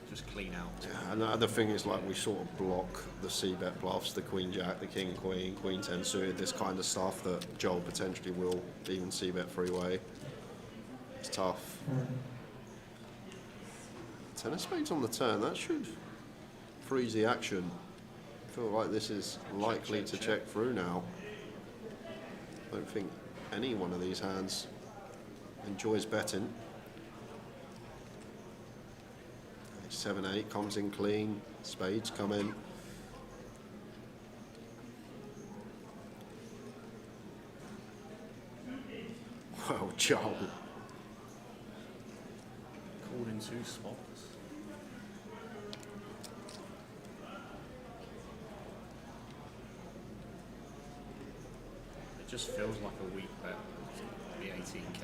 Just clean out. Yeah, and the other thing is, like, we sort of block the c-bet bluffs, the queen jack, the king queen, queen 10 suited, this kind of stuff that Joel potentially will even c-bet freeway. It's tough. 10 of spades on the turn, that should freeze the action. I feel like this is likely to check through now. I don't think any one of these hands enjoys betting. 7-8 comes in clean, spades come in. Well, Joel. Called in 2 spots. It just feels like a weak bet. The 18k.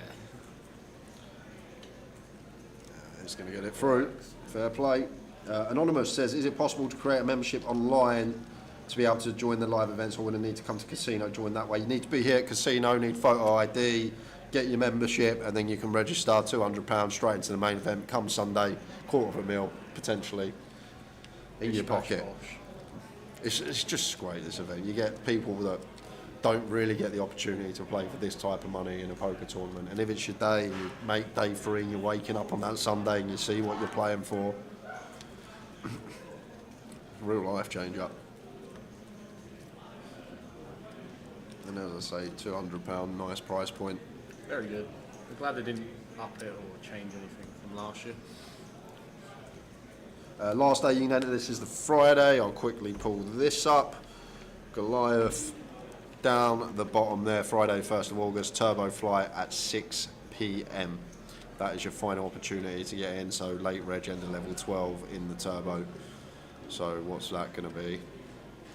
He's going to get it through. Fair play. Anonymous says, is it possible to create a membership online to be able to join the live events, or will it need to come to casino, join that way? You need to be here at casino, need photo ID, get your membership, and then you can register £200 straight into the main event. Come Sunday, £250,000 potentially in your pocket. It's just great, this event. You get people that don't really get the opportunity to play for this type of money in a poker tournament. And if it's your day, you make day 3, you're waking up on that Sunday and you see what you're playing for. Real life changer. And as I say, £200, nice price point. Very good. I'm glad they didn't up it or change anything from last year. Last day you can enter this is the Friday. I'll quickly pull this up. Goliath down the bottom there, Friday 1st of August, turbo flight at 6 p.m. That is your final opportunity to get in, so late reg end of level 12 in the turbo. So what's that going to be?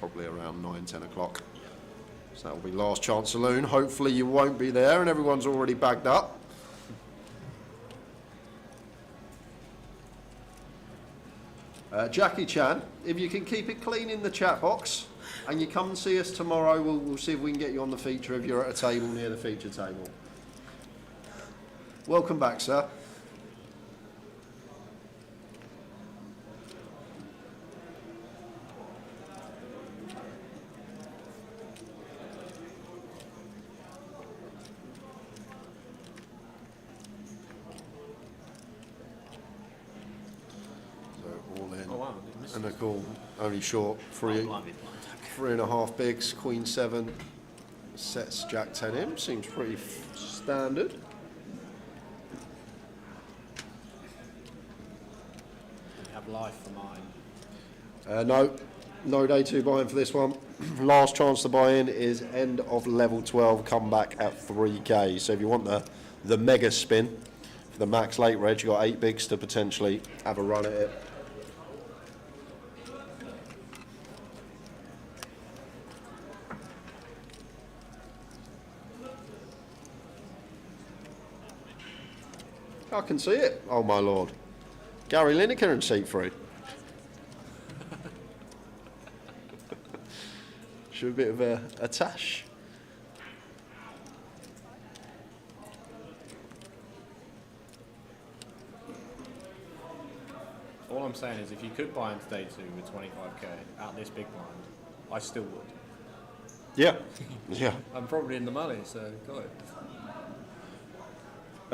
Probably around 9, 10 o'clock. So that will be last chance saloon. Hopefully you won't be there and everyone's already bagged up. Jackie Chan, if you can keep it clean in the chat box and you come and see us tomorrow, we'll see if we can get you on the feature if you're at a table near the feature table. Welcome back, sir. And a call, only short, 3.5 bigs, queen 7, sets jack 10 in, seems pretty standard. You have life for mine. No day 2 buy-in for this one. Last chance to buy in is end of level 12, come back at 3k. So if you want the mega spin for the max late reg, you've got 8 bigs to potentially have a run at it. I can see it. Oh my lord. Gary Lineker in seat 3. Should a bit of a tash. All I'm saying is, if you could buy into day 2 with 25k at this big blind, I still would. Yeah. Yeah. I'm probably in the money, so go ahead.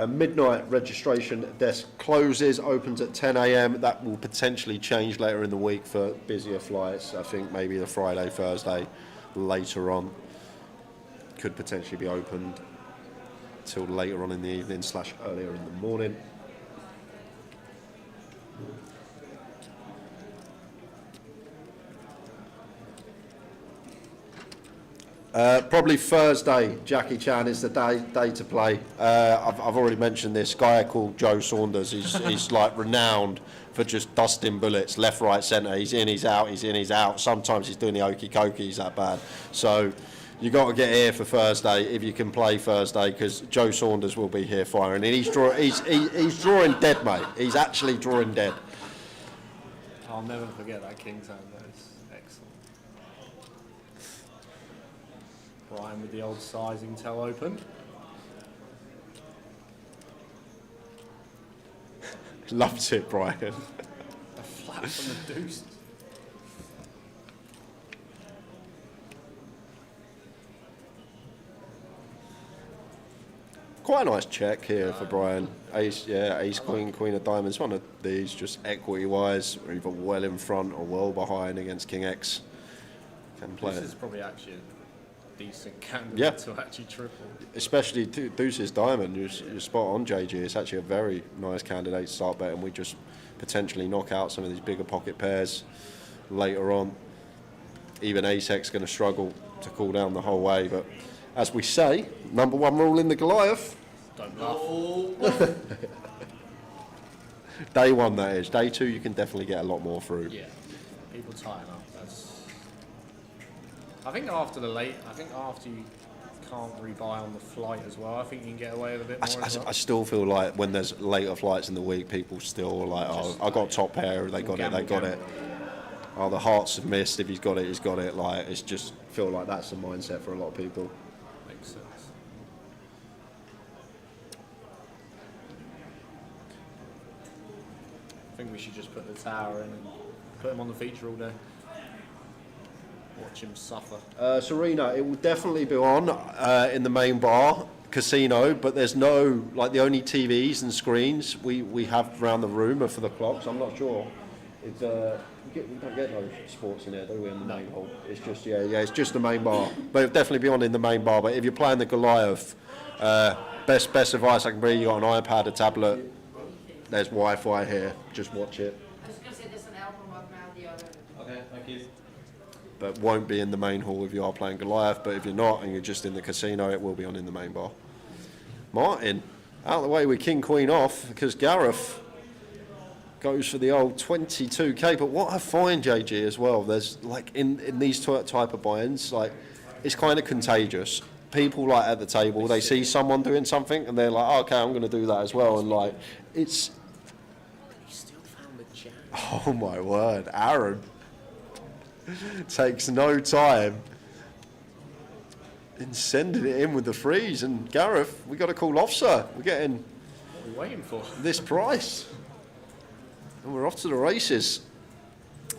Midnight registration desk closes, opens at 10 a.m. That will potentially change later in the week for busier flights. I think maybe the Friday, Thursday later on could potentially be opened till later on in the evening / earlier in the morning. Probably Thursday, Jackie Chan, is the day to play. I've already mentioned this guy called Joe Saunders. He's like renowned for just dusting bullets left, right, centre. He's in, he's out, he's in, he's out. Sometimes he's doing the okey cokey, he's that bad. So you got to get here for Thursday if you can play Thursday, because Joe Saunders will be here firing. And he's drawing dead, mate. He's actually drawing dead. I'll never forget that King's Hand. That is excellent. Brian with the old sizing tell open. Loves it, Brian. A flat from the deuce. Quite a nice check here for Brian. Ace, yeah, ace, queen, queen of diamonds. One of these, just equity-wise, either well in front or well behind against King X. Can play This it. is probably actually a decent candidate to actually triple. Especially Deuce's diamond. You're spot on, JG. It's actually a very nice candidate to start betting. We just potentially knock out some of these bigger pocket pairs later on. Even Ace-X going to struggle to cool down the whole way, but as we say, number one rule in the Goliath. Don't bluff. Day one, that is. Day two, you can definitely get a lot more through. Yeah, people tighten up. I think after you can't rebuy on the flight as well. I think you can get away with a bit more. I still feel like when there's later flights in the week, people still are like, oh, I got top pair, they got it. Oh, the hearts have missed. If he's got it, he's got it. Like, it's just feel like that's the mindset for a lot of people. Makes sense. I think we should just put the tower in and put him on the feature all day. Watch him suffer. Serena, it will definitely be on in the main bar casino, but there's no, like, the only TVs and screens we have around the room are for the clocks. I'm not sure. It's we don't get no sports in there, do we? In the main hall, it's just it's just the main bar. But it'll definitely be on in the main bar. But if you're playing the Goliath, best advice I can bring you on an iPad, a tablet. There's Wi-Fi here. Just watch it. I was going to say there's an album up now, the other. Okay, thank you. But won't be in the main hall if you are playing Goliath. But if you're not and you're just in the casino, it will be on in the main bar. Martin, out of the way with King Queen off, because Gareth goes for the old 22k. But what I find, JG, as well, there's like in these type of buy-ins, like, it's kind of contagious. People, like, at the table, they see someone doing something and they're like, oh, okay, I'm going to do that as well. And like, it's, oh my word, Aaron takes no time in sending it in with the freeze. And Gareth, we got to call off, sir. We're getting What are we waiting for? this price. And we're off to the races.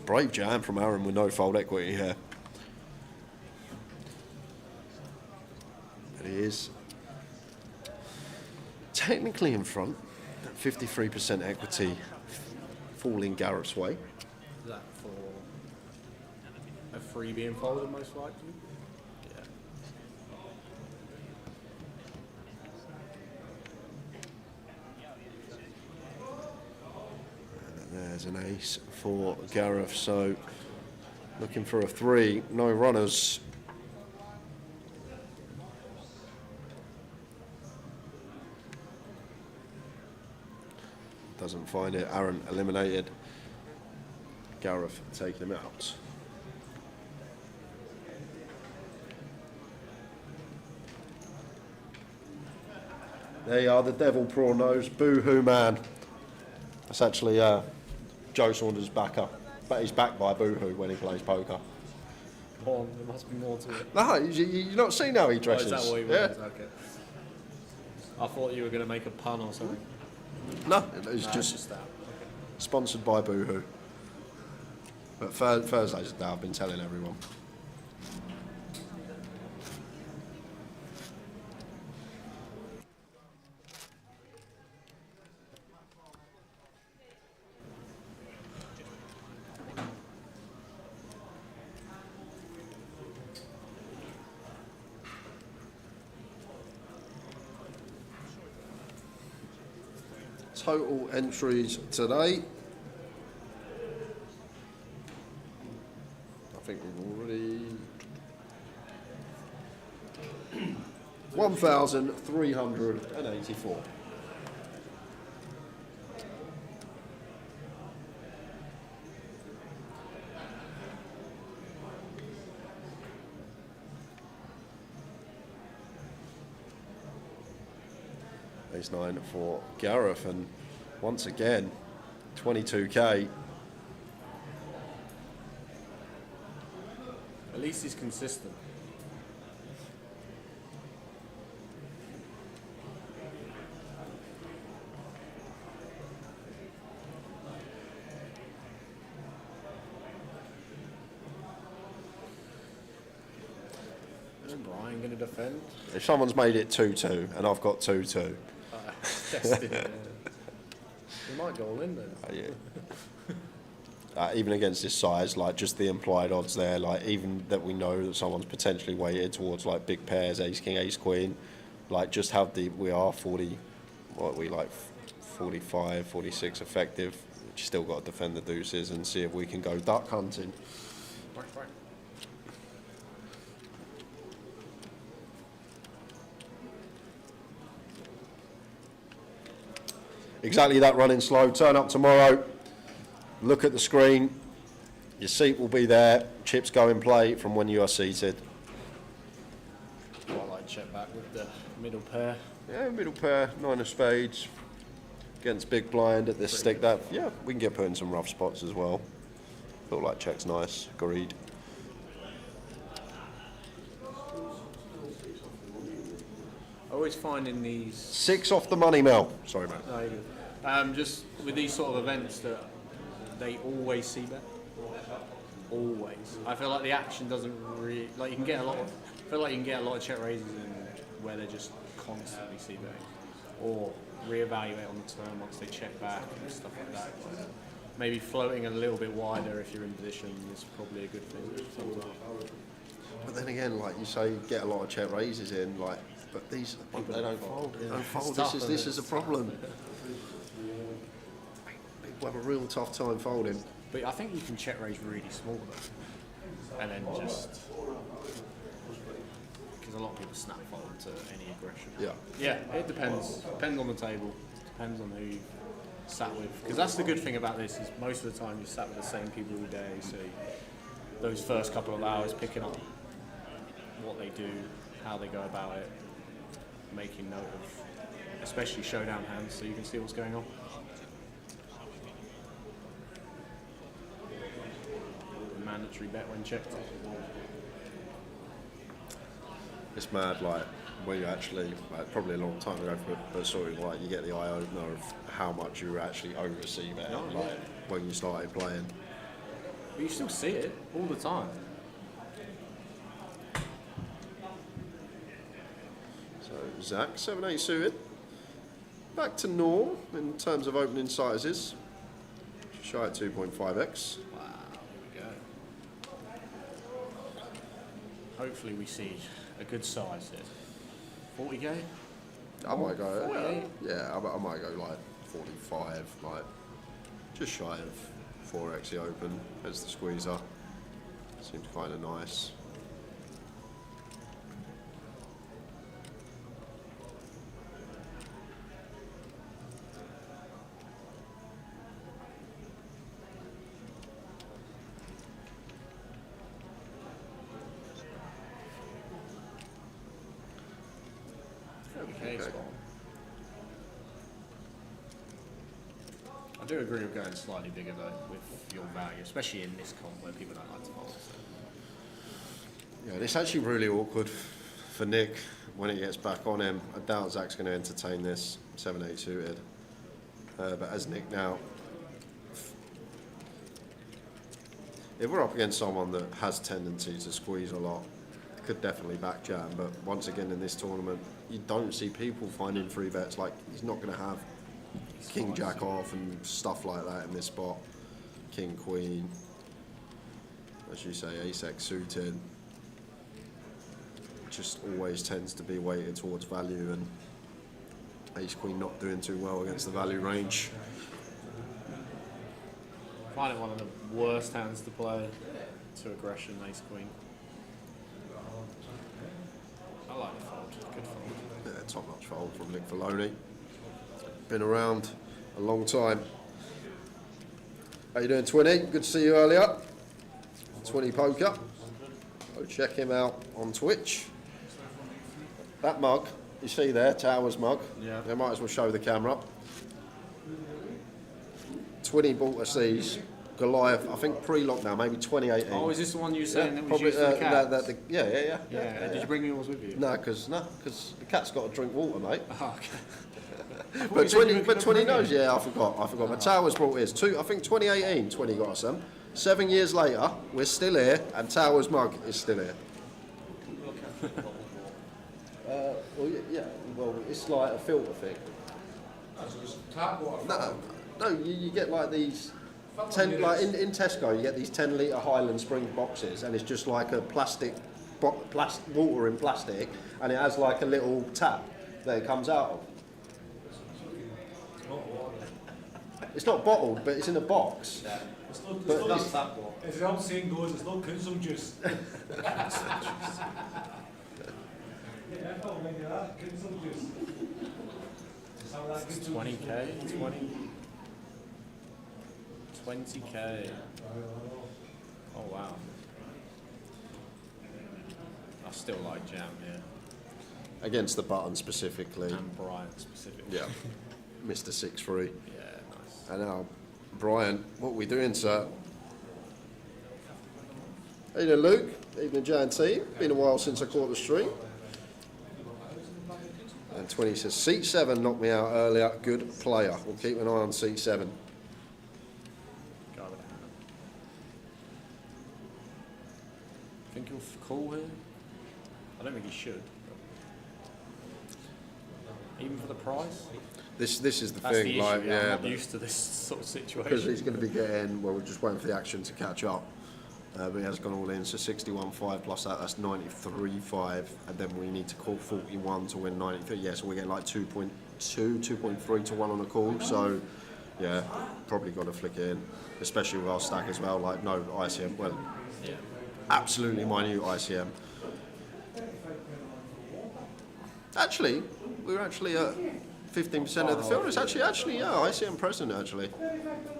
Brave jam from Aaron with no fold equity here. But he is technically in front. 53% equity falling Gareth's way. Is that for a free being folded, most likely? Yeah. There's an ace for Gareth, so looking for a 3, no runners. Doesn't find it. Aaron eliminated. Gareth taking him out. There you are, the devil prawn nose. Boo-hoo, man. That's actually Joe Saunders' backer. But he's backed by Boohoo when he plays poker. There must be more to it. No, you've not seen how he dresses. Oh, is that what he was? Okay. I thought you were going to make a pun or something. No, it's just that. Okay. sponsored by Boohoo. But Thursday's the day I've been telling everyone. Total entries today. I think we've already 1,384. Ace 9 for Gareth, and once again, 22k. At least he's consistent. Is Brian going to defend? If someone's made it 2-2 and I've got 2-2. Tested it. He might go all in then. Even against this size, like just the implied odds there, like even that we know that someone's potentially weighted towards like big pairs, ace king, ace queen, like just how deep we are, 40, what we like 45, 46 effective. Still got to defend the deuces and see if we can go duck hunting. Right. Exactly that, running slow. Turn up tomorrow. Look at the screen. Your seat will be there. Chips go in play from when you are seated. I like check back with the middle pair. Yeah, middle pair, 9 of spades. Against big blind at this stick. That, yeah, we can get put in some rough spots as well. Feel like check's nice. Agreed. I always find in these 6 off the money, Mel. Sorry, mate. No, you're good. Just with these sort of events that they always see bet. Always. I feel like the action doesn't really like you can get a lot of. I feel like you can get a lot of check raises in where they're just constantly see betting, or reevaluate on the turn once they check back and stuff like that. Like, maybe floating a little bit wider if you're in position is probably a good thing sometimes. But then again, like you say, you get a lot of check raises in, like, but these they don't fold. They don't fold. This is a problem. People have a real tough time folding. But I think you can check raise really small though, and then just because a lot of people snap fold to any aggression. Yeah, it depends. Depends on the table. Depends on who you sat with. Because that's the good thing about this is most of the time you sat with the same people all day. So those first couple of hours picking up what they do, how they go about it, making note of, especially showdown hands, so you can see what's going on. Mandatory bet when checked. It's mad, like when you actually, like, probably a long time ago, but sort of like you get the eye opener of how much you actually oversee bet, like when you started playing. But you still see it all the time. So Zach, 7-8 suited. Back to norm in terms of opening sizes. Shy at 2.5x. Hopefully we see a good size here. 40k? I might go, 48? yeah, I might go like 45, like just shy of 4x the open as the squeezer. Seems kind of nice. Okay. I do agree with going slightly bigger though with your value, especially in this comp where people don't like to fold. So. Yeah, it's actually really awkward for Nick when it gets back on him. I doubt Zach's going to entertain this 7-8 suited. But as Nick now, if we're up against someone that has tendency to squeeze a lot, it could definitely back jam. But once again in this tournament, you don't see people finding free bets. Like, he's not going to have king jack off and stuff like that in this spot. King queen, as you say, ace x suited. Just always tends to be weighted towards value, and ace queen not doing too well against the value range. I find it one of the worst hands to play to aggression, ace queen. I like the fold. Good fold. Yeah, top-notch fold from Nick Filoni. Been around a long time. How you doing, Twinny? Good to see you earlier. Twinny Poker. Go check him out on Twitch. That mug, you see there, Towers mug. Yeah. They might as well show the camera. Twinny bought us these. Goliath, I think pre-lockdown, maybe 2018. Oh, is this the one you were saying that was probably, used for the cat? Yeah. Did you bring yours with you? No, because the cat's got to drink water, mate. Oh, okay. But 20 knows, yeah, I forgot. But Towers brought his. I think 2018, 20 got us them. 7 years later, we're still here, and Towers mug is still here. Well, it's like a filter thing. No, you get like these 10, like in Tesco, you get these 10-litre Highland Spring boxes, and it's just like a plastic water in plastic, and it has like a little tap that it comes out of. It's not bottled, but it's in a box. Yeah. It's not tap water. As the old saying goes, it's not consume juice. Yeah, I'll make that. Consume juice. It's 20k, 20k. Oh wow. I still like Jam, yeah. Against the button specifically. And Brian specifically. Yeah. Mr. 6-3. Yeah, nice. And now, Brian, what are we doing, sir? Evening, Luke. Evening, Jan T. Been a while since I caught the stream. And 20 says, seat 7 knocked me out earlier. Good player. We'll keep an eye on seat 7. Guy with a hammer. Think he'll call here? I don't think he should. Even for the price? This is the That's thing, the issue, like, I'm yeah, not used to this sort of situation. because he's going to be getting. Well, we're just waiting for the action to catch up. But he has gone all in, so 61.5 plus that's 93.5, and then we need to call 41 to win 93. Yeah, so we're getting like 2.2, 2.3 to 1 on a call. So, yeah, probably got to flick it in, especially with our stack as well. Like no ICM, well, yeah, absolutely minute ICM. Actually, we were actually at 15% of the field. It's actually, yeah, ICM present actually,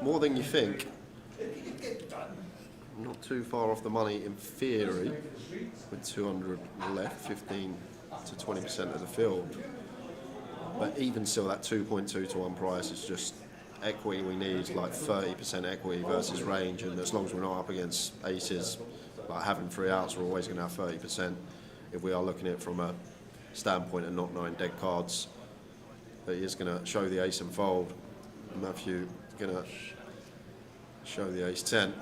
more than you think. Not too far off the money in theory, with 200 left, 15 to 20% of the field. But even still, that 2.2 to 1 price is just equity. We need like 30% equity versus range, and as long as we're not up against aces, like having 3 outs, we're always going to have 30%. If we are looking at it from a standpoint of not knowing dead cards, but he is going to show the ace and fold. Matthew is going to show the ace 10.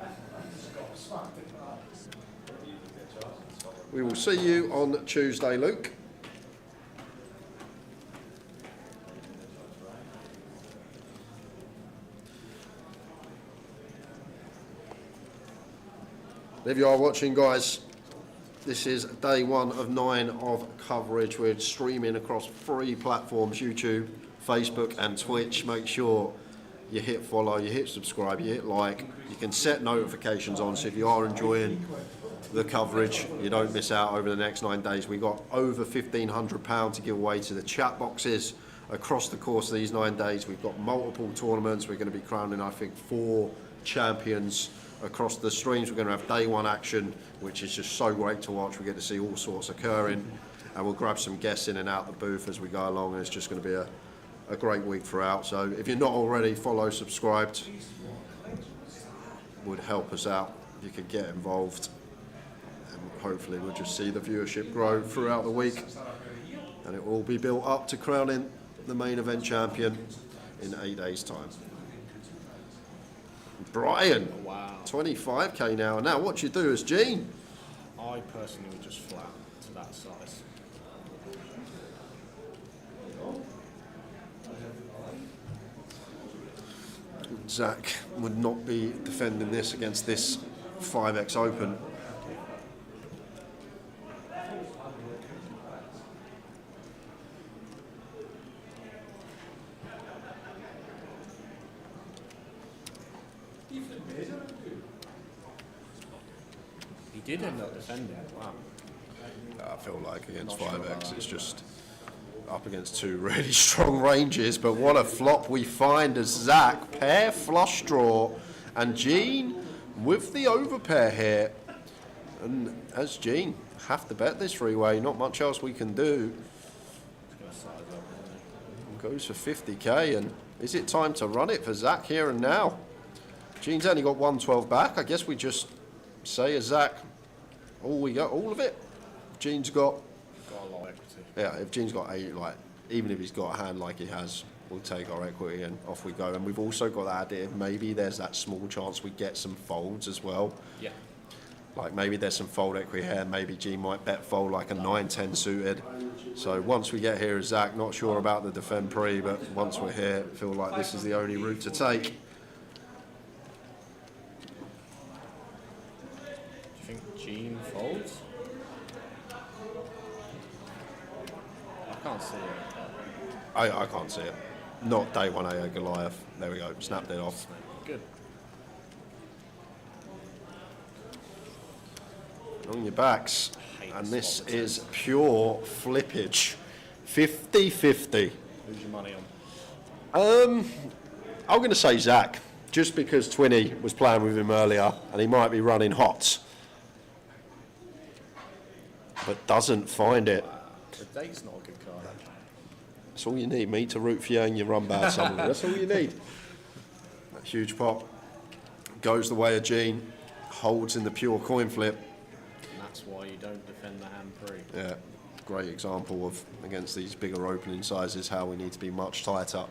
We will see you on Tuesday, Luke. If you are watching, guys, this is day 1 of 9 of coverage. We're streaming across 3 platforms, YouTube, Facebook and Twitch. Make sure you hit follow, you hit subscribe, you hit like. You can set notifications on, so if you are enjoying the coverage, you don't miss out over the next 9 days. We've got over £1,500 to give away to the chat boxes across the course of these 9 days. We've got multiple tournaments. We're going to be crowning, I think, 4 champions across the streams. We're going to have day 1 action, which is just so great to watch. We get to see all sorts occurring, and we'll grab some guests in and out the booth as we go along, and it's just going to be a great week throughout. So if you're not already follow, subscribed, would help us out if you could get involved, and hopefully we'll just see the viewership grow throughout the week, and it will all be built up to crowning the main event champion in 8 days time. Brian, wow, 25k now. Now what do you do as Gene? I personally would just flat to that size. Zach would not be defending this against this 5x open. He did end up defending, wow. I feel like against 5x, it's just up against two really strong ranges. But what a flop we find as Zach, pair flush draw, and Gene with the overpair here. And as Gene, have to bet this three-way, not much else we can do. Goes for 50k, and is it time to run it for Zach here and now? Gene's only got 112 back. I guess we just say as Zach, we got all of it. Gene's got a lot of equity. Yeah, if Gene's got 8, like, even if he's got a hand like he has, we'll take our equity and off we go. And we've also got that idea of maybe there's that small chance we get some folds as well. Yeah. Like maybe there's some fold equity here, maybe Gene might bet fold like a 9-10 suited. So once we get here as Zach, not sure about the defend pre, but once we're here, feel like this is the only route to take. Do you think Gene folds? I can't see it. I can't see it. Not day 1A Goliath. There we go, snapped it off. Good. On your backs, and this is pure flippage. 50-50. Who's your money on? I'm going to say Zach, just because Twinny was playing with him earlier, and he might be running hot, but doesn't find it. The date's not a good card, actually. That's all you need, me to root for you and you run bad something. That's all you need. That huge pot goes the way of Gene, holds in the pure coin flip. That's why you don't defend the hand pre. Yeah, great example of, against these bigger opening sizes, how we need to be much tighter.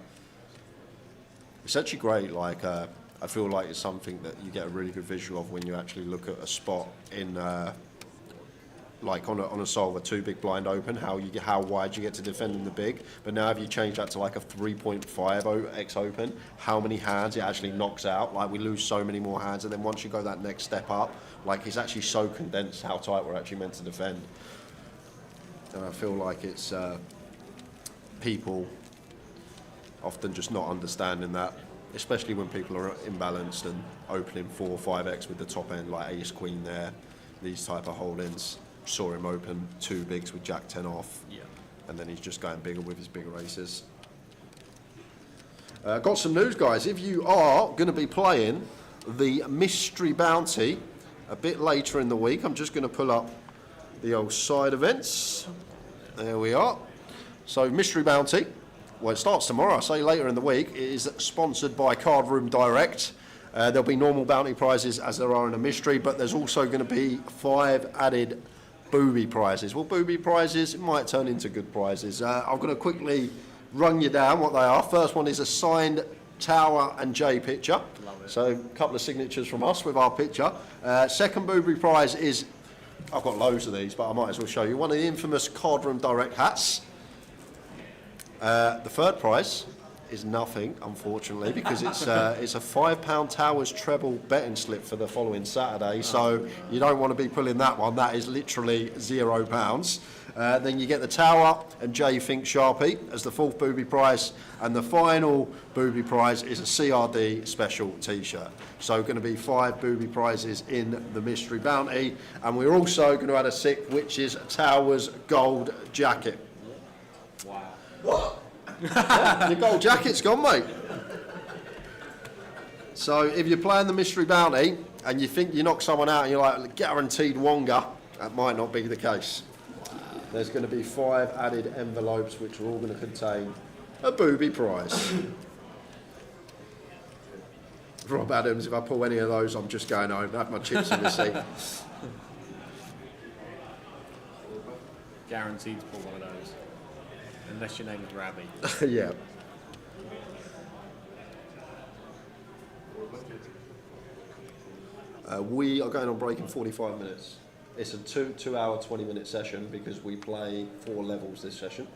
It's actually great, like, I feel like it's something that you get a really good visual of when you actually look at a spot in, like on a solver, 2 big blind open, how wide you get to defend in the big. But now if you change that to like a 3.5x open, how many hands it actually knocks out. Like we lose so many more hands, and then once you go that next step up, like it's actually so condensed how tight we're actually meant to defend. And I feel like it's people often just not understanding that, especially when people are imbalanced and opening 4 or 5x with the top end, like ace queen there, these type of hold-ins. Saw him open 2 bigs with jack 10 off, and then he's just going bigger with his bigger aces. Got some news, guys. If you are going to be playing the mystery bounty a bit later in the week, I'm just going to pull up the old side events. There we are. So mystery bounty, well, it starts tomorrow. I say later in the week. It is sponsored by Card Room Direct. There'll be normal bounty prizes as there are in a mystery, but there's also going to be 5 added booby prizes. Well, booby prizes, it might turn into good prizes. I'm going to quickly run you down what they are. First one is a signed Tower and J picture. So a couple of signatures from us with our picture. Second booby prize is, I've got loads of these, but I might as well show you, one of the infamous Card Room Direct hats. The third prize is nothing, unfortunately, because it's a £5 Towers treble betting slip for the following Saturday, so you don't want to be pulling that one. That is literally £0. Then you get the Tower and J Fink Sharpie as the 4th booby prize, and the final booby prize is a CRD special t-shirt. So going to be 5 booby prizes in the mystery bounty, and we're also going to add a 6th, which is Towers gold jacket. Wow. What? Your gold jacket's gone, mate. So if you're playing the mystery bounty and you think you knock someone out and you're like, guaranteed Wonga, that might not be the case. There's going to be 5 added envelopes which are all going to contain a booby prize. Rob Adams, if I pull any of those, I'm just going home. I have my chips in the seat. Guaranteed to pull one of those. Unless your name is Rabbi. Yeah. We are going on break in 45 minutes. It's a 2-hour, 20-minute session because we play 4 levels this session.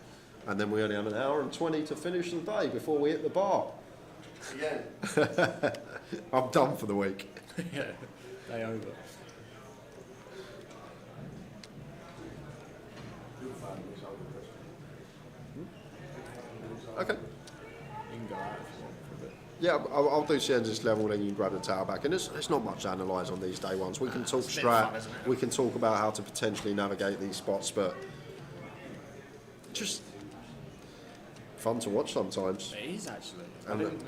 And then we only have an hour and 20 to finish the day before we hit the bar. Again. I'm done for the week. Yeah, day over. Okay. You can go out if you want for a bit. Yeah, I'll do Sienza's level, then you can grab the tower back. And there's not much to analyse on these day ones. We can talk It's a bit of strat, fun, isn't it? we can talk about how to potentially navigate these spots, but just fun to watch sometimes. It is actually. And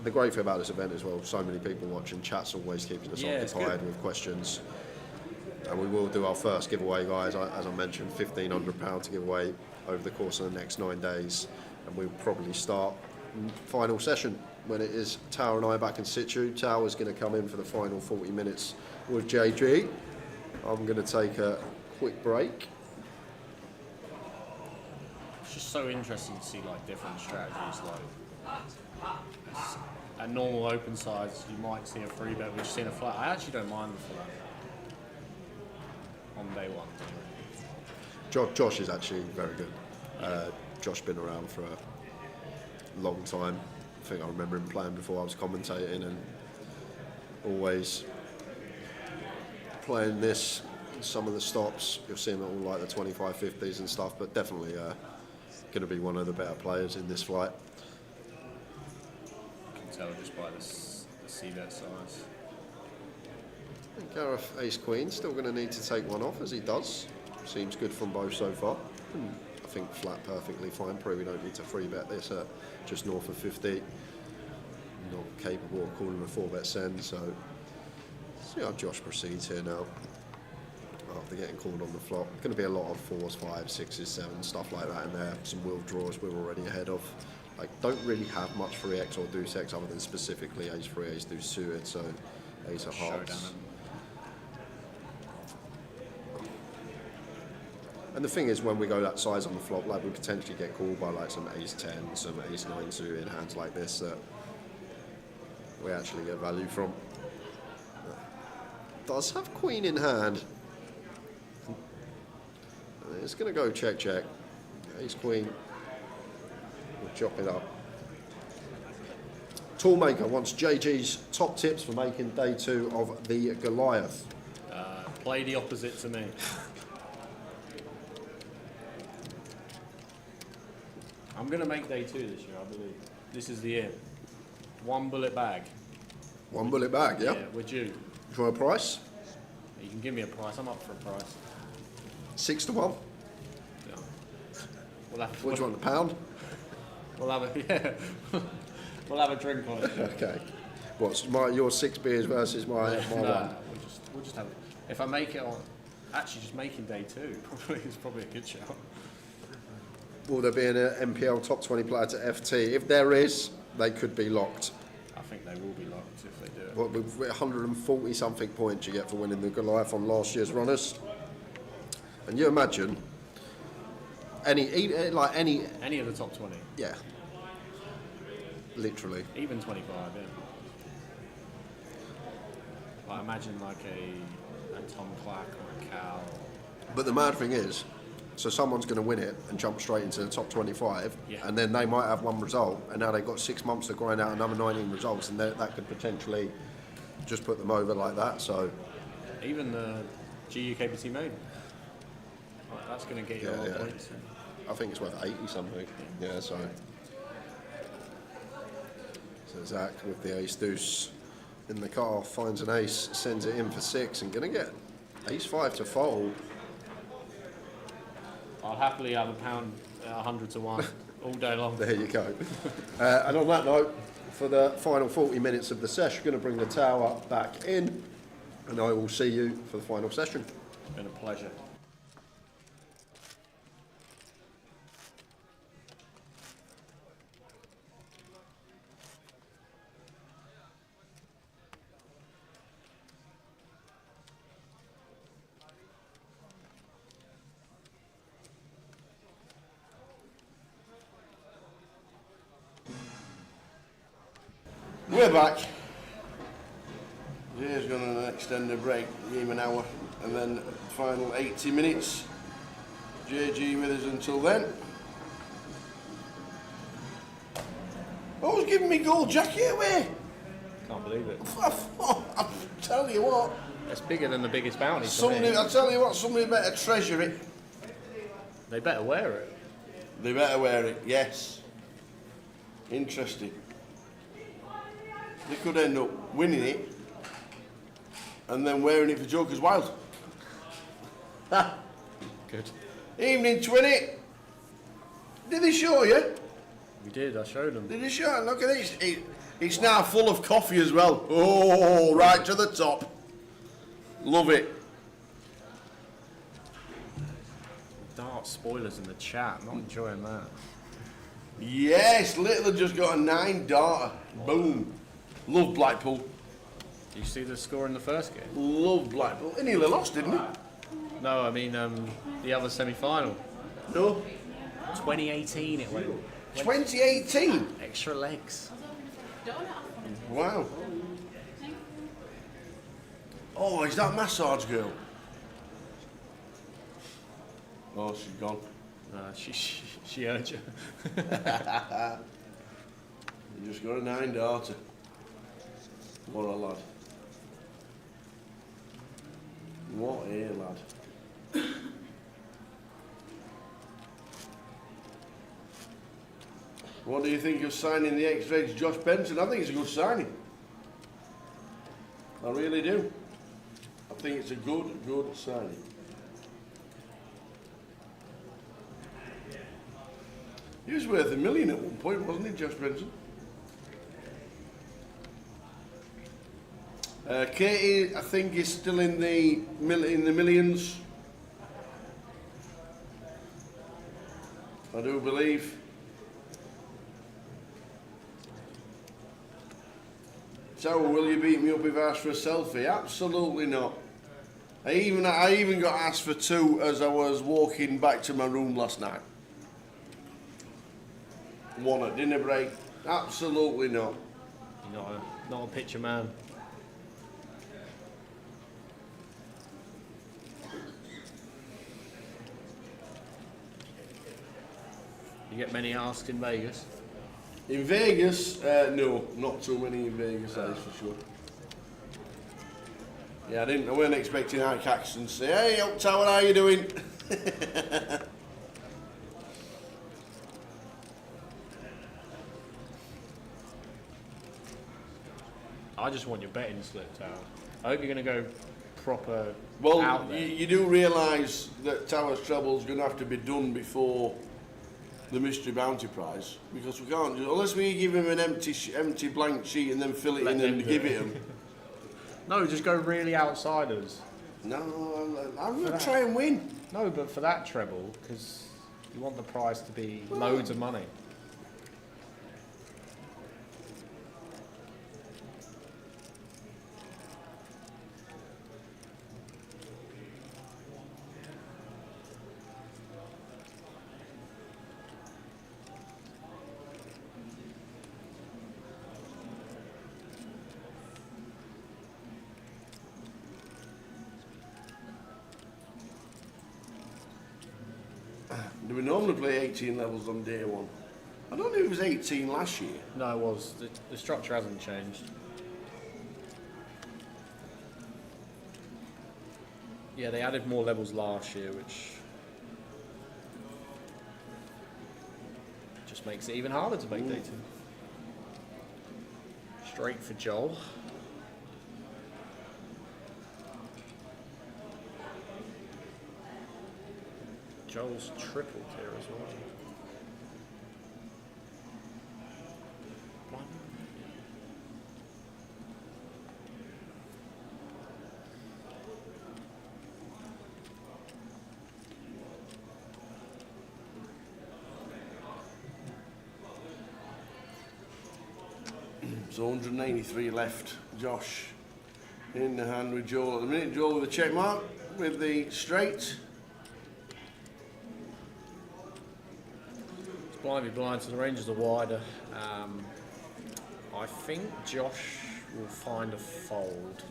the great thing about this event as well, so many people watching, chat's always keeping us occupied with questions. And we will do our first giveaway, guys, as I mentioned, £1,500 to give away over the course of the next 9 days. And we'll probably start final session when it is Tower and I back in situ. Tower's going to come in for the final 40 minutes with JG. I'm going to take a quick break. It's just so interesting to see like different strategies. Like at normal open sides, you might see a free bet, which seen a flat. I actually don't mind the flat on day one. Josh is actually very good. Josh's been around for a long time. I think I remember him playing before I was commentating, and always playing this. Some of the stops, you'll see him at all like the 25-50s and stuff, but definitely going to be one of the better players in this flight. You can tell just by the c-bet size. Gareth Ace Queen still going to need to take one off, as he does. Seems good from both so far. I think flat perfectly fine. Probably don't need to free bet this at just north of 50. Not capable of calling a 4-bet send, so see how Josh proceeds here now. After getting called on the flop, going to be a lot of 4s, 5s, 6s, 7s, stuff like that in there. Some wheel draws we're already ahead of. Like, don't really have much 3x or deuce x other than specifically ace 3, ace deuce suited, so ace of hearts. And the thing is, when we go that size on the flop, like, we potentially get called by like some ace 10, some ace 9 suited hands like this that we actually get value from. Does have queen in hand. It's going to go check, check. Ace queen. We'll chop it up. Toolmaker wants JG's top tips for making day 2 of the Goliath. Play the opposite to me. I'm going to make day 2 this year, I believe. This is the year. 1 bullet bag. 1 bullet bag, yeah? Yeah, we're due. For a price? You can give me a price. I'm up for a price. 6 to 1. Yeah. We'll have, what do you want, a pound? We'll have a, yeah. We'll have a drink on it. Okay. What's your 6 beers versus my No, one? we'll just have it. If I make it on, actually just making day 2 probably is probably a good shout. Will there be an MPL top 20 player to FT? If there is, they could be locked. I think they will be locked if they do it. What, with 140 something points you get for winning the Goliath on last year's runners. And you imagine any of the top 20. Yeah. Literally. Even 25, yeah. Like, imagine like a Tom Clark or a Cal. But the mad thing is, so someone's going to win it and jump straight into the top 25, and then they might have one result, and now they've got 6 months to grind out another 19 results, and that could potentially just put them over like that. So even the GUKBT main, like, that's going to get you a lot of points. I think it's worth 80 something. Yeah, so Zach with the ace deuce in the car finds an ace, sends it in for 6, and going to get ace 5 to fold. I'll happily have a pound 100 to 1 all day long. There you go. And on that note, for the final 40 minutes of the session, we're going to bring the tower back in, and I will see you for the final session. It's been a pleasure. We're back. Jay's going to extend the break, give him an hour, and then final 80 minutes. JG with us until then. Oh, he's giving me gold jacket away. Can't believe it. I tell you what. It's bigger than the biggest bounty. I tell you what, somebody better treasure it. They better wear it. They better wear it, yes. Interesting. they could end up winning it and then wearing it for Joker's Wild. Good. Evening, Twinny. Did they show you? We did, I showed them. Did they show you? Look at this. It's now full of coffee as well. Oh, right to the top. Love it. Dart spoilers in the chat, not enjoying that. Yes, Little just got a 9 darter. Boom. Love Blackpool. Did you see the score in the first game? Love Blackpool. He nearly lost, didn't he? No, I mean the other semi-final. No. 2018 it went. 2018? Extra legs. Wow. Oh, is that massage girl? Oh, she's gone. She heard you. You just got a 9 darter. What a lad. What a lad. What do you think of signing the ex-Reds Josh Benson? I think it's a good signing. I really do. I think it's a good signing. He was worth $1 million at one point, wasn't he, Josh Benson? Katie, I think, is still in the millions. I do believe. So, will you beat me up if I ask for a selfie? Absolutely not. I even got asked for 2 as I was walking back to my room last night. 1 at dinner break. Absolutely not. You're not a picture man. You get many asks in Vegas? In Vegas, no, not too many in Vegas, that is for sure. Yeah, I weren't expecting Ike Axton to say, "Hey, up tower, how you doing?" I just want your betting slip, Tower. I hope you're going to go proper Well, out there. you do realise that Tower's Treble's going to have to be done before the Mystery Bounty Prize, because we can't, unless we give him an empty blank sheet and then fill it in and give it him. No, just go really outsiders. No, I'm going to try and win. No, but for that treble, because you want the prize to be loads of money. Do we normally play 18 levels on day 1? I don't know if it was 18 last year. No, it was. The structure hasn't changed. Yeah, they added more levels last year, which just makes it even harder to make day 2. Straight for Joel. Joel's tripled here as well. So 193 left. Josh in the hand with Joel at the minute. Joel with a check mark with the straight. Blind be blind, so the ranges are wider. I think Josh will find a fold.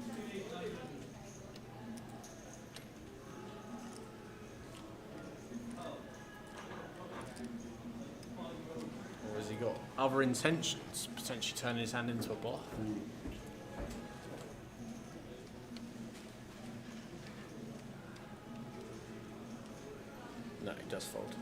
Or has he got other intentions, potentially turning his hand into a bluff? No, he does fold.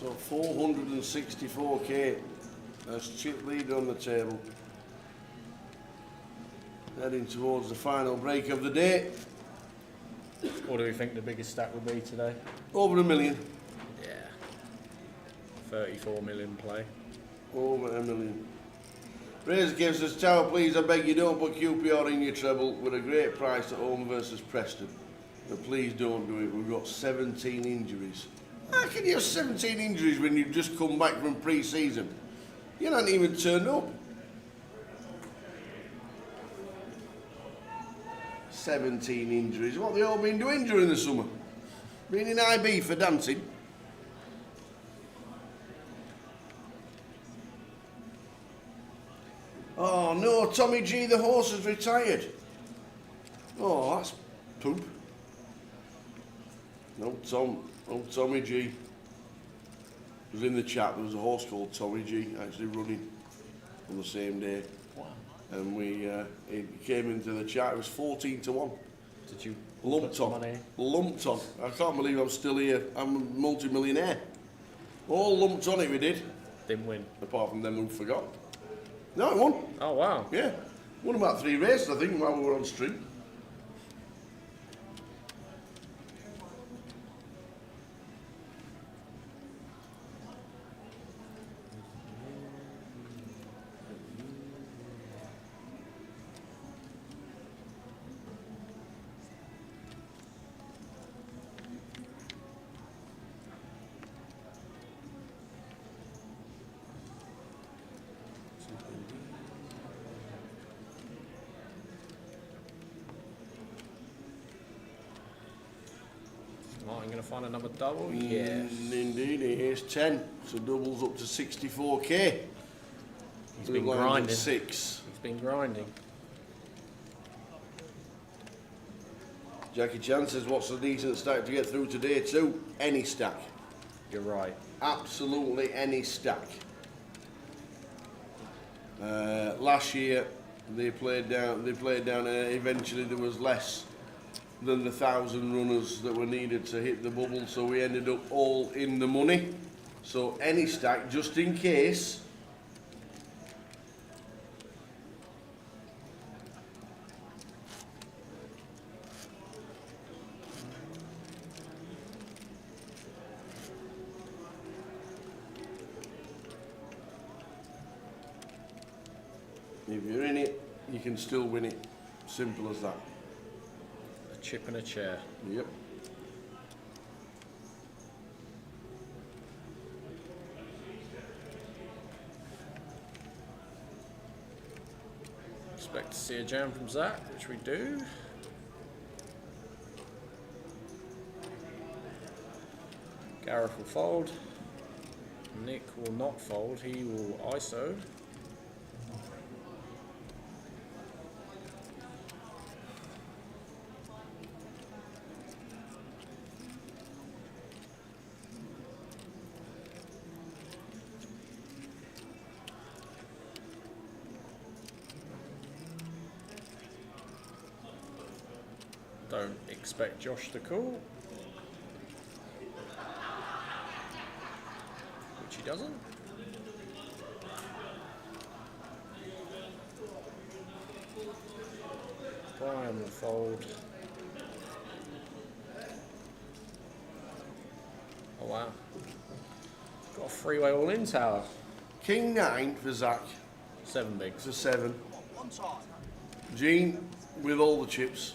So 464k. That's Chip leader on the table. Heading towards the final break of the day. What do we think the biggest stack will be today? Over $1 million. Yeah. 34 million play. Over $1 million. Razor gives us Tower, please, I beg you don't put QPR in your treble with a great price at home versus Preston. But please don't do it. We've got 17 injuries. How can you have 17 injuries when you've just come back from pre-season? You haven't even turned up. 17 injuries. What have they all been doing during the summer? Been in IB for dancing? Oh no, Tommy G the horse has retired. Oh, that's poop. No, Tommy G was in the chat. There was a horse called Tommy G actually running on the same day. Wow. And he came into the chat. It was 14 to 1. Did you lumped on? Money? Lumped on. I can't believe I'm still here. I'm a multi-millionaire. All lumped on it we did. Didn't win. Apart from them who forgot. No, it won. Oh wow. Yeah. Won about 3 races, I think, while we were on stream. Martin going to find another double? Yes. Indeed, here's 10. So doubles up to 64k. He's been grinding. 6. He's been grinding. Jackie Chan says, what's a decent stack to get through today too? Any stack. You're right. Absolutely any stack. Last year they played down and eventually there was less than the 1,000 runners that were needed to hit the bubble, so we ended up all in the money. So any stack, just in case. If you're in it, you can still win it. Simple as that. A chip and a chair. Yep. Expect to see a jam from Zach, which we do. Gareth will fold. Nick will not fold, he will ISO. Don't expect Josh to call, which he doesn't. Brian will fold. Oh wow. Got a three-way all-in tower. King 9 for Zach. 7 big. It's a 7. Gene with all the chips.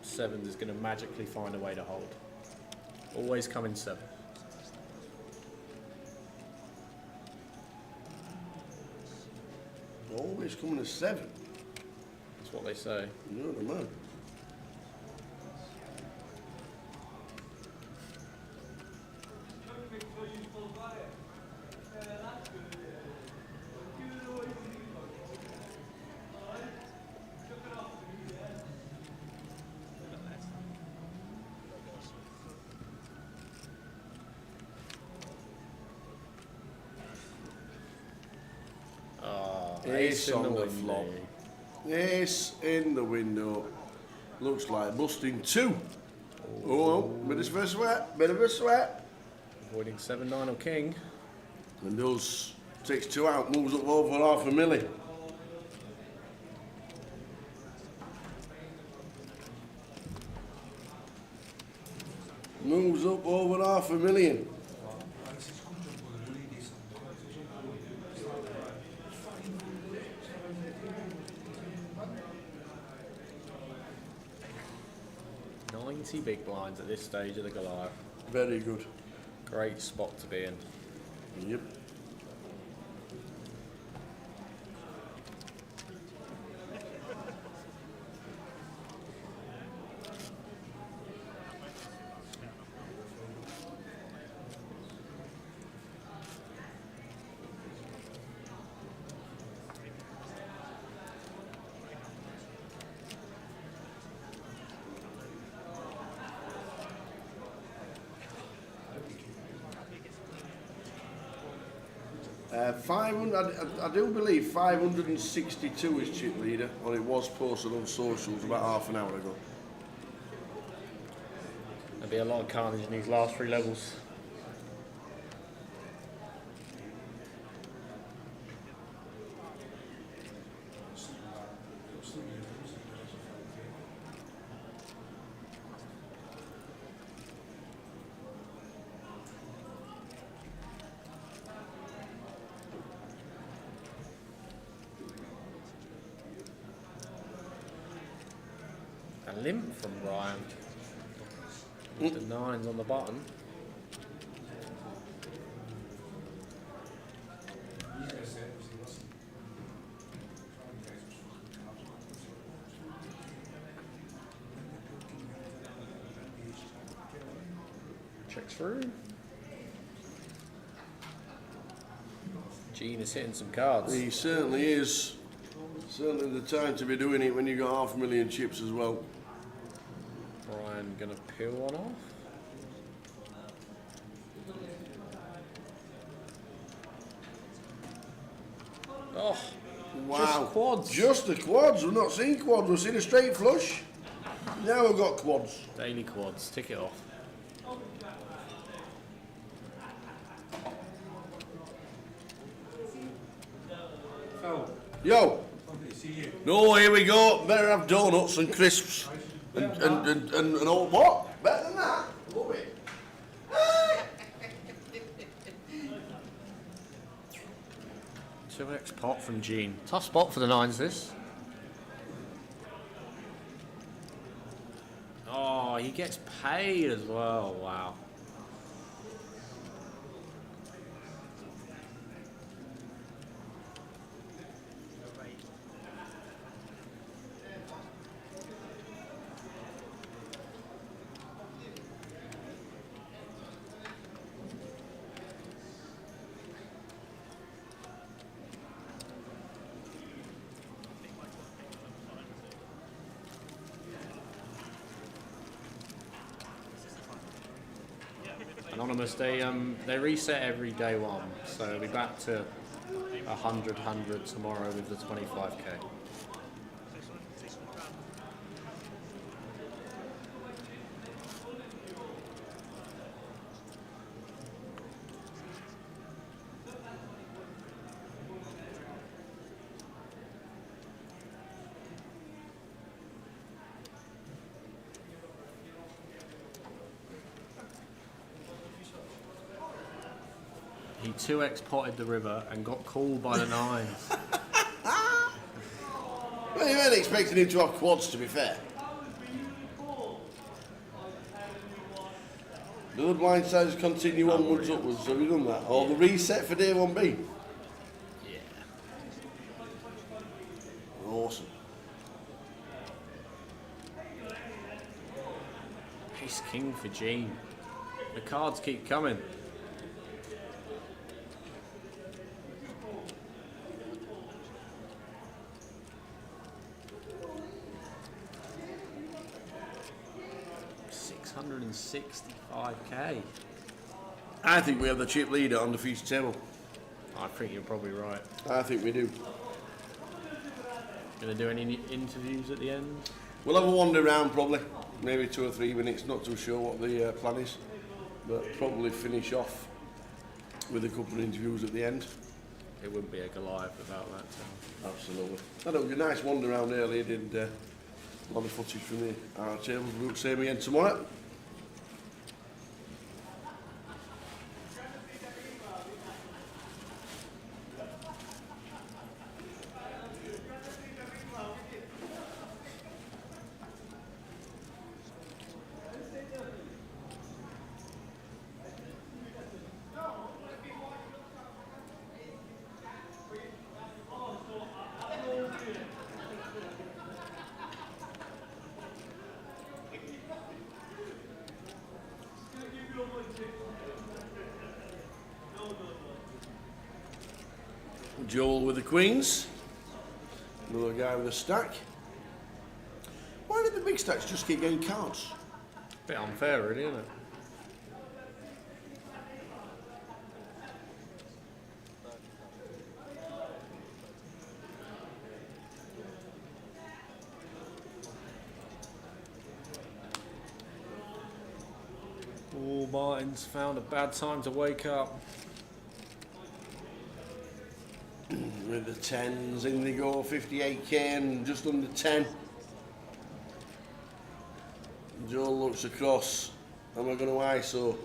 Seven is going to magically find a way to hold. Always come in 7. Always coming to 7. That's what they say. You know what I mean? Ace on in the the flop. window. Ace in the window. Looks like busting 2. Oh, bit of a sweat, bit of a sweat. Avoiding 7-9 on king. And does, takes 2 out, moves up over half a milli. Moves up over half a million. Big blinds at this stage of the Goliath. Very good. Great spot to be in. Yep. I do believe 562 is chip leader, or it was posted on socials about half an hour ago. There'll be a lot of carnage in these last 3 levels. A limp from Ryan. The 9's on the button. Checks through. Gene is hitting some cards. He certainly is. Certainly the time to be doing it when you've got 500,000 chips as well. Brian gonna peel one off. Oh, wow. Just quads. Just the quads. We've not seen quads. We've seen a straight flush. Now we've got quads. Daily quads. Tick it off. Phil. Yo. Lovely to see you. No, here we go. Better have donuts and crisps. And all what? Better than that. Love it. 2x pot from Gene. Tough spot for the 9s, this. Oh, he gets paid as well. Wow. Anonymous, they reset every day 1, so we'll be back to 100 tomorrow with the 25k. He 2x potted the river and got called by the 9s. Well, you weren't expecting him to have quads, to be fair. Do the blind sides continue onwards, upwards? Have you done that? Or the reset for day 1B? Yeah. Awesome. Ace king for Gene. The cards keep coming. $665k. I think we have the chip leader on the feast table. I think you're probably right. I think we do. Gonna do any interviews at the end? We'll have a wander around probably, maybe 2 or 3 minutes, not too sure what the plan is, but probably finish off with a couple of interviews at the end. It wouldn't be a Goliath without that. So. Absolutely. That was a nice wander around earlier, did a lot of footage from the table. We'll see him again tomorrow. Joel with the Queens. Another guy with a stack. Why did the big stacks just keep getting cards? Bit unfair, really, isn't it? Oh, Martin's found a bad time to wake up. With the 10s, in they go, 58k and just under 10. Joel looks across. Am I going to ISO?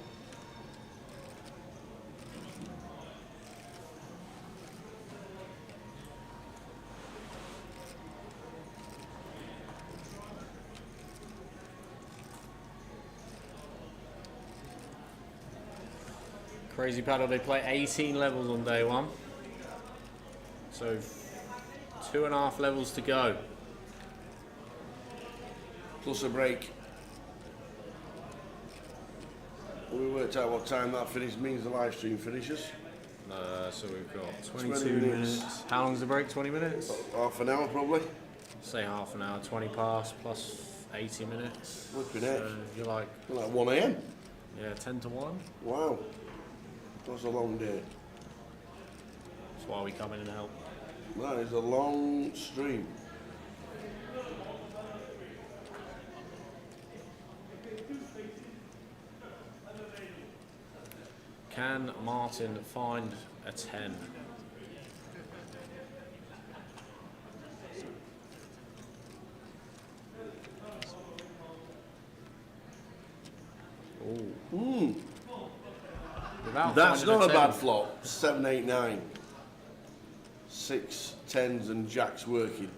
Crazy Paddle, they play 18 levels on day one. So 2.5 levels to go. Plus a break. We worked out what time that finish means the live stream finishes. So we've got 22 minutes. How long's the break? 20 minutes? Half an hour probably. Say half an hour, 20 past plus 80 minutes. Flipping heck. So you're like 1 AM. Yeah, 10 to 1. Wow. That's a long day. That's why we come in and help. That is a long stream. Can Martin find a 10? Mm. Without That's finding not a 10. bad flop. 7, 8, 9. 6 10s and jacks working.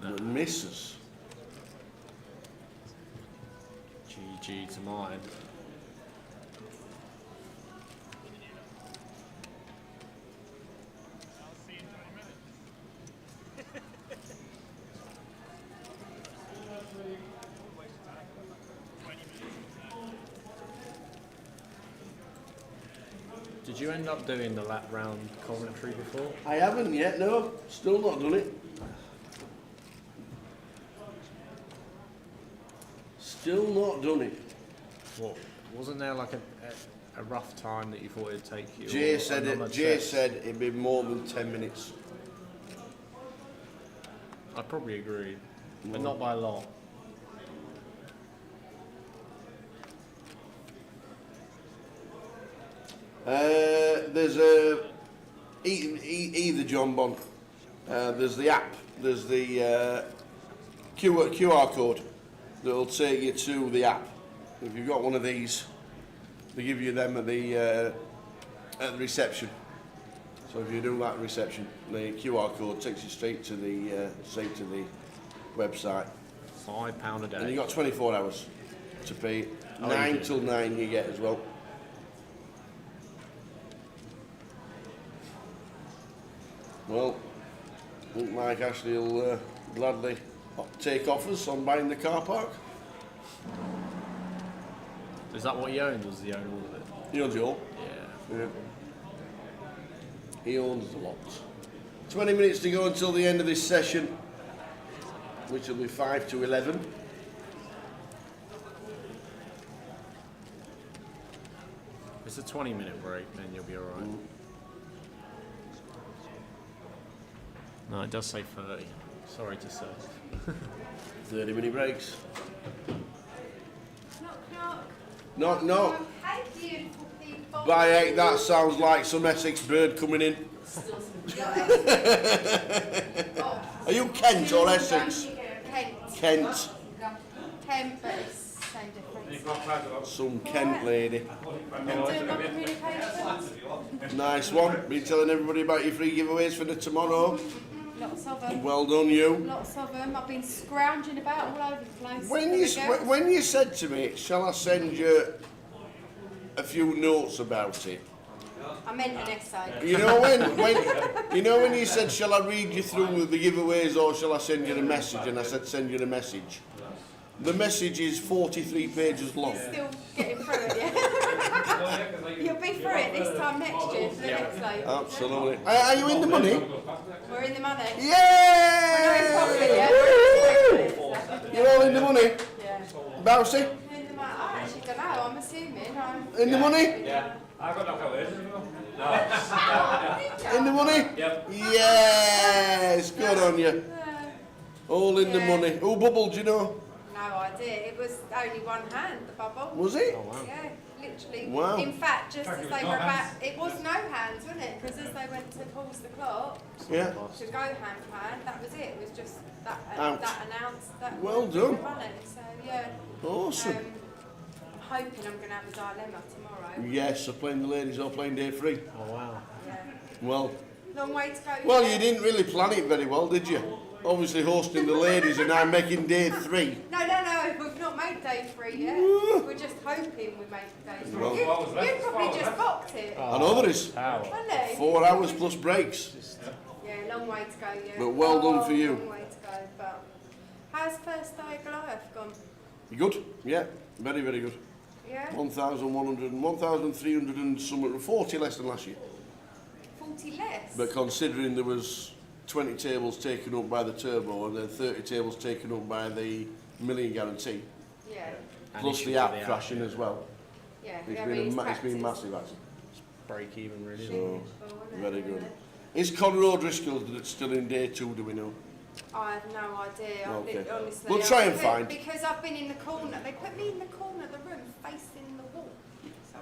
But misses. GG to mine. Did you end up doing the lap round commentary before? I haven't yet, no. Still not done it. Still not done it. What? Wasn't there like a rough time that you thought it'd take you? Jay said it'd be more than 10 minutes. I'd probably agree, but not by a lot. There's either John Bond. There's the app. There's the QR code that'll take you to the app. If you've got one of these, they give you them at the reception. So if you do that reception, the QR code takes you straight to the website. £5 a day. And you've got 24 hours to pay. 9 till 9 you get as well. Well, I think Mike Ashley will gladly take offers on buying the car park. Is that what he owns, or does he own all of it? He owns it all. Yeah. He owns a lot. 20 minutes to go until the end of this session, which will be 5 to 11. It's a 20-minute break, then you'll be alright. No, it does say 30. Sorry to say. 30-minute breaks. Knock, knock. Knock, knock. Hey, beautiful people. By 8, that sounds like some Essex bird coming in. Are you Kent or Essex? Kent. Kent. But it's same difference. Some Kent lady. I'm doing my communication. Nice one. Been telling everybody about your free giveaways for the tomorrow. Lots of them. Well done, you. Lots of them. I've been scrounging about all over the place. When you said to me, shall I send you a few notes about it? I meant an essay. You know when you said, shall I read you through the giveaways or shall I send you a message? And I said, send you a message. The message is 43 pages long. You're still getting through it, yeah? You'll be through it this time next year for the next day. Absolutely. Are you in the money? We're in the money. Yeah! We're not in profit yet. We're in profit. You're all in the money? Yeah. Bouncy? In the money. I actually don't know. I'm assuming. In the money? Yeah. I got knocked out In the money? Yep. Yes, good on you. All in the money. Who bubbled, do you know? No idea. It was only one hand, the bubble. Was it? Oh, wow. Yeah, literally. Wow. In fact, just as they were about, it was no hands, wasn't it? Because as they went to pause the clock, Yeah. to go hand to hand, that was it. It was just that Out. that announced that. Well we done. were running. So yeah. Awesome. I'm hoping I'm going to have a dilemma tomorrow. Yes, so playing the ladies or playing day 3. Oh wow. Yeah. Well, Long way to go. well, yet. you didn't really plan it very well, did you? Obviously hosting the ladies and I'm making day 3. No, we've not made day 3 yet. We're just hoping we make day 3. Well, you probably just booked it. I know there is. Really? 4 hours plus breaks. Yeah, long way to go yet. But well done for you. Long way to go, but how's first day of Goliath gone? Good? Yeah, very, very good. Yeah? 1,300 and something, 40 less than last year. 40 less? But considering there was 20 tables taken up by the turbo and then 30 tables taken up by the million guarantee, Yeah. plus the app crashing as well. Yeah, It's yeah, been massive actually. Break even really. So, very good. Is Conor O'Driscoll still in day 2, do we know? I have no idea. Okay. Honestly, We'll try and find. Because I've been in the corner. They put me in the corner of the room facing the wall. So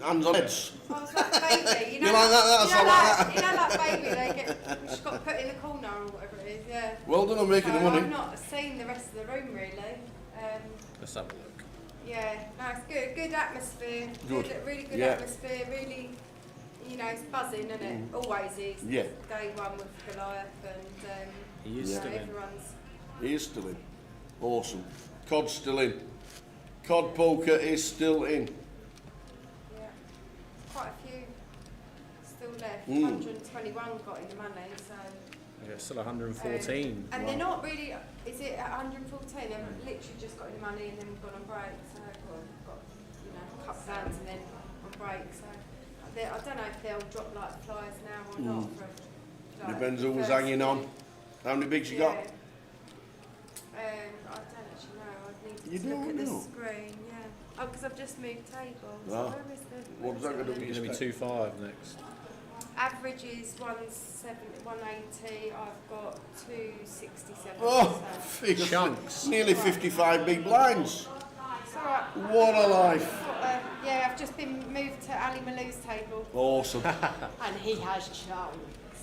Hands on heads. I was like baby. You know, You like that? That's all like that. You know, like baby, they just got put in the corner or whatever it is. Yeah. Well done on making the money. I've not seen the rest of the room really. Let's have a look. Yeah, no, it's good. Good atmosphere. Good. Really good Yeah. atmosphere. Really, you know, it's buzzing, isn't it? Always is. Yeah. Day 1 with Goliath and He is you know, still in. everyone's. He is still in. Awesome. Cod's still in. Cod poker is still in. Yeah. Quite a few still left. 121 got in the money, so. Yeah, still 114. And they're not really. Is it at 114? They've literally just got in the money and then we've gone on break. So we've got, you know, a couple of hands and then on break. So I don't know if they'll drop like flies now or not. For, like, Depends who was first hanging on. day. How many bigs you Yeah. got? I don't actually know. I need You to look don't at the know? screen. Yeah. Oh, because I've just moved tables. Ah. Where is the? What's that going to be? It's going to be 2.5 next. Average is 180. I've got 267. Oh, so. chunks. Nearly 55 big blinds. It's all right. What a life. Yeah, I've just been moved to Ali Malou's table. Awesome. And he has chunks.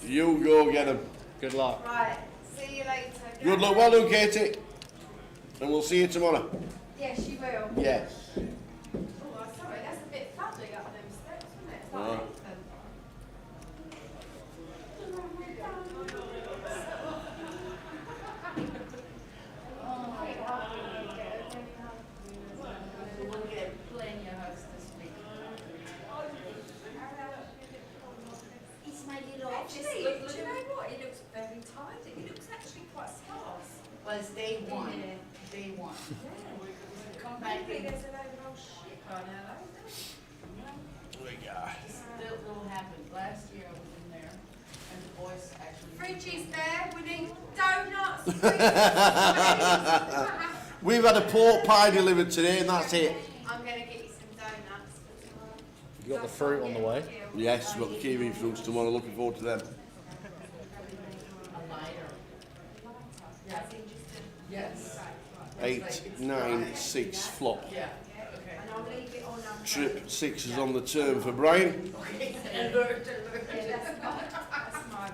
You go get them. Good luck. Right, see you later. Good luck. Well done, Katie. And we'll see you tomorrow. Yes, you will. Yes. Oh, sorry, that's a bit flooding up them steps, isn't it? It's Ah. like, We'll get plenty of hugs this week. He's my little Actually, do you know what? He looks very tired. He looks actually quite sparse. Well, it's day 1. Day 1. Come back Maybe in. there's a load of old shit going out there. Still will happen. Last year I was in there and the boys actually. Fridge is there. We need donuts. We've had a pork pie delivered today and that's it. I'm going to get you some donuts for tomorrow. You got the fruit on the way? Yes, we've got the kiwi fruits tomorrow. Looking forward to them. A lighter. Yes. 8, 9, 6 flop. Yeah, okay. And I'll leave it on our Trip 6 is on the turn for Brian. Okay. Yeah, that's my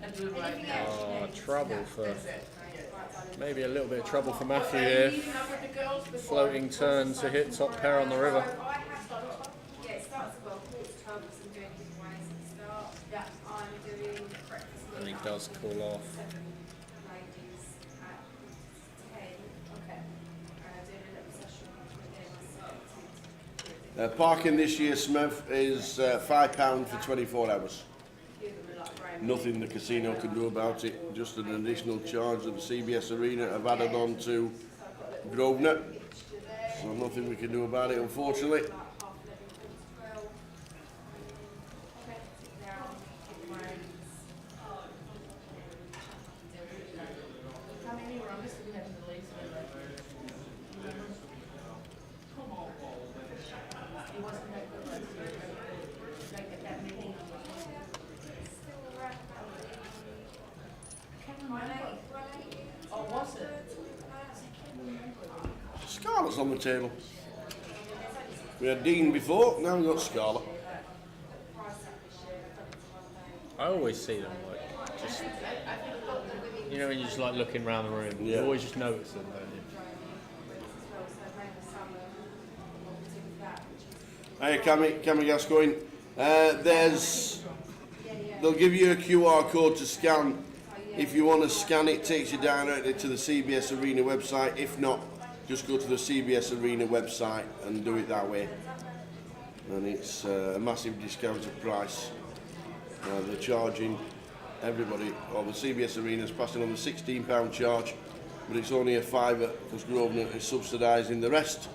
Anything else? Oh, trouble for That's it. maybe a little bit of trouble for Matthew here. Floating turn to hit top pair on the river. Yeah, it starts well. Quarter 12, so I'm doing giveaways at the start. Yeah. I'm doing breakfast. And he does cool off. 7 ladies at 10. Okay. Doing a little session with them. Parking this year, Smith, is £5 for 24 hours. Nothing the casino can do about it, just an additional charge that the CBS Arena have added on to Grosvenor. So nothing we can do about it, unfortunately. How many were on this? We had the least one. It wasn't that good last year. Like that many. Oh, was it? Scarlet's on the table. We had Dean before, now we've got Scarlet. I always see them like just, you know, when you're just like looking around the room, Yeah. you always just notice them, don't you? Hey, Cammy Gascoigne. They'll give you a QR code to scan. If you want to scan it, it takes you directly to the CBS Arena website. If not, just go to the CBS Arena website and do it that way. And it's a massive discounted price. They're charging everybody, or the CBS Arena is passing on the £16 charge, but it's only a £5 because Grosvenor is subsidising the rest.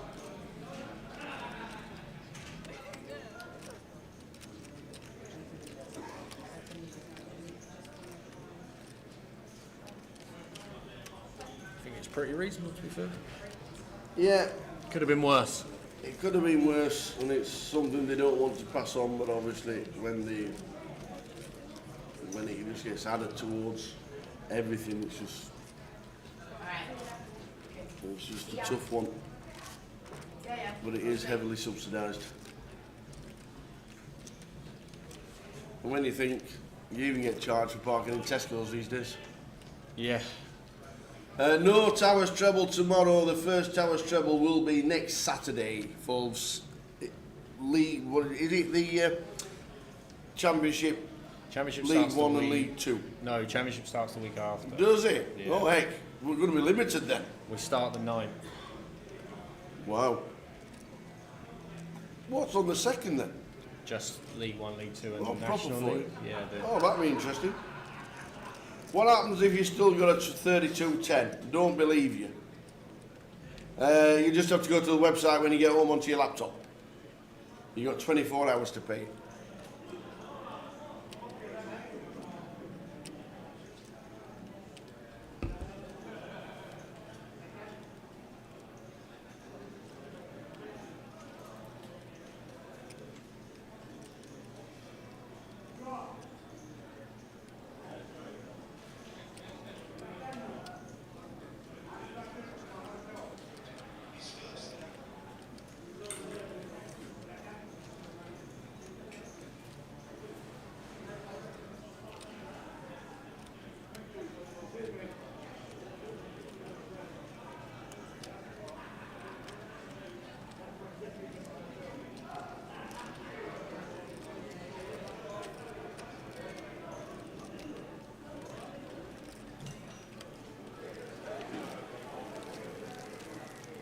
I think it's pretty reasonable, to be fair. Yeah. Could have been worse. It could have been worse, and it's something they don't want to pass on, but obviously when it just gets added towards everything, it's just a tough one. But it is heavily subsidised. And when you think you even get charged for parking in Tesco's these days. Yeah. No Towers treble tomorrow. The first Towers treble will be next Saturday for League. What is it? The Championship. Championship League starts 1 the and week- League 2. No, Championship starts the week after. Does it? Yeah. Oh heck, we're going to be limited then. We start the 9th. Wow. What's on the second then? Just League 1, League 2 and Oh, the proper National footy. League. Yeah. Oh, that'd be interesting. What happens if you still got a 32-10? Don't believe you. You just have to go to the website when you get home onto your laptop. You got 24 hours to pay.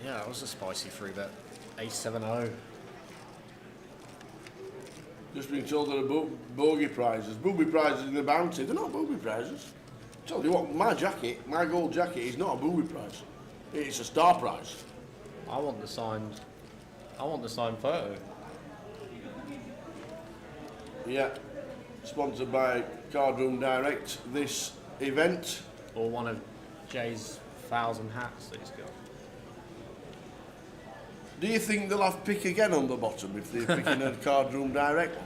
Yeah, that was a spicy 3-bet. Ace 7-0. Just been told that are bogey prizes. Booby prizes in the bounty. They're not booby prizes. Tell you what, my jacket, my gold jacket, is not a booby prize. It's a star prize. I want the signed photo. Yeah. Sponsored by Cardroom Direct, this event. Or one of Jay's 1,000 hats that he's got. Do you think they'll have pick again on the bottom if they're picking a Cardroom Direct?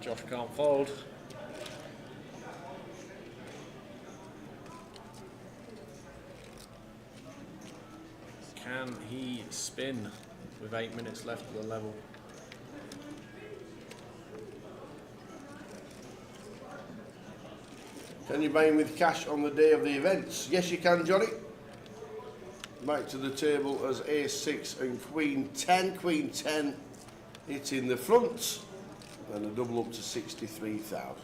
Josh can't fold. Can he spin with 8 minutes left of the level? Can you buy him with cash on the day of the events? Yes, you can, Johnny. Back to the table as Ace-6 and Queen-10. Queen-10 hitting the front. And a double up to 63,000.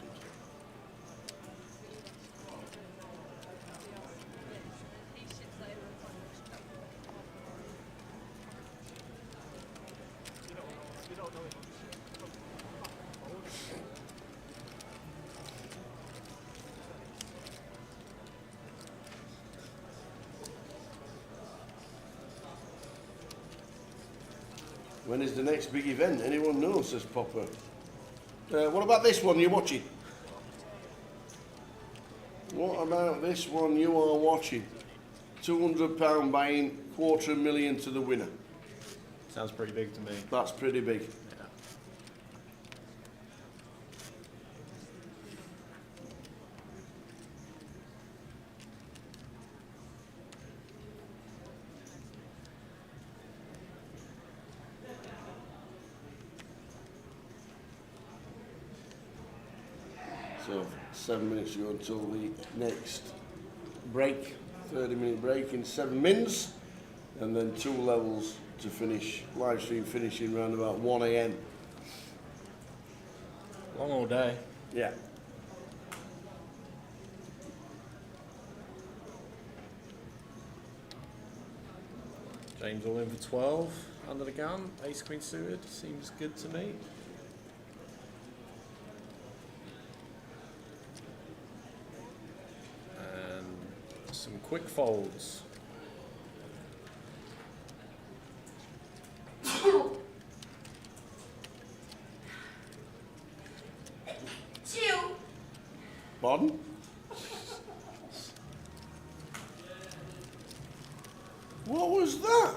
When is the next big event? Anyone knows, says Popper. What about this one you're watching? What about this one you are watching? £200 buying, $250,000 to the winner. Sounds pretty big to me. That's pretty big. So 7 minutes to go until the next break, 30-minute break in 7 mins, and then 2 levels to finish, live stream finishing around about 1 AM. Long all day. Yeah. James all in for 12 under the gun. Ace Queen suited seems good to me. And some quick folds. Pardon? What was that?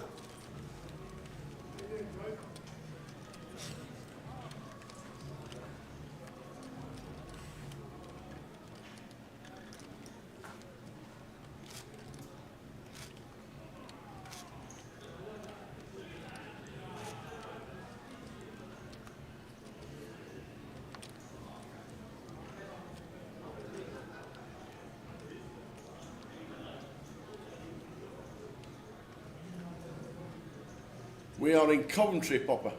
We are in Coventry, Popper.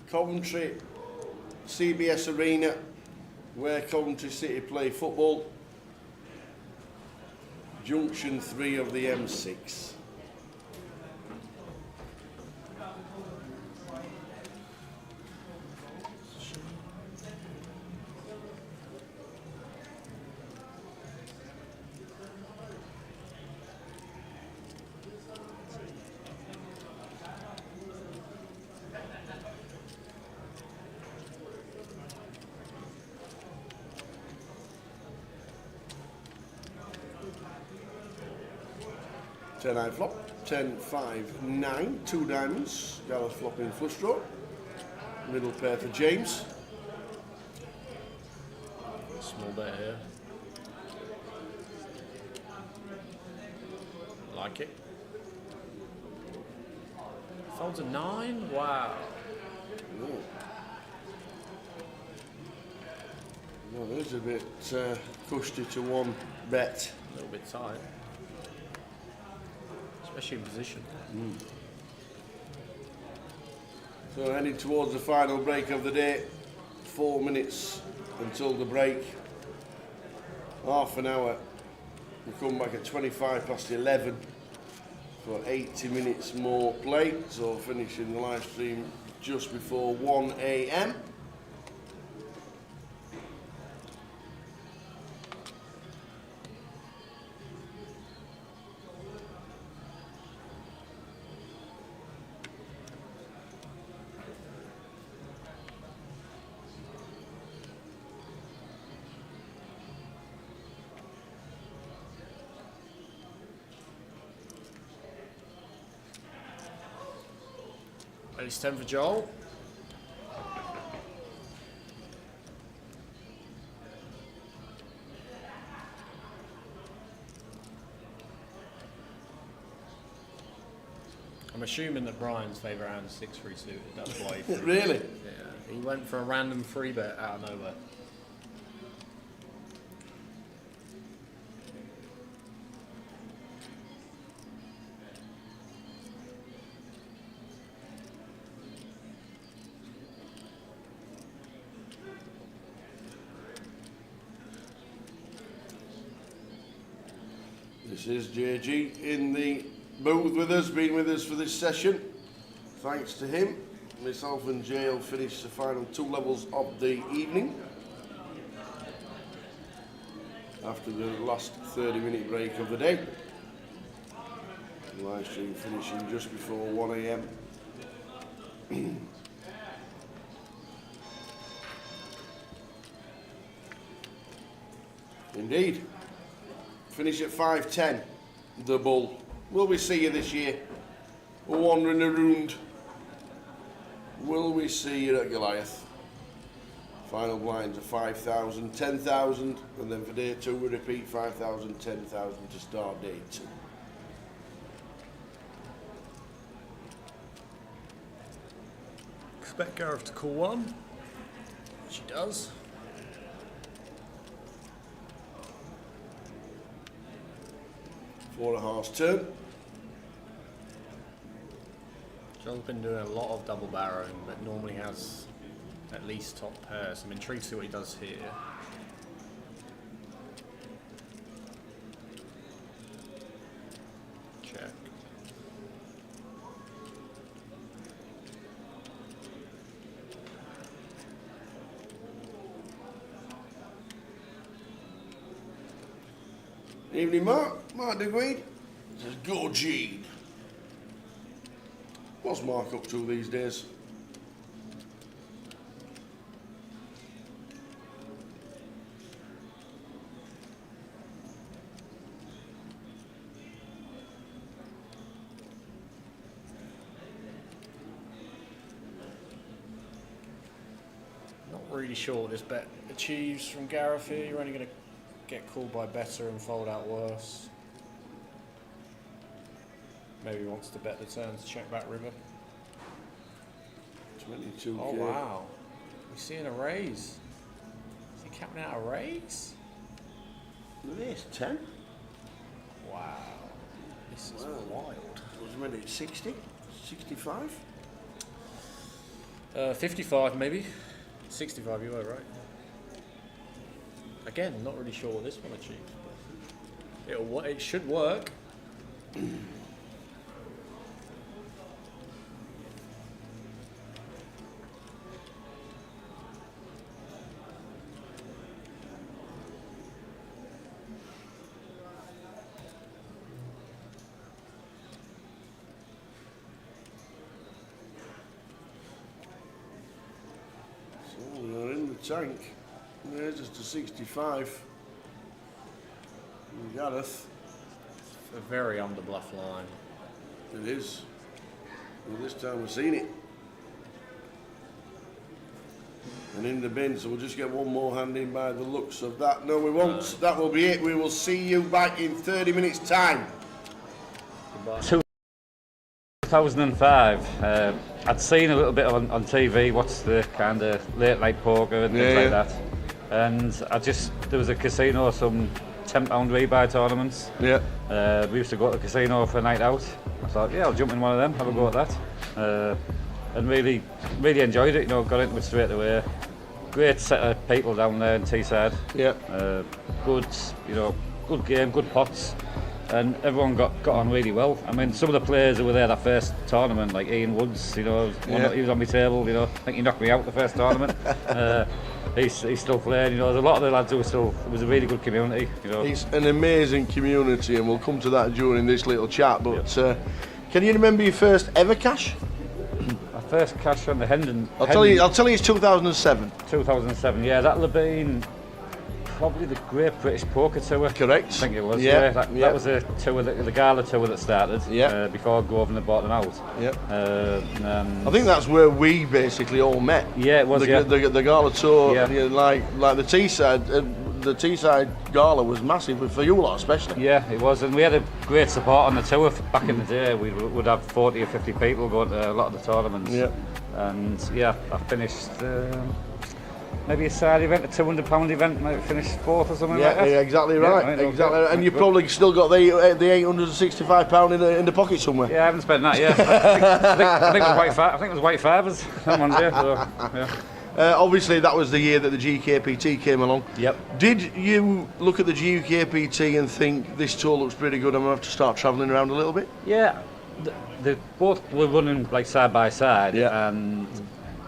Coventry, CBS Arena, where Coventry City play football. Junction 3 of the M6. Ten-9 flop, 10-5-9, 2 diamonds, Gala flopping flush draw, middle pair for James. Small bet here. Like it. Folds a 9? Wow. Ooh. Well, there's a bit cushy to 1 bet. A little bit tight. Especially in position. So heading towards the final break of the day. 4 minutes until the break. Half an hour. We come back at 11:25 for 80 minutes more play. So finishing the live stream just before 1 AM. Ace 10 for Joel. I'm assuming that Brian's favourite hand is 6-3 suited. That's why he Really? Yeah. He went for a random free bet out of nowhere. This is JG in the booth with us, been with us for this session. Thanks to him, myself and Jay will finish the final 2 levels of the evening. After the last 30-minute break of the day. The live stream finishing just before 1 AM. Indeed. Finish at 5:10, the Bull. Will we see you this year? Wandering around. Will we see you at Goliath? Final blinds are 5,000, 10,000, and then for day 2 we repeat 5,000, 10,000 to start day 2. Expect Gareth to call one. She does. Four and a half turn. John's been doing a lot of double barrowing, but normally has at least top pair, so I'm intrigued to see what he does here. Check. Evening, Mark. Mark DeGweed. Says, go Gene. What's Mark up to these days? Not really sure what this bet achieves from Gareth here. You're only going to get called by better and fold out worse. Maybe he wants to bet the turn to check back river. 22. Oh wow. We're seeing a raise. Is he capping out a raise? Look at this, 10. Wow. This is wild. Was it ready at 60? 65? 55 maybe. 65 you were right. Again, not really sure what this one achieves. But it should work. So we're in the tank. There's just a 65. Gareth. A very under bluff line. It is. Well, this time we've seen it. And in the bin, so we'll just get one more hand in by the looks of that. No, we won't. That will be it. We will see you back in 30 minutes' time. Goodbye. 2005. I'd seen a little bit on TV, what's the kind of late night poker and things like that. And there was a casino, some £10 rebuy tournaments. Yeah. We used to go to the casino for a night out. I thought, yeah, I'll jump in one of them, have a go at that. And really enjoyed it, got into it straight away. Great set of people down there in Teesside. Yeah. Good game, good pots. And everyone got on really well. I mean, some of the players who were there that first tournament, like Ian Woods, he was on my table, I think he knocked me out the first tournament. He's still playing, there's a lot of the lads who are still, it was a really good community, It's an amazing community, and we'll come to that during this little chat, but can you remember your first ever cash? My first cash on the Hendon. I'll tell you it's 2007. 2007, yeah, that'll have been probably the Great British Poker Tour. Correct. I think it was. Yeah. That was a tour, the gala tour that started. Yeah. Before Governor bought them out. Yeah. I think that's where we basically all met. Yeah, it was. The gala tour. Yeah. Like the Teesside. the Teesside Gala was massive for you lot, especially. Yeah, it was, and we had a great support on the tour. Back in the day, we would have 40 or 50 people going to a lot of the tournaments. Yeah. And yeah, I finished maybe a side event, a £200 event, maybe finished fourth or something like that. Yeah, exactly right. Exactly. Right. And you've probably still got the £865 in the pocket somewhere. Yeah, I haven't spent that yet. I think it was white. I think it was white fibres. That one day. So, yeah. Obviously, that was the year that the GKPT came along. Yep. Did you look at the GKPT and think this tour looks pretty good? I'm gonna have to start travelling around a little bit. Yeah, they both were running like side by side. Yeah. And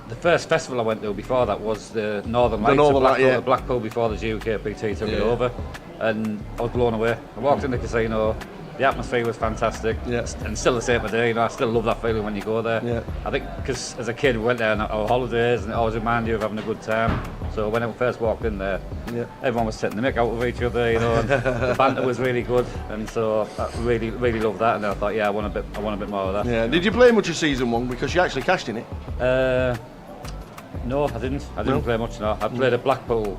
the first festival I went to before that was the Northern Lights. Blackpool before the GKPT took it over, and I was blown away. I walked in the casino. The atmosphere was fantastic, and still the same today. You know, I still love that feeling when you go there. Yeah. I think because as a kid we went there on our holidays, and it always reminded you of having a good time. So when I first walked in there, everyone was taking the mick out of each other. You know, and the banter was really good, and so I really loved that. And I thought, yeah, I want a bit more of that. Yeah. Did you play much of season one because you actually cashed in it? No, I didn't. I didn't play much. No, I played at Blackpool.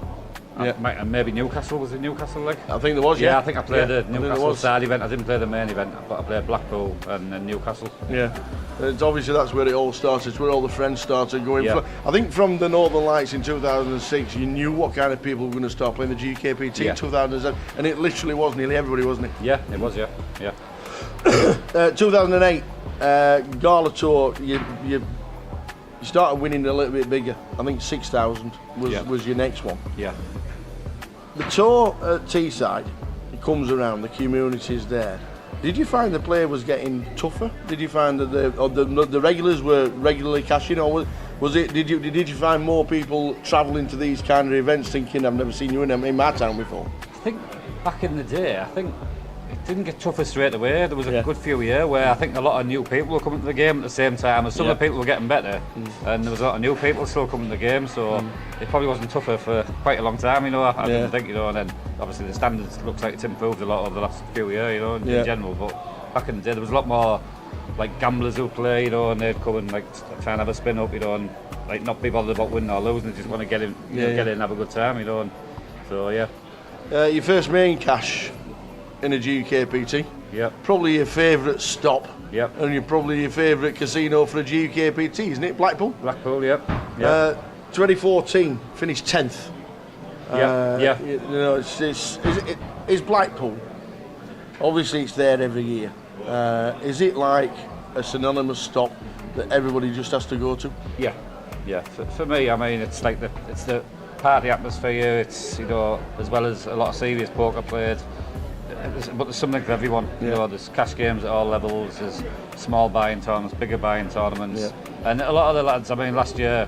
And maybe Newcastle, was it Newcastle League? I think there was, yeah. I think I played the Newcastle side event. I didn't play the main event, but I played Blackpool and then Newcastle. Yeah, it's obviously that's where it all started. It's where all the friends started going. Yeah. I think from the Northern Lights in 2006, you knew what kind of people were going to start playing the GKPT in 2007, and it literally was nearly everybody, wasn't it? Yeah, it was, yeah. 2008, Gala Tour, you started winning a little bit bigger. I think 6,000 was your next one. Yeah. The tour at Teesside, it comes around, the community's there. Did you find the play was getting tougher? Did you find that the regulars were regularly cashing, or was it? Did you find more people travelling to these kind of events thinking, I've never seen you in my town before? I think back in the day, it didn't get tougher straight away. There was a good few years where I think a lot of new people were coming to the game at the same time, and some of the people were getting better, and there was a lot of new people still coming to the game, so it probably wasn't tougher for quite a long time, you know. I didn't think, you know, and then obviously the standards looks like it's improved a lot over the last few years, you know, in general, but back in the day there was a lot more like gamblers who play, you know, and they'd come and like try and have a spin up, you know, and like not be bothered about winning or losing, they just want to get in, get in and have a good time, you know, and so your first main cash in a GKPT. Yep. Probably your favourite stop. Yep. And you're probably your favourite casino for a GKPT, isn't it? Blackpool? Blackpool, yep. 2014, finished 10th. Yeah. You know, is Blackpool, obviously it's there every year. Is it like a synonymous stop that everybody just has to go to? Yeah. For me, I mean, it's like it's the party atmosphere. It's, you know, as well as a lot of serious poker played. But there's something for everyone. You know, there's cash games at all levels. There's small buy-in tournaments, bigger buy-in tournaments, and a lot of the lads. I mean, last year,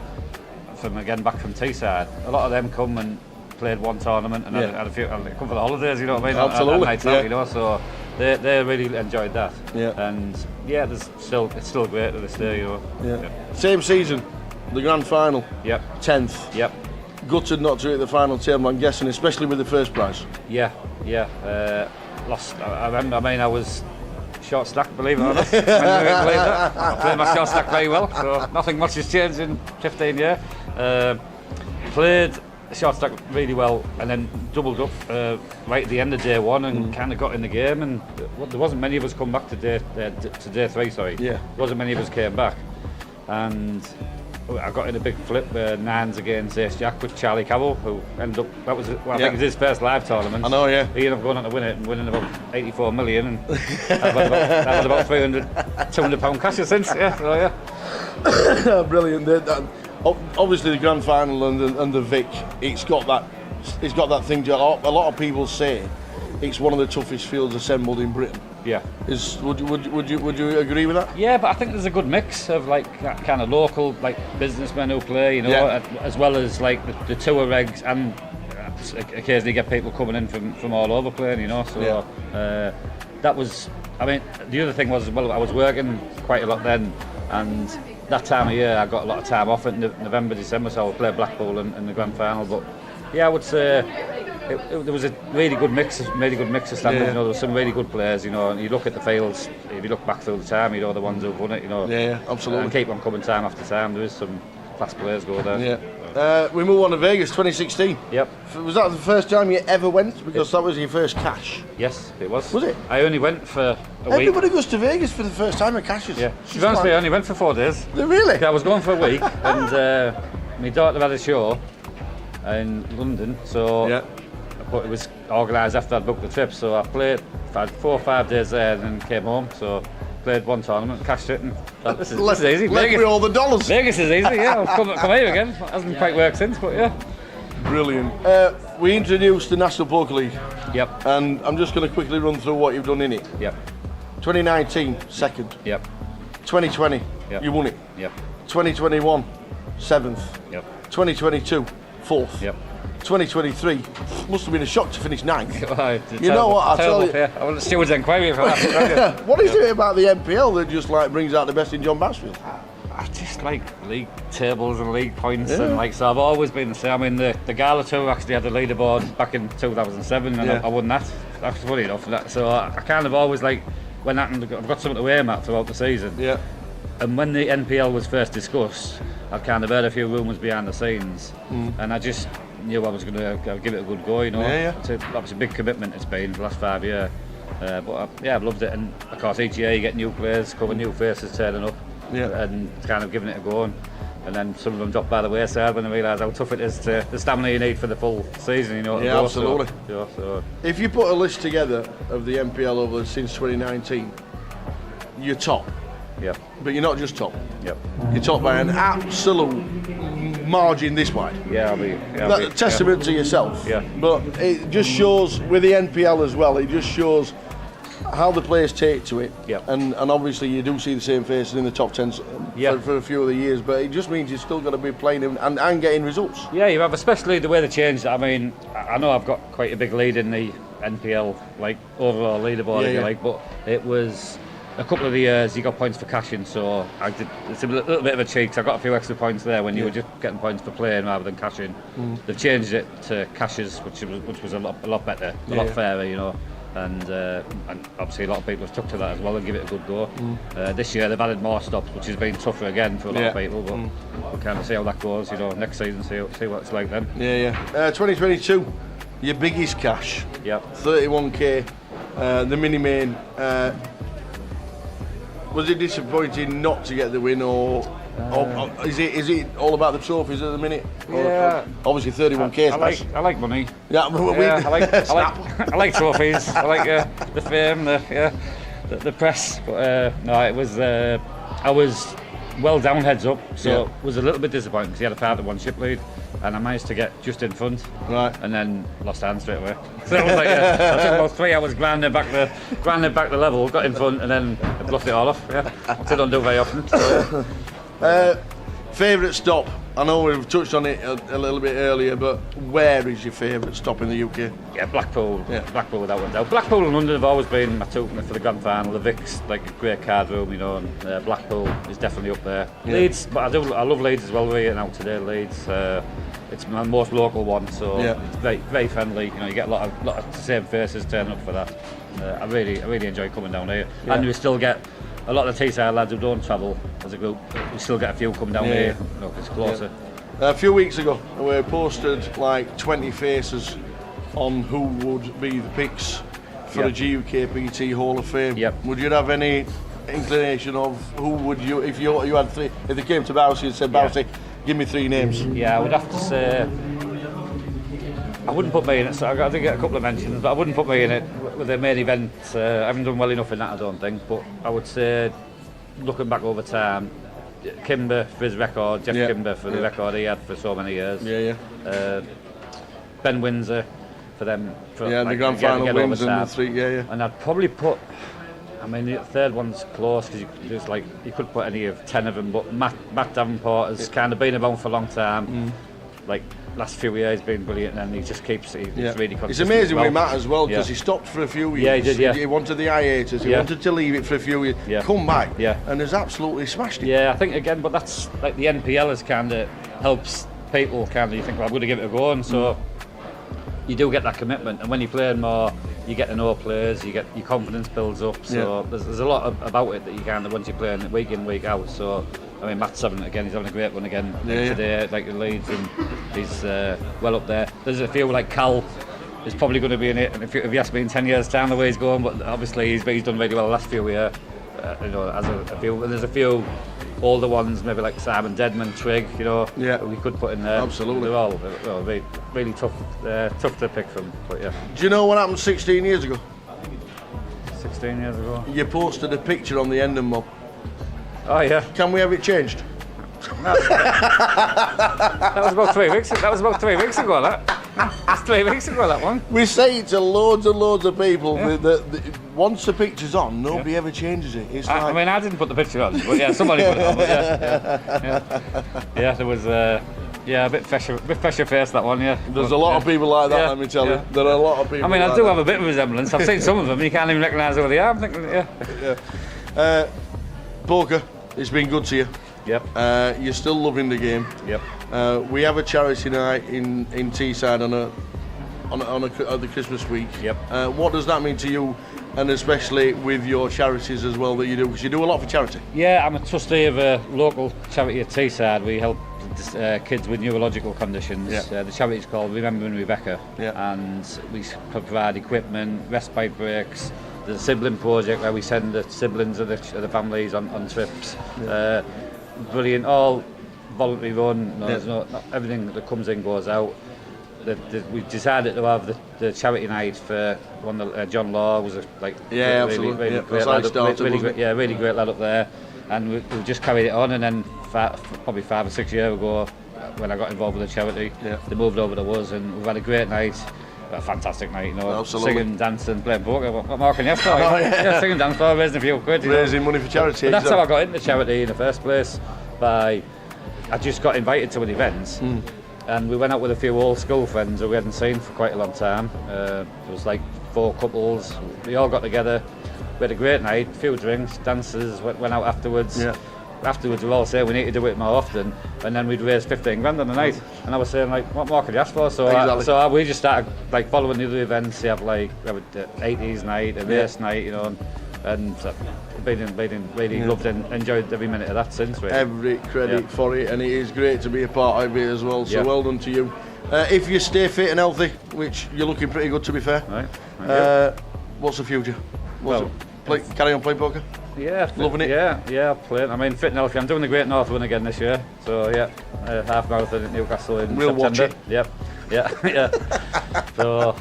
back from Teesside, a lot of them come and played one tournament and had a few. And they come for the holidays. You know what I mean? Absolutely. Nights out, you know, so they really enjoyed that. Yeah. And it's still great to this day. You know. Yeah. Same season, the grand final. Yep. 10th. Yep. Gutted not to hit the final table, I'm guessing, especially with the first prize. Yeah. Lost. I remember. I mean, I was short stack, believe it or not. I played my short stack very well, so nothing much has changed in 15 years. Played short stack really well, and then doubled up right at the end of day one, and kind of got in the game. And there wasn't many of us come back to day three. Sorry. Yeah. There wasn't many of us came back, and I got in a big flip, nines against Ace Jack with Charlie Cowell, who ended up, I think it was his first live tournament. I know, yeah. He ended up going on to win it and winning about 84 million, and I've had about £200 cash since, Brilliant. Obviously the grand final and the Vic, it's got that thing. A lot of people say it's one of the toughest fields assembled in Britain. Yeah. Would you agree with that? Yeah, but I think there's a good mix of like kind of local like businessmen who play, you know, as well as like the tour regs, and occasionally get people coming in from all over playing, you know. So that was. I mean, the other thing was, well, I was working quite a lot then, and that time of year I got a lot of time off in November, December, so I would play Blackpool in the grand final. But yeah, I would say. There was a really good mix of standards. You know, there were some really good players. You know, and you look at the fields. If you look back through the time, you know the ones who've won it. You know, absolutely. And keep on coming time after time. There is some class players go there. Yeah. We move on to Vegas 2016. Yep. Was that the first time you ever went? Because that was your first cash. Yes, it was. Was it? I only went for a week. Everybody goes to Vegas for the first time at cashes. Yeah. To be honest with you, I only went for 4 days. Really? Yeah, I was going for a week, and my daughter had a show in London, so but it was organised after I'd booked the trip. So I had 4 or 5 days there, and then came home. So played one tournament, cashed it, and this is easy. Left Vegas, with all the dollars. Vegas is easy. Yeah, I'll come here again. It hasn't quite worked since, but yeah. Brilliant. We introduced the National Poker League. Yep. And I'm just going to quickly run through what you've done in it. Yep. 2019, second. Yep. 2020, yep. You won it. Yep. 2021, seventh. Yep. 2022, fourth. Yep. 2023, must have been a shock to finish ninth. You know what, I'll tell you. Yeah. I want the steward's inquiry for that. What is it about the NPL that just like brings out the best in John Bassfield? I just like league tables and league points, and like, so I've always been the same. I mean, the Gala Tour actually had the leaderboard back in 2007, and I won that. That's funny enough. So I kind of always like, when that, I've got something to aim at throughout the season. Yeah. And when the NPL was first discussed, I'd kind of heard a few rumours behind the scenes, and I just knew I was going to give it a good go, you know. It's obviously a big commitment it's been the last 5 years, but I've loved it, and of course each year you get new players, couple of new faces turning up, and kind of giving it a go, and then some of them drop by the wayside when they realise how tough it is to the stamina you need for the full season, you know. Yeah, absolutely. So if you put a list together of the NPL over since 2019, you're top. Yep. But you're not just top. Yep. You're top by an absolute margin this wide. Yeah, That's a testament to yourself. Yeah. But it just shows with the NPL as well. It just shows how the players take to it. Yep. And obviously you do see the same faces in the top 10 for a few of the years. But it just means you're still going to be playing and getting results. Yeah, you have, especially the way they changed. I mean, I know I've got quite a big lead in the NPL, like overall leaderboard, if you like, but it was a couple of the years you got points for cashing, so it's a little bit of a cheat. I got a few extra points there when you were just getting points for playing rather than cashing. They've changed it to cashes, which was a lot better, a lot fairer, you know. And obviously a lot of people have took to that as well and give it a good go. This year they've added more stops, which has been tougher again for a lot of people, but we'll kind of see how that goes, you know, next season, see what it's like then. 2022, your biggest cash. Yep. 31k, the mini main. Was it disappointing not to get the win, or is it all about the trophies at the minute? Yeah. Obviously 31k. I like money. Yeah, I like trophies. I like the fame, the press. But no, it was. I was well down heads up, so it was a little bit disappointing because he had a 5-1 ship lead, and I managed to get just in front, and then lost hands straight away. So it was like I took about 3 hours grinding back the level, got in front, and then I bluffed it all off. Yeah, I don't do very often. So, favourite stop? I know we've touched on it a little bit earlier, but where is your favourite stop in the UK? Yeah, Blackpool. Yeah. Blackpool without one doubt. Blackpool and London have always been my two for the grand final. The Vic's like a great card room, you know, and Blackpool is definitely up there. Yeah. Leeds, but I love Leeds as well. We're here now today, Leeds. It's my most local one, so it's very friendly. You know, you get a lot of the same faces turning up for that. I really enjoy coming down here, and we still get a lot of the Teesside lads who don't travel as a group. We still get a few coming down here. You know, it's closer. A few weeks ago, we posted like 20 faces on who would be the picks for the GUKPT Hall of Fame. Would you have any inclination of who would you, if you had three, if they came to Bousey and said, Bousey, give me 3 names? Yeah, I would have to say, I wouldn't put me in it, so I did get a couple of mentions, but I wouldn't put me in it with the main event. I haven't done well enough in that, I don't think, but I would say, looking back over time, Kimber for his record, Jeff Kimber for the record he had for so many years. Ben Windsor for them. For, the grand final wins and the 3, And I'd probably put, I mean, the third one's close because you could put any of 10 of them, but Matt Davenport has kind of been around for a long time. Like last few years he's been brilliant, and he just keeps he's really consistent. It's amazing with Matt as well, because he stopped for a few years. Yeah, he did. He wanted the hiatus. He wanted to leave it for a few years. Come back. And has absolutely smashed it. Yeah, I think again, but that's like the NPL has kind of helps people. Kind of you think, well, I'm going to give it a go, and so you do get that commitment. And when you're playing more you get to know players, you get your confidence builds up. So there's a lot about it that you can once you're playing week in, week out. So I mean, Matt's having he's having a great one again today, like the Leeds, and he's well up there. There's a few like Cal is probably going to be in it, and if you ask me in 10 years' time the way he's going, but obviously he's done really well the last few years. As a few, and there's a few older ones, maybe like Simon Deadman, Trigg, we could put in there. Absolutely. They're all really tough to pick from, but yeah. Do you know what happened 16 years ago? 16 years ago? You posted a picture on the Endon mob. Oh yeah. Can we have it changed? That was about 3 weeks. That was about 3 weeks ago. That's 3 weeks ago. That one. We say it to loads and loads of people. Once the picture's on, nobody ever changes it. It's I mean, I didn't put the picture on, but yeah, somebody put it on. But yeah, there was a bit fresher face that one. Yeah, there's a lot of people like that. Let me tell you, there are a lot of people. I mean, like I do have a bit of resemblance. I've seen some of them. You can't even recognise who they are. I'm thinking, Poker, it's been good to you. Yep. You're still loving the game. Yep. We have a charity night in Teesside on the Christmas week. Yep. What does that mean to you, and especially with your charities as well that you do? Because you do a lot for charity. Yeah, I'm a trustee of a local charity at Teesside. We help kids with neurological conditions. The charity is called Remembering Rebecca, and we provide equipment, respite breaks. There's a sibling project where we send the siblings of the families on trips. Brilliant, all voluntary run. There's not everything that comes in goes out. We decided to have the charity night for one. John Law was really great lad. Really great lad up there, and we just carried it on. And then probably 5 or 6 years ago, when I got involved with the charity, they moved over to us, and we've had a great night. A fantastic night, singing, dancing, playing poker. What more can you ask for? Singing, dancing, raising a few quid. Raising money for charity. But that's how I got into charity in the first place. I just got invited to an event, and we went out with a few old school friends who we hadn't seen for quite a long time. There was like 4 couples. We all got together. We had a great night, a few drinks, dances. Went out afterwards. Afterwards, we all say we need to do it more often, and then we'd raise 15 grand on the night. And I was saying, like, what more could you ask for? So, we just started like following the other events. We have the 80s night, a race night, and been really loved and enjoyed every minute of that since. Really. Every credit for it, and it is great to be a part of it as well. So well done to you. If you stay fit and healthy, which you're looking pretty good to be fair. Right. What's the future? Carry on playing poker? Yeah, loving it. Yeah, playing. I mean, fit and healthy. I'm doing the Great North Run again this year. So half marathon at Newcastle in September. Watch it. Yep. Yeah. So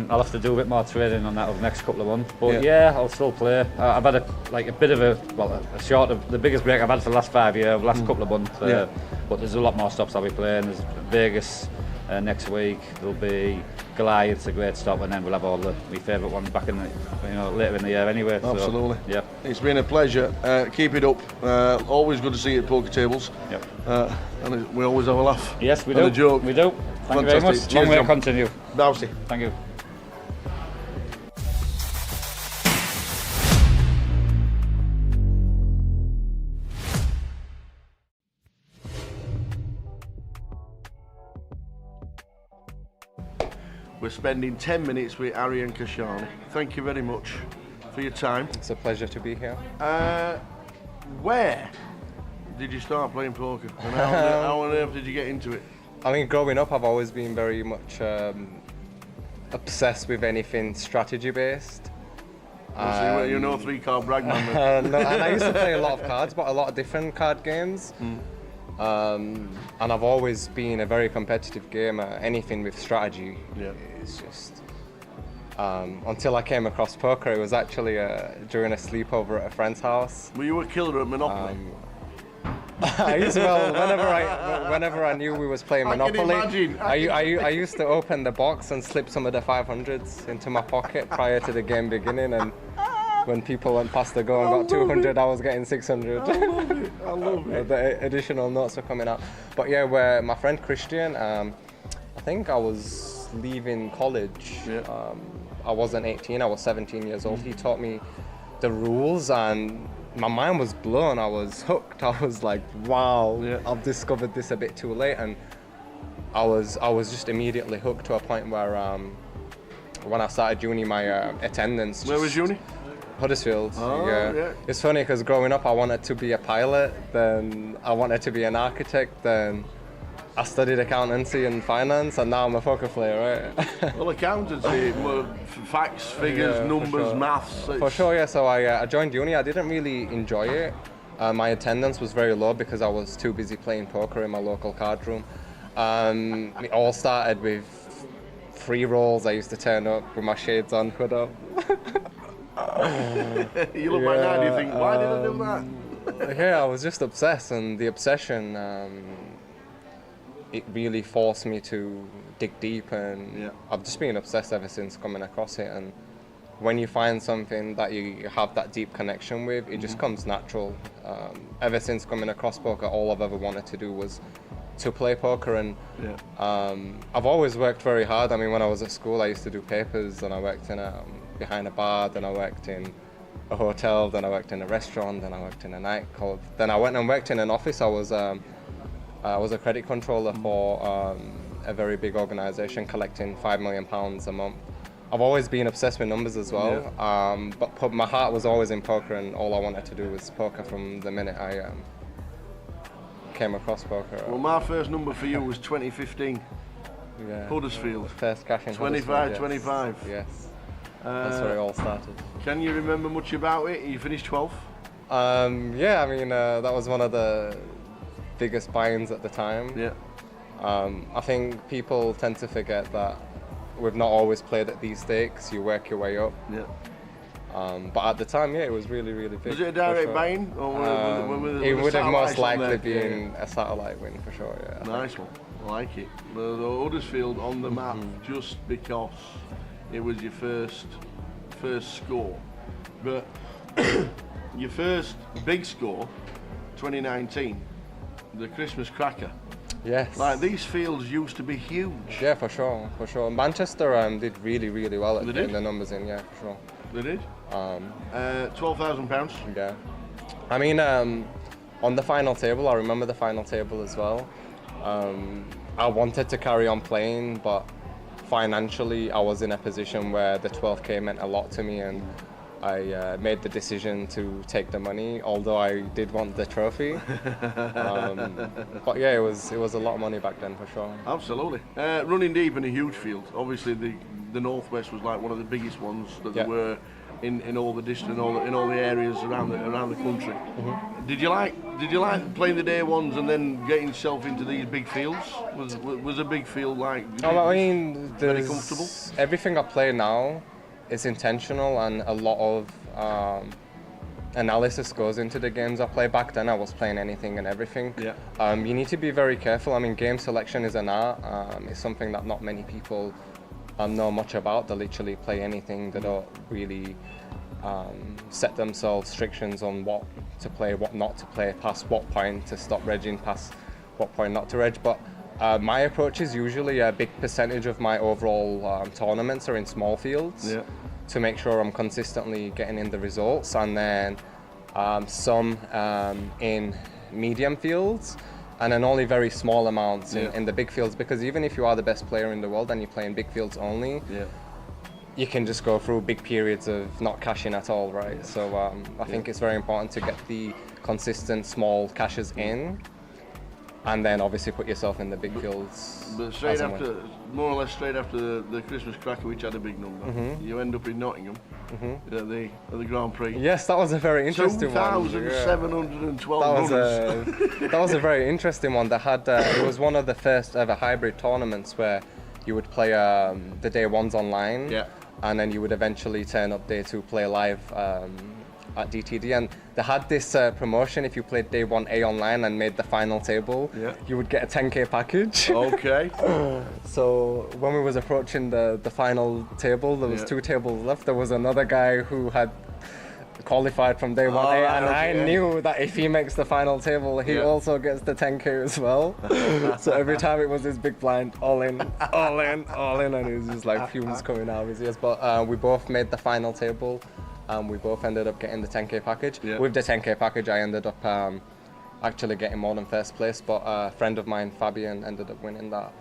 I'll have to do a bit more training on that over the next couple of months. But I'll still play. I've had a bit of a short of the biggest break I've had for the last 5 years, the last couple of months. But there's a lot more stops I'll be playing. There's Vegas next week. There'll be Goliath, a great stop, and then we'll have all my favourite ones back in later in the year anyway. Absolutely. So, yeah. It's been a pleasure. Keep it up. Always good to see you at poker tables. Yep. And we always have a laugh. Yes, we and do. a joke. We do. Thank you very much. Cheers, Long way to John. continue. Bouncy. Thank you. We're spending 10 minutes with Arian Kashani. Thank you very much for your time. It's a pleasure to be here. Where did you start playing poker? And how on earth did you get into it? I mean, growing up, I've always been very much obsessed with anything strategy-based. You know, 3-card brag man. No, and I used to play a lot of cards, but a lot of different card games. And I've always been a very competitive gamer. Anything with strategy is just... until I came across poker, it was actually during a sleepover at a friend's house. Were you a killer at Monopoly? Whenever I knew we was playing Monopoly, I used to open the box and slip some of the 500s into my pocket prior to the game beginning, and when people went past the go and got 200, I was getting 600. I love it. The additional notes were coming out. But yeah, where my friend Christian, I think I was leaving college. I wasn't 18, I was 17 years old. He taught me the rules and my mind was blown. I was hooked. I was like, wow, I've discovered this a bit too late. And I was just immediately hooked to a point where when I started uni, my attendance. Where was uni? Huddersfield. Oh, yeah. It's funny because growing up I wanted to be a pilot, then I wanted to be an architect, then I studied accountancy and finance, and now I'm a poker player, right? Well, accountancy, facts, figures, numbers, sure. maths. For sure, yeah. So I joined uni. I didn't really enjoy it. My attendance was very low because I was too busy playing poker in my local card room. It all started with free rolls. I used to turn up with my shades on, hood up. You look back now and you think, why did I do that? Yeah, I was just obsessed, and the obsession, it really forced me to dig deep, and I've just been obsessed ever since coming across it. And when you find something that you have that deep connection with, it just comes natural. Ever since coming across poker, all I've ever wanted to do was to play poker, and I've always worked very hard. I mean, when I was at school, I used to do papers, and I worked in behind a bar, then I worked in a hotel, then I worked in a restaurant, then I worked in a nightclub, then I went and worked in an office. I was a credit controller for a very big organisation, collecting £5 million a month. I've always been obsessed with numbers as well, but my heart was always in poker, and all I wanted to do was poker from the minute I came across poker. Well, my first number for you was 2015. Yeah. Huddersfield. First cash in 25, Huddersfield, yes. 25. Yes. That's where it all started. Can you remember much about it? You finished 12th? Yeah, I mean, that was one of the biggest buy-ins at the time. Yeah. I think people tend to forget that we've not always played at these stakes. You work your way up. Yeah. But at the time, yeah, it was really, really big. Was it a direct buy-in? Or it would have most likely there? been a satellite win for sure, yeah. Nice one. I like it. The Huddersfield on the map just because it was your first score. But your first big score, 2019, the Christmas cracker. Yes. Like, these fields used to be huge. Yeah, for sure, for sure. Manchester did really, really well at They getting did? the numbers in, yeah, for sure. They did? £12,000. Yeah. I mean, on the final table, I remember the final table as well. I wanted to carry on playing, but financially I was in a position where the 12k meant a lot to me, and I made the decision to take the money, although I did want the trophy. But yeah, it was a lot of money back then for sure. Absolutely. Running deep in a huge field. Obviously, the Northwest was like one of the biggest ones that there were in all the districts, in all the areas around the country. Did you like playing the day ones and then getting yourself into these big fields? Was a big field like? I mean, very comfortable. Everything I play now is intentional, and a lot of analysis goes into the games I play. Back then I was playing anything and everything. Yeah. You need to be very careful. I mean, game selection is an art. It's something that not many people know much about. They literally play anything. They don't really set themselves restrictions on what to play, what not to play, past what point to stop regging, past what point not to reg. But my approach is usually a big percentage of my overall tournaments are in small fields, to make sure I'm consistently getting in the results, and then some in medium fields, and then only very small amounts in the big fields, because even if you are the best player in the world and you play in big fields only, you can just go through big periods of not cashing at all, right? So I think it's very important to get the consistent small cashes in, and then obviously put yourself in the big fields. But more or less straight after the Christmas cracker, which had a big number, you end up in Nottingham at the Grand Prix. Yes, that was a very interesting one. 2,712 runners. That was a very interesting one. That had it was one of the first ever hybrid tournaments where you would play the day ones online, and then you would eventually turn up day two, play live at DTD, and they had this promotion. If you played day 1A online and made the final table, you would get a 10k package. Okay. So when we was approaching the final table, there was 2 tables left. There was another guy who had qualified from day 1A, and I knew that if he makes the final table, he also gets the 10k as well. So every time it was this big blind, all in, all in, all in, and it was just like fumes coming out of his ears. But we both made the final table. We both ended up getting the 10k package. With the 10k package, I ended up actually getting more than first place, but a friend of mine, Fabian, ended up winning that.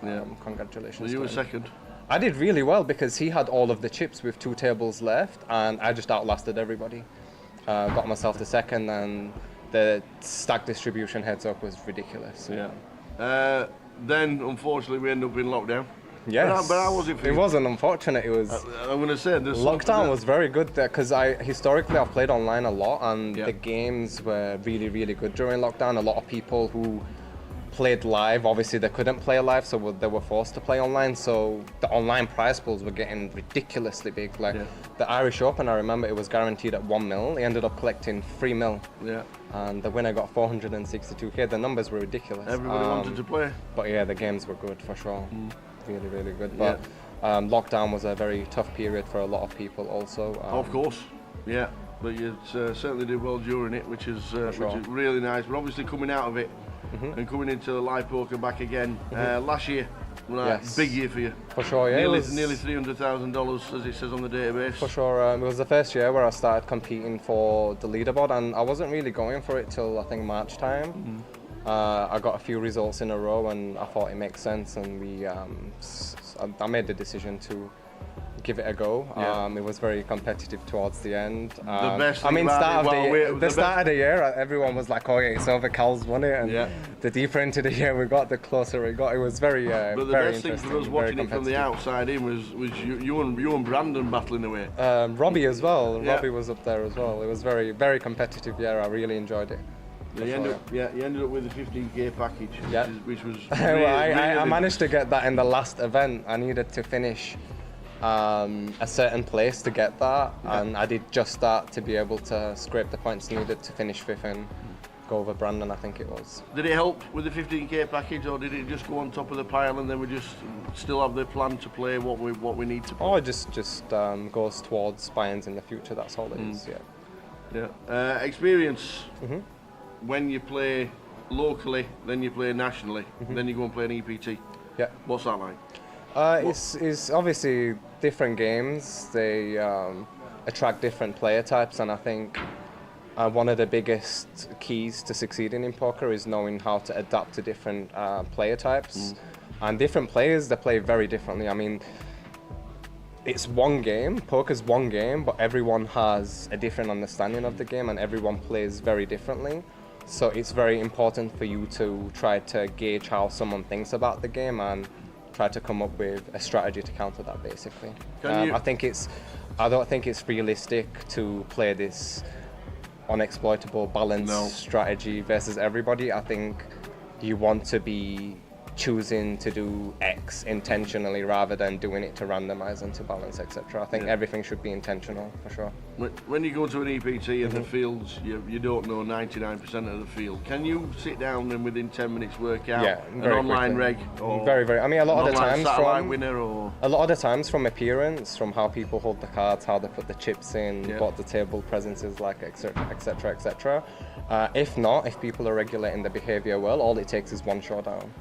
Congratulations. Well, you were second. I did really well because he had all of the chips with 2 tables left, and I just outlasted everybody. Got myself the second, and the stack distribution heads up was ridiculous. Yeah. Then, unfortunately, we ended up in lockdown. Yes. But how was it for you? It wasn't unfortunate. It was. I'm going to say lockdown was very good because historically I've played online a lot, and the games were really, really good during lockdown. A lot of people who played live, obviously they couldn't play live, so they were forced to play online. So the online prize pools were getting ridiculously big. Like the Irish Open, I remember it was guaranteed at 1 mil. He ended up collecting 3 mil. Yeah. And the winner got 462k. The numbers were ridiculous. Everybody wanted to play. But yeah, the games were good for sure. Really, really good. But lockdown was a very tough period for a lot of people also. Of course, yeah. But you certainly did well during it, which is really nice. But obviously coming out of it and coming into live poker back again last year, big year for you. For sure, yeah. Nearly $300,000 as it says on the database. For sure, it was the first year where I started competing for the leaderboard, and I wasn't really going for it till I think March time. I got a few results in a row, and I thought it makes sense, and I made the decision to give it a go. It was very competitive towards the end. The best I mean, start of the year, everyone was like, "Oh yeah, it's over. Cal's won it." And the deeper into the year we got, the closer we got. It was very, but the very best thing interesting. for us watching it from the outside in was you and Brandon battling away. Robbie as well. Robbie was up there as well. It was very, very competitive year. I really enjoyed it. You ended up with a 15k package, which was I managed to get that in the last event. I needed to finish a certain place to get that, and I did just that to be able to scrape the points needed to finish 5th and go over Brandon, I think it was. Did it help with the 15k package, or did it just go on top of the pile and then we just still have the plan to play what we need to play? Oh, it just goes towards buy-ins in the future, that's all it is, experience. When you play locally, then you play nationally, then you go and play an EPT. Yeah. What's that like? It's obviously different games. They attract different player types, and I think one of the biggest keys to succeeding in poker is knowing how to adapt to different player types. And different players, they play very differently. I mean, it's one game, poker's one game, but everyone has a different understanding of the game and everyone plays very differently. So it's very important for you to try to gauge how someone thinks about the game and try to come up with a strategy to counter that, basically. I don't think it's realistic to play this unexploitable balanced strategy versus everybody. I think you want to be choosing to do X intentionally rather than doing it to randomize and to balance, etc. I think everything should be intentional, for sure. When you go to an EPT and the fields, you don't know 99% of the field. Can you sit down and within 10 minutes work out an online quickly. reg? Or very. I mean, a lot of the times from appearance, from how people hold the cards, how they put the chips in, what the table presence is like, etc., etc. If people are regulating the behavior well, all it takes is one showdown.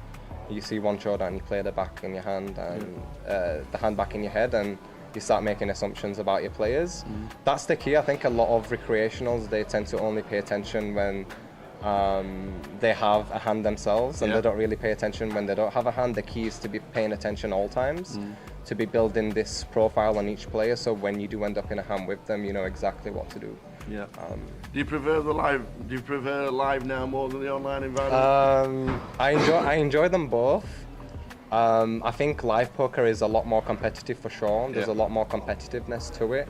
You see one showdown, you play the back in your hand and the hand back in your head, and you start making assumptions about your players. That's the key. I think a lot of recreationals, they tend to only pay attention when they have a hand themselves, and they don't really pay attention when they don't have a hand. The key is to be paying attention all times, to be building this profile on each player, so when you do end up in a hand with them, you know exactly what to do. Yeah. Do you prefer the live? Do you prefer live now more than the online environment? I enjoy them both. I think live poker is a lot more competitive for sure. There's a lot more competitiveness to it,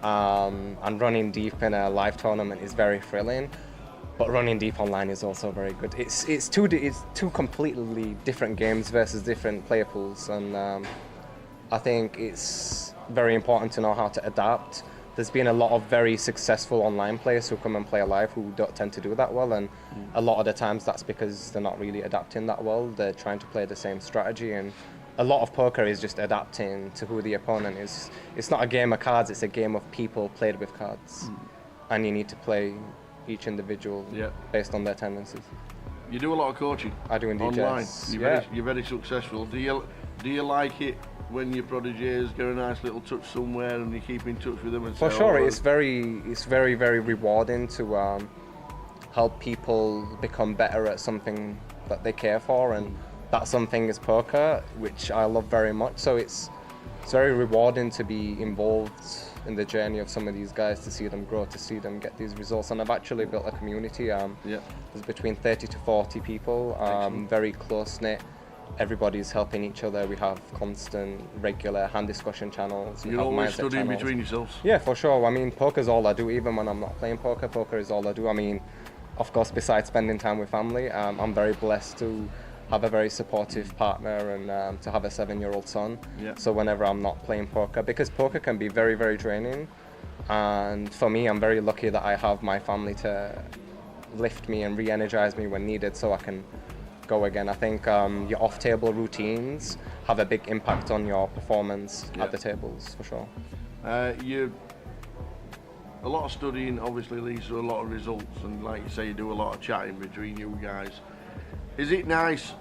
and running deep in a live tournament is very thrilling. But running deep online is also very good. It's two completely different games versus different player pools, and I think it's very important to know how to adapt. There's been a lot of very successful online players who come and play live who don't tend to do that well, and a lot of the times that's because they're not really adapting that well. They're trying to play the same strategy, and a lot of poker is just adapting to who the opponent is. It's not a game of cards, it's a game of people played with cards, and you need to play each individual based on their tendencies. You do a lot of coaching. I do indeed. Online. Yes. You're very successful. Do you like it when your prodigies get a nice little touch somewhere and you keep in touch with them? And for sure, it's very rewarding to help people become better at something that they care for, and that something is poker, which I love very much. So it's it's very rewarding to be involved in the journey of some of these guys, to see them grow, to see them get these results. And I've actually built a community. There's between 30 to 40 people, very close-knit. Everybody's helping each other. We have constant, regular hand discussion channels. You're always studying between yourselves? Yeah, for sure. I mean, poker's all I do. Even when I'm not playing poker, poker is all I do. I mean, of course, besides spending time with family, I'm very blessed to have a very supportive partner and to have a 7-year-old son. So whenever I'm not playing poker, because poker can be very, very draining, and for me, I'm very lucky that I have my family to lift me and re-energize me when needed, so I can go again. I think your off-table routines have a big impact on your performance at the tables, for sure. A lot of studying obviously leads to a lot of results, and like you say, you do a lot of chatting between you guys. Is it nice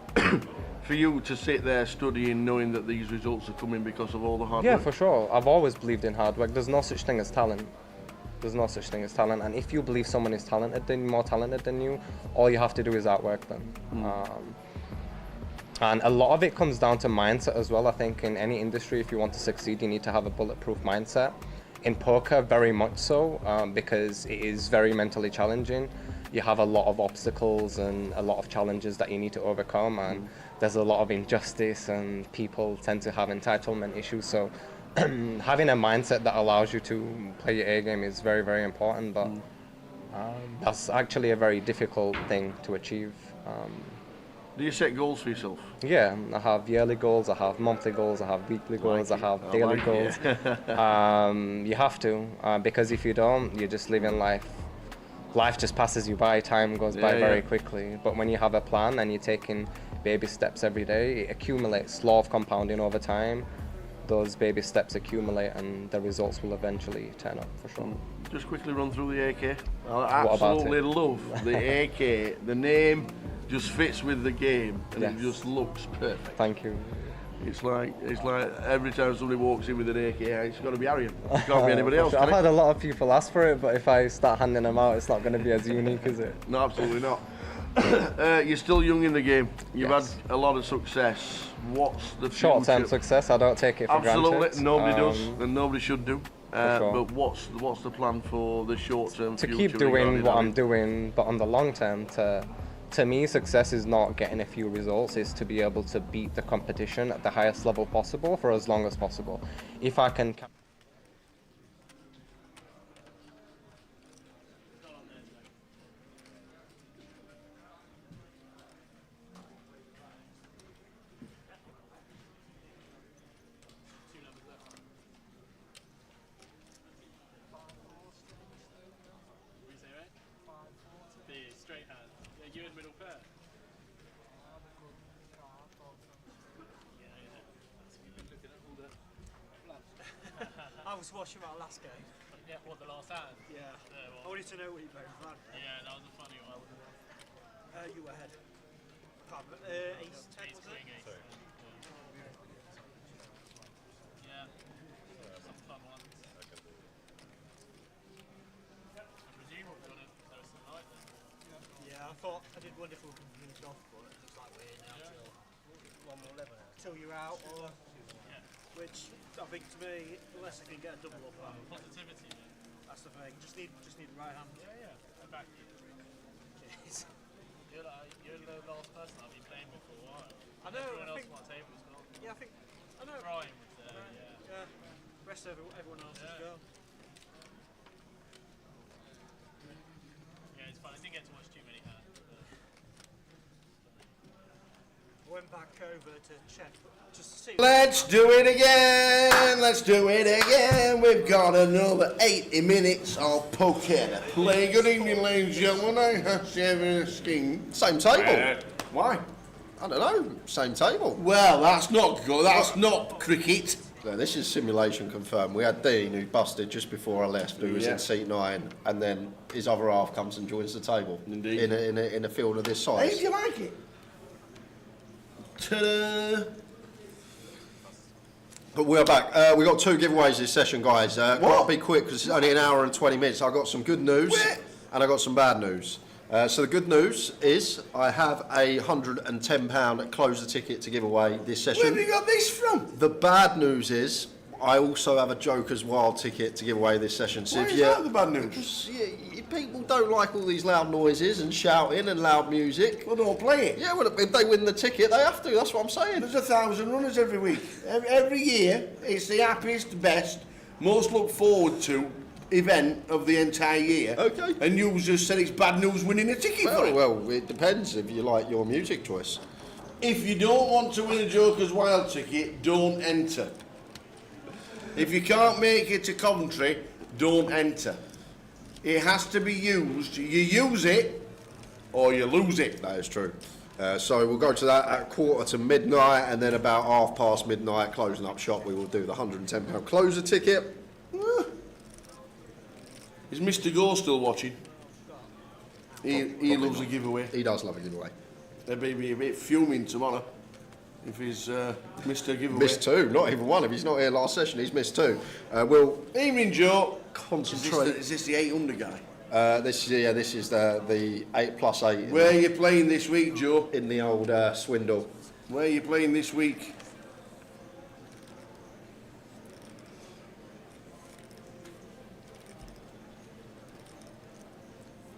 for you to sit there studying knowing that these results are coming because of all the hard work? Yeah, for sure. I've always believed in hard work. There's no such thing as talent. There's no such thing as talent, and if you believe someone is more talented than you, all you have to do is outwork them. And a lot of it comes down to mindset as well. I think in any industry, if you want to succeed, you need to have a bulletproof mindset. In poker, very much so, because it is very mentally challenging. You have a lot of obstacles and a lot of challenges that you need to overcome, and there's a lot of injustice, and people tend to have entitlement issues. So having a mindset that allows you to play your A game is very, very important, but that's actually a very difficult thing to achieve. Do you set goals for yourself? Yeah, I have yearly goals, I have monthly goals, I have weekly goals, I have daily goals. You have to, because if you don't, you're just living life. Life just passes you by, time goes by very quickly. But when you have a plan and you're taking baby steps every day, it accumulates, law of compounding over time. Those baby steps accumulate and the results will eventually turn up, for sure. Just quickly run through the AK. I absolutely love the AK. The name just fits with the game, and it just looks perfect. Thank you. It's like every time somebody walks in with an AK, it's got to be Arian. It can't be anybody else. I've had a lot of people ask for it, but if I start handing them out, it's not going to be as unique, is it? No, absolutely not. You're still young in the game. You've had a lot of success. What's the short-term success? I don't take it for granted. Absolutely, nobody does, and nobody should do. Sure. But what's the plan for the short-term future? To keep doing what I'm doing, but on the long term, to me, success is not getting a few results, it's to be able to beat the competition at the highest level possible for as long as possible. If I can... I was watching our last game. Yeah, what, the last hand? Yeah. I wanted to know what you played with that. Yeah, that was a funny one. You were ahead. Ace 10, was it? Sorry. Yeah. Some fun ones. I presume we're going to close the night then. Yeah, I thought I did wonderful to finish off, but it looks like we're here now till 1 more 11. Till you're out, or which I think to me, unless I can get a double up, positivity. That's the thing. Just need the right hand. Yeah. I back you. Cheers. You're the last person I've been playing with for a while. I know. Everyone else on my table's gone. Yeah, I think. I know. Brian was there. Yeah. Rest of everyone else has gone. Yeah, it's fun. I didn't get to watch too many hands. I went back over to check just to see. Let's do it again. Let's do it again. We've got another 80 minutes of poker to play. Good evening, ladies and gentlemen. I have Seven Skin. Same table. Why? I don't know. Same table. Well, that's not good. That's not cricket. No, this is simulation confirmed. We had Dean, who busted just before I left, who was in seat 9, and then his other half comes and joins the table. Indeed. In a field of this size. Hey, do you like it? Ta-da! But we're back. We've got 2 giveaways this session, guys. Got to be quick because it's only an hour and 20 minutes. I've got some good news and I've got some bad news. So the good news is I have a £110 closer ticket to give away this session. Where have you got this from? The bad news is I also have a Joker's Wild ticket to give away this session. So Why is that the bad news? People don't like all these loud noises and shouting and loud music. Well, don't play it. Yeah, well, if they win the ticket, they have to. That's what I'm saying. There's 1,000 runners every week. Every year, it's the happiest, best, most look forward to event of the entire year. Okay. And you just said it's bad news winning a ticket for it. Well, it depends if you like your music choice. If you don't want to win a Joker's Wild ticket, don't enter. If you can't make it to Coventry, don't enter. It has to be used. You use it, or you lose it. That is true. So we'll go to that at 1:45, and then about midnight, closing up shop, we will do the £110 closer ticket. Is Mr. Gore still watching? He loves a giveaway. He does love a giveaway. They'll be a bit fuming tomorrow if he's missed a giveaway. Missed two, not even one. If he's not here last session, he's missed two. Evening, Joe. Concentrate. Is this the 800 guy? This is the 8+8. Where are you playing this week, Joe? In the old Swindle. Where are you playing this week?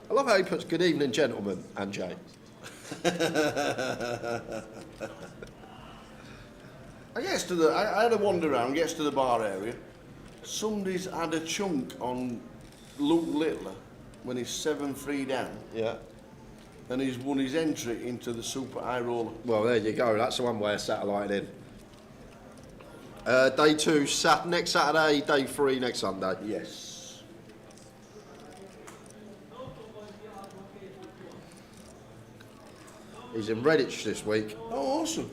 I love how he puts "Good evening, gentlemen" and Jay. I had a wander around, gets to the bar area. Somebody's had a chunk on Luke Littler when he's 7-3 down. Yeah. And he's won his entry into the Super High Roller. Well, there you go. That's the one way of satelliting in. Day 2, next Saturday. Day 3, next Sunday. Yes. He's in Redditch this week. Oh, awesome.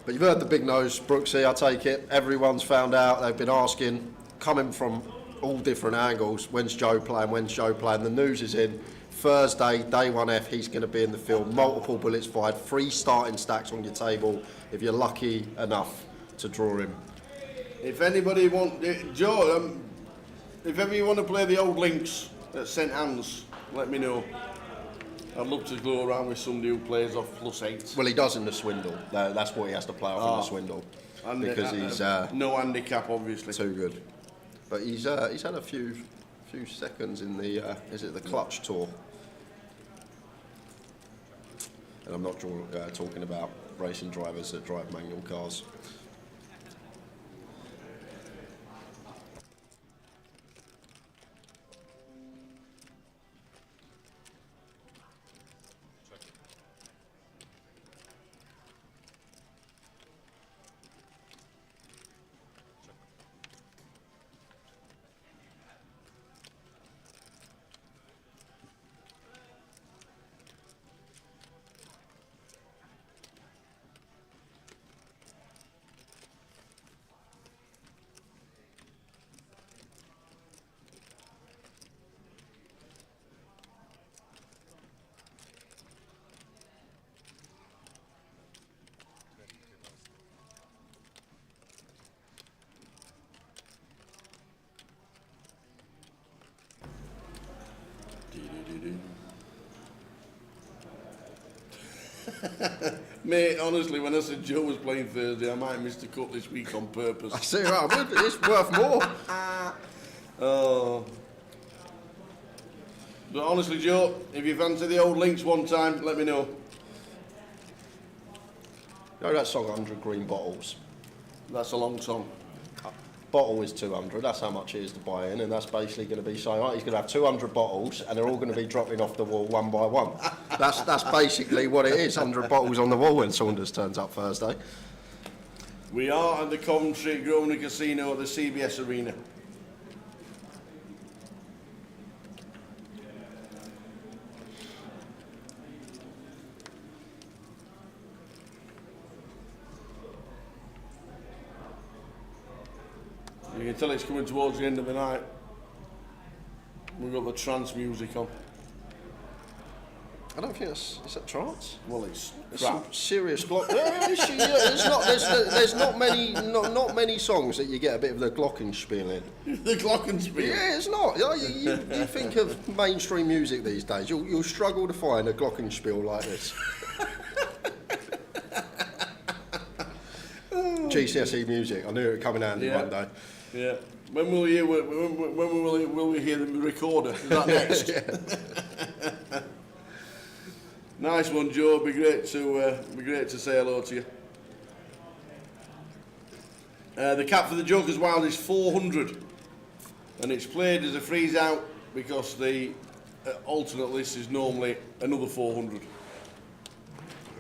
But you've heard the big nose, Brooksy, I take it. Everyone's found out. They've been asking, coming from all different angles, when's Joe playing, when's Joe playing. The news is in. Thursday, day 1F, he's going to be in the field. Multiple bullets fired, 3 starting stacks on your table if you're lucky enough to draw him. If anybody Joe, if ever you want to play the old links at St Anne's, let me know. I'd love to go around with somebody who plays off +8. Well, he does in the Swindle. That's what he has to play off in the Swindle. And because he's no handicap, obviously. Too good. But he's had a few seconds in the the Clutch Tour. And I'm not talking about racing drivers that drive manual cars. Mate, honestly, when I said Joe was playing Thursday, I might have missed a cut this week on purpose. I see what I would, it's worth more. Oh. But honestly, Joe, if you fancy the old links one time, let me know. You know that song, 100 Green Bottles? That's a long song. Bottle is 200, that's how much it is to buy in, and that's basically going to be saying, right, he's going to have 200 bottles, and they're all going to be dropping off the wall one by one. That's basically what it is, 100 bottles on the wall when Saunders turns up Thursday. We are at the Coventry Grosvenor Casino at the CBS Arena. You can tell it's coming towards the end of the night. We've got the trance music on. I don't think it's that trance. Well, it's some serious glock. There's not many songs that you get a bit of the glockenspiel in. The glockenspiel. Yeah, it's not. You think of mainstream music these days, you'll struggle to find a glockenspiel like this. GCSE music. I knew it would come in handy one day. Yeah. When will we hear the recorder? Is that next? Nice one, Joe. Be great to say hello to you. The cap for the Joker's Wild is 400, and it's played as a freeze out because the alternate list is normally another 400.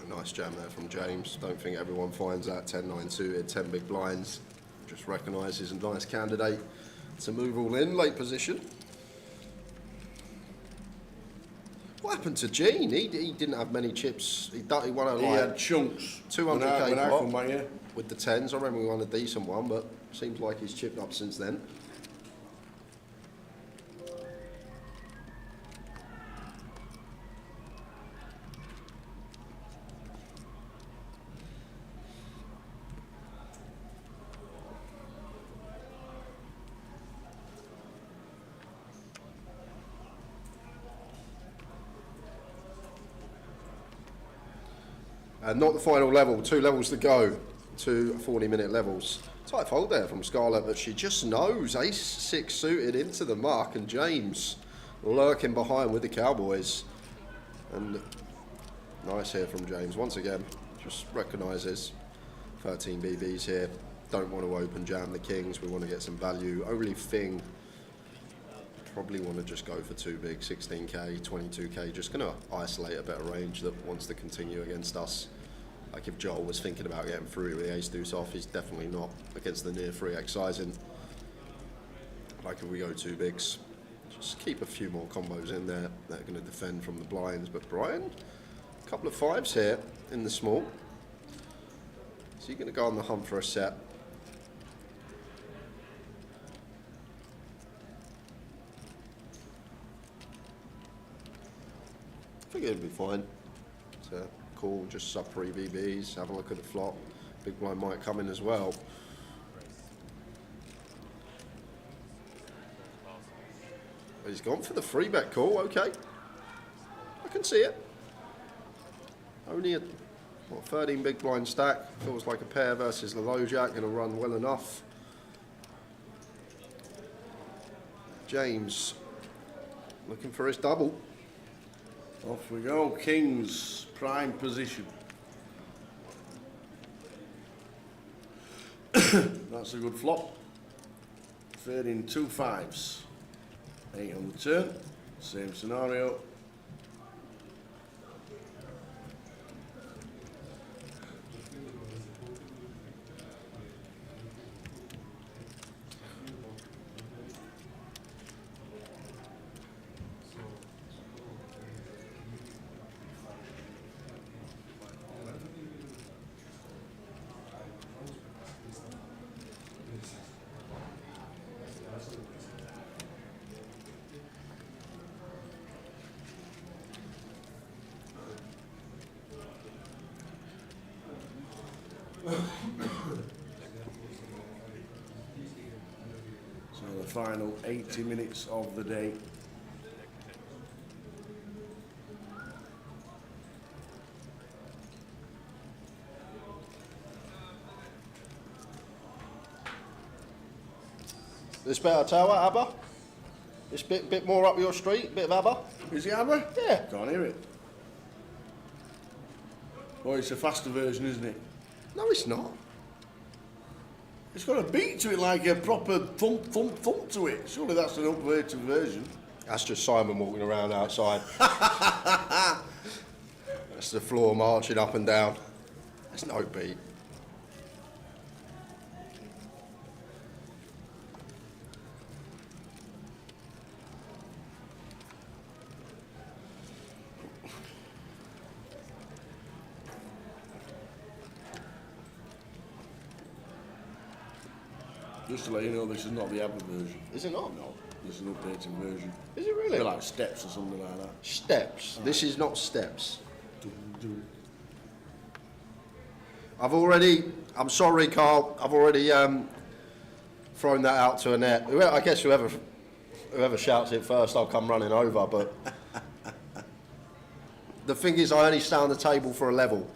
Nice jam there from James. Don't think everyone finds that 10-9 suited, 10 big blinds. Just recognises a nice candidate to move all in, late position. What happened to Gene? He didn't have many chips. He won a He had chunks. 200k when I pot come back, yeah. with the 10s. I remember we won a decent one, but seems like he's chipped up since then. And not the final level, 2 levels to go, 2 40-minute levels. Tight fold there from Scarlett, but she just knows. Ace-6 suited into the mark, and James lurking behind with the Cowboys. And nice here from James. Once again, just recognises 13 BBs here. Don't want to open jam the Kings. We want to get some value. Only thing, probably want to just go for 2 big, 16k, 22k. Just going to isolate a better range that wants to continue against us. Like if Joel was thinking about getting through with the ace deuce off, he's definitely not against the near 3x sizing. Like if we go 2 bigs, just keep a few more combos in there that are going to defend from the blinds. But Brian, a couple of 5s here in the small. So you're going to go on the hunt for a set. I think it'll be fine. So cool, just sub 3 BBs, have a look at the flop. Big blind might come in as well. He's gone for the 3-bet call, okay. I can see it. Only a 13 big blind stack. Feels like a pair versus the low jack, going to run well enough. James looking for his double. Off we go, Kings, prime position. That's a good flop. Fading 2 5s. 8 on the turn, same scenario. So the final 80 minutes of the day. This better tower, ABBA? This bit more up your street, bit of ABBA? Is it ABBA? Yeah. Can't hear it. Oh, it's a faster version, isn't it? No, it's not. It's got a beat to it, like a proper thump, thump, thump to it. Surely that's an updated version. That's just Simon walking around outside. That's the floor marching up and down. There's no beat. Just to let you know, this is not the ABBA version. Is it not? No. It's an updated version. Is it really? They're like steps or something like that. Steps. Oh. This is not steps. Dum. I'm sorry, Carl. I've already thrown that out to a net. I guess whoever shouts it first, I'll come running over. But the thing is, I only stay on the table for a level.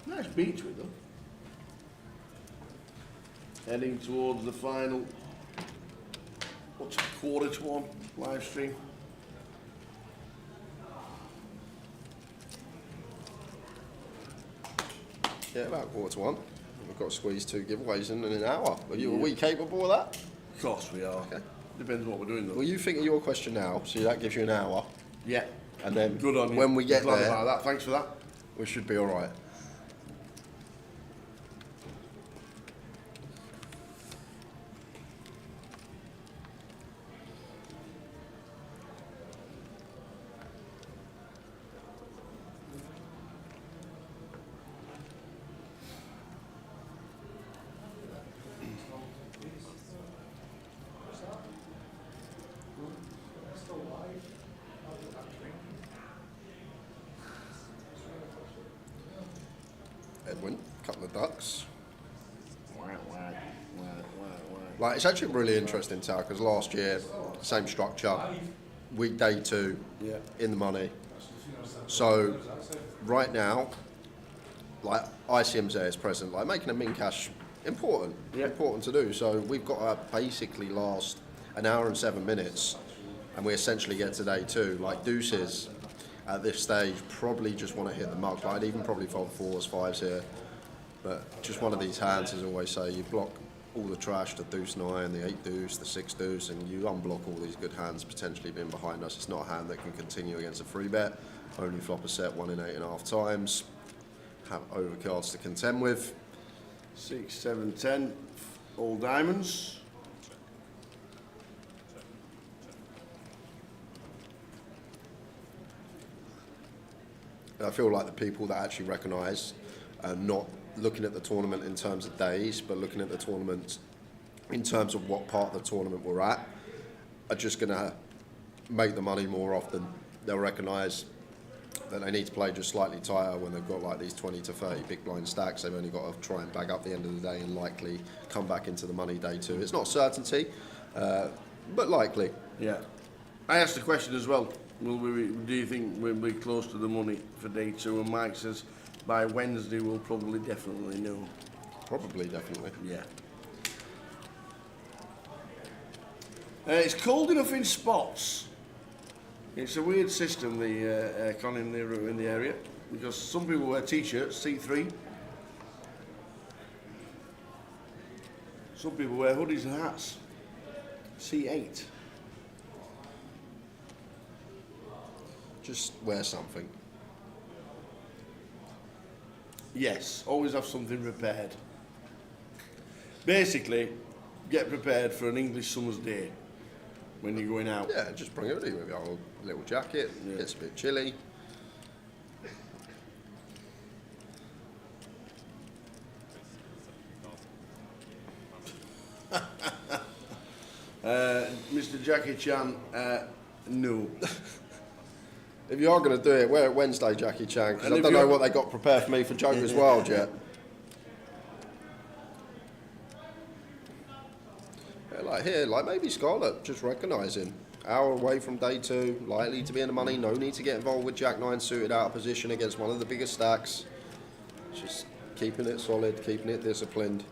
Nice beach with them. Heading towards the final. What's 1:45 live stream? Yeah, about 1:45. We've got to squeeze 2 giveaways in an hour. Are we capable of that? Of course we are. Okay. Depends what we're doing though. Well, you think of your question now, so that gives you an hour. Yeah. And then Good on you. when we get Glad there, about that. Thanks for that. we should be all right. Edwin, couple of ducks. Like, it's actually really interesting, Tal, because last year, same structure, weekday 2, in the money. So, right now, like, ICM's there is present, like, making a min cash important to do. So, we've got to basically last an hour and 7 minutes, and we essentially get to day 2. Like, deuces, at this stage, probably just want to hit the mug. Like, I'd even probably fold 4s, 5s here. But just one of these hands, as I always say, you block all the trash, the deuce 9, the 8 deuce, the 6 deuce, and you unblock all these good hands potentially being behind us. It's not a hand that can continue against a free bet. Only flop a set 1 in 8.5 times. Have overcards to contend with. 6, 7, 10, all diamonds. I feel like the people that actually recognise not looking at the tournament in terms of days, but looking at the tournament in terms of what part of the tournament we're at, are just going to make the money more often. They'll recognise that they need to play just slightly tighter when they've got like these 20 to 30 big blind stacks. They've only got to try and bag up the end of the day and likely come back into the money day 2. It's not certainty, but likely. Yeah. I asked the question as well. Do you think we'll be close to the money for day 2? And Mike says by Wednesday we'll probably definitely know. Probably definitely. Yeah. It's cold enough in spots. It's a weird system, the aircon in the area, because some people wear t-shirts, C3. Some people wear hoodies and hats, C8. Just wear something. Yes, always have something prepared. Basically, get prepared for an English summer's day when you're going out. Yeah, just bring it with you. Maybe a little jacket, gets a bit chilly. Mr. Jackie Chan, no. If you are going to do it, wear it Wednesday, Jackie Chan, because I don't know what they got prepared for me for Joker's Wild yet. Yeah, like here, like maybe Scarlett, just recognising. Hour away from day 2, likely to be in the money, no need to get involved with Jack 9 suited out of position against one of the biggest stacks. Just keeping it solid, keeping it disciplined.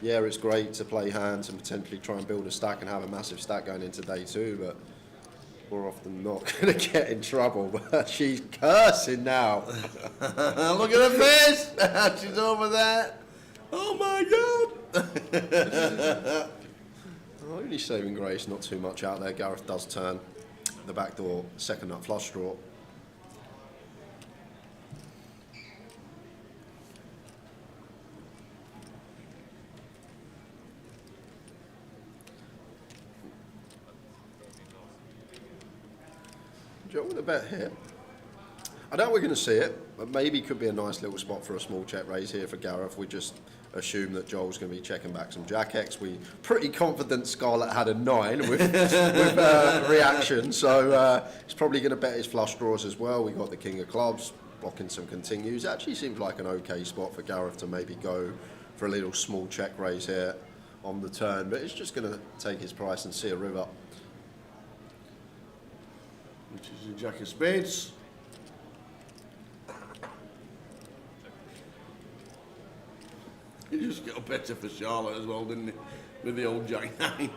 Yeah, it's great to play hands and potentially try and build a stack and have a massive stack going into day 2, but we're often not going to get in trouble. But she's cursing now. Look at her face! She's over there. Oh my God! Only saving grace, not too much out there. Gareth does turn the back door, second nut flush draw. Joe with a bet here. I doubt we're going to see it, but maybe could be a nice little spot for a small check raise here for Gareth. We just assume that Joel's going to be checking back some Jack X. We pretty confident Scarlett had a 9 with reaction, so he's probably going to bet his flush draws as well. We got the King of Clubs blocking some continues. Actually seems like an okay spot for Gareth to maybe go for a little small check raise here on the turn, but it's just going to take his price and see a river. Which is a Jack of Spades. He just got better for Charlotte as well, didn't he? With the old Jack 9.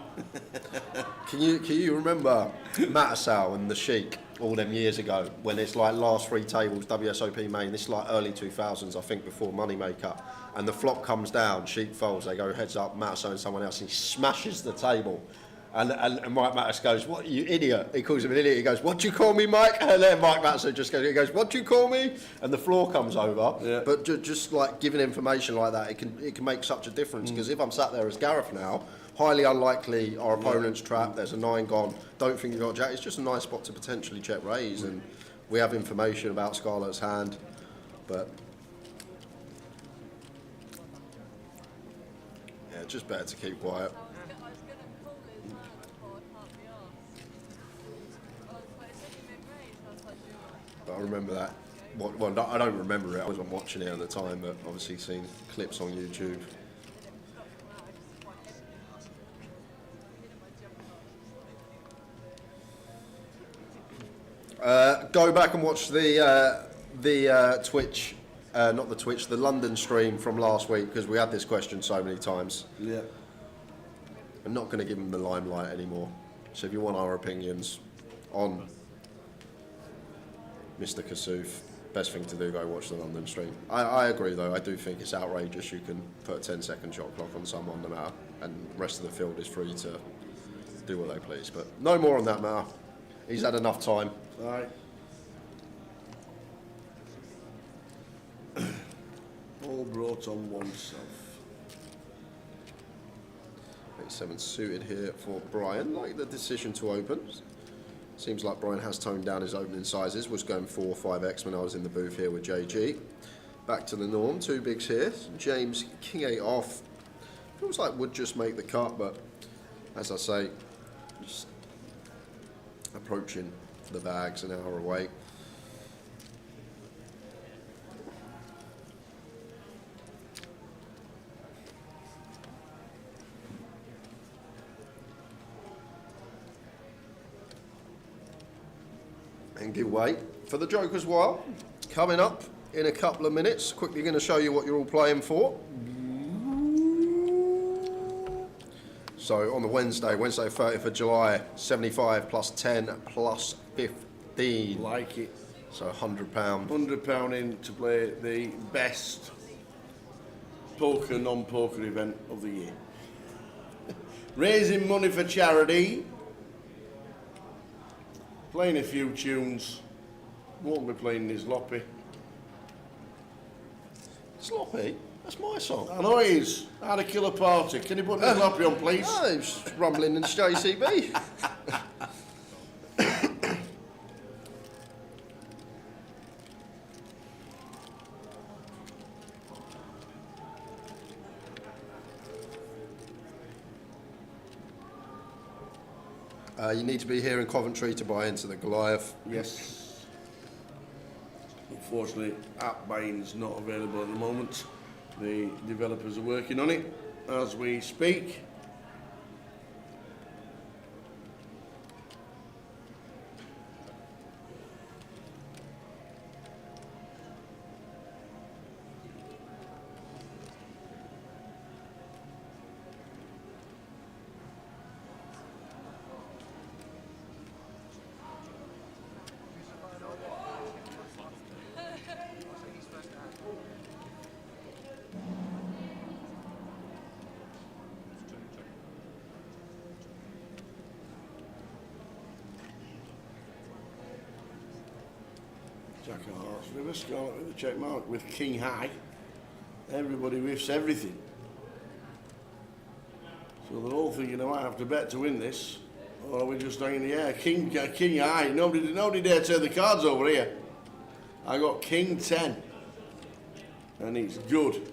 Can you remember Matasau and the Sheik all them years ago when it's like last 3 tables, WSOP main, this is like early 2000s, I think, before Moneymaker, and the flop comes down, Sheik folds, they go heads up, Matasau and someone else, and he smashes the table. And Mike Mattis goes, "What, you idiot?" He calls him an idiot. He goes, "What do you call me, Mike?" And then Mike Mattis just goes, "What do you call me?" And the floor comes over. Yeah. But just like giving information like that, it can make such a difference. Because if I'm sat there as Gareth now, highly unlikely our opponent's trapped. There's a 9 gone. Don't think you've got Jack. It's just a nice spot to potentially check raise, and we have information about Scarlett's hand, but yeah, just better to keep quiet. But I remember that. Well, I don't remember it. I wasn't watching it at the time, but obviously seen clips on YouTube. Go back and watch the Twitch, not the Twitch, the London stream from last week, because we had this question so many times. Yeah. I'm not going to give them the limelight anymore. So if you want our opinions on Mr. Kassouf, best thing to do, go watch the London stream. I agree though, I do think it's outrageous you can put a 10-second shot clock on someone no matter, and the rest of the field is free to do what they please. But no more on that matter. He's had enough time. Right. All brought on oneself. 87 suited here for Brian. Like the decision to open. Seems like Brian has toned down his opening sizes. Was going 4 or 5x when I was in the booth here with JG. Back to the norm. 2 bigs here. James King 8 off. Feels like would just make the cut, but as I say, just approaching the bags an hour away. And give way for the Joker's Wild. Coming up in a couple of minutes. Quickly going to show you what you're all playing for. So on the Wednesday 30th of July, 75 plus 10 plus 15. Like it. So £100. £100 in to play the best poker, non-poker event of the year. Raising money for charity. Playing a few tunes. Won't be playing this Sloppy. Sloppy? That's my song. I know it is. How to Kill a Party. Can you put the Sloppy on, please? Oh, it's rumbling in JCB. You need to be here in Coventry to buy into the Goliath. Yes. Unfortunately, app buying's not available at the moment. The developers are working on it as we speak. Jack of Hearts, River, Scarlet with the check mark with King High. Everybody riffs everything. So they're all thinking I might have to bet to win this, Or are we just hanging in the air? King high. Nobody dare turn the cards over here. I got King 10. And it's good.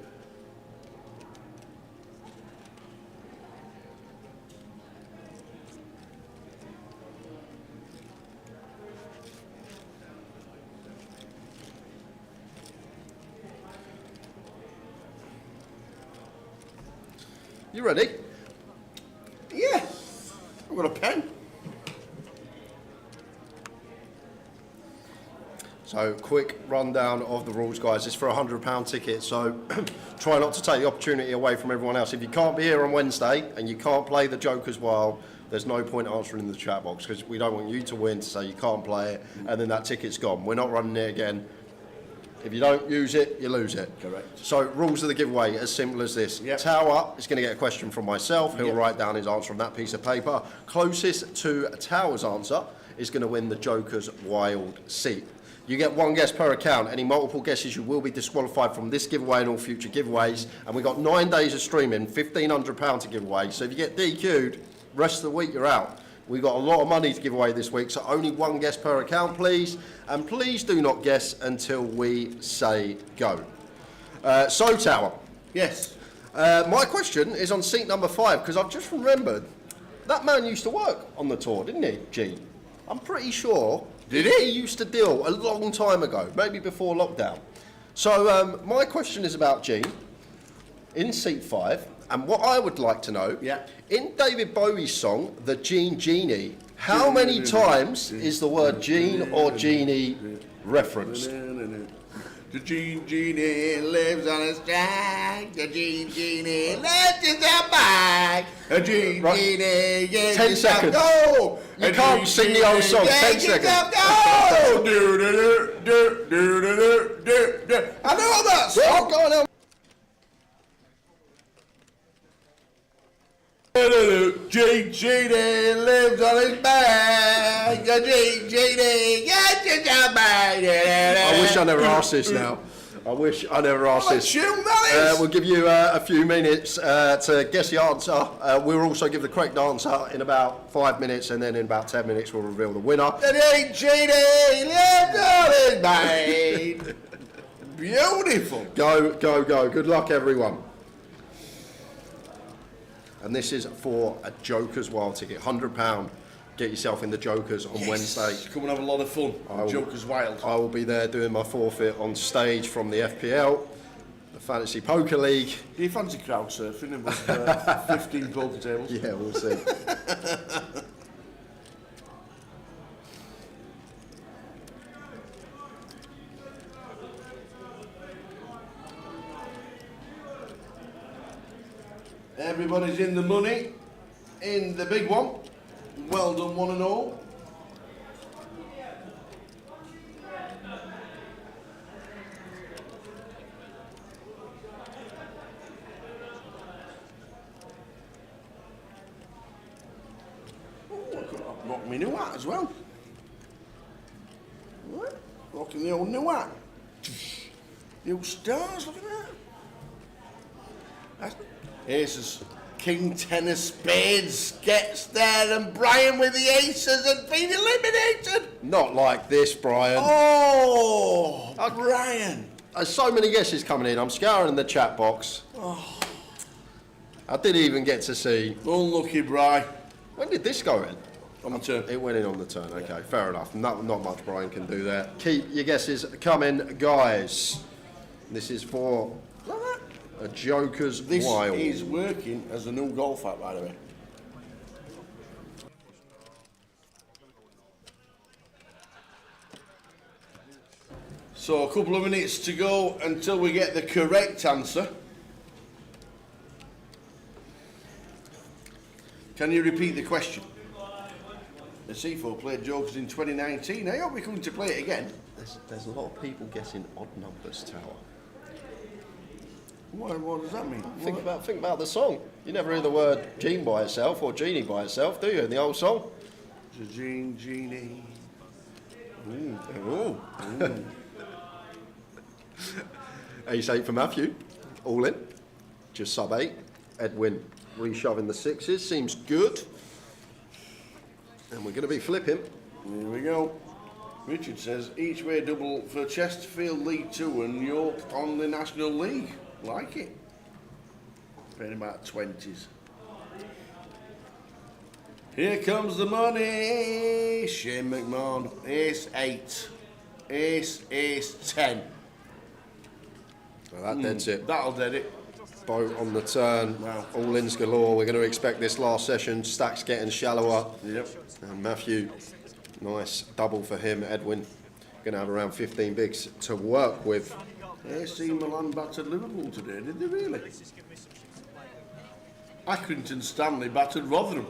You ready? Yeah. I've got a pen. So, quick rundown of the rules, guys. It's for a £100 ticket, so try not to take the opportunity away from everyone else. If you can't be here on Wednesday and you can't play the Joker's Wild, there's no point answering in the chat box because we don't want you to win to say you can't play it and then that ticket's gone. We're not running it again. If you don't use it, you lose it. Correct. So, rules of the giveaway, as simple as this. Yep. Tower is going to get a question from myself. He'll write down his answer on that piece of paper. Closest to Tower's answer is going to win the Joker's Wild seat. You get one guess per account. Any multiple guesses, you will be disqualified from this giveaway and all future giveaways. And we've got 9 days of streaming, £1,500 to give away. So if you get DQ'd, rest of the week you're out. We've got a lot of money to give away this week, so only one guess per account, please. And please do not guess until we say go. So, Tower. Yes. My question is on seat number 5, because I've just remembered that man used to work on the tour, didn't he, Gene? I'm pretty sure. Did he? He used to deal a long time ago, maybe before lockdown. So, my question is about Gene in seat 5. And what I would like to know, in David Bowie's song, The Gene Genie, how many times is the word Gene or Genie referenced? The Gene Genie lives on his jack. The Gene Genie lives in the bag. The Gene Genie gets 10 seconds. Go. You can't sing the old song. 10 seconds. Go. Do do do do do do do. I know that song. Go on. Gene Genie lives on his back. Gene Genie gets in the bag. I wish I never asked this now. I wish I never asked What a this. tune that is. We'll give you a few minutes to guess the answer. We'll also give the correct answer in about 5 minutes, and then in about 10 minutes we'll reveal the winner. Gene Genie lives on his back. Beautiful. Go, go, go. Good luck, everyone. And this is for a Joker's Wild ticket, £100. Get yourself in the Jokers on Wednesday. Come and have a lot of fun. Joker's Wild. I will be there doing my forfeit on stage from the FPL, the Fantasy Poker League. Do you fancy crowd surfing and with 15 poker tables? Yeah, we'll see. Everybody's in the money, in the big one. Well done, one and all. Oh, I could have rocked my new hat as well. What? Rocking the old new hat. The old stars, look at that. That's aces. King 10 of spades gets there, and Brian with the aces has been eliminated. Not like this, Brian. Oh, Brian. There's so many guesses coming in. I'm scouring the chat box. Oh. I didn't even get to see. Unlucky, Brian. When did this go in? On the turn. It went in on the turn. Okay, fair enough. Not much Brian can do there. Keep your guesses coming, guys. This is for a Joker's Wild. This is working as a new golf app, by the way. So a couple of minutes to go until we get the correct answer. Can you repeat the question? The C4 played Jokers in 2019. I hope we're coming to play it again. There's a lot of people guessing odd numbers, Tower. What does that mean? Think about the song. You never hear the word Gene by itself or Genie by itself, do you, in the old song? The Gene, Genie. Ooh. Ooh. Ace 8 for Matthew. All in. Just sub 8. Edwin reshoving the sixes. Seems good. And we're going to be flipping. Here we go. Richard says, each way double for Chesterfield League 2 and York on the National League. Like it. Paying about 20s. Here comes the money. Shane McMahon. Ace 8. Ace 10. Well, that deads it. That'll dead it. Boat on the turn. Wow. All ins galore. We're going to expect this last session. Stacks getting shallower. Yep. And Matthew, nice double for him. Edwin, going to have around 15 bigs to work with. AC Milan battered Liverpool today, did they really? Accrington Stanley battered Rotherham.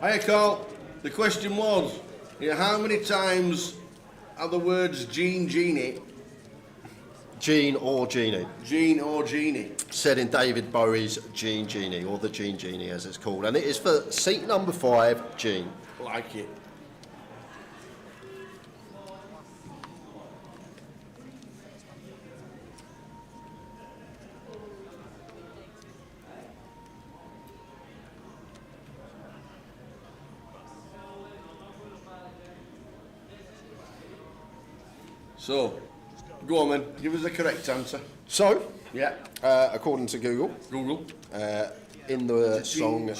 Hiya, Carl. The question was, how many times are the words Gene Genie? Gene or Genie. Gene or Genie. Said in David Bowie's Gene Genie, or the Gene Genie as it's called. And it is for seat number 5, Gene. Like it. So, go on then, give us the correct answer. So, yeah, according to Google, in the song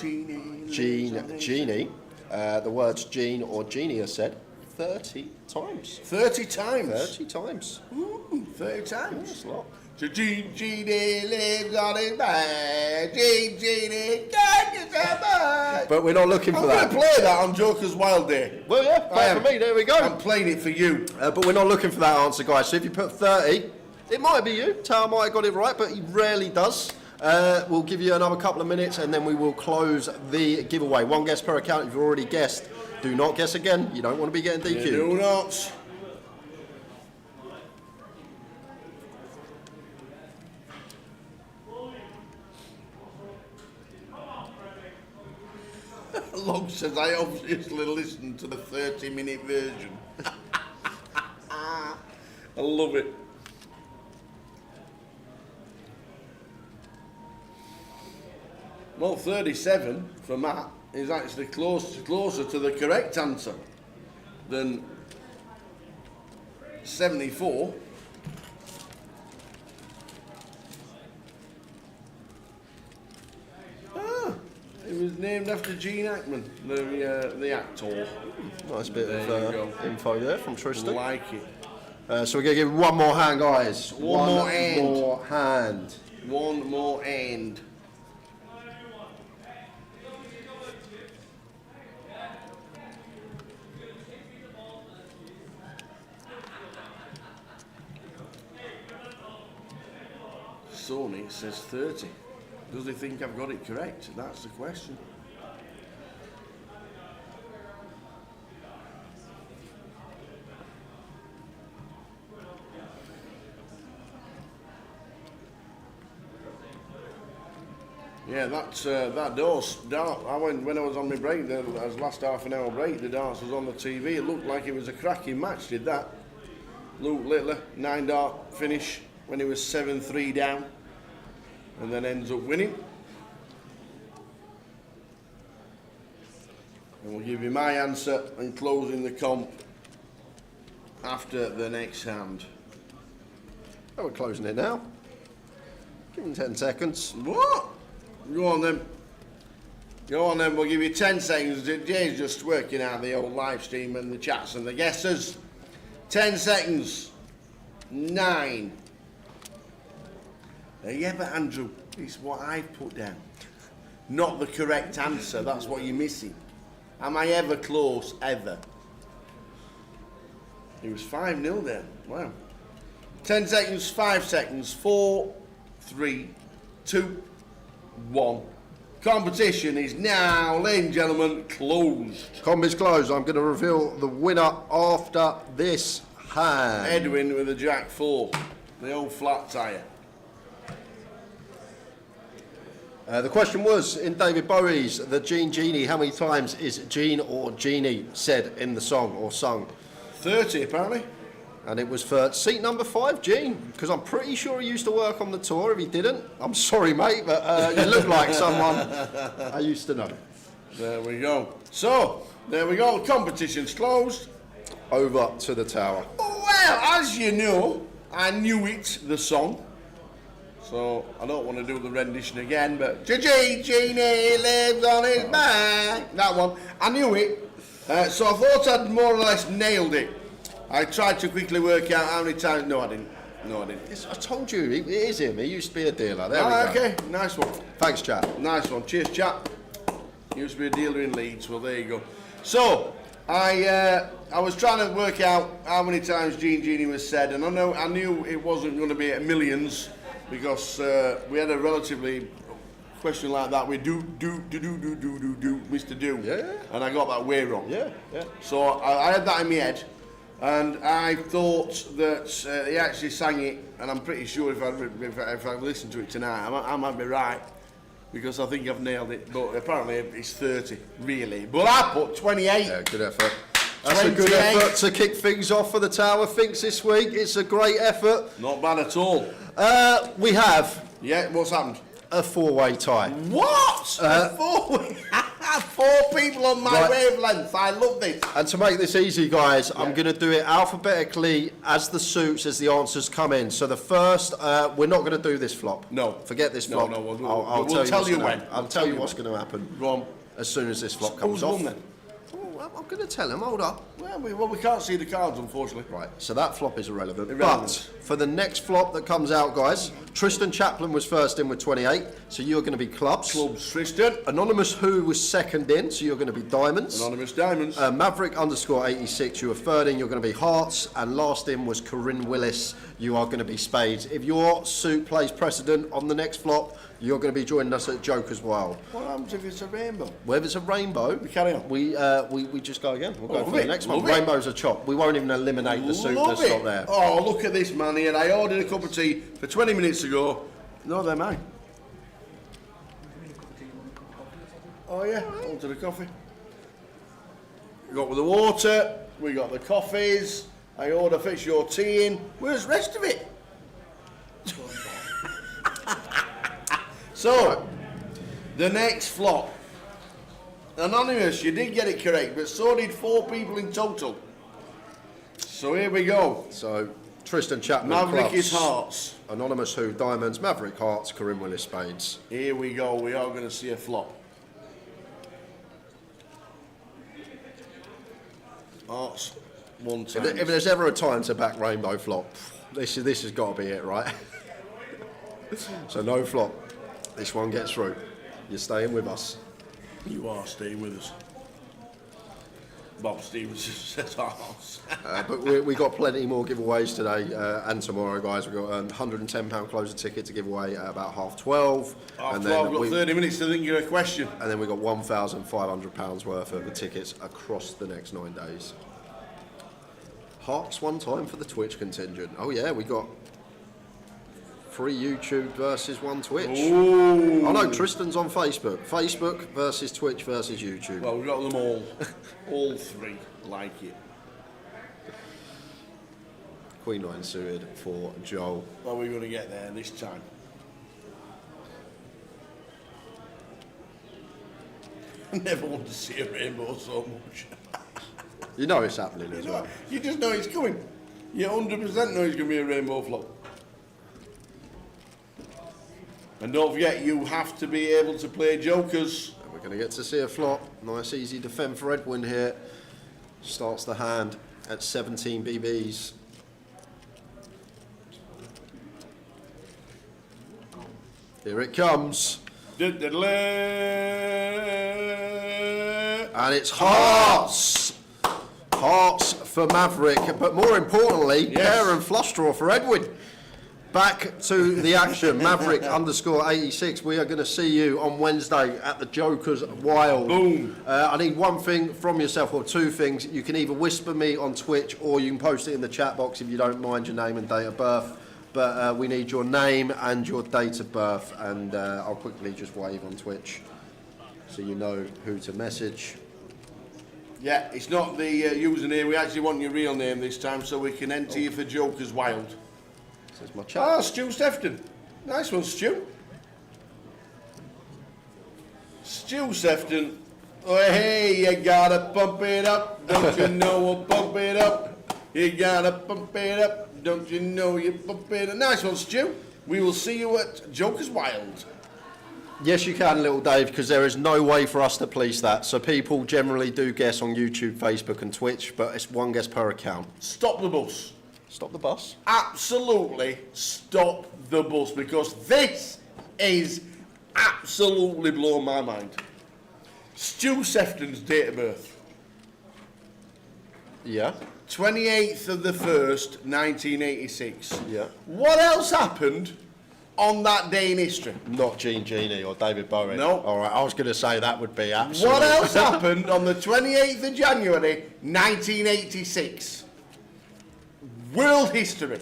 Genie, the words Gene or Genie are said 30 times. 30 times? 30 times. Ooh, 30 times. That's a lot. So Genie lives on his mind. Genie, God, you're so much. But we're not looking for that. I'm going to play that on Joker's Wild Day. Well, yeah, play for me, there we go. I'm playing it for you. But we're not looking for that answer, guys. So if you put 30, it might be you. Tao might have got it right, but he rarely does. We'll give you another couple of minutes and then we will close the giveaway. One guess per account. If you've already guessed, do not guess again. You don't want to be getting DQ'd. Do not. Log says I obviously listened to the 30-minute version. I love it. Well, 37 for Matt is actually closer to the correct answer than 74. It was named after Gene Hackman, the actor. Nice bit of info there from Tristan. Like it. So we're going to give one more hand, guys. One more hand. More hand. One more hand. Sony says 30. Does he think I've got it correct? That's the question. Yeah, that dart. I went when I was on my break. That was last half an hour break. The darts was on the TV. It looked like it was a cracking match. Did that? Luke Littler 9-dart finish when he was 7-3 down, and then ends up winning. And we'll give you my answer and closing the comp after the next hand. Oh, we're closing it now. Give him 10 seconds. What? Go on then. Go on then, we'll give you 10 seconds. Jay's just working out the old live stream and the chats and the guesses. 10 seconds. 9. Yeah, but Andrew, it's what I've put down. Not the correct answer, that's what you're missing. Am I ever close, ever? It was 5-0 then, wow. 10 seconds, 5 seconds, 4, 3, 2, 1. Competition is now, ladies and gentlemen, closed. Comp is closed. I'm going to reveal the winner after this hand. Edwin with a Jack 4, the old flat tyre. The question was, in David Bowie's The Gene Genie, how many times is Gene or Genie said in the song or sung? 30 apparently. And it was for seat number 5, Gene, because I'm pretty sure he used to work on the tour. If he didn't, I'm sorry, mate, but you look like someone I used to know. There we go. So, there we go. Competition's closed. Over to the tower. Well, as you know, I knew it, the song. So, I don't want to do the rendition again, but Genie lives on his back. That one. I knew it. So I thought I'd more or less nailed it. I tried to quickly work out how many times. No, I didn't. I told you, it is him. He used to be a dealer. There we go. Okay, nice one. Thanks, chap. Nice one. Cheers, chap. He used to be a dealer in Leeds. Well, there you go. So, I was trying to work out how many times Genie was said, and I knew it wasn't going to be at millions because we had a relatively question like that with do, Mr. Do. Yeah. And I got that way wrong. Yeah. So I had that in my head, and I thought that he actually sang it, and I'm pretty sure if I listen to it tonight, I might be right, because I think I've nailed it. But apparently it's 30, really. But I put 28. Yeah, good effort. That's a good effort to kick things off for the Tower Thinks this week. It's a great effort. Not bad at all. We have. Yeah, what's happened? A four-way tie. What? A four-way? 4 people on my wavelength. I love this. And to make this easy, guys, I'm going to do it alphabetically as the suits, as the answers come in. So the first, we're not going to do this flop. No. Forget this flop. No, I'll tell you when. I'll tell you what's going to happen. Go on. As soon as this flop comes Who's off. won then? I'm going to tell him, hold up. Well, we can't see the cards, unfortunately. Right, so that flop is irrelevant. But for the next flop that comes out, guys, Tristan Chaplin was first in with 28, so you're going to be clubs. Clubs, Tristan. Anonymous Who was second in, so you're going to be diamonds. Anonymous diamonds. Maverick _86, you were third in, you're going to be hearts. And last in was Corinne Willis, you are going to be spades. If your suit plays precedent on the next flop, you're going to be joining us at Joker's Wild. What happens if it's a rainbow? Well, if it's a rainbow, we carry on. We just go again. We'll go for the next one. Rainbow's a chop. We won't even eliminate the suit that's not there. Oh, look at this man here. I ordered a cup of tea for 20 minutes ago. No, they're mine. Oh yeah, on to the coffee. We got with the water. We got the coffees. I order fix your tea in. Where's the rest of it? So, the next flop. Anonymous, you did get it correct, but so did 4 people in total. So here we go. So, Tristan Chapman, Maverick clubs. is hearts. Anonymous Who, diamonds. Maverick, hearts. Corinne Willis, spades. Here we go. We are going to see a flop. Hearts, one time. If there's ever a time to back rainbow flop, this has got to be it, right? So no flop. This one gets through. You're staying with us. You are staying with us. Bob Stevens says hearts. But we got plenty more giveaways today and tomorrow, guys. We've got a £110 closer ticket to give away at about 12:30. Half 12, we've got 30 minutes to think of a question. And then we've got £1,500 worth of the tickets across the next 9 days. Hearts one time for the Twitch contingent. Oh yeah, we got 3 YouTube versus 1 Twitch. Ooh. Oh no, Tristan's on Facebook. Facebook versus Twitch versus YouTube. Well, we've got them all. All 3 like it. Queen 9 suited for Joel. Are we going to get there this time? I never want to see a rainbow so much. You know it's happening as well. You just know it's coming. You 100% know it's going to be a rainbow flop. And don't forget, you have to be able to play jokers. And we're going to get to see a flop. Nice, easy defend for Edwin here. Starts the hand at 17 BBs. Here it comes. And it's hearts. Hearts for Maverick, but more importantly, pair and flush draw for Edwin. Back to the action. Maverick _86. We are going to see you on Wednesday at the Joker's Wild. Boom. I need one thing from yourself, or 2 things. You can either whisper me on Twitch, or you can post it in the chat box if you don't mind, your name and date of birth. But we need your name and your date of birth, and I'll quickly just wave on Twitch so you know who to message. Yeah, it's not the username. We actually want your real name this time so we can enter you for Joker's Wild. Says my chat. Ah, Stu Stefton. Nice one, Stu. Stu Stefton Oh, hey, you gotta pump it up. Don't you know we'll pump it up? You gotta pump it up. Don't you know you pump it up? Nice one, Stu. We will see you at Joker's Wild. Yes, you can, little Dave, because there is no way for us to police that. So people generally do guess on YouTube, Facebook and Twitch, but it's one guess per account. Stop the bus. Stop the bus? Absolutely stop the bus, because this is absolutely blown my mind. Stu Sefton's date of birth. Yeah. 28th of the 1st, 1986. Yeah. What else happened on that day in history? Not Gene Genie or David Bowie. No. All right, I was going to say that would be absolutely. What else happened on the 28th of January, 1986? World history.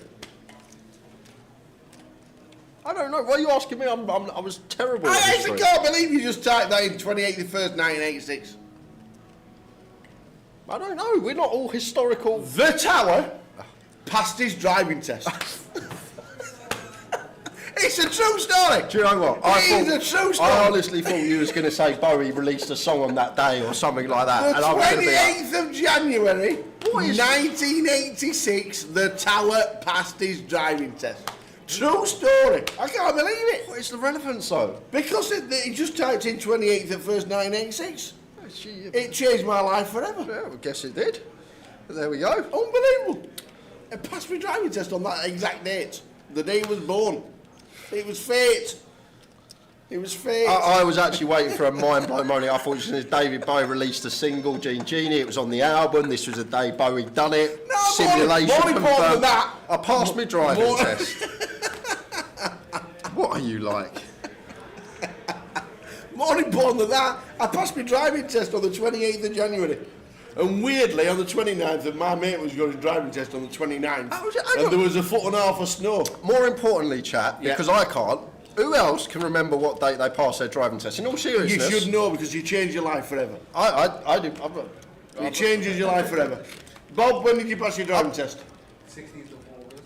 I don't know. Why are you asking me? I was terrible. I at actually history. can't believe you just typed that in 28th of the 1st, 1986. I don't know. We're not all historical. The Tower passed his driving test. It's a true story. Do you know what? It is a true story. I honestly thought you was going to say Bowie released a song on that day or something like that. The and I was gonna be like, 28th of January, 1986, the Tower passed his driving test. True story. I can't believe it. What is the relevance though? Because he just typed in 28th of 1st, 1986. It changed my life forever. Yeah, I guess it did. But there we go. Unbelievable. It passed my driving test on that exact date. The day he was born. It was fate. It was fate. I was actually waiting for a mind-blowing moment. I thought it was David Bowie released a single, Gene Genie. It was on the album. This was the day Bowie done it. No, Simulation more important than confirmed. that. I passed my driving test. What are you like? More important than that, I passed my driving test on the 28th of January. And weirdly, on the 29th, my mate was going to driving test on the 29th. And there was a foot and a half of snow. More importantly, chat, because I can't, who else can remember what date they passed their driving test? In all seriousness. You should know, because you change your life forever. I do. It changes your life forever. Bob, when did you pass your driving test? 16th of August.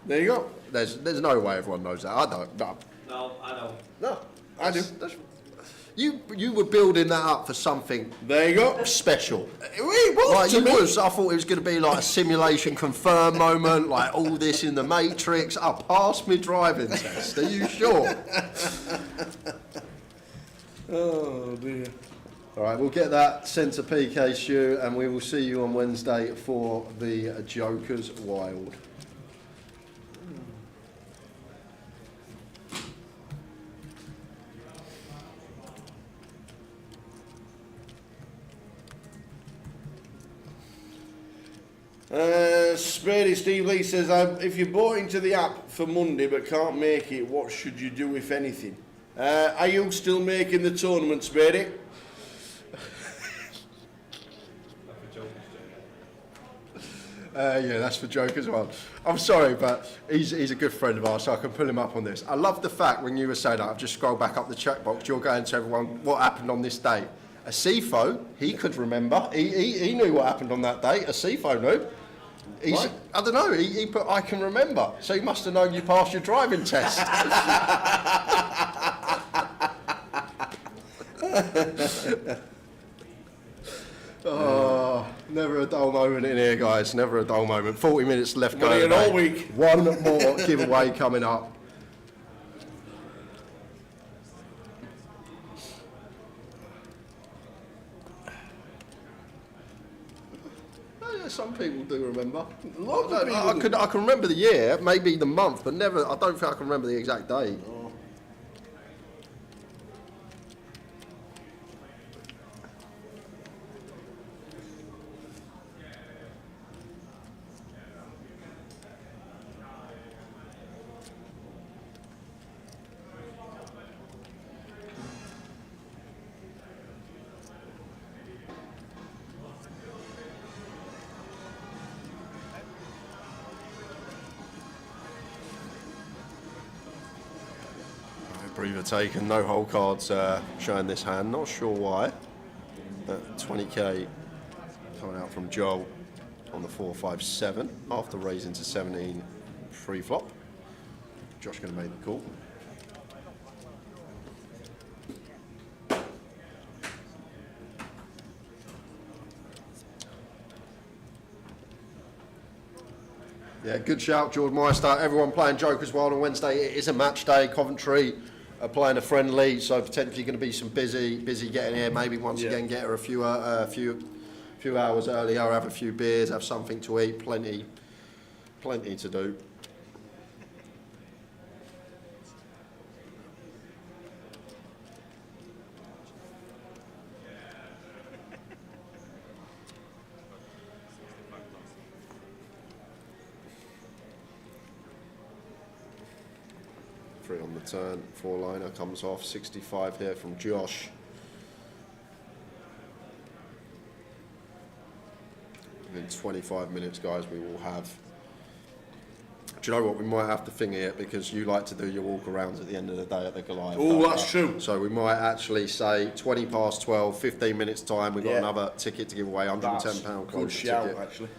There you go. There's no way everyone knows that. I don't. No, No, I know. no I do. You were building that up for something. There you go. Special. It was Like to you me. was. I thought it was going to be like a simulation confirmed moment, like all this in the Matrix. I passed my driving test. Are you sure? Oh dear. All right, we'll get that sent to PK Stu, and we will see you on Wednesday for the Joker's Wild. Spady Steve Lee says, if you bought into the app for Monday but can't make it, what should you do, if anything? Are you still making the tournament, Spady? Yeah, that's for Joker's Wild. I'm sorry, but he's a good friend of ours, so I can pull him up on this. I love the fact when you were saying that, I've just scrolled back up the chat box, you're going to everyone what happened on this date. Asifo, he could remember. He knew what happened on that date. Asifo knew. What? I don't know. He put, I can remember. So he must have known you passed your driving test. Oh, never a dull moment in here, guys. Never a dull moment. 40 minutes left Money going. in all week. One more giveaway coming up. Some people do remember. Lots of people I can remember the year, maybe the month, but never. I don't think I can remember the exact date. Breather taken, no hole cards showing this hand, not sure why. But 20k coming out from Joel on the 4-5-7 after raising to 17 free flop. Josh going to make the call. Yeah, good shout, George Meister. Everyone playing Jokers Wild on Wednesday. It is a match day. Coventry are playing a friendly, so potentially going to be some busy getting here. Maybe once again get her a few hours earlier, have a few beers, have something to eat. Plenty to do. Three on the turn, 4-liner comes off, 65 here from Josh. In 25 minutes, guys, we will have... Do you know what? We might have to finger it because you like to do your walk-arounds at the end of the day at the Goliath. Oh, that's true. So we might actually say 20 past 12, 15 minutes time, we've got another ticket to give away, £110 good shout, ticket. actually.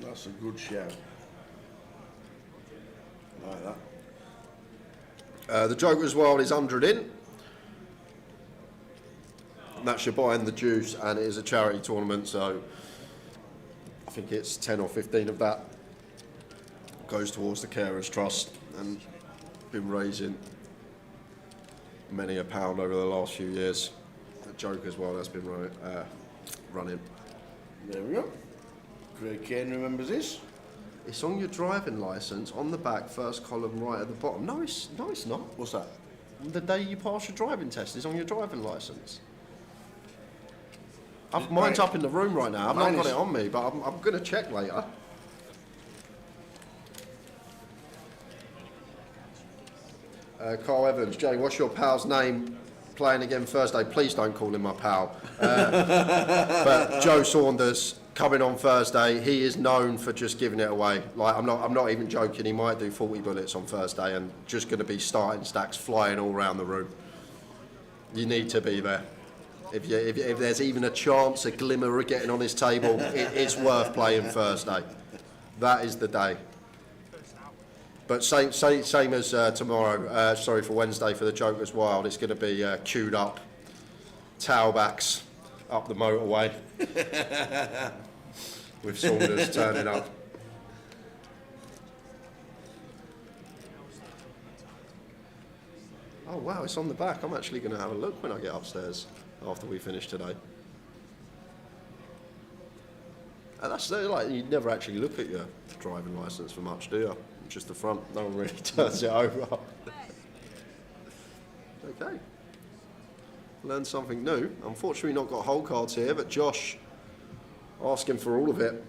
That's a good shout. Like that. The Jokers Wild is 100 in. And that's your buying the juice, and it is a charity tournament, so I think it's 10 or 15 of that goes towards the Carers Trust, and been raising many a pound over the last few years. The Jokers Wild has been running. There we go. Craig Kane remembers this. It's on your driving licence, on the back, first column right at the bottom. No, it's not. What's that? The day you pass your driving test is on your driving licence. Mine's up in the room right now. I've not got it on me, but I'm going to check later. Carl Evans, Jay, what's your pal's name? Playing again Thursday. Please don't call him my pal. But Joe Saunders coming on Thursday. He is known for just giving it away. Like I'm not even joking. He might do 40 bullets on Thursday and just going to be starting stacks flying all around the room. You need to be there. If there's even a chance, a glimmer of getting on his table, it's worth playing Thursday. That is the day. But same as tomorrow, for Wednesday for the Jokers Wild, it's going to be queued up, tailbacks up the motorway with Saunders turning up. Oh wow, it's on the back. I'm actually going to have a look when I get upstairs after we finish today. And that's like, you never actually look at your driving licence for much, do you? Just the front, no one really turns it over. Okay. Learned something new. Unfortunately not got hole cards here, but Josh asking for all of it.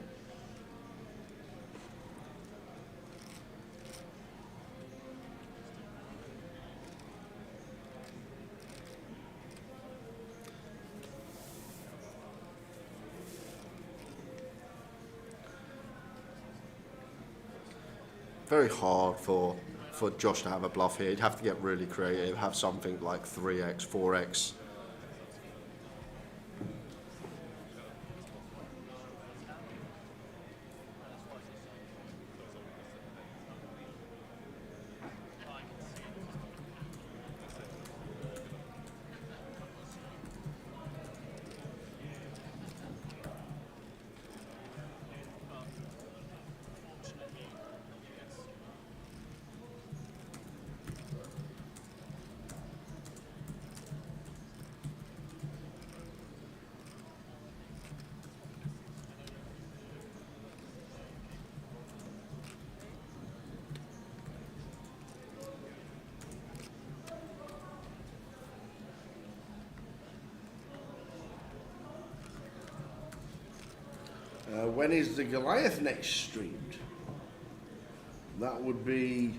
Very hard for Josh to have a bluff here. He'd have to get really creative, have something like 3x, 4x. When is the Goliath next streamed? That would be...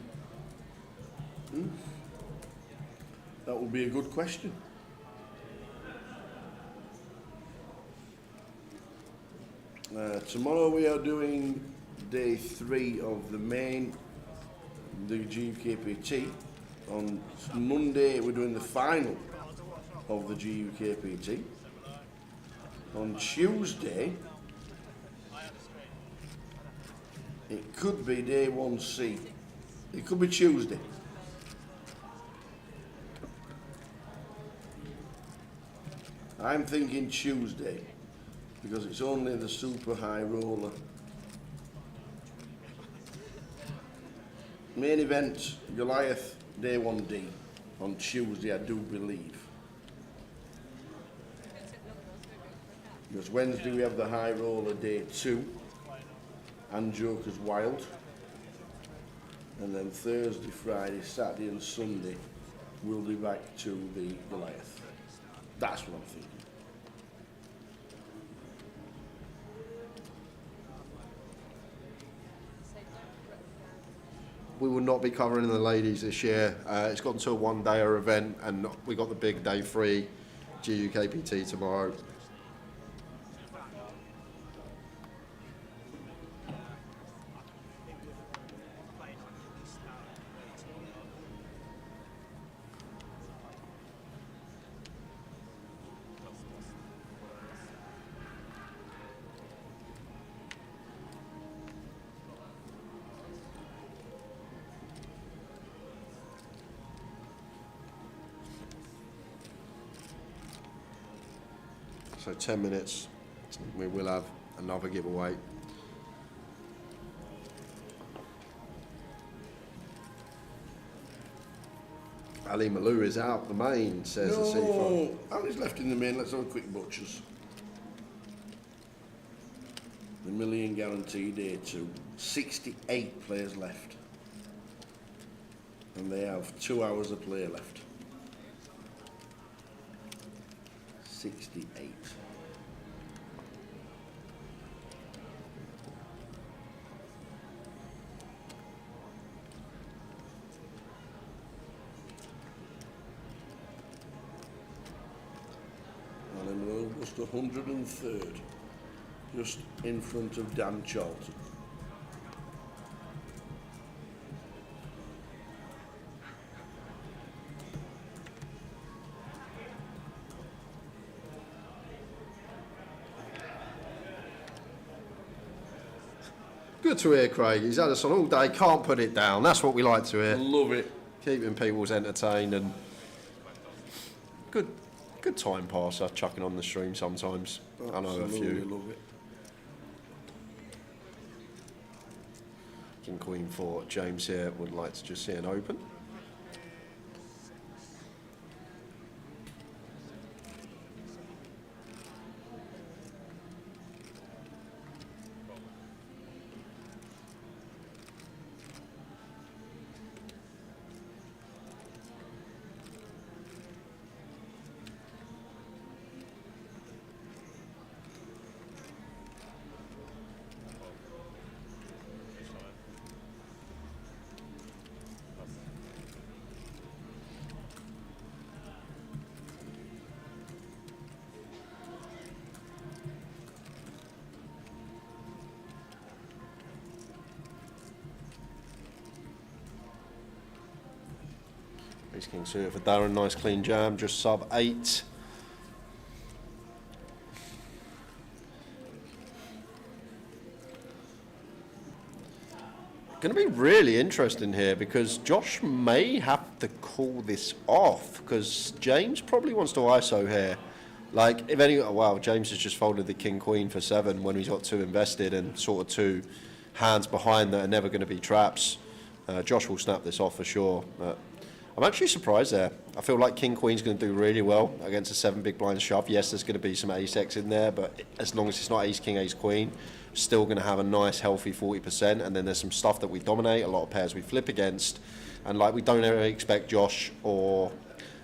that would be a good question. Tomorrow we are doing day 3 of the main, the GUKPT. On Monday we're doing the final of the GUKPT. On Tuesday, it could be day 1C. It could be Tuesday. I'm thinking Tuesday because it's only the super high roller Main event, Goliath, day 1D, on Tuesday, I do believe. Because Wednesday we have the High Roller, day 2, and Joker's Wild. And then Thursday, Friday, Saturday and Sunday, we'll be back to the Goliath. That's what I'm thinking. We will not be covering the ladies this year. It's gone to a one-dayer event, and we got the big day 3 GUKPT tomorrow. So 10 minutes, we will have another giveaway. Ali Malou is out the main, says the Seafoam. No, Ali's left in the main. Let's have a quick butchers. The million guarantee, day 2. 68 players left. And they have 2 hours of play left. 68. And was the 103rd, just in front of Dan Charlton. Good to hear, Craig. He's had us on all day, can't put it down. That's what we like to hear. Love it. Keeping people entertained and good time passer, chucking on the stream sometimes. I know a few. Love it. King Queen for James here would like to just see an open. Ace King suited for Darren, nice clean jam, just sub 8. Going to be really interesting here because Josh may have to call this off because James probably wants to ISO here. Like, if any, wow, James has just folded the King Queen for 7 when he's got 2 invested and sort of 2 hands behind that are never going to be traps. Josh will snap this off for sure. I'm actually surprised there. I feel like King Queen's going to do really well against a 7 big blind shove. Yes, there's going to be some ace X in there, but as long as it's not ace king, ace queen, still going to have a nice healthy 40%. And then there's some stuff that we dominate, a lot of pairs we flip against, and like we don't ever expect Josh or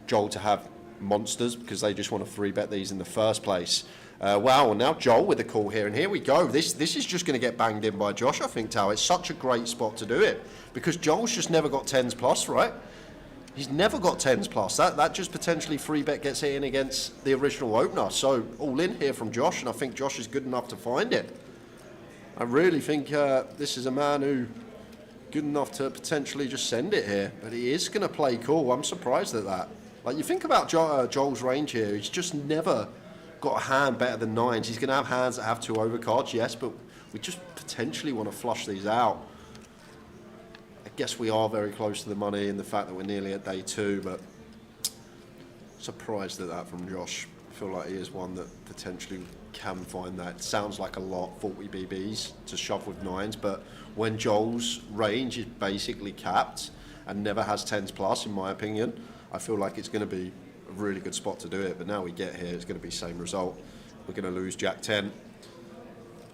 Joel to have monsters because they just want to 3-bet these in the first place. Wow, now Joel with the call here, and here we go. This is just going to get banged in by Josh, I think, Tao. It's such a great spot to do it because Joel's just never got 10s plus, right? He's never got 10s plus. That just potentially 3-bet gets it in against the original opener. So all in here from Josh, and I think Josh is good enough to find it. I really think this is a man who good enough to potentially just send it here, but he is going to play cool. I'm surprised at that. Like, you think about Joel's range here, he's just never got a hand better than 9s. He's going to have hands that have 2 overcards, yes, but we just potentially want to flush these out. I guess we are very close to the money in the fact that we're nearly at day 2, but surprised at that from Josh. I feel like he is one that potentially can find that. Sounds like a lot, 40 BBs to shove with 9s, but when Joel's range is basically capped and never has 10s plus, in my opinion, I feel like it's going to be a really good spot to do it. But now we get here, it's going to be same result. We're going to lose Jack 10.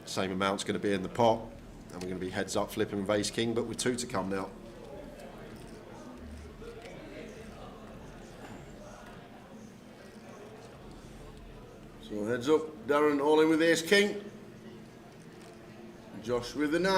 Same amount's going to be in the pot, and we're going to be heads up flipping with Ace King, but with 2 to come now. So heads up, Darren all in with Ace King. Josh with the 9.